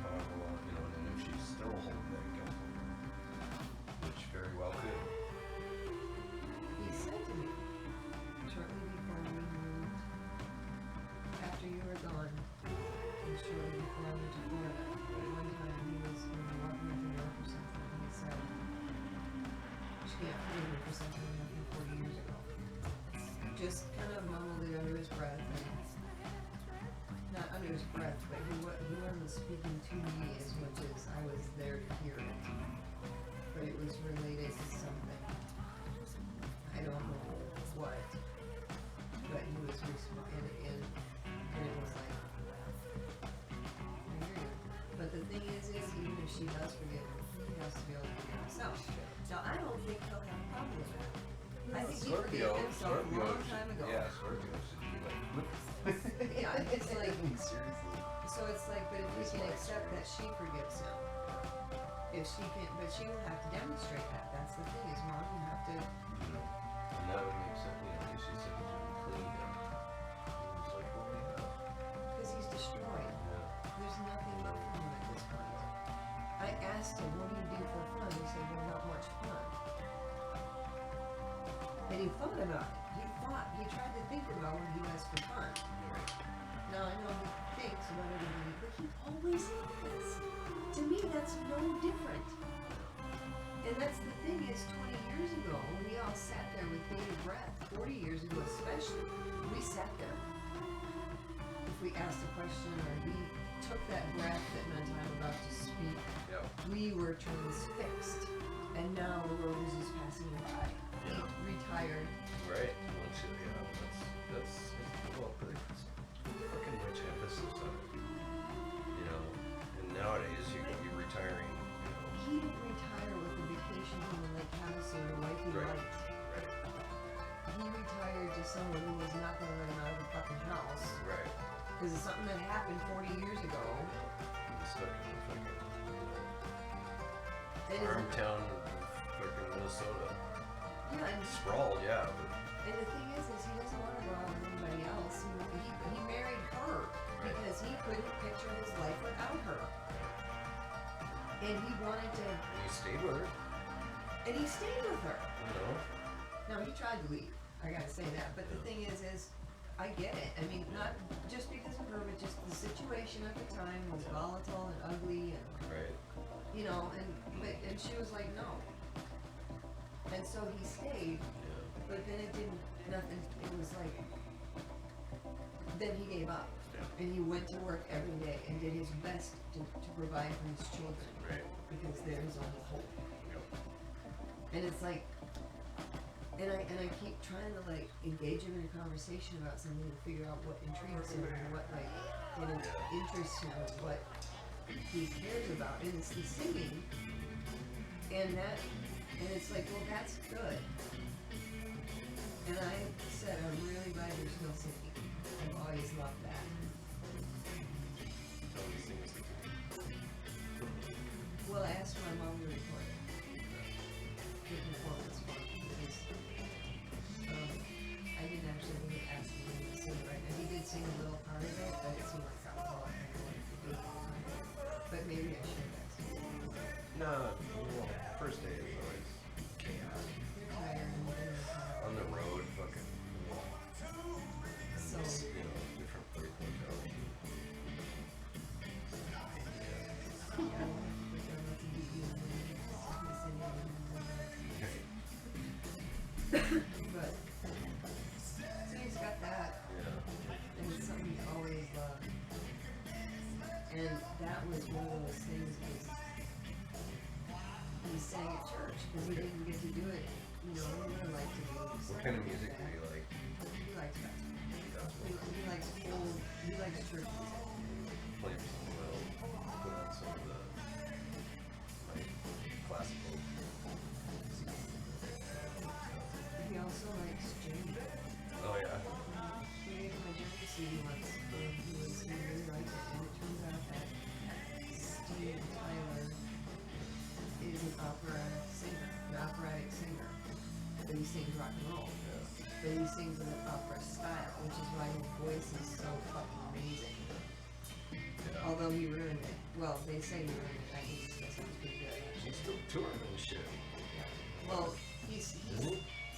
However long, and if she's still holding that guilt, which very well could. He said to me, shortly before we moved, after you were gone, and shortly before I went to Florida, one time he was walking up the road or something, and he said, for something that happened 40 years ago. Just kind of mumbled it under his breath. And not under his breath, but he wasn't speaking to me as much as I was there to hear it. But it was related to something. I don't know what. But he was responding, and it was like, I hear you. But the thing is even if she does forgive him, he has to be able to forgive himself. Now, I don't think he'll have a problem with that. I think he forgave himself a long time ago. Yeah, Scorpio should be like, Yeah, it's like, seriously. so it's like, but if we can accept that she forgives him, if she can, but she will have to demonstrate that. That's the thing, is Mom, you have to. And that would make sense, you know, she said to clean him. It's like, well, yeah. Because he's destroyed. There's nothing left for him at this point. I asked him, what do you do for fun? He said, well, not much fun. And he thought about it. He tried to think about what he does for fun. Now, I know he thinks about everybody, but he always has. To me, that's no different. And that's the thing is, 20 years ago, we all sat there with bated breath. 40 years ago especially, we sat there. If we asked a question or we took that breath that meant I'm about to speak, we were transfixed. And now the world is just passing by. He retired. Right. Once you, that's well, but it's fucking much emphasis on it. You know, and nowadays you're retiring, you know. He didn't retire with a vacation home in Lake Havasu or wifey light. He retired to someone who was not going to let him out of the fucking house. Right. Because it's something that happened 40 years ago. He's stuck in the fucking And farm town of fucking Minnesota. Yeah, and sprawled, yeah. But and the thing is he doesn't want to go out with anybody else. He married her because he couldn't picture his life without her. And he wanted to. And he stayed with her. And he stayed with her. You know. No, he tried to leave. I gotta say that. But the thing is I get it. I mean, not just because of her, but just the situation at the time was volatile and ugly and you know, and she was like, no. And so he stayed, but then it didn't, nothing, it was like, then he gave up. And he went to work every day and did his best to provide for his children. Because there's only hope. And it's like, and I keep trying to like engage him in a conversation about something and figure out what intrigues him and what like interests him and what he cares about. And it's the singing. And it's like, well, that's good. And I said, I'm really glad you're still singing. I've always loved that. Well, I asked my mom to record it. The performance for it, because I didn't actually ask him to sing it right now. He did sing a little part of it, but it seemed like that was all I wanted to do. But maybe I should ask him. No, well, first day is always chaos. You're tired and you're tired. On the road, fucking. So, you know, different place, hotels. but so he's got that, and it's something he's always loved. And that was one of those things he sang at church because he didn't get to do it. You know, he would like to do. What kind of music do you like? He likes that. He likes old. He likes church music. Play some little, put on some of the like classical. He also likes Jamie. Oh yeah. He gave him a Jamie CD once. He really liked it, and it turns out that Steve Tyler is an opera singer, an operatic singer. But he sings rock and roll. But he sings in an opera style, which is why his voice is so fucking amazing. Although he ruined it. Well, they say he ruined it. I think he still sounds pretty good. He's still touring and shit. Yeah. Well, he's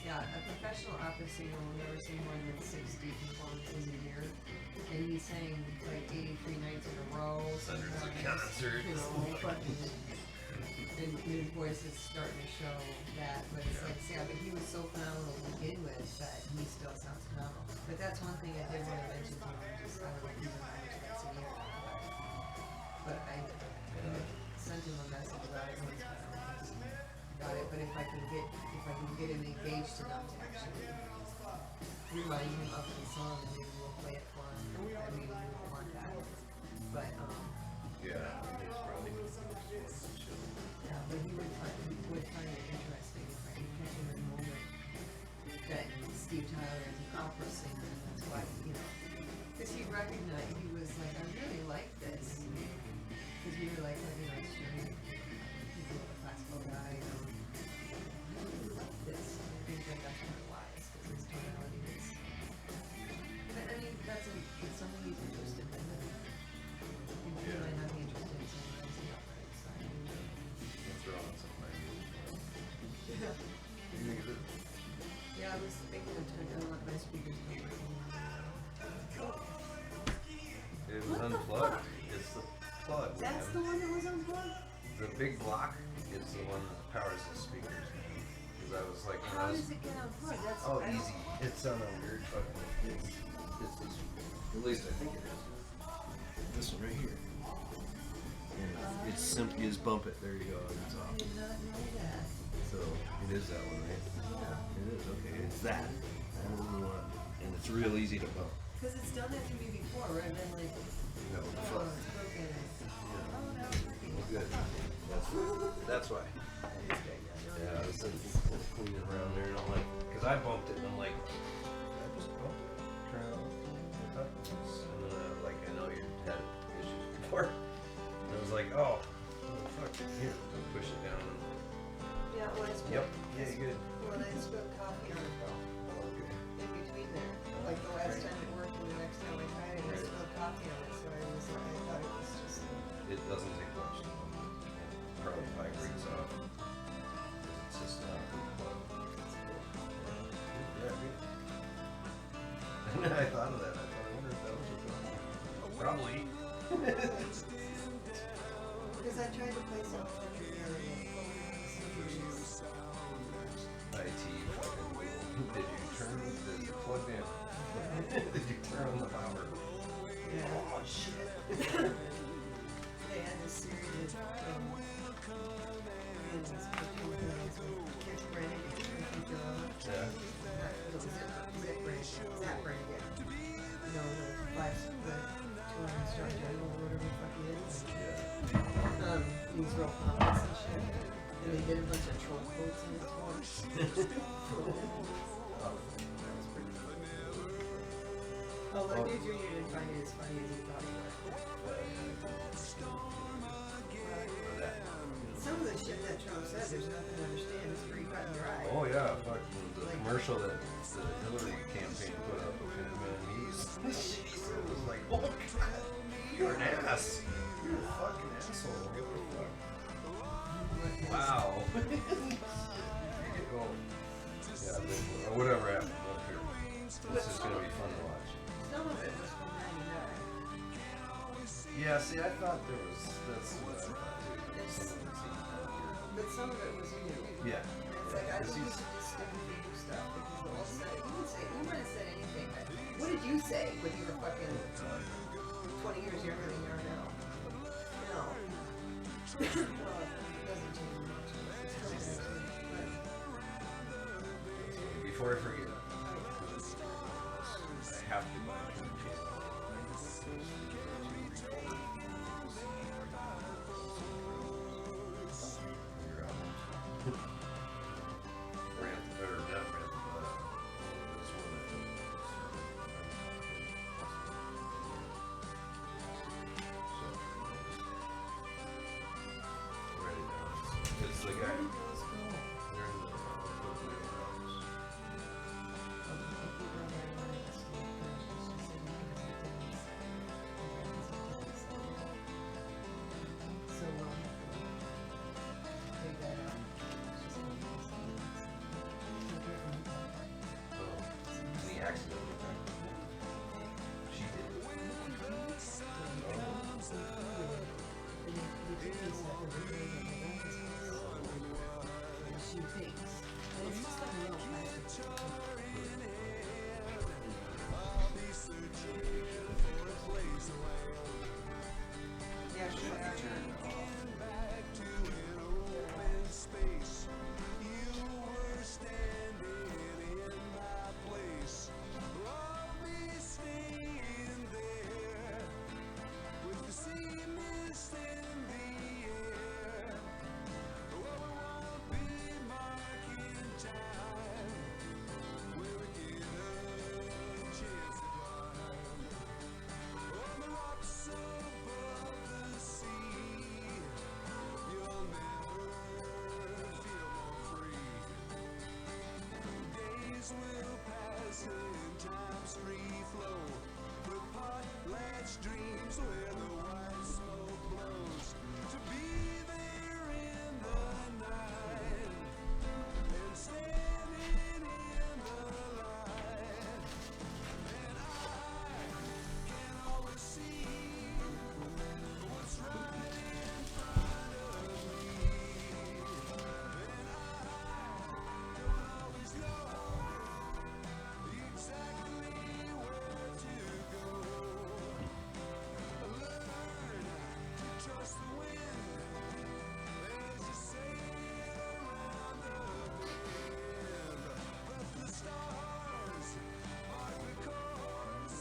yeah, a professional opera singer will never sing more than 60 performances a year. And he sang like 83 nights in a row. Hundreds of concerts. You know, fucking And his voice is starting to show that, but it's like, see, but he was so phenomenal to begin with that he still sounds phenomenal. But that's one thing I did want to mention to him, just I don't know if he's on the year. But I sent him a message about it once, but I don't think he got it. But if I can get him engaged enough to actually remind him of the song, and maybe we'll play it for him. I mean, we won't want that. But Yeah, it's probably. yeah, but he would find it interesting if I could catch him in a moment that Steve Tyler is an opera singer, and that's why, because he recognized, he was like, I really like this. Because we were like, streaming people with a classical guy, I really like this. And I think that that's kind of wise, because his tonality is, but I mean, it's something he's interested in. He might not be interested in something else in opera, so I mean, Let's throw on some yeah. What do you think of it? Yeah, I was thinking of turning on my speakers. It was unplugged. It's the plug. That's the one that was unplugged? The big block is the one that powers the speakers. Because I was like, How does it get unplugged? That's easy. It's on a weird fucking. It's this. At least I think it is. This one right here. And it's simply just bump it. There you go. And it's I off. did not know that. So it is that one, right? Yeah. It is. Okay. It's that. That is the one. And it's real easy to bump. Because it's done that to me before, where I've been like, No, oh, it's broken. Yeah. Oh, now it's working. Well, good. That's why. Yeah, I was cleaning around there and I'm like, because I bumped it and I'm like, I just bumped it. Turn it off. And then I know you had issues before. And I was like, oh fuck, here, push it down. Yeah, well, I spilled. Yep. Yeah, you good. Well, I spilled coffee on it though. Oh, okay. In between there. Like the last time it worked and the next time I tried it, I spilled coffee on it, so I thought it was just. It doesn't take much. Probably vibrates off. It's just not a good plug. Yeah, good. And then I thought of that. I wonder if that was a problem. Probably. Because I tried to play some country the other day. IT fucking wheel. Did you turn the plug in? Did you turn on the power? Yeah. Oh shit. They had this series of Kids Brannigan, Yeah. Zip Brannigan. You know, the touring star general or whatever the fuck he is. Yeah. He's real pompous and shit. And they did a bunch of troll quotes in his voice. Oh, that was pretty funny. Although Junior didn't find it as funny as he thought he would. Some of the shit that Trump said, there's nothing to understand. It's pretty cut and dry. Oh yeah, fuck the commercial that the Hillary campaign put up of him, man. He was like, oh god, you're an ass. You're a fucking asshole. What the fuck? Wow. Oh. Yeah, but whatever happened up here. This is gonna be fun to watch. Some of it was from 99. Yeah, see, I thought there was, that's what I thought too. But some of it was new. Yeah. It's like, I think we should just stick with the new stuff, because the old stuff, you might have said anything, but what did you say when you were fucking 20 years younger than you are now? No. Well, it doesn't change much. It's still there too, but Before I forget, I have to buy a new channel. It's the guy. They're in the house. days will pass in time's free flow. The potlatch dreams where the white smoke blows. To be there in the night and standing in the light. And I can always see what's right in front of me. And I don't always know exactly where to go. Learn to trust the wind as you sail around the bend. But the stars mark the course,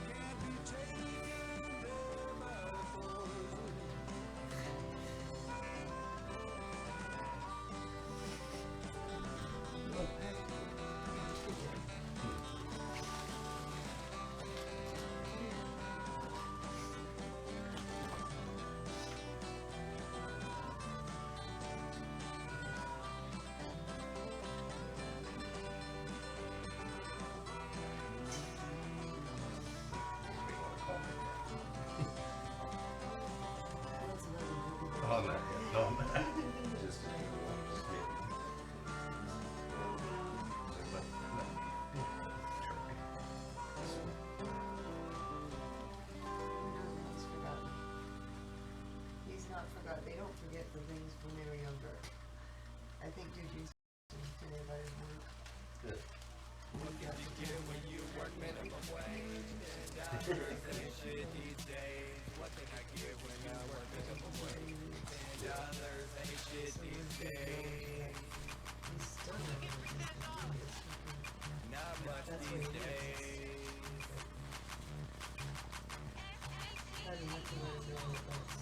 can't be taken there by force. Oh, not yet. No, I'm not. Just maybe. He's forgotten. He's not forgotten. They don't forget the things when they were younger. I think Juju's to everybody's work. Good. What can you get when you work minimum wage? $10 ain't shit these days. What can I get when I work minimum wage? $10 ain't shit these days. He's still Not much these days.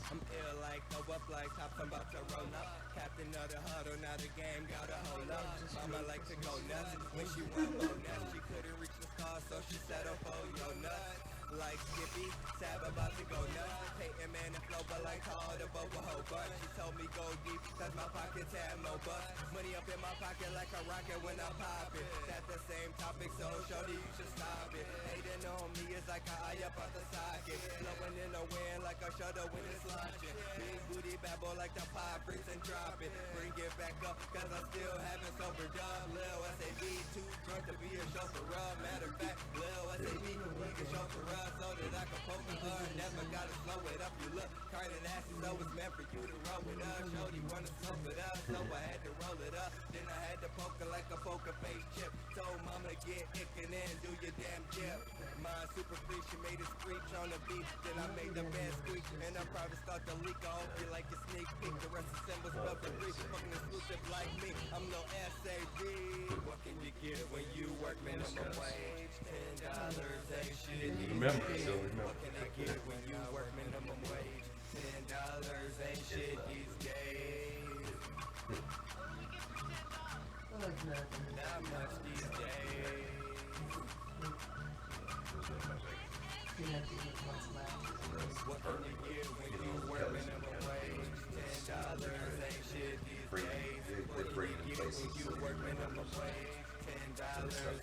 I'm ill like the up like tops, I'm about to roll up. Captain of the huddle, now the game got a hold up. Mama like to go nuts when she want go nuts. She couldn't reach the scar, so she settled for your nuts. Like Skippy, Sab about to go nuts. Peyton man and flow, but like called a boat a whole bunch. She told me go deep, cause my pockets had no bust. Money up in my pocket like a rocket when I pop it. That's the same topic, so shorty, you should stop it. Hating on me is like an eye up out the socket. Blowing in the wind like a shudder when it's launching. Big booty babble like the pop bricks and drop it. Bring it back up, cause I still haven't sobered up. Lil SAB, too drunk to be a chauffeur. Matter of fact, Lil SAB, need a chauffeur so that I can poke her. Never gotta slow it up, you look kinda nasty, so it's meant for you to roll with us. Shorty wanna smoke with us, so I had to roll it up. Then I had to poke her like a poker face chip. Told mama get ickin' and do your damn chip. Mine super free, she made it screech on the beat. Then I made the band squeak, and I probably start to leak. I hope you like your sneak peek. The rest of symbols spelled to reach. Fucking exclusive like me, I'm no SAB. What can you get when you work minimum wage? $10 ain't shit. Remember, still remember. What can I get when you work minimum wage? $10 ain't shit these days. Not much these days. What can you get when you work minimum wage? $10 ain't shit these days. What can you get when you work minimum wage? $10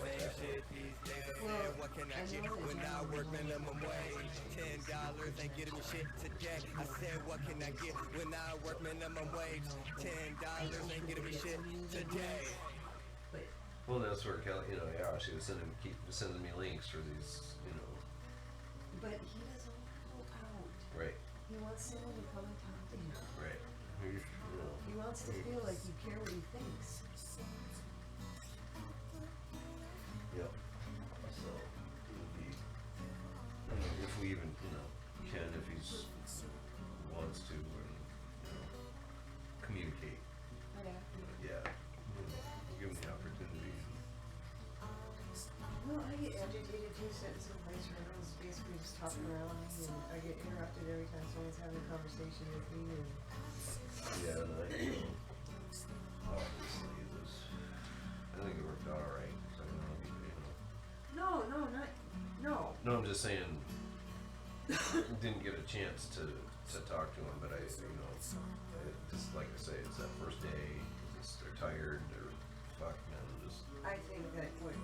ain't shit these days. What can I get when I work minimum wage? $10 ain't getting me shit today. I said, what can I get when I work minimum wage? $10 ain't getting me shit today. Well, that's where Kelly, yeah, she was keep sending me links for these, But he doesn't want to go out. Right. He wants someone to come and talk to him. Right. He wants to feel like you care what he thinks. Yep. So it would be, if we even, can, if he's wants to, communicate. Yeah. Give him the opportunity. Well, I get agitated too, sitting someplace where everyone's basically just talking around me, and I get interrupted every time someone's having a conversation with me, and Yeah, and obviously it was, I think it worked out alright, so I don't know, No. No, I'm just saying, didn't get a chance to talk to him, but I, just like I say, it's that first day, they're tired, they're fucked, and just. I think that what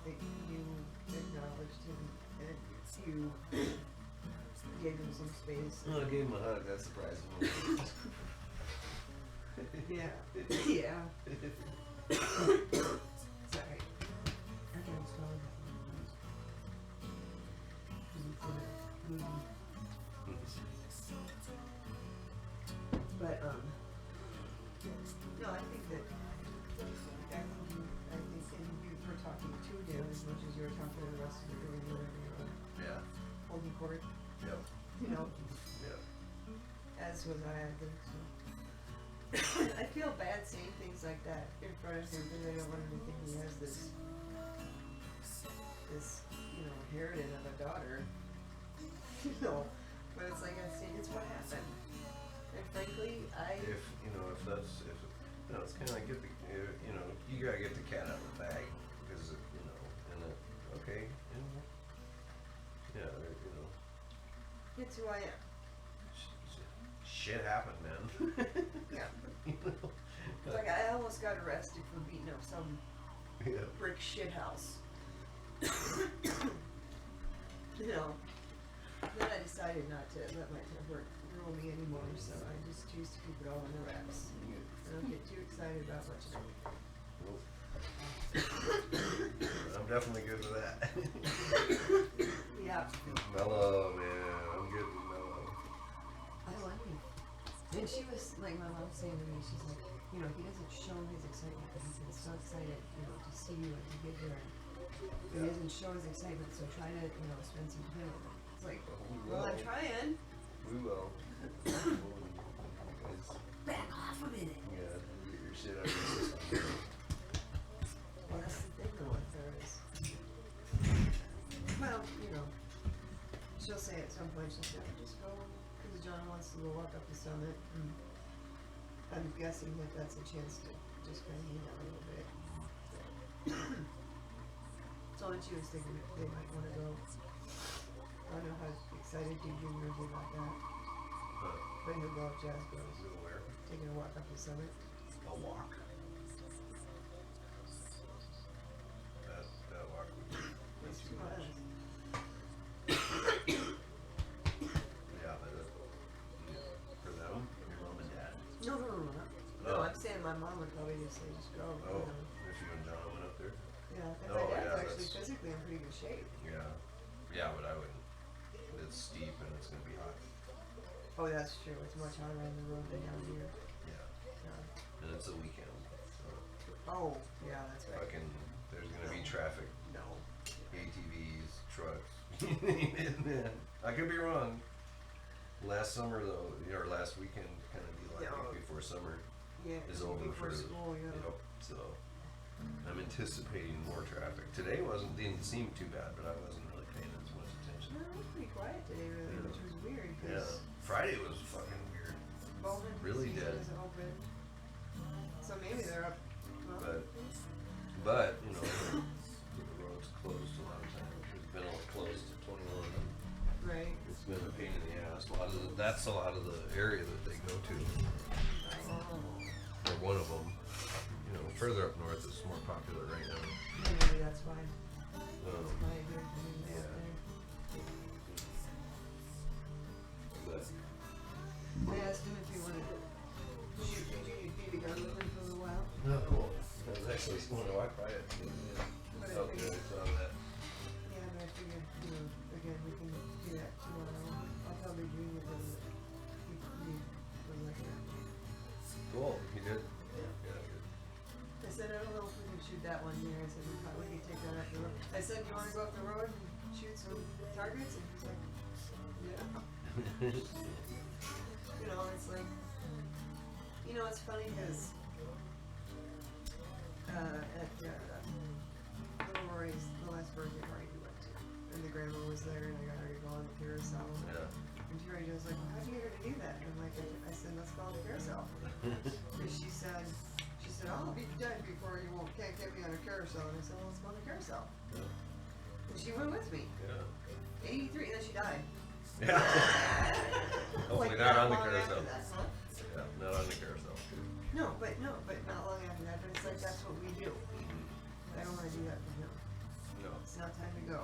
that you acknowledged him and you gave him some space. Well, I gave him a hug. That surprised me. Yeah. Yeah. Sorry. I can't spell it. But no, I think that and you were talking to him as much as you were talking to the rest of the room, whatever you were Yeah. holding court. Yep. You know, Yep. as was I think so. I feel bad saying things like that in front of him because I don't want him to think he has this, you know, inheritance of a daughter. You know, but it's like I say, it's what happened. And frankly, If you know, if you know, it's kind of like you know, you gotta get the cat out of the bag because you know, and okay, and yeah, you know, it's who I am. Shit happened, man. Yeah. You know? It's like I almost got arrested for beating up some Yeah. brick shit house. You know. Then I decided not to let my temper rule me anymore, so I just choose to keep it all in the wraps. I don't get too excited about much of it. Nope. I'm definitely good with that. Yeah. Mellow, man. I'm good with mellow. I like it. And she was, like my mom saying to me, she's like, you know, he doesn't show his excitement, but he's been so excited, you know, to see you and to get here. But he doesn't show his excitement, so try to, you know, spend some time with him. It's like, well, I'm trying. We will. Back off a minute. Yeah, get your shit out of your system. Well, that's the thing though with her is, well, you know, she'll say at some point, she'll say, just go, because John wants to go walk up the summit, and I'm guessing that that's a chance to just kind of hang out a little bit. So then she was thinking that they might want to go. I don't know how excited Junior would be about that. But he'll go up Jazz goes. Where? Taking a walk up the summit. A walk. That walk would be way too much. Yeah, but for them, your mom and dad. No. No, I'm saying my mom would probably just say, just go. Oh, You know. if you and John went up there? Yeah, and Oh, my dad's yeah, actually that's- physically in pretty good shape. Yeah. Yeah, but I wouldn't. It's steep and it's gonna be hot. Oh, that's true. It's much hotter on the road than down here. Yeah. Yeah. And it's a weekend. So Oh, yeah, that's right. fucking, there's gonna be traffic. No. ATVs, trucks. I could be wrong. Last summer though, or last weekend, kind of be like Yeah. week before summer Yeah. is over before for school, yeah. Yep. So I'm anticipating more traffic. Today didn't seem too bad, but I wasn't really paying as much attention. No, it was pretty quiet today, really, Yeah. which was weird Yeah. because Friday was fucking weird. Bowman Really season dead. isn't open. So maybe they're up. Well, But you know, the road's closed a lot of times. It's been all closed to 21. right. It's been a pain in the ass. That's a lot of the area that they go to. Or one of them. You know, further up north is more popular right now. Maybe that's why. It's my idea for doing that yeah. there. But I asked him if he wanted to shoot me to go with him for a little while. no, cool. I was actually going to walk by it. But I Oh, figured, good. I saw that. yeah, but I figured, you know, again, we can do that tomorrow. I'll probably dream with him that he for liquor. Cool. You did? Yeah, good. I said, I don't know if we can shoot that one here. I said, we probably can take that up the road. I said, you wanna go up the road and shoot some targets? And he's like, yeah. You know, it's like, you know, it's funny because at little Rory's, the last birthday party we went to, and the grandma was there, and I got her to go on the carousel. Yeah. And Terry was like, well, how'd you get her to do that? And I'm like, I said, let's go on the carousel. Because she said, oh, I'll be dead before you can't get me on a carousel. And I said, well, let's go on the carousel. Yeah. And she went with me. Yeah. 83, and then she died. Yeah. Hopefully Like, not on the long carousel. after that, huh? Yeah, not on the carousel. No, but not long after that. But it's like, that's what we do. I don't want to do that for him. not time to go.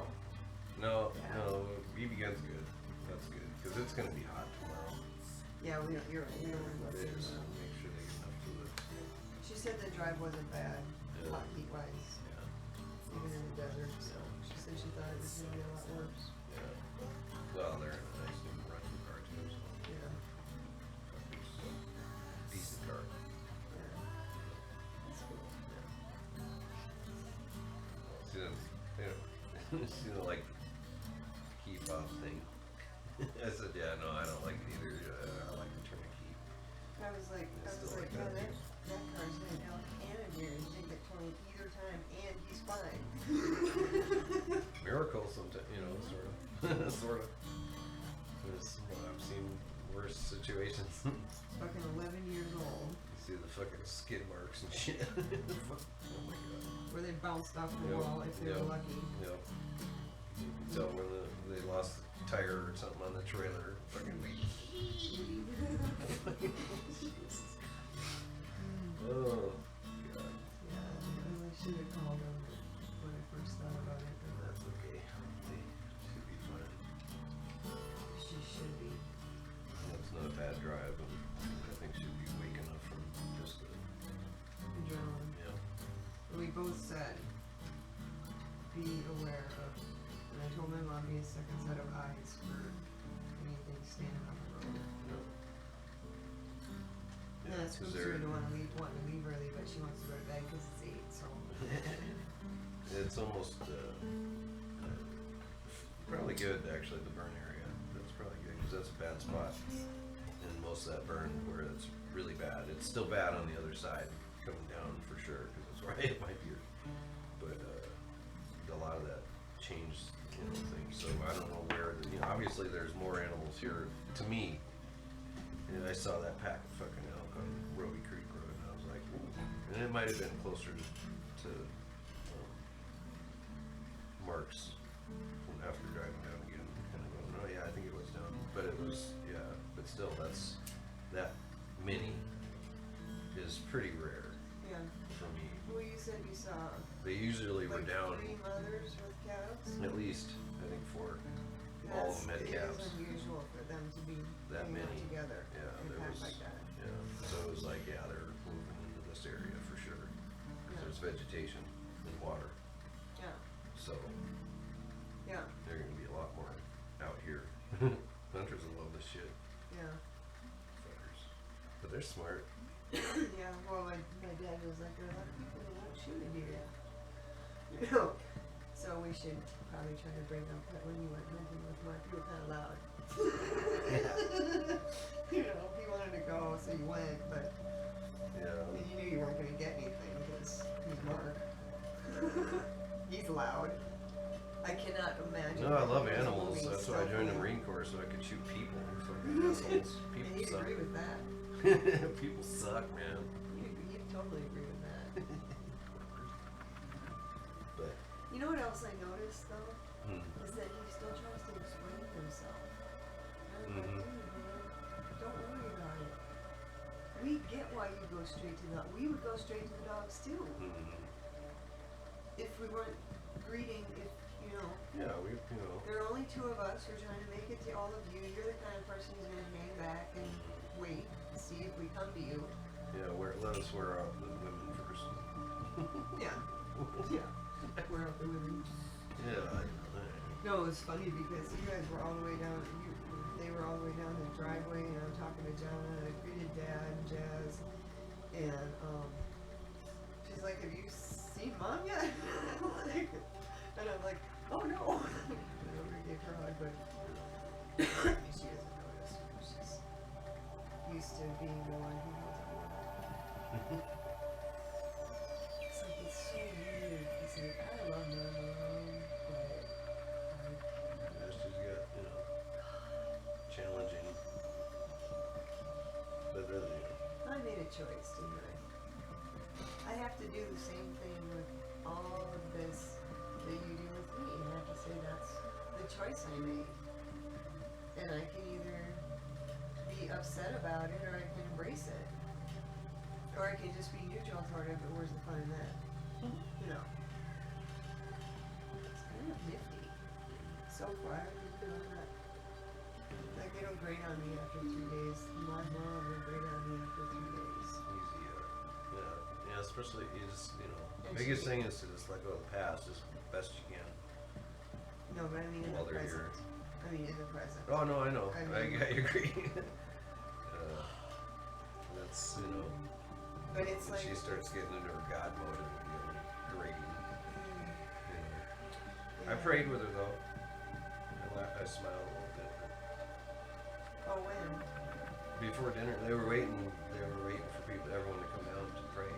No, Yeah. no, BB gun's good. That's good because it's gonna be hot tomorrow. Yeah, we don't want to They go just to make sure they get enough fluid. She said the drive wasn't bad, Yeah. hot heat wise, Yeah, even in the desert. So she said she thought it was gonna be a lot worse. yeah. Well, they're in a nice new running car too, so Yeah. it's a decent car. Yeah. That's cool. She doesn't, she don't like key fob thing. I said, yeah, no, I don't like it either. I like the turn key. I was like, oh, that car's in Elk and here. You think that totally either time, and he's fine. Miracle sometimes, you know, sort of. Sort of. I've seen worse situations. Fucking 11 years old. You see the fucking skid marks and shit. Oh my god. Where they bounced off the Yep, wall if they yep, were lucky. Yep. You can tell when they lost the tire or something on the trailer. Fucking oh god. Yeah, I should have called him when I first thought about it, but That's okay. They should be fine. she should be. It's not a bad drive, and I think she'll be weak enough from just the Adrenaline. yeah. We both said, be aware of, and I told my mom be a second set of eyes for anything standing on the road. No. Yeah, Is Scoop's there- going to wanting to leave early, but she wants to go to bed because it's 8, so. It's almost probably good actually, the burn area. That's probably good because that's a bad spot. And most of that burn where it's really bad. It's still bad on the other side coming down for sure because it's right at my beard. But a lot of that changed, you know, things. So I don't know where. Obviously there's more animals here. To me, I saw that pack of fucking elk on Roby Creek Road, and I was like, ooh. And it might have been closer to Mark's from after driving down again, kind of going, oh yeah, I think it was down, but it was, yeah, but still, that many is pretty rare Yeah. for me. Well, you said you saw They usually were like down 3 mothers with calves. at least, I think 4. All of them had It calves. is unusual for them to be That hanging out many. together Yeah, in there packs was, like that. yeah, so it was like, yeah, they're moving into this area for sure. 'Cause there's vegetation and water, Yeah. so Yeah. they're gonna be a lot more out here. Hunters will love this shit, Yeah. fuckers. But they're smart. Yeah. Well, my dad was like, there are a lot of people that won't shoot a deer. You know. So we should probably try to bring up that when you went hunting with Mark, you were kind of loud. You know, he wanted to go, so you went, but Yeah. you knew you weren't going to get anything because he's Mark. He's loud. I cannot imagine. No, I love him animals. moving That's why I joined the stealthily. Marine Corps, so I could shoot people. Fucking assholes. And People he'd suck. agree with that. People suck, man. He'd totally agree with that. But You know what else I noticed though? hmm. Is that he still tries to explain himself. And I'm Mhm. like, dude, man, don't worry about it. We get why you go straight to the we would go straight to the dogs too. Hmm. If we weren't greeting, if you know, Yeah, there are only 2 of us, we're trying to make it to all of you. You're the kind of person who's gonna hang back and wait and see if we come to you. yeah, let us wear out the women first. Yeah. Yeah. We're up the women. Yeah, No, it was funny because you guys were all the way down. They were all the way down the driveway, and I'm talking to John, and I greeted Dad and Jazz, and she's like, "Have you seen Mom yet?" And I'm like, "Oh no." I never gave her a hug, but she doesn't notice. She's used to being the one who had to do it. It's like it's so weird. It's like I love my mom, but she's got, challenging. But really, I made a choice, didn't I? I have to do the same thing with all of this that you do with me. I have to say that's the choice I made. And I can either be upset about it or I can embrace it. Or I can just be neutral toward it, but where's the fun in that? You know. It's kind of Why are people like that? Like they don't grate on me after 3 days. My mom would grate on me after 3 days. Easy, yeah, especially you just, And biggest she- thing is to just let go of the past as best you can. No, but I mean in While the they're present. here. I mean in the present. Oh no, I know. I I mean- agree. That's But it's like she starts getting into her God mode and grading. I prayed with her though. I smiled a little bit. Oh, when? Before dinner, they were waiting for everyone to come down to pray,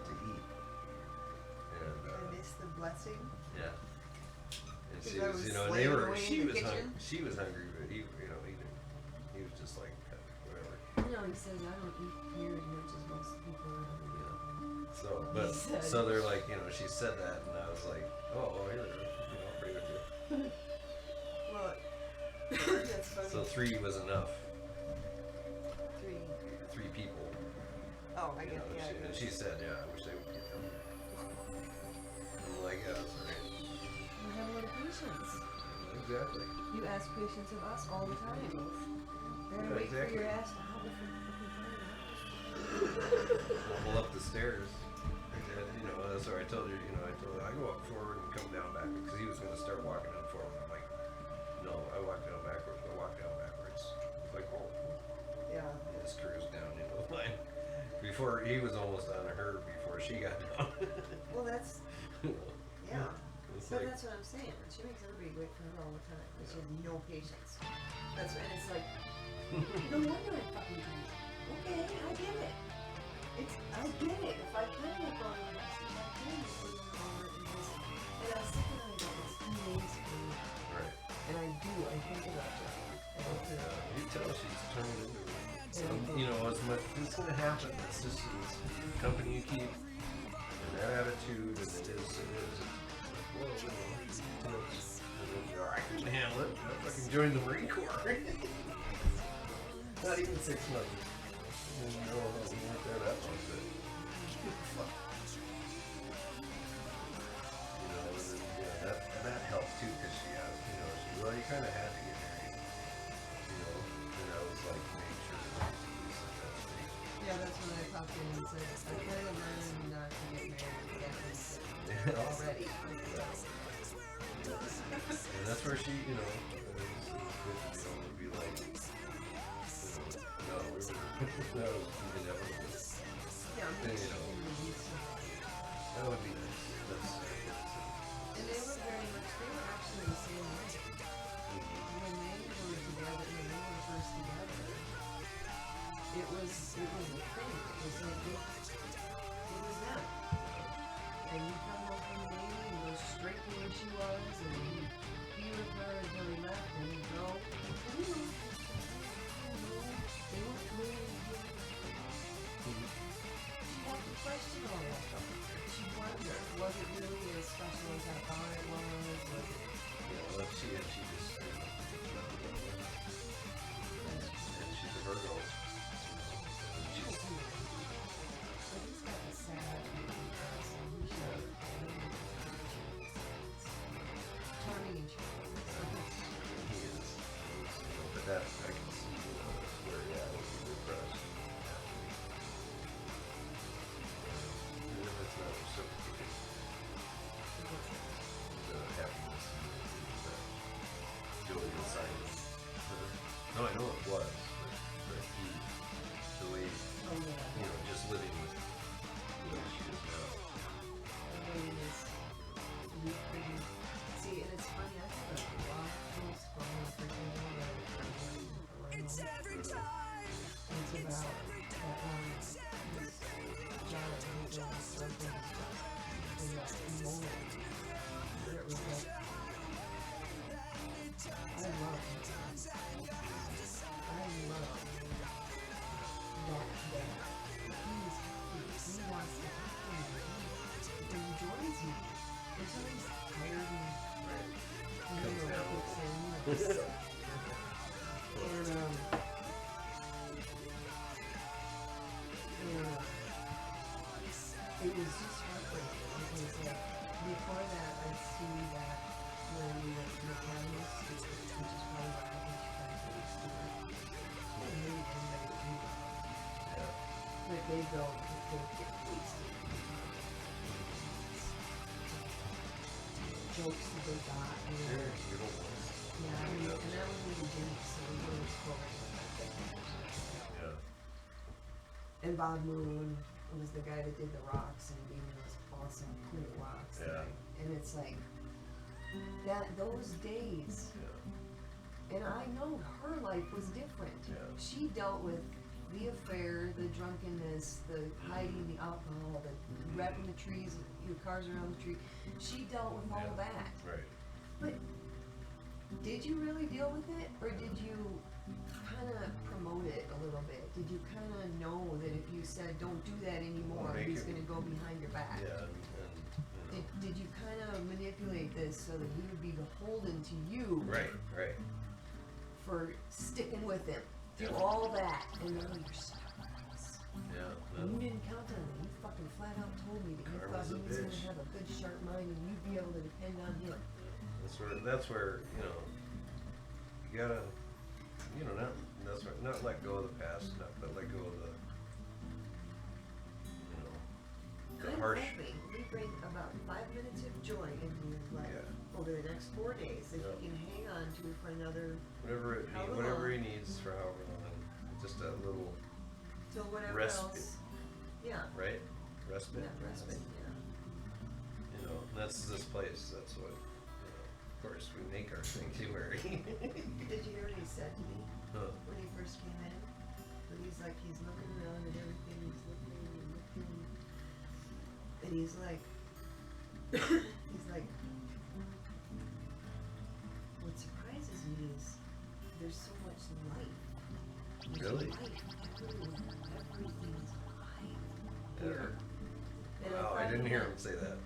to eat. And I missed the blessing. yeah. And 'Cause she I was, was and they slaving were, away she in the was kitchen. she was hungry, but he was just like whatever. You know, he says I don't eat here as much as most people around here. So, but said- so they're like, she said that, and I was like, oh, here, I'll pray with you. Well, that's funny. So 3 was enough. 3. 3 people. Oh, I get the And she said, yeah, I wish they would get them. I'm like, yeah, that's right. You have a lot of patience. Exactly. You ask patience of us all the time. They're Yeah, wait exactly. for your ass to have it from Wobble up the stairs. And, that's what I told her, I go up forward and come down back, because he was going to start walking down forward. I'm like, no, I walk down backwards, I walk down backwards. He's like, oh. Yeah. And just cruise down, mine. Before, he was almost on her before she got down. Well, that's, yeah. It's So like, that's what I'm saying. She makes everybody wait for her all the time. But she has no patience. And it's like, no wonder I fucking do it. Okay, I get it. I get it. If I could look on the rest, if I could look over and just, and I was thinking of it, it's amazing. right. And I think about that. You tell she's turning into as much it's gonna happen. It's just it's the company you keep and that attitude, and it is. Well, I can handle it. I fucking joined the Marine Corps. Not even 6 months. No, we weren't there that long, but fuck. That helped too, because she you kind of had to get married, and I was like, make sure that we set that straight. Yeah, that's when I popped in and said, I kind of learned not to get married already. And that's where she, it was good to be like, no, we were, that was inevitable. Yeah, And, that would be nice. And they were actually the same way. When they were together, when they were first together, it was a thing. It was like, it was them. And you come home from the Navy and go straight to where she was, and you'd be with her until he left, and you'd go, they weren't really, she had to question all that stuff. She wondered, was it really as special as I thought it was? She just, and she's a Virgo. But he's got a sad charming and charming. He is. But that, I can see where, would be depressed. Even if it's not reciprocated. The happiness that Joey inside him. No, I know it was, but he, the way, just living with the way she is now. See, and it's funny, I have a lot of posts from her freaking It's every time. It's about this job that he did with something in that moment. Where it was like, I love that he's he wants to happen. He enjoys me. Until he's tired and Comes down. kicks in. And it was just heartbreaking because before that I see that when the mechanics go to get wasted. Jokes that they got, you know. Yeah, and that was really Jimmy, so we were always cool. Yeah. And Bob Moon was the guy that did the rocks and gave me those awesome clear rocks. Yeah. And it's like those days. Yeah. And I know her life was different. Yeah. She dealt with the affair, the drunkenness, the hiding the alcohol, the wrapping the trees, your cars around the tree. She dealt with all that. Right. But did you really deal with it, or did you kind of promote it a little bit? Did you kind of know that if you said don't do that anymore, he's going to go behind your back? Yeah, and Did you kind of manipulate this so that he would be beholden to you? Right. For sticking with him through Yeah. all that, and then you're stuck with this. Yeah. And you didn't count on it. You fucking flat out told me that you thought Karma's he a was going bitch. to have a good, sharp mind, and you'd be able to depend on him. That's where you know you gotta not let go of the past, but let go of the I'm harsh. hoping we bring about 5 minutes of joy into his life over the next 4 days that he can hang on to for another Whatever he needs for however long. Just a little till whatever respite. else. Yeah. Right? Respite. Yeah, respite. Yeah. You know, that's this place. That's what. Of course, we make our sanctuary. Did you hear what he said to me Huh. when he first came in? When he's like, he's looking around at everything, he's looking and looking, and he's like, what surprises me is there's so much life. There's Really? life everywhere. Everything is alive here. And Wow, thought I didn't he hear meant- him say that.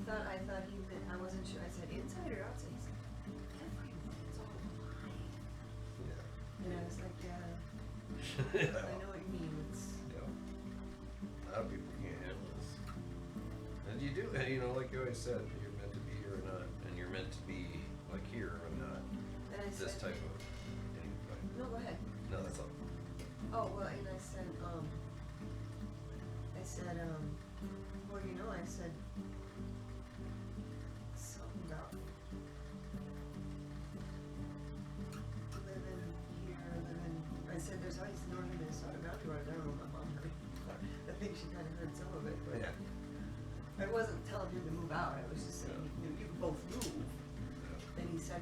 I thought he meant, I wasn't sure. I said inside or outside. He's like, everything is all alive. Yeah. And I was like, yeah, I know what you mean. It's Yeah. A lot of people can't handle this. And you do, and like you always said, you're meant to be here or not, and you're meant to be like here or not. And I This said, type of. no, go ahead. No, that's all. Oh, well, and I said, well, I said something about living here, I said there's always northern Minnesota boundary waters. I don't know if my mom heard. I think she kind of heard some of it, but I wasn't telling him to move out. I was just saying, you can both move. And he said,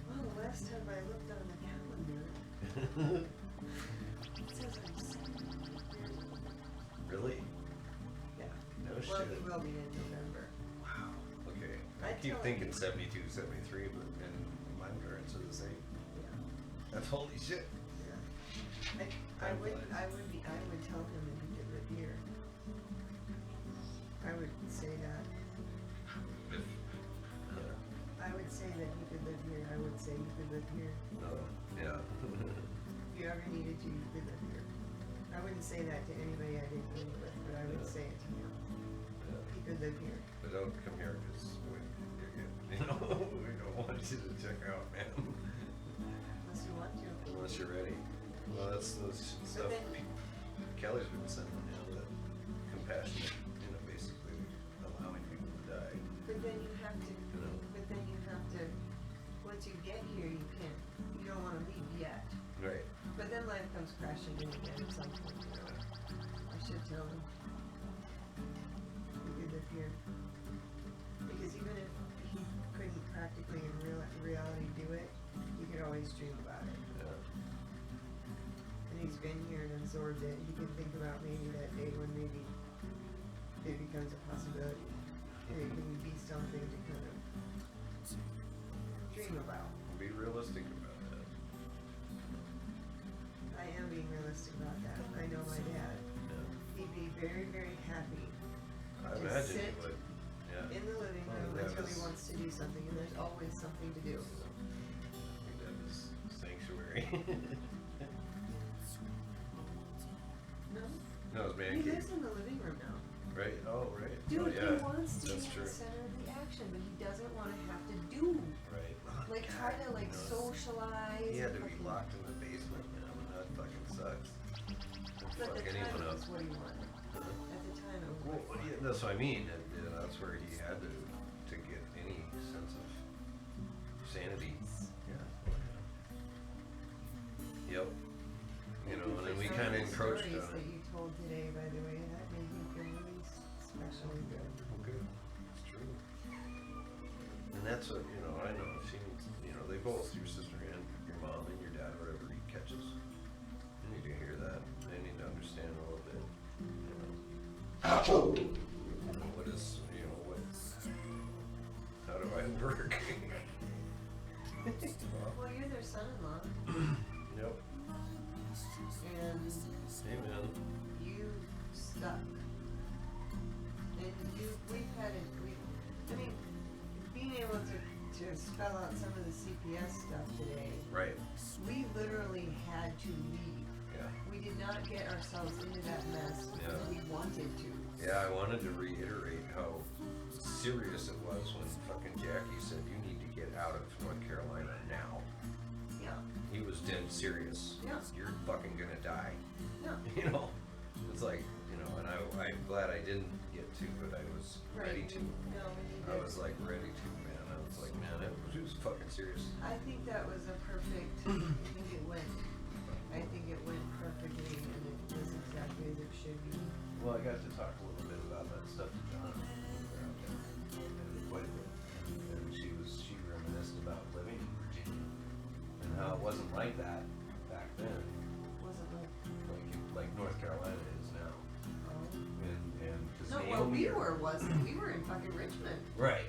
well, the last time I looked on the calendar, it says I'm 70 years old. Really? Yeah. No Well, shit. he will be in November. Wow. Okay. I I keep tell thinking you. 72, 73, but and my parents are the same. Yeah. That's holy shit. Yeah. I would tell him that he could live here. I would say that. I would say that he could live here. I would say he could live here. Oh, yeah. If you ever needed to, you could live here. I wouldn't say that to anybody I didn't live with, but I would say it to him. He could live here. But don't come here because we don't want you to check out, man. Unless you want to. Unless you're ready. Well, that's stuff then- Kelly's been sending, that compassionate, basically allowing people to die. But then you have to, You know. once you get here, you don't want to leave yet. Right. But then life comes crashing in again at some point, I should tell him. You could live here. Because even if he couldn't practically in reality do it, you could always dream about it. Yeah. And he's been here and absorbed it. He can think about maybe that day when maybe it becomes a possibility. And it can be something to kind of dream about. Be realistic about that. I am being realistic about that. I know my dad. He'd be very, very happy I to imagine sit you would. Yeah. in the living Oh, room that until he was- wants to do something, and there's always something to do. That was sanctuary. No? No, it was man He cave. lives in the living room now. Right? Oh, right. Dude, oh, yeah. he wants to That's be true. the center of the action, but he doesn't want to have to do. Right. Like, try to, like, socialize. He had to and be fucking- locked in the basement, man. That fucking sucks. But Fuck the anyone time up. is what he wanted. Well, yeah, that's what I mean, and that's where he had to get any sense of sanity. Yeah. Yep. You know, and then we kind of encroached on Stories that it. you told today, by the way, that made me feel really special and good. Okay, it's true. And that's what, you know, I know she needs, you know, they both, your sister and your mom and your dad, whatever he catches, they need to hear that. They need to understand a little bit, you know. What is, you know, how do I work? Well, you're their son-in-law, Yep. and Amen. you stuck. And we've had it, I mean, being able to spell out some of the CPS stuff today, Right. we literally had to leave. Yeah. We did not get ourselves into that mess because Yeah. we wanted to. Yeah, I wanted to reiterate how serious it was when fucking Jackie said you need to get out of North Carolina now. Yeah. He was dead serious. Yeah. You're fucking gonna die. Yeah. You know? It's like, you know, and I'm glad I didn't get to, but I was ready to. No, we I was like ready to, man. I was like, man, it was fucking serious. I think that was a perfect. I think it went perfectly, and it was exactly as it should be. Well, I got to talk a little bit about that stuff to John when we were out there, and quite a bit. And she reminisced about living in Virginia and how it wasn't like that back then, Wasn't like North Carolina is now. And because no, well, we were in fucking Richmond. Right.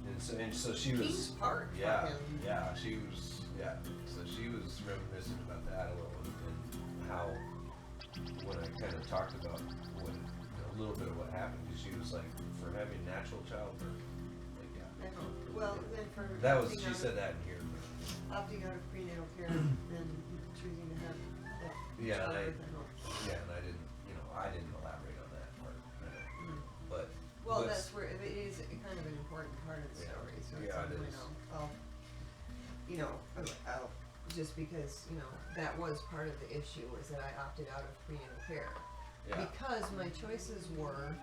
And so she was. Kings Park. Yeah, fucking- yeah, she was. Yeah, so she was reminiscent about that a little, and how when I kind of talked about a little bit of what happened, because she was like, for having natural childbirth, like yeah. I know. Well, then for That was opting she out said of- that in here. opting out of prenatal care and choosing to have that Yeah, and childbirth at home. and I didn't, I didn't elaborate on that part, but Well, was- that's where it is kind of an important part of the Yeah. story. So Yeah, it's it something is. I'll just because that was part of the issue was that I opted out of prenatal care Yeah. because my choices were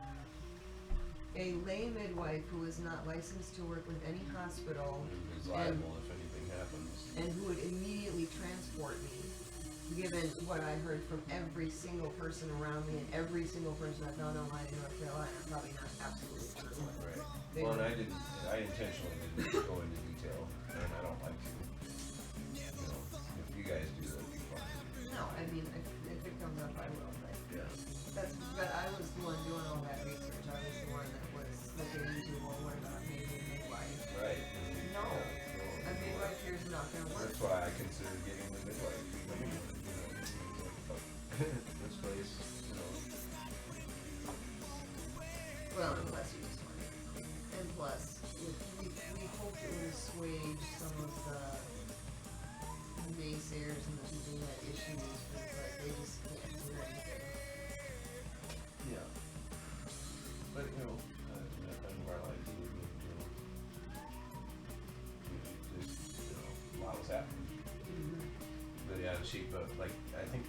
a lay midwife who was not licensed to work with any hospital Who's liable if anything happens. and who would immediately transport me, given what I heard from every single person around me and every single person I found online in North Carolina. Probably not absolutely true. Right. They Well, and were- I intentionally didn't go into detail, and I don't like to. If you guys do that, it'd be fun. No, I mean, if it comes up, I will, but Yeah. but I was the one doing all that research. I was the one that was looking into, well, what about maybe a midwife? Right. No, a midwife here is not gonna work. That's why I considered getting the midwife. This place, Well, unless you just want it. And plus, we hope it would assuage some of the naysayers and the people who had issues with, like, they just can't do anything. Yeah. But, that time of our life, a lot was happening. But yeah, but like, I think,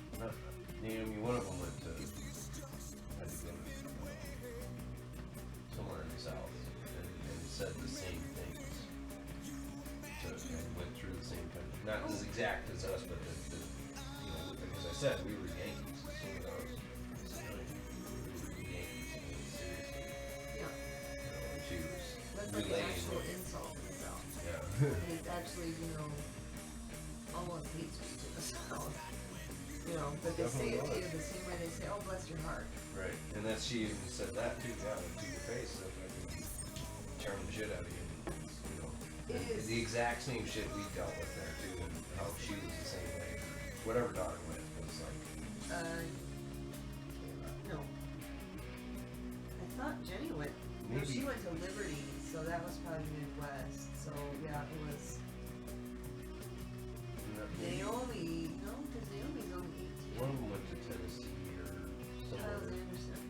Naomi, one of them had to go to somewhere in the South and said the same things. And went through the same kind of, not as exact as us, but as I said, we were Yankees, so that was Yankees, seriously. Yeah. And she was That's like an relaying actual what- insult to the South. Yeah. It's actually, almost hate speech in the South. But they say it to you the same way they say, oh, bless your heart. Right, and that she even said that too, yeah, like to your face, that I can charm the shit out of you. It is. The exact same shit we dealt with there too, and how she was the same way. Whatever daughter went was like, No. I thought Jenny went. No, Maybe. she went to Liberty, so that was probably Midwest. So yeah, it was Naomi. No, because Naomi's only 18. one of them went to Tennessee or Charles somewhere, Anderson,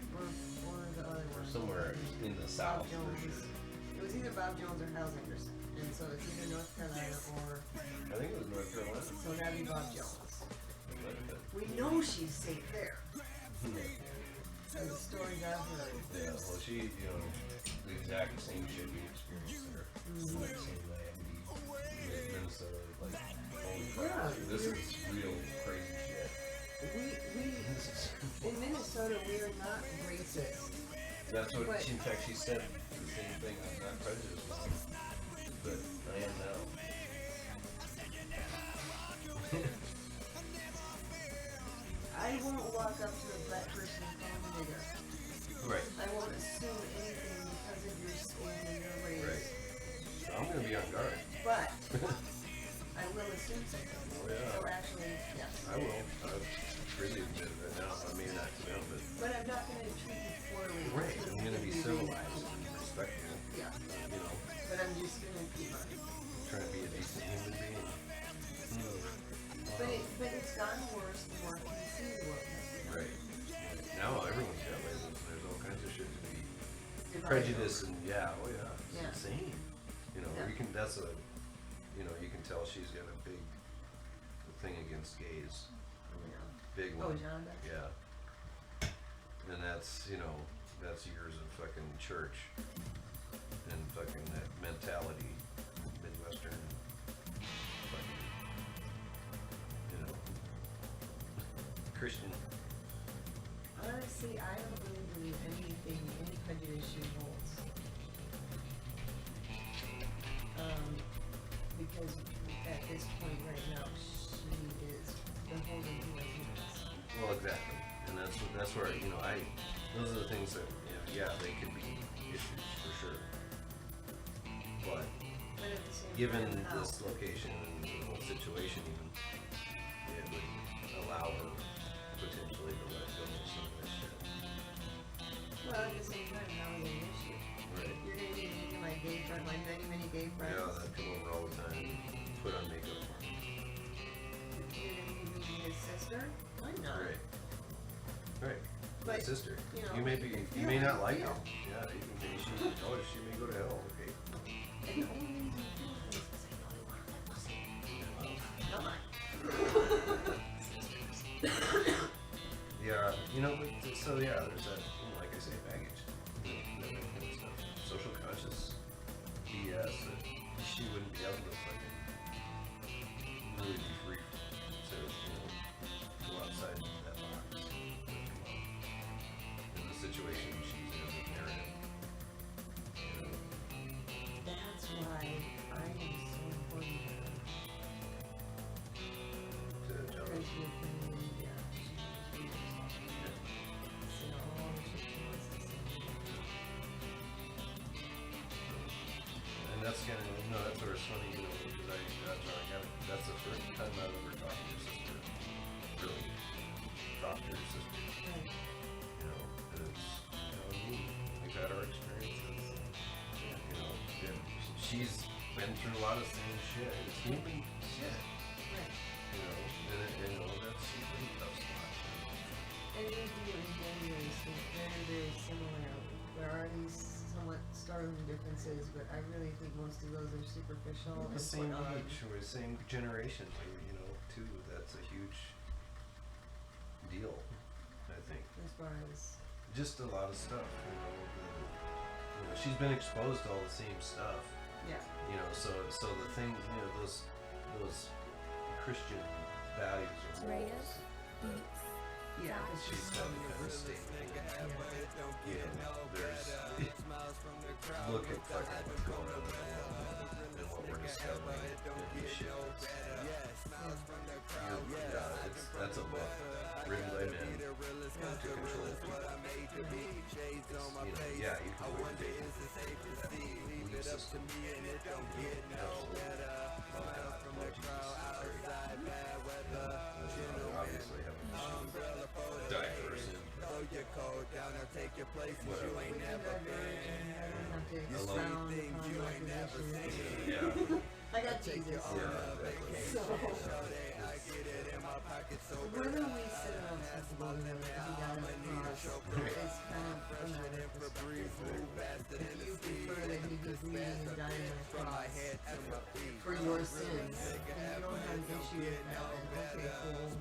or the other one. somewhere in the South for Jones. sure. It was either Bob Jones or Hal Anderson, and so it's either North Carolina or I think it was North Carolina. so that'd be Bob Jones. But- We know she's safe there. Or the stories I've heard. Yeah, well, she, you know, the exact same shit we experienced there. Like, same way. We live in Minnesota, like, holy crap, this is real crazy shit. In Minnesota, we are not racist. That's what, in fact, she said the same thing. I'm not prejudiced, but I am now. I won't walk up to a black person and call them a nigger. Right. I won't assume anything because of your skin and your race. Right. So I'm gonna be on guard. But I will assume something. Oh, yeah. Or actually, yes. I will. I've really admitted it now. I mean, not to them, But I'm not going to treat you poorly. right. I'm gonna be civilized and respectful. Yeah. You know, But I'm just going to keep on. trying to be a decent human being. But it's gotten worse the more PC the world has become. Right. Now everyone's got labels and there's all kinds of shit to be prejudice and yeah, oh yeah, it's Yeah. insane. You know, Yeah. you can, that's a, you know, you can tell she's got a big thing against gays. Big Oh, one. John does? Yeah. And that's, you know, that's years of fucking church and fucking that mentality, Midwestern, fucking, you know, Christian. Honestly, I don't really believe anything, any prejudice she holds. Because at this point right now, she is beholden to what he is. Well, exactly, and that's where, you know, those are the things that, you know, yeah, they could be issues for sure, but But at the same given time, how? this location and the whole situation, even, it would allow her potentially to let go of some of this shit. Well, at the same time, how is it an issue? Right. You're going to be making my gay friend, my many gay friends. Yeah, that come over all the time and put on makeup for me. You're going to be meeting his sister? Why not? Right. Right. My But, sister. you know, You may be, if you you're may not like like you. her. Yeah, you may, she may go to hell. Okay. And the only reason you feel this is because I know you want that pussy. Come on. Yeah, you know, but so yeah, there's that, you know, like I say, baggage. You know, that kind of stuff. Social conscious BS that she wouldn't be able to fucking really be free to, you know, go outside that box. In the situation she's in with Marion. You know, That's why I am so important to her. to jump. Because she has been in India. She's seen all the shit she wants to see. And that's kind of, no, that's where it's funny, you know, because that's the first time I've ever talked to your sister. Really talked to your sister. Right. You know, and it's, you know, neat. We've had our experiences. You know, and she's been through a lot of same shit. It's human shit. Right. You know, and you know, that's a pretty tough spot. And you and January seem very similar. There are these somewhat startling differences, but I really think most of those are superficial. The and same quite age, or the same generation, you know, too. That's a huge deal, I think. As far as Just a lot of stuff, you know, she's been exposed to all the same stuff, yeah, you know, so the things, you know, those Christian values or morals, yeah, she's had to kind of stay with it. You know, there's, look at fucking what's going on in the world and what we're discovering and the shit that's a book written by men to control people. It's, you know, yeah, you can avoid dating that belief system. Obviously have an issue, diverse and whatever. Yeah. I got Jesus. Yeah, exactly. So, whether we sit around talking about it, we got it across it's kind of from that perspective. If you prefer that he be bleeding and dying on a cross for your sins, and you don't have an issue with that, then okay, cool.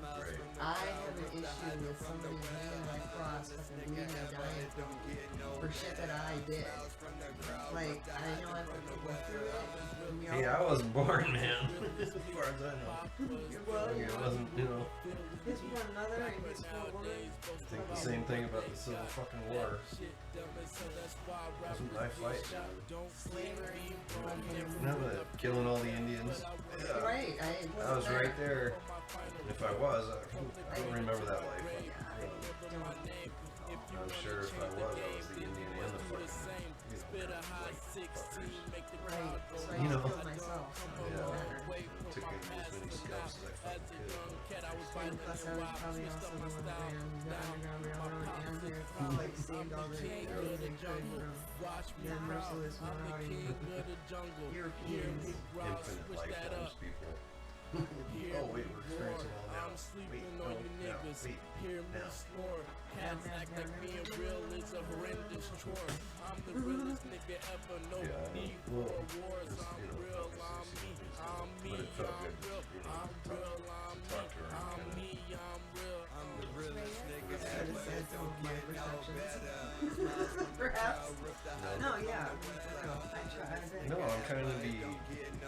I have an issue with somebody hanging on a cross, fucking bleeding and dying for shit that I did. Like, I know I put people through it. Hey, I wasn't born, man. As far as I know. Well, Like, it wasn't, you know. his poor mother and his poor woman. I think the same thing about the Civil fucking War. Wasn't my fight. Slavery. No, but killing all the Indians. Yeah. Right, I was right there. And if I was, I don't remember that life. I'm sure if I was the Indian and the fucking, you know, like, fuckers. Right, so I You know. killed myself. So it Yeah. doesn't matter. Took in as many scalps as I fucking could. And plus, I was probably also the one that ran the Underground Railroad and like saved all the Native and could from the merciless marauding Europeans. Infinite lifetimes, people. Oh, wait, we're experiencing all now. Wait, no, now, wait, now. Cats act like being real is a horrendous chore. I'm the realest nigga ever, no need for awards. I'm real, I'm me, I'm me, But it felt good I'm real, to, you know, I'm real, I'm me, talk to her. I'm me, I'm real. I'm the realest nigga I ever. just said some of my perceptions. Perhaps. No, yeah. No, I try. No, I'm trying to be decent.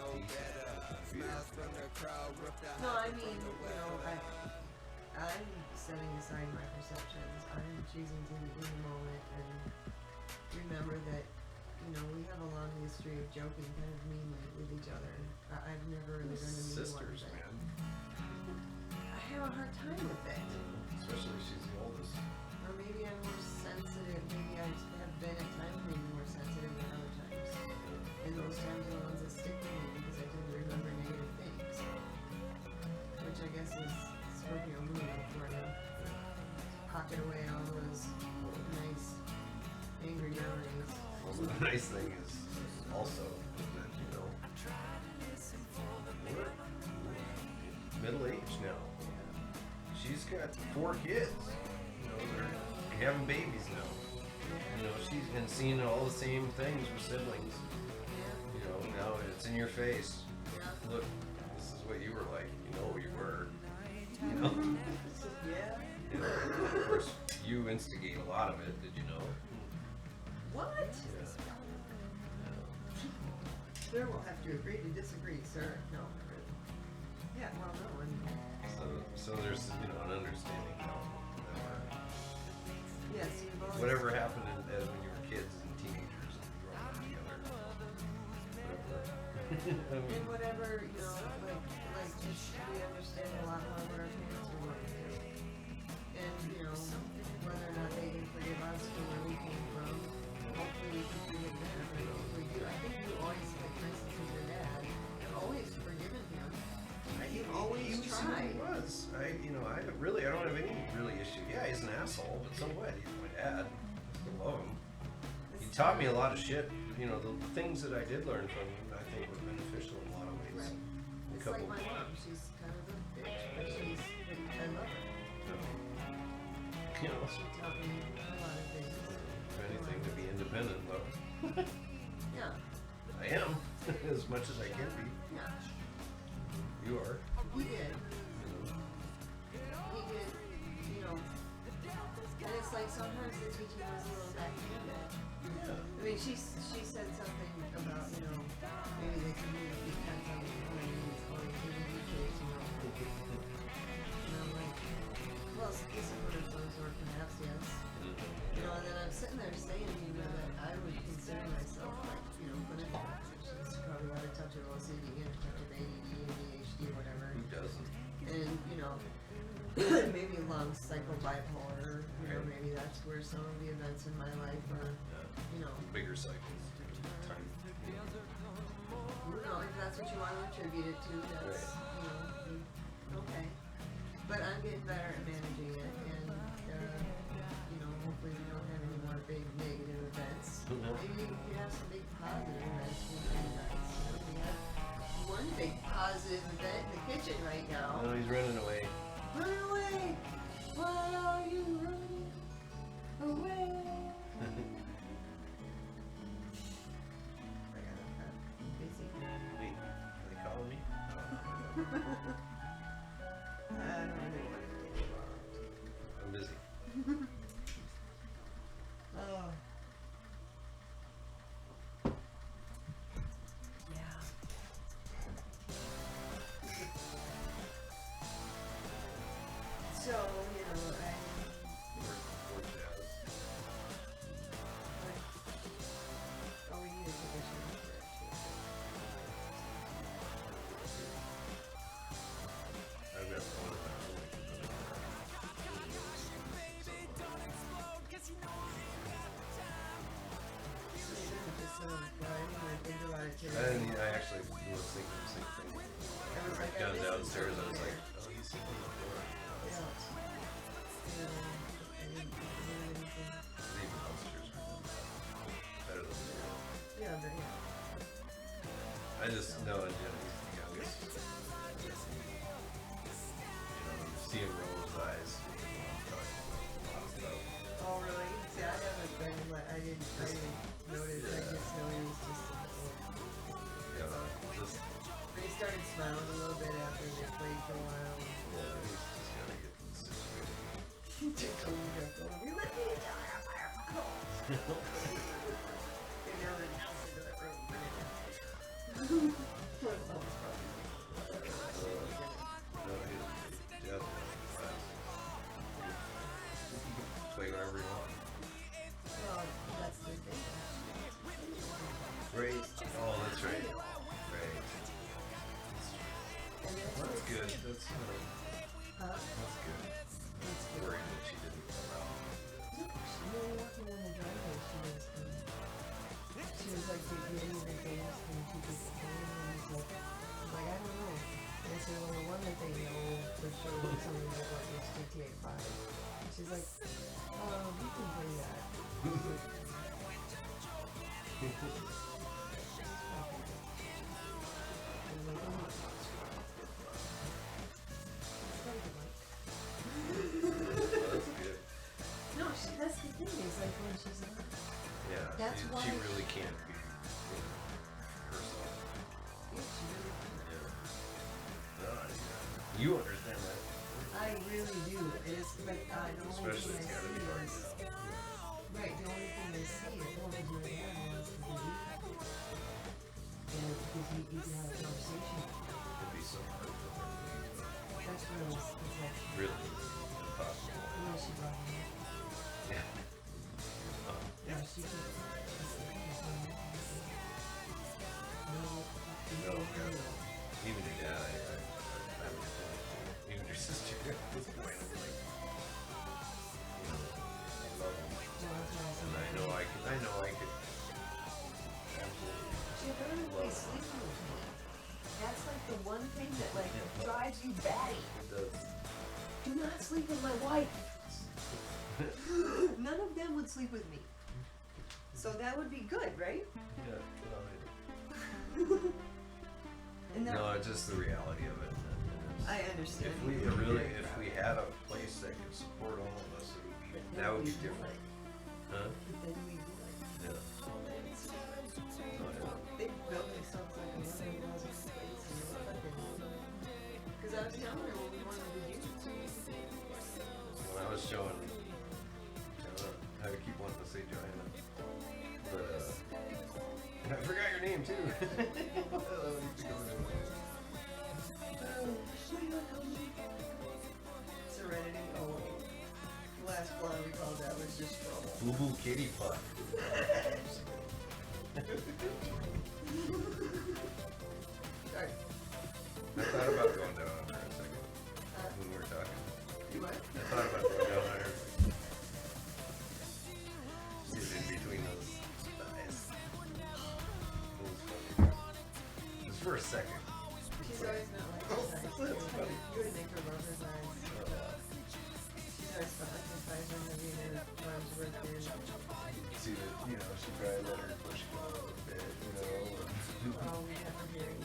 No, I mean, you know, I'm setting aside my perceptions. I'm choosing to be in the moment and remember that, you know, we have a long history of joking kind of meanly with each other. I've never really done a mean Sisters, one thing. man. I have a hard time with it. Especially she's the oldest. Or maybe I'm more sensitive. Maybe I have been at times maybe more sensitive than other times. And those times are the ones that stick with me because I tend to remember negative things. Which I guess is Scorpio moon for you. Pocket away all those nice angry memories. Well, the nice thing is also that, you know, we're middle-aged now. She's got 4 kids. You know, they're having babies now. You know, she's been seeing all the same things with siblings. You know, now it's in your face. Look, this is what you were like. You know who you were. You know? Yeah. You know, of course, you instigate a lot of it. Did you know? What? Yeah. Sir will have to agree to disagree, sir. No. Yeah, well, no. So there's, you know, an understanding now. Yes, you've always... Whatever happened as when you were kids and teenagers and growing up together. Whatever. I mean, And whatever, you know, like just we understand a lot more what our parents were going through. And, you know, whether or not they can forgive us for where we came from, hopefully we can forgive them. And hopefully you, I think you always, like for instance with your dad, you've always forgiven him. You've always tried. He was. I don't have any really issue. Yeah, he's an asshole, but so what? He's my dad. I still love him. He taught me a lot of shit. You know, the things that I did learn from him, I think were beneficial in a lot of ways. Right. It's like my mom. She's kind of a bitch, but I love her. You know, She taught me a lot of things. if anything, to be independent, though. Yeah. I am, as much as I can be. Yeah. You are. He did. He did, you know. And it's like sometimes the teaching was a little backhanded. Yeah. I mean, she said something about, you know, maybe the community depends on the community or the community kids, you know. And I'm like, well, this is what it's or perhaps, yes. You know, and then I'm sitting there saying, you know, that I would consider myself like, you know, clinical. She's probably got a touch of OCD and a touch of ADD and ADHD or whatever. Who doesn't? And, you know, maybe long cycle bipolar, you know, maybe that's where some of the events in my life are, you know. Bigger cycles. Time. You know, if that's what you want to attribute it to, that's, you know, okay. But I'm getting better at managing it, and, you know, hopefully we don't have any more big negative events. Maybe we have some big positive events with you guys. You know, we have one big positive event in the kitchen right now. No, he's running away. Run away! Why are you running? Away. Busy. Wait, are they calling me? I don't really want to take it off. I'm busy. Oh. Yeah. So, you know, oh, we need a condition for it too. I've got one of and I actually was thinking the same thing. I got downstairs, I was like, oh, he's sitting on the floor. Leave the upstairs for them. Better than me. Yeah, but yeah. I just know that he's the youngest. You know, you see him roll his eyes. Oh, really? See, I haven't been, like, I didn't notice, I just know he was just Yeah, just. But he started smiling a little bit after they played for a while. Yeah, he's just gotta get situated. You let me down our fire calls. And now the house into that room. Play whatever you want. Well, that's the thing. Right. Oh, that's right. Right. That's good. That's Huh? That's good. That's good. Worried that she didn't come out. She was walking in the driveway. She was like getting the things and she just came and was like, I don't know. And I said, well, the one that they know for sure was something that like was GTA 5. She's like, oh, you can play that. No, that's the thing is like when she's not. Yeah, That's why she really can't be herself. Yeah, she really No, you understand that. I really do. It's like the only Especially thing it's I gotta be see hard is now. right. The only thing I see is what was your dad wants to do, and because you can have a conversation. It'd be so hard for her. That's what I was. It's like Really impossible. when she brought me up. Yeah. Yeah, she just. No, even your dad, I would even your sister at this point, I'm like, you know, I love them. And I know I could absolutely She literally love them. sleeps with me. That's like the one thing that like drives you batty. It does. Do not sleep with my wife. None of them would sleep with me. So that would be good, right? Yeah, And that, no, it's just the reality of it. I understand. If we had a place that could support all of us, that would be different. Huh? But then we do like, Yeah. they built themselves like a $100,000 place and they look like they because I was telling her what we wanted to do. When I was showing how to keep wanting to say Joanna, but I forgot your name too. Serenity. Oh wait. The last one we called that was just trouble. Boo Boo Kitty Puck. Sorry. I thought about going down on her a second when we were talking. You what? I thought about going down on her. She's in between those thighs. It was funny. Just for a second. She's always not like her size. You would make her love her size. She's always felt like her size when her arms were thin. See that, you know, she probably let her push go a little bit, you know. Oh, we have her hearing.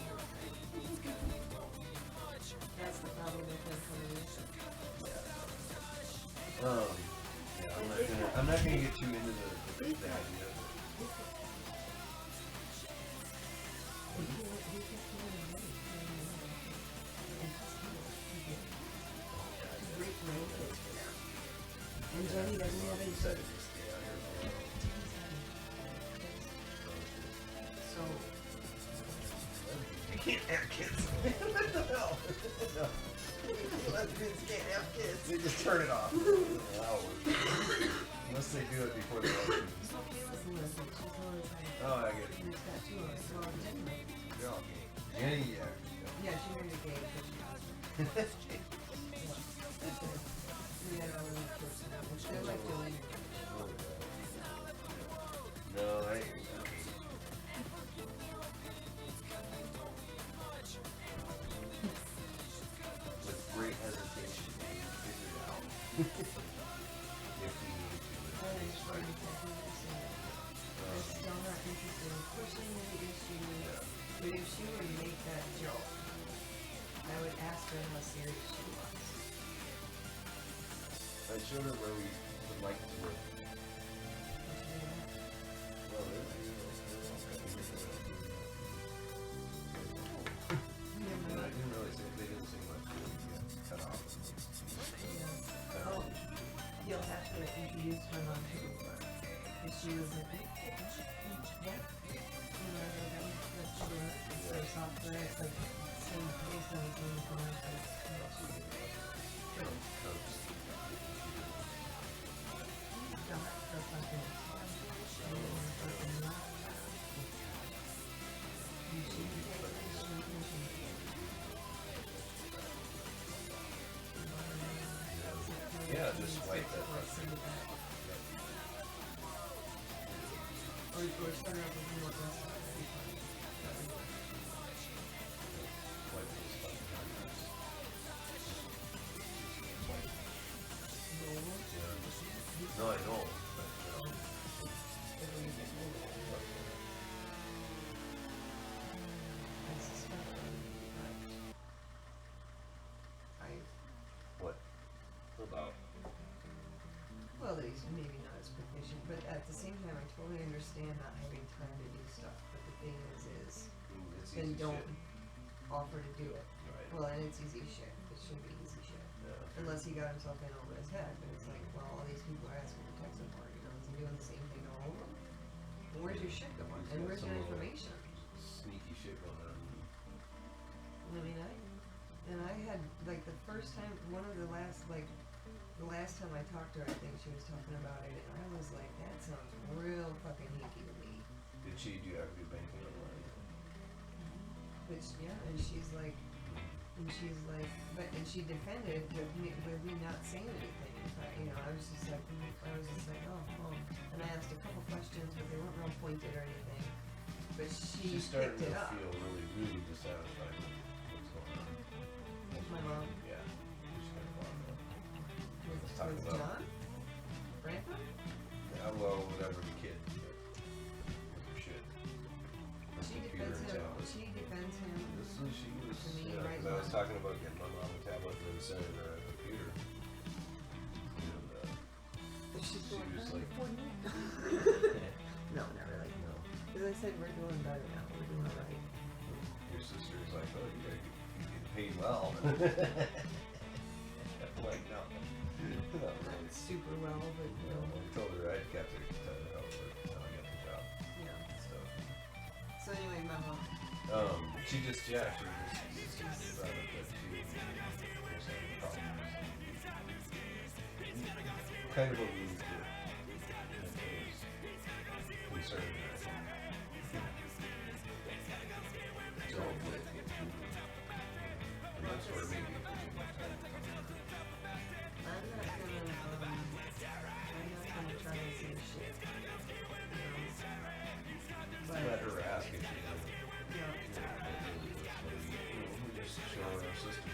That's the problem with her coming in. Yeah, I'm not gonna. I'm not gonna get too into the idea of it. And Jenny doesn't have any. Decided to stay out here for a while. So, You can't have kids. What the hell? No. Lesbians can't have kids. They just turn it off. Wow. Unless they do it before they're lesbians. Oh, I get it. she's got two of us. Well, Jenny. They're all gay. Jenny, yeah. Yeah, she married a gay, but she was. That's it. We had our own person. They're like doing. No, I. With great hesitation, we figured out if we need to. I'm still not interested in pushing the issue, but if she were to make that joke, I would ask her how serious she was. I showed her where we would like to work. Well, I didn't really say, they didn't say much, really, cut off. Oh, you'll have to introduce her on to because she was like, yeah. You know, that's so software, it's like same based on the same concept that she did. Yeah, just wipe that. Or start out with more dust. Wipe this stuff. No, I know, but what about? Well, that he's maybe not as proficient, but at the same time, I totally understand not having time to do stuff. But the thing is It's then easy don't shit. offer to do it. Right. Well, and it's easy shit. It should be easy shit. Yeah. Unless he got himself in over his head. But it's like, well, all these people are asking for tech support, you know, is he doing the same thing all over? Well, where's your shit going? He's And got where's some your little information? Sneaky shit going on. I mean, I had, like, the first time, the last time I talked to her, I think she was talking about it, and I was like, that sounds real fucking hinky to me. Did she do have to do banking online? But yeah, and she's like, and she defended with me not saying anything. But, you know, I was just like, oh. And I asked a couple questions, but they weren't real pointed or anything. But she She's starting picked to it up. feel really, really dissatisfied with what's going on. With my mom. Yeah. She's kind of bummed out. With Let's talk about- John? Grandpa? Yeah, well, whatever the kid. With her shit. Her She computer defends and him. tablet. She defends him. She was, To me, yeah, right 'cause I was now. talking about getting my mom a tablet and then sending her a computer. And She's she going, was "Oh, like, for me." No, not really. no. Because I said we're doing better now. We're doing all right. Your sister was like, oh, you get paid well. I'm like, no. Not Not really. super well, but you No, know. I told her I'd kept her cut it out for until I got the job. Yeah. So, So anyway, my mom. she just brought up that she was having problems. Kind of alluded to it. And it was concerning her. So hopefully it gets moved. And that's where maybe it was my time to come in. I'm not gonna try and say shit. But Let her ask if she doesn't. yeah. We just show our system.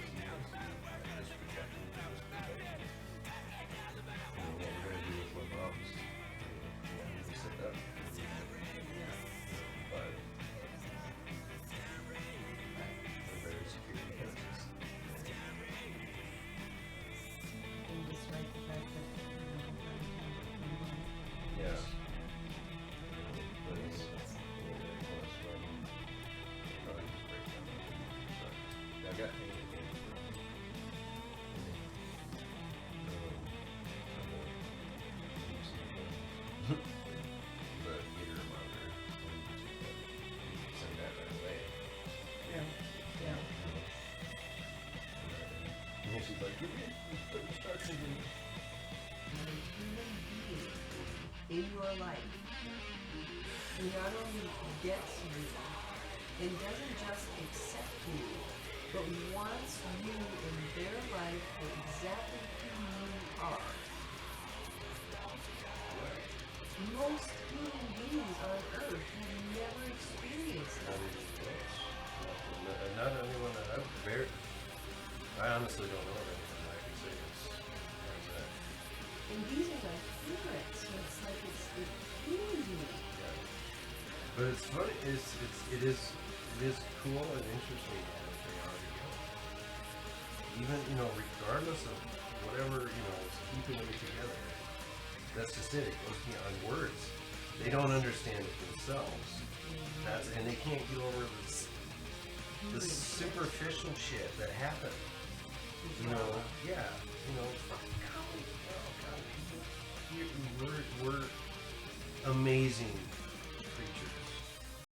Just protect who not only gets you and doesn't just accept you, but wants you in their life for exactly who you are. Most human beings on Earth have never experienced that. Not anyone that I've very. I honestly don't know of anyone that I can say has that. And these are my parents, so it's like it fuels me. Yeah. But it's funny. It is cool and interesting that they are together. Even regardless of whatever is keeping them together. That's just it. It goes beyond words. They don't understand it themselves. And they can't get over the superficial shit that happened. Fucking comedy. We're amazing